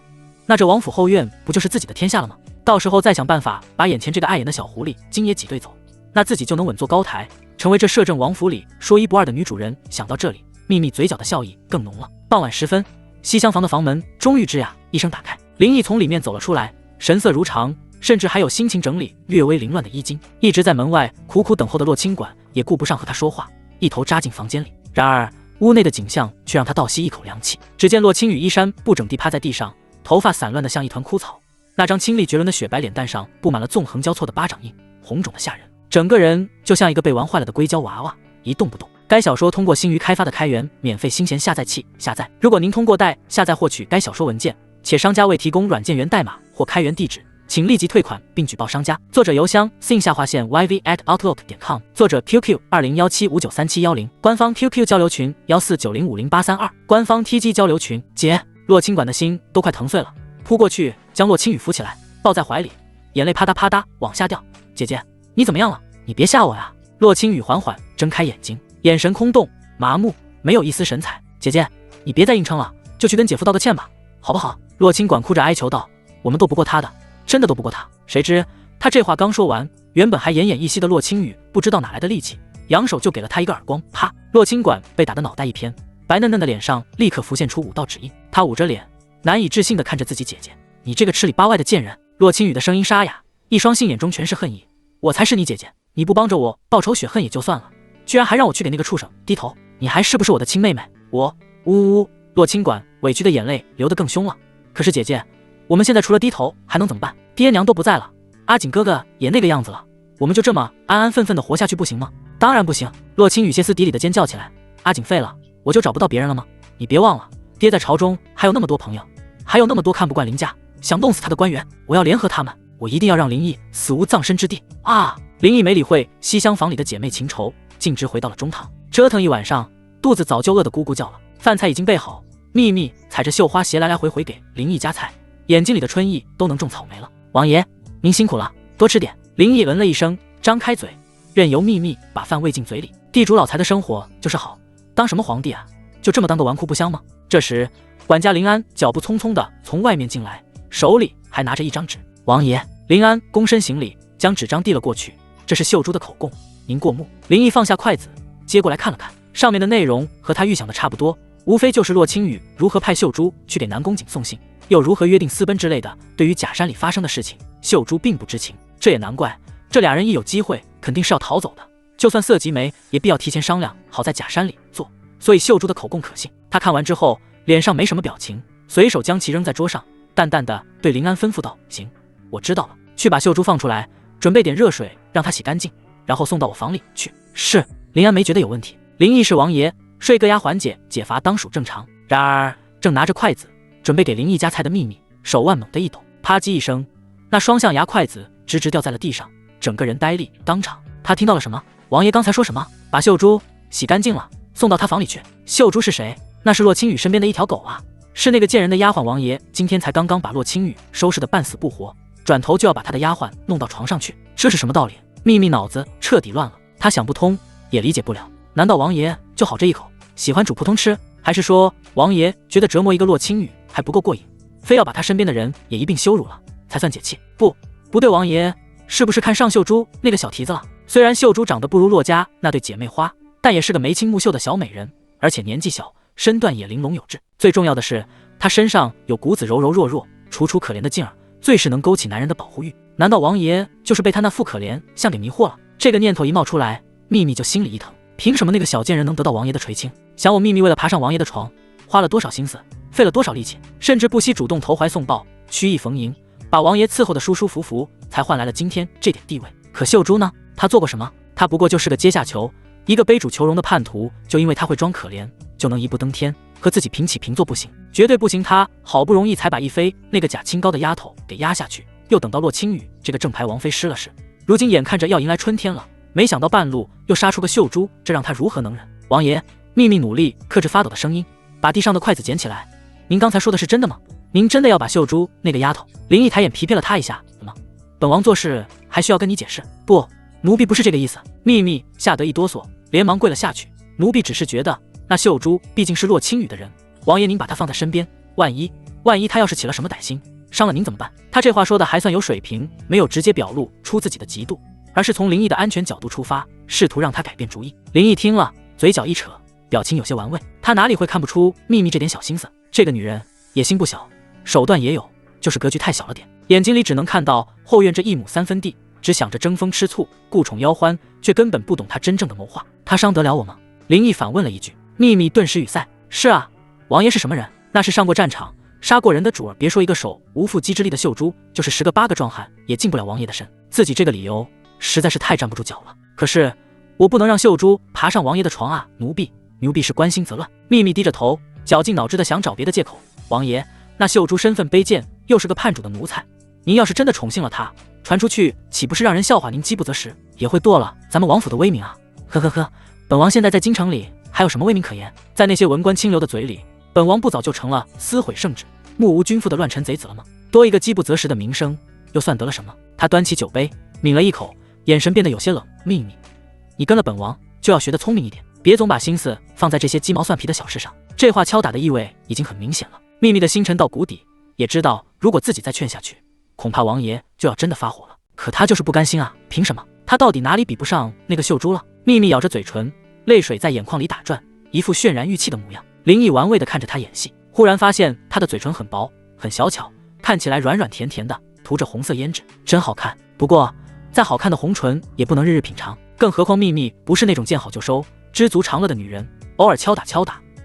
那这王府后院不就是自己的天下了吗？到时候再想办法把眼前这个碍眼的小狐狸今夜挤兑走，那自己就能稳坐高台，成为这摄政王府里说一不二的女主人。想到这里，秘密嘴角的笑意更浓了。傍晚时分，西厢房的房门终于吱呀一声打开，林毅从里面走了出来，神色如常，甚至还有心情整理略微凌乱的衣襟。一直在门外苦苦等候的洛清管也顾不上和他说话，一头扎进房间里。然而屋内的景象却让他倒吸一口凉气。只见洛清雨衣衫不整地趴在地上，头发散乱的像一团枯草，那张清丽绝伦的雪白脸蛋上布满了纵横交错的巴掌印，红肿的吓人，整个人就像一个被玩坏了的硅胶娃娃，一动不动。该小说通过新鱼开发的开源免费新鲜下载器下载，如果您通过代下载获取该小说文件，且商家未提供软件源代码或开源地址，请立即退款并举报商家。作者邮箱 sin_yv@outlook.com， 作者 QQ 2017593710，官方 QQ 交流群1490500832，官方 TG 交流群。姐，洛清管的心都快疼碎了，扑过去将洛清雨扶起来，抱在怀里，眼泪啪嗒啪嗒往下掉。姐姐，你怎么样了？你别吓我呀！洛清雨缓缓睁开眼睛，眼神空洞麻木，没有一丝神采。姐姐，你别再硬撑了，就去跟姐夫道个歉吧，好不好？洛清管哭着哀求道，我们斗不过他的，真的斗不过他。谁知他这话刚说完，原本还奄奄一息的洛清雨不知道哪来的力气，扬手就给了他一个耳光。啪！洛清管被打得脑袋一偏，白嫩嫩的脸上立刻浮现出5道指印。他捂着脸，难以置信地看着自己姐姐，你这个吃里扒外的贱人！洛清雨的声音沙哑，一双杏眼中全是恨意。我才是你姐姐，你不帮着我报仇雪恨也就算了，居然还让我去给那个畜生低头，你还是不是我的亲妹妹？我呜呜！洛清管委屈的眼泪流得更凶了。可是姐姐，我们现在除了低头还能怎么办？爹娘都不在了，阿锦哥哥也那个样子了，我们就这么安安分分的活下去不行吗？当然不行！洛清雨歇斯底里的尖叫起来，阿锦废了，我就找不到别人了吗？你别忘了，爹在朝中还有那么多朋友，还有那么多看不惯林家想弄死他的官员，我要联合他们，我一定要让林毅死无葬身之地啊！林毅没理会西厢房里的姐妹情仇，径直回到了中堂，折腾一晚上，肚子早就饿得咕咕叫了。饭菜已经备好，秘密踩着绣花鞋来来回回给林毅夹菜，眼睛里的春意都能种草莓了。王爷，您辛苦了，多吃点。林毅嗯了一声，张开嘴，任由秘密把饭喂进嘴里。地主老财的生活就是好，当什么皇帝啊？就这么当个纨绔不香吗？这时，管家林安脚步匆匆地从外面进来，手里还拿着一张纸。王爷，林安躬身行礼，将纸张递了过去。这是秀珠的口供，您过目。林毅放下筷子，接过来看了看，上面的内容和他预想的差不多，无非就是洛清雨如何派秀珠去给南宫瑾送信，又如何约定私奔之类的。对于假山里发生的事情，秀珠并不知情，这也难怪，这俩人一有机会肯定是要逃走的，就算色即没也必要提前商量好在假山里做，所以秀珠的口供可信。他看完之后脸上没什么表情，随手将其扔在桌上，淡淡的对林安吩咐道，行，我知道了，去把秀珠放出来，准备点热水让她洗干净，然后送到我房里去。是。林安没觉得有问题，林毅是王爷，睡个丫缓解乏当属正常。然而正拿着筷子准备给林毅夹菜的秘密，手腕猛地一抖，啪叽一声，那双象牙筷子直直掉在了地上，整个人呆立当场。他听到了什么？王爷刚才说什么？把秀珠洗干净了送到他房里去。秀珠是谁？那是洛清雨身边的一条狗啊，是那个贱人的丫鬟。王爷今天才刚刚把洛清雨收拾得半死不活，转头就要把他的丫鬟弄到床上去，这是什么道理？秘密脑子彻底乱了，他想不通也理解不了。难道王爷就好这一口，喜欢煮扑通吃？还是说王爷觉得折磨一个洛清雨还不够过瘾，非要把他身边的人也一并羞辱了才算解气？不对，王爷是不是看上秀珠那个小蹄子了？虽然秀珠长得不如洛家那对姐妹花，但也是个眉清目秀的小美人，而且年纪小，身段也玲珑有致。最重要的是，她身上有股子柔柔弱弱、楚楚可怜的劲儿，最是能勾起男人的保护欲。难道王爷就是被她那副可怜相给迷惑了？这个念头一冒出来，秘密就心里一疼。凭什么那个小贱人能得到王爷的垂青？想我秘密为了爬上王爷的床，花了多少心思，费了多少力气，甚至不惜主动投怀送抱，曲意逢迎，把王爷伺候得舒舒服服，才换来了今天这点地位。可秀珠呢？她做过什么？她不过就是个阶下囚，一个卑主求荣的叛徒，就因为她会装可怜，就能一步登天，和自己平起平坐？不行，绝对不行！她好不容易才把一妃那个假清高的丫头给压下去，又等到洛清雨这个正牌王妃失了势，如今眼看着要迎来春天了，没想到半路又杀出个秀珠，这让他如何能忍？王爷，秘密努力克制发抖的声音，把地上的筷子捡起来。您刚才说的是真的吗？您真的要把秀珠那个丫头？林毅抬眼皮瞥了他一下，怎么？本王做事还需要跟你解释？不，奴婢不是这个意思。秘密吓得一哆嗦，连忙跪了下去。奴婢只是觉得那秀珠毕竟是洛青羽的人，王爷您把她放在身边，万一她要是起了什么歹心，伤了您怎么办？他这话说的还算有水平，没有直接表露出自己的嫉妒，而是从林毅的安全角度出发，试图让他改变主意。林毅听了，嘴角一扯，表情有些玩味。他哪里会看不出秘密这点小心思？这个女人野心不小，手段也有，就是格局太小了点。眼睛里只能看到后院这一亩3分地，只想着争风吃醋，顾宠邀欢，却根本不懂他真正的谋划。他伤得了我吗？林毅反问了一句。秘密顿时语塞。是啊，王爷是什么人？那是上过战场杀过人的主儿，别说一个手无缚鸡之力的秀珠，就是10个8个壮汉也进不了王爷的身。自己这个理由实在是太站不住脚了。可是我不能让秀珠爬上王爷的床啊！奴婢是关心则乱。秘密低着头，绞尽脑汁的想找别的借口。王爷，那秀珠身份卑贱，又是个叛主的奴才，您要是真的宠幸了她，传出去岂不是让人笑话您饥不择食，也会堕了咱们王府的威名啊！呵呵呵，本王现在在京城里还有什么威名可言？在那些文官清流的嘴里，本王不早就成了撕毁圣旨、目无君父的乱臣贼子了吗？多一个饥不择食的名声，又算得了什么？他端起酒杯，抿了一口，眼神变得有些冷。秘密，你跟了本王，就要学得聪明一点，别总把心思放在这些鸡毛蒜皮的小事上。这话敲打的意味已经很明显了。秘密的心沉到谷底，也知道如果自己再劝下去，恐怕王爷就要真的发火了。可他就是不甘心啊！凭什么？他到底哪里比不上那个秀珠了？秘密咬着嘴唇，泪水在眼眶里打转，一副渲然欲泣的模样。林毅玩味地看着他演戏，忽然发现他的嘴唇很薄很小巧，看起来软软甜甜的，涂着红色胭脂，真好看。不过再好看的红唇也不能日日品尝，更何况秘密不是那种见好就收、知足常乐的女人，偶尔敲打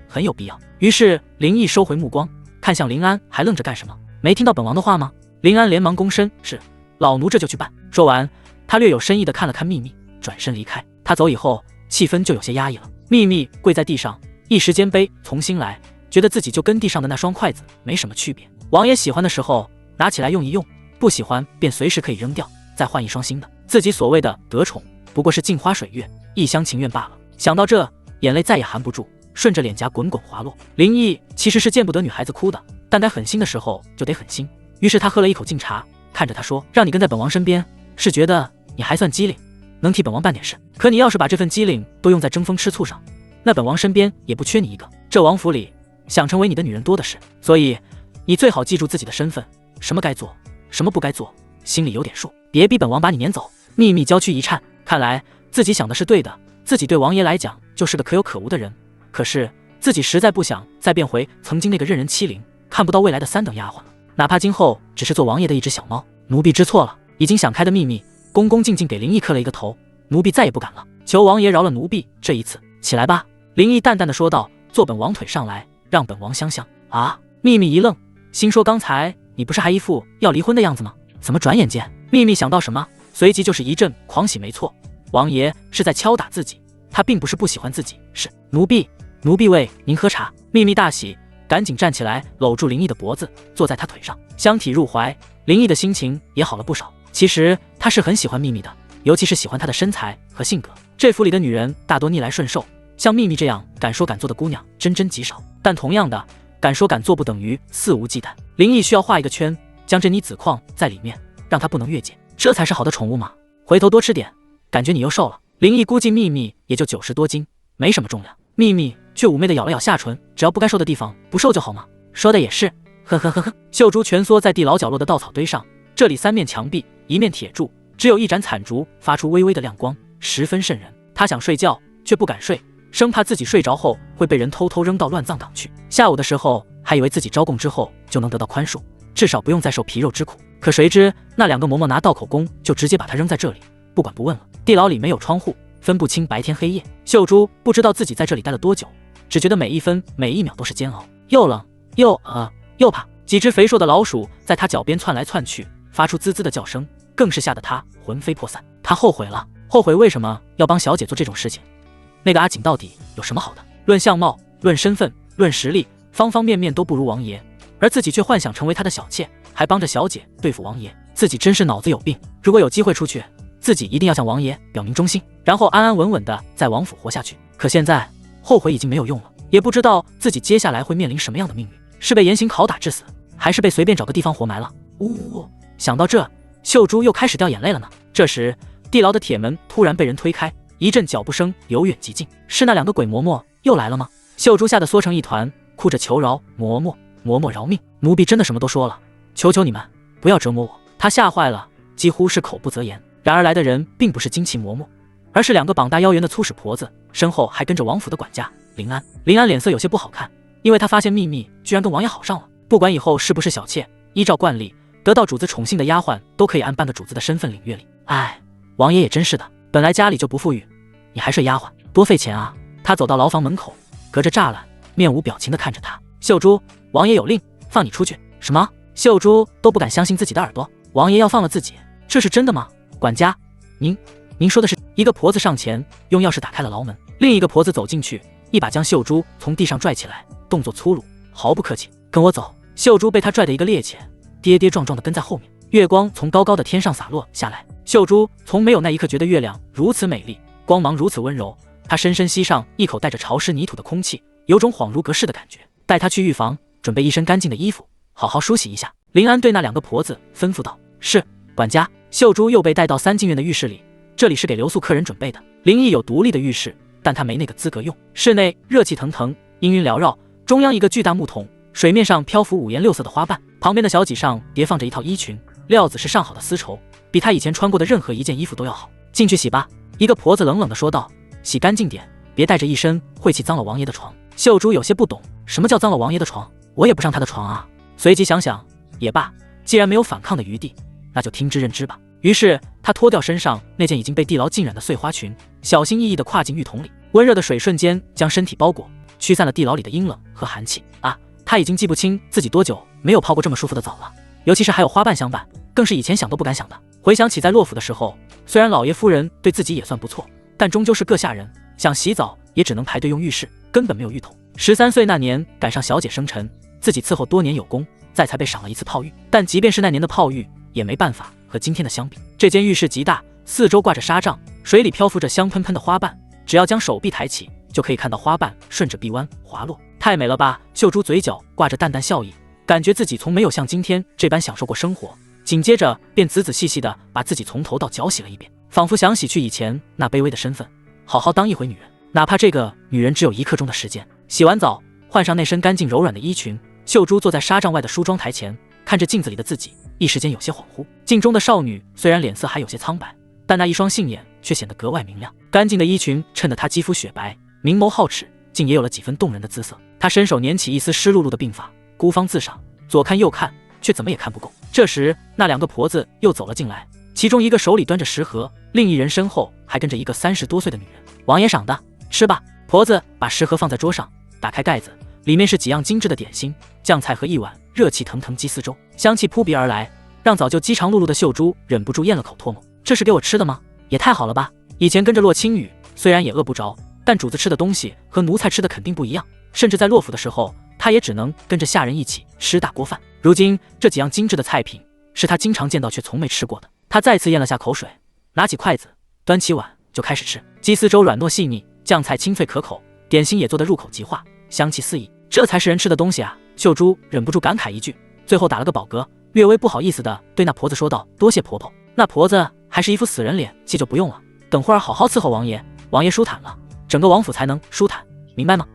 很有必要。于是林毅收回目光，看向林安，还愣着干什么？没听到本王的话吗？林安连忙躬身，是，老奴这就去办。说完，他略有深意地看了看秘密，转身离开。他走以后，气氛就有些压抑了。秘密跪在地上，一时间悲从心来，觉得自己就跟地上的那双筷子没什么区别。王爷喜欢的时候拿起来用一用，不喜欢便随时可以扔掉，再换一双新的。自己所谓的得宠，不过是镜花水月、一厢情愿罢了。想到这，眼泪再也含不住，顺着脸颊滚滚滑落。林毅其实是见不得女孩子哭的，但该狠心的时候就得狠心。于是他喝了一口净茶，看着他说：“让你跟在本王身边，是觉得你还算机灵，能替本王办点事。可你要是把这份机灵都用在争风吃醋上，那本王身边也不缺你一个。这王府里想成为你的女人多的是，所以你最好记住自己的身份，什么该做，什么不该做，心里有点数，别逼本王把你撵走。”秘密娇躯一颤，看来自己想的是对的，自己对王爷来讲就是个可有可无的人。可是自己实在不想再变回曾经那个任人欺凌、看不到未来的3等丫鬟了，哪怕今后只是做王爷的一只小猫。奴婢知错了。已经想开的秘密恭恭敬敬给林毅磕了一个头，奴婢再也不敢了，求王爷饶了奴婢这一次。起来吧。林毅淡淡的说道，坐本王腿上来，让本王香香。啊！秘密一愣，心说刚才你不是还一副要离婚的样子吗？怎么转眼间？秘密想到什么，随即就是一阵狂喜。没错，王爷是在敲打自己，他并不是不喜欢自己，是奴婢为您喝茶。秘密大喜，赶紧站起来搂住林毅的脖子，坐在他腿上，相体入怀。林毅的心情也好了不少。其实他是很喜欢秘密的，尤其是喜欢她的身材和性格。这府里的女人大多逆来顺受，像秘密这样敢说敢做的姑娘真极少。但同样的，敢说敢做不等于肆无忌惮。林毅需要画一个圈，将珍妮子框在里面，让她不能越界，这才是好的宠物嘛。回头多吃点，感觉你又瘦了。林毅估计秘密也就90多斤，没什么重量。秘密却妩媚的咬了咬下唇，只要不该瘦的地方不瘦就好吗？说的也是，呵呵呵呵。秀珠蜷缩在地老角落的稻草堆上，这里3面墙壁，一面铁柱，只有一盏惨烛发出微微的亮光，十分瘆人。他想睡觉却不敢睡，生怕自己睡着后会被人偷偷扔到乱葬岗去。下午的时候还以为自己招供之后就能得到宽恕，至少不用再受皮肉之苦，可谁知那2个嬷嬷拿倒口供就直接把他扔在这里，不管不问了。地牢里没有窗户，分不清白天黑夜。秀珠不知道自己在这里待了多久，只觉得每一分每一秒都是煎熬，又冷又怕。几只肥硕的老鼠在他脚边窜来窜去，发出滋滋的叫声，更是吓得他魂飞魄散。他后悔了，后悔为什么要帮小姐做这种事情。那个阿锦到底有什么好的？论相貌，论身份，论实力，方方面面都不如王爷，而自己却幻想成为他的小妾，还帮着小姐对付王爷。自己真是脑子有病。如果有机会出去，自己一定要向王爷表明忠心，然后安安稳稳的在王府活下去。可现在后悔已经没有用了，也不知道自己接下来会面临什么样的命运，是被严刑拷打致死，还是被随便找个地方活埋了。想到这，秀珠又开始掉眼泪了呢。这时地牢的铁门突然被人推开，一阵脚步声由远及近，是那2个鬼嬷嬷又来了吗？秀珠吓得缩成一团，哭着求饶：嬷嬷饶命，奴婢真的什么都说了，求求你们不要折磨我。她吓坏了，几乎是口不择言。然而来的人并不是金奇嬷嬷，而是2个膀大腰圆的粗使婆子，身后还跟着王府的管家林安。林安脸色有些不好看，因为他发现秘密居然跟王爷好上了。不管以后是不是小妾，依照惯例，得到主子宠幸的丫鬟都可以按半个主子的身份领月礼。哎，王爷也真是的，本来家里就不富裕，你还睡丫鬟，多费钱啊。他走到牢房门口，隔着栅栏，面无表情地看着他。秀珠，王爷有令，放你出去。什么？秀珠都不敢相信自己的耳朵，王爷要放了自己，这是真的吗？管家，您说的是？一个婆子上前用钥匙打开了牢门，另一个婆子走进去，一把将秀珠从地上拽起来，动作粗鲁，毫不客气。跟我走。秀珠被他拽得一个趔趄，跌跌撞撞地跟在后面。月光从高高的天上洒落下来，秀珠从没有那一刻觉得月亮如此美丽，光芒如此温柔。她深深吸上一口带着潮湿泥土的空气，有种恍如隔世的感觉。带她去浴房，准备一身干净的衣服，好好梳洗一下。林安对那2个婆子吩咐道：是，管家。秀珠又被带到3进院的浴室里，这里是给留宿客人准备的。林毅有独立的浴室，但他没那个资格用。室内热气腾腾，氤氲缭绕，中央一个巨大木桶，水面上漂浮5颜6色的花瓣，旁边的小几上叠放着一套衣裙，料子是上好的丝绸，比他以前穿过的任何一件衣服都要好。进去洗吧。一个婆子冷冷地说道：洗干净点，别带着一身晦气脏了王爷的床。秀珠有些不懂，什么叫脏了王爷的床？我也不上他的床啊。随即想想，也罢，既然没有反抗的余地，那就听之任之吧。于是他脱掉身上那件已经被地牢浸染的碎花裙，小心翼翼地跨进浴桶里。温热的水瞬间将身体包裹，驱散了地牢里的阴冷和寒气。他已经记不清自己多久没有泡过这么舒服的澡了，尤其是还有花瓣相伴，更是以前想都不敢想的。回想起在洛府的时候，虽然老爷夫人对自己也算不错，但终究是个下人，想洗澡也只能排队用浴室，根本没有浴桶。13岁那年赶上小姐生辰，自己伺候多年有功，再才被赏了一次泡浴。但即便是那年的泡浴，也没办法和今天的相比。这间浴室极大，四周挂着纱帐，水里漂浮着香喷喷的花瓣，只要将手臂抬起，就可以看到花瓣顺着臂弯滑落。太美了吧！秀珠嘴角挂着淡淡笑意，感觉自己从没有像今天这般享受过生活。紧接着便仔仔细细地把自己从头到脚洗了一遍，仿佛想洗去以前那卑微的身份，好好当一回女人，哪怕这个女人只有1刻钟的时间。洗完澡，换上那身干净柔软的衣裙，秀珠坐在纱帐外的梳妆台前，看着镜子里的自己，一时间有些恍惚。镜中的少女虽然脸色还有些苍白，但那一双杏眼却显得格外明亮。干净的衣裙衬得她肌肤雪白，明眸皓齿，竟也有了几分动人的姿色。她伸手捻起一丝湿漉漉的鬓发，孤芳自赏，左看右看，却怎么也看不够。这时那2个婆子又走了进来，其中一个手里端着食盒，另一人身后还跟着一个30多岁的女人。王爷赏的，吃吧。婆子把食盒放在桌上，打开盖子，里面是几样精致的点心、酱菜和一碗热气腾腾鸡丝粥，香气扑鼻而来，让早就饥肠辘辘的秀珠忍不住咽了口唾沫。这是给我吃的吗？也太好了吧！以前跟着洛青雨，虽然也饿不着，但主子吃的东西和奴才吃的肯定不一样，甚至在洛府的时候，他也只能跟着下人一起吃大锅饭。如今这几样精致的菜品是他经常见到却从没吃过的。他再次咽了下口水，拿起筷子，端起碗就开始吃。鸡丝粥软糯细腻，酱菜清脆可口，点心也做得入口即化，香气四溢，这才是人吃的东西啊！秀珠忍不住感慨一句，最后打了个饱嗝，略微不好意思地对那婆子说道：多谢婆婆。那婆子还是一副死人脸，谢就不用了，等会儿好好伺候王爷，王爷舒坦了，整个王府才能舒坦，明白吗？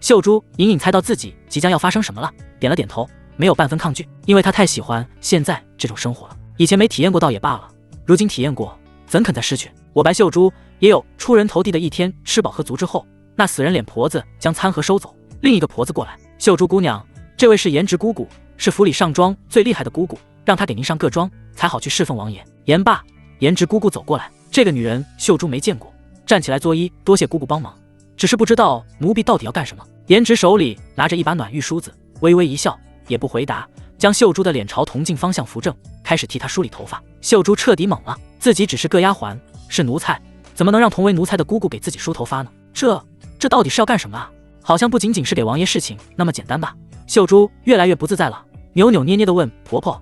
秀珠隐隐猜到自己即将要发生什么了，点了点头，没有半分抗拒，因为她太喜欢现在这种生活了。以前没体验过倒也罢了，如今体验过，怎肯再失去？我白秀珠也有出人头地的一天。吃饱喝足之后，那死人脸婆子将餐盒收走，另一个婆子过来：秀珠姑娘，这位是颜值姑姑，是府里上妆最厉害的姑姑，让她给您上个妆，才好去侍奉王爷。言罢，颜值姑姑走过来，这个女人秀珠没见过，站起来作揖：多谢姑姑帮忙，只是不知道奴婢到底要干什么。颜值手里拿着一把暖玉梳子，微微一笑，也不回答，将秀珠的脸朝铜镜方向扶正，开始替她梳理头发。秀珠彻底懵了，自己只是个丫鬟，是奴才，怎么能让同为奴才的姑姑给自己梳头发呢？这到底是要干什么啊？好像不仅仅是给王爷侍寝那么简单吧。秀珠越来越不自在了，扭扭捏捏地问婆婆：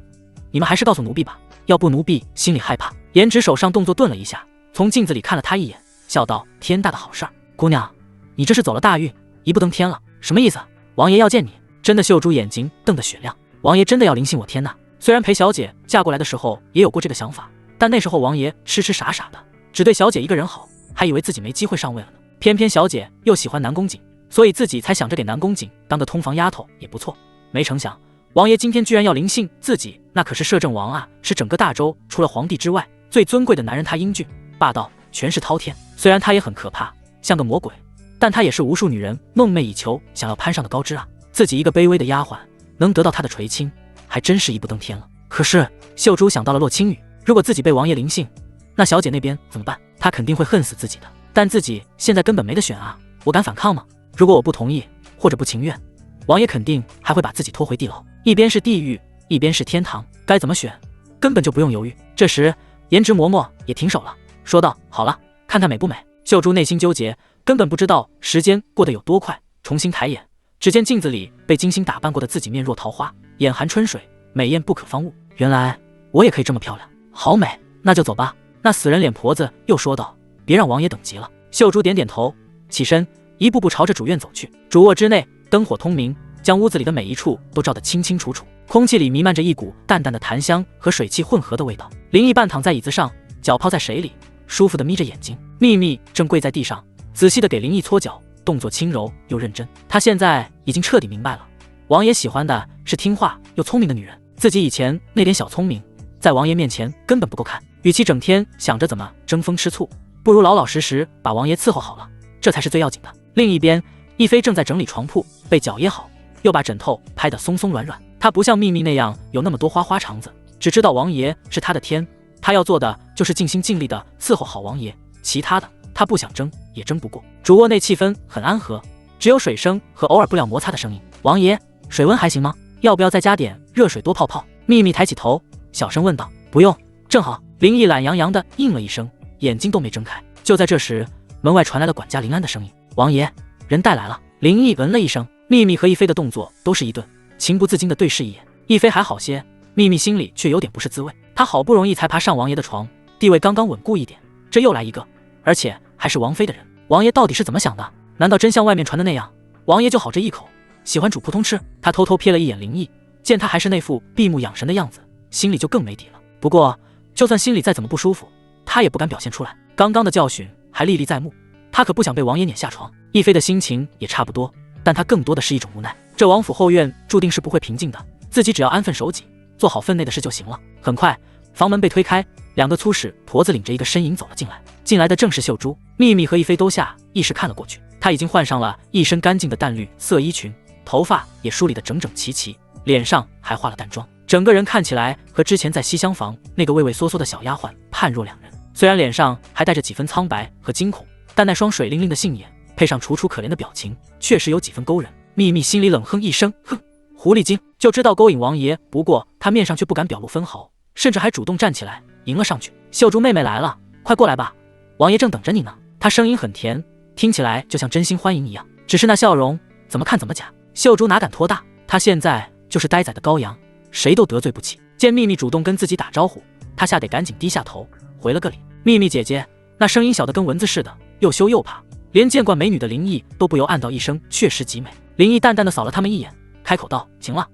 你们还是告诉奴婢吧，要不奴婢心里害怕。颜值手上动作顿了一下，从镜子里看了他一眼，笑道：“天大的好事儿，姑娘，你这是走了大运，一步登天了，什么意思？王爷要见你。”真的，秀珠眼睛瞪得雪亮，王爷真的要临幸我天呐！虽然陪小姐嫁过来的时候也有过这个想法，但那时候王爷痴痴傻傻的，只对小姐一个人好，还以为自己没机会上位了呢。偏偏小姐又喜欢南宫瑾，所以自己才想着给南宫瑾当个通房丫头也不错。没成想，王爷今天居然要临幸自己，那可是摄政王啊，是整个大周除了皇帝之外最尊贵的男人。他英俊霸道，权势滔天，虽然他也很可怕，像个魔鬼，但他也是无数女人梦寐以求想要攀上的高枝啊。自己一个卑微的丫鬟能得到他的垂青，还真是一步登天了。可是秀珠想到了洛青雨，如果自己被王爷临幸，那小姐那边怎么办？她肯定会恨死自己的。但自己现在根本没得选啊，我敢反抗吗？如果我不同意或者不情愿，王爷肯定还会把自己拖回地牢，一边是地狱，一边是天堂，该怎么选？根本就不用犹豫。这时颜值嬷嬷也停手了，说道：“好了，看看美不美？”秀珠内心纠结，根本不知道时间过得有多快，重新抬眼，只见镜子里被精心打扮过的自己面若桃花，眼含春水，美艳不可方物。原来我也可以这么漂亮，好美，那就走吧。那死人脸婆子又说道：“别让王爷等急了。”秀珠点点头，起身一步步朝着主院走去。主卧之内灯火通明，将屋子里的每一处都照得清清楚楚，空气里弥漫着一股淡淡的檀香和水汽混合的味道。林毅半躺在椅子上，脚泡在水里，舒服的眯着眼睛。秘密正跪在地上，仔细的给林毅搓脚，动作轻柔又认真。他现在已经彻底明白了，王爷喜欢的是听话又聪明的女人，自己以前那点小聪明在王爷面前根本不够看。与其整天想着怎么争风吃醋，不如老老实实把王爷伺候好了，这才是最要紧的。另一边，亦菲正在整理床铺，被脚掖好，又把枕头拍得松松软软。她不像秘密那样有那么多花花肠子，只知道王爷是她的天，她要做的就是尽心尽力的伺候好王爷，其他的她不想争也争不过。主卧内气氛很安和，只有水声和偶尔布料摩擦的声音。王爷，水温还行吗？要不要再加点热水多泡泡？秘密抬起头，小声问道。不用，正好。林毅懒洋洋的应了一声，眼睛都没睁开。就在这时，门外传来了管家林安的声音：“王爷，人带来了。”林毅闻了一声，秘密和亦菲的动作都是一顿，情不自禁的对视一眼。亦菲还好些，秘密心里却有点不是滋味。她好不容易才爬上王爷的床，地位刚刚稳固一点，这又来一个，而且还是王妃的人。王爷到底是怎么想的？难道真像外面传的那样，王爷就好这一口，喜欢煮扑通吃？他偷偷瞥了一眼林毅，见他还是那副闭目养神的样子，心里就更没底了。不过就算心里再怎么不舒服，他也不敢表现出来。刚刚的教训还历历在目，他可不想被王爷撵下床。亦菲的心情也差不多，但她更多的是一种无奈。这王府后院注定是不会平静的，自己只要安分守己，做好分内的事就行了。很快，房门被推开，两个粗使婆子领着一个身影走了进来。进来的正是秀珠。秘密和亦菲都下意识看了过去，她已经换上了一身干净的淡绿色衣裙，头发也梳理得整整齐齐，脸上还化了淡妆，整个人看起来和之前在西厢房那个畏畏缩缩的小丫鬟判若两人。虽然脸上还带着几分苍白和惊恐，但那双水灵灵的杏眼配上楚楚可怜的表情，确实有几分勾人。秘密心里冷哼一声，哼，狐狸精，就知道勾引王爷。不过他面上却不敢表露分毫，甚至还主动站起来迎了上去。秀珠妹妹来了，快过来吧，王爷正等着你呢。他声音很甜，听起来就像真心欢迎一样，只是那笑容怎么看怎么假。秀珠哪敢托大，她现在就是呆仔的羔羊，谁都得罪不起。见秘密主动跟自己打招呼，她吓得赶紧低下头回了个礼。秘密姐姐，那声音小得跟蚊子似的，又羞又怕，连见惯美女的林毅都不由暗道一声确实极美。林毅淡淡的扫了他们一眼，开口道：“行了，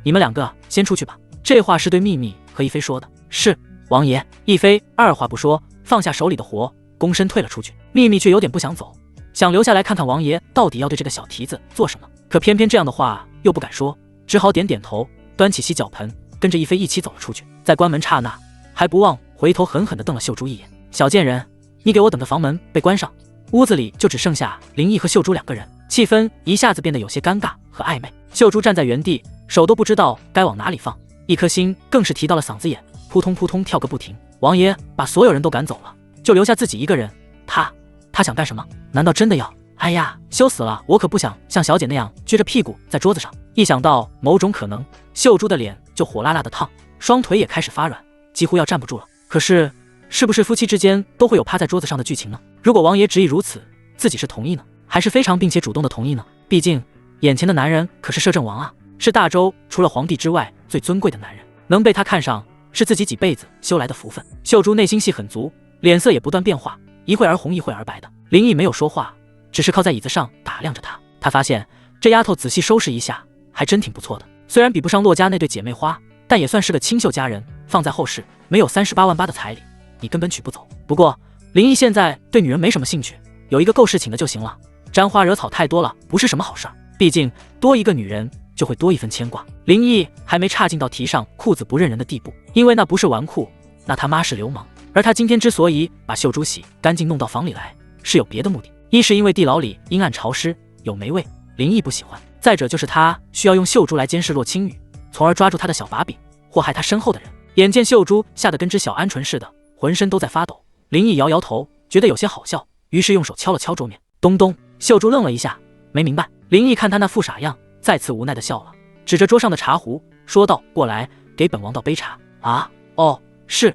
你们两个先出去吧。”这话是对秘密和亦菲说的。是，王爷。亦菲二话不说，放下手里的活，躬身退了出去。秘密却有点不想走，想留下来看看王爷到底要对这个小蹄子做什么，可偏偏这样的话又不敢说，只好点点头，端起洗脚盆，跟着亦菲一起走了出去。在关门刹那，还不忘回头狠狠地瞪了秀珠一眼：“小贱人，你给我等的房门被关上。”屋子里就只剩下林毅和秀珠两个人，气氛一下子变得有些尴尬和暧昧。秀珠站在原地，手都不知道该往哪里放，一颗心更是提到了嗓子眼，扑通扑通跳个不停。王爷把所有人都赶走了，就留下自己一个人，他想干什么？难道真的要……哎呀，羞死了！我可不想像小姐那样撅着屁股在桌子上。一想到某种可能，秀珠的脸就火辣辣的烫，双腿也开始发软，几乎要站不住了。可是是不是夫妻之间都会有趴在桌子上的剧情呢？如果王爷执意如此，自己是同意呢，还是非常并且主动的同意呢？毕竟眼前的男人可是摄政王啊，是大周除了皇帝之外最尊贵的男人，能被他看上，是自己几辈子修来的福分。秀珠内心戏很足，脸色也不断变化，一会儿红一会儿白的。林毅没有说话，只是靠在椅子上打量着她。他发现这丫头仔细收拾一下，还真挺不错的。虽然比不上洛家那对姐妹花，但也算是个清秀佳人。放在后世，没有38万8的彩礼，你根本娶不走。不过林毅现在对女人没什么兴趣，有一个够事情的就行了。沾花惹草太多了，不是什么好事儿。毕竟多一个女人就会多一分牵挂。林毅还没差劲到提上裤子不认人的地步，因为那不是纨绔，那他妈是流氓。而他今天之所以把秀珠洗干净弄到房里来，是有别的目的。一是因为地牢里阴暗潮湿，有霉味，林毅不喜欢；再者就是他需要用秀珠来监视洛青雨，从而抓住他的小把柄，祸害他身后的人。眼见秀珠吓得跟只小鹌鹑似的，浑身都在发抖，林毅摇摇头，觉得有些好笑，于是用手敲了敲桌面，咚咚。秀珠愣了一下，没明白。林毅看他那副傻样，再次无奈的笑了，指着桌上的茶壶说道：“过来，给本王倒杯茶。”啊，哦，是。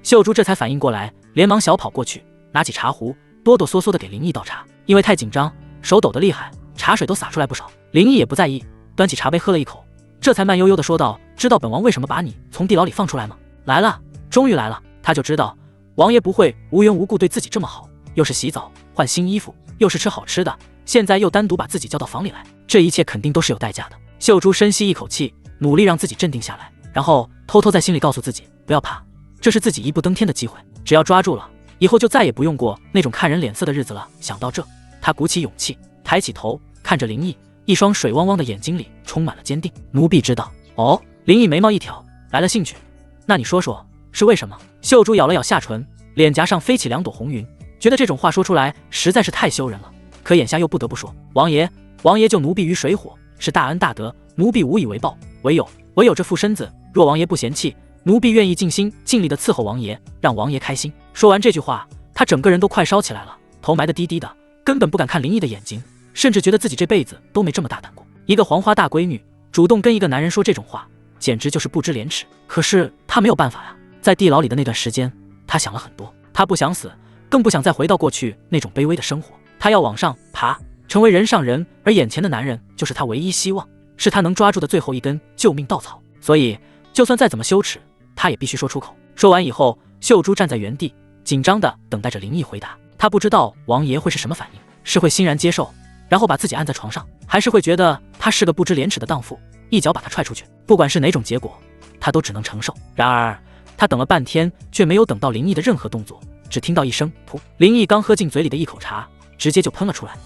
秀珠这才反应过来，连忙小跑过去，拿起茶壶，哆哆嗦嗦的给林毅倒茶。因为太紧张，手抖得厉害，茶水都洒出来不少。林毅也不在意，端起茶杯喝了一口，这才慢悠悠的说道：“知道本王为什么把你从地牢里放出来吗？”来了，终于来了。他就知道王爷不会无缘无故对自己这么好，又是洗澡换新衣服，又是吃好吃的，现在又单独把自己叫到房里来，这一切肯定都是有代价的。秀珠深吸一口气，努力让自己镇定下来，然后偷偷在心里告诉自己不要怕，这是自己一步登天的机会，只要抓住了，以后就再也不用过那种看人脸色的日子了。想到这，他鼓起勇气，抬起头看着林毅，一双水汪汪的眼睛里充满了坚定。奴婢知道。哦，林毅眉毛一挑，来了兴趣。那你说说是为什么？秀珠咬了咬下唇，脸颊上飞起2朵红云，觉得这种话说出来实在是太羞人了，可眼下又不得不说。王爷救奴婢于水火，是大恩大德，奴婢无以为报，唯有这副身子，若王爷不嫌弃，奴婢愿意尽心尽力的伺候王爷，让王爷开心。说完这句话，他整个人都快烧起来了，头埋得低低的，根本不敢看林毅的眼睛，甚至觉得自己这辈子都没这么大胆过。一个黄花大闺女主动跟一个男人说这种话，简直就是不知廉耻。可是他没有办法呀，在地牢里的那段时间，他想了很多，他不想死，更不想再回到过去那种卑微的生活，他要往上爬，成为人上人，而眼前的男人就是他唯一希望，是他能抓住的最后一根救命稻草。所以就算再怎么羞耻，他也必须说出口。说完以后，秀珠站在原地，紧张地等待着林毅回答。他不知道王爷会是什么反应，是会欣然接受，然后把自己按在床上，还是会觉得他是个不知廉耻的荡妇，一脚把他踹出去。不管是哪种结果，他都只能承受。然而他等了半天，却没有等到林毅的任何动作，只听到一声噗，林毅刚喝进嘴里的一口茶，直接就喷了出来。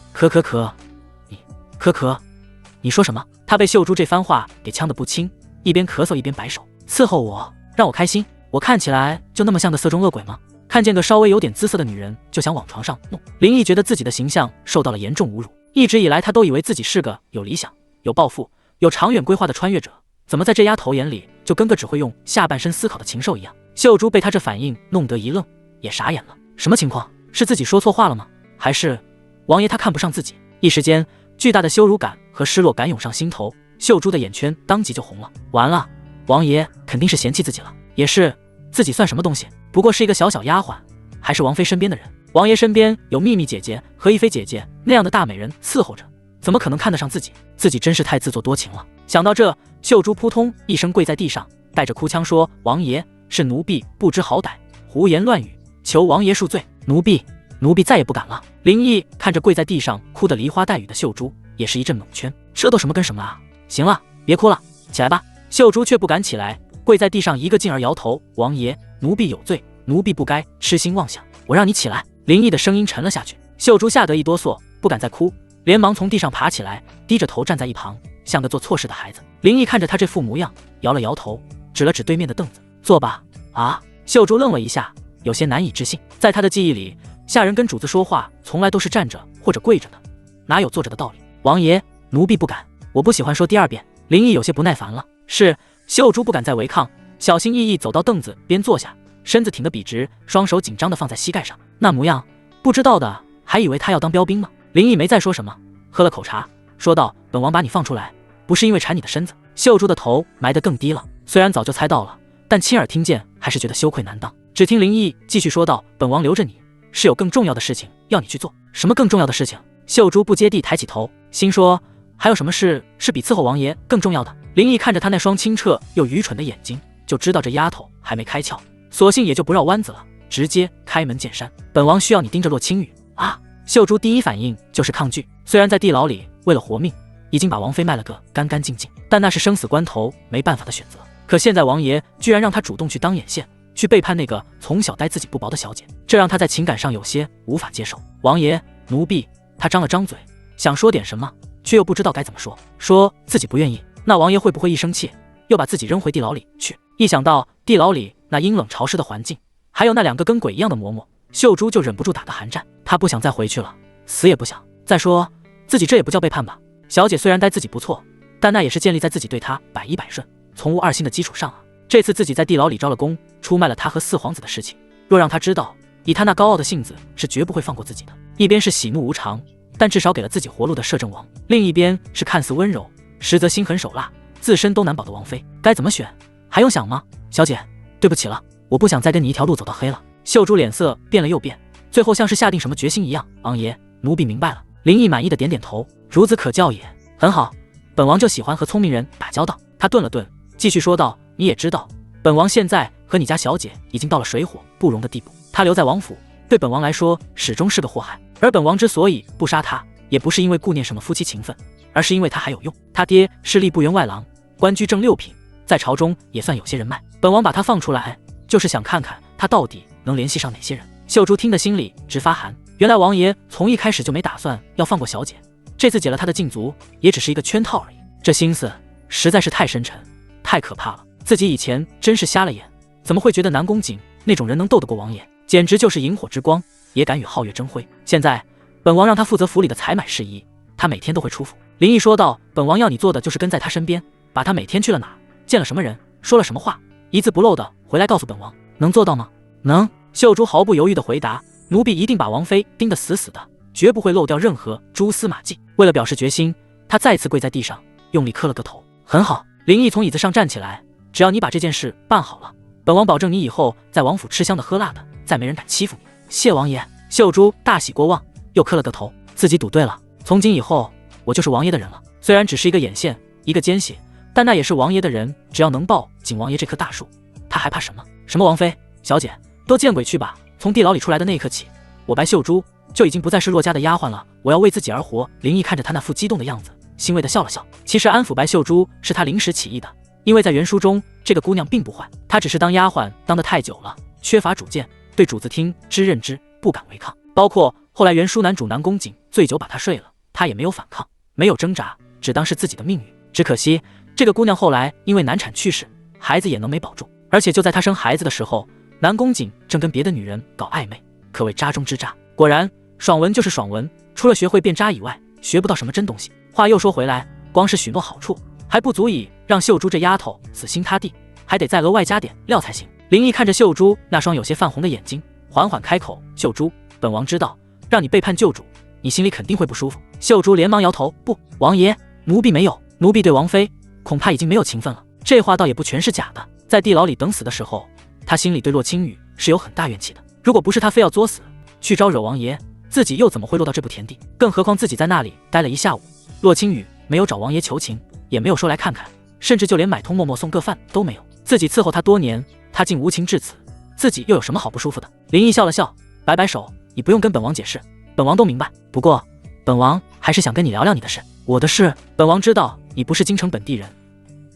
你说什么？他被秀珠这番话给呛得不轻，一边咳嗽一边摆手，伺候我，让我开心，我看起来就那么像个色中恶鬼吗？看见个稍微有点姿色的女人就想往床上弄。林毅觉得自己的形象受到了严重侮辱，一直以来他都以为自己是个有理想、有抱负、有长远规划的穿越者，怎么在这丫头眼里就跟个只会用下半身思考的禽兽一样？秀珠被他这反应弄得一愣，也傻眼了。什么情况？是自己说错话了吗？还是王爷他看不上自己？一时间巨大的羞辱感和失落感涌上心头，秀珠的眼圈当即就红了。完了，王爷肯定是嫌弃自己了，也是，自己算什么东西，不过是一个小小丫鬟，还是王妃身边的人。王爷身边有秘密姐姐和一妃姐姐那样的大美人伺候着，怎么可能看得上自己？自己真是太自作多情了。想到这，秀珠扑通一声跪在地上，带着哭腔说：“王爷，是奴婢不知好歹，胡言乱语，求王爷恕罪。奴婢再也不敢了。”林毅看着跪在地上哭得梨花带雨的秀珠，也是一阵蒙圈，这都什么跟什么啊？行了，别哭了，起来吧。秀珠却不敢起来，跪在地上一个劲儿摇头：“王爷，奴婢有罪，奴婢不该痴心妄想，我让你起来。”林毅的声音沉了下去，秀珠吓得一哆嗦，不敢再哭，连忙从地上爬起来，低着头站在一旁，像个做错事的孩子。林毅看着他这副模样，摇了摇头，指了指对面的凳子：“坐吧。”啊！秀珠愣了一下，有些难以置信。在他的记忆里，下人跟主子说话从来都是站着或者跪着的，哪有坐着的道理？王爷，奴婢不敢，我不喜欢说第二遍。林毅有些不耐烦了。是。秀珠不敢再违抗，小心翼翼走到凳子边坐下，身子挺得笔直，双手紧张地放在膝盖上，那模样，不知道的还以为他要当标兵呢。林毅没再说什么，喝了口茶，说道：“本王把你放出来，不是因为馋你的身子。”秀珠的头埋得更低了，虽然早就猜到了，但亲耳听见还是觉得羞愧难当。只听林毅继续说道：“本王留着你，是有更重要的事情要你去做。”什么更重要的事情？秀珠不接地抬起头，心说：还有什么事是比伺候王爷更重要的？林毅看着他那双清澈又愚蠢的眼睛，就知道这丫头还没开窍，索性也就不绕弯子了，直接开门见山：“本王需要你盯着洛青羽啊！”秀珠第一反应就是抗拒，虽然在地牢里为了活命，已经把王妃卖了个干干净净，但那是生死关头没办法的选择。可现在王爷居然让她主动去当眼线，去背叛那个从小待自己不薄的小姐，这让她在情感上有些无法接受。王爷，奴婢，她张了张嘴，想说点什么，却又不知道该怎么说，说自己不愿意，那王爷会不会一生气，又把自己扔回地牢里去？一想到地牢里那阴冷潮湿的环境，还有那两个跟鬼一样的嬷嬷，秀珠就忍不住打个寒战。她不想再回去了，死也不想。再说自己这也不叫背叛吧？小姐虽然待自己不错，但那也是建立在自己对她百依百顺、从无二心的基础上啊。这次自己在地牢里招了功，出卖了她和四皇子的事情，若让她知道，以她那高傲的性子是绝不会放过自己的。一边是喜怒无常，但至少给了自己活路的摄政王，另一边是看似温柔，实则心狠手辣，自身都难保的王妃，该怎么选？还用想吗？小姐，对不起了，我不想再跟你一条路走到黑了。秀珠脸色变了又变，最后像是下定什么决心一样：“王爷，奴婢明白了。”林毅满意的点点头：“孺子可教也。很好，本王就喜欢和聪明人打交道。”他顿了顿，继续说道：“你也知道，本王现在和你家小姐已经到了水火不容的地步，她留在王府，对本王来说始终是个祸害。而本王之所以不杀她，也不是因为顾念什么夫妻情分，而是因为她还有用。她爹是吏部员外郎，官居正六品，在朝中也算有些人脉。本王把她放出来，就是想看看她到底能联系上哪些人。”秀珠听得心里直发寒，原来王爷从一开始就没打算要放过小姐，这次解了她的禁足，也只是一个圈套而已。这心思实在是太深沉，太可怕了。自己以前真是瞎了眼，怎么会觉得南宫瑾那种人能斗得过王爷？简直就是萤火之光，也敢与皓月争辉。现在本王让他负责府里的采买事宜，他每天都会出府。林毅说道：“本王要你做的就是跟在他身边，把他每天去了哪儿，见了什么人，说了什么话，一字不漏的回来告诉本王，能做到吗？”“能。”秀珠毫不犹豫地回答：“奴婢一定把王妃盯得死死的，绝不会漏掉任何蛛丝马迹。”为了表示决心，他再次跪在地上，用力磕了个头。“很好。”林毅从椅子上站起来：“只要你把这件事办好了，本王保证你以后在王府吃香的喝辣的，再没人敢欺负你。”“谢王爷。”秀珠大喜过望，又磕了个头，自己赌对了，从今以后我就是王爷的人了。虽然只是一个眼线，一个奸细，但那也是王爷的人，只要能抱紧王爷这棵大树，他还怕什么？什么王妃？小姐，都见鬼去吧！从地牢里出来的那一刻起，我白秀珠就已经不再是洛家的丫鬟了，我要为自己而活。林毅看着他那副激动的样子，欣慰地笑了笑。其实安抚白秀珠是他临时起意的，因为在原书中这个姑娘并不坏，她只是当丫鬟当得太久了，缺乏主见，对主子听之任之，不敢违抗。包括后来原书男主南宫瑾醉酒把她睡了，她也没有反抗，没有挣扎，只当是自己的命运。只可惜这个姑娘后来因为难产去世，孩子也能没保住，而且就在她生孩子的时候，南宫瑾正跟别的女人搞暧昧，可谓渣中之渣。果然爽文就是爽文，除了学会变渣以外，学不到什么真东西。话又说回来，光是许诺好处还不足以让秀珠这丫头死心塌地，还得再额外加点料才行。林毅看着秀珠那双有些泛红的眼睛，缓缓开口：“秀珠，本王知道让你背叛旧主，你心里肯定会不舒服。”秀珠连忙摇头：“不，王爷，奴婢没有，奴婢对王妃恐怕已经没有情分了。”这话倒也不全是假的，在地牢里等死的时候，他心里对洛青羽是有很大怨气的。如果不是他非要作死去招惹王爷，自己又怎么会落到这步田地？更何况自己在那里待了一下午，洛青羽没有找王爷求情，也没有说来看看，甚至就连买通默默送个饭都没有。自己伺候他多年，他竟无情至此，自己又有什么好不舒服的？林毅笑了笑，摆摆手：“你不用跟本王解释，本王都明白。不过本王还是想跟你聊聊你的事。”“我的事？”“本王知道你不是京城本地人，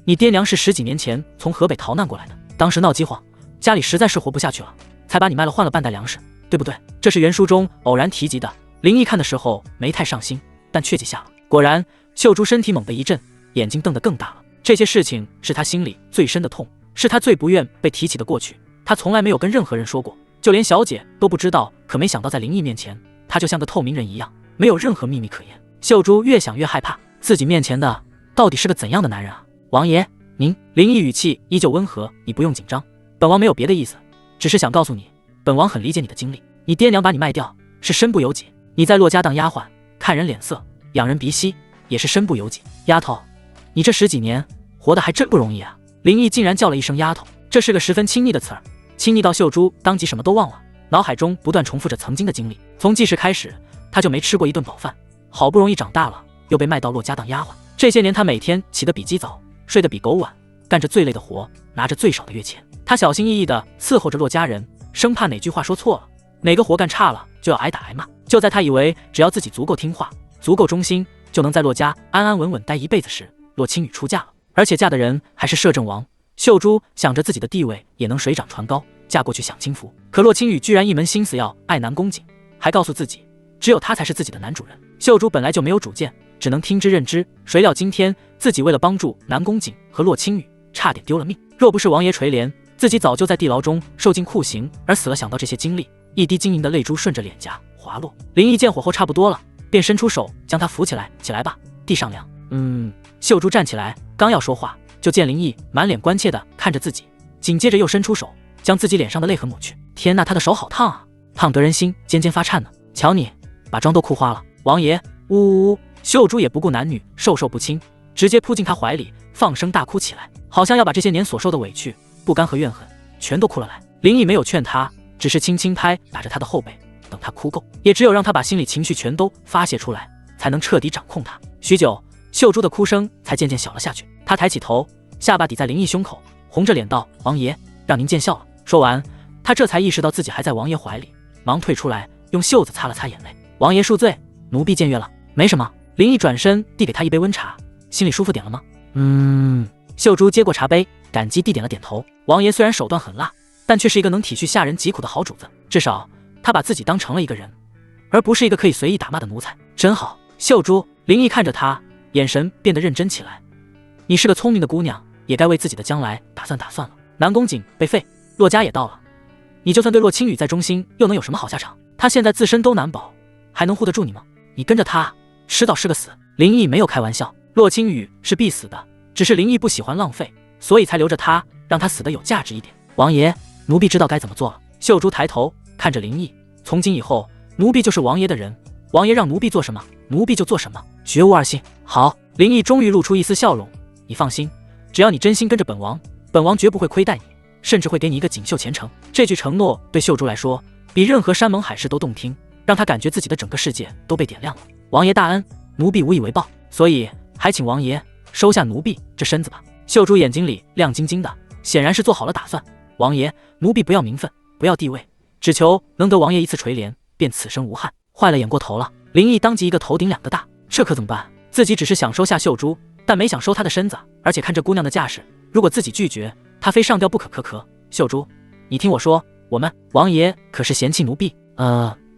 你爹娘是10几年前从河北逃难过来的，当时闹饥荒，家里实在是活不下去了，才把你卖了换了半袋粮食，对不对？”这是原书中偶然提及的。林毅看的时候没太上心，但却记下了。果然秀珠身体猛地一震，眼睛瞪得更大了。这些事情是他心里最深的痛，是他最不愿被提起的过去。他从来没有跟任何人说过，就连小姐都不知道。可没想到在林毅面前，他就像个透明人一样，没有任何秘密可言。秀珠越想越害怕，自己面前的到底是个怎样的男人啊？“王爷，您。”林毅语气依旧温和：“你不用紧张，本王没有别的意思，只是想告诉你，本王很理解你的经历。你爹娘把你卖掉是身不由己，你在洛家当丫鬟，看人脸色，养人鼻息，也是身不由己。丫头，你这10几年活得还真不容易啊！”林毅竟然叫了一声丫头，这是个十分亲昵的词儿，亲昵到秀珠当即什么都忘了，脑海中不断重复着曾经的经历。从记事开始，他就没吃过一顿饱饭，好不容易长大了，又被卖到洛家当丫鬟。这些年他每天起得比鸡早，睡得比狗晚，干着最累的活，拿着最少的月钱。他小心翼翼地伺候着骆家人，生怕哪句话说错了，哪个活干差了就要挨打挨骂。就在他以为只要自己足够听话，足够忠心，就能在骆家安安稳稳待一辈子时，骆青雨出嫁了，而且嫁的人还是摄政王。秀珠想着自己的地位也能水涨船高，嫁过去享清福。可骆青雨居然一门心思要爱南宫瑾，还告诉自己只有他才是自己的男主人。秀珠本来就没有主见，只能听之任之，谁料今天自己为了帮助南宫瑾和骆青雨，差点丢了命。若不是王爷垂怜，自己早就在地牢中受尽酷刑而死了。想到这些经历，一滴晶莹的泪珠顺着脸颊滑落。林毅见火候差不多了，便伸出手将他扶起来。起来吧，地上凉。秀珠站起来，刚要说话，就见林毅满脸关切地看着自己，紧接着又伸出手将自己脸上的泪痕抹去。天哪，他的手好烫啊，烫得人心尖尖发颤呢。瞧你把妆都哭花了。王爷，呜呜呜！秀珠也不顾男女授受不亲，直接扑进他怀里，放声大哭起来，好像要把这些年所受的委屈、不甘和怨恨全都哭了来。林毅没有劝他，只是轻轻打着他的后背，等他哭够，也只有让他把心里情绪全都发泄出来，才能彻底掌控他。许久，秀珠的哭声才渐渐小了下去。他抬起头，下巴抵在林毅胸口，红着脸道：“王爷，让您见笑了。”说完，他这才意识到自己还在王爷怀里，忙退出来，用袖子擦了擦眼泪。王爷恕罪，奴婢僭越了。没什么。林毅转身递给他一杯温茶，心里舒服点了吗？秀珠接过茶杯，感激地点了点头。王爷虽然手段狠辣，但却是一个能体恤下人疾苦的好主子，至少他把自己当成了一个人，而不是一个可以随意打骂的奴才，真好。秀珠，林毅看着他，眼神变得认真起来。你是个聪明的姑娘，也该为自己的将来打算了。南宫瑾被废，骆家也到了，你就算对骆青雨再忠心，又能有什么好下场？他现在自身都难保，还能护得住你吗？你跟着他，迟早是个死。林毅没有开玩笑，骆青雨是必死的，只是林毅不喜欢浪费，所以才留着他，让他死得有价值一点。王爷，奴婢知道该怎么做了。秀珠抬头看着林毅，从今以后，奴婢就是王爷的人，王爷让奴婢做什么，奴婢就做什么，绝无二心。好。林毅终于露出一丝笑容，你放心，只要你真心跟着本王，本王绝不会亏待你，甚至会给你一个锦绣前程。这句承诺对秀珠来说，比任何山盟海誓都动听，让她感觉自己的整个世界都被点亮了。王爷大恩，奴婢无以为报，所以还请王爷收下奴婢这身子吧。秀珠眼睛里亮晶晶的，显然是做好了打算。王爷，奴婢不要名分，不要地位，只求能得王爷一次垂怜，便此生无憾。坏了，演过头了。林毅当即一个头顶两个大，这可怎么办？自己只是想收下秀珠，但没想收她的身子，而且看这姑娘的架势，如果自己拒绝，她非上吊不可。秀珠，你听我说，王爷可是嫌弃奴婢？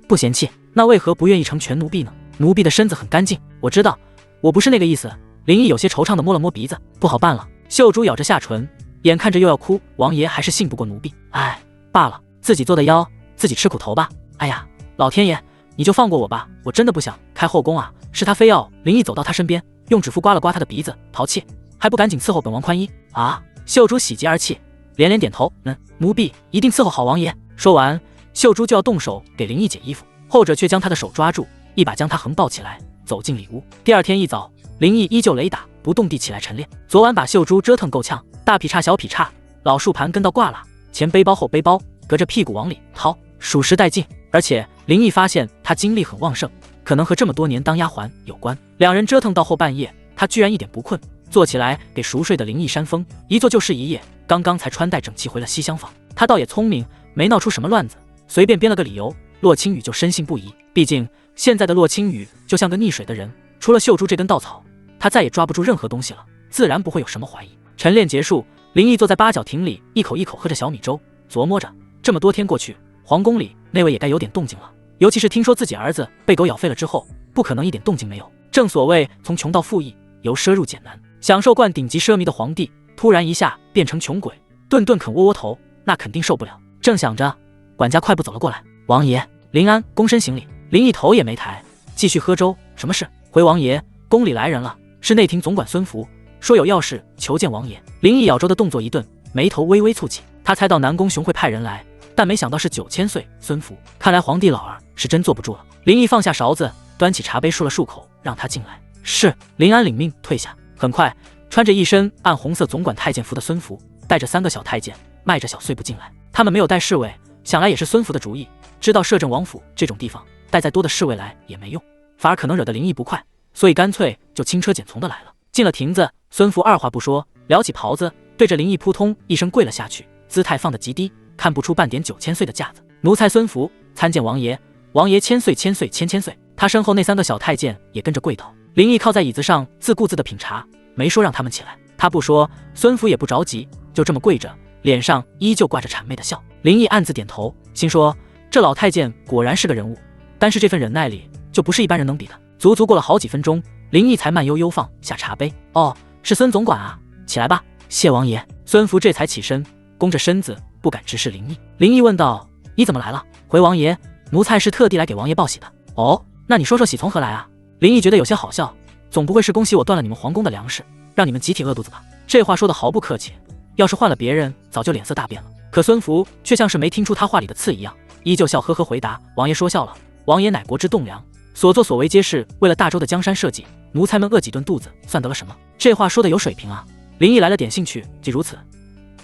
不嫌弃，那为何不愿意成全奴婢呢？奴婢的身子很干净。我知道，我不是那个意思。林毅有些惆怅地摸了摸鼻子，不好办了。秀珠咬着下唇，眼看着又要哭，王爷还是信不过奴婢。哎，罢了，自己做的妖，自己吃苦头吧。哎呀，老天爷，你就放过我吧，我真的不想开后宫啊！是他非要。林毅走到他身边，用指腹刮了刮他的鼻子，淘气，还不赶紧伺候本王宽衣啊！秀珠喜极而泣，连连点头，奴婢一定伺候好王爷。说完，秀珠就要动手给林毅解衣服，后者却将他的手抓住，一把将他横抱起来，走进里屋。第二天一早，林毅依旧雷打不动地起来晨练。昨晚把秀珠折腾够呛，大劈叉小劈叉，老树盘跟到挂了，前背包后背包，隔着屁股往里掏，属实带劲。而且林毅发现他精力很旺盛，可能和这么多年当丫鬟有关。两人折腾到后半夜，他居然一点不困，坐起来给熟睡的林毅扇风，一坐就是一夜。刚刚才穿戴整齐回了西厢房，他倒也聪明，没闹出什么乱子，随便编了个理由，骆青雨就深信不疑。毕竟现在的骆青雨就像个溺水的人，除了秀珠这根稻草，他再也抓不住任何东西了，自然不会有什么怀疑。晨练结束，林毅坐在八角亭里，一口一口喝着小米粥，琢磨着这么多天过去，皇宫里那位也该有点动静了，尤其是听说自己儿子被狗咬废了之后，不可能一点动静没有。正所谓从穷到富裕，由奢入俭难，享受惯顶级奢靡的皇帝，突然一下变成穷鬼，顿顿啃窝窝头，那肯定受不了。正想着，管家快步走了过来，王爷，临安躬身行礼。林毅头也没抬，继续喝粥。什么事？回王爷，宫里来人了，是内廷总管孙福，说有要事求见王爷。林毅咬粥的动作一顿，眉头微微蹙起，他猜到南宫雄会派人来，但没想到是9000岁孙福，看来皇帝老儿是真坐不住了。林毅放下勺子，端起茶杯漱了漱口，让他进来。是。林安领命退下。很快，穿着一身暗红色总管太监服的孙福带着3个小太监迈着小碎步进来。他们没有带侍卫，想来也是孙福的主意，知道摄政王府这种地方带再多的侍卫来也没用，反而可能惹得林毅不快，所以干脆就轻车简从的来了。进了亭子，孙福二话不说，撩起袍子对着林毅扑通一声跪了下去，姿态放得极低，看不出半点9000岁的架子。奴才孙福参见王爷，王爷千岁千岁千千岁。他身后那3个小太监也跟着跪倒。林毅靠在椅子上自顾自地品茶，没说让他们起来。他不说，孙福也不着急，就这么跪着，脸上依旧挂着谄媚的笑。林毅暗自点头，心说这老太监果然是个人物，但是这份忍耐力就不是一般人能比的。足足过了好几分钟，林毅才慢悠悠放下茶杯。哦，是孙总管啊，起来吧。谢王爷。孙福这才起身，弓着身子，不敢直视林毅。林毅问道：你怎么来了？回王爷，奴才是特地来给王爷报喜的。哦，那你说说喜从何来啊？林毅觉得有些好笑，总不会是恭喜我断了你们皇宫的粮食，让你们集体饿肚子吧？这话说得毫不客气，要是换了别人，早就脸色大变了。可孙福却像是没听出他话里的刺一样，依旧笑呵呵回答：王爷说笑了，王爷乃国之栋梁，所作所为皆是为了大周的江山社稷，奴才们饿几顿肚子算得了什么？这话说得有水平啊。林毅来了点兴趣，既如此，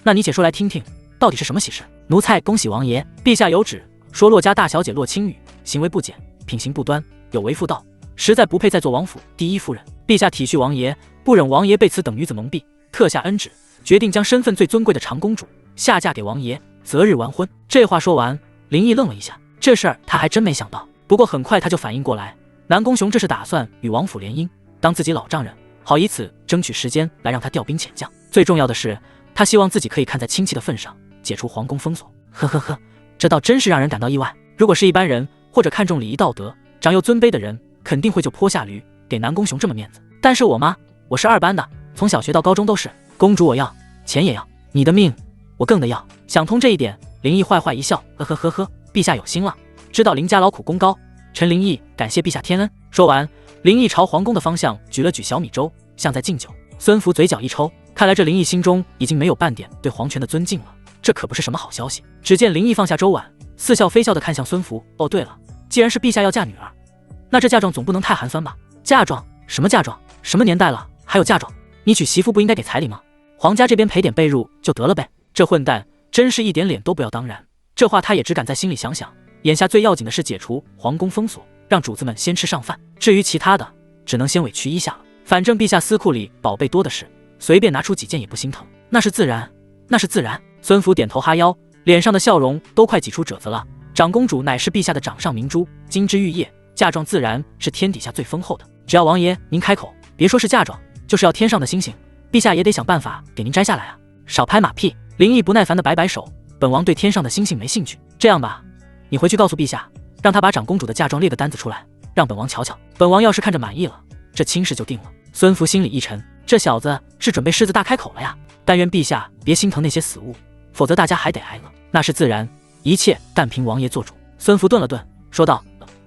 那你且说来听听，到底是什么喜事？奴才恭喜王爷，陛下有旨，说骆家大小姐骆青雨行为不检，品行不端，有违妇道，实在不配再做王府第一夫人。陛下体恤王爷，不忍王爷被此等女子蒙蔽，特下恩旨，决定将身份最尊贵的长公主下嫁给王爷，择日完婚。这话说完，林毅愣了一下，这事儿他还真没想到。不过很快他就反应过来，南宫雄这是打算与王府联姻，当自己老丈人，好以此争取时间来让他调兵遣将。最重要的是，他希望自己可以看在亲戚的份上解除皇宫封锁。呵呵呵，这倒真是让人感到意外。如果是一般人，或者看重礼仪道德、长幼尊卑的人，肯定会就坡下驴，给南宫雄这么面子。但是我吗？我是2班的，从小学到高中都是。公主我要，钱也要，你的命我更得要。想通这一点，林毅坏坏一笑，呵呵呵呵，陛下有心了，知道林家劳苦功高，臣林毅感谢陛下天恩。说完，林毅朝皇宫的方向举了举小米粥，像在敬酒。孙福嘴角一抽，看来这林毅心中已经没有半点对皇权的尊敬了，这可不是什么好消息。只见林毅放下粥碗，似笑非笑地看向孙福。哦对了，既然是陛下要嫁女儿，那这嫁妆总不能太寒酸吧？嫁妆？什么嫁妆？什么年代了还有嫁妆？你娶媳妇不应该给彩礼吗？皇家这边赔点被褥就得了呗。这混蛋真是一点脸都不要当然。这话他也只敢在心里想想，眼下最要紧的是解除皇宫封锁，让主子们先吃上饭，至于其他的，只能先委屈一下了。反正陛下司库里宝贝多的是，随便拿出几件也不心疼。那是自然，那是自然。孙福点头哈腰，脸上的笑容都快挤出褶子了。长公主乃是陛下的掌上明珠，金枝玉叶，嫁妆自然是天底下最丰厚的。只要王爷您开口，别说是嫁妆，就是要天上的星星，陛下也得想办法给您摘下来啊！少拍马屁！林毅不耐烦地摆摆手，本王对天上的星星没兴趣。这样吧，你回去告诉陛下，让他把长公主的嫁妆列个单子出来，让本王瞧瞧。本王要是看着满意了，这亲事就定了。孙福心里一沉，这小子是准备狮子大开口了呀！但愿陛下别心疼那些死物，否则大家还得挨饿。那是自然，一切但凭王爷做主。孙福顿了顿，说道：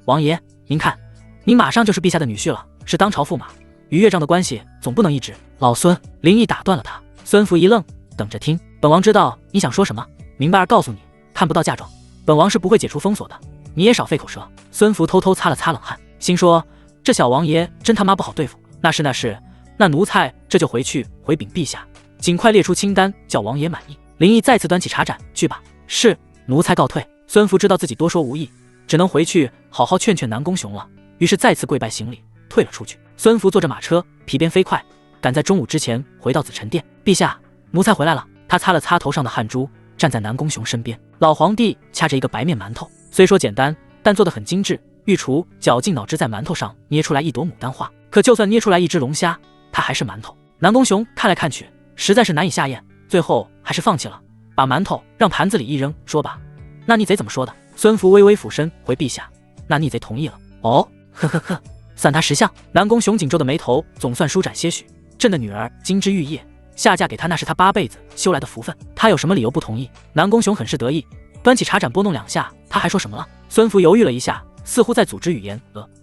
王爷，您看，您马上就是陛下的女婿了，是当朝驸马，与岳丈的关系总不能一直。老孙，林毅打断了他。孙福一愣，等着听。本王知道你想说什么，明白儿告诉你，看不到嫁妆，本王是不会解除封锁的。你也少费口舌。孙福偷偷擦了擦冷汗，心说这小王爷真他妈不好对付。那是那是，那奴才这就回去回禀陛下，尽快列出清单，叫王爷满意。林毅再次端起茶盏，去吧。是，奴才告退。孙福知道自己多说无益，只能回去好好劝劝南宫雄了，于是再次跪拜行礼，退了出去。孙福坐着马车，皮鞭飞快，赶在中午之前回到紫宸殿。陛下，奴才回来了。他擦了擦头上的汗珠，站在南宫雄身边。老皇帝掐着一个白面馒头，虽说简单，但做得很精致。御厨绞尽脑汁在馒头上捏出来一朵牡丹花，可就算捏出来一只龙虾，它还是馒头。南宫雄看来看去，实在是难以下咽，最后还是放弃了，把馒头让盘子里一扔，说吧，那逆贼怎么说的？孙福微微俯身回陛下，那逆贼同意了。哦，呵呵呵，算他识相。南宫雄紧皱的眉头总算舒展些许。朕的女儿金枝玉叶，下嫁给他那是他8辈子修来的福分，他有什么理由不同意？南宫雄很是得意，端起茶盏拨弄2下，他还说什么了？孙福犹豫了一下，似乎在组织语言。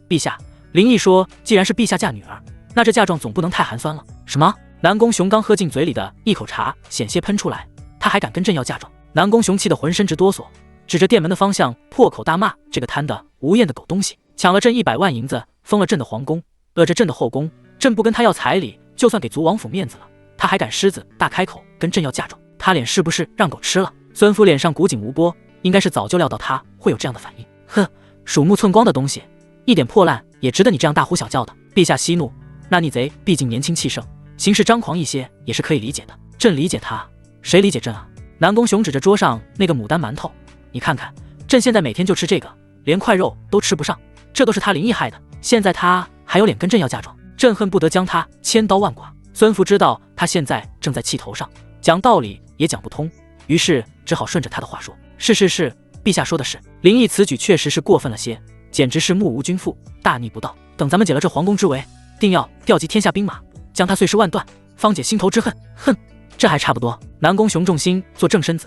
陛下，林毅说，既然是陛下嫁女儿，那这嫁妆总不能太寒酸了。什么？南宫雄刚喝进嘴里的一口茶险些喷出来，他还敢跟朕要嫁妆？南宫雄气得浑身直哆嗦，指着殿门的方向破口大骂：这个贪的无厌的狗东西，抢了朕100万银子，封了朕的皇宫，饿着朕的后宫，朕不跟他要彩礼，就算给足王府面子了，他还敢狮子大开口跟朕要嫁妆，他脸是不是让狗吃了？孙福脸上古井无波，应该是早就料到他会有这样的反应。哼，鼠目寸光的东西，一点破烂也值得你这样大呼小叫的。陛下息怒，那逆贼毕竟年轻气盛，行事张狂一些也是可以理解的。朕理解他，谁理解朕啊？南宫雄指着桌上那个牡丹馒头，你看看，朕现在每天就吃这个，连块肉都吃不上，这都是他林毅害的。现在他还有脸跟朕要嫁妆，朕恨不得将他千刀万剐。孙福知道他现在正在气头上，讲道理也讲不通，于是只好顺着他的话说：是，陛下说的是，林毅此举确实是过分了些，简直是目无君父，大逆不道。等咱们解了这皇宫之围，定要调集天下兵马，将他碎尸万段，方解心头之恨。哼，这还差不多。南宫雄重心做正身子，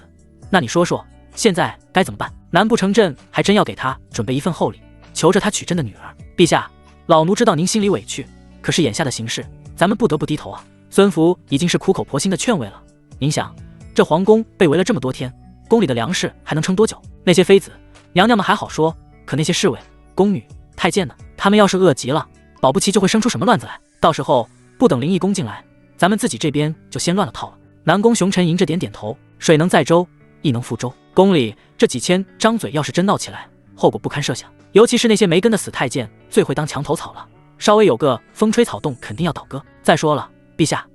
那你说说，现在该怎么办？难不成朕还真要给他准备一份厚礼，求着他娶朕的女儿？陛下，老奴知道您心里委屈，可是眼下的形势，咱们不得不低头啊。孙福已经是苦口婆心的劝慰了。您想，这皇宫被围了这么多天，宫里的粮食还能撑多久？那些妃子娘娘们还好说，可那些侍卫、宫女、太监呢？他们要是饿极了，保不齐就会生出什么乱子来。到时候不等林毅攻进来，咱们自己这边就先乱了套了。南宫雄沉吟着点点头，水能载舟，亦能覆舟。宫里这几千张嘴，要是真闹起来，后果不堪设想。尤其是那些没根的死太监，最会当墙头草了，稍微有个风吹草动，肯定要倒戈。再说了，陛下，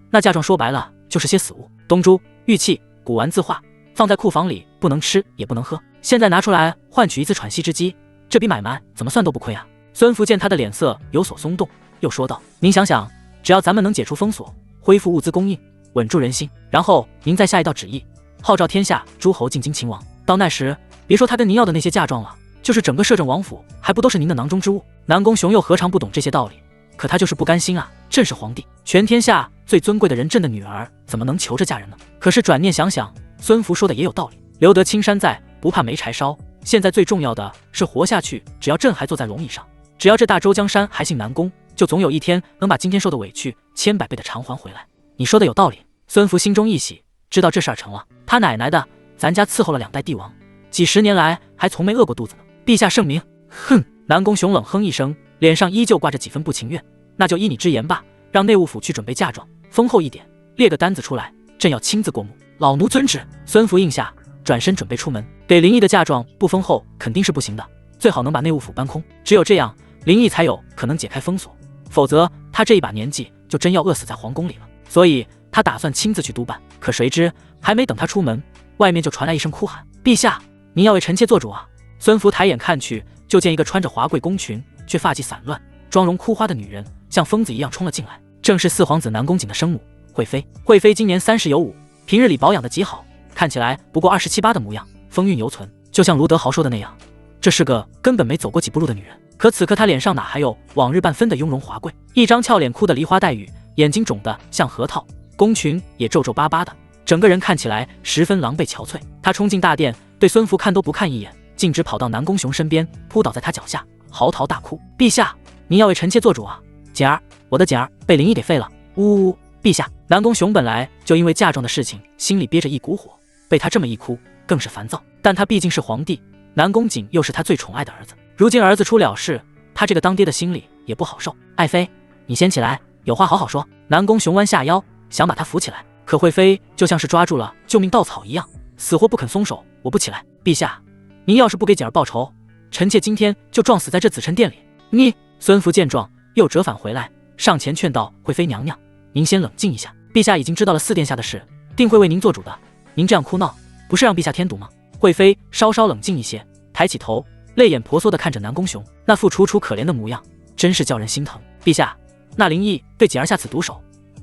那嫁妆说白了就是些死物，东珠、玉器、古玩字画，放在库房里，不能吃也不能喝。现在拿出来换取一次喘息之机，这笔买卖怎么算都不亏啊。孙福见他的脸色有所松动，又说道：您想想，只要咱们能解除封锁，恢复物资供应，稳住人心，然后您再下一道旨意，号召天下诸侯进京勤王。到那时，别说他跟您要的那些嫁妆了，就是整个摄政王府，还不都是您的囊中之物？南宫雄又何尝不懂这些道理？可他就是不甘心啊！朕是皇帝，全天下最尊贵的人，朕的女儿怎么能求着嫁人呢？可是转念想想，孙福说的也有道理，留得青山在，不怕没柴烧。现在最重要的是活下去，只要朕还坐在龙椅上，只要这大周江山还姓南宫，就总有一天能把今天受的委屈千百倍的偿还回来。你说的有道理。孙福心中一喜，知道这事儿成了。他奶奶的，咱家伺候了2代帝王，几十年来还从没饿过肚子呢。陛下圣明。哼！南宫雄冷哼一声，脸上依旧挂着几分不情愿。那就依你之言吧，让内务府去准备嫁妆，丰厚一点，列个单子出来，朕要亲自过目。老奴遵旨。孙福应下，转身准备出门。给林毅的嫁妆不丰厚肯定是不行的，最好能把内务府搬空，只有这样，林毅才有可能解开封锁，否则他这一把年纪就真要饿死在皇宫里了。所以他打算亲自去督办。可谁知还没等他出门，外面就传来一声哭喊：陛下，您要为臣妾做主啊！孙福抬眼看去，就见一个穿着华贵宫裙却发髻散乱、妆容枯花的女人像疯子一样冲了进来，正是四皇子南宫瑾的生母惠妃。惠妃今年30有5，平日里保养得极好，看起来不过27、8的模样，风韵犹存，就像卢德豪说的那样，这是个根本没走过几步路的女人。可此刻她脸上哪还有往日半分的雍容华贵，一张俏脸哭得梨花带雨，眼睛肿得像核桃，宫裙也皱皱巴巴的，整个人看起来十分狼狈憔悴。她冲进大殿，对孙福看都不看一眼，径直跑到南宫雄身边，扑倒在他脚下，嚎啕大哭：陛下，您要为臣妾做主啊！锦儿，我的锦儿被林毅给废了！呜呜！陛下！南宫雄本来就因为嫁妆的事情心里憋着一股火，被他这么一哭，更是烦躁。但他毕竟是皇帝，南宫瑾又是他最宠爱的儿子，如今儿子出了事，他这个当爹的心里也不好受。爱妃，你先起来，有话好好说。南宫雄弯下腰，想把他扶起来，可惠妃就像是抓住了救命稻草一样，死活不肯松手。我不起来。陛下，您要是不给锦儿报仇，臣妾今天就撞死在这紫宸殿里。你！孙福见状又折返回来，上前劝道：惠妃娘娘，您先冷静一下，陛下已经知道了4殿下的事，定会为您做主的。您这样哭闹，不是让陛下添堵吗？惠妃稍稍冷静一些，抬起头，泪眼婆娑地看着南宫雄，那副楚楚可怜的模样，真是叫人心疼。陛下，那林毅对锦儿下此毒手，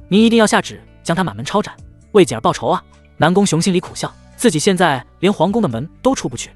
您一定要下旨将他满门抄斩，为锦儿报仇啊！南宫雄心里苦笑，自己现在连皇宫的门都出不去，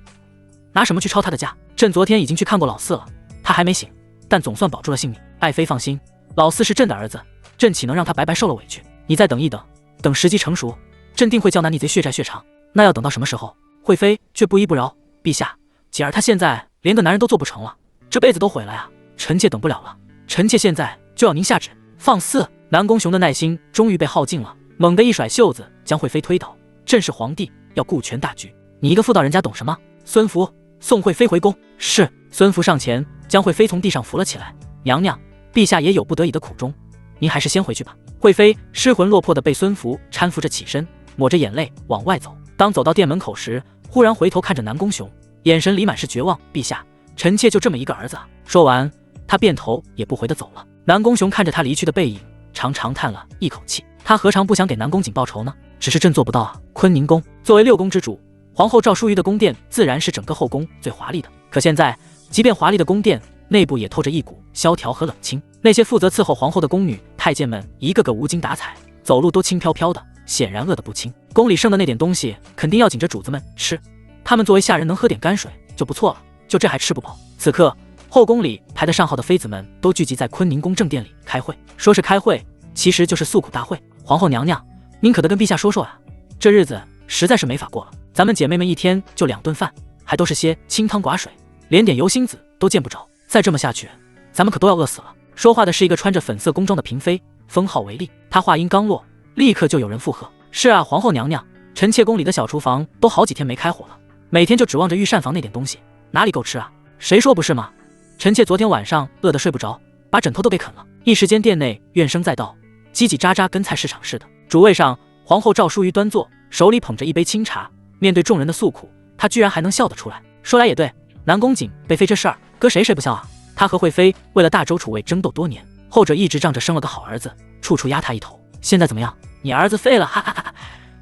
拿什么去抄他的家？朕昨天已经去看过老四了，他还没醒，但总算保住了性命。爱妃放心，老四是朕的儿子，朕岂能让他白白受了委屈？你再等一等，等时机成熟，朕定会叫那逆贼血债血偿。那要等到什么时候？惠妃却不依不饶：陛下，锦儿她现在连个男人都做不成了，这辈子都毁了呀！臣妾等不了了，臣妾现在就要您下旨放肆！南宫雄的耐心终于被耗尽了，猛地一甩袖子，将惠妃推倒：朕是皇帝，要顾全大局，你一个妇道人家懂什么？孙福，送惠妃回宫。是。孙福上前将惠妃从地上扶了起来：娘娘，陛下也有不得已的苦衷，您还是先回去吧。惠妃失魂落魄的被孙福搀扶着起身，抹着眼泪往外走。当走到店门口时，忽然回头看着南宫雄，眼神里满是绝望：陛下，臣妾就这么一个儿子啊！说完，他便头也不回的走了。南宫雄看着他离去的背影，长长叹了一口气。他他何尝不想给南宫景报仇呢？只是朕做不到啊。坤宁宫作为6宫之主，皇后赵淑瑜的宫殿自然是整个后宫最华丽的。可现在，即便华丽的宫殿内部也透着一股萧条和冷清。那些负责伺候皇后的宫女、太监们，一个个无精打采，走路都轻飘飘的，显然饿得不轻。宫里剩的那点东西，肯定要紧着主子们吃。他们作为下人，能喝点泔水就不错了，就这还吃不饱。此刻，后宫里排得上号的妃子们都聚集在坤宁宫正殿里开会，说是开会，其实就是诉苦大会。皇后娘娘，您可得跟陛下说说啊，这日子实在是没法过了。咱们姐妹们一天就2顿饭，还都是些清汤寡水，连点油星子都见不着。再这么下去，咱们可都要饿死了。说话的是一个穿着粉色宫装的嫔妃，封号为丽。她话音刚落，立刻就有人附和：是啊，皇后娘娘，臣妾宫里的小厨房都好几天没开火了，每天就指望着御膳房那点东西，哪里够吃啊？谁说不是吗？臣妾昨天晚上饿得睡不着，把枕头都给啃了。一时间殿内怨声载道，叽叽喳喳跟菜市场似的。主位上，皇后赵淑瑜端坐，手里捧着一杯清茶，面对众人的诉苦，她居然还能笑得出来。说来也对，南宫景被废这事儿，搁谁不笑啊？他和惠妃为了大周储位争斗多年，后者一直仗着生了个好儿子，处处压他一头。现在怎么样？你儿子废了，哈哈哈哈！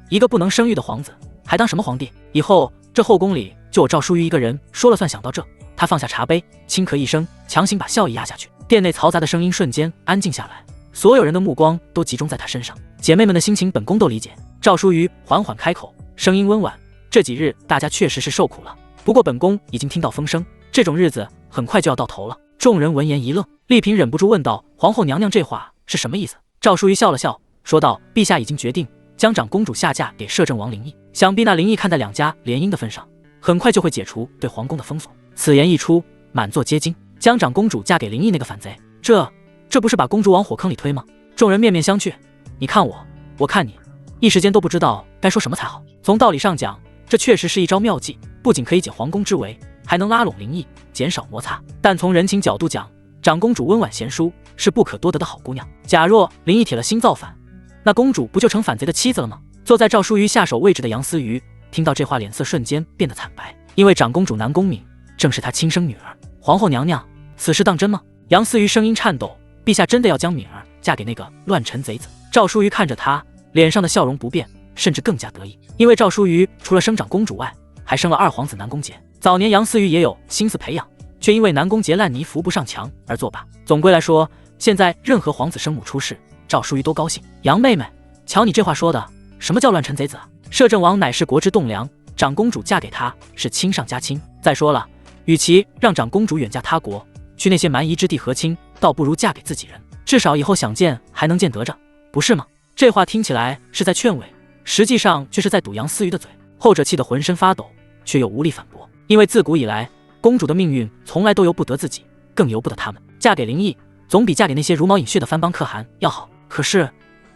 一个不能生育的皇子，还当什么皇帝？以后这后宫里就我赵淑瑜一个人说了算。想到这，他放下茶杯，轻咳一声，强行把笑意压下去。殿内嘈杂的声音瞬间安静下来，所有人的目光都集中在他身上。姐妹们的心情，本宫都理解。赵淑瑜缓缓开口，声音温婉：这几日大家确实是受苦了，不过本宫已经听到风声，这种日子很快就要到头了。众人闻言一愣，丽嫔忍不住问道：皇后娘娘这话是什么意思？赵淑瑜笑了笑，说道：陛下已经决定将长公主下嫁给摄政王林毅，想必那林毅看在2家联姻的份上，很快就会解除对皇宫的封锁。此言一出，满座皆惊，将长公主嫁给林毅那个反贼，这不是把公主往火坑里推吗？众人面面相觑，你看我，我看你，一时间都不知道该说什么才好。从道理上讲，这确实是一招妙计，不仅可以解皇宫之围，还能拉拢林毅，减少摩擦。但从人情角度讲，长公主温婉贤淑，是不可多得的好姑娘。假若林毅铁了心造反，那公主不就成反贼的妻子了吗？坐在赵淑瑜下手位置的杨思瑜听到这话，脸色瞬间变得惨白，因为长公主南宫敏正是她亲生女儿。皇后娘娘，此事当真吗？杨思瑜声音颤抖：陛下真的要将敏儿嫁给那个乱臣贼子？赵淑瑜看着她，脸上的笑容不变，甚至更加得意，因为赵淑瑜除了生长公主外，还生了2皇子南宫杰。早年杨思瑜也有心思培养，却因为南宫杰烂泥扶不上墙而作罢。总归来说，现在任何皇子生母出事，赵淑瑜都高兴。杨妹妹，瞧你这话说的，什么叫乱臣贼子啊？摄政王乃是国之栋梁，长公主嫁给他是亲上加亲。再说了，与其让长公主远嫁他国，去那些蛮夷之地和亲，倒不如嫁给自己人，至少以后想见还能见得着，不是吗？这话听起来是在劝慰，实际上却是在堵杨思瑜的嘴。后者气得浑身发抖，却又无力反驳，因为自古以来，公主的命运从来都由不得自己，更由不得他们。嫁给林毅，总比嫁给那些茹毛饮血的番邦可汗要好。可是，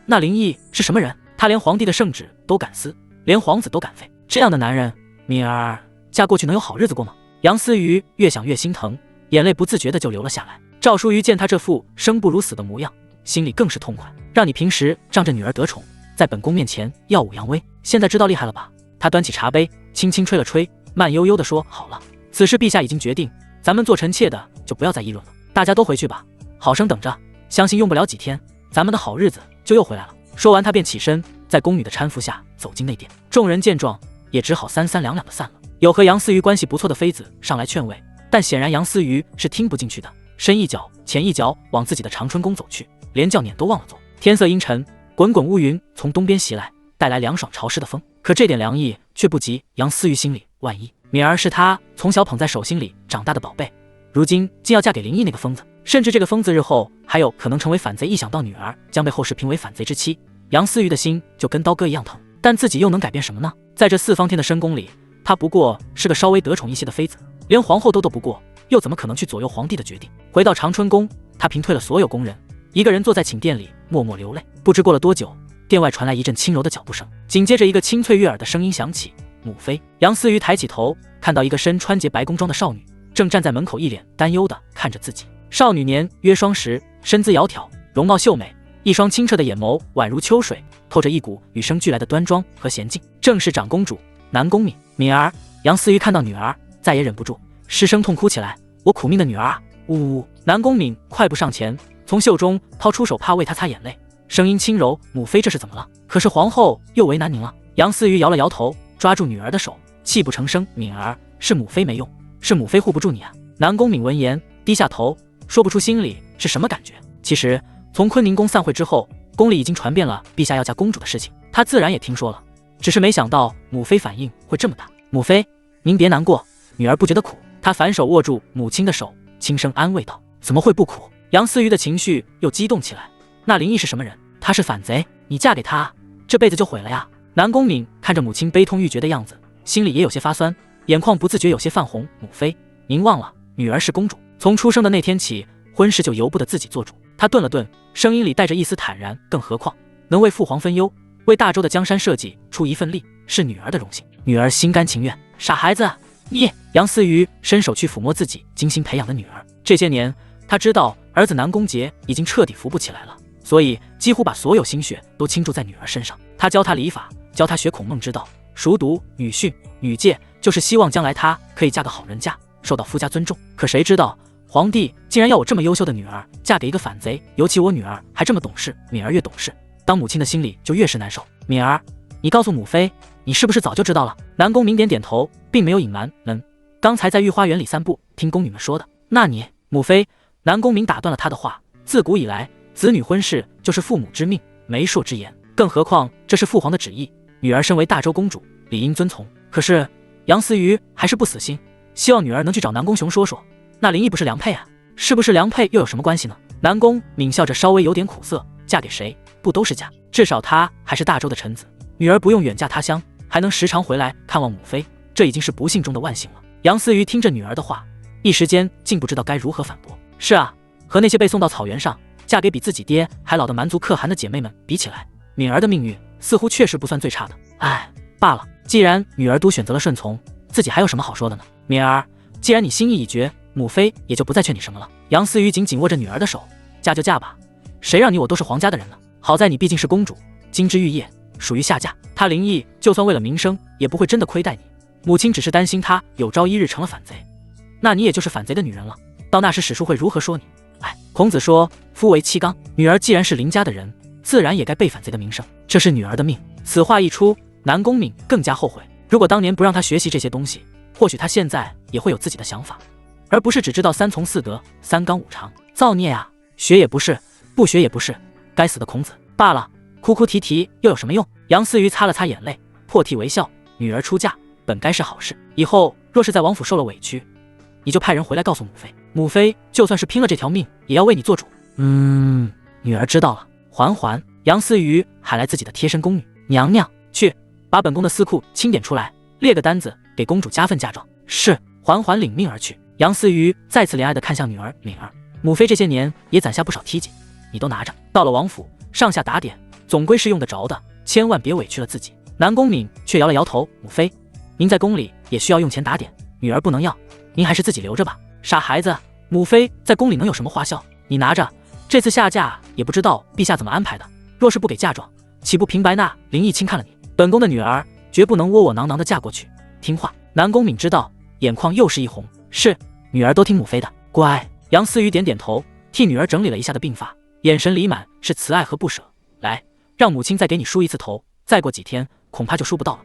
那林毅是什么人？他连皇帝的圣旨都敢撕，连皇子都敢废，这样的男人，敏儿嫁过去能有好日子过吗？杨思瑜越想越心疼，眼泪不自觉的就流了下来。赵淑瑜见他这副生不如死的模样，心里更是痛快。让你平时仗着女儿得宠，在本宫面前耀武扬威，现在知道厉害了吧？他端起茶杯，轻轻吹了吹，慢悠悠地说：好了，此事陛下已经决定，咱们做臣妾的就不要再议论了，大家都回去吧，好生等着，相信用不了几天，咱们的好日子就又回来了。说完，他便起身，在宫女的搀扶下走进内殿。众人见状，也只好三两两的散了。有和杨思瑜关系不错的妃子上来劝慰，但显然杨思瑜是听不进去的，深一脚前一脚往自己的长春宫走去，连叫撵都忘了做。天色阴沉，滚滚乌云从东边袭来，带来凉爽潮湿的风。可这点凉意却不及杨思瑜心里，万一敏儿是他从小捧在手心里长大的宝贝，如今竟要嫁给林毅那个疯子，甚至这个疯子日后还有可能成为反贼，一想到女儿将被后世评为反贼之妻，杨思瑜的心就跟刀割一样疼。但自己又能改变什么呢？在这4方天的深宫里，她不过是个稍微得宠一些的妃子，连皇后都斗不过，又怎么可能去左右皇帝的决定？回到长春宫，她平退了所有宫人，一个人坐在寝殿里默默流泪。不知过了多久，殿外传来一阵轻柔的脚步声，紧接着一个清脆悦耳的声音响起：母妃。杨思瑜抬起头，看到一个身穿洁白宫装的少女正站在门口，一脸担忧地看着自己。少女年约双10，身姿窈窕，容貌秀美，一双清澈的眼眸宛如秋水，透着一股与生俱来的端庄和娴静，正是长公主南宫敏。敏儿，杨思瑜看到女儿，再也忍不住，失声痛哭起来：我苦命的女儿啊！呜呜呜！南宫敏快步上前，从袖中掏出手帕为她擦眼泪，声音轻柔：“母妃这是怎么了？可是皇后又为难您了。”杨思瑜摇了摇头，抓住女儿的手，泣不成声：“敏儿，是母妃没用，是母妃护不住你啊。”南宫敏闻言低下头，说不出心里是什么感觉。其实从坤宁宫散会之后，宫里已经传遍了陛下要嫁公主的事情，他自然也听说了，只是没想到母妃反应会这么大。母妃，您别难过，女儿不觉得苦。他反手握住母亲的手，轻声安慰道：“怎么会不苦？”杨思瑜的情绪又激动起来。那林毅是什么人？他是反贼，你嫁给他，这辈子就毁了呀。南宫敏看着母亲悲痛欲绝的样子，心里也有些发酸，眼眶不自觉有些泛红。母妃，您忘了，女儿是公主，从出生的那天起，婚事就由不得自己做主。他顿了顿，声音里带着一丝坦然。更何况能为父皇分忧，为大周的江山社稷出一份力，是女儿的荣幸，女儿心甘情愿。傻孩子，你！杨思瑜伸手去抚摸自己精心培养的女儿。这些年，他知道儿子南宫杰已经彻底扶不起来了，所以几乎把所有心血都倾注在女儿身上。他教她礼法，教她学孔孟之道，熟读女训、女诫，就是希望将来她可以嫁个好人家，受到夫家尊重。可谁知道皇帝竟然要我这么优秀的女儿嫁给一个反贼，尤其我女儿还这么懂事。敏儿越懂事，当母亲的心里就越是难受。敏儿，你告诉母妃，你是不是早就知道了？南宫明点点头，并没有隐瞒。刚才在御花园里散步，听宫女们说的。那你，母妃，南宫明打断了他的话。自古以来，子女婚事就是父母之命，媒妁之言，更何况这是父皇的旨意，女儿身为大周公主，理应遵从。可是杨思瑜还是不死心，希望女儿能去找南宫雄说说。那林毅不是良配啊，是不是良配又有什么关系呢？南宫抿笑着，稍微有点苦涩。嫁给谁不都是嫁，至少他还是大周的臣子，女儿不用远嫁他乡，还能时常回来看望母妃，这已经是不幸中的万幸了。杨思瑜听着女儿的话，一时间竟不知道该如何反驳。是啊，和那些被送到草原上，嫁给比自己爹还老的蛮族可汗的姐妹们比起来，敏儿的命运似乎确实不算最差的。唉，罢了，既然女儿都选择了顺从，自己还有什么好说的呢？敏儿，既然你心意已决，母妃也就不再劝你什么了。杨思瑜紧紧握着女儿的手，嫁就嫁吧，谁让你我都是皇家的人呢？好在你毕竟是公主，金枝玉叶，属于下嫁。他林毅就算为了名声，也不会真的亏待你。母亲只是担心他有朝一日成了反贼，那你也就是反贼的女人了。到那时史书会如何说你？哎，孔子说夫为妻纲，女儿既然是林家的人，自然也该背反贼的名声，这是女儿的命。此话一出，南宫敏更加后悔，如果当年不让她学习这些东西，或许她现在也会有自己的想法，而不是只知道三从四德、三纲五常。造孽啊，学也不是，不学也不是，该死的孔子。罢了，哭哭啼啼又有什么用？杨思瑜擦了擦眼泪，破涕为笑。女儿出嫁本该是好事，以后若是在王府受了委屈，你就派人回来告诉母妃，母妃就算是拼了这条命，也要为你做主。女儿知道了。嬛，杨思瑜喊来自己的贴身宫女，娘娘，去把本宫的司库清点出来，列个单子给公主加份嫁妆。是。嬛领命而去。杨思瑜再次怜爱地看向女儿，敏儿，母妃这些年也攒下不少梯级，你都拿着。到了王府，上下打点，总归是用得着的，千万别委屈了自己。南宫敏却摇了摇头，母妃，您在宫里也需要用钱打点，女儿不能要，您还是自己留着吧。傻孩子，母妃在宫里能有什么花销？你拿着，这次下嫁也不知道陛下怎么安排的，若是不给嫁妆，岂不平白那林毅轻看了你？本宫的女儿绝不能窝窝囊囊的嫁过去，听话。南宫敏知道，眼眶又是一红。是，女儿都听母妃的，乖。杨思瑜点点头，替女儿整理了一下的鬓发，眼神里满是慈爱和不舍。来，让母亲再给你梳一次头，再过几天恐怕就梳不到了。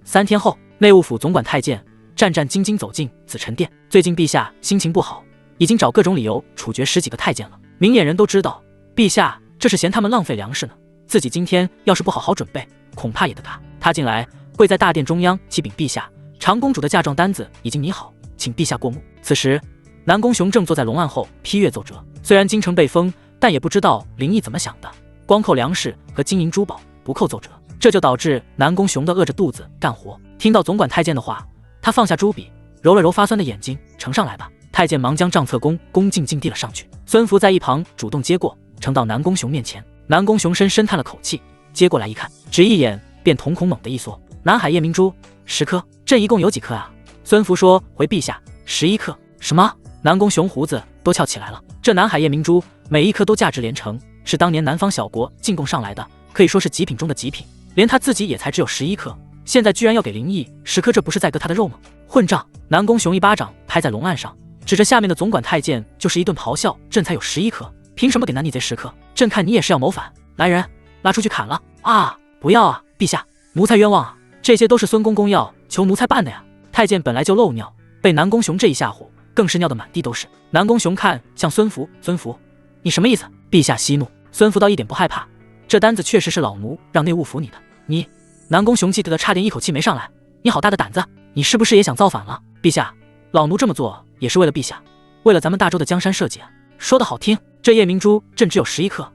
3天后，内务府总管太监战战兢兢走进紫宸殿。最近陛下心情不好，已经找各种理由处决10几个太监了。明眼人都知道，陛下这是嫌他们浪费粮食呢。自己今天要是不好好准备，恐怕也得嘎。他进来，跪在大殿中央，启禀陛下，长公主的嫁妆单子已经拟好，请陛下过目。此时，南宫雄正坐在龙案后批阅奏折。虽然京城被封，但也不知道林毅怎么想的，光扣粮食和金银珠宝，不扣奏折，这就导致南宫雄的饿着肚子干活。听到总管太监的话，他放下朱笔，揉了揉发酸的眼睛，呈上来吧。太监忙将账册恭恭敬敬递了上去。孙福在一旁主动接过，呈到南宫雄面前。南宫雄深叹了口气，接过来一看，只一眼便瞳孔猛地一缩。南海夜明珠10颗，朕一共有几颗啊？孙福说，回陛下11颗。什么？南宫雄胡子都翘起来了。这南海夜明珠每一颗都价值连城，是当年南方小国进贡上来的，可以说是极品中的极品，连他自己也才只有11颗，现在居然要给林毅10颗，这不是在割他的肉吗？混账！南宫雄一巴掌拍在龙案上，指着下面的总管太监就是一顿咆哮。朕才有11颗，凭什么给南逆贼10颗？朕看你也是要谋反，来人，拉出去砍了！啊，不要啊，陛下，奴才冤枉啊！这些都是孙公公要求奴才办的呀。太监本来就漏尿，被南宫雄这一吓唬，更是尿得满地都是。南宫雄看向孙福，孙福，你什么意思？陛下息怒。孙福倒一点不害怕，这单子确实是老奴让内务府你的。你，南宫雄气得差点一口气没上来。你好大的胆子，你是不是也想造反了？陛下，老奴这么做也是为了陛下，为了咱们大周的江山社稷啊。说得好听，这夜明珠朕只有11克，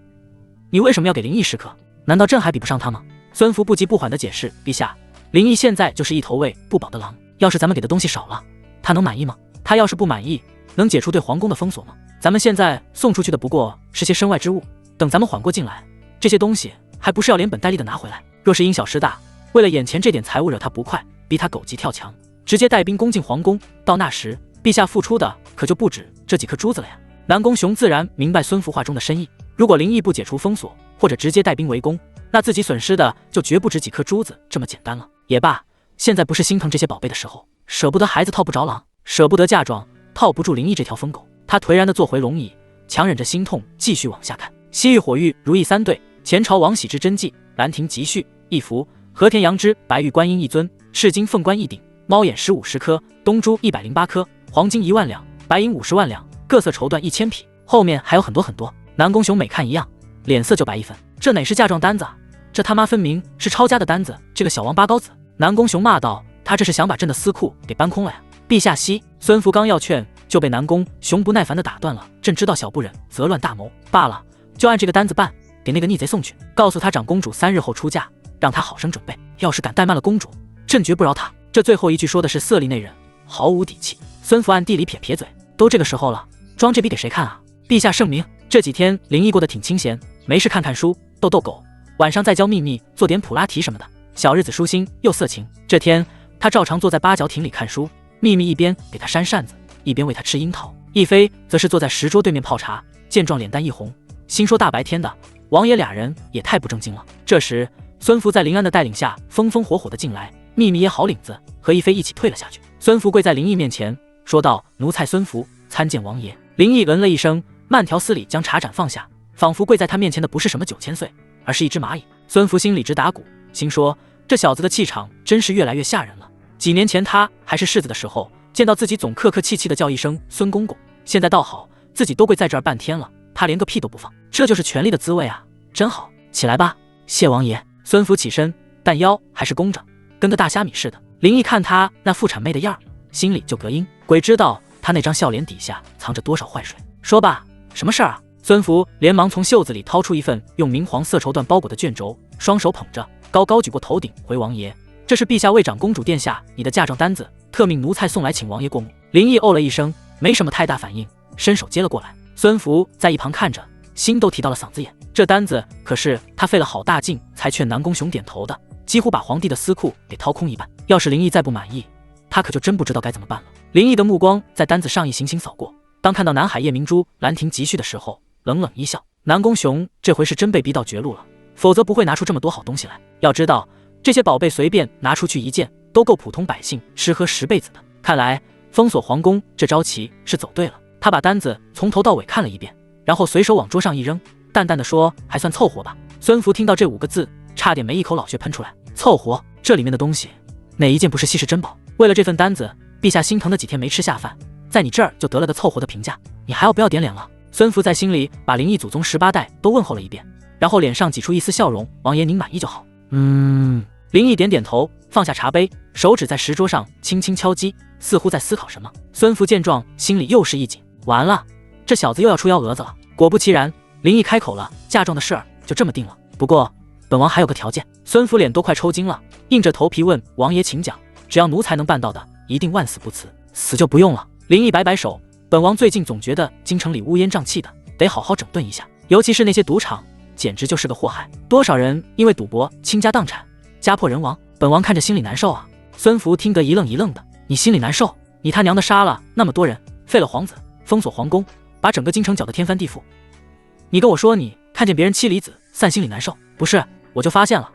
你为什么要给林毅10克？难道朕还比不上他吗？孙福不急不缓地解释，陛下，林毅现在就是一头喂不饱的狼，要是咱们给的东西少了，他能满意吗？他要是不满意，能解除对皇宫的封锁吗？咱们现在送出去的不过是些身外之物，等咱们缓过劲来，这些东西还不是要连本带利的拿回来？若是因小失大，为了眼前这点财物惹他不快，逼他狗急跳墙，直接带兵攻进皇宫，到那时陛下付出的可就不止这几颗珠子了呀。南宫雄自然明白孙福话中的深意，如果林毅不解除封锁，或者直接带兵围攻，那自己损失的就绝不止几颗珠子这么简单了。也罢，现在不是心疼这些宝贝的时候，舍不得孩子套不着狼，舍不得嫁妆套不住林毅这条疯狗。他颓然地坐回龙椅，强忍着心痛继续往下看。西域火玉如意3对，前朝王喜之真迹，兰亭集序1幅，和田阳之白玉观音1尊，赤金凤冠1顶，猫眼石50颗，东珠108颗，黄金1万两，白银50万两，各色绸缎1000匹。后面还有很多很多。南宫雄每看一样，脸色就白一分。这哪是嫁妆单子啊？这他妈分明是抄家的单子！这个小王八羔子！南宫雄骂道：“他这是想把朕的私库给搬空了呀！”陛下息。孙福刚要劝，就被南宫雄不耐烦地打断了：“朕知道小不忍则乱大谋，罢了，就按这个单子办，给那个逆贼送去，告诉他长公主3日后出嫁，让他好生准备。要是敢怠慢了公主，朕绝不饶他。”这最后一句说的是色厉内荏，毫无底气。孙福暗地里撇撇嘴：“都这个时候了，装这逼给谁看啊？”陛下圣明。这几天林毅过得挺清闲，没事看看书，逗逗狗，晚上再教秘密做点普拉提什么的，小日子舒心又色情。这天他照常坐在八角亭里看书，秘密一边给他扇扇子，一边喂他吃樱桃。亦菲则是坐在石桌对面泡茶，见状脸蛋一红，心说大白天的，王爷俩人也太不正经了。这时孙福在林安的带领下风风火火的进来，秘密也好领子，和亦菲一起退了下去。孙福跪在林毅面前说道：“奴才孙福参见王爷。”林毅嗯了一声，慢条斯理将茶盏放下，仿佛跪在他面前的不是什么9000岁，而是一只蚂蚁。孙福心里直打鼓，心说这小子的气场真是越来越吓人了。几年前他还是世子的时候，见到自己总客客气气的叫一声孙公公，现在倒好，自己都跪在这儿半天了，他连个屁都不放，这就是权力的滋味啊，真好。起来吧，谢王爷。孙福起身，但腰还是弓着，跟个大虾米似的。林毅看他那妇产妹的样儿，心里就膈应，鬼知道他那张笑脸底下藏着多少坏水。说吧，什么事儿啊？孙福连忙从袖子里掏出一份用明黄色绸缎包裹的卷轴，双手捧着，高高举过头顶，回王爷，这是陛下为长公主殿下你的嫁妆单子，特命奴才送来请王爷过目。林毅哦了一声，没什么太大反应，伸手接了过来。孙福在一旁看着，心都提到了嗓子眼。这单子可是他费了好大劲才劝南宫雄点头的，几乎把皇帝的私库给掏空一半。要是林毅再不满意，他可就真不知道该怎么办了。林毅的目光在单子上一行行扫过，当看到南海夜明珠、兰亭集序的时候，冷冷一笑。南宫雄这回是真被逼到绝路了，否则不会拿出这么多好东西来。要知道，这些宝贝随便拿出去一件，都够普通百姓吃喝10辈子的。看来封锁皇宫这招棋是走对了。他把单子从头到尾看了一遍，然后随手往桌上一扔，淡淡的说：“还算凑合吧。”孙福听到这5个字，差点没一口老血喷出来。凑合？这里面的东西哪一件不是稀世珍宝？为了这份单子，陛下心疼的几天没吃下饭，在你这儿就得了个凑合的评价，你还要不要点脸了？孙福在心里把林毅祖宗18代都问候了一遍，然后脸上挤出一丝笑容：“王爷您满意就好。”林毅点点头，放下茶杯，手指在石桌上轻轻敲击，似乎在思考什么。孙福见状，心里又是一紧，完了，这小子又要出幺蛾子了。果不其然，林毅开口了：“嫁妆的事儿就这么定了，不过本王还有个条件。”孙福脸都快抽筋了，硬着头皮问：“王爷请讲，只要奴才能办到的，一定万死不辞。”“死就不用了。”林毅摆摆手：“本王最近总觉得京城里乌烟瘴气的，得好好整顿一下，尤其是那些赌场，简直就是个祸害，多少人因为赌博倾家荡产，家破人亡，本王看着心里难受啊。”孙福听得一愣一愣的：“你心里难受？你他娘的杀了那么多人，废了皇子，封锁皇宫，把整个京城搅得天翻地覆，你跟我说你看见别人妻离子散心里难受？不是，我就发现了，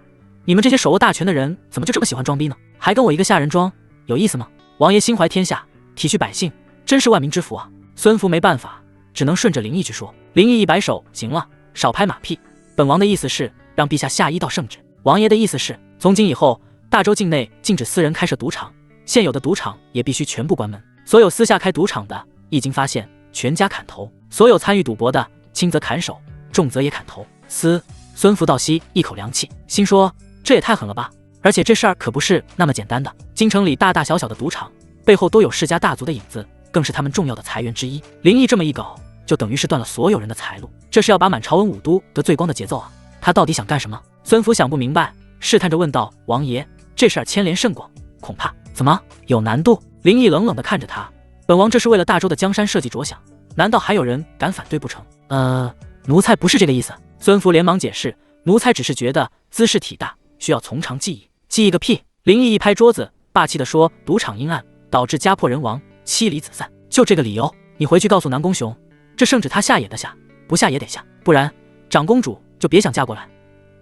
你们这些手握大权的人怎么就这么喜欢装逼呢？还跟我一个下人装，有意思吗？王爷心怀天下，体恤百姓，真是万民之福啊。”孙福没办法，只能顺着林毅去说。林毅一摆手：“行了，少拍马屁。本王的意思是让陛下下一道圣旨。王爷的意思是，从今以后，大周境内禁止私人开设赌场，现有的赌场也必须全部关门。所有私下开赌场的，一经发现，全家砍头；所有参与赌博的，轻则砍手，重则也砍头。孙福倒吸一口凉气，心说这也太狠了吧！而且这事儿可不是那么简单的。京城里大大小小的赌场背后都有世家大族的影子，更是他们重要的财源之一。林毅这么一搞，就等于是断了所有人的财路，这是要把满朝文武都得罪光的节奏啊！他到底想干什么？孙福想不明白，试探着问道：“王爷，这事儿牵连甚广，恐怕怎么有难度？”林毅冷冷地看着他：“本王这是为了大周的江山社稷着想，难道还有人敢反对不成？”奴才不是这个意思。孙福连忙解释：“奴才只是觉得姿势体大，需要从长计议。”记忆个屁！林毅一拍桌子，霸气地说：“赌场阴暗，导致家破人亡，妻离子散，就这个理由，你回去告诉南宫雄，这圣旨他下也得下，不下也得下，不然长公主就别想嫁过来。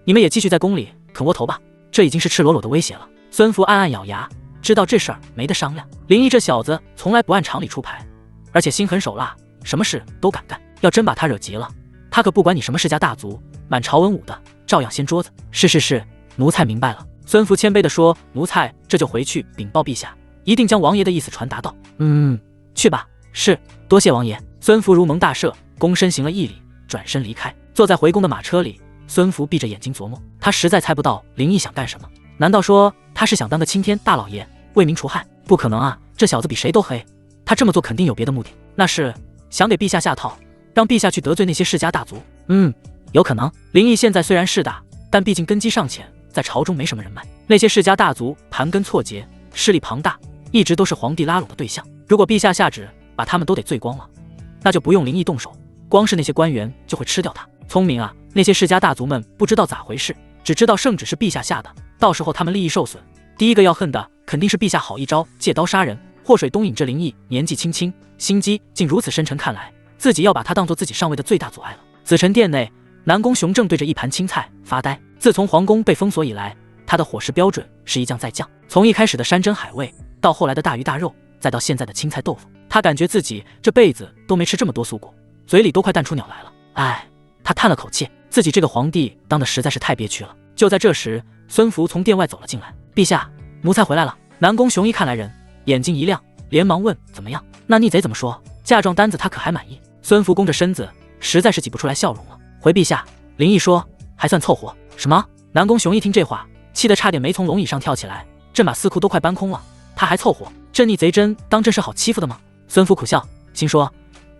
你们也继续在宫里啃窝头吧。”这已经是赤裸裸的威胁了。孙福暗暗咬牙，知道这事儿没得商量。林毅这小子从来不按常理出牌，而且心狠手辣，什么事都敢干。要真把他惹急了，他可不管你什么世家大族，满朝文武的，照样掀桌子。是，奴才明白了。孙福谦卑地说：“奴才这就回去禀报陛下，一定将王爷的意思传达到。”去吧。是，多谢王爷。孙福如蒙大赦，躬身行了一礼，转身离开。坐在回宫的马车里，孙福闭着眼睛琢磨，他实在猜不到林毅想干什么。难道说他是想当个青天大老爷，为民除害？不可能啊，这小子比谁都黑。他这么做肯定有别的目的，那是想给陛下下套，让陛下去得罪那些世家大族。有可能。林毅现在虽然势大，但毕竟根基尚浅，在朝中没什么人脉。那些世家大族盘根错节，势力庞大，一直都是皇帝拉拢的对象。如果陛下下旨把他们都得罪光了，那就不用林毅动手，光是那些官员就会吃掉他。聪明啊，那些世家大族们不知道咋回事，只知道圣旨是陛下下的，到时候他们利益受损，第一个要恨的肯定是陛下好一招借刀杀人。祸水东引这林毅年纪轻轻，心机竟如此深沉，看来自己要把他当做自己上位的最大阻碍了。紫宸殿内，南宫雄正对着一盘青菜发呆。自从皇宫被封锁以来，他的伙食标准是一降再降，从一开始的山珍海味，到后来的大鱼大肉，再到现在的青菜豆腐，他感觉自己这辈子都没吃这么多素果，嘴里都快淡出鸟来了。他叹了口气，自己这个皇帝当的实在是太憋屈了。就在这时，孙福从殿外走了进来。陛下，奴才回来了。南宫雄一看来人，眼睛一亮，连忙问：怎么样？那逆贼怎么说？嫁妆单子他可还满意？孙福弓着身子，实在是挤不出来笑容了。回陛下，林毅说还算凑合。什么？南宫雄一听这话，气得差点没从龙椅上跳起来，这马司库都快搬空了，他还凑合？这逆贼真当真是好欺负的吗？孙福苦笑，心说：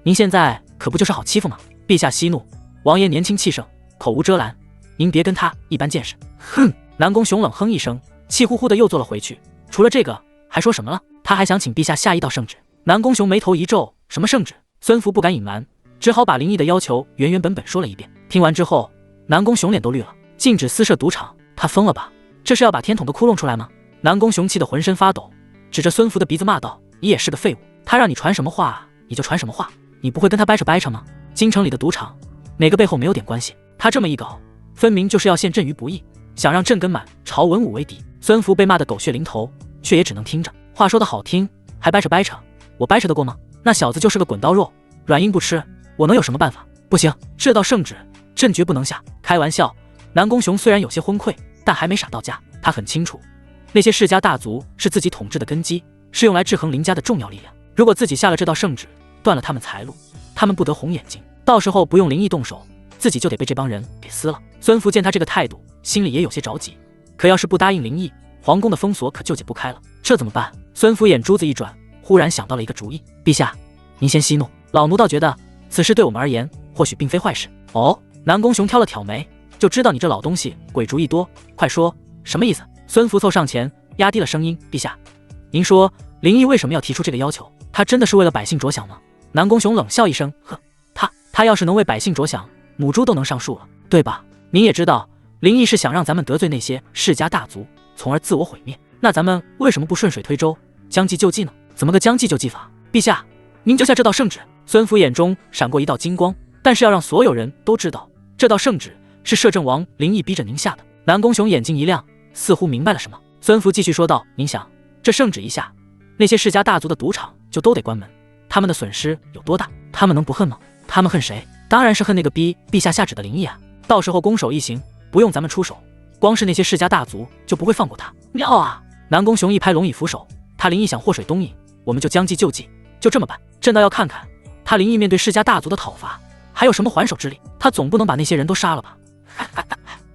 您现在可不就是好欺负吗？陛下息怒，王爷年轻气盛，口无遮拦，您别跟他一般见识。哼！南宫雄冷哼一声，气呼呼的又坐了回去。除了这个还说什么了？他还想请陛下下一道圣旨。南宫雄眉头一皱，什么圣旨？孙福不敢隐瞒，只好把林毅的要求原本说了一遍。听完之后，南宫雄脸都绿了。禁止私设赌场，他疯了吧？这是要把天捅个窟窿出来吗？南宫雄气得浑身发抖，指着孙福的鼻子骂道：你也是个废物，他让你传什么话你就传什么话，你不会跟他掰扯吗？京城里的赌场哪个背后没有点关系？他这么一搞，分明就是要陷朕于不义，想让朕跟满朝文武为敌。孙福被骂得狗血淋头，却也只能听着。话说得好听，还掰扯，我掰扯得过吗？那小子就是个滚刀肉，软硬不吃，我能有什么办法？不行，这道圣旨朕绝不能下。开玩笑，南宫雄虽然有些昏聩，但还没傻到家。他很清楚，那些世家大族是自己统治的根基，是用来制衡林家的重要力量。如果自己下了这道圣旨，断了他们财路，他们不得红眼睛，到时候不用林毅动手，自己就得被这帮人给撕了。孙福见他这个态度，心里也有些着急，可要是不答应林毅，皇宫的封锁可就解不开了，这怎么办？孙福眼珠子一转，忽然想到了一个主意。陛下，您先息怒，老奴倒觉得此事对我们而言或许并非坏事。哦，南宫雄挑了挑眉，就知道你这老东西鬼主意多，快说什么意思？孙福凑上前，压低了声音：陛下，您说林毅为什么要提出这个要求？他真的是为了百姓着想吗？南宫雄冷笑一声：呵，他要是能为百姓着想，母猪都能上树了，对吧？您也知道，林毅是想让咱们得罪那些世家大族，从而自我毁灭。那咱们为什么不顺水推舟，将计就计呢？怎么个将计就计法？陛下，您就下这道圣旨。孙福眼中闪过一道金光，但是要让所有人都知道，这道圣旨是摄政王林毅逼着您下的。南宫雄眼睛一亮，似乎明白了什么。孙福继续说道：您想，这圣旨一下，那些世家大族的赌场就都得关门，他们的损失有多大？他们能不恨吗？他们恨谁？当然是恨那个逼陛下下旨的林毅啊！到时候攻守一行，不用咱们出手，光是那些世家大族就不会放过他。妙啊！南宫雄一拍龙椅扶手，他林毅想祸水东瀛，我们就将计就计，就这么办。朕倒要看看他林毅面对世家大族的讨伐，还有什么还手之力？他总不能把那些人都杀了吧？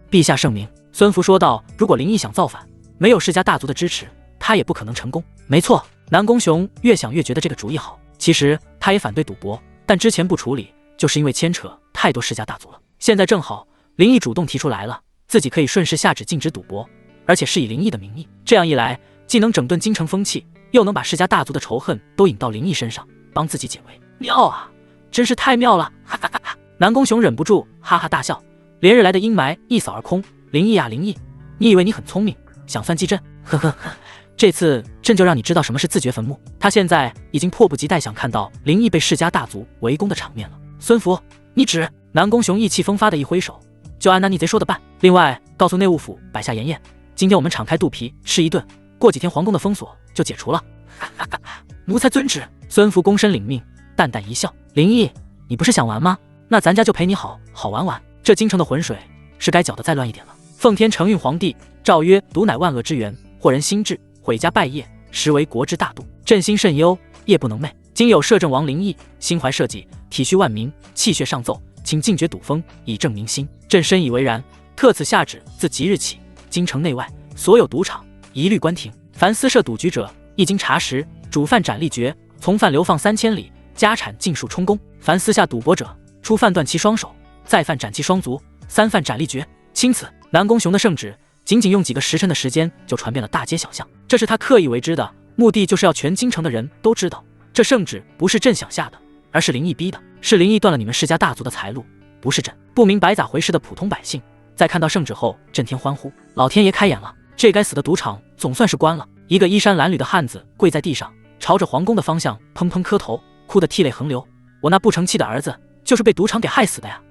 陛下圣明。孙福说道：“如果林毅想造反，没有世家大族的支持，他也不可能成功。”没错，南宫雄越想越觉得这个主意好。其实他也反对赌博，但之前不处理，就是因为牵扯太多世家大族了。现在正好林毅主动提出来了，自己可以顺势下旨禁止赌博，而且是以林毅的名义。这样一来，既能整顿京城风气，又能把世家大族的仇恨都引到林毅身上，帮自己解围。妙啊，真是太妙了！哈哈哈哈！南宫雄忍不住哈哈大笑，连日来的阴霾一扫而空。林毅啊，林毅，你以为你很聪明，想算计朕？呵呵呵，这次朕就让你知道什么是自掘坟墓。他现在已经迫不及待想看到林毅被世家大族围攻的场面了。孙福，你指？南宫雄意气风发的一挥手，就按那逆贼说的办。另外，告诉内务府摆下筵宴，今天我们敞开肚皮吃一顿，过几天皇宫的封锁就解除了。哈哈哈哈，奴才遵旨。孙福躬身领命，淡淡一笑：“林毅，你不是想玩吗？那咱家就陪你好好玩玩。这京城的浑水是该搅得再乱一点了。”奉天承运皇帝诏曰：“毒乃万恶之源，惑人心智，毁家败业，实为国之大度。朕心甚忧，夜不能寐。今有摄政王林毅，心怀社稷，体恤万民，气血上奏，请禁绝赌风，以正民心。朕深以为然，特此下旨，自即日起，京城内外所有赌场一律关停。凡私设赌局者，一经查实，主犯斩立决，从犯流放3000里，家产尽数充公。凡私下赌博者，初犯断其双手，再犯斩其双足，3犯斩立决。”钦此。南宫雄的圣旨仅仅用几个时辰的时间就传遍了大街小巷，这是他刻意为之的，目的就是要全京城的人都知道，这圣旨不是朕想下的，而是林毅逼的，是林毅断了你们世家大族的财路，不是朕。不明白咋回事的普通百姓，在看到圣旨后震天欢呼，老天爷开眼了，这该死的赌场总算是关了。一个衣衫褴褛的汉子跪在地上，朝着皇宫的方向砰砰磕头，哭得涕泪横流。我那不成器的儿子就是被赌场给害死的呀！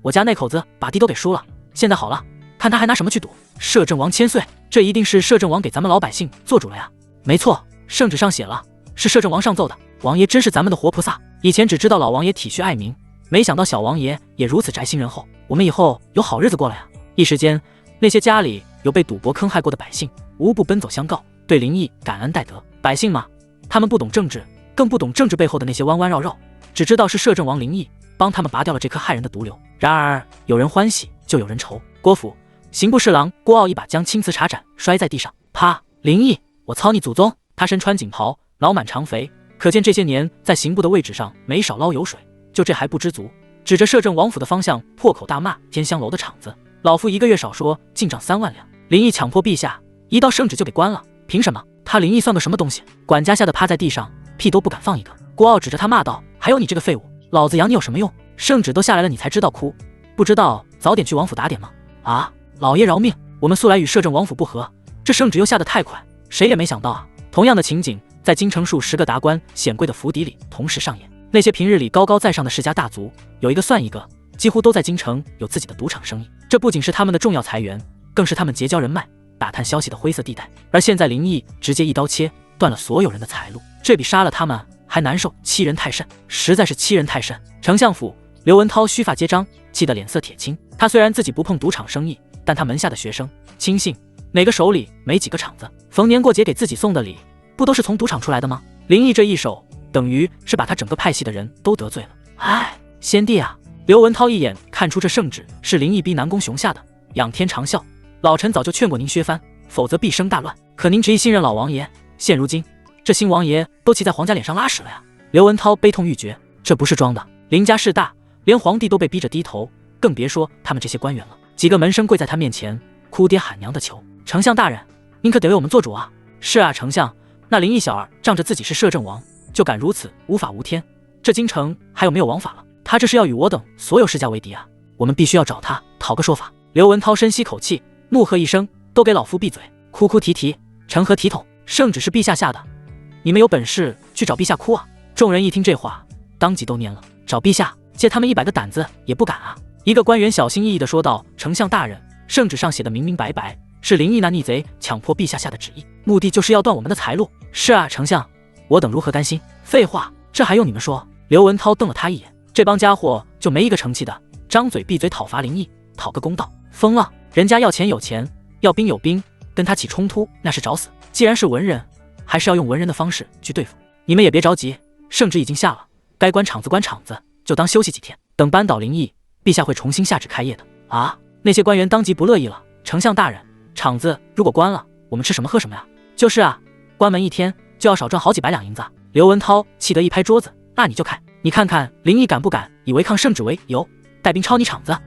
我家那口子把地都给输了，现在好了，看他还拿什么去赌？摄政王千岁，这一定是摄政王给咱们老百姓做主了呀！没错，圣旨上写了，是摄政王上奏的。王爷真是咱们的活菩萨，以前只知道老王爷体恤爱民，没想到小王爷也如此宅心仁厚，我们以后有好日子过了呀！一时间，那些家里有被赌博坑害过的百姓，无不奔走相告，对林毅感恩戴德。百姓嘛，他们不懂政治，更不懂政治背后的那些弯弯绕绕，只知道是摄政王林毅帮他们拔掉了这颗害人的毒瘤。然而有人欢喜就有人愁，郭府刑部侍郎郭傲一把将青瓷茶盏摔在地上，啪！林毅，我操你祖宗！他身穿锦袍，脑满肠肥，可见这些年在刑部的位置上没少捞油水。就这还不知足，指着摄政王府的方向破口大骂：天香楼的厂子，老夫一个月少说进账3万两。林毅强迫陛下一道圣旨就给关了，凭什么？他林毅算个什么东西？管家吓得趴在地上，屁都不敢放一个。郭傲指着他骂道：还有你这个废物，老子养你有什么用？圣旨都下来了，你才知道哭？不知道早点去王府打点吗？啊！老爷饶命！我们素来与摄政王府不和，这圣旨又下得太快，谁也没想到啊！同样的情景在京城数10个达官显贵的府邸里同时上演。那些平日里高高在上的世家大族，有一个算一个，几乎都在京城有自己的赌场生意。这不仅是他们的重要财源，更是他们结交人脉、打探消息的灰色地带。而现在林毅直接一刀切断了所有人的财路，这比杀了他们还难受，欺人太甚，实在是欺人太甚。丞相府，刘文涛须发皆张，气得脸色铁青。他虽然自己不碰赌场生意，但他门下的学生亲信哪个手里没几个场子？逢年过节给自己送的礼，不都是从赌场出来的吗？林毅这一手，等于是把他整个派系的人都得罪了。哎，先帝啊！刘文涛一眼看出这圣旨是林毅逼南宫雄下的，仰天长啸：老臣早就劝过您削藩，否则必生大乱。可您执意信任老王爷，现如今这新王爷都骑在皇家脸上拉屎了呀！刘文涛悲痛欲绝，这不是装的。林家势大，连皇帝都被逼着低头，更别说他们这些官员了。几个门生跪在他面前，哭爹喊娘的求：丞相大人，您可得为我们做主啊！是啊，丞相，那林毅小儿仗着自己是摄政王，就敢如此无法无天，这京城还有没有王法了？他这是要与我等所有世家为敌啊！我们必须要找他讨个说法。刘文涛深吸口气，怒喝一声：都给老夫闭嘴！哭哭啼啼，成何体统？圣旨是陛下下的，你们有本事去找陛下哭啊！众人一听这话，当即都蔫了。找陛下，借他们100个胆子也不敢啊！一个官员小心翼翼地说道：丞相大人，圣旨上写的明明白白，是林毅那逆贼强迫陛下下的旨意，目的就是要断我们的财路。是啊，丞相，我等如何甘心？废话，这还用你们说？刘文涛瞪了他一眼，这帮家伙就没一个成器的，张嘴闭嘴讨伐林毅，讨个公道。疯了，人家要钱有钱，要兵有兵，跟他起冲突那是找死。既然是文人，还是要用文人的方式去对付。你们也别着急，圣旨已经下了，该关场子关场子，就当休息几天。等扳倒林毅，陛下会重新下旨开业的。啊！那些官员当即不乐意了。丞相大人，场子如果关了，我们吃什么喝什么呀？就是啊，关门一天就要少赚好几百两银子。刘文涛气得一拍桌子，那你就看，你看看林毅敢不敢以违抗圣旨为由，带兵抄你场子？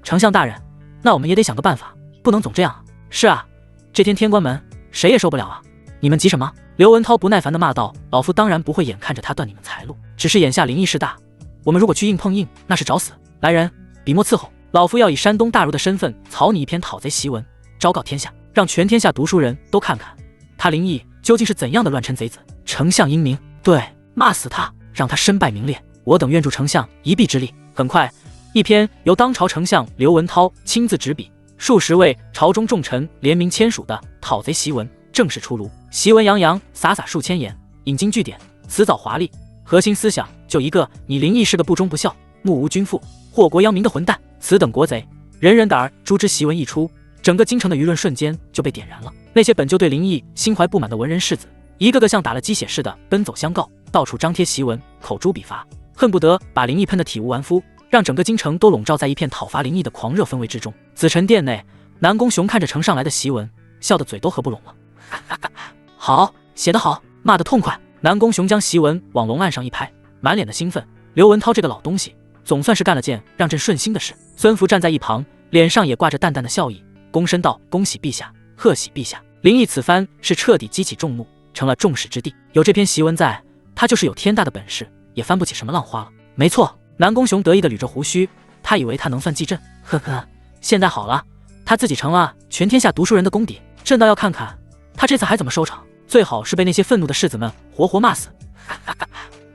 丞相大人，那我们也得想个办法，不能总这样啊。是啊，这天关门，谁也受不了啊。你们急什么？刘文涛不耐烦地骂道：老夫当然不会眼看着他断你们财路，只是眼下林毅势大，我们如果去硬碰硬，那是找死。来人，笔墨伺候，老夫要以山东大儒的身份草拟一篇讨贼檄文，昭告天下，让全天下读书人都看看他林毅究竟是怎样的乱臣贼子。丞相英明，对，骂死他，让他身败名裂，我等愿助丞相一臂之力。很快，一篇由当朝丞相刘文涛亲自执笔，数十位朝中重臣联名签署的讨贼檄文正式出炉。檄文洋洋洒洒数千言，引经据典，辞藻华丽，核心思想就一个：你林毅是个不忠不孝、目无君父、祸国殃民的混蛋。此等国贼，人人胆儿诛之。檄文一出，整个京城的舆论瞬间就被点燃了。那些本就对林毅心怀不满的文人士子，一个个像打了鸡血似的奔走相告，到处张贴檄文，口诛笔伐，恨不得把林毅喷得体无完肤，让整个京城都笼罩在一片讨伐林毅的狂热氛围之中。紫宸殿内，南宫雄看着呈上来的檄文，笑得嘴都合不拢了。好，写得好，骂得痛快。南宫雄将檄文往龙案上一拍，满脸的兴奋。刘文涛这个老东西，总算是干了件让朕顺心的事。孙福站在一旁，脸上也挂着淡淡的笑意，躬身道：恭喜陛下，贺喜陛下。林毅此番是彻底激起众怒，成了众矢之的。有这篇檄文在，他就是有天大的本事，也翻不起什么浪花了。没错，南宫雄得意地捋着胡须，他以为他能算计朕，呵呵，现在好了，他自己成了全天下读书人的公敌，朕倒要看看他这次还怎么收场。最好是被那些愤怒的士子们活活骂死。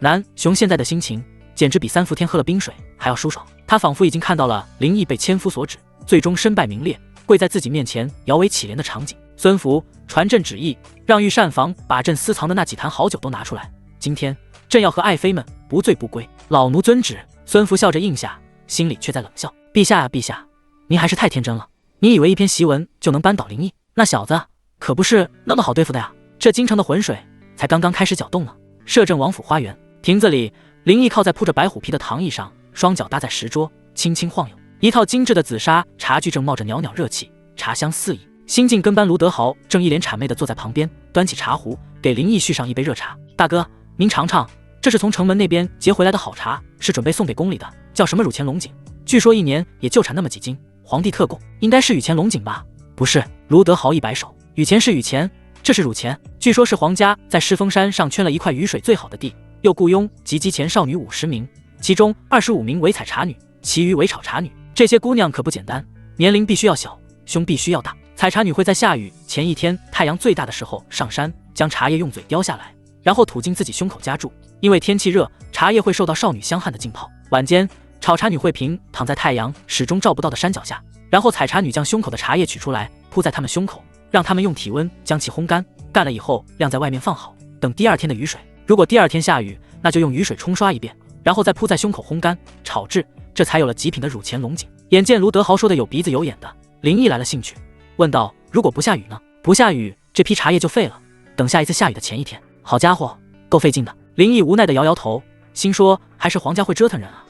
南雄现在的心情简直比三伏天喝了冰水还要舒爽，他仿佛已经看到了林毅被千夫所指，最终身败名裂，跪在自己面前摇尾乞怜的场景。孙福，传朕旨意，让御膳房把朕私藏的那几坛好酒都拿出来，今天朕要和爱妃们不醉不归。老奴遵旨。孙福笑着应下，心里却在冷笑：陛下呀陛下，您还是太天真了，你以为一篇檄文就能扳倒林毅？那小子可不是那么好对付的呀。这京城的浑水才刚刚开始搅动呢。摄政王府花园亭子里，林毅靠在铺着白虎皮的躺椅上，双脚搭在石桌，轻轻晃悠。一套精致的紫砂茶具正冒着袅袅热气，茶香四溢。新晋跟班卢德豪正一脸谄媚地坐在旁边，端起茶壶给林毅续上一杯热茶。大哥，您尝尝，这是从城门那边截回来的好茶，是准备送给宫里的，叫什么乳前龙井，据说一年也就产那么几斤，皇帝特供，应该是雨前龙井吧？不是。卢德豪一摆手，雨前是雨前，这是乳前，据说是皇家在狮峰山上圈了一块雨水最好的地，又雇佣及笄前少女50名，其中25名为采茶女，其余为炒茶女。这些姑娘可不简单，年龄必须要小，胸必须要大。采茶女会在下雨前一天太阳最大的时候上山，将茶叶用嘴叼下来，然后吐进自己胸口夹住，因为天气热，茶叶会受到少女香汗的浸泡。晚间，炒茶女会平躺在太阳始终照不到的山脚下，然后采茶女将胸口的茶叶取出来，铺在她们胸口，让她们用体温将其烘干，干了以后晾在外面放好，等第二天的雨水。如果第二天下雨，那就用雨水冲刷一遍，然后再铺在胸口烘干炒制，这才有了极品的乳前龙井。眼见卢德豪说的有鼻子有眼的，林毅来了兴趣，问道：如果不下雨呢？不下雨，这批茶叶就废了，等下一次下雨的前一天。好家伙，够费劲的。林毅无奈地摇摇头，心说还是皇家会折腾人啊。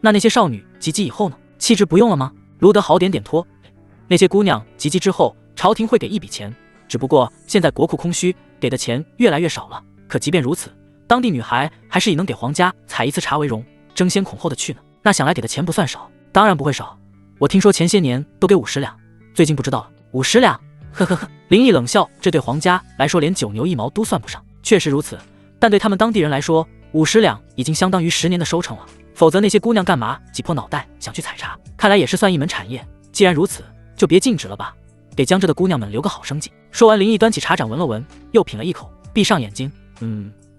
那些少女及笄以后呢？弃之不用了吗？卢德豪点点头，那些姑娘及笄之后，朝廷会给一笔钱，只不过现在国库空虚，给的钱越来越少了。可即便如此，当地女孩还是以能给皇家采一次茶为荣，争先恐后的去呢。那想来给的钱不算少，当然不会少。我听说前些年都给50两，最近不知道了。50两？呵呵呵。林毅冷笑，这对皇家来说连9牛1毛都算不上。确实如此，但对他们当地人来说，50两已经相当于10年的收成了。否则那些姑娘干嘛挤破脑袋想去采茶？看来也是算一门产业。既然如此，就别禁止了吧，给江浙的姑娘们留个好生计。说完，林毅端起茶盏闻了闻，又品了一口，闭上眼睛，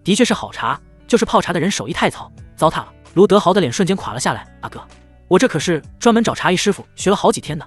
的确是好茶，就是泡茶的人手艺太糙，糟蹋了。卢德豪的脸瞬间垮了下来。阿哥，我这可是专门找茶艺师傅学了好几天的，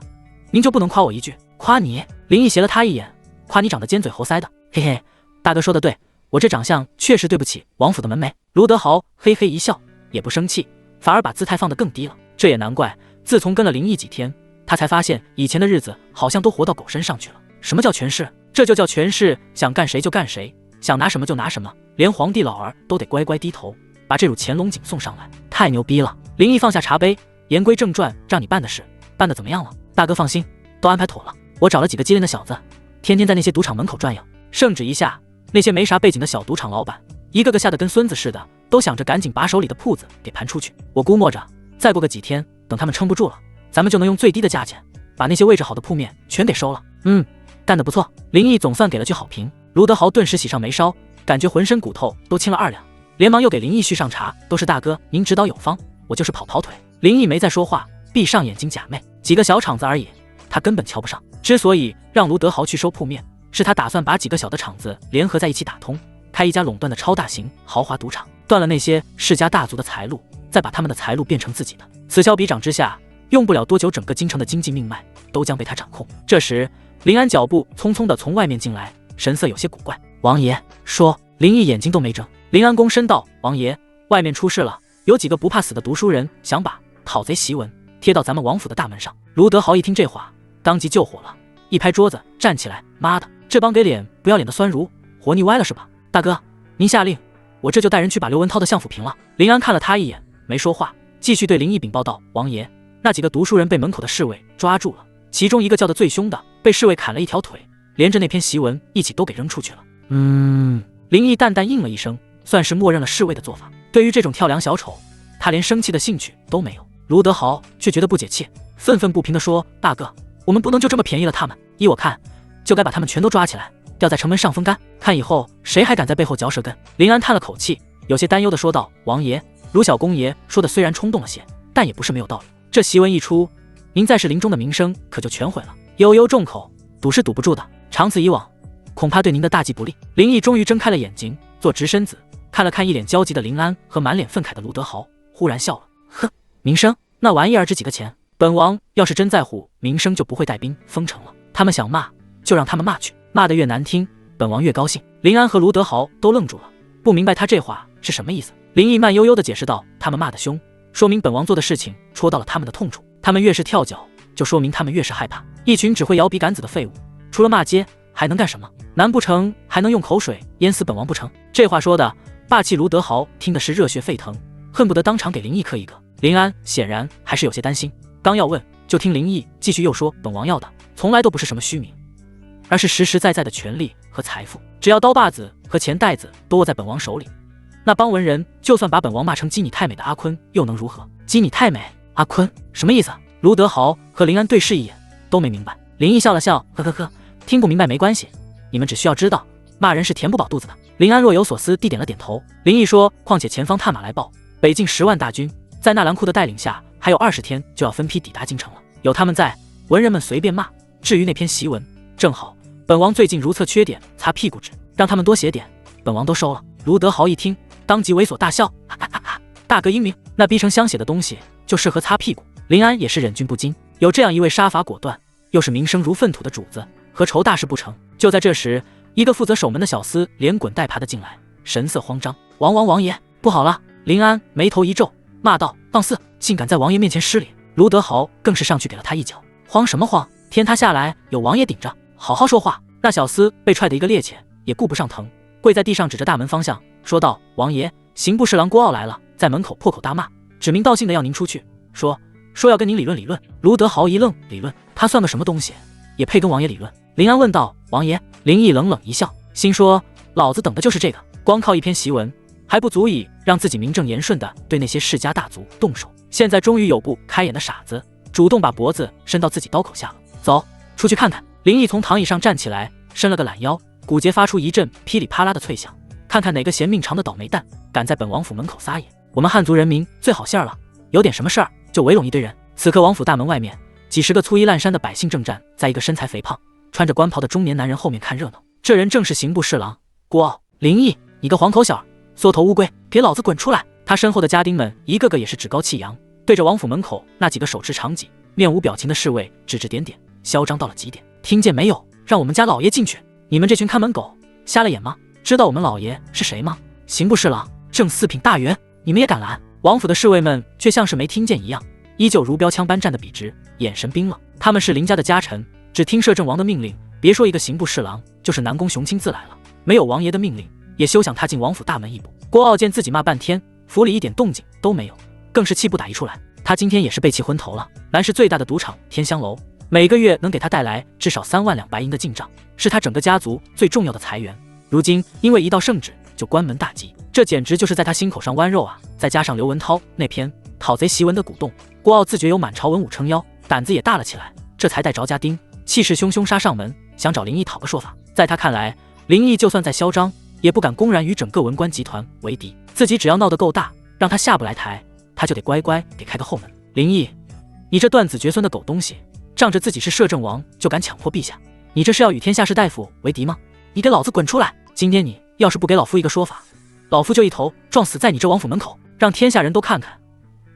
您就不能夸我一句？夸你？林毅斜了他一眼，夸你长得尖嘴猴腮的。嘿嘿，大哥说的对，我这长相确实对不起王府的门楣。卢德豪嘿嘿一笑，也不生气，反而把姿态放得更低了。这也难怪，自从跟了林毅几天，他才发现以前的日子好像都活到狗身上去了。什么叫权势？这就叫权势，想干谁就干谁，想拿什么就拿什么，连皇帝老儿都得乖乖低头，把这辱乾隆景送上来，太牛逼了！林毅放下茶杯，言归正传，让你办的事办得怎么样了？大哥放心，都安排妥了。我找了几个机灵的小子，天天在那些赌场门口转悠，圣旨一下，那些没啥背景的小赌场老板，一个个吓得跟孙子似的，都想着赶紧把手里的铺子给盘出去。我估摸着，再过个几天，等他们撑不住了，咱们就能用最低的价钱，把那些位置好的铺面全给收了。干得不错。林毅总算给了句好评。卢德豪顿时喜上眉梢，感觉浑身骨头都轻了2两，连忙又给林毅续上茶。都是大哥您指导有方，我就是跑腿。林毅没再说话，闭上眼睛假寐。几个小场子而已，他根本瞧不上。之所以让卢德豪去收铺面，是他打算把几个小的场子联合在一起打通，开一家垄断的超大型豪华赌场，断了那些世家大族的财路，再把他们的财路变成自己的。此消彼长之下，用不了多久，整个京城的经济命脉都将被他掌控。这时林安脚步匆匆地从外面进来，神色有些古怪。王爷说。林毅眼睛都没睁。林安躬身道：王爷，外面出事了，有几个不怕死的读书人想把讨贼檄文贴到咱们王府的大门上。卢德豪一听这话，当即救火了，一拍桌子站起来：妈的，这帮给脸不要脸的酸儒，活腻歪了是吧？大哥您下令，我这就带人去把刘文涛的相府平了。林安看了他一眼，没说话，继续对林毅禀报道：王爷，那几个读书人被门口的侍卫抓住了，其中一个叫得最凶的被侍卫砍了一条腿，连着那篇檄文一起都给扔出去了。林毅淡淡应了一声，算是默认了侍卫的做法。对于这种跳梁小丑，他连生气的兴趣都没有。卢德豪却觉得不解气，愤愤不平地说：大哥，我们不能就这么便宜了他们，依我看，就该把他们全都抓起来，吊在城门上风干，看以后谁还敢在背后嚼舌根。林安叹了口气，有些担忧地说道：王爷，卢小公爷说的虽然冲动了些，但也不是没有道理。这檄文一出，您在是林中的名声可就全毁了。悠悠众口，赌是赌不住的，长此以往，恐怕对您的大计不利。林毅终于睁开了眼睛，坐直身子，看了看一脸焦急的林安和满脸愤慨的卢德豪，忽然笑了：哼，名声那玩意儿值几个钱？本王要是真在乎名声，就不会带兵封城了。他们想骂，就让他们骂去，骂得越难听，本王越高兴。林安和卢德豪都愣住了，不明白他这话是什么意思。林毅慢悠悠地解释道：他们骂得凶，说明本王做的事情戳到了他们的痛处，他们越是跳脚，就说明他们越是害怕。一群只会摇笔杆子的废物，除了骂街还能干什么？难不成还能用口水淹死本王不成？这话说的霸气，卢德豪听的是热血沸腾，恨不得当场给林毅磕一个。林安显然还是有些担心，刚要问，就听林毅继续又说：本王要的从来都不是什么虚名，而是实实在在的权力和财富。只要刀把子和钱袋子都握在本王手里，那帮文人就算把本王骂成鸡你太美的阿坤又能如何？鸡你太美，阿坤什么意思？卢德豪和林安对视一眼，都没明白。林毅笑了笑，呵呵呵，听不明白没关系，你们只需要知道，骂人是填不饱肚子的。林安若有所思地点了点头。林毅说：况且前方探马来报，北境10万大军在纳兰库的带领下，还有20天就要分批抵达京城了，有他们在，文人们随便骂。至于那篇檄文，正好本王最近如测缺点，擦屁股纸，让他们多写点，本王都收了。卢德豪一听，当即猥琐大笑，哈哈哈哈，大哥英明，那逼成香血的东西就适合擦屁股。林安也是忍俊不禁，有这样一位杀伐果断又是名声如粪土的主子，何愁大事不成？就在这时，一个负责守门的小厮连滚带爬的进来，神色慌张：王爷，不好了！林安眉头一皱，骂道：放肆，竟敢在王爷面前失礼！卢德豪更是上去给了他一脚。慌什么慌？天塌下来有王爷顶着，好好说话。那小厮被踹得一个趔趄，也顾不上疼，跪在地上指着大门方向说道：王爷，刑部侍郎郭傲来了，在门口破口大骂，指名道姓的要您出去，说要跟您理论理论。卢德豪一愣，理论？他算个什么东西，也配跟王爷理论？林安问道：王爷？林毅冷冷一笑，心说：老子等的就是这个，光靠一篇檄文还不足以让自己名正言顺的对那些世家大族动手，现在终于有部开眼的傻子主动把脖子伸到自己刀口下了。走，出去看看。林毅从躺椅上站起来，伸了个懒腰，骨节发出一阵噼里啪啦的脆响，看看哪个嫌命长的倒霉蛋敢在本王府门口撒野。我们汉族人民最好信儿了，有点什么事儿就围拢一堆人。此刻王府大门外面，几十个粗衣烂衫的百姓正站在一个身材肥胖穿着官袍的中年男人后面看热闹。这人正是刑部侍郎郭傲。林毅，你个黄口小儿，缩头乌龟，给老子滚出来！他身后的家丁们一个个也是趾高气扬，对着王府门口那几个手持长戟面无表情的侍卫指指点点，嚣张到了极点。听见没有？让我们家老爷进去！你们这群看门狗瞎了眼吗？知道我们老爷是谁吗？刑部侍郎正四品大员，你们也敢拦？王府的侍卫们却像是没听见一样，依旧如标枪般站得笔直，眼神冰冷。他们是林家的家臣，只听摄政王的命令，别说一个刑部侍郎，就是南宫雄亲自来了，没有王爷的命令，也休想踏进王府大门一步。郭傲见自己骂半天，府里一点动静都没有，更是气不打一处来。他今天也是被气昏头了。南市最大的赌场天香楼，每个月能给他带来至少3万两白银的进账，是他整个家族最重要的财源。如今因为一道圣旨就关门大吉，这简直就是在他心口上剜肉啊！再加上刘文涛那篇讨贼檄文的鼓动，郭傲自觉有满朝文武撑腰，胆子也大了起来，这才带着家丁，气势汹汹杀上门，想找林毅讨个说法。在他看来，林毅就算再嚣张，也不敢公然与整个文官集团为敌，自己只要闹得够大，让他下不来台，他就得乖乖给开个后门。林毅，你这断子绝孙的狗东西，仗着自己是摄政王就敢强迫陛下，你这是要与天下士大夫为敌吗？你给老子滚出来！今天你要是不给老夫一个说法，老夫就一头撞死在你这王府门口，让天下人都看看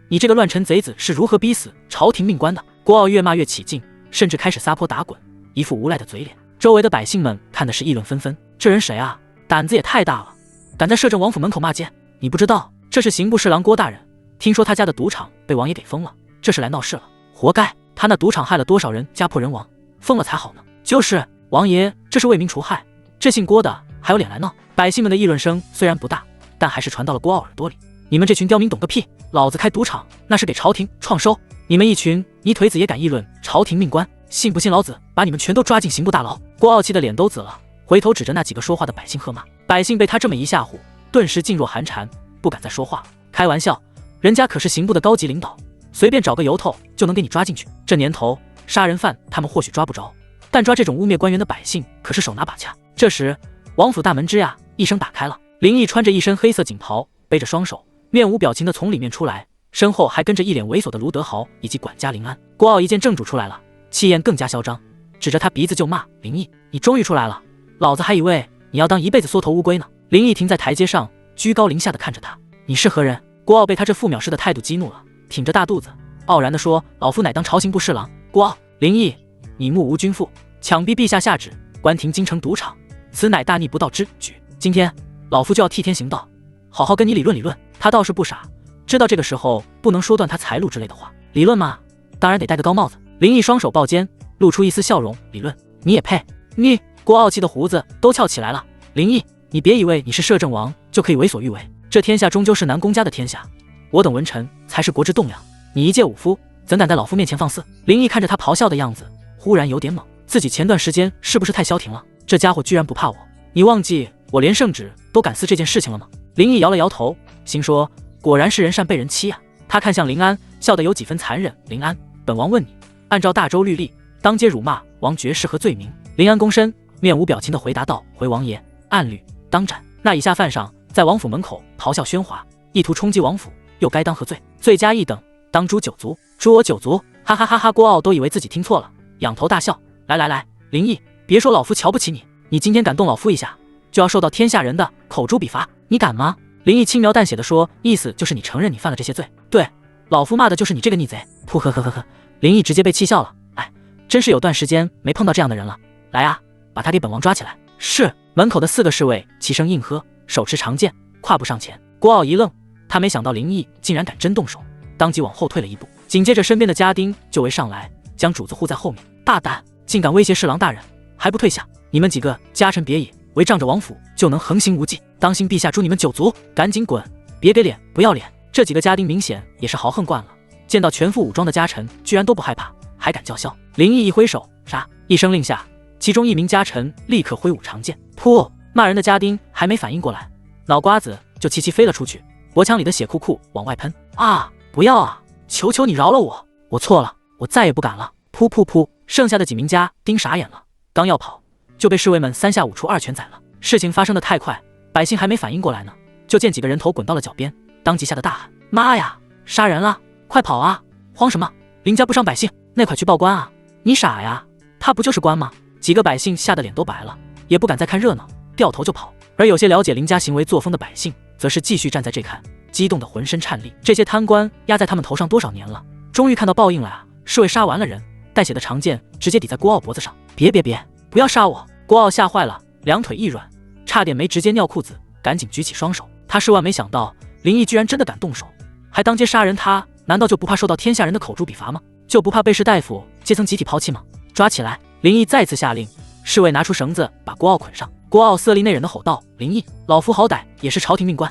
你这个乱臣贼子是如何逼死朝廷命官的。郭傲越骂越起劲，甚至开始撒泼打滚，一副无赖的嘴脸。周围的百姓们看的是议论纷纷，这人谁啊？胆子也太大了，敢在摄政王府门口骂街！你不知道这是刑部侍郎郭大人，听说他家的赌场被王爷给封了，这是来闹事了，活该！他那赌场害了多少人家破人亡，封了才好呢。就是王爷，这是为民除害，这姓郭的还有脸来闹？百姓们的议论声虽然不大，但还是传到了郭傲耳朵里。你们这群刁民懂个屁！老子开赌场那是给朝廷创收，你们一群泥腿子也敢议论朝廷命官，信不信老子把你们全都抓进刑部大牢？郭傲气的脸都紫了，回头指着那几个说话的百姓喝骂。百姓被他这么一吓唬，顿时噤若寒蝉，不敢再说话了。开玩笑，人家可是刑部的高级领导，随便找个由头就能给你抓进去。这年头杀人犯他们或许抓不着，但抓这种污蔑官员的百姓可是手拿把掐。这时王府大门吱呀一声打开了，林毅穿着一身黑色锦袍，背着双手，面无表情的从里面出来，身后还跟着一脸猥琐的卢德豪以及管家林安。郭傲一见正主出来了，气焰更加嚣张，指着他鼻子就骂：林毅，你终于出来了，老子还以为你要当一辈子缩头乌龟呢。林毅停在台阶上，居高临下的看着他，你是何人？郭傲被他这傅藐视的态度激怒了，挺着大肚子傲然地说：老夫乃当朝刑部侍郎郭傲。林毅，你目无君父，强逼陛下下旨关停京城赌场，此乃大逆不道之举。今天老夫就要替天行道，好好跟你理论理论。他倒是不傻，知道这个时候不能说断他财路之类的话。理论嘛，当然得戴个高帽子。林毅双手抱肩，露出一丝笑容。理论？你也配？你！郭傲气的胡子都翘起来了。林毅，你别以为你是摄政王就可以为所欲为，这天下终究是南宫家的天下，我等文臣才是国之栋梁。你一介武夫，怎敢在老夫面前放肆？林毅看着他咆哮的样子，忽然有点懵，自己前段时间是不是太消停了？这家伙居然不怕我，你忘记我连圣旨都敢撕这件事情了吗？林毅摇了摇头，心说果然是人善被人欺啊。他看向林安，笑得有几分残忍。林安，本王问你，按照大周律例，当街辱骂王爵是何罪名？林安躬身，面无表情地回答道：回王爷，按律当斩。那以下犯上在王府门口咆哮喧哗，意图冲击王府，又该当何罪？罪加一等，当诛9族。诛我9族！哈哈哈哈！郭傲都以为自己听错了，仰头大笑。来来来，林毅，别说老夫瞧不起你，你今天敢动老夫一下，就要受到天下人的口诛笔伐，你敢吗？林毅轻描淡写的说，意思就是你承认你犯了这些罪。对，老夫骂的就是你这个逆贼。噗呵呵呵呵，林毅直接被气笑了。哎，真是有段时间没碰到这样的人了。来啊，把他给本王抓起来。是。门口的4个侍卫齐声应和，手持长剑，跨步上前。郭傲一愣，他没想到林毅竟然敢真动手，当即往后退了一步。紧接着身边的家丁就围上来，将主子护在后面。大胆，竟敢威胁侍郎大人，还不退下！你们几个家臣别以为仗着王府就能横行无忌，当心陛下诛你们9族！赶紧滚，别给脸，不要脸！这几个家丁明显也是豪横惯了，见到全副武装的家臣居然都不害怕，还敢叫嚣。林毅一挥手，杀！一声令下，其中一名家臣立刻挥舞长剑，噗！骂人的家丁还没反应过来，脑瓜子就齐齐飞了出去，脖腔里的血库库往外喷。啊！不要啊！求求你饶了我！我错了，我再也不敢了！噗噗噗！剩下的几名家丁傻眼了，刚要跑，就被侍卫们3下5除2全宰了。事情发生的太快，百姓还没反应过来呢，就见几个人头滚到了脚边，当即吓得大喊：妈呀！杀人了！快跑啊！慌什么？林家不伤百姓，那快去报官啊！你傻呀？他不就是官吗？几个百姓吓得脸都白了，也不敢再看热闹，掉头就跑。而有些了解林家行为作风的百姓，则是继续站在这看，激动的浑身颤栗。这些贪官压在他们头上多少年了，终于看到报应了啊！侍卫杀完了人，带血的长剑直接抵在郭傲脖子上。别，不要杀我！郭傲吓坏了，两腿一软，差点没直接尿裤子，赶紧举起双手。他是万没想到林毅居然真的敢动手，还当街杀人，他难道就不怕受到天下人的口诛笔伐吗？就不怕被士大夫阶层集体抛弃吗？抓起来！林毅再次下令，侍卫拿出绳子把郭傲捆上。郭傲色厉内荏地吼道：“林毅，老夫好歹也是朝廷命官，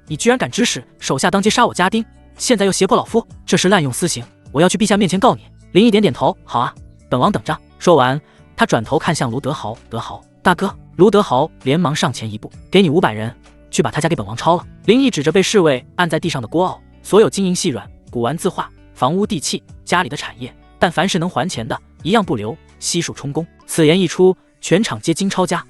你居然敢指使手下当街杀我家丁，现在又胁迫老夫，这是滥用私刑，我要去陛下面前告你。”林毅点点头：“好啊，本王等着。”说完，他转头看向卢德豪：“德豪大哥。”卢德豪连忙上前一步：“给你500人，去把他家给本王抄了。”林毅指着被侍卫按在地上的郭傲：“所有金银细软、古玩字画、房屋地契、家里的产业，但凡是能还钱的，一样不留，悉数充公。”此言一出，全场皆惊抄家。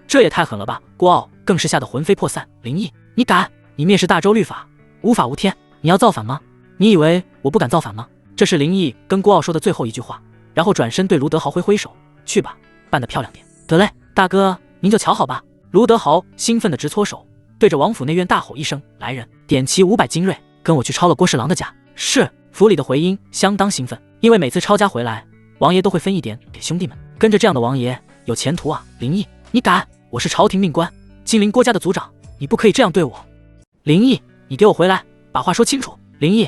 这也太狠了吧！郭傲更是吓得魂飞魄散。林毅，你敢？你蔑视大周律法，无法无天，你要造反吗？你以为我不敢造反吗？这是林毅跟郭傲说的最后一句话，然后转身对卢德豪挥挥手：“去吧，办得漂亮点。”得嘞，大哥您就瞧好吧。卢德豪兴奋的直搓手，对着王府内院大吼一声：“来人，点齐500精锐，跟我去抄了郭侍郎的家。”是。府里的回音相当兴奋，因为每次抄家回来，王爷都会分一点给兄弟们。跟着这样的王爷有前途啊！林毅，你敢？我是朝廷命官，金陵郭家的族长，你不可以这样对我。林毅，你给我回来，把话说清楚。林毅，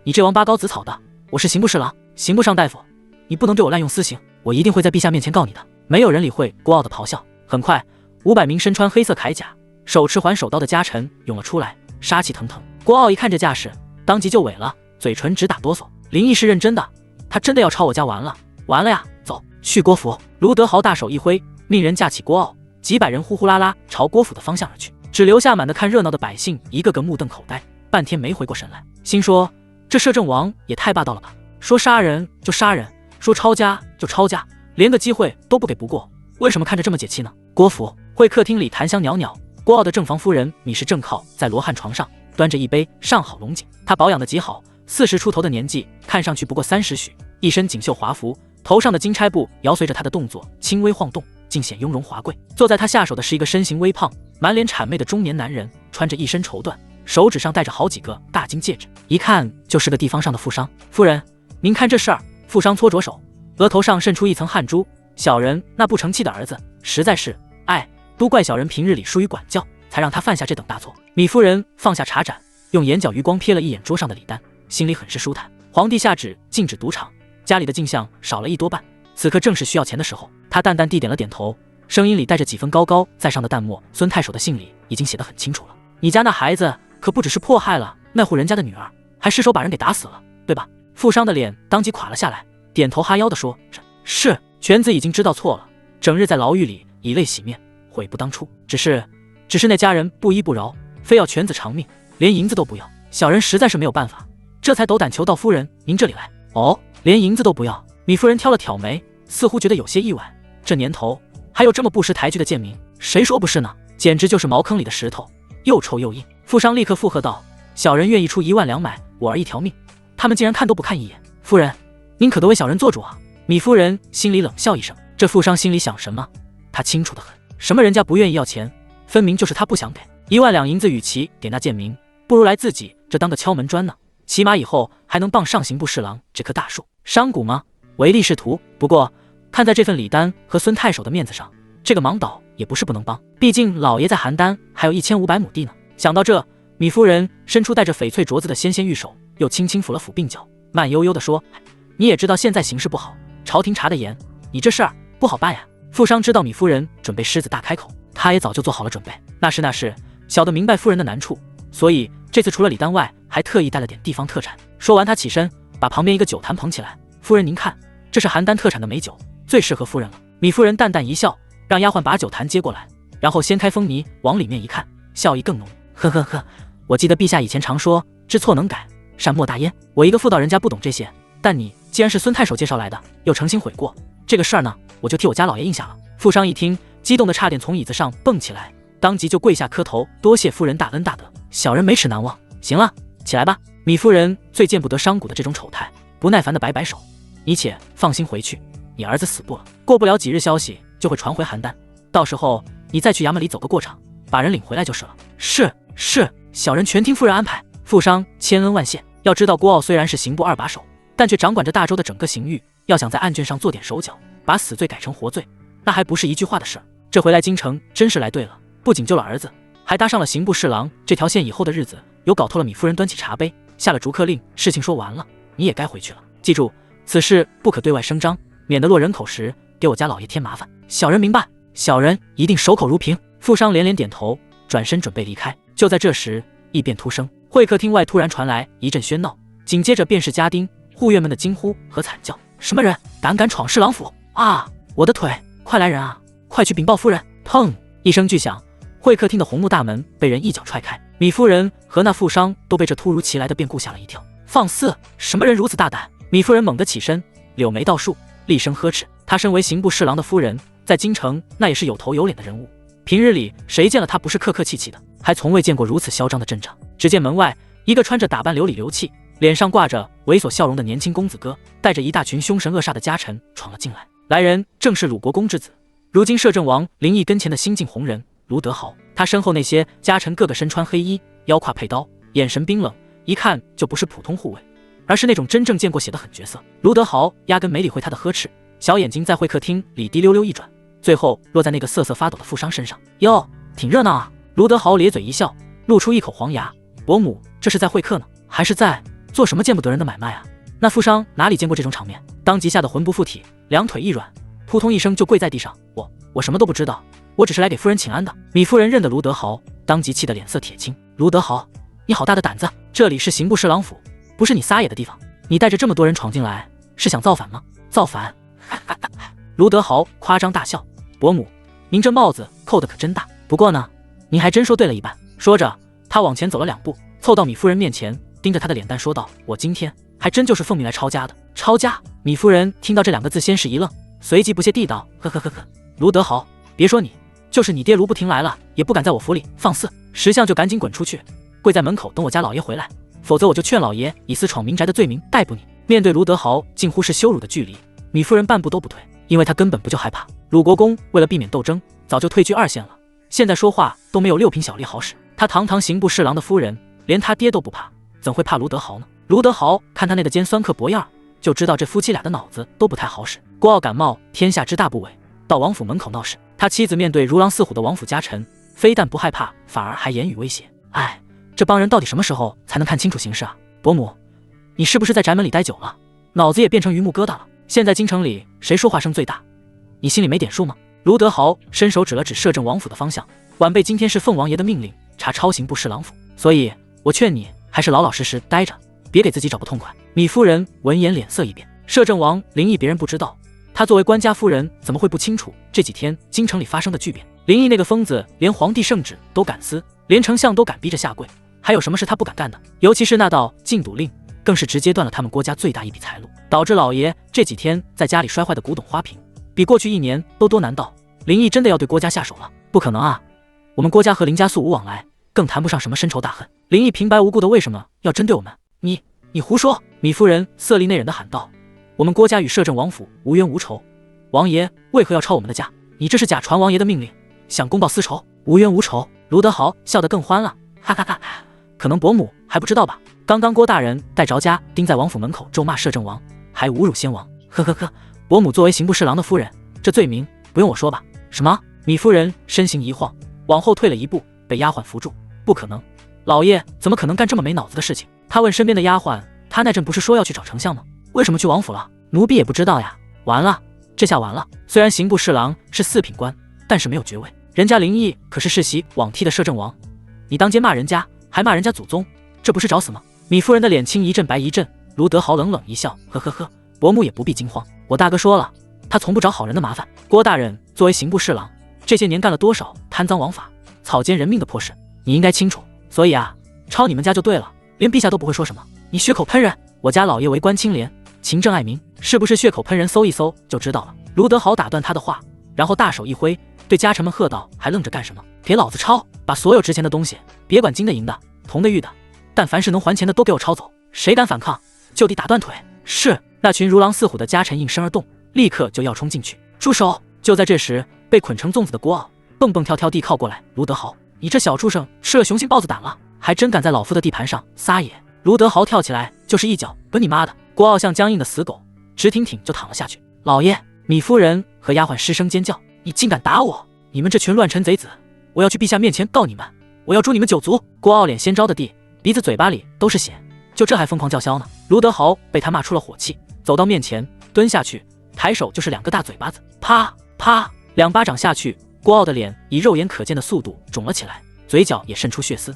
你这王八羔子草的，我是刑部侍郎，刑部上大夫，你不能对我滥用私刑，我一定会在陛下面前告你的。没有人理会郭傲的咆哮。很快，500名身穿黑色铠甲、手持环手刀的家臣涌了出来，杀气腾腾。郭傲一看这架势，当即就萎了，嘴唇直打哆嗦。林毅是认真的，他真的要抄我家完了，完了呀！走，去郭府。卢德豪大手一挥，命人架起郭傲，几百人呼呼啦啦朝郭府的方向而去，只留下满的看热闹的百姓一个个目瞪口呆，半天没回过神来，心说这摄政王也太霸道了吧，说杀人就杀人，说抄家就抄家，连个机会都不给不过，为什么看着这么解气呢？郭府会客厅里檀香袅袅，郭傲的正房夫人米氏正靠在罗汉床上，端着一杯上好龙井，她保养得极好，40出头的年纪，看上去不过30许，一身锦绣华服，头上的金钗布摇随着她的动作轻微晃动，尽显雍容华贵。坐在她下手的是一个身形微胖、满脸谄媚的中年男人，穿着一身绸缎，手指上戴着好几个大金戒指，一看就是个地方上的富商。夫人，您看这事儿。富商搓着手，额头上渗出一层汗珠。小人那不成器的儿子，实在是，都怪小人平日里疏于管教，才让他犯下这等大错。米夫人放下茶盏，用眼角余光瞥了一眼桌上的礼单，心里很是舒坦。皇帝下旨禁止赌场，家里的进项少了1多半，此刻正是需要钱的时候。他淡淡地点了点头，声音里带着几分高高在上的淡漠。孙太守的信里已经写得很清楚了，你家那孩子可不只是迫害了那户人家的女儿，还失手把人给打死了，对吧？富商的脸当即垮了下来，点头哈腰地说：“是。”犬子已经知道错了，整日在牢狱里以泪洗面，悔不当初。只是那家人不依不饶，非要犬子偿命，连银子都不要。小人实在是没有办法，这才斗胆求到夫人您这里来。哦，连银子都不要？米夫人挑了挑眉，似乎觉得有些意外。这年头还有这么不识抬举的贱民，谁说不是呢？简直就是茅坑里的石头，又臭又硬。富商立刻附和道：“小人愿意出1万两买我儿一条命。”他们竟然看都不看一眼。夫人，您可得为小人做主啊！米夫人心里冷笑一声，这富商心里想什么，他清楚得很。什么人家不愿意要钱，分明就是他不想给。1万两银子与其给那贱民，不如来自己这当个敲门砖呢，起码以后还能傍上刑部侍郎这棵大树。商贾吗？唯利是图。不过看在这份礼单和孙太守的面子上，这个忙倒也不是不能帮，毕竟老爷在邯郸还有1500亩地呢。想到这，米夫人伸出带着翡翠镯子的纤纤玉手，又轻轻抚了抚鬓角，慢悠悠地说：“你也知道现在形势不好，朝廷查得严，你这事儿不好办呀。”富商知道米夫人准备狮子大开口，他也早就做好了准备。那是，晓得明白夫人的难处，所以这次除了礼单外，还特意带了点地方特产。说完，他起身把旁边一个酒坛捧起来：“夫人您看，这是邯郸特产的美酒，最适合夫人了。”米夫人淡淡一笑，让丫鬟把酒坛接过来，然后掀开封泥往里面一看，笑意更浓。呵呵呵，我记得陛下以前常说知错能改，善莫大焉。我一个妇道人家不懂这些，但你既然是孙太守介绍来的，又诚心悔过，这个事儿呢，我就替我家老爷应下了。富商一听，激动的差点从椅子上蹦起来，当即就跪下磕头，多谢夫人大恩大德，小人没齿难忘。行了，起来吧。米夫人最见不得商贾的这种丑态，不耐烦的摆摆手：“你且放心回去，你儿子死不了，过不了几日消息就会传回邯郸，到时候你再去衙门里走个过场，把人领回来就是了。”是，小人全听夫人安排。富商千恩万谢。要知道郭傲虽然是刑部2把手，但却掌管着大周的整个刑狱，要想在案卷上做点手脚，把死罪改成活罪，那还不是一句话的事儿。这回来京城真是来对了，不仅救了儿子，还搭上了刑部侍郎这条线，以后的日子有搞透了米夫人端起茶杯，下了逐客令，事情说完了，你也该回去了。记住，此事不可对外声张，免得落人口时给我家老爷添麻烦。小人明白，小人一定守口如瓶。富商连连点头，转身准备离开。就在这时，异变突生，会客厅外突然传来一阵喧闹，紧接着便是家丁、护院们的惊呼和惨叫：什么人敢闯侍郎府啊！我的腿！快来人啊！快去禀报夫人！砰！一声巨响，会客厅的红木大门被人一脚踹开，米夫人和那富商都被这突如其来的变故吓了一跳。放肆！什么人如此大胆？米夫人猛地起身，柳眉倒竖，厉声呵斥。她身为刑部侍郎的夫人，在京城那也是有头有脸的人物，平日里谁见了她不是客客气气的，还从未见过如此嚣张的阵仗。只见门外一个穿着打扮流里流气，脸上挂着猥琐笑容的年轻公子哥，带着一大群凶神恶煞的家臣闯了进来。来人正是鲁国公之子，如今摄政王林毅跟前的新晋红人卢德豪。他身后那些家臣个个身穿黑衣，腰挎佩刀，眼神冰冷，一看就不是普通护卫，而是那种真正见过血的狠角色。卢德豪压根没理会他的呵斥，小眼睛在会客厅里滴溜溜一转，最后落在那个瑟瑟发抖的富商身上。哟，挺热闹啊！卢德豪咧嘴一笑，露出一口黄牙。伯母，这是在会客呢，还是在做什么见不得人的买卖啊？那富商哪里见过这种场面，当即吓得魂不附体，两腿一软，扑通一声就跪在地上。我什么都不知道，我只是来给夫人请安的。米夫人认得卢德豪，当即气得脸色铁青。卢德豪，你好大的胆子！这里是刑部侍郎府，不是你撒野的地方。你带着这么多人闯进来，是想造反吗？造反！卢德豪夸张大笑。伯母，您这帽子扣的可真大，不过呢，您还真说对了一半。说着，他往前走了2步，凑到米夫人面前，盯着她的脸蛋说道：我今天还真就是奉命来抄家的。抄家！米夫人听到这2个字，先是一愣，随即不屑地道：呵呵呵呵，卢德豪，别说你，就是你爹卢不停来了，也不敢在我府里放肆。识相就赶紧滚出去，跪在门口等我家老爷回来，否则我就劝老爷以私闯民宅的罪名逮捕你。面对卢德豪近乎是羞辱的距离，米夫人半步都不退，因为她根本不就害怕。鲁国公为了避免斗争，早就退居2线了，现在说话都没有6品小吏好使。他堂堂刑部侍郎的夫人，连他爹都不怕，怎会怕卢德豪呢？卢德豪看他那个尖酸刻薄样，就知道这夫妻俩的脑子都不太好使。郭傲感冒天下之大不韪，到王府门口闹事，他妻子面对如狼似虎的王府家臣，非但不害怕，反而还言语威胁。哎，这帮人到底什么时候才能看清楚形势啊？伯母，你是不是在宅门里待久了，脑子也变成榆木疙瘩了？现在京城里谁说话声最大，你心里没点数吗？卢德豪伸手指了指摄政王府的方向，晚辈今天是奉王爷的命令查抄刑部侍郎府，所以我劝你还是老老实实待着，别给自己找不痛快。米夫人闻言脸色一变，摄政王林毅别人不知道，她作为官家夫人怎么会不清楚这几天京城里发生的巨变？林毅那个疯子连皇帝圣旨都敢撕，连丞相都敢逼着下跪，还有什么是他不敢干的？尤其是那道禁赌令，更是直接断了他们郭家最大一笔财路，导致老爷这几天在家里摔坏的古董花瓶比过去1年都多。难道林毅真的要对郭家下手了？不可能啊，我们郭家和林家素无往来，更谈不上什么深仇大恨。林毅平白无故的为什么要针对我们？你胡说！米夫人色厉内荏的喊道：我们郭家与摄政王府无冤无仇，王爷为何要抄我们的家？你这是假传王爷的命令，想公报私仇？无冤无仇！卢德豪笑得更欢了，哈哈哈！可能伯母还不知道吧，刚刚郭大人带着家盯在王府门口咒骂摄政王，还侮辱先王，呵呵呵！伯母作为刑部侍郎的夫人，这罪名不用我说吧？什么？米夫人身形一晃，往后退了1步，被丫鬟扶住。不可能，老爷怎么可能干这么没脑子的事情？他问身边的丫鬟，他那阵不是说要去找丞相吗？为什么去王府了？奴婢也不知道呀。完了，这下完了。虽然刑部侍郎是4品官，但是没有爵位，人家林毅可是世袭罔替的摄政王，你当街骂人家，还骂人家祖宗，这不是找死吗？米夫人的脸青一阵白一阵，卢德豪冷冷一笑，呵呵呵，伯母也不必惊慌，我大哥说了，他从不找好人的麻烦。郭大人作为刑部侍郎，这些年干了多少贪赃枉法、草菅人命的破事，你应该清楚。所以啊，抄你们家就对了，连陛下都不会说什么。你血口喷人，我家老爷为官清廉，勤政爱民，是不是血口喷人？搜一搜就知道了。卢德豪打断他的话，然后大手一挥，对家臣们喝道：还愣着干什么？给老子抄！把所有值钱的东西，别管金的、银的、铜的、玉的，但凡是能还钱的都给我抄走，谁敢反抗，就地打断腿。是。那群如狼似虎的家臣应声而动，立刻就要冲进去。住手！就在这时，被捆成粽子的郭傲蹦蹦跳跳地靠过来。卢德豪，你这小畜生吃了雄性豹子胆了，还真敢在老夫的地盘上撒野！卢德豪跳起来就是一脚，滚你妈的！郭傲像僵硬的死狗，直挺挺就躺了下去。老爷！米夫人和丫鬟失声尖叫：你竟敢打我！你们这群乱臣贼子，我要去陛下面前告你们，我要诛你们9族！郭傲脸先招的地，鼻子嘴巴里都是血，就这还疯狂叫嚣呢。卢德豪被他骂出了火气，走到面前蹲下去，抬手就是2个大嘴巴子，啪啪2巴掌下去，郭傲的脸以肉眼可见的速度肿了起来，嘴角也渗出血丝。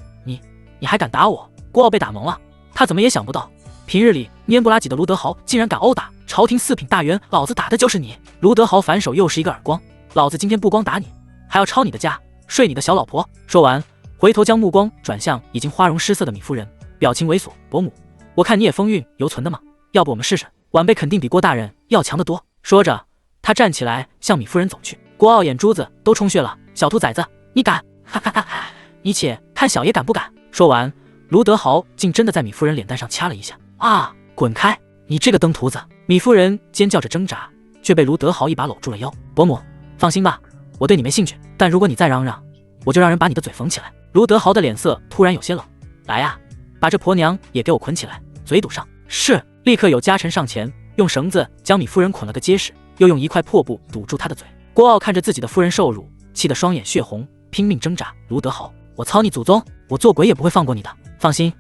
你还敢打我？郭傲被打懵了，他怎么也想不到，平日里蔫不拉几的卢德豪竟然敢殴打朝廷4品大员，老子打的就是你！卢德豪反手又是一个耳光，老子今天不光打你，还要抄你的家，睡你的小老婆！说完，回头将目光转向已经花容失色的米夫人，表情猥琐。伯母，我看你也风韵犹存的嘛，要不我们试试？晚辈肯定比郭大人要强得多。说着，他站起来向米夫人走去。郭傲眼珠子都充血了，小兔崽子，你敢？哈哈哈哈！你且看小爷敢不敢！说完，卢德豪竟真的在米夫人脸蛋上掐了一下。啊！滚开！你这个登徒子！米夫人尖叫着挣扎，却被卢德豪一把搂住了腰。伯母，放心吧，我对你没兴趣，但如果你再嚷嚷，我就让人把你的嘴缝起来。卢德豪的脸色突然有些冷。来呀，把这婆娘也给我捆起来，嘴堵上。是。立刻有家臣上前，用绳子将米夫人捆了个结实，又用一块破布堵住她的嘴。郭傲看着自己的夫人受辱，气得双眼血红，拼命挣扎。卢德豪，我操你祖宗！我做鬼也不会放过你的！放心，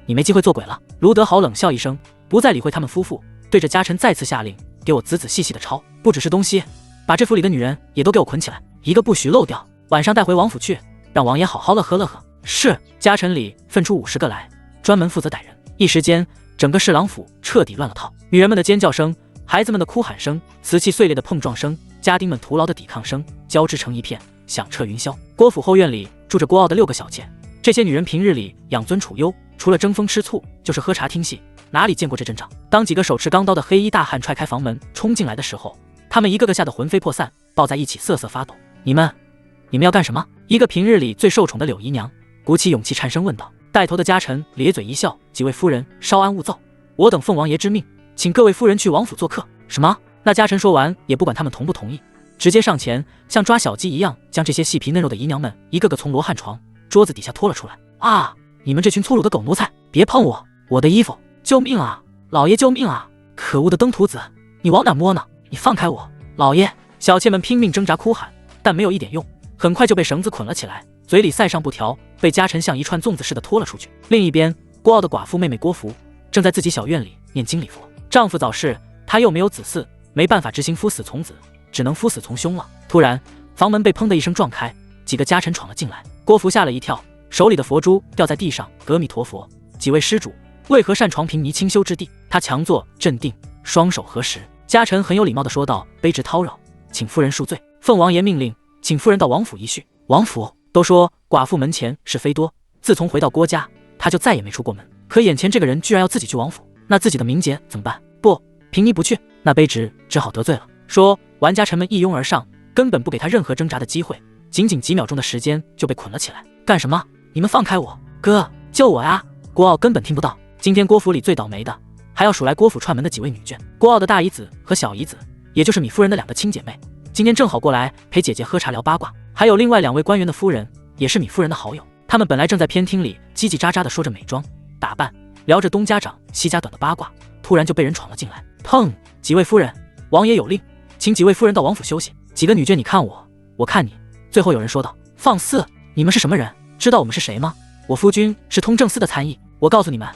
你没机会做鬼了。卢德豪冷笑一声，不再理会他们夫妇，对着家臣再次下令，给我仔仔细细的抄，不只是东西，把这府里的女人也都给我捆起来，一个不许漏掉，晚上带回王府去，让王爷好好乐呵乐呵。是。家臣里分出50个来，专门负责逮人。一时间，整个侍郎府彻底乱了套，女人们的尖叫声，孩子们的哭喊声，瓷器碎裂的碰撞声，家丁们徒劳的抵抗声，交织成一片，响彻云霄。郭府后院里住着郭傲的6个小妾，这些女人平日里养尊处优，除了争风吃醋，就是喝茶听戏，哪里见过这阵仗？当几个手持钢刀的黑衣大汉踹开房门冲进来的时候，他们一个个吓得魂飞魄散，抱在一起瑟瑟发抖。你们要干什么？一个平日里最受宠的柳姨娘鼓起勇气颤声问道。带头的家臣咧嘴一笑，几位夫人稍安勿躁，我等奉王爷之命，请各位夫人去王府做客。什么？那家臣说完也不管他们同不同意，直接上前像抓小鸡一样将这些细皮嫩肉的姨娘们一个个从罗汉床桌子底下拖了出来。啊！你们这群粗鲁的狗奴才，别碰我！我的衣服！救命啊！老爷救命啊！可恶的登徒子，你往哪摸呢？你放开我！老爷！小妾们拼命挣扎哭喊，但没有一点用，很快就被绳子捆了起来，嘴里塞上布条，被家臣像一串粽子似的拖了出去。另一边，郭傲的寡妇妹妹郭芙正在自己小院里念经礼佛，丈夫早逝，她又没有子嗣，没办法执行夫死从子，只能夫死从兄了。突然，房门被砰的一声撞开，几个家臣闯了进来。郭芙吓了一跳，手里的佛珠掉在地上。阿弥陀佛，几位施主，为何擅闯平尼清修之地？他强作镇定，双手合十。家臣很有礼貌地说道：卑职叨扰，请夫人恕罪。奉王爷命令，请夫人到王府一叙。王府？都说寡妇门前是非多，自从回到郭家，他就再也没出过门。可眼前这个人居然要自己去王府，那自己的名节怎么办？不，平尼不去，那卑职只好得罪了。说完，家臣们一拥而上，根本不给他任何挣扎的机会，仅仅几秒钟的时间就被捆了起来。干什么？你们放开我！哥，救我呀！郭傲根本听不到。今天郭府里最倒霉的，还要数来郭府串门的几位女眷。郭傲的大姨子和小姨子，也就是米夫人的2个亲姐妹，今天正好过来陪姐姐喝茶聊八卦。还有另外2位官员的夫人，也是米夫人的好友。他们本来正在偏厅里叽叽喳喳地说着美妆打扮，聊着东家长西家短的八卦，突然就被人闯了进来。砰！几位夫人，王爷有令，请几位夫人到王府休息。几个女眷，你看我，我看你。最后有人说道：放肆！你们是什么人？知道我们是谁吗？我夫君是通政司的参议。我告诉你们，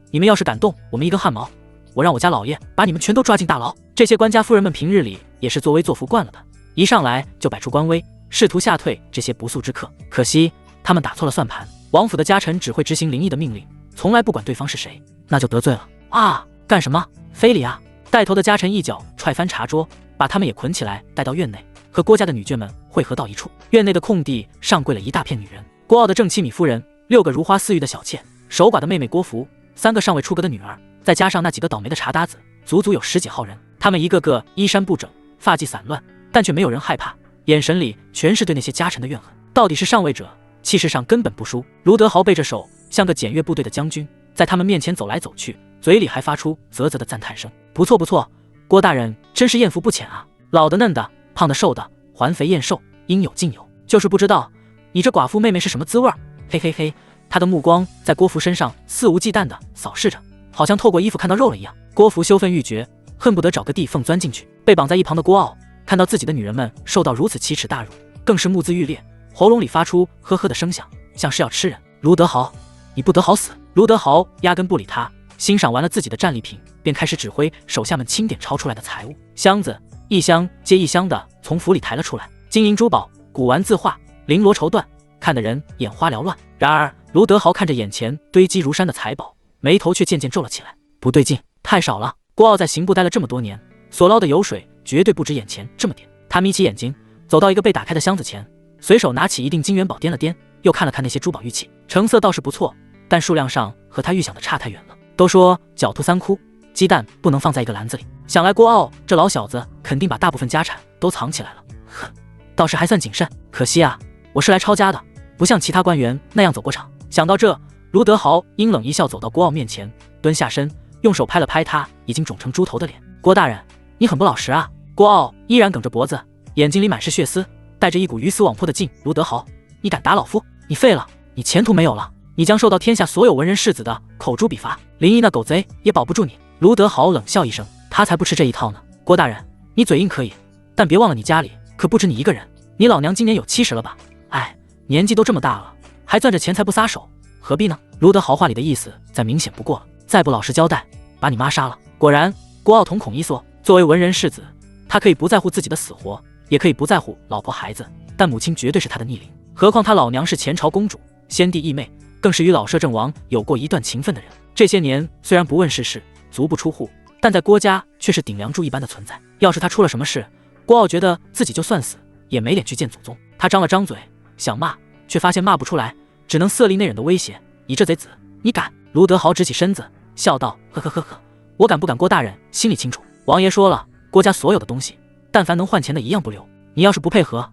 你们要是敢动我们一根汗毛，我让我家老爷把你们全都抓进大牢。这些官家夫人们平日里也是作威作福惯了的，一上来就摆出官威，试图吓退这些不速之客。可惜他们打错了算盘，王府的家臣只会执行灵异的命令，从来不管对方是谁，那就得罪了。啊！干什么？非礼啊！带头的家臣一脚踹翻茶桌，把他们也捆起来带到院内，和郭家的女眷们汇合到一处。院内的空地上跪了一大片女人，郭傲的正妻米夫人，6个如花似玉的小妾，守寡的妹妹郭芙，3个尚未出阁的女儿，再加上那几个倒霉的茶搭子，足足有10几号人。他们一个个衣衫不整，发髻散乱，但却没有人害怕，眼神里全是对那些家臣的怨恨。到底是上位者，气势上根本不输。卢德豪背着手，像个检阅部队的将军，在他们面前走来走去，嘴里还发出啧啧的赞叹声。不错不错，郭大人真是艳福不浅啊！老的嫩的，胖的瘦的，环肥燕瘦，应有尽有。就是不知道你这寡妇妹妹是什么滋味儿。嘿嘿嘿，他的目光在郭芙身上肆无忌惮地扫视着，好像透过衣服看到肉了一样。郭芙羞愤欲绝，恨不得找个地缝钻进去。被绑在一旁的郭傲看到自己的女人们受到如此奇耻大辱，更是目眦欲裂，喉咙里发出呵呵的声响，像是要吃人。卢德豪，你不得好死！卢德豪压根不理他，欣赏完了自己的战利品，便开始指挥手下们清点抄出来的财物。箱子一箱接一箱的从府里抬了出来，金银珠宝、古玩字画、绫罗绸缎，看得人眼花缭乱。然而卢德豪看着眼前堆积如山的财宝，眉头却渐渐皱了起来。不对劲，太少了。郭傲在刑部待了这么多年，所捞的油水绝对不止眼前这么点。他眯起眼睛，走到一个被打开的箱子前，随手拿起一锭金元宝掂了掂，又看了看那些珠宝玉器，成色倒是不错，但数量上和他预想的差太远了。都说狡兔三窟，鸡蛋不能放在一个篮子里，想来郭傲这老小子肯定把大部分家产都藏起来了。哼，倒是还算谨慎。可惜啊，我是来抄家的，不像其他官员那样走过场。想到这，卢德豪阴冷一笑，走到郭傲面前，蹲下身，用手拍了拍他已经肿成猪头的脸。郭大人，你很不老实啊。郭傲依然梗着脖子，眼睛里满是血丝，带着一股鱼死网破的劲。卢德豪，你敢打老夫？你废了，你前途没有了，你将受到天下所有文人士子的口诛笔伐。林毅那狗贼也保不住你。卢德豪冷笑一声，他才不吃这一套呢。郭大人，你嘴硬可以，但别忘了你家里可不止你一个人。你老娘今年有70了吧？哎，年纪都这么大了，还攥着钱财不撒手，何必呢？卢德豪话里的意思再明显不过了，再不老实交代，把你妈杀了。果然，郭傲瞳孔一缩，作为文人士子，他可以不在乎自己的死活，也可以不在乎老婆孩子，但母亲绝对是他的逆鳞。何况他老娘是前朝公主，先帝义妹，更是与老摄政王有过一段情分的人。这些年虽然不问世事，足不出户，但在郭家却是顶梁柱一般的存在。要是他出了什么事，郭傲觉得自己就算死也没脸去见祖宗。他张了张嘴想骂，却发现骂不出来，只能色厉内荏的威胁：你这贼子，你敢！卢德豪直起身子笑道：呵呵呵呵，我敢不敢郭大人心里清楚。王爷说了，郭家所有的东西但凡能换钱的一样不留，你要是不配合，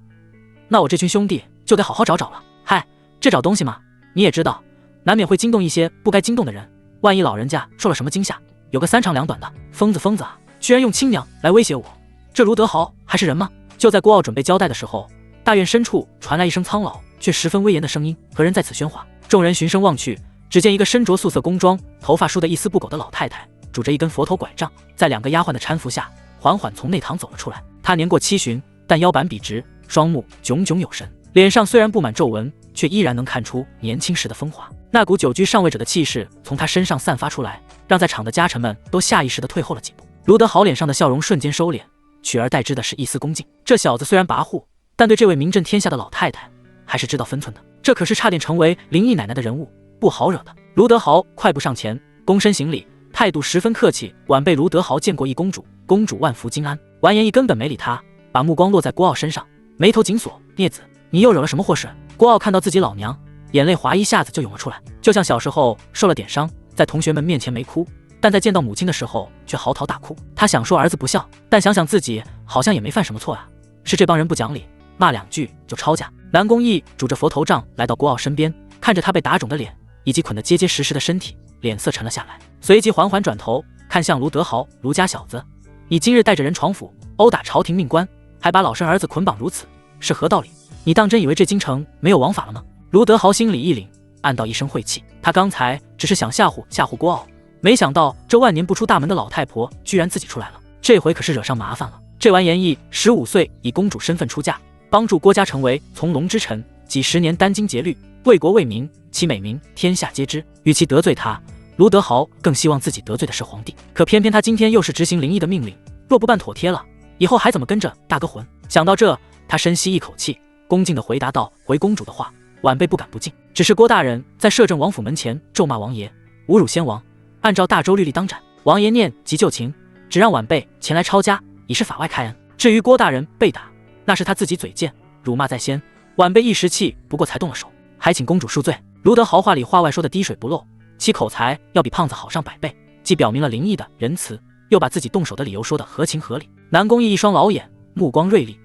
那我这群兄弟就得好好找找了。嗨，这找东西嘛，你也知道，难免会惊动一些不该惊动的人，万一老人家受了什么惊吓，有个3长2短的。疯子啊，居然用亲娘来威胁我，这卢德豪还是人吗？就在郭傲准备交代的时候，大院深处传来一声苍老却十分威严的声音：何人在此喧哗？众人循声望去，只见一个身着素色宫装，头发梳得一丝不苟的老太太，拄着一根佛头拐杖，在2个丫鬟的搀扶下，缓缓从内堂走了出来。她年过70，但腰板笔直，双目炯炯有神，脸上虽然布满皱纹，却依然能看出年轻时的风华。那股久居上位者的气势从他身上散发出来，让在场的家臣们都下意识地退后了几步。卢德豪脸上的笑容瞬间收敛，取而代之的是一丝恭敬。这小子虽然跋扈，但对这位名震天下的老太太还是知道分寸的。这可是差点成为林毅奶奶的人物，不好惹的。卢德豪快步上前，躬身行礼，态度十分客气。晚辈卢德豪见过一公主，公主万福金安。完颜义根本没理他，把目光落在郭傲身上，眉头紧锁：孽子，你又惹了什么祸事？郭傲看到自己老娘，眼泪哗一下子就涌了出来，就像小时候受了点伤，在同学们面前没哭，但在见到母亲的时候却嚎啕大哭。他想说儿子不孝，但想想自己好像也没犯什么错啊，是这帮人不讲理，骂2句就抄家。南宫义拄着佛头杖来到郭傲身边，看着他被打肿的脸以及捆得结结实实的身体，脸色沉了下来，随即缓缓转头看向卢德豪：卢家小子，你今日带着人闯府，殴打朝廷命官，还把老身儿子捆绑如此，是何道理？你当真以为这京城没有王法了吗？卢德豪心里一凛，暗道一声晦气。他刚才只是想吓唬吓唬郭傲，没想到这万年不出大门的老太婆居然自己出来了，这回可是惹上麻烦了。这完颜义15岁以公主身份出嫁，帮助郭家成为从龙之臣，几10年殚精竭虑，为国为民，其美名天下皆知。与其得罪他，卢德豪更希望自己得罪的是皇帝。可偏偏他今天又是执行林毅的命令，若不办妥帖了，以后还怎么跟着大哥混？想到这，他深吸一口气，恭敬地回答道：回公主的话，晚辈不敢不敬，只是郭大人在摄政王府门前咒骂王爷，侮辱先王，按照大周律例当斩。王爷念及旧情，只让晚辈前来抄家，以示法外开恩。至于郭大人被打，那是他自己嘴贱，辱骂在先，晚辈一时气不过才动了手，还请公主恕罪。卢德豪话里话外说的滴水不漏，其口才要比胖子好上100倍，既表明了林毅的仁慈，又把自己动手的理由说得合情合理。南宫义一双老眼目光锐利，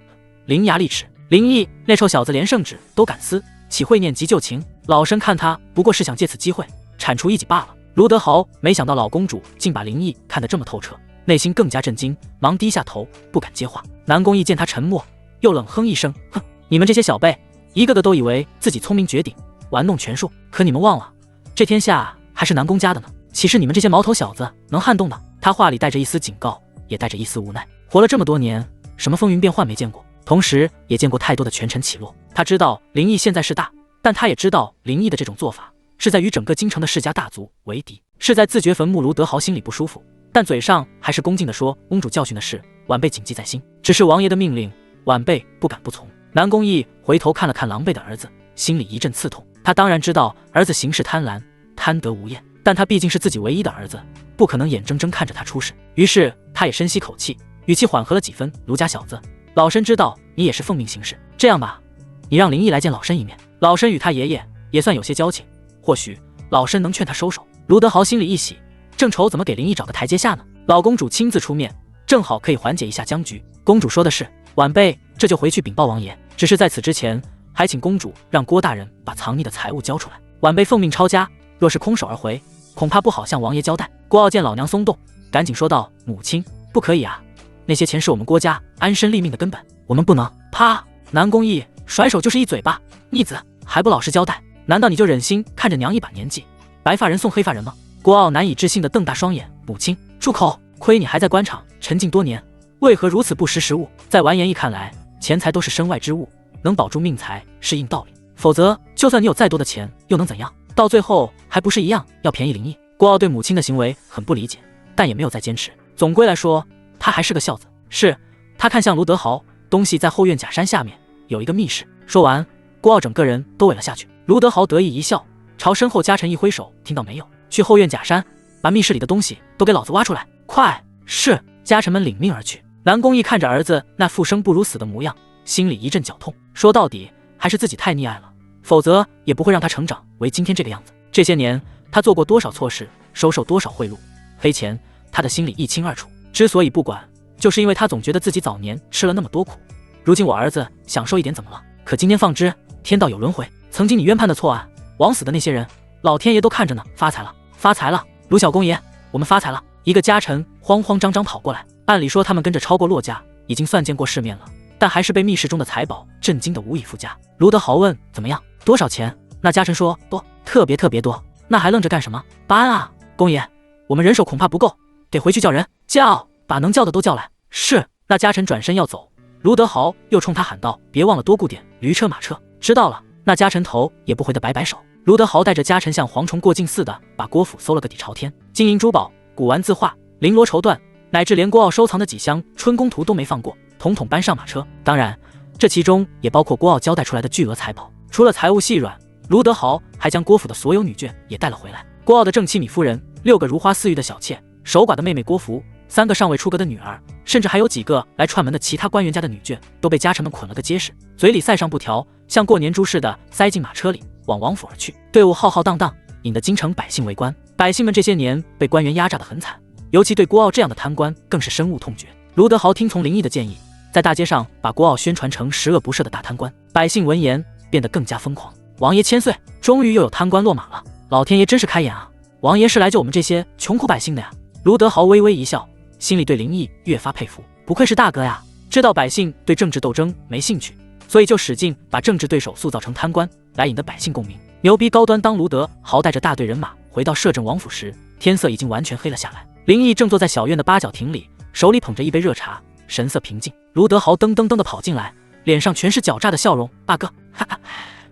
伶牙俐齿。林毅那臭小子连圣旨都敢撕，岂会念及旧情？老身看他不过是想借此机会铲除异己罢了。卢德豪没想到老公主竟把林毅看得这么透彻，内心更加震惊，忙低下头不敢接话。南宫义见他沉默，又冷哼一声：哼，你们这些小辈一个个都以为自己聪明绝顶，玩弄权术，可你们忘了，这天下还是南宫家的呢，岂是你们这些毛头小子能撼动的？他话里带着一丝警告，也带着一丝无奈。活了这么多年，什么风云变幻没见过，同时也见过太多的权臣起落。他知道林毅现在是大，但他也知道林毅的这种做法是在与整个京城的世家大族为敌，是在自掘坟墓。卢德豪心里不舒服，但嘴上还是恭敬地说：“公主教训的事，晚辈谨记在心。只是王爷的命令，晚辈不敢不从。”南宫义回头看了看狼狈的儿子，心里一阵刺痛。他当然知道儿子行事贪婪，贪得无厌，但他毕竟是自己唯一的儿子，不可能眼睁睁看着他出事。于是他也深吸口气，语气缓和了几分：“卢家小子，老身知道你也是奉命行事，这样吧，你让林毅来见老身一面。老身与他爷爷也算有些交情，或许老身能劝他收手。”卢德豪心里一喜，正愁怎么给林毅找个台阶下呢。老公主亲自出面，正好可以缓解一下僵局。公主说的是，晚辈这就回去禀报王爷。只是在此之前，还请公主让郭大人把藏匿的财物交出来。晚辈奉命抄家，若是空手而回，恐怕不好向王爷交代。郭傲见老娘松动，赶紧说道：“母亲，不可以啊！那些钱是我们郭家安身立命的根本，我们不能。”啪！南宫义甩手就是一嘴巴：“逆子，还不老实交代？难道你就忍心看着娘一把年纪，白发人送黑发人吗？”郭傲难以置信地瞪大双眼：“母亲，住口！亏你还在官场沉静多年，为何如此不识时务？在完颜义看来，钱财都是身外之物，能保住命财是硬道理，否则就算你有再多的钱又能怎样？到最后还不是一样要便宜林毅。”郭傲对母亲的行为很不理解，但也没有再坚持。总归来说，他还是个孝子。是，他看向卢德豪，东西在后院假山下面有一个密室。说完，郭傲整个人都萎了下去。卢德豪得意一笑，朝身后家臣一挥手：“听到没有？去后院假山，把密室里的东西都给老子挖出来！快！”是。家臣们领命而去。南宫义看着儿子那复生不如死的模样，心里一阵绞痛。说到底还是自己太溺爱了，否则也不会让他成长为今天这个样子。这些年他做过多少错事，收受多少贿赂，黑钱他的心里一清二楚。之所以不管，就是因为他总觉得自己早年吃了那么多苦，如今我儿子享受一点怎么了？可今天放之，天道有轮回，曾经你冤判的错案，枉死的那些人，老天爷都看着呢。发财了，发财了！卢小公爷，我们发财了！一个家臣慌慌张张跑过来。按理说他们跟着超过骆家，已经算见过世面了，但还是被密室中的财宝震惊得无以复加。卢德豪问：“怎么样？多少钱？”那家臣说：“多，特别多。”那还愣着干什么？办啊！公爷，我们人手恐怕不够，得回去叫人，叫，把能叫的都叫来。是。那家臣转身要走，卢德豪又冲他喊道：“别忘了多雇点驴车马车。”知道了。那家臣头也不回的摆摆手。卢德豪带着家臣像蝗虫过境似的把郭府搜了个底朝天，金银珠宝、古玩字画、绫罗绸缎，乃至连郭傲收藏的几箱春宫图都没放过，统统搬上马车。当然，这其中也包括郭傲交代出来的巨额财宝。除了财物细软，卢德豪还将郭府的所有女眷也带了回来。郭傲的正妻米夫人，6个如花似玉的小妾，守寡的妹妹郭芙，3个尚未出阁的女儿，甚至还有几个来串门的其他官员家的女眷，都被家臣们捆了个结实，嘴里塞上布条，像过年猪似的塞进马车里，往王府而去。队伍浩浩荡荡，引得京城百姓围观。百姓们这些年被官员压榨得很惨，尤其对郭傲这样的贪官更是深恶痛绝。卢德豪听从林毅的建议，在大街上把郭傲宣传成十恶不赦的大贪官。百姓闻言变得更加疯狂。王爷千岁，终于又有贪官落马了，老天爷真是开眼啊！王爷是来救我们这些穷苦百姓的呀！卢德豪微微一笑，心里对林毅越发佩服，不愧是大哥呀，知道百姓对政治斗争没兴趣，所以就使劲把政治对手塑造成贪官，来引得百姓共鸣。牛逼高端。当卢德豪带着大队人马回到摄政王府时，天色已经完全黑了下来。林毅正坐在小院的八角亭里，手里捧着一杯热茶，神色平静。卢德豪噔噔噔地跑进来，脸上全是狡诈的笑容：“大哥，哈哈，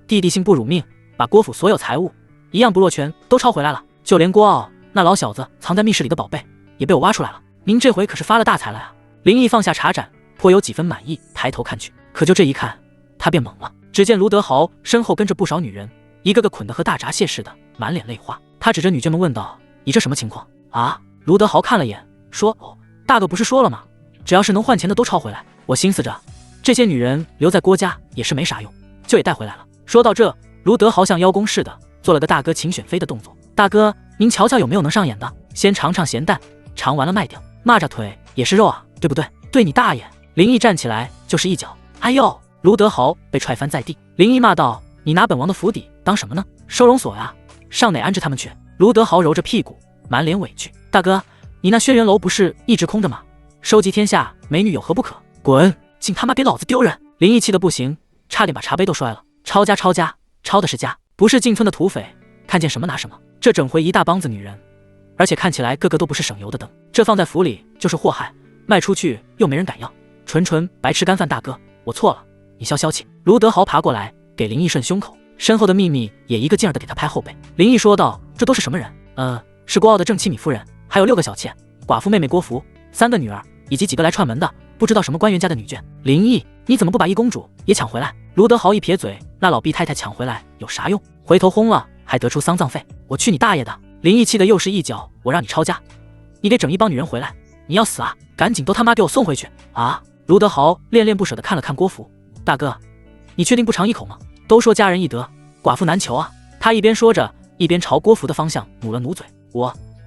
弟弟幸不辱命，把郭府所有财物一样不落全都抄回来了，就连郭傲那老小子藏在密室里的宝贝也被我挖出来了。您这回可是发了大财了呀！”林毅放下茶盏，颇有几分满意，抬头看去，可就这一看，他便懵了。只见卢德豪身后跟着不少女人，一个个捆得和大闸蟹似的，满脸泪花。他指着女眷们问道：“你这什么情况啊？”卢德豪看了眼，说：“哦，大哥不是说了吗？只要是能换钱的都抄回来。我心思着，这些女人留在郭家也是没啥用，就也带回来了。”说到这，卢德豪像邀功似的做了个大哥请选妃的动作。“大哥，您瞧瞧有没有能上眼的？先尝尝咸淡，尝完了卖掉。蚂蚱腿也是肉啊，对不对？对你大爷！”林毅站起来就是一脚，哎呦！卢德豪被踹翻在地。林毅骂道：“你拿本王的府邸当什么呢？收容所呀，上哪安置他们去？”卢德豪揉着屁股，满脸委屈：“大哥，你那轩辕楼不是一直空着吗？收集天下美女有何不可？滚！竟他妈给老子丢人！”林毅气得不行，差点把茶杯都摔了。抄家，抄的是家，不是进村的土匪，看见什么拿什么。这整回一大帮子女人，而且看起来个个都不是省油的灯，这放在府里就是祸害，卖出去又没人敢要，纯白吃干饭。大哥，我错了，你消消气。卢德豪爬过来给林毅顺胸口：“身后的秘密也一个劲儿的给他拍后背。林毅说道：“这都是什么人？”是郭傲的正妻米夫人，还有6个小妾，寡妇妹妹郭芙，3个女儿，以及几个来串门的，不知道什么官员家的女眷。林毅，你怎么不把一公主也抢回来？卢德豪一撇嘴，那老毕太太抢回来有啥用？回头轰了，还得出丧葬费，我去你大爷的！林毅气得又是一脚，我让你抄家，你给整一帮女人回来，你要死啊？赶紧都他妈给我送回去啊！卢德豪恋恋不舍地看了看郭芙，大哥，你确定不尝一口吗？都说家人易得，寡妇难求啊！他一边说着，一边朝郭芙的方向努了努嘴。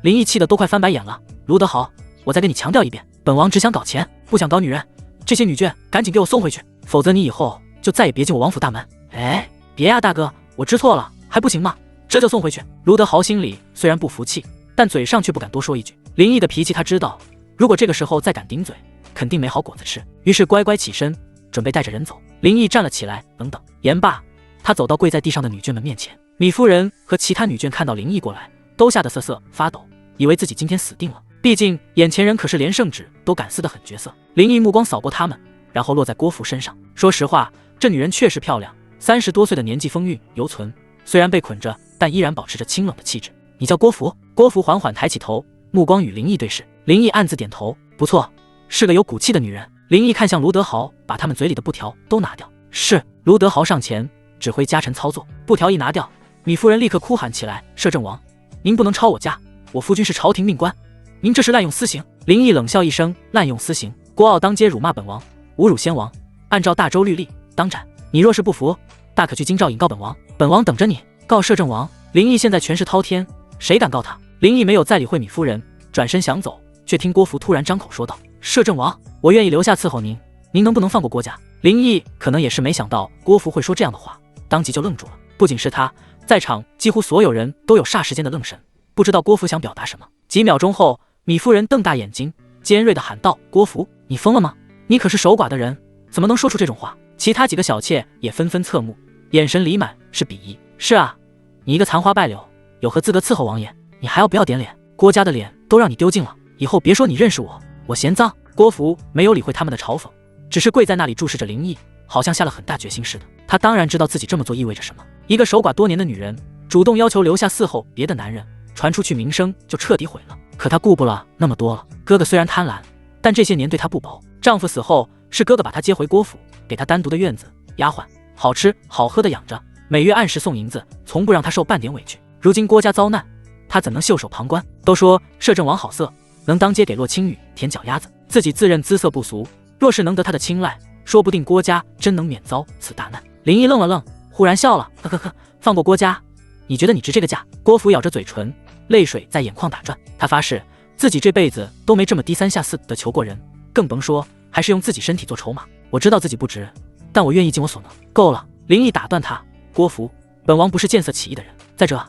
林毅气得都快翻白眼了。卢德豪，我再跟你强调一遍，本王只想搞钱，不想搞女人。这些女眷赶紧给我送回去，否则你以后就再也别进我王府大门。哎，别呀，大哥，我知错了，还不行吗？这就送回去。卢德豪心里虽然不服气，但嘴上却不敢多说一句。林毅的脾气他知道，如果这个时候再敢顶嘴，肯定没好果子吃。于是乖乖起身，准备带着人走。林毅站了起来，等等。言罢，他走到跪在地上的女眷们面前。米夫人和其他女眷看到林毅过来，都吓得瑟瑟发抖，以为自己今天死定了。毕竟眼前人可是连圣旨都敢撕得很绝色。林毅目光扫过他们，然后落在郭芙身上。说实话，这女人确实漂亮，30多岁的年纪风韵犹存，虽然被捆着，但依然保持着清冷的气质。你叫郭芙？郭芙缓缓抬起头，目光与林毅对视。林毅暗自点头，不错，是个有骨气的女人。林毅看向卢德豪，把他们嘴里的布条都拿掉。是。卢德豪上前指挥家臣操作，布条一拿掉，米夫人立刻哭喊起来：“摄政王，您不能抄我家，我夫君是朝廷命官，您这是滥用私刑！”林毅冷笑一声：“滥用私刑？郭傲当街辱骂本王，侮辱先王，按照大周律例当斩。你若是不服，大可去京兆尹告本王，本王等着你。告摄政王。”林毅现在权势滔天，谁敢告他？林毅没有再理会米夫人，转身想走，却听郭芙突然张口说道：“摄政王，我愿意留下伺候您，您能不能放过郭家？”林毅可能也是没想到郭芙会说这样的话，当即就愣住了。不仅是他，在场几乎所有人都有霎时间的愣神，不知道郭芙想表达什么。几秒钟后，米夫人瞪大眼睛，尖锐地喊道：“郭芙，你疯了吗？你可是守寡的人，怎么能说出这种话？”其他几个小妾也纷纷侧目，眼神里满是鄙夷。是啊，你一个残花败柳，有何资格伺候王爷？你还要不要点脸？郭家的脸都让你丢尽了，以后别说你认识我，我嫌脏。郭芙没有理会他们的嘲讽，只是跪在那里注视着林毅，好像下了很大决心似的。他当然知道自己这么做意味着什么。一个守寡多年的女人，主动要求留下伺候别的男人，传出去名声就彻底毁了。可她顾不了那么多了。哥哥虽然贪婪，但这些年对她不薄。丈夫死后，是哥哥把她接回郭府，给她单独的院子、丫鬟，好吃好喝的养着，每月按时送银子，从不让她受半点委屈。如今郭家遭难，她怎能袖手旁观？都说摄政王好色，能当街给洛青雨舔脚丫子，自己自认姿色不俗，若是能得她的青睐，说不定郭家真能免遭此大难。林毅愣了愣，忽然笑了，呵呵呵，放过郭家，你觉得你值这个价？郭芙咬着嘴唇，泪水在眼眶打转。他发誓自己这辈子都没这么低三下四的求过人，更甭说还是用自己身体做筹码。我知道自己不值，但我愿意尽我所能。够了！林毅打断他，郭芙，本王不是见色起意的人。再者，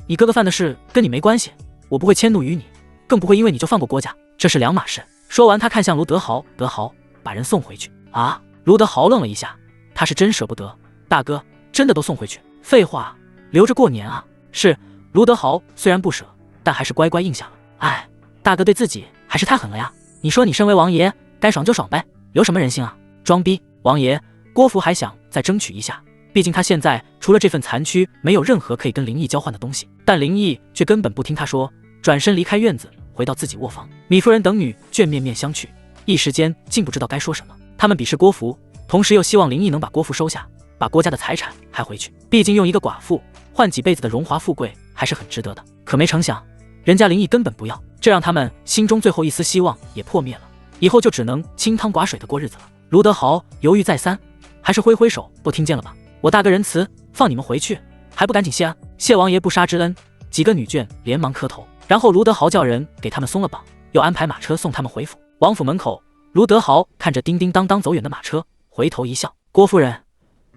你哥哥犯的事跟你没关系，我不会迁怒于你，更不会因为你就放过郭家，这是两码事。说完，他看向卢德豪，德豪，把人送回去啊！卢德豪愣了一下，他是真舍不得。大哥，真的都送回去？废话，留着过年啊。是。卢德豪虽然不舍，但还是乖乖应下了。哎，大哥对自己还是太狠了呀！你说你身为王爷，该爽就爽呗，留什么人性啊？装逼！王爷，郭芙还想再争取一下，毕竟他现在除了这份残躯，没有任何可以跟林毅交换的东西。但林毅却根本不听他说，转身离开院子，回到自己卧房。米夫人等女眷面面相觑，一时间竟不知道该说什么。他们鄙视郭芙，同时又希望林毅能把郭芙收下，把郭家的财产还回去。毕竟用一个寡妇换几辈子的荣华富贵，还是很值得的。可没成想，人家林毅根本不要，这让他们心中最后一丝希望也破灭了。以后就只能清汤寡水的过日子了。卢德豪犹豫再三，还是挥挥手，不听见了吧？我大哥仁慈，放你们回去，还不赶紧谢恩？谢王爷不杀之恩。几个女眷连忙磕头，然后卢德豪叫人给他们松了绑，又安排马车送他们回府。王府门口，卢德豪看着叮叮当当走远的马车，回头一笑：“郭夫人，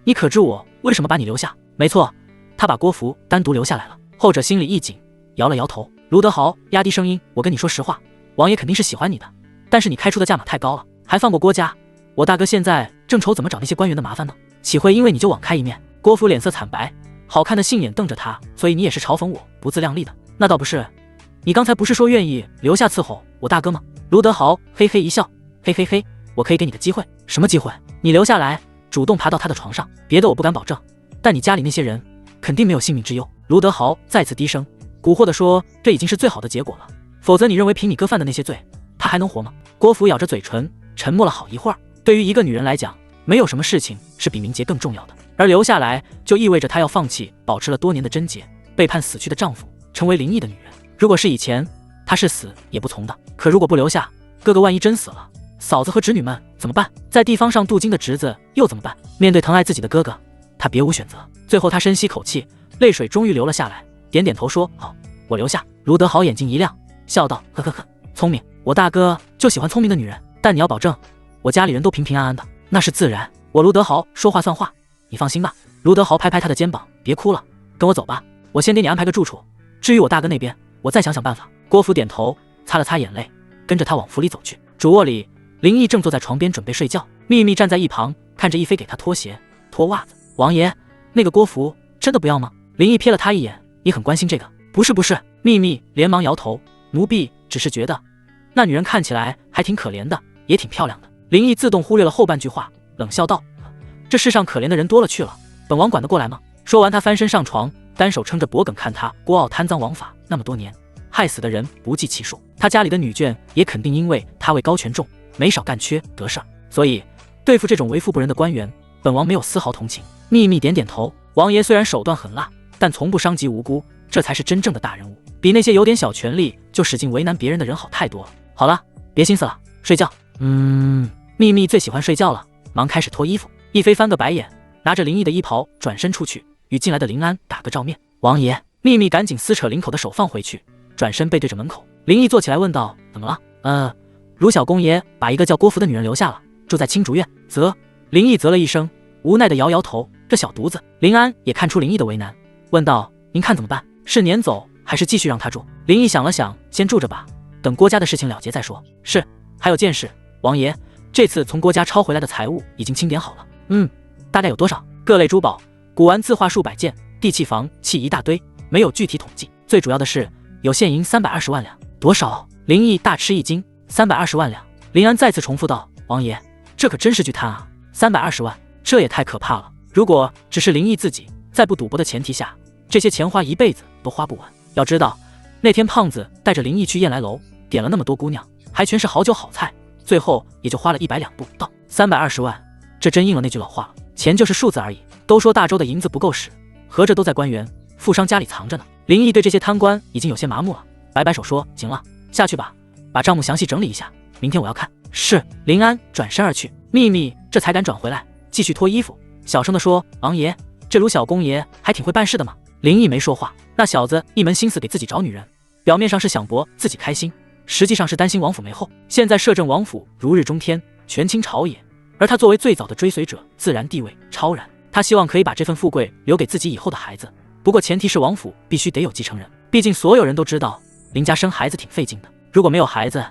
你可知我为什么把你留下？”没错，他把郭芙单独留下来了。后者心里一紧，摇了摇头。卢德豪压低声音：“我跟你说实话，王爷肯定是喜欢你的，但是你开出的价码太高了，还放过郭家。我大哥现在正愁怎么找那些官员的麻烦呢，岂会因为你就网开一面？”郭芙脸色惨白，好看的杏眼瞪着他：“所以你也是嘲讽我不自量力的？那倒不是，你刚才不是说愿意留下伺候我大哥吗？”卢德豪嘿嘿一笑：“嘿嘿嘿，我可以给你个机会。”“什么机会？”“你留下来，主动爬到他的床上，别的我不敢保证，但你家里那些人肯定没有性命之忧。卢德豪再次低声蛊惑地说：“这已经是最好的结果了，否则你认为凭你哥犯的那些罪，他还能活吗？”郭芙咬着嘴唇，沉默了好一会儿。对于一个女人来讲，没有什么事情是比名节更重要的，而留下来就意味着她要放弃保持了多年的贞洁，背叛死去的丈夫，成为林毅的女人。如果是以前，她是死也不从的。可如果不留下，哥哥万一真死了，嫂子和侄女们怎么办？在地方上镀金的侄子又怎么办？面对疼爱自己的哥哥，她别无选择。最后她深吸口气，泪水终于流了下来，点点头说：“好，我留下。”卢德豪眼睛一亮，笑道：“呵呵呵，聪明，我大哥就喜欢聪明的女人。但你要保证，我家里人都平平安安的。”“那是自然，我卢德豪说话算话，你放心吧。”卢德豪拍拍他的肩膀：“别哭了，跟我走吧，我先给你安排个住处。至于我大哥那边，我再想想办法。”郭芙点头，擦了擦眼泪，跟着他往府里走去。主卧里，林毅正坐在床边准备睡觉，秘密站在一旁看着一飞给他脱鞋脱袜子。“王爷，那个郭芙真的不要吗？”林毅瞥了他一眼：“你很关心这个？”“不是不是。”秘密连忙摇头：“奴婢只是觉得那女人看起来还挺可怜的，也挺漂亮的。”林毅自动忽略了后半句话，冷笑道：“这世上可怜的人多了去了，本王管得过来吗？”说完，他翻身上床，单手撑着脖梗看他郭傲贪赃枉法那么多年，害死的人不计其数，他家里的女眷也肯定因为他位高权重，没少干缺得事儿，所以对付这种为富不仁的官员，本王没有丝毫同情。秘密点点头：“王爷虽然手段狠辣，但从不伤及无辜，这才是真正的大人物，比那些有点小权力就使劲为难别人的人好太多了。好了，别心思了，睡觉。”“秘密最喜欢睡觉了，忙开始脱衣服。”一飞翻个白眼，拿着林毅的衣袍转身出去，与进来的林安打个照面。“王爷。”秘密赶紧撕扯领口的手放回去，转身背对着门口。林毅坐起来问道：“怎么了？”“卢小公爷把一个叫郭芙的女人留下了，住在青竹院。”“林毅啧了一声，无奈的摇摇头：“这小犊子。”林安也看出林毅的为难，问道：“您看怎么办？是撵走还是继续让他住？”林毅想了想，先住着吧，等郭家的事情了结再说。“是，还有件事，王爷，这次从郭家抄回来的财物已经清点好了。”“大概有多少？”“各类珠宝、古玩字画数百件，地契房契一大堆，没有具体统计。最主要的是有现银320万两。”“多少？”林毅大吃一惊。“320万两。”林安再次重复道：“王爷，这可真是巨贪啊！320万，这也太可怕了。如果只是林毅自己，在不赌博的前提下，这些钱花一辈子都花不完。要知道，那天胖子带着林毅去燕来楼，点了那么多姑娘，还全是好酒好菜，最后也就花了100两不到。320万，这真应了那句老话了，钱就是数字而已。都说大周的银子不够使，合着都在官员、富商家里藏着呢。”林毅对这些贪官已经有些麻木了，摆摆手说：“行了，下去吧，把账目详细整理一下，明天我要看。”“是。”林安转身而去。秘密这才敢转回来，继续脱衣服，小声地说：“王爷，这卢小公爷还挺会办事的嘛。”林毅没说话，那小子一门心思给自己找女人，表面上是想博自己开心，实际上是担心王府没后。现在摄政王府如日中天，权倾朝野，而他作为最早的追随者，自然地位超然。他希望可以把这份富贵留给自己以后的孩子，不过前提是王府必须得有继承人，毕竟所有人都知道林家生孩子挺费劲的，如果没有孩子，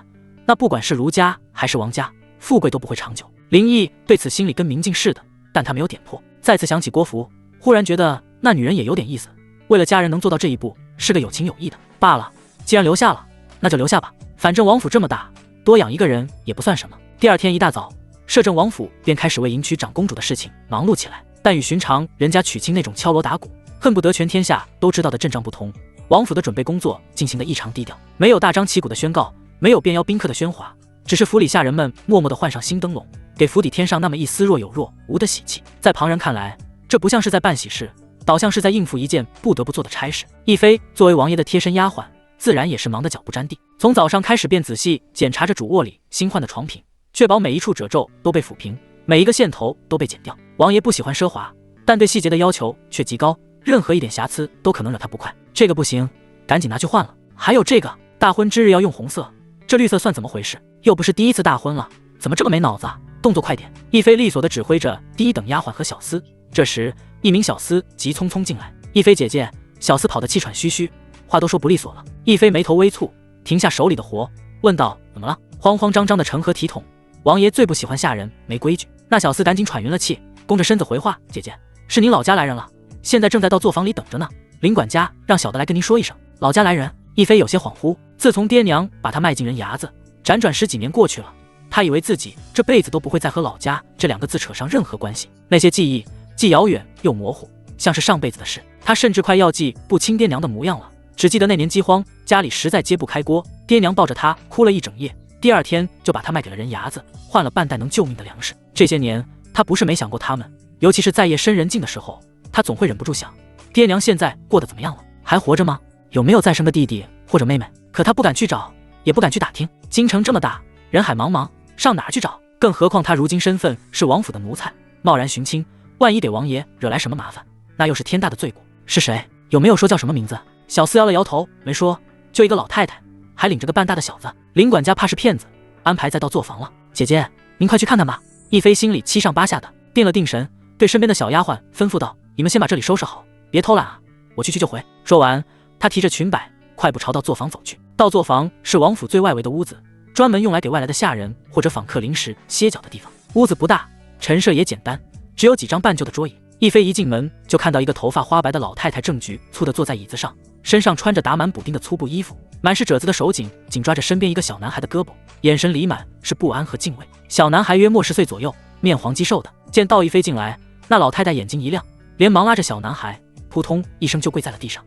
那不管是卢家还是王家，富贵都不会长久。林毅对此心里跟明镜似的，但他没有点破。再次想起郭芙，忽然觉得那女人也有点意思，为了家人能做到这一步，是个有情有义的。罢了，既然留下了，那就留下吧，反正王府这么大，多养一个人也不算什么。第二天一大早，摄政王府便开始为迎娶长公主的事情忙碌起来，但与寻常人家娶亲那种敲锣打鼓，恨不得全天下都知道的阵仗不同。王府的准备工作进行得异常低调，没有大张旗鼓的宣告，没有便邀宾客的喧哗，只是府里下人们默默地换上新灯笼，给府邸添上那么一丝若有若无的喜气。在旁人看来，这不像是在办喜事，倒像是在应付一件不得不做的差事。亦妃作为王爷的贴身丫鬟，自然也是忙得脚不沾地，从早上开始便仔细检查着主卧里新换的床品，确保每一处褶皱都被抚平，每一个线头都被剪掉。王爷不喜欢奢华，但对细节的要求却极高，任何一点瑕疵都可能惹他不快。这个不行，赶紧拿去换了。还有这个，大婚之日要用红色，这绿色算怎么回事？又不是第一次大婚了，怎么这么没脑子啊？动作快点！亦妃利索地指挥着第一等丫鬟和小厮。这时，一名小厮急匆匆进来：“亦妃姐姐。”小厮跑得气喘吁吁，话都说不利索了。亦妃眉头微蹙，停下手里的活，问道：“怎么了？”慌慌张张的成何体统？王爷最不喜欢下人没规矩。那小厮赶紧喘匀了气，弓着身子回话：“姐姐，是您老家来人了，现在正在到作坊里等着呢。林管家让小的来跟您说一声。”老家来人？亦妃有些恍惚。自从爹娘把她卖进人牙子，辗转10几年过去了，她以为自己这辈子都不会再和老家这2个字扯上任何关系。那些记忆既遥远又模糊，像是上辈子的事。他甚至快要记不清爹娘的模样了，只记得那年饥荒，家里实在揭不开锅，爹娘抱着他哭了一整夜，第二天就把他卖给了人牙子，换了半袋能救命的粮食。这些年他不是没想过他们，尤其是在夜深人静的时候，他总会忍不住想，爹娘现在过得怎么样了？还活着吗？有没有再生个弟弟或者妹妹？可他不敢去找，也不敢去打听。京城这么大，人海茫茫，上哪儿去找？更何况他如今身份是王府的奴才，贸然寻亲，万一给王爷惹来什么麻烦，那又是天大的罪过。是谁？有没有说叫什么名字？小厮摇了摇头，没说，就一个老太太，还领着个半大的小子。林管家怕是骗子，安排再到作坊了。姐姐，您快去看看吧。亦菲心里七上八下的，定了定神，对身边的小丫鬟吩咐道：“你们先把这里收拾好，别偷懒啊，我去就回。”说完，他提着裙摆，快步朝到作坊走去。到作坊是王府最外围的屋子，专门用来给外来的下人或者访客临时歇脚的地方。屋子不大，陈设也简单，只有几张半旧的桌椅。亦菲一进门就看到一个头发花白的老太太正局促地坐在椅子上，身上穿着打满补丁的粗布衣服，满是褶子的手紧紧抓着身边一个小男孩的胳膊，眼神里满是不安和敬畏。小男孩约莫10岁左右，面黄肌瘦的。见窦亦菲进来，那老太太眼睛一亮，连忙拉着小男孩，扑通一声就跪在了地上。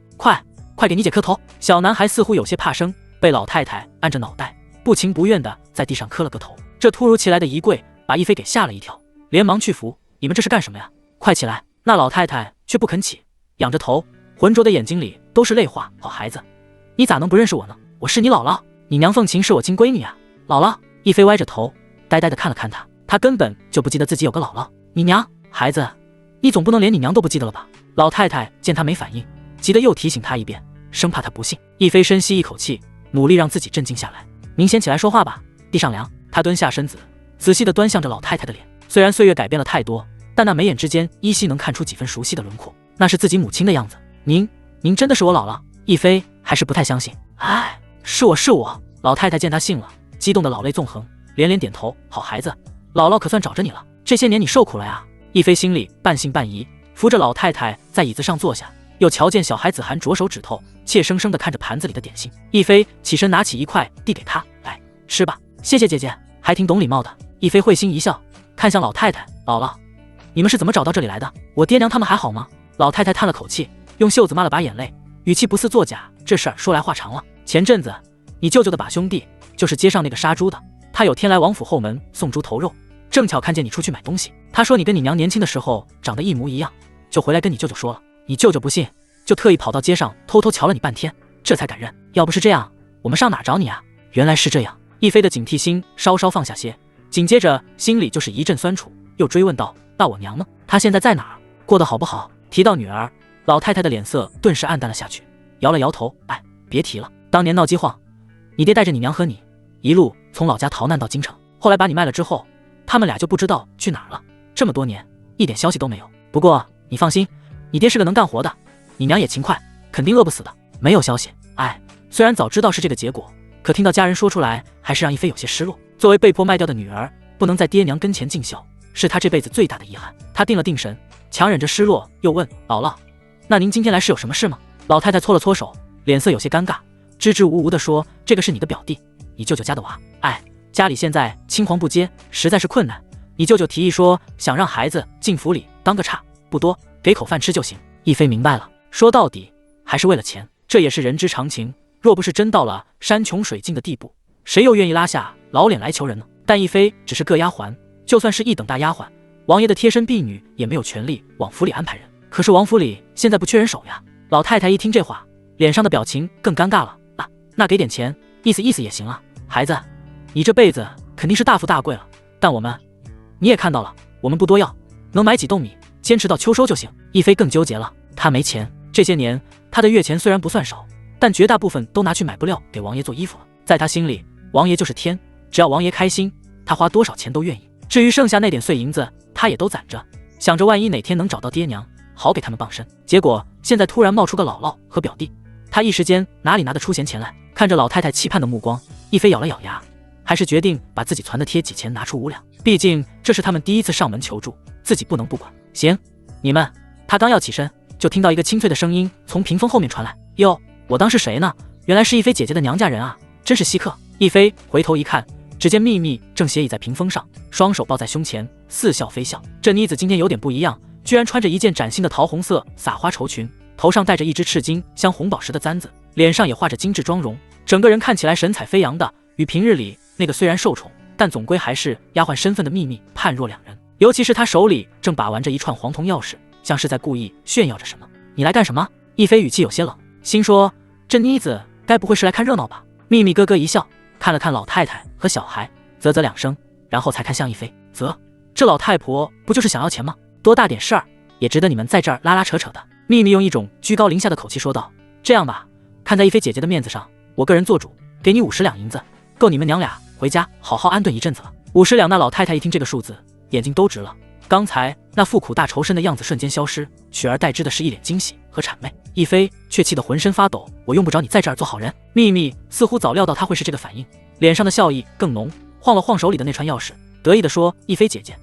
快给你姐磕头！小男孩似乎有些怕生，被老太太按着脑袋，不情不愿地在地上磕了个头。这突如其来的一跪，把亦菲给吓了一跳，连忙去扶。你们这是干什么呀？快起来！那老太太却不肯起，仰着头，浑浊的眼睛里都是泪花。好孩子，你咋能不认识我呢？我是你姥姥，你娘凤琴是我亲闺女啊。姥姥。亦菲歪着头，呆呆地看了看她，她根本就不记得自己有个姥姥。你娘？孩子，你总不能连你娘都不记得了吧？老太太见她没反应，急得又提醒她一遍，生怕她不信。亦菲深吸一口气，努力让自己镇静下来。您先起来说话吧，地上凉。她蹲下身子，仔细地端详着老太太的脸。虽然岁月改变了太多，但那眉眼之间依稀能看出几分熟悉的轮廓，那是自己母亲的样子。您真的是我姥姥？亦菲还是不太相信。哎，是我。老太太见她信了，激动的老泪纵横，连连点头。好孩子，姥姥可算找着你了，这些年你受苦了呀。亦菲心里半信半疑，扶着老太太在椅子上坐下，又瞧见小孩子含着手指头，怯生生地看着盘子里的点心。亦菲起身拿起一块递给她，来吃吧。谢谢姐姐，还挺懂礼貌的。亦菲会心一笑，看向老太太，姥姥，你们是怎么找到这里来的？我爹娘他们还好吗？老太太叹了口气，用袖子抹了把眼泪，语气不似作假。这事儿说来话长了。前阵子你舅舅的把兄弟，就是街上那个杀猪的，他有天来王府后门送猪头肉，正巧看见你出去买东西，他说你跟你娘年轻的时候长得一模一样，就回来跟你舅舅说了。你舅舅不信，就特意跑到街上偷偷瞧了你半天，这才敢认。要不是这样，我们上哪找你啊？原来是这样。亦菲的警惕心稍稍放下些，紧接着心里就是一阵酸楚，又追问道：那我娘呢？她现在在哪儿？过得好不好？提到女儿，老太太的脸色顿时暗淡了下去，摇了摇头，哎，别提了。当年闹饥荒，你爹带着你娘和你一路从老家逃难到京城，后来把你卖了之后，他们俩就不知道去哪儿了，这么多年一点消息都没有。不过你放心，你爹是个能干活的，你娘也勤快，肯定饿不死的。没有消息。哎，虽然早知道是这个结果，可听到家人说出来，还是让亦菲有些失落。作为被迫卖掉的女儿，不能在爹娘跟前尽孝，是她这辈子最大的遗憾。她定了定神，强忍着失落，又问姥姥：那您今天来是有什么事吗？老太太搓了搓手，脸色有些尴尬，支支吾吾地说：这个是你的表弟，你舅舅家的娃。哎，家里现在青黄不接，实在是困难。你舅舅提议说，想让孩子进府里当个差，不多，给口饭吃就行。亦菲明白了，说到底还是为了钱，这也是人之常情。若不是真到了山穷水尽的地步，谁又愿意拉下老脸来求人呢？但亦菲只是个丫鬟，就算是一等大丫鬟，王爷的贴身婢女也没有权利往府里安排人。可是王府里现在不缺人手呀。老太太一听这话，脸上的表情更尴尬了。啊，那给点钱，意思意思也行啊。孩子，你这辈子肯定是大富大贵了，但你也看到了，我们不多要，能买几斗米，坚持到秋收就行。亦菲更纠结了，她没钱，这些年她的月钱虽然不算少，但绝大部分都拿去买布料给王爷做衣服了。在她心里，王爷就是天，只要王爷开心，她花多少钱都愿意。至于剩下那点碎银子，她也都攒着，想着万一哪天能找到爹娘，好给他们傍身。结果现在突然冒出个姥姥和表弟，她一时间哪里拿得出闲钱来？看着老太太期盼的目光，亦菲咬了咬牙，还是决定把自己攒的贴几钱拿出5两，毕竟这是他们第一次上门求助，自己不能不管。行，你们……他刚要起身，就听到一个清脆的声音从屏风后面传来。哟，我当是谁呢？原来是亦菲姐姐的娘家人啊，真是稀客。亦菲回头一看，只见秘密正斜倚在屏风上，双手抱在胸前，似笑非笑。这妮子今天有点不一样，居然穿着一件崭新的桃红色撒花绸裙，头上戴着一只赤金镶红宝石的簪子，脸上也画着精致妆容，整个人看起来神采飞扬的，与平日里那个虽然受宠，但总归还是丫鬟身份的秘密判若两人。尤其是他手里正把玩着一串黄铜钥匙，像是在故意炫耀着什么。你来干什么？亦菲语气有些冷，心说这妮子该不会是来看热闹吧？秘密咯咯一笑，看了看老太太和小孩，啧啧两声，然后才看向亦菲，这老太婆不就是想要钱吗？多大点事儿，也值得你们在这儿拉拉扯扯的。秘密用一种居高临下的口气说道。这样吧，看在亦菲姐姐的面子上，我个人做主，给你50两银子，够你们娘俩回家好好安顿一阵子了。50两，那老太太一听这个数字，眼睛都直了。刚才那副苦大仇深的样子瞬间消失，取而代之的是一脸惊喜和谄媚。亦菲却气得浑身发抖，我用不着你在这儿做好人。秘密似乎早料到他会是这个反应，脸上的笑意更浓，晃了晃手里的那串钥匙，得意地说：亦菲姐姐，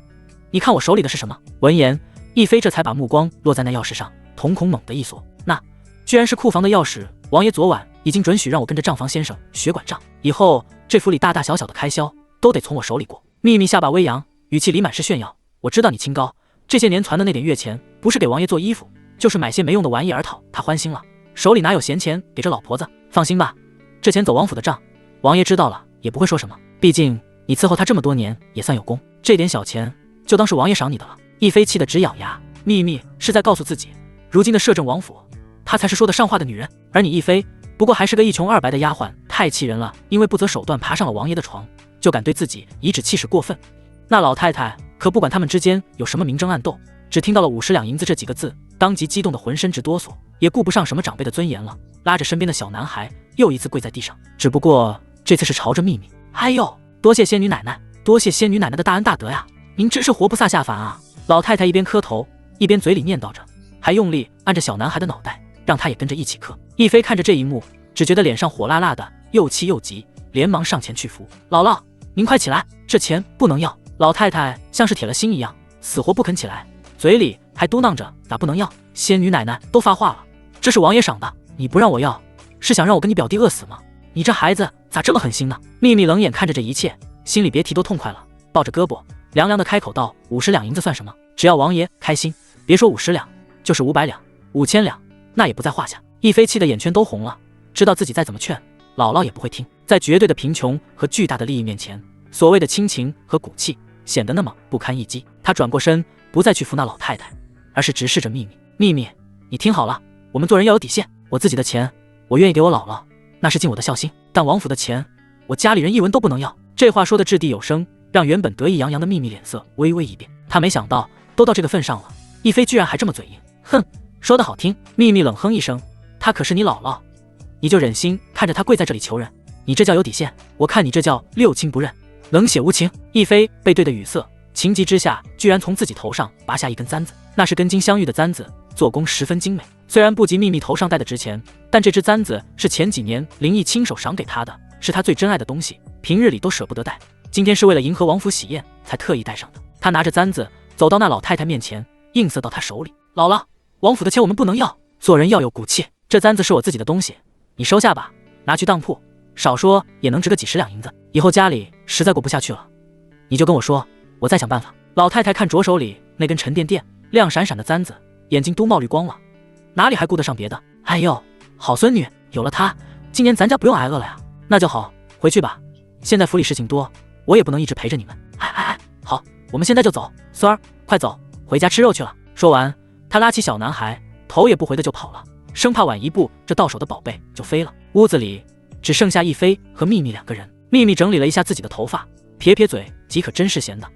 你看我手里的是什么？闻言，亦菲这才把目光落在那钥匙上，瞳孔猛地一锁，那居然是库房的钥匙。王爷昨晚已经准许让我跟着账房先生学管账，以后这府里大大小小的开销都得从我手里过。秘密下巴微扬，语气里满是炫耀。我知道你清高，这些年攒的那点月钱，不是给王爷做衣服，就是买些没用的玩意儿讨他欢心了，手里哪有闲钱给这老婆子？放心吧，这钱走王府的账，王爷知道了也不会说什么，毕竟你伺候他这么多年也算有功，这点小钱就当是王爷赏你的了。亦菲气得直咬牙，秘密是在告诉自己，如今的摄政王府，她才是说得上话的女人，而你亦菲不过还是个一穷二白的丫鬟，太气人了。因为不择手段爬上了王爷的床，就敢对自己颐指气使过分。那老太太可不管他们之间有什么明争暗斗，只听到了50两银子这几个字，当即激动的浑身直哆嗦，也顾不上什么长辈的尊严了，拉着身边的小男孩又一次跪在地上，只不过这次是朝着秘密。哎呦，多谢仙女奶奶，多谢仙女奶奶的大恩大德呀，您真是活不飒下凡啊！老太太一边磕头一边嘴里念叨着，还用力按着小男孩的脑袋，让他也跟着一起磕。亦菲看着这一幕，只觉得脸上火辣辣的，又气又急，连忙上前去扶。姥姥，您快起来，这钱不能要。老太太像是铁了心一样，死活不肯起来，嘴里还嘟囔着咋不能要？仙女奶奶都发话了，这是王爷赏的，你不让我要，是想让我跟你表弟饿死吗？你这孩子咋这么狠心呢？秘密冷眼看着这一切，心里别提多痛快了，抱着胳膊凉凉的开口道：50两银子算什么？只要王爷开心，别说50两，就是500两、5000两，那也不在话下。亦菲气得眼圈都红了，知道自己再怎么劝，姥姥也不会听。在绝对的贫穷和巨大的利益面前，所谓的亲情和骨气显得那么不堪一击。他转过身，不再去扶那老太太，而是直视着秘密。秘密，你听好了，我们做人要有底线。我自己的钱，我愿意给我姥姥，那是尽我的孝心，但王府的钱，我家里人一文都不能要。这话说的掷地有声，让原本得意洋洋的秘密脸色微微一变。他没想到都到这个份上了，亦菲居然还这么嘴硬。哼，说得好听。秘密冷哼一声，她可是你姥姥，你就忍心看着她跪在这里求人？你这叫有底线，我看你这叫六亲不认，冷血无情。亦菲被对的语塞，情急之下居然从自己头上拔下一根簪子，那是根金镶玉的簪子，做工十分精美。虽然不及秘密头上戴的值钱，但这只簪子是前几年林毅亲手赏给她的，是她最珍爱的东西，平日里都舍不得戴，今天是为了迎合王府喜宴才特意戴上的。他拿着簪子走到那老太太面前，映射到她手里。姥姥，王府的钱我们不能要，做人要有骨气，这簪子是我自己的东西，你收下吧，拿去当铺，少说也能值个几十两银子。以后家里实在过不下去了，你就跟我说，我再想办法。老太太看着手里那根沉甸甸亮闪闪的簪子，眼睛都冒绿光了，哪里还顾得上别的？哎呦，好孙女，有了她，今年咱家不用挨饿了呀。那就好，回去吧，现在府里事情多，我也不能一直陪着你们。哎，好，我们现在就走，孙儿，快走，回家吃肉去了。说完，他拉起小男孩，头也不回的就跑了，生怕晚一步这到手的宝贝就飞了。屋子里只剩下亦菲和秘密两个人。秘密整理了一下自己的头发，撇撇嘴，即可真是闲的。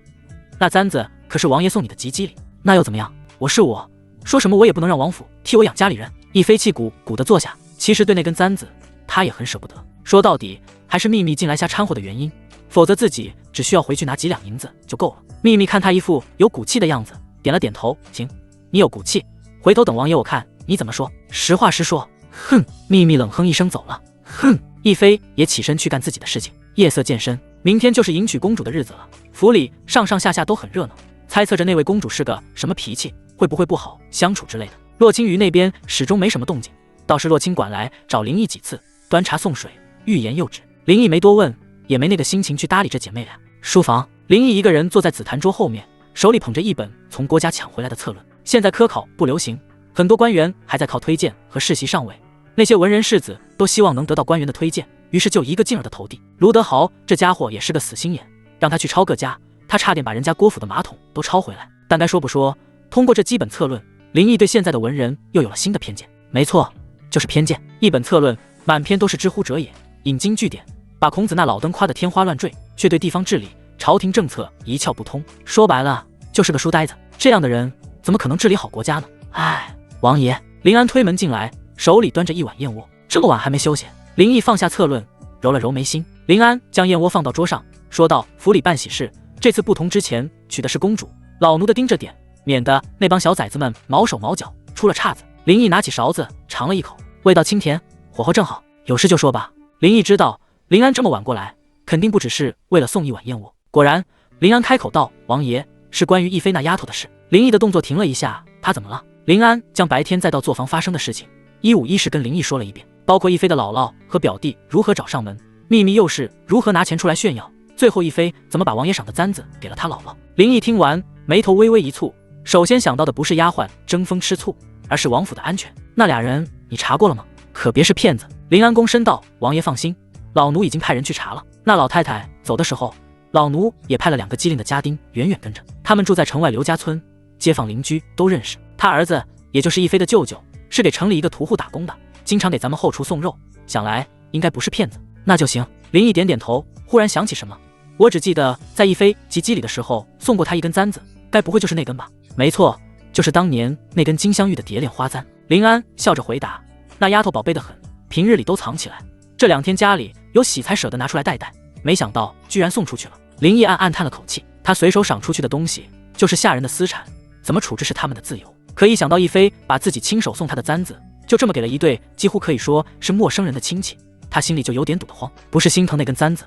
那簪子可是王爷送你的吉吉礼，那又怎么样？我是我，说什么我也不能让王府替我养家里人。亦菲气鼓鼓的坐下，其实对那根簪子，她也很舍不得。说到底，还是秘密进来瞎掺和的原因，否则自己只需要回去拿几两银子就够了。秘密看他一副有骨气的样子，点了点头，行，你有骨气，回头等王爷我看你怎么说。实话实说。哼，秘密冷哼一声走了。哼，亦菲也起身去干自己的事情。夜色渐深，明天就是迎娶公主的日子了，府里上上下下都很热闹，猜测着那位公主是个什么脾气，会不会不好相处之类的。洛青鱼那边始终没什么动静，倒是洛青管来找林毅几次，端茶送水，欲言又止。林毅没多问，也没那个心情去搭理这姐妹俩。书房，林毅一个人坐在紫檀桌后面，手里捧着一本从郭家抢回来的策论。现在科考不流行，很多官员还在靠推荐和世袭上位，那些文人士子都希望能得到官员的推荐，于是就一个劲儿的投递。卢德豪这家伙也是个死心眼，让他去抄各家，他差点把人家郭府的马桶都抄回来。但该说不说，通过这基本策论，林毅对现在的文人又有了新的偏见。没错，就是偏见。一本策论满篇都是知乎者也，引经据典，把孔子那老登夸得天花乱坠，却对地方治理、朝廷政策一窍不通。说白了，就是个书呆子。这样的人怎么可能治理好国家呢？唉，王爷。林安推门进来，手里端着一碗燕窝。这么晚还没休息？林毅放下策论，揉了揉眉心。林安将燕窝放到桌上，说道：“府里办喜事，这次不同之前，娶的是公主，老奴的盯着点，免得那帮小崽子们毛手毛脚，出了岔子。”林毅拿起勺子尝了一口，味道清甜，火候正好。有事就说吧。林毅知道林安这么晚过来，肯定不只是为了送一碗燕窝。果然，林安开口道：“王爷，是关于亦妃那丫头的事。”林毅的动作停了一下，他怎么了？林安将白天再到作坊发生的事情一五一十跟林毅说了一遍，包括亦妃的姥姥和表弟如何找上门，秘密又是如何拿钱出来炫耀，最后亦妃怎么把王爷赏的簪子给了他姥姥。林毅听完，眉头微微一蹙，首先想到的不是丫鬟争风吃醋，而是王府的安全。那俩人你查过了吗？可别是骗子。林安躬身道：“王爷放心，老奴已经派人去查了。那老太太走的时候，老奴也派了2个机灵的家丁远远跟着，他们住在城外刘家村，街坊邻居都认识。他儿子也就是亦妃的舅舅，是给城里一个屠户打工的，经常给咱们后厨送肉，想来应该不是骗子。”那就行。林毅点点头，忽然想起什么，我只记得在亦妃及笄礼的时候送过他一根簪子，该不会就是那根吧？没错，就是当年那根金镶玉的蝶恋花簪。林安笑着回答：“那丫头宝贝得很，平日里都藏起来，这2天家里有喜才舍得拿出来戴戴，没想到居然送出去了。”林毅暗暗叹了口气，他随手赏出去的东西就是下人的私产，怎么处置是他们的自由。可一想到亦妃把自己亲手送他的簪子就这么给了一对几乎可以说是陌生人的亲戚，他心里就有点堵得慌，不是心疼那根簪子，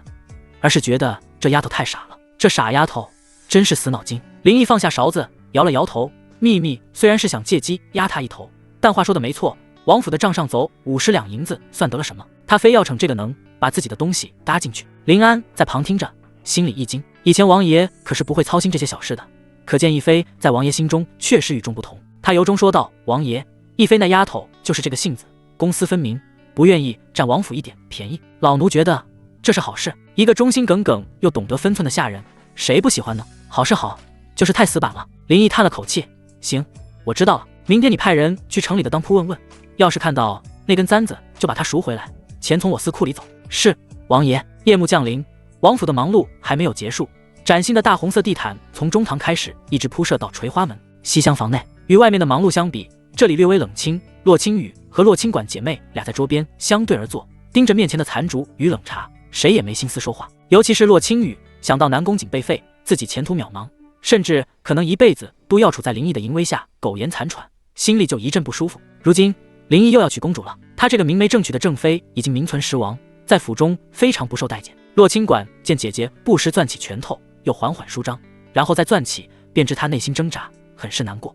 而是觉得这丫头太傻了。这傻丫头真是死脑筋。林毅放下勺子，摇了摇头。秘密虽然是想借机压他一头，但话说的没错，王府的账上走50两银子算得了什么？他非要逞这个能，把自己的东西搭进去。林安在旁听着，心里一惊，以前王爷可是不会操心这些小事的，可见亦妃在王爷心中确实与众不同。他由衷说道：“王爷，亦妃那丫头就是这个性子，公私分明，不愿意占王府一点便宜。老奴觉得这是好事，一个忠心耿耿又懂得分寸的下人，谁不喜欢呢？好是好，就是太死板了。”林毅叹了口气：“行，我知道了，明天你派人去城里的当铺问问，要是看到那根簪子就把它赎回来，钱从我司库里走。”是，王爷。夜幕降临，王府的忙碌还没有结束，崭新的大红色地毯从中堂开始，一直铺设到垂花门。西厢房内与外面的忙碌相比，这里略微冷清。洛清雨和洛清管姐妹俩在桌边相对而坐，盯着面前的残烛与冷茶，谁也没心思说话。尤其是洛清雨，想到南宫瑾被废，自己前途渺茫，甚至可能一辈子都要处在林毅的淫威下，苟延残喘，心里就一阵不舒服。如今林毅又要娶公主了，他这个明媒正娶的正妃已经名存实亡，在府中非常不受待见。洛清管见姐姐不时攥起拳头，又缓缓舒张，然后再攥起，便知她内心挣扎，很是难过。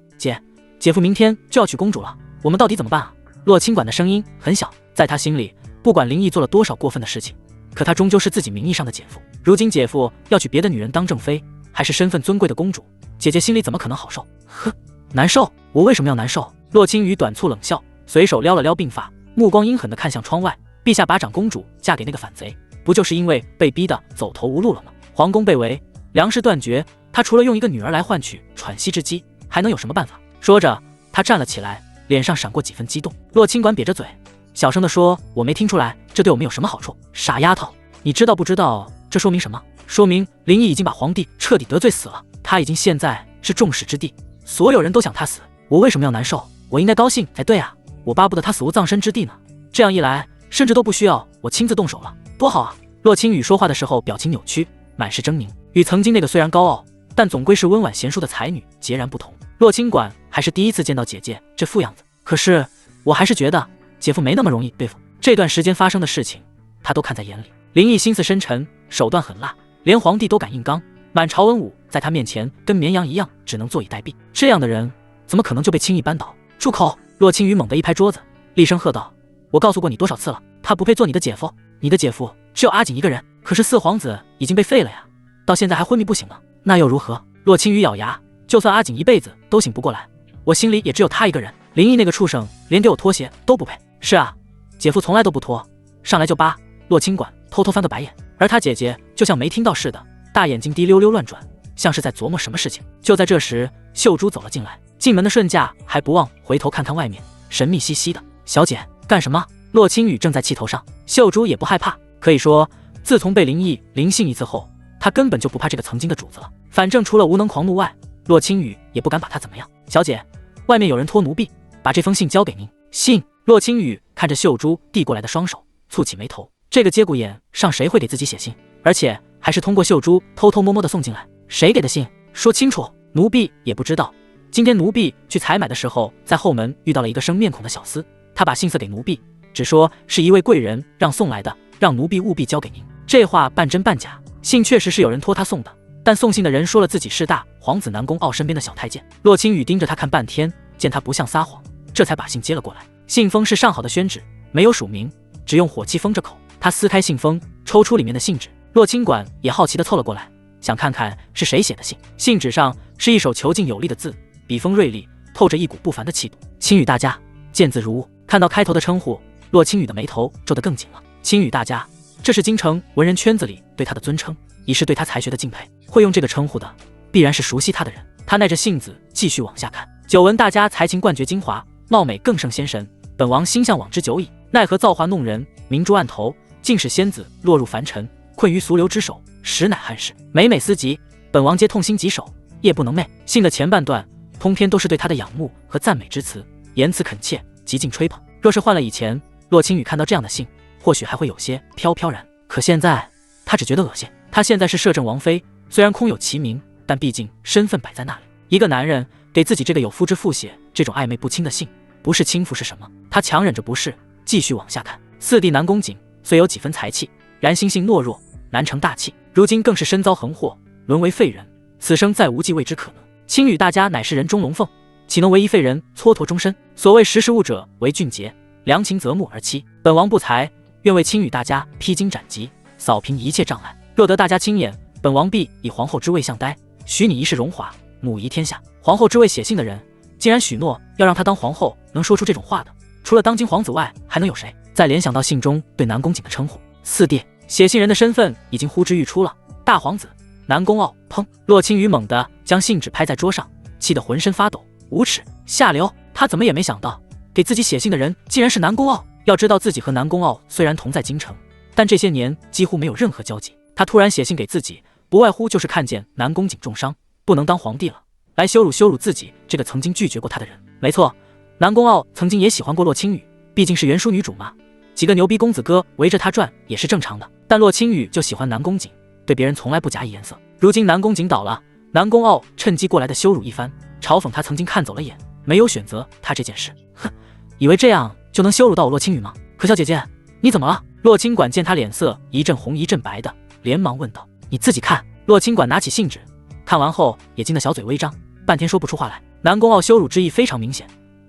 姐夫明天就要娶公主了，我们到底怎么办啊？洛清管的声音很小，在他心里，不管林毅做了多少过分的事情，可他终究是自己名义上的姐夫。如今姐夫要娶别的女人当正妃，还是身份尊贵的公主，姐姐心里怎么可能好受？呵，难受？我为什么要难受？洛清雨短促冷笑，随手撩了撩鬓发，目光阴狠地看向窗外。陛下把长公主嫁给那个反贼，不就是因为被逼得走投无路了吗？皇宫被围，粮食断绝，他除了用一个女儿来换取喘息之机，还能有什么办法？说着，他站了起来，脸上闪过几分激动。洛清管瘪着嘴，小声地说：“我没听出来，这对我们有什么好处？”傻丫头，你知道不知道这说明什么？说明林毅已经把皇帝彻底得罪死了，他已经现在是众矢之的，所有人都想他死。我为什么要难受？我应该高兴才对啊！我巴不得他死无葬身之地呢。这样一来，甚至都不需要我亲自动手了，多好啊！洛清雨说话的时候表情扭曲，满是狰狞，与曾经那个虽然高傲，但总归是温婉贤淑的才女截然不同。洛清管还是第一次见到姐姐这副样子，可是我还是觉得姐夫没那么容易对付。这段时间发生的事情，他都看在眼里。林毅心思深沉，手段狠辣，连皇帝都敢硬刚，满朝文武在他面前跟绵羊一样，只能坐以待毙。这样的人怎么可能就被轻易扳倒？住口！洛清雨猛地一拍桌子，厉声喝道：“我告诉过你多少次了，他不配做你的姐夫。你的姐夫只有阿锦一个人，可是四皇子已经被废了呀，到现在还昏迷不醒呢。那又如何？”洛清雨咬牙，就算阿锦一辈子都醒不过来，我心里也只有他一个人。林毅那个畜生连给我脱鞋都不配。是啊，姐夫从来都不脱，上来就扒。洛清管偷偷翻个白眼，而他姐姐就像没听到似的，大眼睛滴溜溜乱转，像是在琢磨什么事情。就在这时，秀珠走了进来，进门的瞬间还不忘回头看看外面，神秘兮兮的。小姐，干什么？洛清雨正在气头上，秀珠也不害怕。可以说，自从被林毅灵性一次后，他根本就不怕这个曾经的主子了。反正除了无能狂怒外，洛清雨也不敢把他怎么样。小姐，外面有人托奴婢把这封信交给您。信？洛清雨看着秀珠递过来的双手，蹙起眉头。这个节骨眼上谁会给自己写信？而且还是通过秀珠偷偷摸摸的送进来。谁给的信？说清楚。奴婢也不知道。今天奴婢去采买的时候，在后门遇到了一个生面孔的小厮，他把信色给奴婢，只说是一位贵人让送来的，让奴婢务必交给您。这话半真半假，信确实是有人托他送的，但送信的人说了自己是大皇子南宫傲身边的小太监。洛清雨盯着他看半天，见他不像撒谎，这才把信接了过来。信封是上好的宣纸，没有署名，只用火漆封着口。他撕开信封，抽出里面的信纸。洛清管也好奇地凑了过来，想看看是谁写的信。信纸上是一手遒劲有力的字，笔锋锐利，透着一股不凡的气度。青羽大家，见字如晤。看到开头的称呼，洛清雨的眉头皱得更紧了。青羽大家，这是京城文人圈子里对他的尊称，已是对他才学的敬佩。会用这个称呼的，必然是熟悉他的人。他耐着性子继续往下看。久闻大家才情冠绝精华，貌美更胜仙神，本王心向往之久矣。奈何造化弄人，明珠暗投，竟使仙子落入凡尘，困于俗流之手，实乃憾事。每每思及，本王皆痛心疾首，夜不能寐。信的前半段通篇都是对他的仰慕和赞美之词，言辞恳切，极尽吹捧。若是换了以前，洛清雨看到这样的信，或许还会有些飘飘然，可现在他只觉得恶心。他现在是摄政王妃，虽然空有其名，但毕竟身份摆在那里。一个男人给自己这个有夫之妇写这种暧昧不清的信，不是轻浮是什么？他强忍着不适，继续往下看。四弟南宫瑾虽有几分才气，然心性懦弱，难成大器。如今更是身遭横祸，沦为废人，此生再无继位之可能。青羽大家乃是人中龙凤，岂能为一废人蹉跎终身？所谓识时务者为俊杰，良禽择木而栖。本王不才，愿为青羽大家披荆斩棘，扫平一切障碍。若得大家亲眼，本王必以皇后之位相待，许你一世荣华，母仪天下。皇后之位写信的人，竟然许诺要让她当皇后，能说出这种话的，除了当今皇子外，还能有谁？再联想到信中对南宫瑾的称呼，四弟，写信人的身份已经呼之欲出了。大皇子南宫傲。砰！洛清雨猛地将信纸拍在桌上，气得浑身发抖。无耻，下流！他怎么也没想到，给自己写信的人竟然是南宫傲。要知道自己和南宫傲虽然同在京城，但这些年几乎没有任何交集。他突然写信给自己，不外乎就是看见南宫瑾重伤，不能当皇帝了，来羞辱羞辱自己这个曾经拒绝过他的人。没错，南宫傲曾经也喜欢过洛清雨，毕竟是原书女主嘛，几个牛逼公子哥围着他转也是正常的。但洛清雨就喜欢南宫瑾，对别人从来不假以颜色。如今南宫瑾倒了，南宫傲趁机过来的羞辱一番，嘲讽他曾经看走了眼，没有选择他这件事。哼，以为这样就能羞辱到我洛清雨吗？可小姐姐，你怎么了？洛清管见他脸色一阵红一阵白的，连忙问道。你自己看。洛清管拿起信纸，看完后也惊得小嘴微张，半天说不出话来。南宫傲羞辱之意非常明显，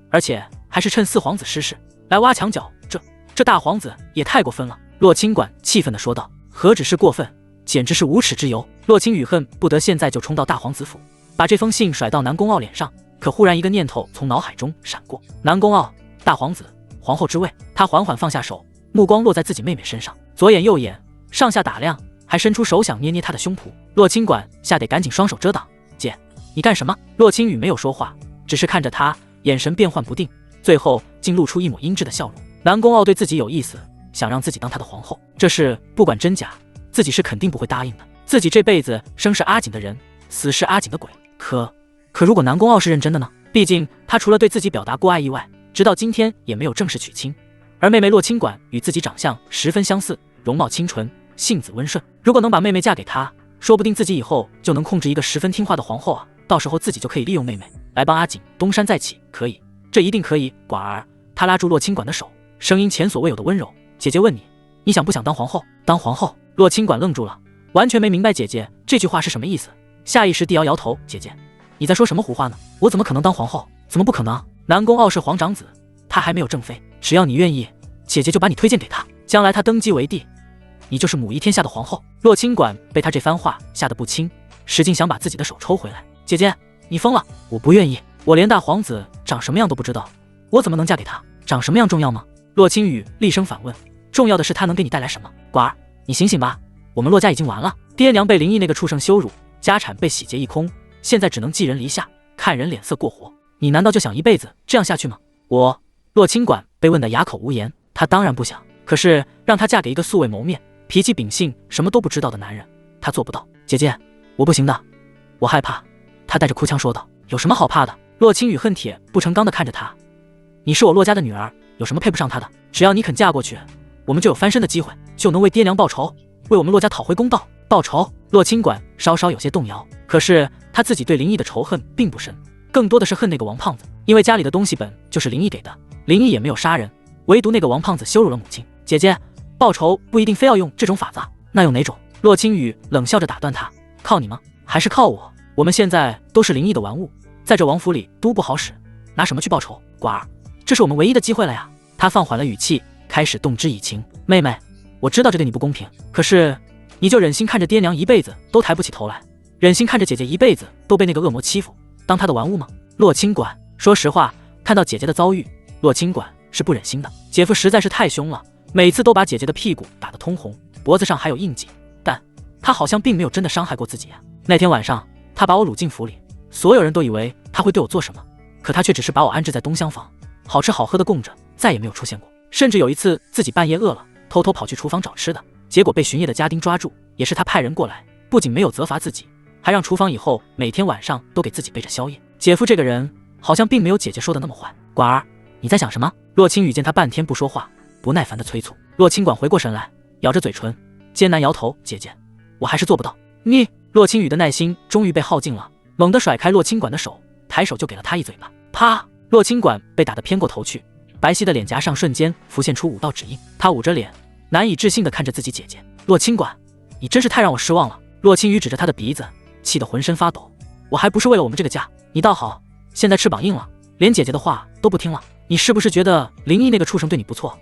而且还是趁四皇子失势来挖墙脚，这大皇子也太过分了。洛清管气愤地说道。何止是过分，简直是无耻之尤。洛清雨恨不得现在就冲到大皇子府，把这封信甩到南宫傲脸上。可忽然一个念头从脑海中闪过，南宫傲，大皇子，皇后之位。他缓缓放下手，目光落在自己妹妹身上，左眼右眼上下打量，还伸出手想捏捏她的胸脯。洛清管吓得赶紧双手遮挡。姐，你干什么？洛清雨没有说话，只是看着他，眼神变幻不定，最后竟露出一抹阴鸷的笑容。南宫傲对自己有意思，想让自己当他的皇后，这事不管真假，自己是肯定不会答应的。自己这辈子生是阿锦的人，死是阿锦的鬼。可如果南宫傲是认真的呢？毕竟他除了对自己表达过爱意外，直到今天也没有正式娶亲。而妹妹洛清管与自己长相十分相似，容貌清纯，性子温顺。如果能把妹妹嫁给他，说不定自己以后就能控制一个十分听话的皇后啊！到时候自己就可以利用妹妹来帮阿锦东山再起。可以，这一定可以。寡儿，他拉住洛清管的手，声音前所未有的温柔。姐姐问你，你想不想当皇后？当皇后？洛清管愣住了，完全没明白姐姐这句话是什么意思，下意识地摇摇头。姐姐，你在说什么胡话呢？我怎么可能当皇后？怎么不可能？南宫傲是皇长子，他还没有正妃，只要你愿意，姐姐就把你推荐给他，将来他登基为帝，你就是母仪天下的皇后。洛清管被他这番话吓得不轻，使劲想把自己的手抽回来。姐姐，你疯了！我不愿意，我连大皇子长什么样都不知道，我怎么能嫁给他？长什么样重要吗？洛青雨厉声反问。重要的是他能给你带来什么？寡儿，你醒醒吧，我们洛家已经完了，爹娘被林毅那个畜生羞辱，家产被洗劫一空，现在只能寄人篱下，看人脸色过活。你难道就想一辈子这样下去吗？洛清管被问得哑口无言，他当然不想，可是让她嫁给一个素未谋面、脾气秉性什么都不知道的男人，她做不到。姐姐，我不行的，我害怕。她带着哭腔说道。有什么好怕的？洛青雨恨铁不成钢地看着她。你是我洛家的女儿，有什么配不上她的？只要你肯嫁过去，我们就有翻身的机会，就能为爹娘报仇，为我们洛家讨回公道。报仇？洛清管稍稍有些动摇，可是他自己对林毅的仇恨并不深，更多的是恨那个王胖子，因为家里的东西本就是林毅给的，林毅也没有杀人，唯独那个王胖子羞辱了母亲。姐姐，报仇不一定非要用这种法子，那用哪种？洛青雨冷笑着打断他。靠你吗？还是靠我？我们现在都是林毅的玩物，在这王府里都不好使，拿什么去报仇？寡儿，这是我们唯一的机会了呀。他放缓了语气，开始动之以情。妹妹，我知道这对你不公平，可是你就忍心看着爹娘一辈子都抬不起头来，忍心看着姐姐一辈子都被那个恶魔欺负，当她的玩物吗？洛清管，说实话，看到姐姐的遭遇，洛清管是不忍心的。姐夫实在是太凶了，每次都把姐姐的屁股打得通红，脖子上还有印记，但他好像并没有真的伤害过自己啊。那天晚上，他把我掳进府里，所有人都以为他会对我做什么，可他却只是把我安置在东厢房，好吃好喝的供着，再也没有出现过。甚至有一次自己半夜饿了，偷偷跑去厨房找吃的，结果被巡夜的家丁抓住，也是他派人过来，不仅没有责罚自己，还让厨房以后每天晚上都给自己备着宵夜。姐夫这个人好像并没有姐姐说的那么坏。寡儿，你在想什么？洛青雨见他半天不说话，不耐烦地催促。洛清管回过神来，咬着嘴唇，艰难摇头。姐姐，我还是做不到。你……洛青雨的耐心终于被耗尽了，猛地甩开洛清管的手，抬手就给了他一嘴巴。啪！洛清管被打得偏过头去，白皙的脸颊上瞬间浮现出5道指印。他捂着脸，难以置信地看着自己姐姐。洛清管，你真是太让我失望了。洛青雨指着他的鼻子，气得浑身发抖。我还不是为了我们这个家，你倒好，现在翅膀硬了，连姐姐的话都不听了。你是不是觉得林毅那个畜生对你不错，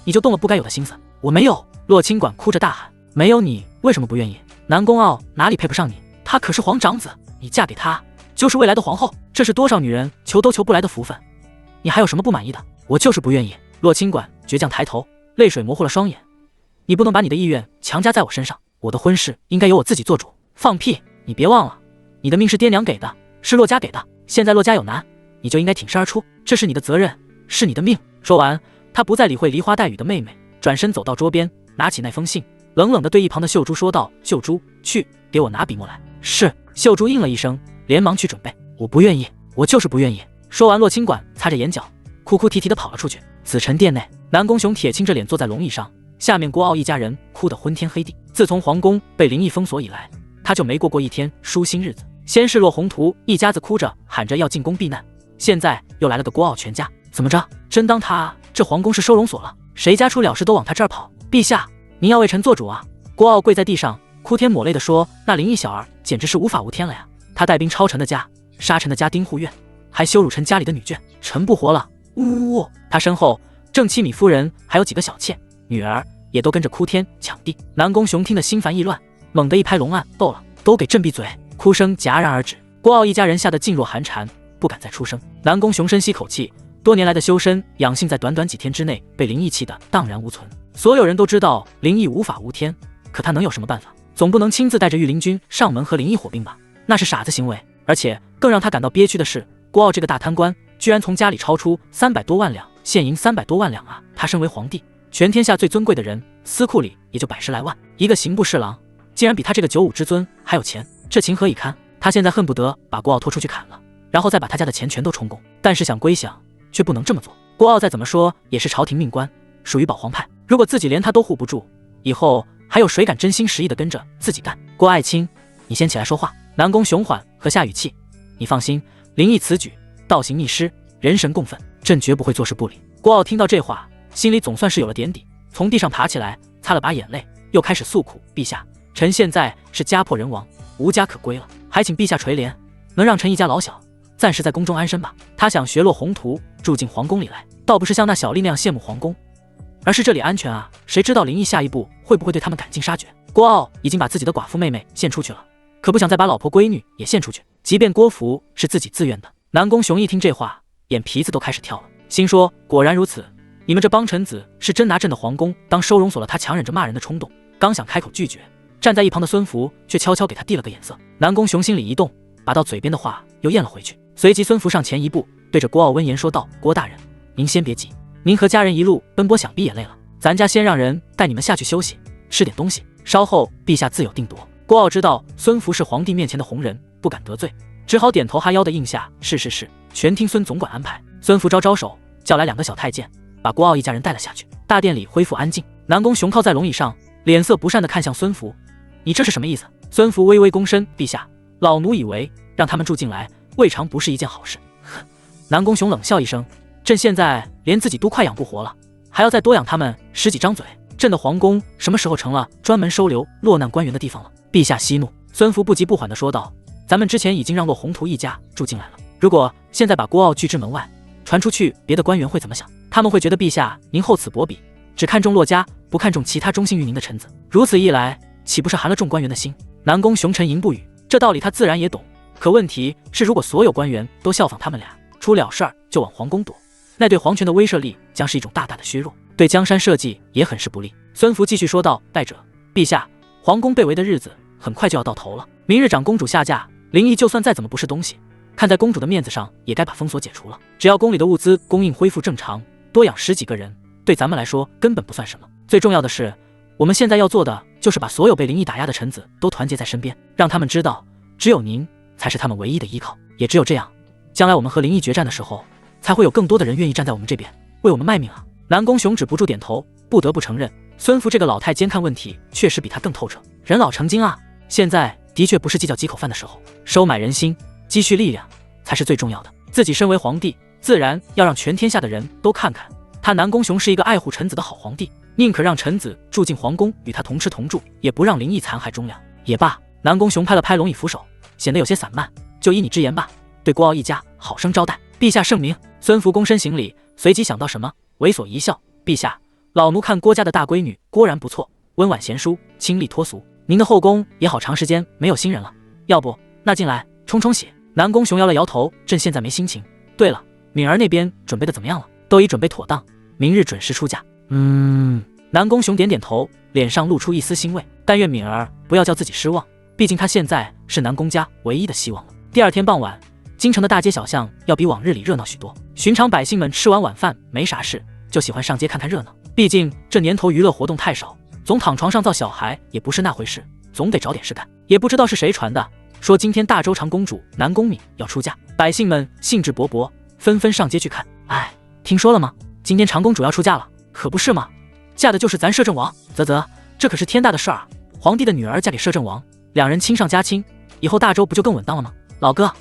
你就动了不该有的心思？我没有。洛清管哭着大喊。没有你为什么不愿意？南宫傲哪里配不上你？他可是皇长子，你嫁给他就是未来的皇后，这是多少女人求都求不来的福分，你还有什么不满意的？我就是不愿意。洛清管倔强抬头，泪水模糊了双眼。你不能把你的意愿强加在我身上，我的婚事应该由我自己做主。放屁！你别忘了，你的命是爹娘给的，是洛家给的，现在洛家有难，你就应该挺身而出，这是你的责任，是你的命。说完，他不再理会梨花带雨的妹妹，转身走到桌边，拿起那封信，冷冷地对一旁的秀珠说道：秀珠，去给我拿笔墨来。是。秀珠应了一声，连忙去准备。我不愿意，我就是不愿意。说完，洛清管擦着眼角，哭哭啼啼地跑了出去。紫宸殿内，南宫雄铁青着脸坐在龙椅上，下面郭傲一家人哭得昏天黑地。自从皇宫被林毅封锁以来，他就没过过一天舒心日子。先是洛宏图一家子哭着喊着要进宫避难，现在又来了个郭傲全家。怎么着？真当他这皇宫是收容所了？谁家出了事都往他这儿跑？陛下，您要为臣做主啊！郭傲跪在地上，哭天抹泪地说：“那林毅小儿简直是无法无天了呀！他带兵抄臣的家，杀臣的家丁护院，还羞辱臣家里的女眷，臣不活了！”呜呜呜！他身后正妻米夫人还有几个小妾女儿也都跟着哭天抢地。南宫雄听得心烦意乱，猛地一拍龙案：“够了，都给朕闭嘴！”哭声戛然而止。郭傲一家人吓得噤若寒蝉，不敢再出声。南宫雄深吸口气，多年来的修身养性在短短几天之内被林毅气得荡然无存。所有人都知道林毅无法无天，可他能有什么办法？总不能亲自带着御林军上门和林毅火并吧？那是傻子行为。而且更让他感到憋屈的是，郭傲这个大贪官居然从家里抄出300多万两现银，300多万两啊！他身为皇帝，全天下最尊贵的人，司库里也就110来万，一个刑部侍郎竟然比他这个95之尊还有钱，这情何以堪？他现在恨不得把郭傲拖出去砍了，然后再把他家的钱全都充公。但是想归想，却不能这么做。郭傲再怎么说也是朝廷命官，属于保皇派，如果自己连他都护不住，以后还有谁敢真心实意的跟着自己干？郭爱卿，你先起来说话。南宫雄缓和下语气，你放心，林毅此举倒行逆施，人神共愤，朕绝不会坐视不理。郭傲听到这话，心里总算是有了点底，从地上爬起来，擦了把眼泪，又开始诉苦：陛下，臣现在是家破人亡，无家可归了，还请陛下垂怜，能让臣一家老小暂时在宫中安身吧。他想学洛宏图住进皇宫里来，倒不是像那小丽那样羡慕皇宫，而是这里安全啊！谁知道林毅下一步会不会对他们赶尽杀绝？郭傲已经把自己的寡妇妹妹献出去了，可不想再把老婆闺女也献出去，即便郭芙是自己自愿的。南宫雄一听这话，眼皮子都开始跳了。心说果然如此，你们这帮臣子是真拿朕的皇宫当收容所了。他强忍着骂人的冲动，刚想开口拒绝，站在一旁的孙福却悄悄给他递了个眼色。南宫雄心里一动，把到嘴边的话又咽了回去。随即孙福上前一步，对着郭傲温言说道：郭大人，您先别急，您和家人一路奔波，想必也累了，咱家先让人带你们下去休息，吃点东西，稍后陛下自有定夺。郭傲知道孙福是皇帝面前的红人，不敢得罪，只好点头哈腰的应下，是，全听孙总管安排。孙福招招手，叫来2个小太监，把郭傲一家人带了下去。大殿里恢复安静，南宫雄靠在龙椅上，脸色不善地看向孙福：你这是什么意思？孙福微微躬身：陛下，老奴以为让他们住进来未尝不是一件好事。哼！南宫雄冷笑一声：朕现在连自己都快养不活了，还要再多养他们10几张嘴，朕的皇宫什么时候成了专门收留落难官员的地方了？陛下息怒。孙福不急不缓地说道：咱们之前已经让骆宏图一家住进来了，如果现在把郭傲拒之门外，传出去，别的官员会怎么想？他们会觉得陛下您厚此薄彼，只看重骆家，不看重其他忠心于您的臣子。如此一来，岂不是寒了众官员的心？南宫雄沉吟不语，这道理他自然也懂。可问题是，如果所有官员都效仿他们俩，出了事儿就往皇宫躲，那对皇权的威慑力将是一种大大的削弱，对江山社稷也很是不利。孙福继续说道：代者，陛下，皇宫被围的日子很快就要到头了。明日长公主下嫁，林毅就算再怎么不是东西，看在公主的面子上，也该把封锁解除了。只要宫里的物资供应恢复正常，多养10几个人，对咱们来说根本不算什么。最重要的是，我们现在要做的就是把所有被林毅打压的臣子都团结在身边，让他们知道，只有您才是他们唯一的依靠。也只有这样，将来我们和林毅决战的时候，才会有更多的人愿意站在我们这边，为我们卖命啊！南宫雄止不住点头，不得不承认，孙福这个老太监看问题确实比他更透彻，人老成精啊！现在的确不是计较几口饭的时候，收买人心，积蓄力量才是最重要的。自己身为皇帝，自然要让全天下的人都看看，他南宫雄是一个爱护臣子的好皇帝，宁可让臣子住进皇宫与他同吃同住，也不让林毅残害忠良。也罢，南宫雄拍了拍龙椅扶手，显得有些散漫，就依你之言吧，对郭傲一家好生招待。陛下圣明。孙福躬身行礼，随即想到什么，猥琐一笑：陛下，老奴看郭家的大闺女果然不错，温婉贤淑，清丽脱俗，您的后宫也好长时间没有新人了，要不那进来冲冲喜。南宫雄摇了摇头：朕现在没心情。对了，敏儿那边准备的怎么样了？都已准备妥当，明日准时出嫁。南宫雄点点头，脸上露出一丝欣慰，但愿敏儿不要叫自己失望，毕竟她现在是南宫家唯一的希望了。第二天傍晚，京城的大街小巷要比往日里热闹许多，寻常百姓们吃完晚饭没啥事，就喜欢上街看看热闹。毕竟这年头娱乐活动太少，总躺床上造小孩也不是那回事，总得找点事干。也不知道是谁传的，说今天大周长公主南宫敏要出嫁，百姓们兴致勃勃，纷纷上街去看。哎，听说了吗？今天长公主要出嫁了，可不是吗？嫁的就是咱摄政王。啧，这可是天大的事儿啊！皇帝的女儿嫁给摄政王，两人亲上加亲，以后大周不就更稳当了吗？老哥，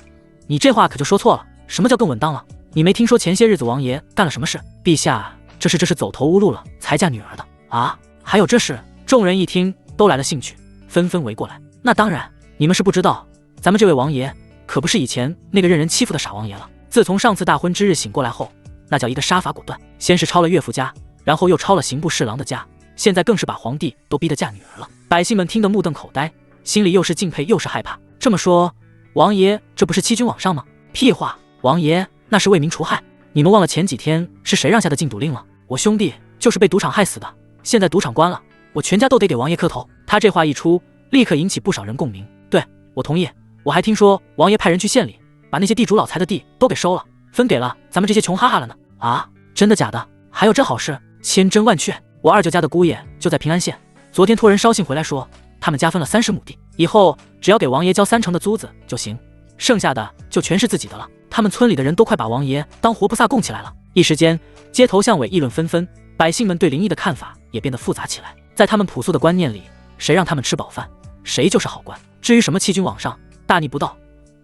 你这话可就说错了。什么叫更稳当了？你没听说前些日子王爷干了什么事？陛下，这是走投无路了才嫁女儿的啊？还有这事？众人一听都来了兴趣，纷纷围过来。那当然，你们是不知道，咱们这位王爷可不是以前那个任人欺负的傻王爷了。自从上次大婚之日醒过来后，那叫一个杀伐果断，先是抄了岳父家，然后又抄了刑部侍郎的家，现在更是把皇帝都逼得嫁女儿了。百姓们听得目瞪口呆，心里又是敬佩又是害怕。这么说，王爷这不是欺君罔上吗？屁话，王爷那是为民除害。你们忘了前几天是谁让下的禁赌令了？我兄弟就是被赌场害死的，现在赌场关了，我全家都得给王爷磕头。他这话一出，立刻引起不少人共鸣。对，我同意。我还听说王爷派人去县里把那些地主老财的地都给收了，分给了咱们这些穷哈哈了呢。啊，真的假的？还有这好事？千真万确。我二舅家的姑爷就在平安县，昨天托人捎信回来说，他们家分了30亩地，以后只要给王爷交3成的租子就行，剩下的就全是自己的了。他们村里的人都快把王爷当活菩萨供起来了。一时间，街头巷尾议论纷纷，百姓们对林毅的看法也变得复杂起来。在他们朴素的观念里，谁让他们吃饱饭，谁就是好官。至于什么欺君罔上、大逆不道，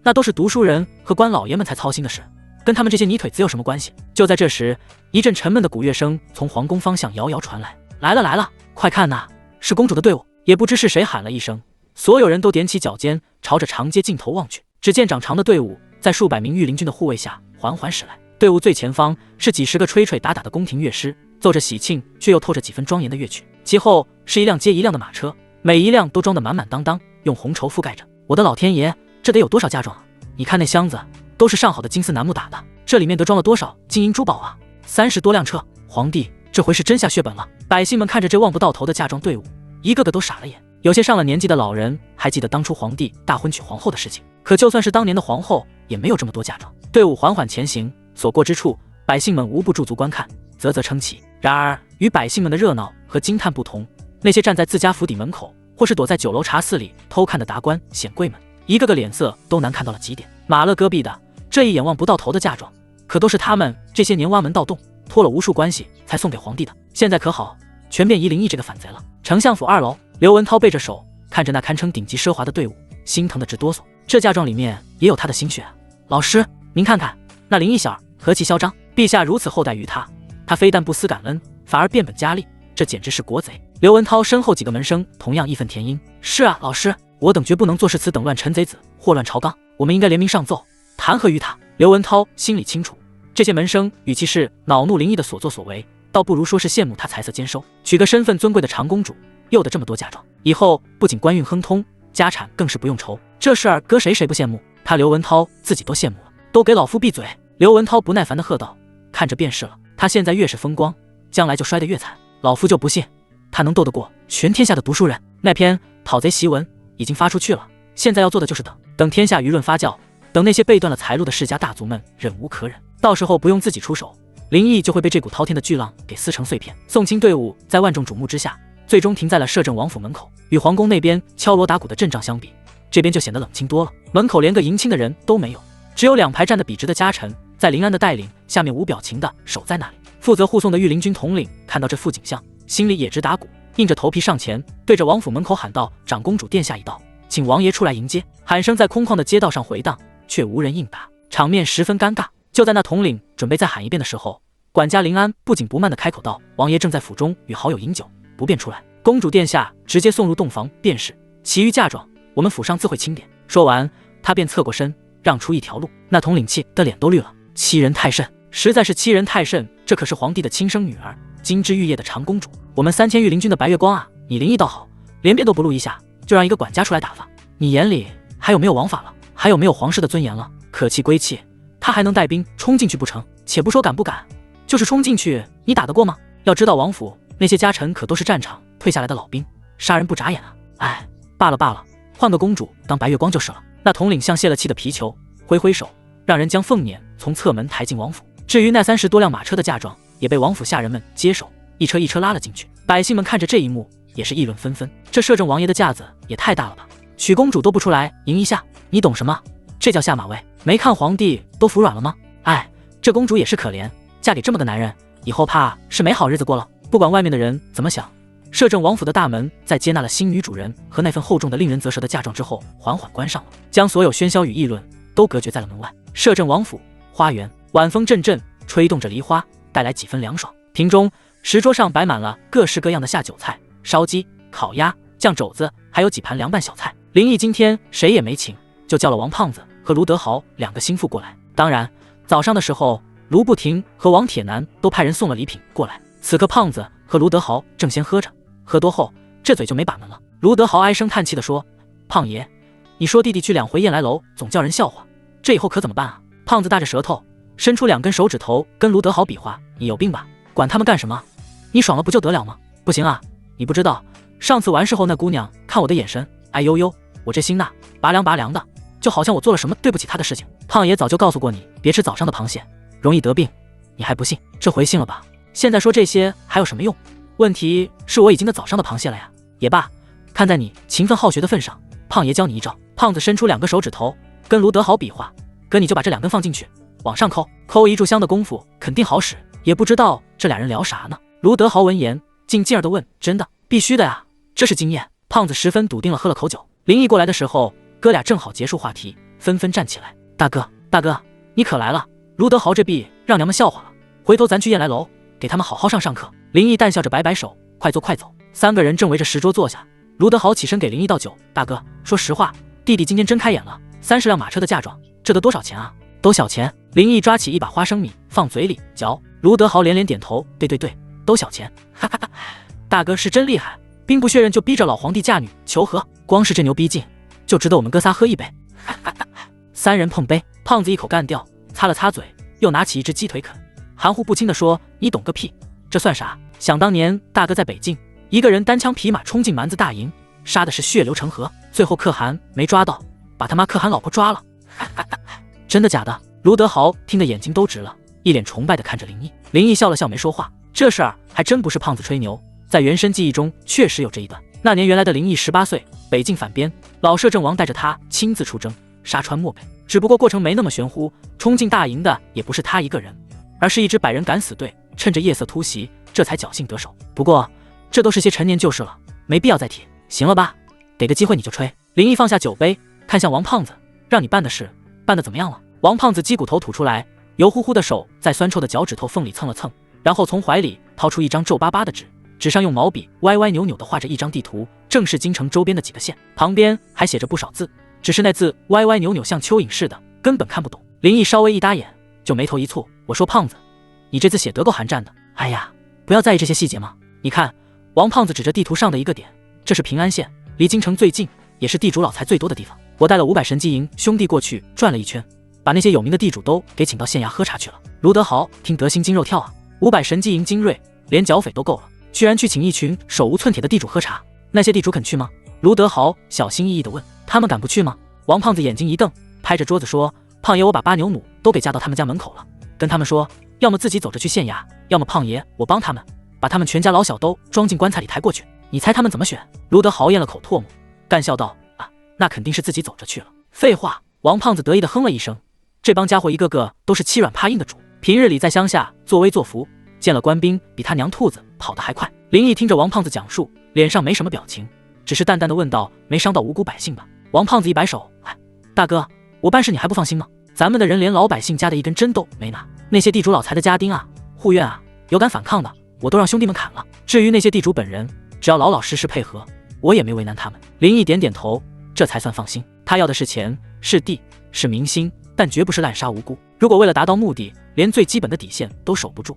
那都是读书人和官老爷们才操心的事，跟他们这些泥腿子有什么关系？就在这时，一阵沉闷的鼓乐声从皇宫方向遥遥传来。来了，快看呐，是公主的队伍。也不知是谁喊了一声，所有人都踮起脚尖，朝着长街尽头望去。只见长长的队伍在数百名御林军的护卫下缓缓驶来，队伍最前方是几十个吹吹打打的宫廷乐师，奏着喜庆却又透着几分庄严的乐曲。其后是一辆接一辆的马车，每一辆都装得满满当当，用红绸覆盖着。我的老天爷，这得有多少嫁妆啊！你看那箱子都是上好的金丝楠木打的，这里面得装了多少金银珠宝啊！ 30多辆车，皇帝这回是真下血本了。百姓们看着这望不到头的嫁妆队伍，一个个都傻了眼。有些上了年纪的老人还记得当初皇帝大婚娶皇后的事情，可就算是当年的皇后，也没有这么多嫁妆。队伍缓缓前行，所过之处，百姓们无不驻足观看，啧啧称奇。然而，与百姓们的热闹和惊叹不同，那些站在自家府邸门口，或是躲在酒楼茶肆里偷看的达官显贵们，一个个脸色都难看到了极点。马勒戈壁的这一眼望不到头的嫁妆，可都是他们这些年挖门盗洞，托了无数关系才送给皇帝的。现在可好，全变夷陵邑这个反贼了。丞相府2楼，刘文涛背着手看着那堪称顶级奢华的队伍，心疼得直哆嗦。这嫁妆里面也有他的心血啊！老师，您看看那林义小儿何其嚣张，陛下如此厚待于他，他非但不思感恩，反而变本加厉，这简直是国贼。刘文涛身后几个门生同样义愤填膺。是啊，老师，我等绝不能坐视此等乱臣贼子祸乱朝纲，我们应该联名上奏，弹劾于他。刘文涛心里清楚，这些门生与其是恼怒林毅的所作所为，倒不如说是羡慕他财色兼收，娶个身份尊贵的长公主，又得这么多嫁妆，以后不仅官运亨通，家产更是不用愁。这事儿搁谁不羡慕？他刘文涛自己都羡慕了。都给老夫闭嘴！刘文涛不耐烦地喝道。看着便是了，他现在越是风光，将来就摔得越惨。老夫就不信他能斗得过全天下的读书人。那篇讨贼檄文已经发出去了，现在要做的就是等天下舆论发酵，等那些背断了财路的世家大族们忍无可忍，到时候不用自己出手，林毅就会被这股滔天的巨浪给撕成碎片。送亲队伍在万众瞩目之下，最终停在了摄政王府门口。与皇宫那边敲锣打鼓的阵仗相比，这边就显得冷清多了。门口连个迎亲的人都没有，只有2排站得笔直的家臣在林安的带领下面无表情地守在那里。负责护送的御林军统领看到这副景象，心里也直打鼓，硬着头皮上前对着王府门口喊道：长公主殿下一到，请王爷出来迎接。喊声在空旷的街道上回荡，却无人应答，场面十分尴尬。就在那统领准备再喊一遍的时候，管家林安不紧不慢地开口道：王爷正在府中与好友饮酒，不便出来。公主殿下直接送入洞房便是，其余嫁妆我们府上自会清点。说完，他便侧过身让出一条路。那统领气的脸都绿了，欺人太甚，实在是欺人太甚。这可是皇帝的亲生女儿，金枝玉叶的长公主，我们3000御林军的白月光啊！你林毅倒好，连便都不露一下，就让一个管家出来打发，你眼里还有没有王法了？还有没有皇室的尊严了？可气归气，他还能带兵冲进去不成？且不说敢不敢，就是冲进去，你打得过吗？要知道王府那些家臣可都是战场退下来的老兵，杀人不眨眼啊！哎，罢了罢了，换个公主当白月光就是了。那统领像泄了气的皮球，挥挥手，让人将凤辇从侧门抬进王府。至于那30多辆马车的嫁妆，也被王府下人们接手，一车一车拉了进去。百姓们看着这一幕，也是议论纷纷。这摄政王爷的架子也太大了吧！娶公主都不出来迎一下，你懂什么？这叫下马威！没看皇帝都服软了吗？哎，这公主也是可怜，嫁给这么个男人，以后怕是没好日子过了。不管外面的人怎么想，摄政王府的大门在接纳了新女主人和那份厚重的令人啧舌的嫁妆之后，缓缓关上了，将所有喧嚣与议论都隔绝在了门外。摄政王府花园，晚风阵阵，吹动着梨花，带来几分凉爽。庭中石桌上摆满了各式各样的下酒菜，烧鸡、烤鸭、酱肘子，还有几盘凉拌小菜。林毅今天谁也没请，就叫了王胖子和卢德豪2个心腹过来。当然，早上的时候，卢不停和王铁男都派人送了礼品过来。此刻胖子和卢德豪正先喝着，喝多后这嘴就没把门了。卢德豪唉声叹气地说：胖爷，你说弟弟去2回燕来楼总叫人笑话，这以后可怎么办啊？胖子大着舌头伸出2根手指头跟卢德豪比划：你有病吧？管他们干什么？你爽了不就得了吗？不行啊，你不知道上次完事后那姑娘看我的眼神哎呦呦，我这心呐拔凉拔凉的，就好像我做了什么对不起她的事情。胖爷早就告诉过你，别吃早上的螃蟹，容易得病，你还不信？这回信了吧？现在说这些还有什么用？问题是我已经的早上的螃蟹了呀。也罢，看在你勤奋好学的份上，胖爷教你一招。胖子伸出2个手指头跟卢德豪比划，哥你就把这2根放进去，往上抠，抠一炷香的功夫肯定好使。也不知道这2人聊啥呢。卢德豪闻言竟劲儿地问：真的？必须的呀，这是经验。胖子十分笃定了喝了口酒。林毅过来的时候，哥俩正好结束话题，纷纷站起来。大哥大哥，你可来了，卢德豪这逼让娘们笑话了，回头咱去燕来楼给他们好好上课。林毅淡笑着摆摆手，快坐快走。3个人正围着石桌坐下，卢德豪起身给林毅倒酒。大哥，说实话，弟弟今天真开眼了，30辆马车的嫁妆，这得多少钱啊？都小钱。林毅抓起一把花生米放嘴里嚼。卢德豪连连点头，对对对，都小钱。哈哈哈，大哥是真厉害，兵不血刃就逼着老皇帝嫁女求和，光是这牛逼劲就值得我们哥仨喝一杯。哈哈哈，3人碰杯，胖子一口干掉，擦了擦嘴，又拿起一只鸡腿啃。含糊不清地说：“你懂个屁，这算啥？想当年大哥在北境，一个人单枪匹马冲进蛮子大营，杀的是血流成河，最后可汗没抓到，把他妈可汗老婆抓了。真的假的？”卢德豪听得眼睛都直了，一脸崇拜地看着林毅。林毅笑了笑没说话。这事儿还真不是胖子吹牛，在原生记忆中确实有这一段。那年原来的林毅18岁，北境反边，老摄政王带着他亲自出征，杀穿漠北。只不过过程没那么玄乎，冲进大营的也不是他一个人，而是一支100人敢死队，趁着夜色突袭，这才侥幸得手。不过这都是些陈年旧事了，没必要再提，行了吧？给个机会你就吹。林毅放下酒杯，看向王胖子：“让你办的事，办得怎么样了？”王胖子鸡骨头吐出来，油乎乎的手在酸臭的脚趾头缝里蹭了蹭，然后从怀里掏出一张皱巴巴的纸，纸上用毛笔歪歪扭扭地画着一张地图，正是京城周边的几个县，旁边还写着不少字，只是那字歪歪扭扭像蚯蚓似的，根本看不懂。林毅稍微一搭眼，就眉头一蹙：“我说胖子，你这字写得够寒战的。哎呀，不要在意这些细节嘛。你看。”王胖子指着地图上的一个点，这是平安县，离京城最近，也是地主老财最多的地方。我带了500神机营兄弟过去转了一圈，把那些有名的地主都给请到县衙喝茶去了。卢德豪听得心惊肉跳啊，500神机营精锐，连剿匪都够了，居然去请一群手无寸铁的地主喝茶。那些地主肯去吗？卢德豪小心翼翼地问。他们敢不去吗？王胖子眼睛一瞪，拍着桌子说：“胖爷，我把8牛弩都给架到他们家门口了，跟他们说，要么自己走着去县衙，要么胖爷我帮他们，把他们全家老小都装进棺材里抬过去。你猜他们怎么选？”卢德豪咽了口唾沫，干笑道：“啊，那肯定是自己走着去了。”废话！王胖子得意地哼了一声。这帮家伙一个个都是欺软怕硬的主，平日里在乡下作威作福，见了官兵比他娘兔子跑得还快。林毅听着王胖子讲述，脸上没什么表情，只是淡淡的问道：“没伤到无辜百姓吧？”王胖子一摆手：“哎，大哥，我办事你还不放心吗？咱们的人连老百姓家的一根针都没拿，那些地主老财的家丁啊、护院啊，有敢反抗的，我都让兄弟们砍了。至于那些地主本人，只要老老实实配合，我也没为难他们。”林毅点点头，这才算放心。他要的是钱，是地，是民心，但绝不是滥杀无辜。如果为了达到目的，连最基本的底线都守不住，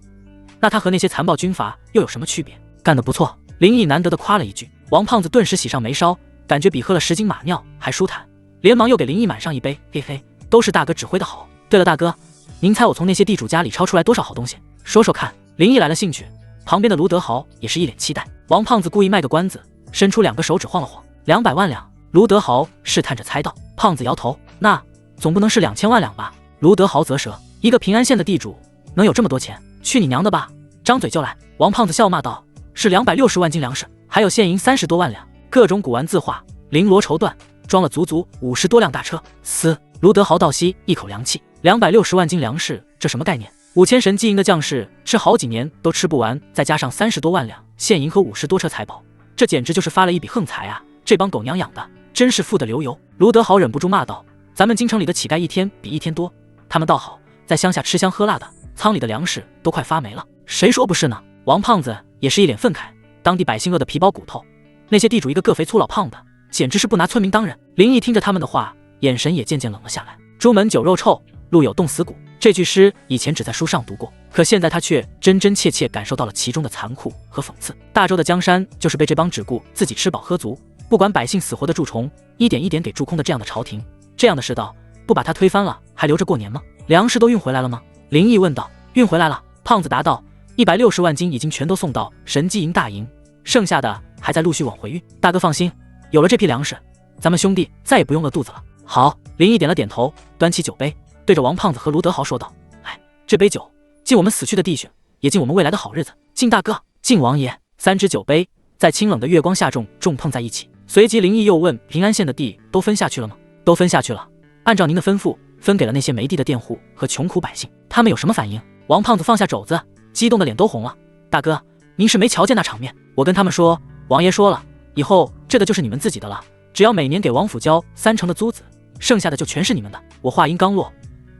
那他和那些残暴军阀又有什么区别？干得不错！林毅难得的夸了一句。王胖子顿时喜上眉梢，感觉比喝了10斤马尿还舒坦，连忙又给林毅满上一杯。嘿嘿，都是大哥指挥的好。对了，大哥，您猜我从那些地主家里抄出来多少好东西？说说看。林毅来了兴趣，旁边的卢德豪也是一脸期待。王胖子故意卖个关子，伸出2个手指晃了晃，200万两。卢德豪试探着猜道。胖子摇头，那总不能是2000万两吧？卢德豪啧舌，一个平安县的地主能有这么多钱？去你娘的吧！张嘴就来！王胖子笑骂道，是260万斤粮食，还有现银30多万两，各种古玩字画，绫罗绸缎，装了足足50多辆大车。嘶！卢德豪倒吸一口凉气，260万斤粮食，这什么概念？5000神机营的将士吃好几年都吃不完，再加上30多万两现银和50多车财宝，这简直就是发了一笔横财啊！这帮狗娘养的，真是富得流油！卢德豪忍不住骂道：“咱们京城里的乞丐一天比一天多，他们倒好，在乡下吃香喝辣的，仓里的粮食都快发没了。谁说不是呢？”王胖子也是一脸愤慨，当地百姓饿得皮包骨头，那些地主一个个肥粗老胖的，简直是不拿村民当人。林毅听着他们的话，眼神也渐渐冷了下来。朱门酒肉臭，路有冻死骨，这句诗以前只在书上读过，可现在他却真真切切感受到了其中的残酷和讽刺。大周的江山就是被这帮只顾自己吃饱喝足，不管百姓死活的蛀虫，一点一点给蛀空的这样的朝廷，这样的世道，不把他推翻了，还留着过年吗？粮食都运回来了吗？林毅问道。运回来了，胖子答道，160万斤已经全都送到神机营大营，剩下的还在陆续往回运。大哥放心，有了这批粮食，咱们兄弟再也不用饿肚子了。好，林毅点了点头，端起酒杯，对着王胖子和卢德豪说道：“哎，这杯酒，敬我们死去的弟兄，也敬我们未来的好日子。敬大哥，敬王爷。”3支酒杯在清冷的月光下重碰在一起。随即林毅又问：“平安县的地都分下去了吗？”都分下去了，按照您的吩咐，分给了那些没地的佃户和穷苦百姓。他们有什么反应？王胖子放下肘子，激动的脸都红了。大哥，您是没瞧见那场面？我跟他们说，王爷说了，以后这个就是你们自己的了，只要每年给王府交3成的租子，剩下的就全是你们的。我话音刚落，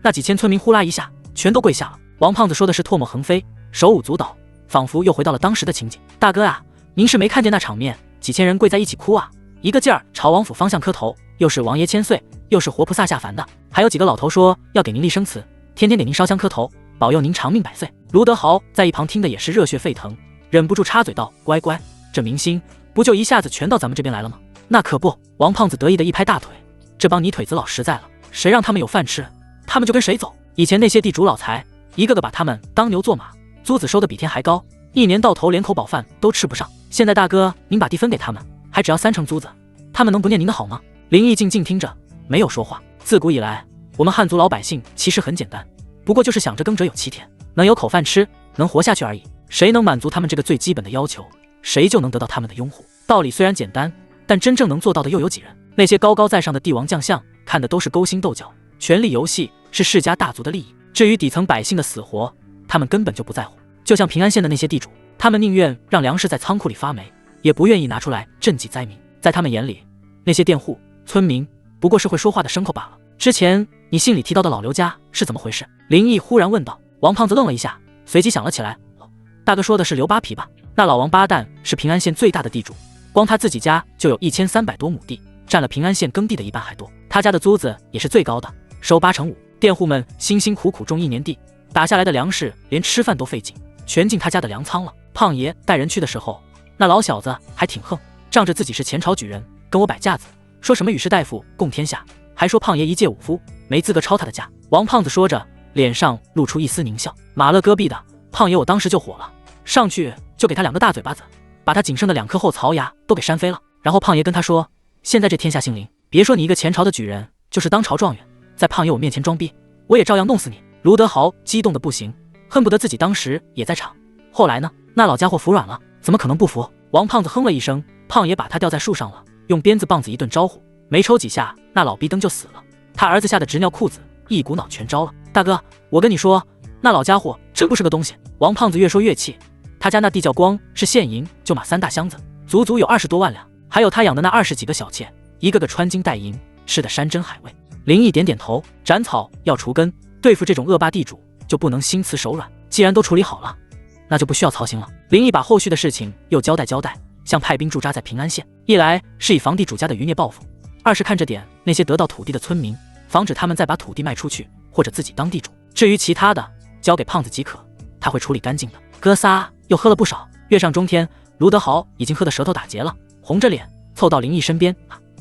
那几千村民呼啦一下全都跪下了。王胖子说的是唾沫横飞，手舞足蹈，仿佛又回到了当时的情景。大哥啊，您是没看见那场面，几千人跪在一起哭啊，一个劲儿朝王府方向磕头，又是王爷千岁，又是活菩萨下凡的，还有几个老头说要给您立生祠，天天给您烧香磕头，保佑您长命百岁。卢德豪在一旁听的也是热血沸腾，忍不住插嘴道：“乖乖，这民心不就一下子全到咱们这边来了吗？”那可不，王胖子得意的一拍大腿，这帮泥腿子老实在了，谁让他们有饭吃，他们就跟谁走。以前那些地主老财一个个把他们当牛做马，租子收的比天还高，一年到头连口饱饭都吃不上。现在大哥您把地分给他们，还只要3成租子，他们能不念您的好吗？林毅静静听着，没有说话。自古以来，我们汉族老百姓其实很简单，不过就是想着耕者有其田，能有口饭吃，能活下去而已。谁能满足他们这个最基本的要求，谁就能得到他们的拥护。道理虽然简单，但真正能做到的又有几人？那些高高在上的帝王将相，看的都是勾心斗角，权力游戏是世家大族的利益。至于底层百姓的死活，他们根本就不在乎。就像平安县的那些地主，他们宁愿让粮食在仓库里发霉，也不愿意拿出来赈济灾民。在他们眼里，那些佃户、村民不过是会说话的牲口罢了。之前你信里提到的老刘家是怎么回事？林毅忽然问道。王胖子愣了一下，随即想了起来，大哥说的是刘八皮吧？那老王八蛋是平安县最大的地主，光他自己家就有1300多亩地，占了平安县耕地的1半还多。他家的租子也是最高的，收85%。佃户们辛辛苦苦种1年地，打下来的粮食连吃饭都费劲，全进他家的粮仓了。胖爷带人去的时候，那老小子还挺横，仗着自己是前朝举人，跟我摆架子，说什么与士大夫共天下，还说胖爷一介武夫，没资格抄他的家。王胖子说着，脸上露出一丝狞笑。马勒戈壁的胖爷，我当时就火了，上去就给他2个大嘴巴子，把他仅剩的2颗后槽牙都给扇飞了。然后胖爷跟他说，现在这天下兴灵，别说你一个前朝的举人，就是当朝状元，在胖爷我面前装逼，我也照样弄死你。卢德豪激动的不行，恨不得自己当时也在场。后来呢？那老家伙服软了，怎么可能不服？王胖子哼了一声，胖爷把他吊在树上了，用鞭子棒子一顿招呼，没抽几下，那老逼灯就死了。他儿子吓得直尿裤子，一股脑全招了。大哥，我跟你说，那老家伙真不是个东西。王胖子越说越气，他家那地窖光是现银就码3大箱子，足足有20多万两，还有他养的那20几个小妾，一个个穿金戴银，吃的山珍海味。林毅点点头，斩草要除根，对付这种恶霸地主就不能心慈手软。既然都处理好了，那就不需要操心了。林毅把后续的事情又交代，像派兵驻扎在平安县，一来是以防地主家的余孽报复，二是看着点那些得到土地的村民，防止他们再把土地卖出去，或者自己当地主。至于其他的，交给胖子即可，他会处理干净的。哥仨又喝了不少，月上中天，卢德豪已经喝得舌头打结了，红着脸凑到林毅身边，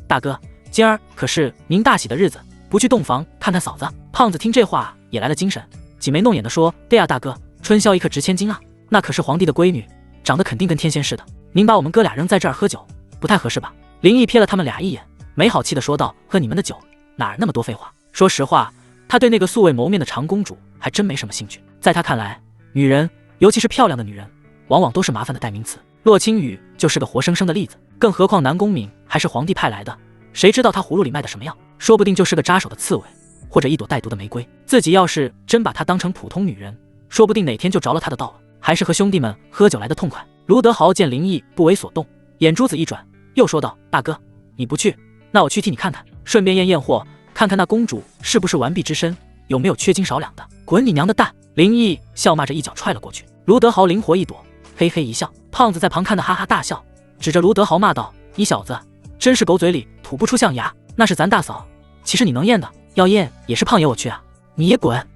大哥，今儿可是您大喜的日子，不去洞房看看嫂子？胖子听这话也来了精神，挤眉弄眼的说，对啊大哥，春宵一刻值千金啊，那可是皇帝的闺女，长得肯定跟天仙似的，您把我们哥俩扔在这儿喝酒，不太合适吧？林毅瞥了他们俩一眼，没好气的说道，喝你们的酒，哪儿那么多废话？说实话，他对那个素未谋面的长公主还真没什么兴趣。在他看来，女人，尤其是漂亮的女人，往往都是麻烦的代名词。洛青雨就是个活生生的例子，更何况南宫敏还是皇帝派来的，谁知道他葫芦里卖的什么药？说不定就是个扎手的刺猬，或者一朵带毒的玫瑰。自己要是真把她当成普通女人，说不定哪天就着了他的道了。还是和兄弟们喝酒来的痛快。卢德豪见林毅不为所动，眼珠子一转，又说道，大哥，你不去，那我去替你看看，顺便验验货，看看那公主是不是完璧之身，有没有缺斤少两的。滚你娘的蛋！林毅笑骂着一脚踹了过去。卢德豪灵活一躲，嘿嘿一笑。胖子在旁看得哈哈大笑，指着卢德豪骂道，你小子真是狗嘴里吐不出象牙，那是咱大嫂，其实你能验的，要验也是胖爷我去啊，你也滚！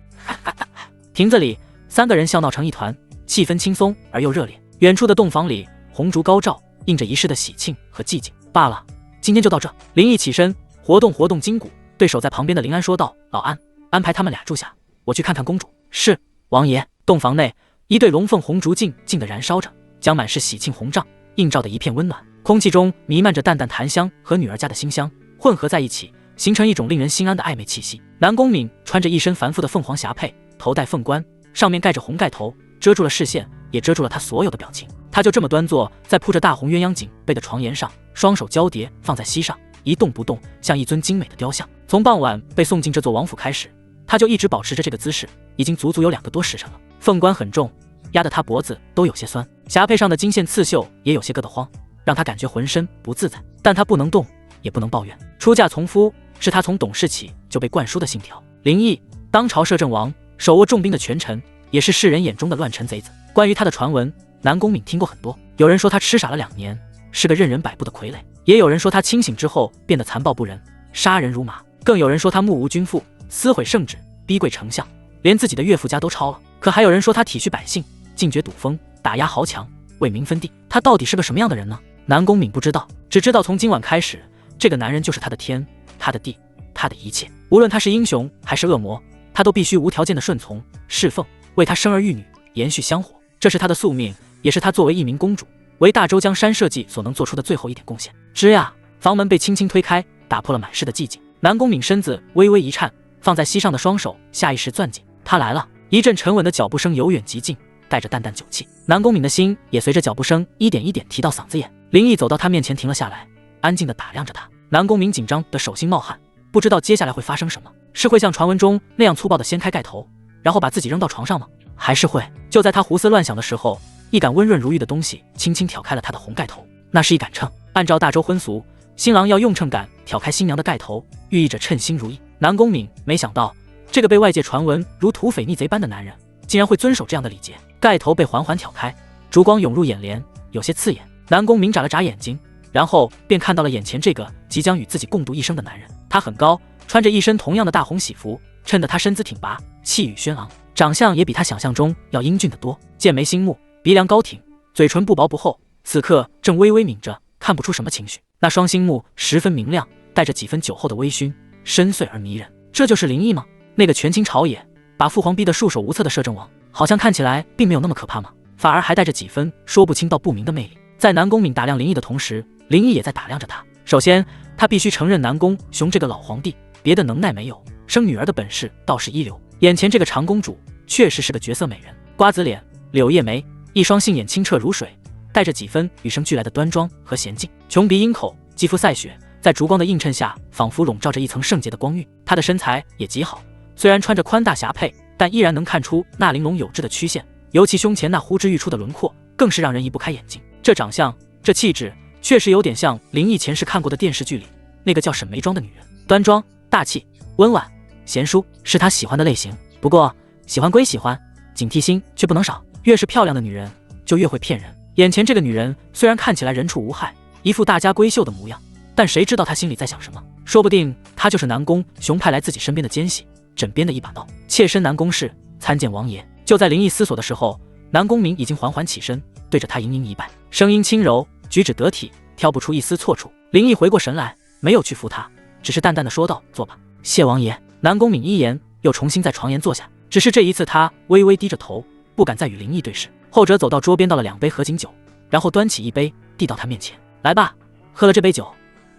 亭子里3个人笑闹成一团，气氛轻松而又热烈。远处的洞房里，红烛高照，映着一世的喜庆和寂静。罢了，今天就到这。林毅起身活动筋骨，对守在旁边的林安说道，老安，安排他们俩住下，我去看看公主。是，王爷。洞房内，一对龙凤红烛静静地燃烧着，将满是喜庆红帐映照的一片温暖，空气中弥漫着淡淡檀香和女儿家的馨香，混合在一起，形成一种令人心安的暧昧气息。南宫敏穿着一身繁复的凤凰霞帔，头戴凤冠，上面盖着红盖头，遮住了视线，也遮住了他所有的表情。他就这么端坐在铺着大红鸳鸯锦被的床沿上，双手交叠放在膝上，一动不动，像一尊精美的雕像。从傍晚被送进这座王府开始，他就一直保持着这个姿势，已经足有2个多时辰了。凤冠很重，压得他脖子都有些酸，霞帔上的金线刺绣也有些硌得慌，让他感觉浑身不自在。但他不能动，也不能抱怨。出嫁从夫是他从懂事起就被灌输的信条。林毅，当朝摄政王，手握重兵的权臣，也是世人眼中的乱臣贼子。关于他的传闻，南宫敏听过很多。有人说他痴傻了2年，是个任人摆布的傀儡；也有人说他清醒之后变得残暴不仁，杀人如麻；更有人说他目无君父，撕毁圣旨，逼跪丞相，连自己的岳父家都抄了。可还有人说他体恤百姓，禁绝赌风，打压豪强，为民分地。他到底是个什么样的人呢？南宫敏不知道，只知道从今晚开始，这个男人就是他的天，他的地，他的一切。无论他是英雄还是恶魔，他都必须无条件的顺从侍奉，为他生儿育女，延续香火，这是他的宿命，也是他作为一名公主，为大周江山社稷所能做出的最后一点贡献。吱呀，房门被轻轻推开，打破了满室的寂静。南宫敏身子微微一颤，放在膝上的双手下意识攥紧。他来了，一阵沉稳的脚步声由远及近，带着淡淡酒气。南宫敏的心也随着脚步声一点一点提到嗓子眼。林毅走到他面前停了下来，安静地打量着他。南宫敏紧张的手心冒汗，不知道接下来会发生什么，是会像传闻中那样粗暴地掀开盖头，然后把自己扔到床上吗？还是会……就在他胡思乱想的时候，一杆温润如玉的东西轻轻挑开了他的红盖头。那是一杆秤，按照大周婚俗，新郎要用秤杆挑开新娘的盖头，寓意着称心如意。南宫敏没想到，这个被外界传闻如土匪逆贼般的男人，竟然会遵守这样的礼节。盖头被缓缓挑开，烛光涌入眼帘，有些刺眼。南宫敏眨了眨眼睛，然后便看到了眼前这个即将与自己共度一生的男人。他很高，穿着一身同样的大红喜服，衬得他身姿挺拔，气宇轩昂，长相也比他想象中要英俊得多。剑眉星目，鼻梁高挺，嘴唇不薄不厚，此刻正微微抿着，看不出什么情绪。那双星目十分明亮，带着几分酒后的微醺，深邃而迷人。这就是林毅吗？那个权倾朝野，把父皇逼得束手无策的摄政王，好像看起来并没有那么可怕吗？反而还带着几分说不清道不明的魅力。在南宫敏打量林毅的同时，林毅也在打量着他。首先，他必须承认南宫雄这个老皇帝别的能耐没有，生女儿的本事倒是一流。眼前这个长公主确实是个绝色美人，瓜子脸，柳叶眉，一双杏眼清澈如水，带着几分与生俱来的端庄和娴静。琼鼻鹰口，肌肤赛雪，在烛光的映衬下，仿佛笼罩着一层圣洁的光晕。她的身材也极好，虽然穿着宽大霞帔，但依然能看出那玲珑有致的曲线，尤其胸前那呼之欲出的轮廓，更是让人移不开眼睛。这长相，这气质，确实有点像林毅前世看过的电视剧里那个叫沈眉庄的女人，端庄大气，温婉贤淑，是他喜欢的类型。不过喜欢归喜欢，警惕心却不能少，越是漂亮的女人就越会骗人。眼前这个女人虽然看起来人畜无害，一副大家闺秀的模样，但谁知道她心里在想什么？说不定她就是南宫雄派来自己身边的奸细，枕边的一把刀。妾身南宫氏参见王爷。就在林毅思索的时候，南宫明已经缓缓起身，对着他盈盈一拜，声音轻柔，举止得体，挑不出一丝错处。林毅回过神来，没有去扶他，只是淡淡的说道：“坐吧。”谢王爷。南宫敏一言，又重新在床沿坐下，只是这一次他微微低着头，不敢再与林毅对视。后者走到桌边，倒了2杯合卺酒，然后端起一杯递到他面前：“来吧，喝了这杯酒，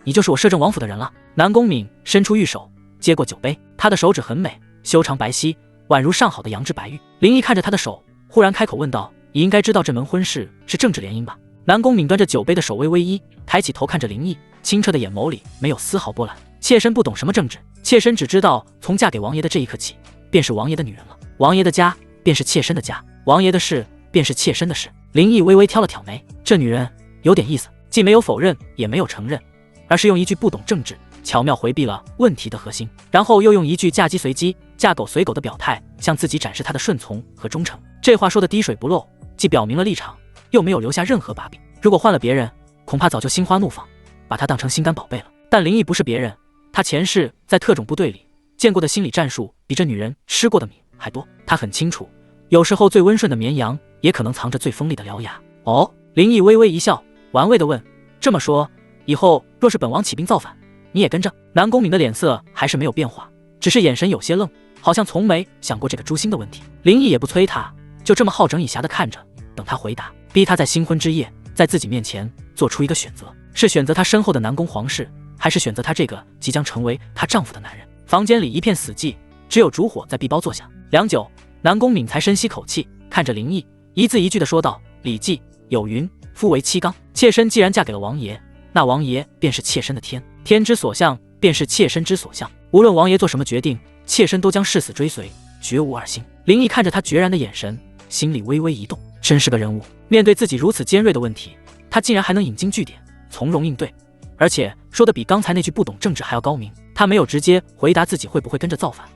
你就是我摄政王府的人了。”南宫敏伸出玉手接过酒杯，他的手指很美，修长白皙，宛如上好的羊脂白玉。林毅看着他的手，忽然开口问道：“你应该知道这门婚事是政治联姻吧？”南宫敏端着酒杯的手微微一抬起头看着林毅，清澈的眼眸里没有丝毫波澜。妾身不懂什么政治，妾身只知道从嫁给王爷的这一刻起，便是王爷的女人了。王爷的家便是妾身的家，王爷的事便是妾身的事。林毅微微挑了挑眉，这女人有点意思，既没有否认，也没有承认，而是用一句不懂政治巧妙回避了问题的核心，然后又用一句嫁鸡随鸡，嫁狗随狗的表态向自己展示她的顺从和忠诚。这话说的滴水不漏，既表明了立场，又没有留下任何把柄。如果换了别人，恐怕早就心花怒放，把她当成心肝宝贝了。但林毅不是别人，他前世在特种部队里见过的心理战术比这女人吃过的米还多。他很清楚，有时候最温顺的绵羊也可能藏着最锋利的獠牙。哦，林毅微微一笑，玩味地问：“这么说，以后若是本王起兵造反，你也跟着？”南宫敏的脸色还是没有变化，只是眼神有些愣，好像从没想过这个诛心的问题。林毅也不催他，就这么好整以暇地看着，等他回答，逼他在新婚之夜在自己面前做出一个选择，是选择他身后的南宫皇室，还是选择他这个即将成为她丈夫的男人？房间里一片死寂，只有烛火在壁包作响。良久，南宫敏才深吸口气，看着林毅，一字一句地说道：“礼记有云，夫为妻纲。妾身既然嫁给了王爷，那王爷便是妾身的天，天之所向便是妾身之所向。无论王爷做什么决定，妾身都将誓死追随，绝无二心。”林毅看着他决然的眼神，心里微微一动，真是个人物。面对自己如此尖锐的问题，他竟然还能引经据典，从容应对，而且说的比刚才那句不懂政治还要高明。他没有直接回答自己会不会跟着造反，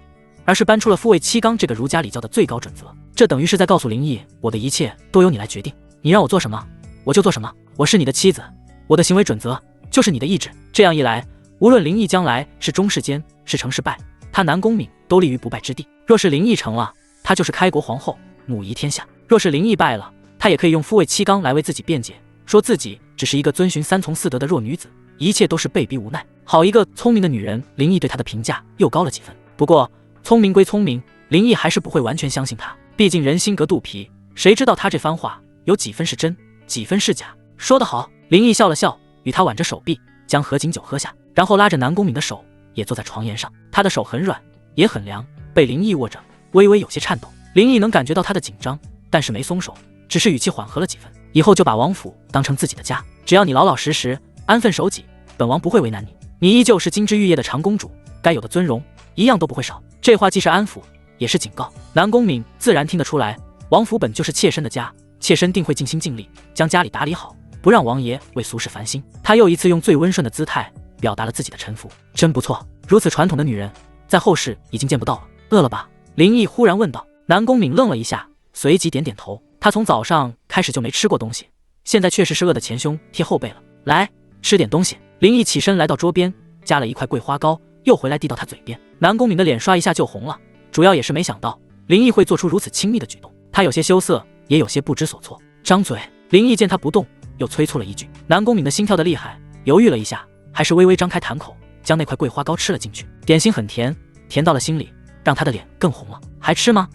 而是搬出了夫为妻纲这个儒家礼教的最高准则。这等于是在告诉林毅，我的一切都由你来决定，你让我做什么我就做什么，我是你的妻子，我的行为准则就是你的意志。这样一来，无论林毅将来是忠是奸，是成是败，他南宫敏都立于不败之地。若是林毅成了，他就是开国皇后，母仪天下；若是林毅败了，他也可以用夫为妻纲来为自己辩解，说自己只是一个遵循3从4德的弱女子，一切都是被逼无奈。好一个聪明的女人，林毅对她的评价又高了几分。不过聪明归聪明，林毅还是不会完全相信她。毕竟人心隔肚皮，谁知道他这番话有几分是真，几分是假。说得好。林毅笑了笑，与他挽着手臂，将合卺酒喝下，然后拉着南宫敏的手也坐在床沿上。他的手很软，也很凉，被林毅握着，微微有些颤抖。林毅能感觉到他的紧张，但是没松手，只是语气缓和了几分。以后就把王府当成自己的家，只要你老老实实，安分守己，本王不会为难你。你依旧是金枝玉叶的长公主，该有的尊荣一样都不会少。这话既是安抚，也是警告。南宫敏自然听得出来，王府本就是妾身的家，妾身定会尽心尽力将家里打理好，不让王爷为俗事烦心。他又一次用最温顺的姿态表达了自己的臣服，真不错。如此传统的女人，在后世已经见不到了。饿了吧？林毅忽然问道。南宫敏愣了一下，随即点点头。他从早上开始就没吃过东西，现在确实是饿得前胸贴后背了。来，吃点东西。林毅起身来到桌边，夹了一块桂花糕，又回来递到他嘴边。南宫敏的脸刷一下就红了，主要也是没想到林毅会做出如此亲密的举动，他有些羞涩，也有些不知所措。张嘴。林毅见他不动，又催促了一句。南宫敏的心跳得厉害，犹豫了一下，还是微微张开痰口，将那块桂花糕吃了进去。点心很甜，甜到了心里，让他的脸更红了。还吃吗？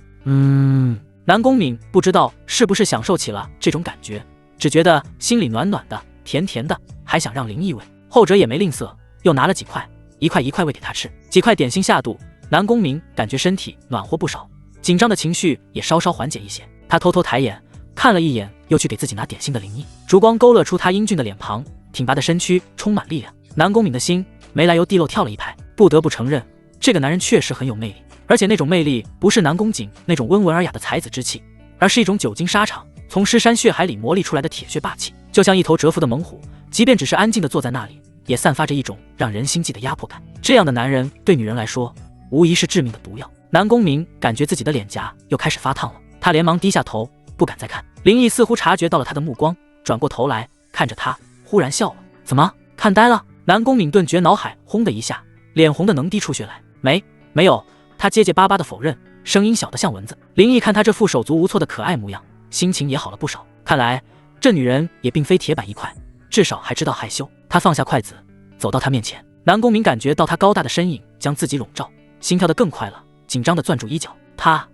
南宫敏不知道是不是享受起了这种感觉，只觉得心里暖暖的，甜甜的，还想让林毅喂。后者也没吝啬，又拿了几块，一块一块喂给他吃。几块点心下肚，南宫敏感觉身体暖和不少，紧张的情绪也稍稍缓解一些。他偷偷抬眼看了一眼又去给自己拿点心的林毅，烛光勾勒出他英俊的脸庞，挺拔的身躯充满力量。南宫敏的心没来由地漏跳了一拍，不得不承认，这个男人确实很有魅力。而且那种魅力不是南宫瑾那种温文尔雅的才子之气，而是一种久经沙场，从尸山血海里磨砺出来的铁血霸气，就像一头蛰伏的猛虎，即便只是安静地坐在那里，也散发着一种让人心悸的压迫感。这样的男人对女人来说，无疑是致命的毒药。南宫明感觉自己的脸颊又开始发烫了，他连忙低下头，不敢再看。林毅似乎察觉到了他的目光，转过头来看着他，忽然笑了。怎么看呆了？南宫敏顿觉脑海轰的一下，脸红的能滴出血来。没有。他结结巴巴的否认，声音小得像蚊子。林毅看他这副手足无措的可爱模样，心情也好了不少。看来这女人也并非铁板一块，至少还知道害羞。他放下筷子，走到他面前。南宫明感觉到他高大的身影将自己笼罩，心跳得更快了，紧张地攥住衣角。他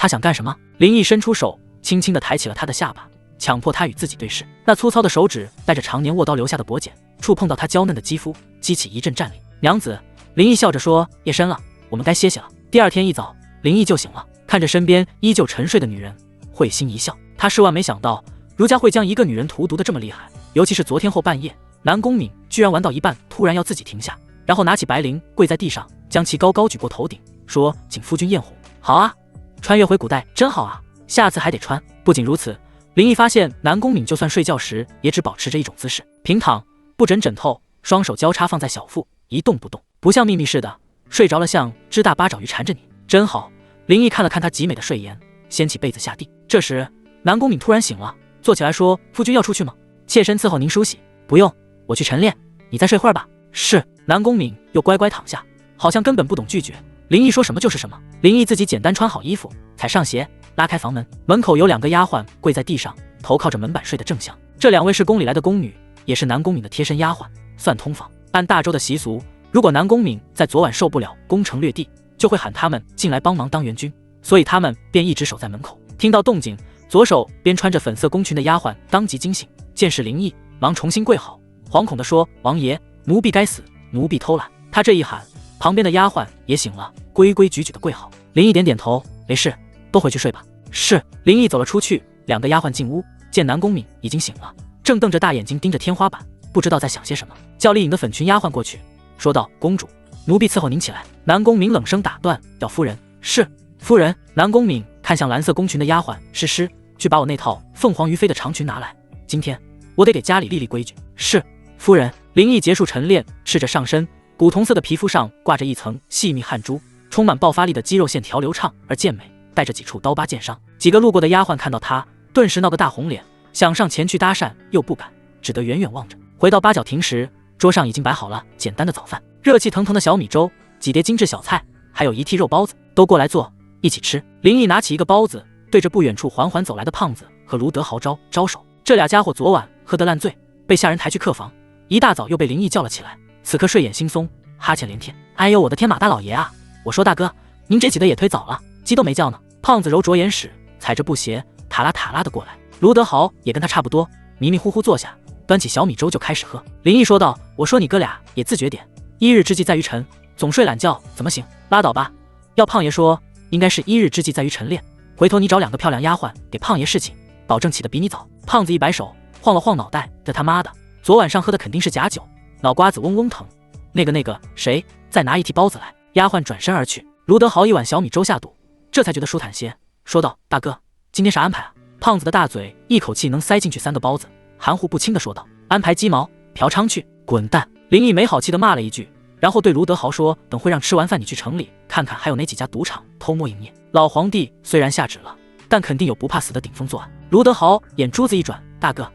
想干什么？林毅伸出手，轻轻地抬起了他的下巴，强迫他与自己对视。那粗糙的手指带着常年握刀留下的薄茧，触碰到他娇嫩的肌肤，激起一阵战栗。娘子，林毅笑着说，夜深了，我们该歇歇了。第二天一早，林毅就醒了，看着身边依旧沉睡的女人，会心一笑。他万没想到儒家会将一个女人荼毒得这么厉害，尤其是昨天后半夜，南宫敏居然玩到一半突然要自己停下，然后拿起白绫跪在地上，将其高高举过头顶，说：“请夫君验红。”好啊，穿越回古代真好啊，下次还得穿。不仅如此，林毅发现南宫敏就算睡觉时也只保持着一种姿势，平躺，不枕枕头，双手交叉放在小腹，一动不动，不像秘密似的。睡着了像只大八爪鱼缠着你，真好。林毅看了看他极美的睡颜，掀起被子下地。这时南宫敏突然醒了，坐起来说：“夫君要出去吗？妾身伺候您梳洗。”不用，我去晨练，你再睡会儿吧。是。南宫敏又乖乖躺下，好像根本不懂拒绝。林毅说什么就是什么。林毅自己简单穿好衣服，踩上鞋，拉开房门。门口有2个丫鬟跪在地上，头靠着门板睡得正香。这2位是宫里来的宫女，也是南宫敏的贴身丫鬟，算通房。按大周的习俗，如果南宫敏在昨晚受不了攻城略地，就会喊他们进来帮忙当援军，所以他们便一直守在门口。听到动静，左手边穿着粉色宫裙的丫鬟当即惊醒，见是林毅，忙重新跪好，惶恐地说：“王爷，奴婢该死，奴婢偷懒。”他这一喊，旁边的丫鬟也醒了，规规矩矩地跪好。林毅点点头，没事，都回去睡吧。是。林毅走了出去，2个丫鬟进屋，见南宫敏已经醒了，正瞪着大眼睛盯着天花板，不知道在想些什么。叫丽颖的粉裙丫鬟过去，说道：“公主，奴婢伺候您起来。”南宫敏冷声打断：“叫夫人。”是。夫人。南宫敏看向蓝色宫裙的丫鬟：“诗诗，去把我那套凤凰于飞的长裙拿来，今天我得给家里立立规矩。”是。夫人。林毅结束晨练，赤着上身，古铜色的皮肤上挂着一层细密汗珠，充满爆发力的肌肉线条流畅而健美，带着几处刀疤剑伤。几个路过的丫鬟看到他，顿时闹个大红脸，想上前去搭讪又不敢，只得远远望着。回到八角亭时，桌上已经摆好了简单的早饭，热气腾腾的小米粥，几碟精致小菜，还有一屉肉包子，都过来坐，一起吃。林毅拿起一个包子，对着不远处缓缓走来的胖子和卢德豪招手。这俩家伙昨晚喝得烂醉，被下人抬去客房，一大早又被林毅叫了起来，此刻睡眼惺忪，哈欠连天。哎呦我的天马大老爷啊！我说大哥，您这起的也忒早了，鸡都没叫呢。胖子揉着眼屎，踩着布鞋塔拉塔拉的过来。卢德豪也跟他差不多，迷迷糊糊坐下，端起小米粥就开始喝。林毅说道：“我说你哥俩也自觉点，一日之计在于晨，总睡懒觉怎么行？拉倒吧。要胖爷说，应该是一日之计在于晨练。回头你找2个漂亮丫鬟给胖爷侍寝，保证起得比你早。”胖子一摆手，晃了晃脑袋，这他妈的，昨晚上喝的肯定是假酒，脑瓜子嗡嗡疼。那个谁，再拿1屉包子来。丫鬟转身而去。卢德豪一碗小米粥下肚，这才觉得舒坦些，说道：“大哥，今天啥安排啊？”胖子的大嘴一口气能塞进去3个包子，含糊不清的说道：“安排鸡毛，嫖娼去，滚蛋！”林毅没好气的骂了一句，然后对卢德豪说：“等会让吃完饭你去城里看看还有哪几家赌场偷摸营业。老皇帝虽然下旨了，但肯定有不怕死的顶风作案。”卢德豪眼珠子一转：“大哥，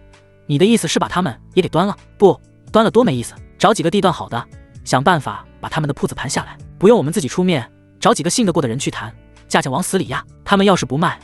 你的意思是把他们也给端了？不，端了多没意思，找几个地段好的，想办法把他们的铺子盘下来，不用我们自己出面，找几个信得过的人去谈，价钱往死里压。他们要是不卖，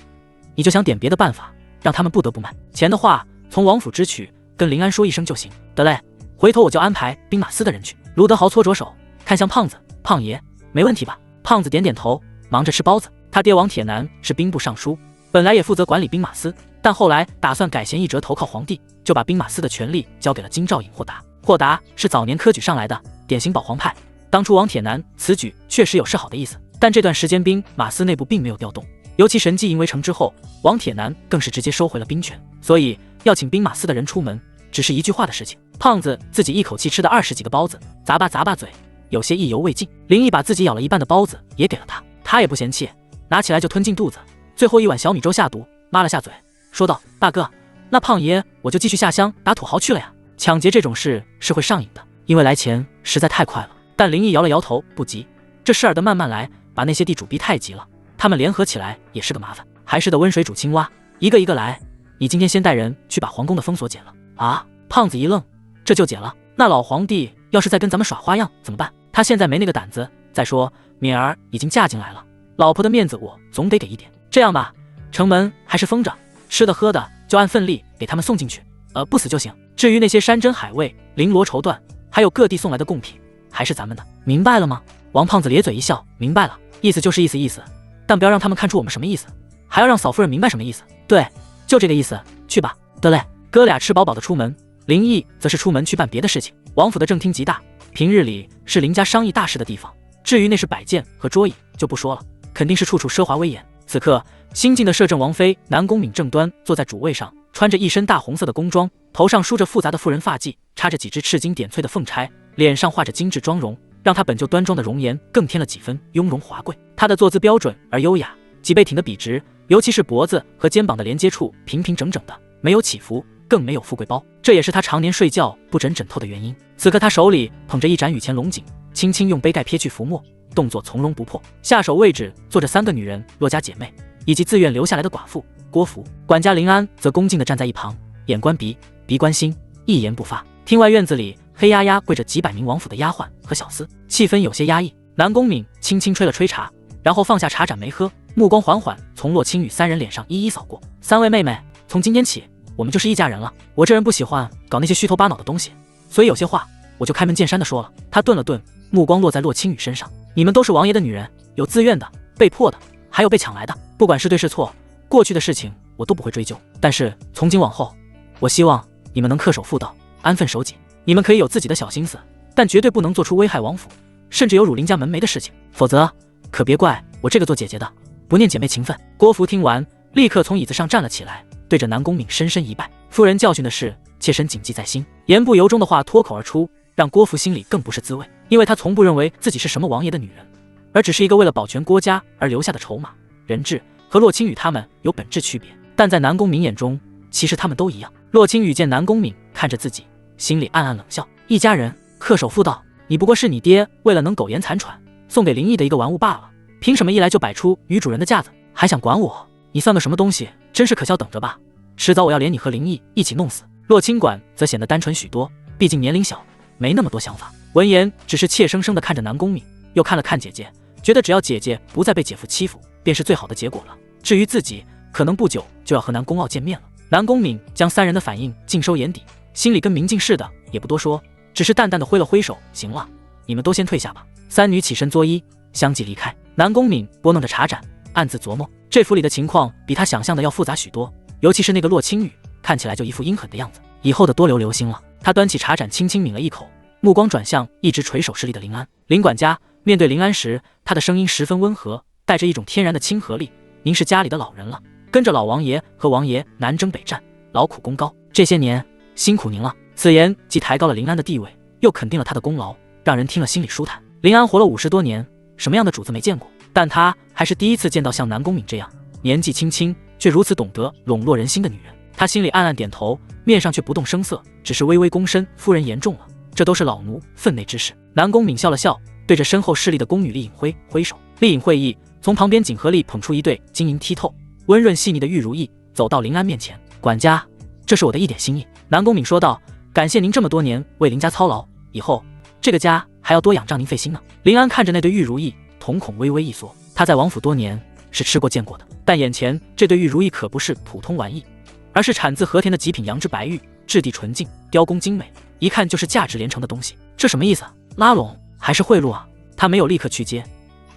你就想点别的办法，让他们不得不卖。钱的话，从王府支取，跟林安说一声就行。得嘞，回头我就安排兵马司的人去。”卢德豪搓着手，看向胖子：“胖爷，没问题吧？”胖子点点头，忙着吃包子。他爹王铁男是兵部尚书，本来也负责管理兵马司，但后来打算改弦易辙，投靠皇帝，就把兵马司的权力交给了京兆尹霍达。霍达是早年科举上来的，典型保皇派。当初王铁男此举确实有示好的意思，但这段时间兵马司内部并没有调动，尤其神迹营围城之后，王铁男更是直接收回了兵权，所以要请兵马司的人出门，只是一句话的事情。胖子自己一口气吃的20几个包子，咂巴嘴，有些意犹未尽。林毅把自己咬了一半的包子也给了他，他也不嫌弃，拿起来就吞进肚子。最后一碗小米粥下肚，抹了下嘴，说道：“大哥，那胖爷我就继续下乡打土豪去了呀。抢劫这种事是会上瘾的，因为来钱实在太快了。”但林毅摇了摇头，不急，这事儿得慢慢来，把那些地主逼太急了，他们联合起来也是个麻烦，还是得温水煮青蛙，一个一个来。你今天先带人去把皇宫的封锁解了。啊？胖子一愣，这就解了？那老皇帝要是再跟咱们耍花样怎么办？他现在没那个胆子。再说敏儿已经嫁进来了，老婆的面子我总得给一点。这样吧，城门还是封着，吃的喝的就按份例给他们送进去，不死就行。至于那些山珍海味、绫罗绸缎，还有各地送来的贡品，还是咱们的，明白了吗？王胖子咧嘴一笑，明白了，意思就是意思，但不要让他们看出我们什么意思，还要让嫂夫人明白什么意思。对，就这个意思，去吧。得嘞。哥俩吃饱饱的出门，林毅则是出门去办别的事情。王府的正厅极大，平日里是林家商议大事的地方，至于那是摆件和桌椅就不说了，肯定是处处奢华威严。此刻新晋的摄政王妃南宫敏正端坐在主位上，穿着一身大红色的宫装，头上梳着复杂的妇人发髻，插着几只赤金点翠的凤钗，脸上画着精致妆容，让她本就端庄的容颜更添了几分雍容华贵。她的坐姿标准而优雅，脊背挺得笔直，尤其是脖子和肩膀的连接处平平整整的，没有起伏，更没有富贵包，这也是她常年睡觉不枕枕头的原因。此刻她手里捧着一盏雨前龙井，轻轻用杯盖撇去浮沫，动作从容不迫。下手位置坐着3个女人，骆家姐妹，以及自愿留下来的寡妇郭芙。管家林安则恭敬地站在一旁，眼观鼻，鼻观心，一言不发。厅外院子里黑压压跪着几百名王府的丫鬟和小厮，气氛有些压抑。南宫敏轻轻吹了吹茶，然后放下茶盏没喝，目光缓缓从洛清雨3人脸上一一扫过。3位妹妹，从今天起我们就是一家人了。我这人不喜欢搞那些虚头巴脑的东西，所以有些话我就开门见山的说了。他顿了顿，目光落在洛清雨身上。你们都是王爷的女人，有自愿的，被迫的，还有被抢来的。不管是对是错，过去的事情我都不会追究，但是从今往后，我希望你们能恪守妇道，安分守己。你们可以有自己的小心思，但绝对不能做出危害王府，甚至有辱林家门楣的事情，否则可别怪我这个做姐姐的不念姐妹情分。郭芙听完，立刻从椅子上站了起来，对着南宫敏深深一拜。夫人教训的事，切身谨记在心。言不由衷的话脱口而出，让郭芙心里更不是滋味，因为她从不认为自己是什么王爷的女人，而只是一个为了保全郭家而留下的筹码。人质和洛清雨他们有本质区别，但在南宫敏眼中，其实他们都一样。洛清雨见南宫敏看着自己，心里暗暗冷笑，一家人恪守妇道，你不过是你爹为了能苟延残喘送给林毅的一个玩物罢了，凭什么一来就摆出女主人的架子，还想管我？你算个什么东西？真是可笑，等着吧，迟早我要连你和林毅一起弄死。洛清管则显得单纯许多，毕竟年龄小，没那么多想法。闻言只是怯生生地看着南宫敏，又看了看姐姐，觉得只要姐姐不再被姐夫欺负，便是最好的结果了。至于自己，可能不久就要和南宫傲见面了。南宫敏将3人的反应尽收眼底，心里跟明镜似的，也不多说，只是淡淡的挥了挥手，行了，你们都先退下吧。3女起身作揖，相继离开。南宫敏拨弄着茶盏，暗自琢磨，这府里的情况比他想象的要复杂许多，尤其是那个洛青雨，看起来就一副阴狠的样子，以后的多留心了。他端起茶盏，轻轻抿了一口，目光转向一直垂手侍立的林安。林管家面对林安时，他的声音十分温和，带着一种天然的亲和力。您是家里的老人了，跟着老王爷和王爷南征北战，劳苦功高，这些年辛苦您了。此言既抬高了林安的地位，又肯定了他的功劳，让人听了心里舒坦。林安活了50多年，什么样的主子没见过，但他还是第一次见到像南宫敏这样年纪轻轻却如此懂得笼络人心的女人。他心里暗暗点头，面上却不动声色，只是微微躬身。夫人言重了，这都是老奴分内之事。南宫敏笑了笑，对着身后侍立的宫女厉颖辉挥手。厉颖会意，从旁边锦盒里捧出一对晶莹剔透、温润细腻的玉如意，走到林安面前。管家，这是我的一点心意。南宫敏说道，感谢您这么多年为林家操劳，以后这个家还要多仰仗您费心呢。林安看着那对玉如意，瞳孔微微一缩。他在王府多年，是吃过见过的，但眼前这对玉如意可不是普通玩意，而是产自和田的极品羊脂白玉，质地纯净，雕工精美，一看就是价值连城的东西。这什么意思？拉拢还是贿赂啊？他没有立刻去接，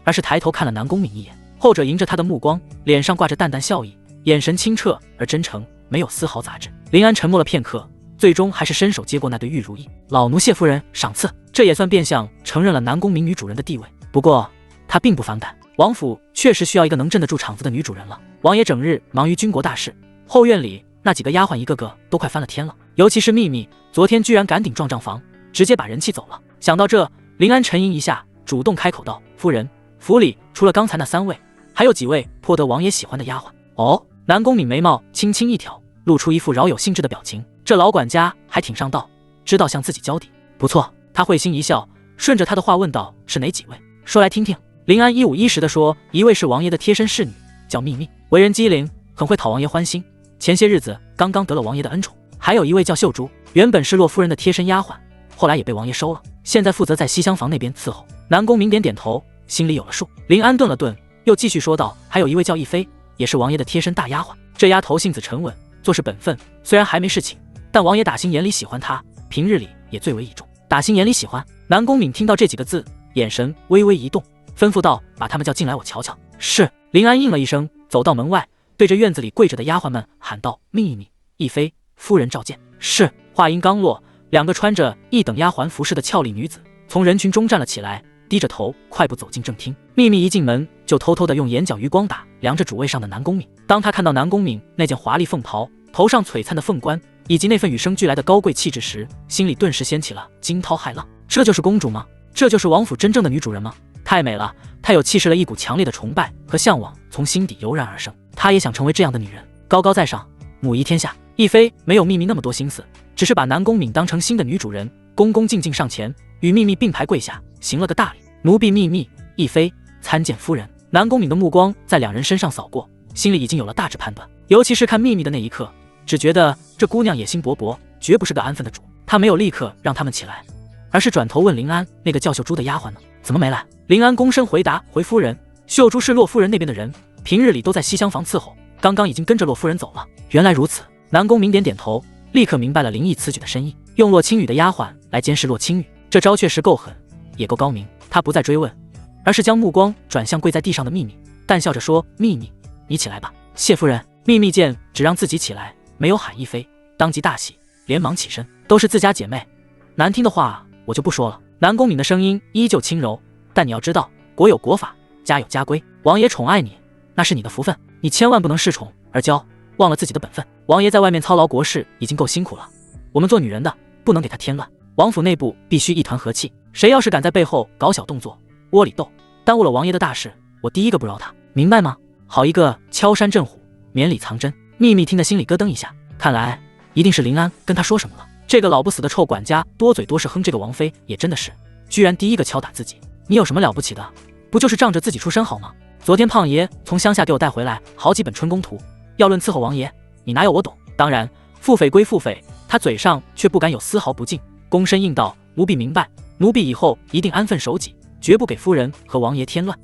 而是抬头看了南宫敏一眼。后者迎着他的目光，脸上挂着淡淡笑意，眼神清澈而真诚，没有丝毫杂质。林安沉默了片刻，最终还是伸手接过那对玉如意。老奴谢夫人赏赐。这也算变相承认了南宫敏女主人的地位。不过他并不反感，王府确实需要一个能镇得住场子的女主人了。王爷整日忙于军国大事，后院里那几个丫鬟一个个都快翻了天了，尤其是秘密，昨天居然赶顶撞账房，直接把人气走了。想到这，林安沉吟一下，主动开口道，夫人，府里除了刚才那3位，还有几位颇得王爷喜欢的丫鬟。哦，南宫敏眉毛轻轻一挑，露出一副饶有兴致的表情。这老管家还挺上道，知道向自己交底，不错。他会心一笑，顺着他的话问道，是哪几位？说来听听。林安一五一十地说，一位是王爷的贴身侍女，叫秘密，为人机灵，很会讨王爷欢心，前些日子刚刚得了王爷的恩宠。还有一位叫秀珠，原本是洛夫人的贴身丫鬟，后来也被王爷收了，现在负责在西厢房那边伺候。南宫敏点点头，心里有了数。林安顿了顿，又继续说道，还有一位叫逸妃，也是王爷的贴身大丫鬟。这丫头性子沉稳，做事本分，虽然还没事情，但王爷打心眼里喜欢她，平日里也最为倚重。打心眼里喜欢。南宫敏听到这几个字，眼神微微一动，吩咐道，把他们叫进来，我瞧瞧。是。林安应了一声，走到门外，对着院子里跪着的丫鬟们喊道，秘密、逸妃，夫人召见。是。话音刚落，2个穿着一等丫鬟服饰的俏丽女子从人群中站了起来，低着头快步走进正厅。秘密一进门就偷偷地用眼角余光打量着主位上的南宫敏。当他看到南宫敏那件华丽凤袍，头上璀璨的凤冠，以及那份与生俱来的高贵气质时，心里顿时掀起了惊涛骇浪。这就是公主吗？这就是王府真正的女主人吗？太美了，太有气势了，一股强烈的崇拜和向往从心底油然而生。他也想成为这样的女人，高高在上，母仪天下。逸妃没有秘密那么多心思，只是把南宫敏当成新的女主人，恭恭敬敬上前与秘密并排跪下，行了个大礼。奴婢秘密，逸妃参见夫人。南宫敏的目光在2人身上扫过，心里已经有了大致判断，尤其是看秘密的那一刻，只觉得这姑娘野心勃勃，绝不是个安分的主。他没有立刻让他们起来，而是转头问林安，那个叫秀珠的丫鬟呢？怎么没来？林安躬身回答，回夫人，秀珠是洛夫人那边的人，平日里都在西厢房伺候，刚刚已经跟着洛夫人走了。原来如此。南宫敏点点头，立刻明白了林毅此举的深意，用洛青雨的丫鬟来监视洛青雨，这招确实够狠，也够高明。他不再追问，而是将目光转向跪在地上的秘密，淡笑着说，秘密，你起来吧。谢夫人。秘密见只让自己起来，没有喊逸妃，当即大喜，连忙起身，都是自家姐妹，难听的话我就不说了。南宫敏的声音依旧轻柔，但你要知道，国有国法，家有家规，王爷宠爱你，那是你的福分，你千万不能恃宠而骄，忘了自己的本分。王爷在外面操劳国事已经够辛苦了，我们做女人的不能给他添乱，王府内部必须一团和气，谁要是敢在背后搞小动作，窝里斗，耽误了王爷的大事，我第一个不饶他，明白吗？好一个敲山震虎，绵里藏针。秘密听得心里咯噔一下，看来一定是林安跟他说什么了。这个老不死的臭管家多嘴多舌，哼，这个王妃也真的是，居然第一个敲打自己。你有什么了不起的？不就是仗着自己出身好吗？昨天胖爷从乡下给我带回来好几本春宫图，要论伺候王爷，你哪有我懂？当然，腹诽归腹诽，他嘴上却不敢有丝毫不敬，躬身应道，奴婢明白，奴婢以后一定安分守己，绝不给夫人和王爷添乱。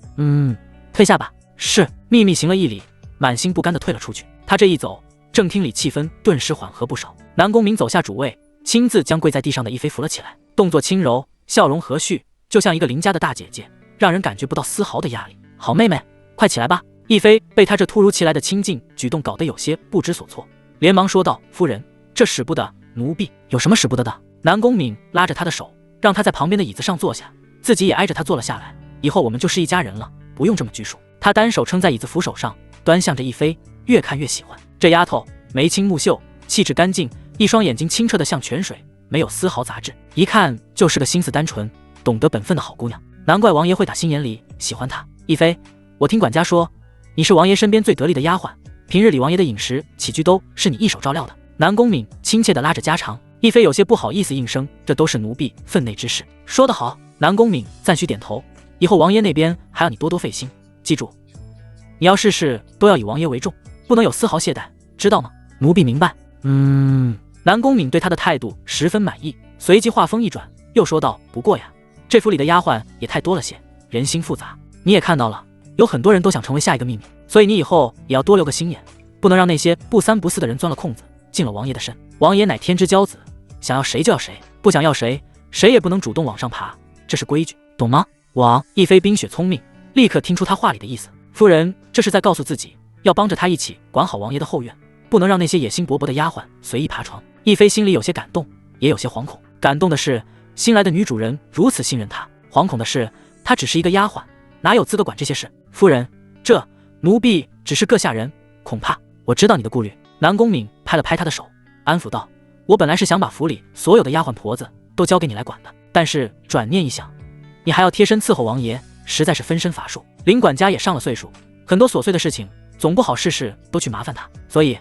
退下吧。是。秘密行了一礼，满心不甘地退了出去。他这一走，正厅里气氛顿时缓和不少。南宫敏走下主位，亲自将跪在地上的逸妃扶了起来，动作轻柔，笑容和煦，就像一个邻家的大姐姐，让人感觉不到丝毫的压力。好妹妹，快起来吧。亦妃被他这突如其来的亲近举动搞得有些不知所措，连忙说道：“夫人，这使不得，奴婢有什么使不得的？”南宫敏拉着他的手，让他在旁边的椅子上坐下，自己也挨着他坐了下来。以后我们就是一家人了，不用这么拘束。他单手撑在椅子扶手上，端向着亦妃，越看越喜欢。这丫头眉清目秀，气质干净，一双眼睛清澈的像泉水，没有丝毫杂质，一看就是个心思单纯、懂得本分的好姑娘。难怪王爷会打心眼里喜欢她。亦妃，我听管家说，你是王爷身边最得力的丫鬟，平日里王爷的饮食起居都是你一手照料的。南宫敏亲切地拉着家常，亦妃有些不好意思应声，这都是奴婢分内之事。说得好。南宫敏赞许点头，以后王爷那边还要你多多费心，记住，你要事事都要以王爷为重，不能有丝毫懈怠，知道吗？奴婢明白。南宫敏对他的态度十分满意，随即话锋一转，又说道：“不过呀，这府里的丫鬟也太多了些，人心复杂。你也看到了，有很多人都想成为下一个秘密，所以你以后也要多留个心眼，不能让那些不三不四的人钻了空子，进了王爷的身。王爷乃天之骄子，想要谁就要谁，不想要谁，谁也不能主动往上爬，这是规矩，懂吗？”亦妃冰雪聪明，立刻听出他话里的意思。夫人这是在告诉自己，要帮着他一起管好王爷的后院，不能让那些野心勃勃的丫鬟随意爬床。亦妃心里有些感动，也有些惶恐。感动的是新来的女主人如此信任她，惶恐的是她只是一个丫鬟，哪有资格管这些事？夫人，这奴婢只是个下人，恐怕我知道你的顾虑。南宫敏拍了拍她的手，安抚道：“我本来是想把府里所有的丫鬟婆子都交给你来管的，但是转念一想，你还要贴身伺候王爷，实在是分身乏术。林管家也上了岁数，很多琐碎的事情总不好事事都去麻烦他，所以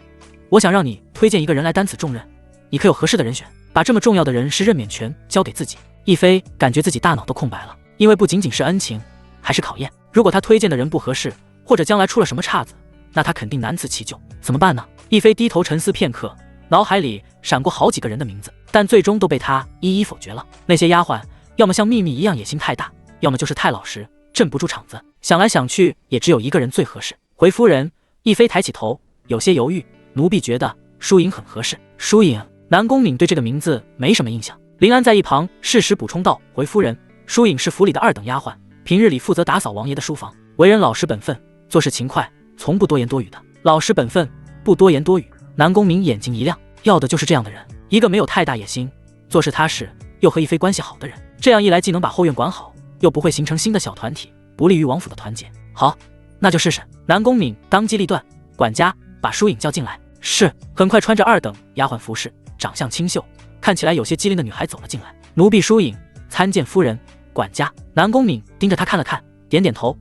我想让你推荐一个人来担此重任，你可有合适的人选？把这么重要的人事任免权交给自己。”亦妃感觉自己大脑都空白了，因为不仅仅是恩情，还是考验。如果他推荐的人不合适，或者将来出了什么岔子，那他肯定难辞其咎。怎么办呢？亦妃低头沉思片刻，脑海里闪过好几个人的名字，但最终都被他一一否决了。那些丫鬟要么像秘密一样野心太大，要么就是太老实，镇不住场子。想来想去，也只有一个人最合适。回夫人，亦妃抬起头，有些犹豫。奴婢觉得疏影很合适。疏影，南宫敏对这个名字没什么印象。林安在一旁适时补充道：“回夫人，疏影是府里的二等丫鬟，平日里负责打扫王爷的书房，为人老实本分，做事勤快，从不多言多语的。老实本分，不多言多语。”南宫敏眼睛一亮，要的就是这样的人，一个没有太大野心，做事踏实，又和亦妃关系好的人。这样一来，既能把后院管好，又不会形成新的小团体，不利于王府的团结。好，那就试试。南宫敏当机立断，管家把疏影叫进来。是。很快，穿着二等丫鬟服饰，长相清秀，看起来有些机灵的女孩走了进来。奴婢疏影参见夫人。管家。南宫敏盯着她看了看，点点头，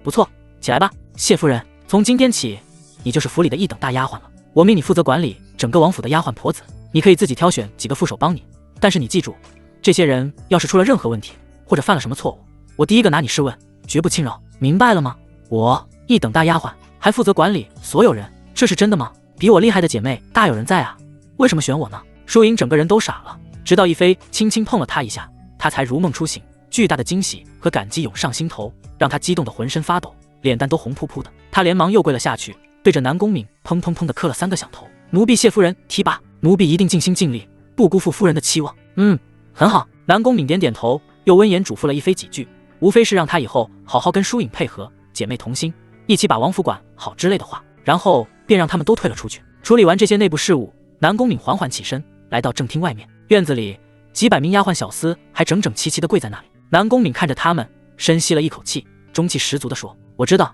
不错，起来吧。谢夫人。从今天起，你就是府里的一等大丫鬟了。我命你负责管理整个王府的丫鬟婆子，你可以自己挑选几个副手帮你，但是你记住，这些人要是出了任何问题，或者犯了什么错误，我第一个拿你试问，绝不轻饶，明白了吗？我一等大丫鬟，还负责管理所有人，这是真的吗？比我厉害的姐妹大有人在啊，为什么选我呢？疏影整个人都傻了，直到亦妃轻轻碰了她一下，她才如梦初醒，巨大的惊喜和感激涌上心头，让她激动得浑身发抖，脸蛋都红扑扑的。她连忙又跪了下去，对着南宫敏砰砰砰地磕了3个响头。奴婢谢夫人提拔，奴婢一定尽心尽力，不辜负夫人的期望。很好。南宫敏点点头，又温言嘱咐了亦妃几句，无非是让她以后好好跟疏影配合，姐妹同心，一起把王府管好之类的话，然后便让他们都退了出去。处理完这些内部事务，南宫敏缓缓起身，来到正厅外面。院子里几百名丫鬟小厮还整整齐齐地跪在那里。南宫敏看着他们，深吸了一口气，中气十足地说：“我知道，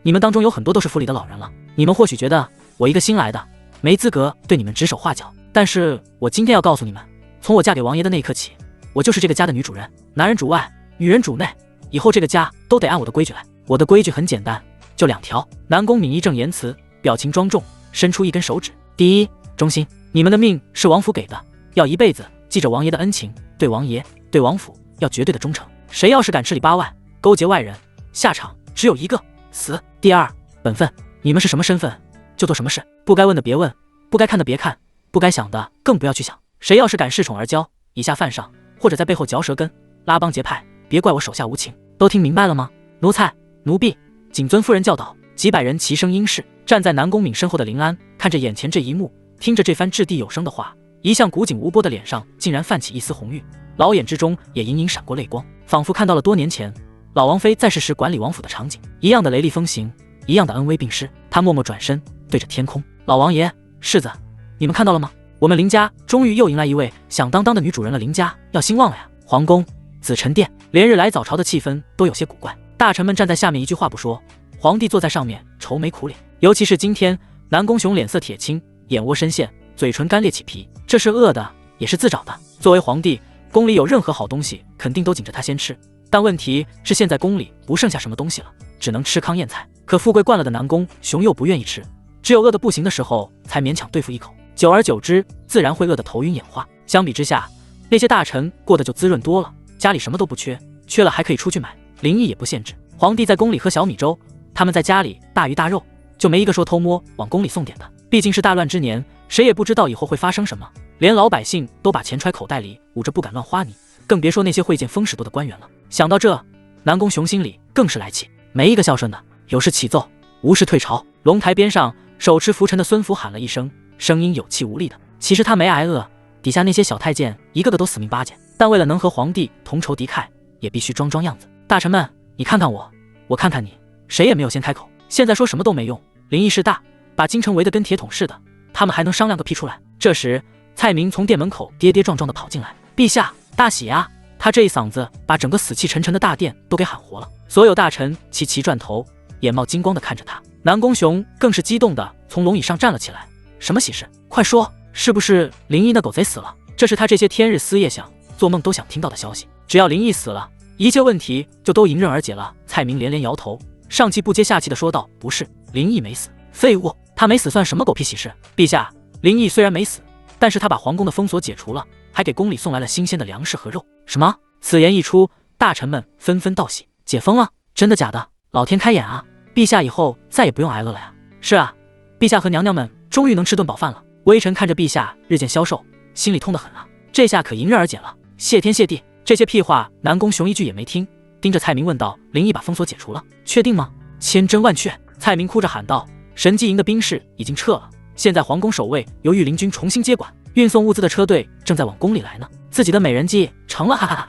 你们当中有很多都是府里的老人了，你们或许觉得我一个新来的没资格对你们指手画脚，但是我今天要告诉你们，从我嫁给王爷的那一刻起，我就是这个家的女主人，男人主外，女人主内，以后这个家都得按我的规矩来。我的规矩很简单，就2条。”南宫敏义正言辞，表情庄重，伸出一根手指。第一，忠心，你们的命是王府给的，要一辈子记着王爷的恩情，对王爷对王府要绝对的忠诚，谁要是敢吃里扒外，勾结外人，下场只有一个，死。第二，本分，你们是什么身份就做什么事，不该问的别问，不该看的别看，不该想的更不要去想，谁要是敢恃宠而骄，以下犯上，或者在背后嚼舌根，拉帮结派，别怪我手下无情。都听明白了吗？奴才奴婢谨遵夫人教导。几百人齐声应是。站在南宫敏身后的林安看着眼前这一幕，听着这番掷地有声的话，一向古井无波的脸上竟然泛起一丝红晕，老眼之中也隐隐闪过泪光，仿佛看到了多年前老王妃在世时管理王府的场景一样的雷厉风行，一样的恩威并施。他默默转身，对着天空：“老王爷，世子，你们看到了吗？我们林家终于又迎来一位响当当的女主人了，林家要兴旺了呀！”皇宫、紫宸殿，连日来早朝的气氛都有些古怪。大臣们站在下面，一句话不说，皇帝坐在上面，愁眉苦脸。尤其是今天，南宫雄脸色铁青，眼窝深陷，嘴唇干裂起皮，这是饿的，也是自找的。作为皇帝，宫里有任何好东西，肯定都紧着他先吃。但问题是，现在宫里不剩下什么东西了，只能吃糠咽菜。可富贵惯了的南宫雄又不愿意吃，只有饿得不行的时候，才勉强对付一口。久而久之，自然会饿得头晕眼花。相比之下，那些大臣过得就滋润多了，家里什么都不缺，缺了还可以出去买，林毅也不限制。皇帝在宫里喝小米粥，他们在家里大鱼大肉，就没一个说偷摸往宫里送点的。毕竟是大乱之年，谁也不知道以后会发生什么，连老百姓都把钱揣口袋里，捂着不敢乱花你，更别说那些会见风使舵的官员了。想到这，南宫雄心里更是来气，没一个孝顺的，有事起奏，无事退朝。龙台边上，手持拂尘的孙福喊了一声，声音有气无力的。其实他没挨饿，底下那些小太监一个个都死命巴结，但为了能和皇帝同仇敌忾，也必须装装样子。大臣们，你看看我，我看看你，谁也没有先开口。现在说什么都没用，林毅势大，把京城围得跟铁桶似的，他们还能商量个屁出来？这时，蔡明从殿门口跌跌撞撞地跑进来：“陛下，大喜啊！”他这一嗓子把整个死气沉沉的大殿都给喊活了。所有大臣齐齐转头，眼冒金光地看着他。南宫雄更是激动地从龙椅上站了起来：“什么喜事？快说！是不是林毅那狗贼死了？”这是他这些天日思夜想、做梦都想听到的消息。只要林毅死了，一切问题就都迎刃而解了。蔡明连连摇头，上气不接下气地说道：“不是，林毅没死。废物，他没死算什么狗屁喜事？陛下，林毅虽然没死，但是他把皇宫的封锁解除了，还给宫里送来了新鲜的粮食和肉。”什么？此言一出，大臣们纷纷道喜：“解封了？真的假的？老天开眼啊！陛下以后再也不用挨饿了呀！”“是啊，陛下和娘娘们终于能吃顿饱饭了。”微臣看着陛下日渐消瘦，心里痛得很啊，这下可迎刃而解了，谢天谢地！这些屁话南宫雄一句也没听，盯着蔡明问道：“林毅把封锁解除了，确定吗？”“千真万确！”蔡明哭着喊道：“神机营的兵士已经撤了，现在皇宫守卫由御林军重新接管，运送物资的车队正在往宫里来呢。自己的美人计成了，哈哈哈！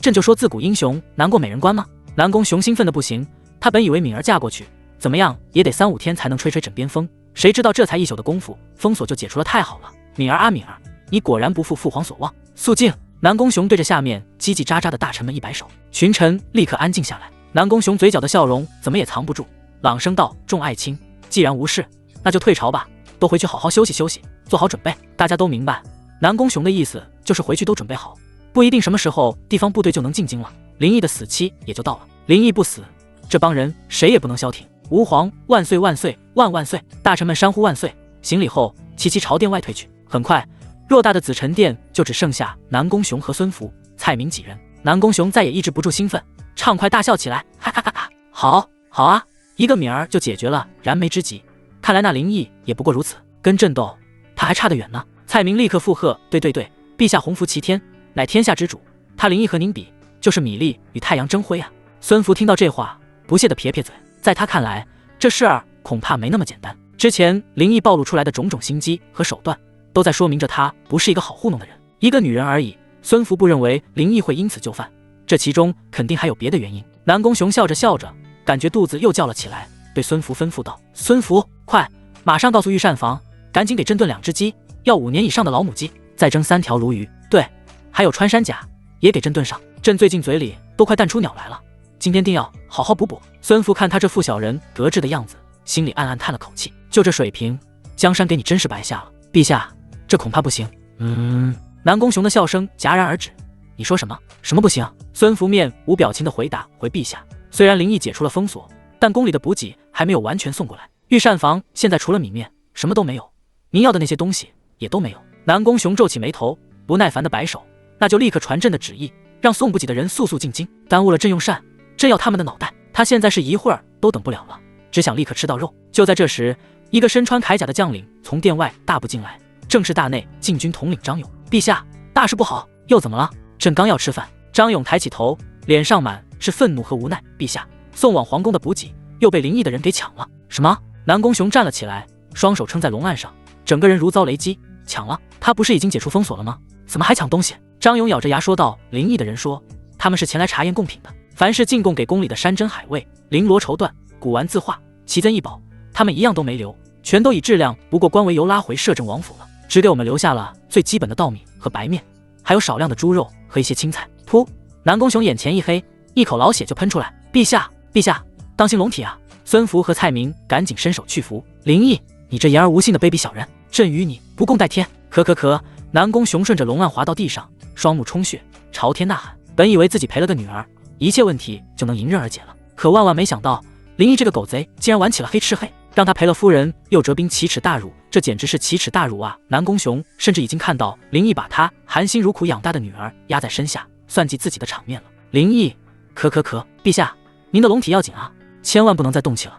朕就说自古英雄难过美人关吗？”南宫雄兴奋的不行，他本以为敏儿嫁过去，怎么样也得3-5天才能吹吹枕边风，谁知道这才一宿的功夫，封锁就解除了，太好了！敏儿啊敏儿，你果然不负父皇所望。肃静！南宫雄对着下面叽叽喳喳的大臣们一摆手，群臣立刻安静下来。南宫雄嘴角的笑容怎么也藏不住，朗声道：“众爱卿，既然无事，那就退朝吧，都回去好好休息休息，做好准备。”大家都明白，南宫雄的意思就是回去都准备好，不一定什么时候地方部队就能进京了，林毅的死期也就到了。林毅不死，这帮人谁也不能消停。吾皇万岁万岁万万岁！大臣们山呼万岁，行礼后齐齐朝殿外退去。很快，偌大的紫宸殿就只剩下南宫雄和孙福、蔡明几人。南宫雄再也抑制不住兴奋，畅快大笑起来：“哈哈哈哈！好，好啊，一个敏儿就解决了燃眉之急。看来那林毅也不过如此，跟朕斗，他还差得远呢。”蔡明立刻附和：“对对对，陛下洪福齐天，乃天下之主，他林毅和您比，就是米粒与太阳争辉啊！”孙福听到这话，不屑地撇撇嘴，在他看来，这事儿恐怕没那么简单。之前林毅暴露出来的种种心机和手段，都在说明着他不是一个好糊弄的人。一个女人而已，孙福不认为林毅会因此就范，这其中肯定还有别的原因。南宫雄笑着笑着，感觉肚子又叫了起来，对孙福吩咐道：“孙福，快，马上告诉御膳房，赶紧给朕炖2只鸡，要5年以上的老母鸡，再蒸3条鲈鱼。对，还有穿山甲也给朕炖上，朕最近嘴里都快淡出鸟来了，今天定要好好补补。”孙福看他这副小人得志的样子，心里暗暗叹了口气，就这水平，江山给你真是白下了。陛下，这恐怕不行。南宫雄的笑声戛然而止。你说什么？什么不行？孙福面无表情地回答：“回陛下，虽然林毅解除了封锁，但宫里的补给还没有完全送过来，御膳房现在除了米面什么都没有，您要的那些东西也都没有。”南宫雄皱起眉头，不耐烦地摆手：“那就立刻传朕的旨意，让送补给的人速速进京，耽误了朕用膳，朕要他们的脑袋。他现在是一会儿都等不了了，只想立刻吃到肉。”就在这时，一个身穿铠甲的将领从殿外大步进来，正是大内禁军统领张勇。“陛下，大事不好！”“又怎么了？朕刚要吃饭。”张勇抬起头，脸上满是愤怒和无奈。“陛下，送往皇宫的补给又被林毅的人给抢了。”“什么？”南宫雄站了起来，双手撑在龙案上，整个人如遭雷击。“抢了？他不是已经解除封锁了吗？怎么还抢东西？”张勇咬着牙说道：“林毅的人说，他们是前来查验贡品的，凡是进贡给宫里的山珍海味、绫罗绸缎、古玩字画，奇珍异宝，他们一样都没留，全都以质量不过关为由拉回摄政王府了，只给我们留下了最基本的稻米和白面，还有少量的猪肉和一些青菜。噗！南宫雄眼前一黑，一口老血就喷出来。陛下，陛下，当心龙体啊！孙福和蔡明赶紧伸手去扶。林毅，你这言而无信的卑鄙小人，朕与你不共戴天！咳！南宫雄顺着龙案滑到地上，双目充血，朝天呐喊。本以为自己赔了个女儿，一切问题就能迎刃而解了，可万万没想到，林毅这个狗贼竟然玩起了黑吃黑，让他赔了夫人又折兵，奇耻大辱，这简直是奇耻大辱啊！南宫雄甚至已经看到林毅把他含辛茹苦养大的女儿压在身下，算计自己的场面了。林毅，咳，陛下，您的龙体要紧啊，千万不能再动气了。